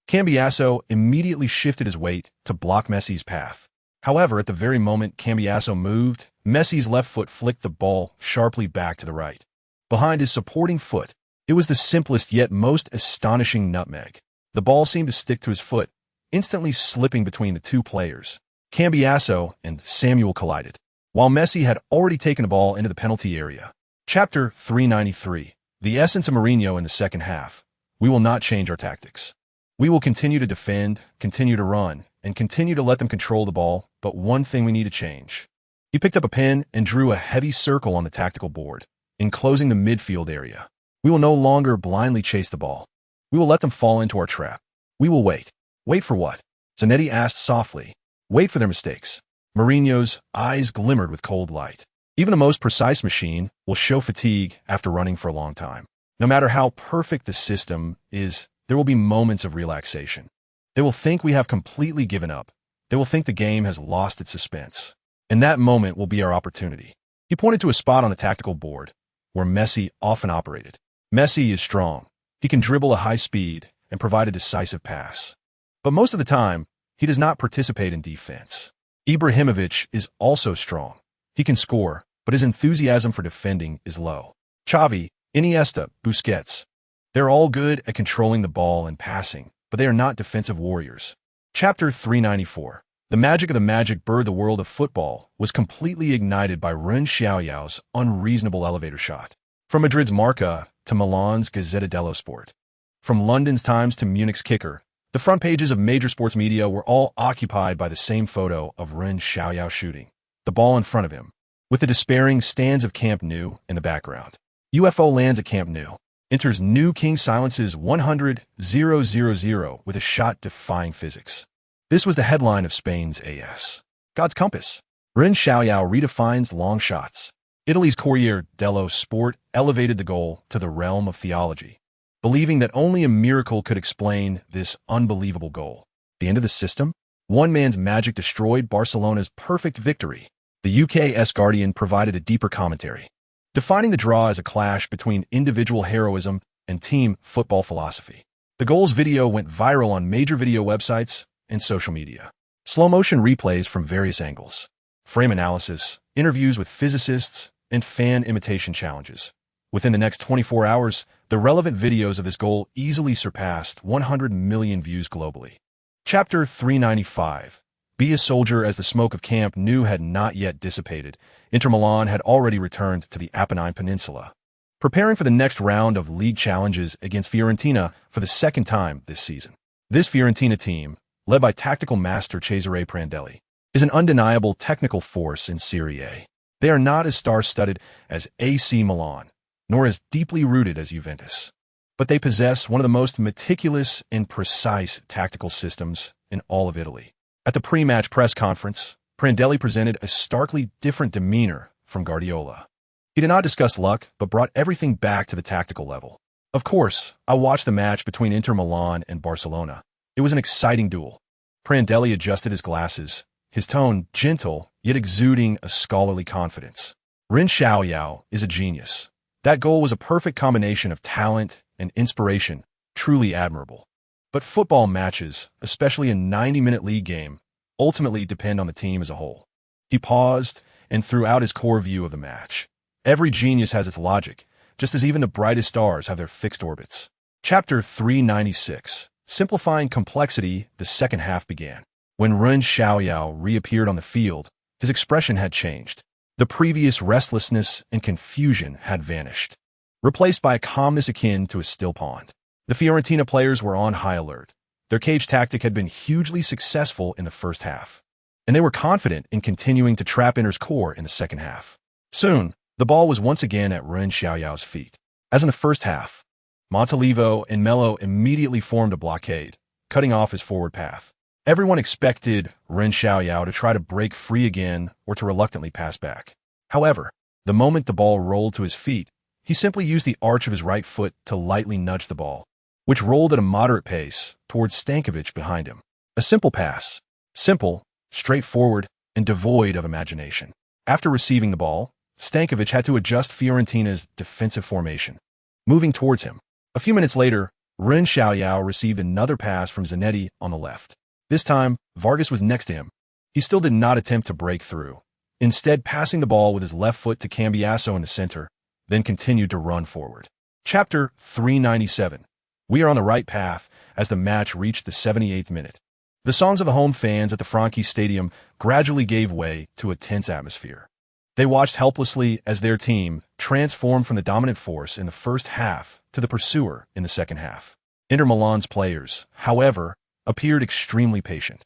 Cambiasso immediately shifted his weight to block Messi's path. However, at the very moment Cambiasso moved, Messi's left foot flicked the ball sharply back to the right. Behind his supporting foot, it was the simplest yet most astonishing nutmeg. The ball seemed to stick to his foot, instantly slipping between the two players. Cambiasso and Samuel collided, while Messi had already taken the ball into the penalty area. Chapter 393. The essence of Mourinho in the second half. We will not change our tactics. We will continue to defend, continue to run, and continue to let them control the ball, but one thing we need to change. He picked up a pen and drew a heavy circle on the tactical board, enclosing the midfield area. We will no longer blindly chase the ball. We will let them fall into our trap. We will wait. Wait for what? Zanetti asked softly. Wait for their mistakes. Mourinho's eyes glimmered with cold light. Even the most precise machine will show fatigue after running for a long time. No matter how perfect the system is, there will be moments of relaxation. They will think we have completely given up. They will think the game has lost its suspense. And that moment will be our opportunity. He pointed to a spot on the tactical board where Messi often operated. Messi is strong. He can dribble at high speed and provide a decisive pass. But most of the time, he does not participate in defense. Ibrahimovic is also strong. He can score, but his enthusiasm for defending is low. Xavi, Iniesta, Busquets. They're all good at controlling the ball and passing, but they are not defensive warriors. Chapter 394. The magic of the magic bird, the world of football, was completely ignited by Ren Xiaoyao's unreasonable elevator shot. From Madrid's Marca to Milan's Gazzetta dello Sport. From London's Times to Munich's Kicker, the front pages of major sports media were all occupied by the same photo of Ren Xiaoyao shooting, the ball in front of him, with the despairing stands of Camp Nou in the background. UFO lands at Camp Nou. Enters New King silences 100,000 with a shot defying physics. This was the headline of Spain's AS. God's compass. Ren Xiaoyao redefines long shots. Italy's Corriere dello Sport elevated the goal to the realm of theology, believing that only a miracle could explain this unbelievable goal. The end of the system? One man's magic destroyed Barcelona's perfect victory. The UK's Guardian provided a deeper commentary, defining the draw as a clash between individual heroism and team football philosophy. The goal's video went viral on major video websites and social media. Slow-motion replays from various angles, frame analysis, interviews with physicists, and fan imitation challenges. Within the next 24 hours, the relevant videos of this goal easily surpassed 100 million views globally. Chapter 395. Be a soldier. As the smoke of Camp Nou had not yet dissipated, Inter Milan had already returned to the Apennine Peninsula, preparing for the next round of league challenges against Fiorentina for the second time this season. This Fiorentina team, led by tactical master Cesare Prandelli, is an undeniable technical force in Serie A. They are not as star-studded as AC Milan, nor as deeply rooted as Juventus, but they possess one of the most meticulous and precise tactical systems in all of Italy. At the pre-match press conference, Prandelli presented a starkly different demeanor from Guardiola. He did not discuss luck, but brought everything back to the tactical level. Of course, I watched the match between Inter Milan and Barcelona. It was an exciting duel. Prandelli adjusted his glasses, his tone gentle, yet exuding a scholarly confidence. Ren Xiaoyao is a genius. That goal was a perfect combination of talent and inspiration, truly admirable. But football matches, especially a 90-minute league game, ultimately depend on the team as a whole. He paused and threw out his core view of the match. Every genius has its logic, just as even the brightest stars have their fixed orbits. Chapter 396. Simplifying complexity. The second half began. When Ren Xiaoyao reappeared on the field, his expression had changed. The previous restlessness and confusion had vanished, replaced by a calmness akin to a still pond. The Fiorentina players were on high alert. Their cage tactic had been hugely successful in the first half, and they were confident in continuing to trap Inter's core in the second half. Soon, the ball was once again at Ren Xiaoyao's feet. As in the first half, Montalivo and Melo immediately formed a blockade, cutting off his forward path. Everyone expected Ren Xiaoyao to try to break free again or to reluctantly pass back. However, the moment the ball rolled to his feet, he simply used the arch of his right foot to lightly nudge the ball, which rolled at a moderate pace towards Stankovic behind him. A simple pass. Simple, straightforward, and devoid of imagination. After receiving the ball, Stankovic had to adjust Fiorentina's defensive formation, moving towards him. A few minutes later, Ren Xiaoyao received another pass from Zanetti on the left. This time, Vargas was next to him. He still did not attempt to break through, instead passing the ball with his left foot to Cambiasso in the center, then continued to run forward. Chapter 397. We are on the right path as the match reached the 78th minute. The songs of the home fans at the Franchi Stadium gradually gave way to a tense atmosphere. They watched helplessly as their team transformed from the dominant force in the first half to the pursuer in the second half. Inter Milan's players, however, appeared extremely patient.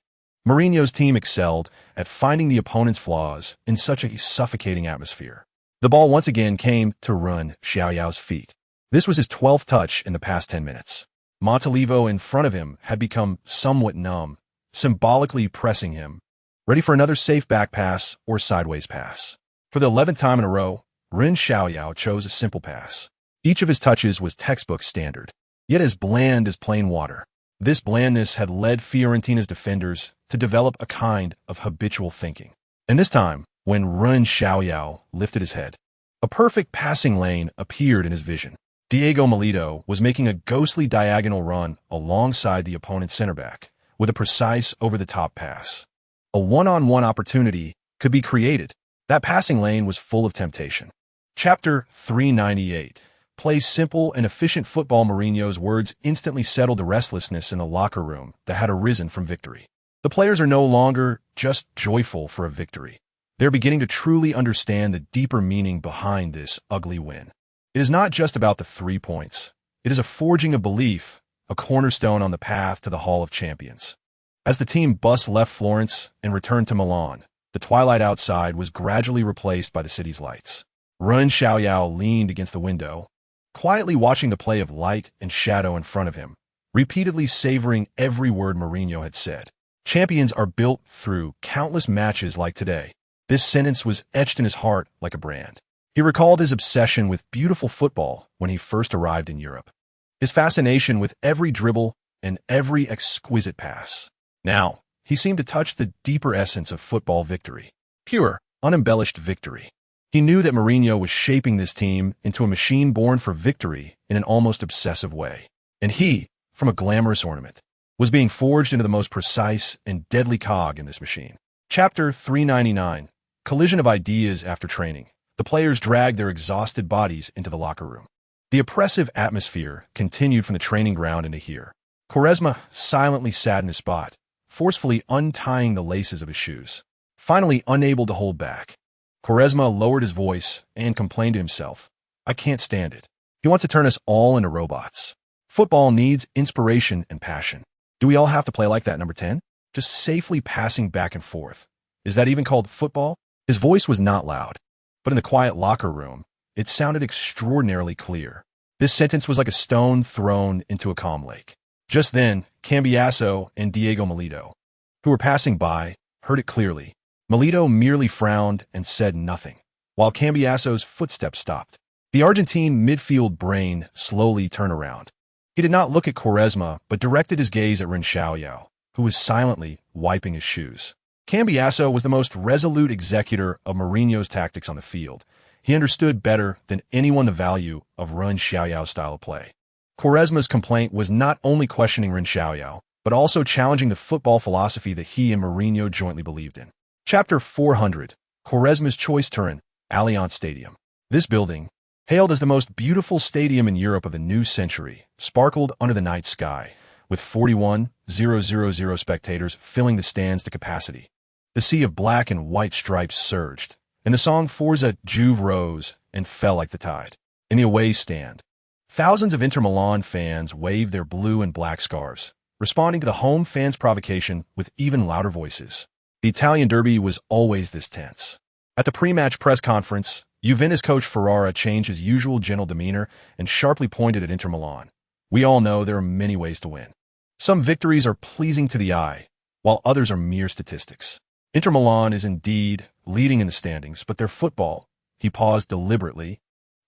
Mourinho's team excelled at finding the opponent's flaws in such a suffocating atmosphere. The ball once again came to Ren Xiaoyao's feet. This was his 12th touch in the past 10 minutes. Montalivo in front of him had become somewhat numb, symbolically pressing him, ready for another safe back pass or sideways pass. For the 11th time in a row, Ren Xiaoyao chose a simple pass. Each of his touches was textbook standard, yet as bland as plain water. This blandness had led Fiorentina's defenders to develop a kind of habitual thinking. And this time, when Ren Xiaoyao lifted his head, a perfect passing lane appeared in his vision. Diego Milito was making a ghostly diagonal run alongside the opponent's center back with a precise over-the-top pass. A one-on-one opportunity could be created. That passing lane was full of temptation. Chapter 398. Play simple and efficient football. Mourinho's words instantly settled the restlessness in the locker room that had arisen from victory. The players are no longer just joyful for a victory. They're beginning to truly understand the deeper meaning behind this ugly win. It is not just about the 3 points. It is a forging of belief, a cornerstone on the path to the Hall of Champions. As the team bus left Florence and returned to Milan, the twilight outside was gradually replaced by the city's lights. Ren Xiaoyao leaned against the window, quietly watching the play of light and shadow in front of him, repeatedly savoring every word Mourinho had said. Champions are built through countless matches like today. This sentence was etched in his heart like a brand. He recalled his obsession with beautiful football when he first arrived in Europe, his fascination with every dribble and every exquisite pass. Now, he seemed to touch the deeper essence of football victory, pure, unembellished victory. He knew that Mourinho was shaping this team into a machine born for victory in an almost obsessive way. And he, from a glamorous ornament, was being forged into the most precise and deadly cog in this machine. Chapter 399. Collision of ideas after training. The players dragged their exhausted bodies into the locker room. The oppressive atmosphere continued from the training ground into here. Quaresma silently sat in his spot, forcefully untying the laces of his shoes. Finally, unable to hold back, Quaresma lowered his voice and complained to himself, "I can't stand it. He wants to turn us all into robots. Football needs inspiration and passion. Do we all have to play like that, number 10? Just safely passing back and forth. Is that even called football?" His voice was not loud, but in the quiet locker room, it sounded extraordinarily clear. This sentence was like a stone thrown into a calm lake. Just then, Cambiasso and Diego Milito, who were passing by, heard it clearly. Milito merely frowned and said nothing, while Cambiasso's footsteps stopped. The Argentine midfield brain slowly turned around. He did not look at Quaresma, but directed his gaze at Ren Xiaoyao, who was silently wiping his shoes. Cambiasso was the most resolute executor of Mourinho's tactics on the field. He understood better than anyone the value of Ren Xiaoyao's style of play. Quaresma's complaint was not only questioning Ren Xiaoyao, but also challenging the football philosophy that he and Mourinho jointly believed in. Chapter 400. Quaresma's Choice Turin, Allianz Stadium. This building, hailed as the most beautiful stadium in Europe of the new century, sparkled under the night sky, with 41,000 spectators filling the stands to capacity. The sea of black and white stripes surged, and the song Forza Juve rose and fell like the tide. In the away stand, thousands of Inter Milan fans waved their blue and black scarves, responding to the home fans' provocation with even louder voices. The Italian derby was always this tense. At the pre-match press conference, Juventus coach Ferrara changed his usual gentle demeanor and sharply pointed at Inter Milan. We all know there are many ways to win. Some victories are pleasing to the eye, while others are mere statistics. Inter Milan is indeed leading in the standings, but their football, he paused deliberately,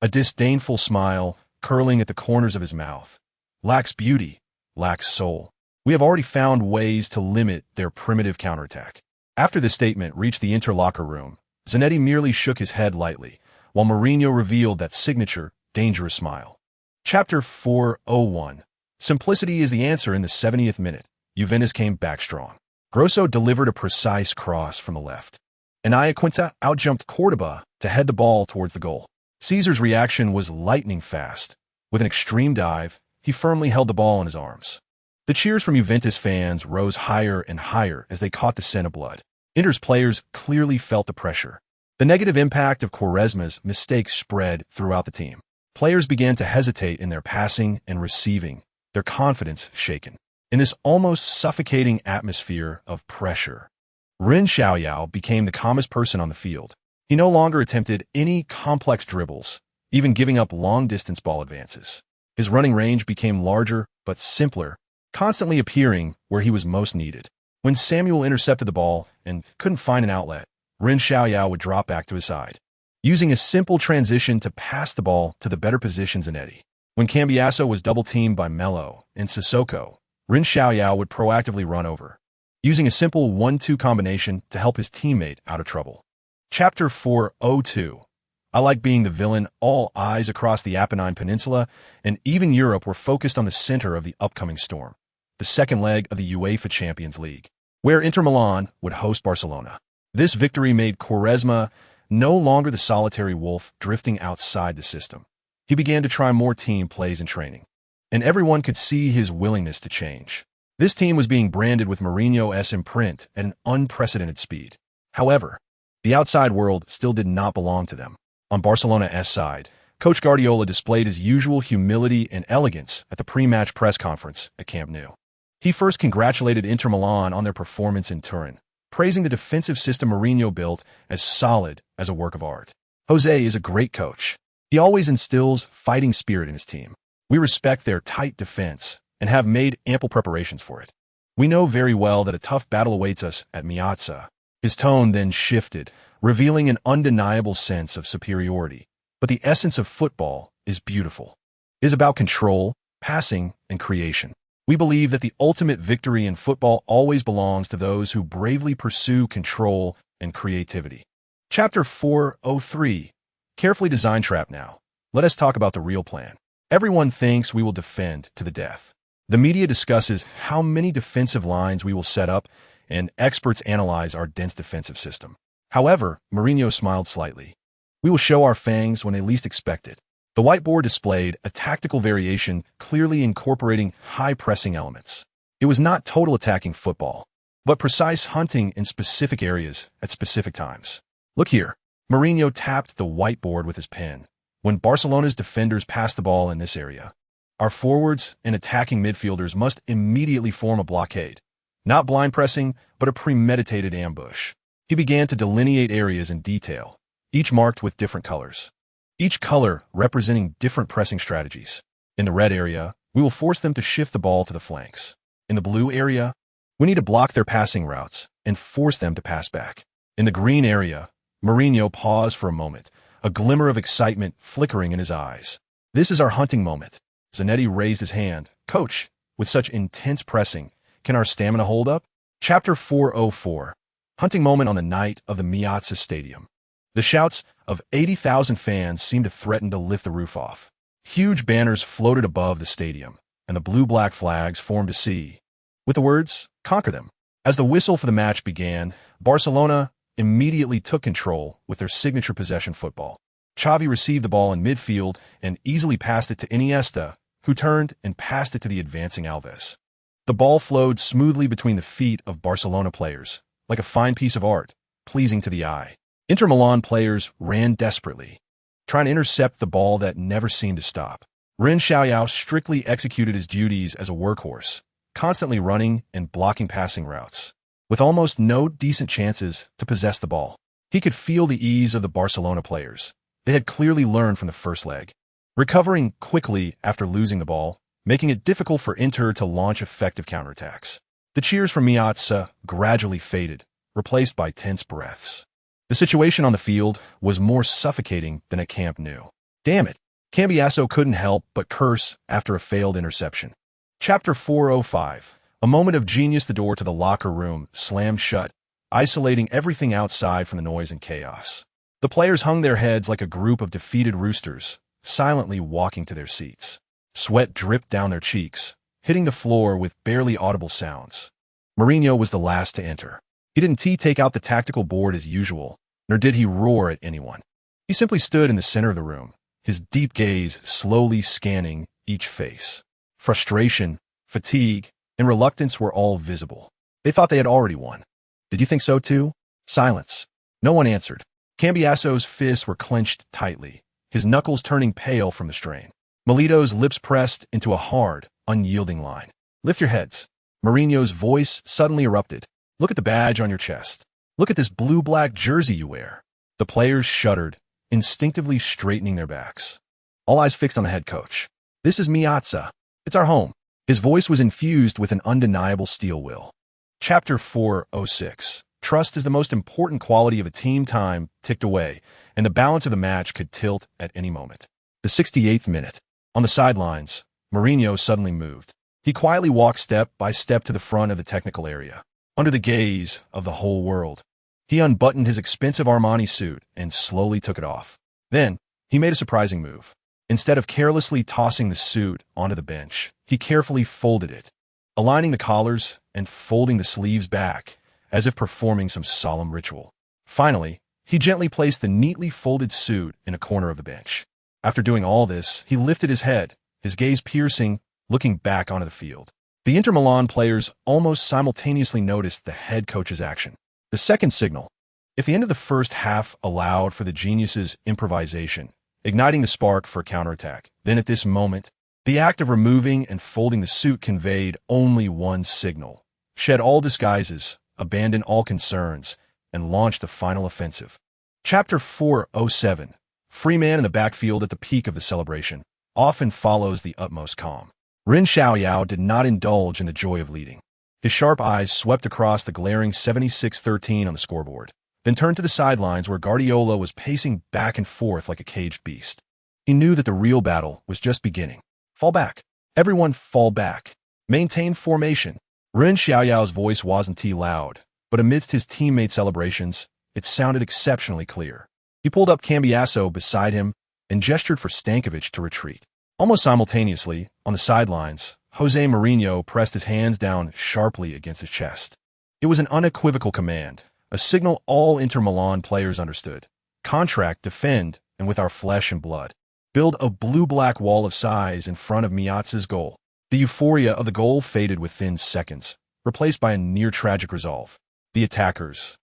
a disdainful smile curling at the corners of his mouth, lacks beauty, lacks soul. We have already found ways to limit their primitive counterattack. After the statement reached the Inter locker room, Zanetti merely shook his head lightly, while Mourinho revealed that signature, dangerous smile. Chapter 401. Simplicity is the answer. In the 70th minute, Juventus came back strong. Grosso delivered a precise cross from the left, and Iaquinta outjumped Cordoba to head the ball towards the goal. Caesar's reaction was lightning fast. With an extreme dive, he firmly held the ball in his arms. The cheers from Juventus fans rose higher and higher as they caught the scent of blood. Inter's players clearly felt the pressure. The negative impact of Quaresma's mistakes spread throughout the team. Players began to hesitate in their passing and receiving, their confidence shaken. In this almost suffocating atmosphere of pressure, Ren Xiaoyao became the calmest person on the field. He no longer attempted any complex dribbles, even giving up long-distance ball advances. His running range became larger but simpler, constantly appearing where he was most needed. When Samuel intercepted the ball and couldn't find an outlet, Ren Xiaoyao would drop back to his side, using a simple transition to pass the ball to the better positions in Eddie. When Cambiasso was double-teamed by Melo and Sissoko, Ren Xiaoyao would proactively run over, using a simple 1-2 combination to help his teammate out of trouble. Chapter 402. I like being the villain. All eyes across the Apennine Peninsula and even Europe were focused on the center of the upcoming storm, the second leg of the UEFA Champions League, where Inter Milan would host Barcelona. This victory made Quaresma no longer the solitary wolf drifting outside the system. He began to try more team plays and training, and everyone could see his willingness to change. This team was being branded with Mourinho's imprint at an unprecedented speed. However, the outside world still did not belong to them. On Barcelona's side, Coach Guardiola displayed his usual humility and elegance at the pre-match press conference at Camp Nou. He first congratulated Inter Milan on their performance in Turin, praising the defensive system Mourinho built as solid as a work of art. Jose is a great coach. He always instills fighting spirit in his team. We respect their tight defense and have made ample preparations for it. We know very well that a tough battle awaits us at Miazza. His tone then shifted, revealing an undeniable sense of superiority. But the essence of football is beautiful. It is about control, passing, and creation. We believe that the ultimate victory in football always belongs to those who bravely pursue control and creativity. Chapter 403. Carefully designed trap now. Let us talk about the real plan. Everyone thinks we will defend to the death. The media discusses how many defensive lines we will set up, and experts analyze our dense defensive system. However, Mourinho smiled slightly. We will show our fangs when they least expect it. The whiteboard displayed a tactical variation clearly incorporating high-pressing elements. It was not total attacking football, but precise hunting in specific areas at specific times. Look here. Mourinho tapped the whiteboard with his pen. When Barcelona's defenders pass the ball in this area, our forwards and attacking midfielders must immediately form a blockade. Not blind pressing, but a premeditated ambush. He began to delineate areas in detail, each marked with different colors. Each color representing different pressing strategies. In the red area, we will force them to shift the ball to the flanks. In the blue area, we need to block their passing routes and force them to pass back. In the green area, Mourinho paused for a moment, a glimmer of excitement flickering in his eyes. This is our hunting moment. Zanetti raised his hand. Coach, with such intense pressing, can our stamina hold up? Chapter 404. Hunting moment on the night of the Miazza Stadium. The shouts of 80,000 fans seemed to threaten to lift the roof off. Huge banners floated above the stadium, and the blue-black flags formed a C, with the words, "Conquer them." As the whistle for the match began, Barcelona immediately took control with their signature possession football. Xavi received the ball in midfield and easily passed it to Iniesta, who turned and passed it to the advancing Alves. The ball flowed smoothly between the feet of Barcelona players, like a fine piece of art, pleasing to the eye. Inter Milan players ran desperately, trying to intercept the ball that never seemed to stop. Ren Xiaoyao strictly executed his duties as a workhorse, constantly running and blocking passing routes, with almost no decent chances to possess the ball. He could feel the ease of the Barcelona players. They had clearly learned from the first leg, recovering quickly after losing the ball, making it difficult for Inter to launch effective counterattacks. The cheers from Meazza gradually faded, replaced by tense breaths. The situation on the field was more suffocating than at Camp Nou. Damn it, Cambiasso couldn't help but curse after a failed interception. Chapter 405. A moment of genius. The door to the locker room slammed shut, isolating everything outside from the noise and chaos. The players hung their heads like a group of defeated roosters, silently walking to their seats. Sweat dripped down their cheeks, hitting the floor with barely audible sounds. Mourinho was the last to enter. He didn't take out the tactical board as usual, nor did he roar at anyone. He simply stood in the center of the room, his deep gaze slowly scanning each face. Frustration, fatigue, and reluctance were all visible. They thought they had already won. Did you think so too? Silence. No one answered. Cambiasso's fists were clenched tightly, his knuckles turning pale from the strain. Milito's lips pressed into a hard, unyielding line. Lift your heads. Mourinho's voice suddenly erupted. Look at the badge on your chest. Look at this blue-black jersey you wear. The players shuddered, instinctively straightening their backs. All eyes fixed on the head coach. This is Meazza. It's our home. His voice was infused with an undeniable steel will. Chapter 406. Trust is the most important quality of a team. Time ticked away, and the balance of the match could tilt at any moment. The 68th minute. On the sidelines, Mourinho suddenly moved. He quietly walked step by step to the front of the technical area. Under the gaze of the whole world, he unbuttoned his expensive Armani suit and slowly took it off. Then, he made a surprising move. Instead of carelessly tossing the suit onto the bench, he carefully folded it, aligning the collars and folding the sleeves back, as if performing some solemn ritual. Finally, he gently placed the neatly folded suit in a corner of the bench. After doing all this, he lifted his head, his gaze piercing, looking back onto the field. The Inter Milan players almost simultaneously noticed the head coach's action. The second signal. If the end of the first half allowed for the genius's improvisation, igniting the spark for counterattack, then at this moment, the act of removing and folding the suit conveyed only one signal. Shed all disguises, abandon all concerns, and launch the final offensive. Chapter 407. Free man in the backfield at the peak of the celebration often follows the utmost calm. Ren Xiaoyao did not indulge in the joy of leading. His sharp eyes swept across the glaring 76-13 on the scoreboard, then turned to the sidelines where Guardiola was pacing back and forth like a caged beast. He knew that the real battle was just beginning. Fall back. Everyone fall back. Maintain formation. Ren Xiaoyao's voice wasn't too loud, but amidst his teammates' celebrations, it sounded exceptionally clear. He pulled up Cambiasso beside him and gestured for Stankovic to retreat. Almost simultaneously, on the sidelines, Jose Mourinho pressed his hands down sharply against his chest. It was an unequivocal command, a signal all Inter Milan players understood. Contract, defend, and with our flesh and blood. Build a blue-black wall of size in front of Meazza's goal. The euphoria of the goal faded within seconds, replaced by a near-tragic resolve. The attackers,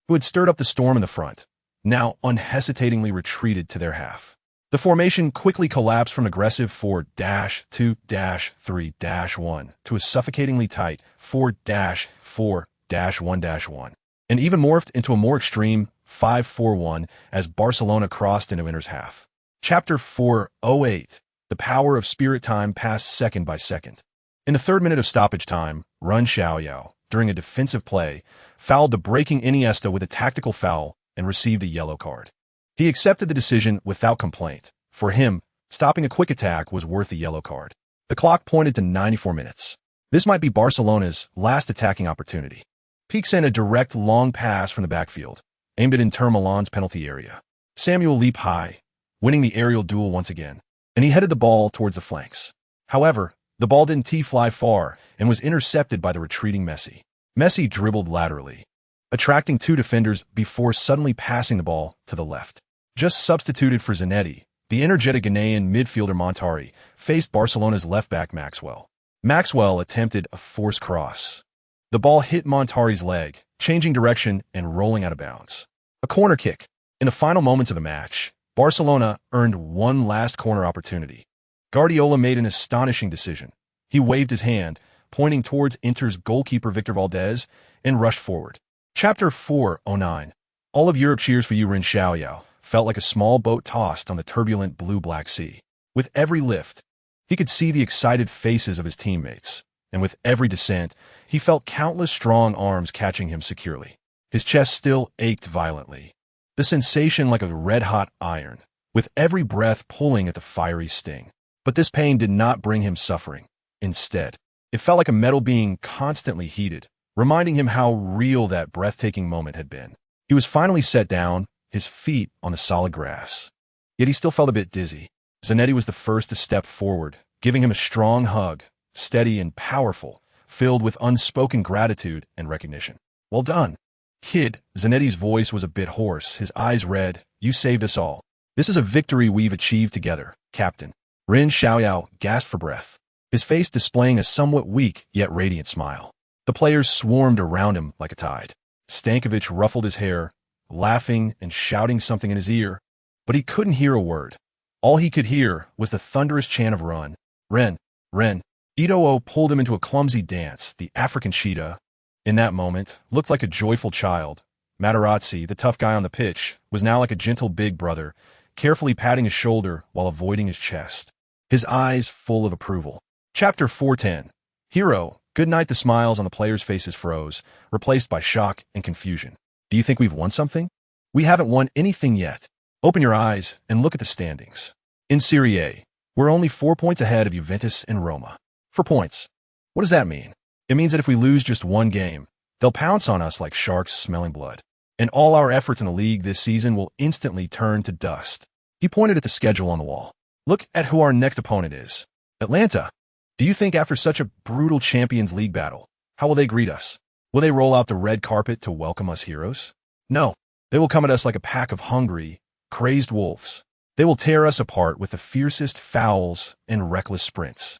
who had stirred up the storm in the front, now unhesitatingly retreated to their half. The formation quickly collapsed from aggressive 4-2-3-1 to a suffocatingly tight 4-4-1-1, and even morphed into a more extreme 5-4-1 as Barcelona crossed into Inter's half. Chapter 408. The power of spirit. Time passed second by second. In the third minute of stoppage time, Ren Xiaoyao, during a defensive play, fouled the breaking Iniesta with a tactical foul and received a yellow card. He accepted the decision without complaint. For him, stopping a quick attack was worth a yellow card. The clock pointed to 94 minutes. This might be Barcelona's last attacking opportunity. Pique sent a direct long pass from the backfield, aimed at Inter Milan's penalty area. Samuel leaped high, winning the aerial duel once again, and he headed the ball towards the flanks. However, the ball didn't fly far and was intercepted by the retreating Messi. Messi dribbled laterally, attracting two defenders before suddenly passing the ball to the left. Just substituted for Zanetti, the energetic Ghanaian midfielder Montari faced Barcelona's left-back Maxwell. Maxwell attempted a forced cross. The ball hit Montari's leg, changing direction and rolling out of bounds. A corner kick. In the final moments of the match, Barcelona earned one last corner opportunity. Guardiola made an astonishing decision. He waved his hand, pointing towards Inter's goalkeeper Victor Valdez, and rushed forward. Chapter 409. All of Europe cheers for you, Ren Xiaoyao felt like a small boat tossed on the turbulent blue-black sea. With every lift, he could see the excited faces of his teammates, and with every descent, he felt countless strong arms catching him securely. His chest still ached violently, the sensation like a red-hot iron, with every breath pulling at the fiery sting. But this pain did not bring him suffering. Instead, it felt like a metal being constantly heated, reminding him how real that breathtaking moment had been. He was finally set down, his feet on the solid grass. Yet he still felt a bit dizzy. Zanetti was the first to step forward, giving him a strong hug, steady and powerful, filled with unspoken gratitude and recognition. "Well done, kid." Zanetti's voice was a bit hoarse, his eyes red. "You saved us all. This is a victory we've achieved together, Captain." Ren Xiaoyao gasped for breath, his face displaying a somewhat weak yet radiant smile. The players swarmed around him like a tide. Stankovic ruffled his hair, laughing and shouting something in his ear, but he couldn't hear a word. All he could hear was the thunderous chant of "Run, Ren, Ren." Ito'o pulled him into a clumsy dance. The African cheetah, in that moment, looked like a joyful child. Materazzi, the tough guy on the pitch, was now like a gentle big brother, carefully patting his shoulder while avoiding his chest, his eyes full of approval. Chapter 410. Hero. Good night. The smiles on the players' faces froze, replaced by shock and confusion. Do you think we've won something? We haven't won anything yet. Open your eyes and look at the standings. In Serie A, we're only 4 points ahead of Juventus and Roma. 4 points. What does that mean? It means that if we lose just one game, they'll pounce on us like sharks smelling blood. And all our efforts in the league this season will instantly turn to dust. He pointed at the schedule on the wall. Look at who our next opponent is. Atlanta. Do you think after such a brutal Champions League battle, how will they greet us? Will they roll out the red carpet to welcome us heroes? No. They will come at us like a pack of hungry, crazed wolves. They will tear us apart with the fiercest fouls and reckless sprints.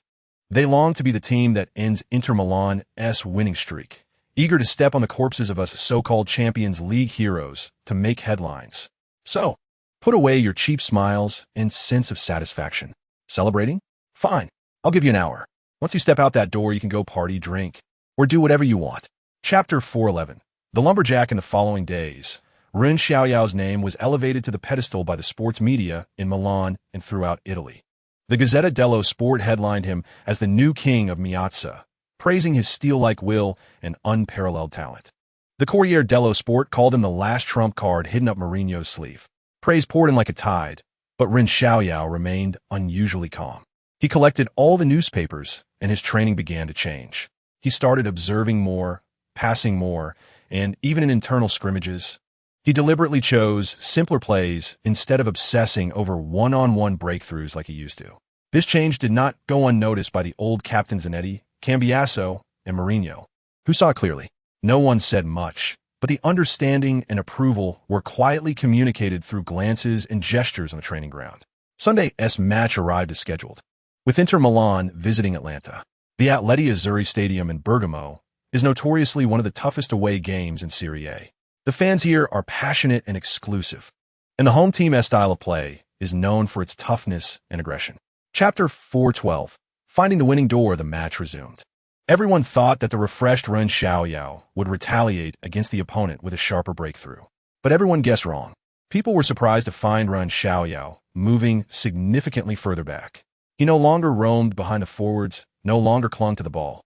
They long to be the team that ends Inter Milan's winning streak, eager to step on the corpses of us so-called Champions League heroes to make headlines. So, put away your cheap smiles and sense of satisfaction. Celebrating? Fine. I'll give you an hour. Once you step out that door, you can go party, drink, or do whatever you want. Chapter 411. The Lumberjack. In the following days, Ren Xiaoyao's name was elevated to the pedestal by the sports media in Milan and throughout Italy. The Gazzetta dello Sport headlined him as the new king of Miazza, praising his steel-like will and unparalleled talent. The Corriere dello Sport called him the last trump card hidden up Mourinho's sleeve. Praise poured in like a tide, but Ren Xiaoyao remained unusually calm. He collected all the newspapers, and his training began to change. He started observing more, passing more, and even in internal scrimmages, he deliberately chose simpler plays instead of obsessing over one-on-one breakthroughs like he used to. This change did not go unnoticed by the old captain Zanetti, Cambiaso, and Mourinho, who saw it clearly. No one said much, but the understanding and approval were quietly communicated through glances and gestures on the training ground. Sunday's match arrived as scheduled, with Inter Milan visiting Atlanta. The Atleti Azzurri Stadium in Bergamo is notoriously one of the toughest away games in Serie A. The fans here are passionate and exclusive, and the home team's style of play is known for its toughness and aggression. Chapter 412. Finding the winning door. The match resumed. Everyone thought that the refreshed Ren Xiaoyao would retaliate against the opponent with a sharper breakthrough. But everyone guessed wrong. People were surprised to find Ren Xiaoyao moving significantly further back. He no longer roamed behind the forwards, no longer clung to the ball,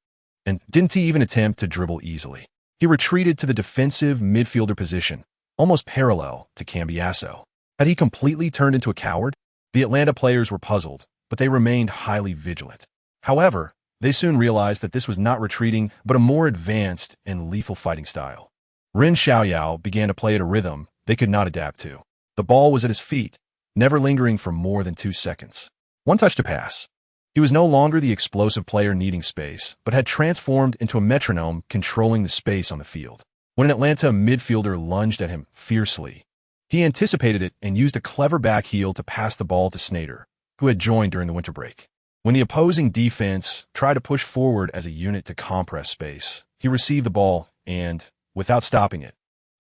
and didn't he even attempt to dribble easily. He retreated to the defensive midfielder position, almost parallel to Cambiaso. Had he completely turned into a coward? The Atlanta players were puzzled, but they remained highly vigilant. However, they soon realized that this was not retreating, but a more advanced and lethal fighting style. Ren Xiaoyao began to play at a rhythm they could not adapt to. The ball was at his feet, never lingering for more than 2 seconds. One touch to pass. He was no longer the explosive player needing space, but had transformed into a metronome controlling the space on the field. When an Atlanta midfielder lunged at him fiercely, he anticipated it and used a clever back heel to pass the ball to Sneijder, who had joined during the winter break. When the opposing defense tried to push forward as a unit to compress space, he received the ball and, without stopping it,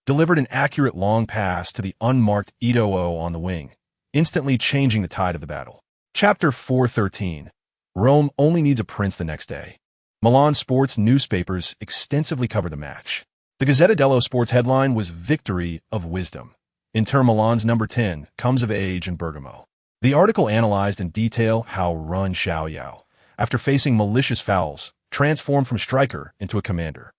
delivered an accurate long pass to the unmarked Eto'o on the wing, instantly changing the tide of the battle. Chapter 413. Rome only needs a prince the next day. Milan sports newspapers extensively covered the match. The Gazzetta dello Sport's headline was Victory of Wisdom. Inter Milan's number 10 comes of age in Bergamo. The article analyzed in detail how Ren Xiaoyao, after facing malicious fouls, transformed from striker into a commander,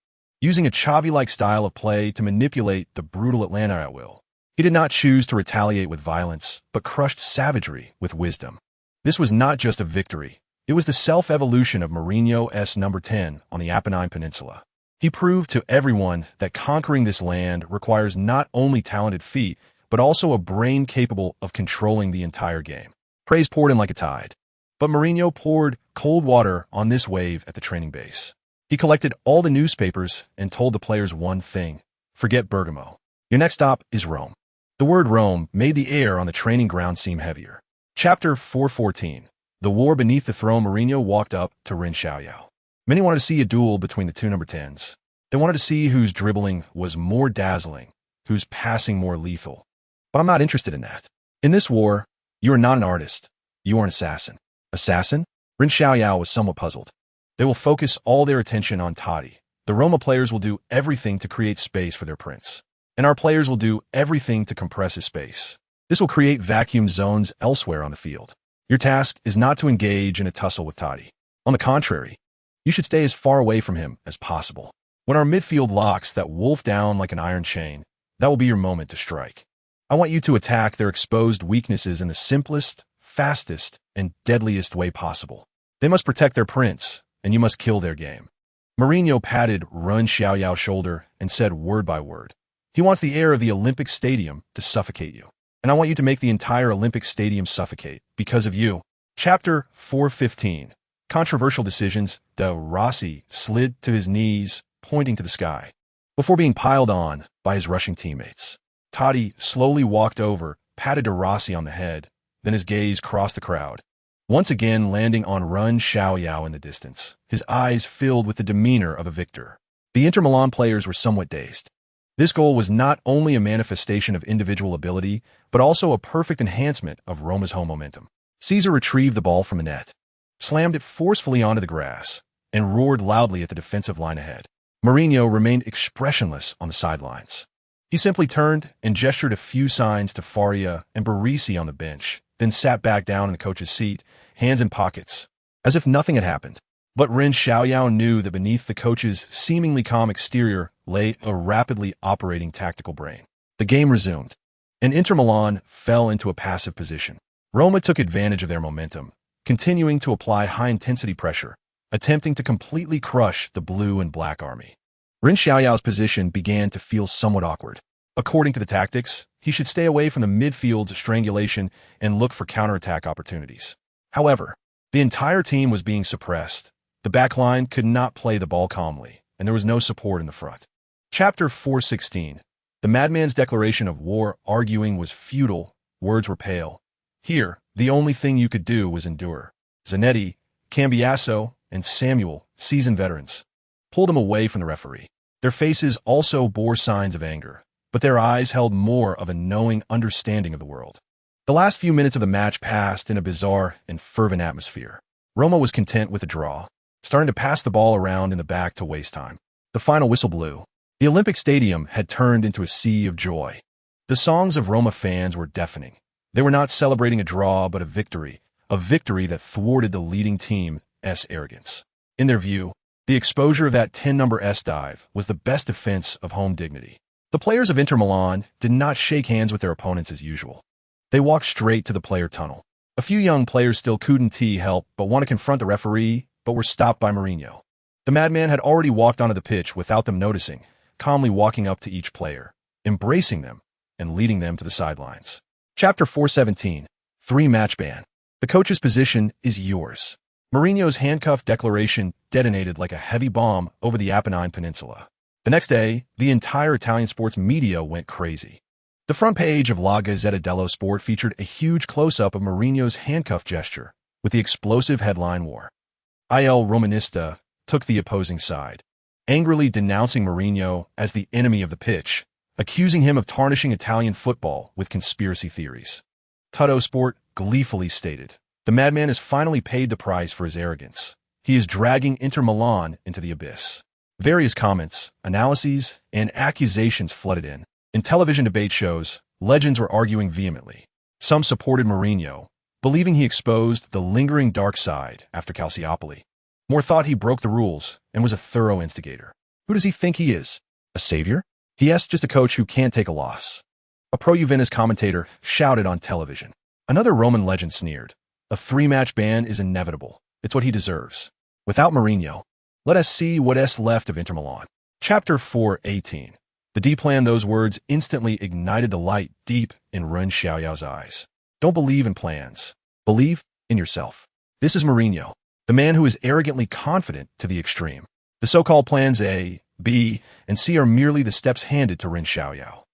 using a Xavi-like style of play to manipulate the brutal Atlanta at will. He did not choose to retaliate with violence, but crushed savagery with wisdom. This was not just a victory. It was the self-evolution of Mourinho's number 10 on the Apennine Peninsula. He proved to everyone that conquering this land requires not only talented feet, but also a brain capable of controlling the entire game. Praise poured in like a tide. But Mourinho poured cold water on this wave at the training base. He collected all the newspapers and told the players one thing: forget Bergamo. Your next stop is Rome. The word Rome made the air on the training ground seem heavier. Chapter 414. The war beneath the throne. Mourinho walked up to Ren Xiaoyao. Many wanted to see a duel between the two number 10s. They wanted to see whose dribbling was more dazzling, whose passing more lethal. But I'm not interested in that. In this war, you are not an artist. You are an assassin. Assassin? Ren Xiaoyao was somewhat puzzled. They will focus all their attention on Totti. The Roma players will do everything to create space for their prince. And our players will do everything to compress his space. This will create vacuum zones elsewhere on the field. Your task is not to engage in a tussle with Totti. On the contrary, you should stay as far away from him as possible. When our midfield locks that wolf down like an iron chain, that will be your moment to strike. I want you to attack their exposed weaknesses in the simplest, fastest, and deadliest way possible. They must protect their prince, and you must kill their game. Mourinho patted Ren Xiaoyao's shoulder and said word by word, he wants the air of the Olympic Stadium to suffocate you. And I want you to make the entire Olympic Stadium suffocate because of you. Chapter 415. Controversial decisions. De Rossi slid to his knees, pointing to the sky, before being piled on by his rushing teammates. Totti slowly walked over, patted De Rossi on the head, then his gaze crossed the crowd, once again landing on Ren Xiaoyao in the distance, his eyes filled with the demeanor of a victor. The Inter Milan players were somewhat dazed. This goal was not only a manifestation of individual ability, but also a perfect enhancement of Roma's home momentum. Caesar retrieved the ball from the net, slammed it forcefully onto the grass, and roared loudly at the defensive line ahead. Mourinho remained expressionless on the sidelines. He simply turned and gestured a few signs to Faria and Barisi on the bench, then sat back down in the coach's seat, hands in pockets, as if nothing had happened. But Ren Xiaoyao knew that beneath the coach's seemingly calm exterior lay a rapidly operating tactical brain. The game resumed, and Inter Milan fell into a passive position. Roma took advantage of their momentum, continuing to apply high-intensity pressure, attempting to completely crush the blue and black army. Ren Xiaoyao's position began to feel somewhat awkward. According to the tactics, he should stay away from the midfield's strangulation and look for counterattack opportunities. However, the entire team was being suppressed. The backline could not play the ball calmly, and there was no support in the front. Chapter 416. The madman's declaration of war. Arguing was futile, words were pale. Here, the only thing you could do was endure. Zanetti, Cambiasso, and Samuel, seasoned veterans, pulled him away from the referee. Their faces also bore signs of anger, but their eyes held more of a knowing understanding of the world. The last few minutes of the match passed in a bizarre and fervent atmosphere. Roma was content with a draw, starting to pass the ball around in the back to waste time. The final whistle blew. The Olympic Stadium had turned into a sea of joy. The songs of Roma fans were deafening. They were not celebrating a draw, but a victory that thwarted the leading team's arrogance. In their view, the exposure of that 10 number S dive was the best defense of home dignity. The players of Inter Milan did not shake hands with their opponents as usual. They walked straight to the player tunnel. A few young players still couldn't help but want to confront the referee, but were stopped by Mourinho. The madman had already walked onto the pitch without them noticing, calmly walking up to each player, embracing them, and leading them to the sidelines. Chapter 417. 3-match ban. The coach's position is yours. Mourinho's handcuff declaration detonated like a heavy bomb over the Apennine Peninsula. The next day, the entire Italian sports media went crazy. The front page of La Gazzetta dello Sport featured a huge close-up of Mourinho's handcuff gesture, with the explosive headline war. Il Romanista took the opposing side, angrily denouncing Mourinho as the enemy of the pitch, accusing him of tarnishing Italian football with conspiracy theories. Tuttosport gleefully stated, "The madman has finally paid the price for his arrogance. He is dragging Inter Milan into the abyss." Various comments, analyses, and accusations flooded in. In television debate shows, legends were arguing vehemently. Some supported Mourinho, believing he exposed the lingering dark side after Calciopoli. More thought he broke the rules and was a thorough instigator. Who does he think he is? A savior? Yes, just a coach who can't take a loss. A pro-Juventus commentator shouted on television. Another Roman legend sneered. A 3-match ban is inevitable. It's what he deserves. Without Mourinho, let us see what's left of Inter Milan. Chapter 4:18. The D plan. Those words instantly ignited the light deep in Ren Xiaoyao's eyes. Don't believe in plans. Believe in yourself. This is Mourinho, the man who is arrogantly confident to the extreme. The so-called plans A, B, and C are merely the steps handed to Ren Xiaoyao.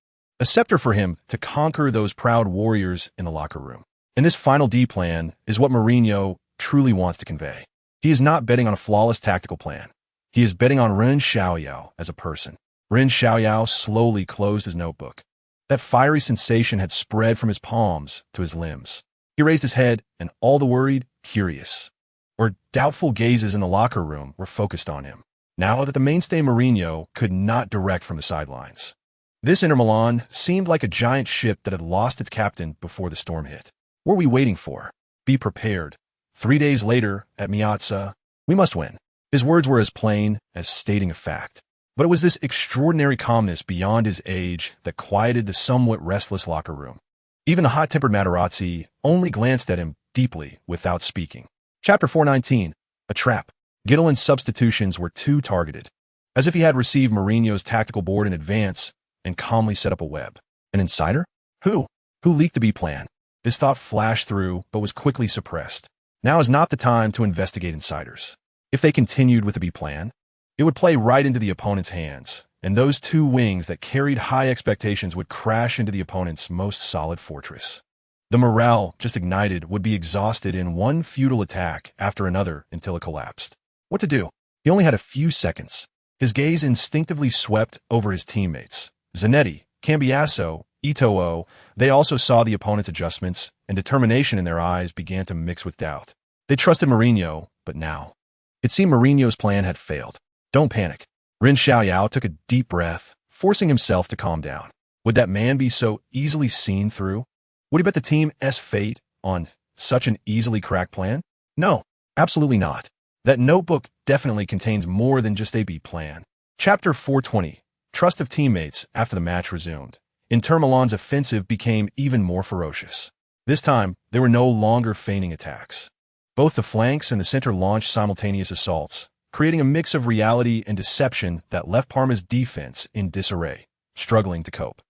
A scepter for him to conquer those proud warriors in the locker room. And this final D plan is what Mourinho truly wants to convey. He is not betting on a flawless tactical plan. He is betting on Ren Xiaoyao as a person. Ren Xiaoyao slowly closed his notebook. That fiery sensation had spread from his palms to his limbs. He raised his head, and all the worried, curious, or doubtful gazes in the locker room were focused on him, now that the mainstay Mourinho could not direct from the sidelines. This Inter Milan seemed like a giant ship that had lost its captain before the storm hit. What are we waiting for? Be prepared. 3 days later, at Miazza, we must win. His words were as plain as stating a fact. But it was this extraordinary calmness beyond his age that quieted the somewhat restless locker room. Even the hot-tempered Materazzi only glanced at him deeply without speaking. Chapter 4:19. A trap. Gittelin's substitutions were too targeted, as if he had received Mourinho's tactical board in advance and calmly set up a web. An insider? Who? Who leaked the B plan? This thought flashed through, but was quickly suppressed. Now is not the time to investigate insiders. If they continued with the B plan, it would play right into the opponent's hands, and those two wings that carried high expectations would crash into the opponent's most solid fortress. The morale, just ignited, would be exhausted in one futile attack after another until it collapsed. What to do? He only had a few seconds. His gaze instinctively swept over his teammates. Zanetti, Cambiasso, Eto'o, they also saw the opponent's adjustments, and determination in their eyes began to mix with doubt. They trusted Mourinho, but now it seemed Mourinho's plan had failed. Don't panic. Ren Xiaoyao took a deep breath, forcing himself to calm down. Would that man be so easily seen through? Would he bet the team's fate on such an easily cracked plan? No, absolutely not. That notebook definitely contains more than just a B plan. Chapter 4:20. Trust of teammates. After the match resumed, Inter Milan's offensive became even more ferocious. This time, they were no longer feigning attacks. Both the flanks and the center launched simultaneous assaults, creating a mix of reality and deception that left Parma's defense in disarray, struggling to cope.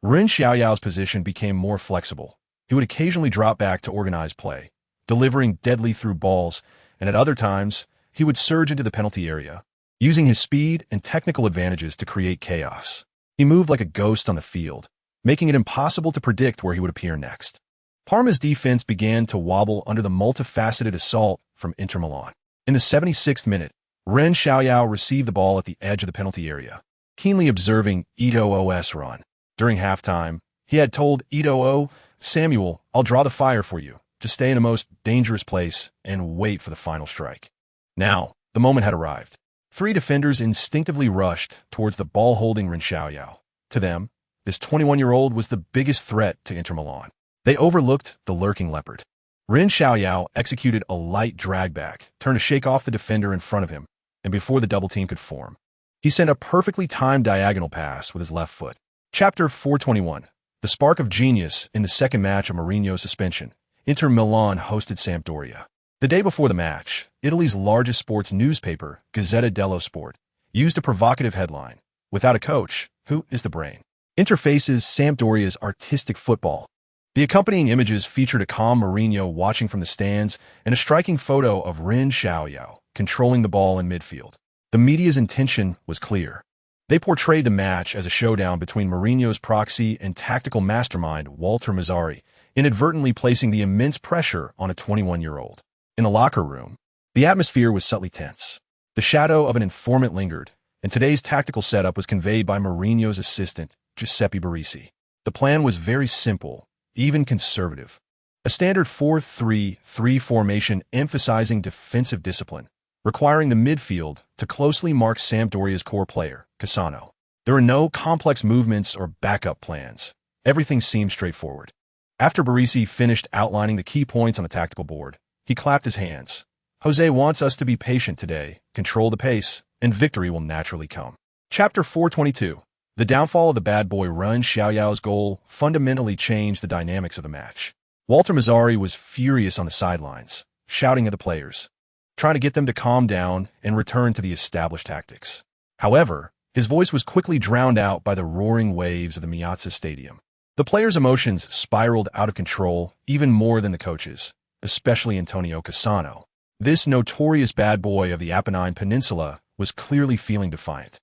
Ren Xiaoyao's position became more flexible. He would occasionally drop back to organize play, delivering deadly through balls, and at other times, he would surge into the penalty area, using his speed and technical advantages to create chaos. He moved like a ghost on the field, making it impossible to predict where he would appear next. Parma's defense began to wobble under the multifaceted assault from Inter Milan. In the 76th minute, Ren Xiaoyao received the ball at the edge of the penalty area, keenly observing Eto'o's run. During halftime, he had told Eto'o, "Samuel, I'll draw the fire for you. Just stay in a most dangerous place and wait for the final strike." Now, the moment had arrived. 3 defenders instinctively rushed towards the ball-holding Ren Xiaoyao. To them, this 21-year-old was the biggest threat to Inter Milan. They overlooked the lurking leopard. Ren Xiaoyao executed a light drag-back, turn to shake off the defender in front of him, and before the double team could form, he sent a perfectly timed diagonal pass with his left foot. Chapter 4:21. The spark of genius in the second match of Mourinho's suspension. Inter Milan hosted Sampdoria. The day before the match, Italy's largest sports newspaper, Gazzetta dello Sport, used a provocative headline, "Without a coach, who is the brain?" Inter faces Sampdoria's artistic football. The accompanying images featured a calm Mourinho watching from the stands and a striking photo of Ren Xiaoyao controlling the ball in midfield. The media's intention was clear. They portrayed the match as a showdown between Mourinho's proxy and tactical mastermind Walter Mazzarri, inadvertently placing the immense pressure on a 21-year-old. In the locker room, the atmosphere was subtly tense. The shadow of an informant lingered, and today's tactical setup was conveyed by Mourinho's assistant, Giuseppe Baresi. The plan was very simple, even conservative. A standard 4-3-3 formation emphasizing defensive discipline, requiring the midfield to closely mark Sampdoria's core player, Cassano. There were no complex movements or backup plans. Everything seemed straightforward. After Baresi finished outlining the key points on the tactical board, he clapped his hands. Jose wants us to be patient today, control the pace, and victory will naturally come. Chapter 422. The downfall of the bad boy Ren Xiaoyao's goal fundamentally changed the dynamics of the match. Walter Mazzarri was furious on the sidelines, shouting at the players, trying to get them to calm down and return to the established tactics. However, his voice was quickly drowned out by the roaring waves of the Miazza Stadium. The players' emotions spiraled out of control even more than the coaches, especially Antonio Cassano. This notorious bad boy of the Apennine Peninsula was clearly feeling defiant.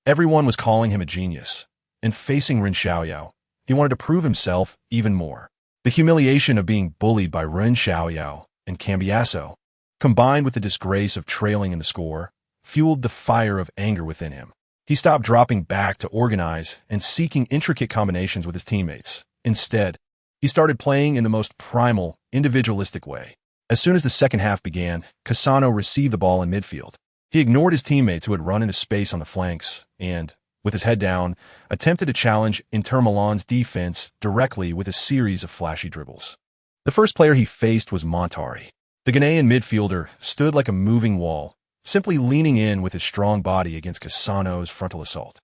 Everyone was calling him a genius, and facing Ren Xiaoyao, he wanted to prove himself even more. The humiliation of being bullied by Ren Xiaoyao and Cambiasso, combined with the disgrace of trailing in the score, fueled the fire of anger within him. He stopped dropping back to organize and seeking intricate combinations with his teammates. Instead, he started playing in the most primal, individualistic way. As soon as the second half began, Cassano received the ball in midfield. He ignored his teammates who had run into space on the flanks and, with his head down, attempted to challenge Inter Milan's defense directly with a series of flashy dribbles. The first player he faced was Montari. The Ghanaian midfielder stood like a moving wall, simply leaning in with his strong body against Cassano's frontal assault.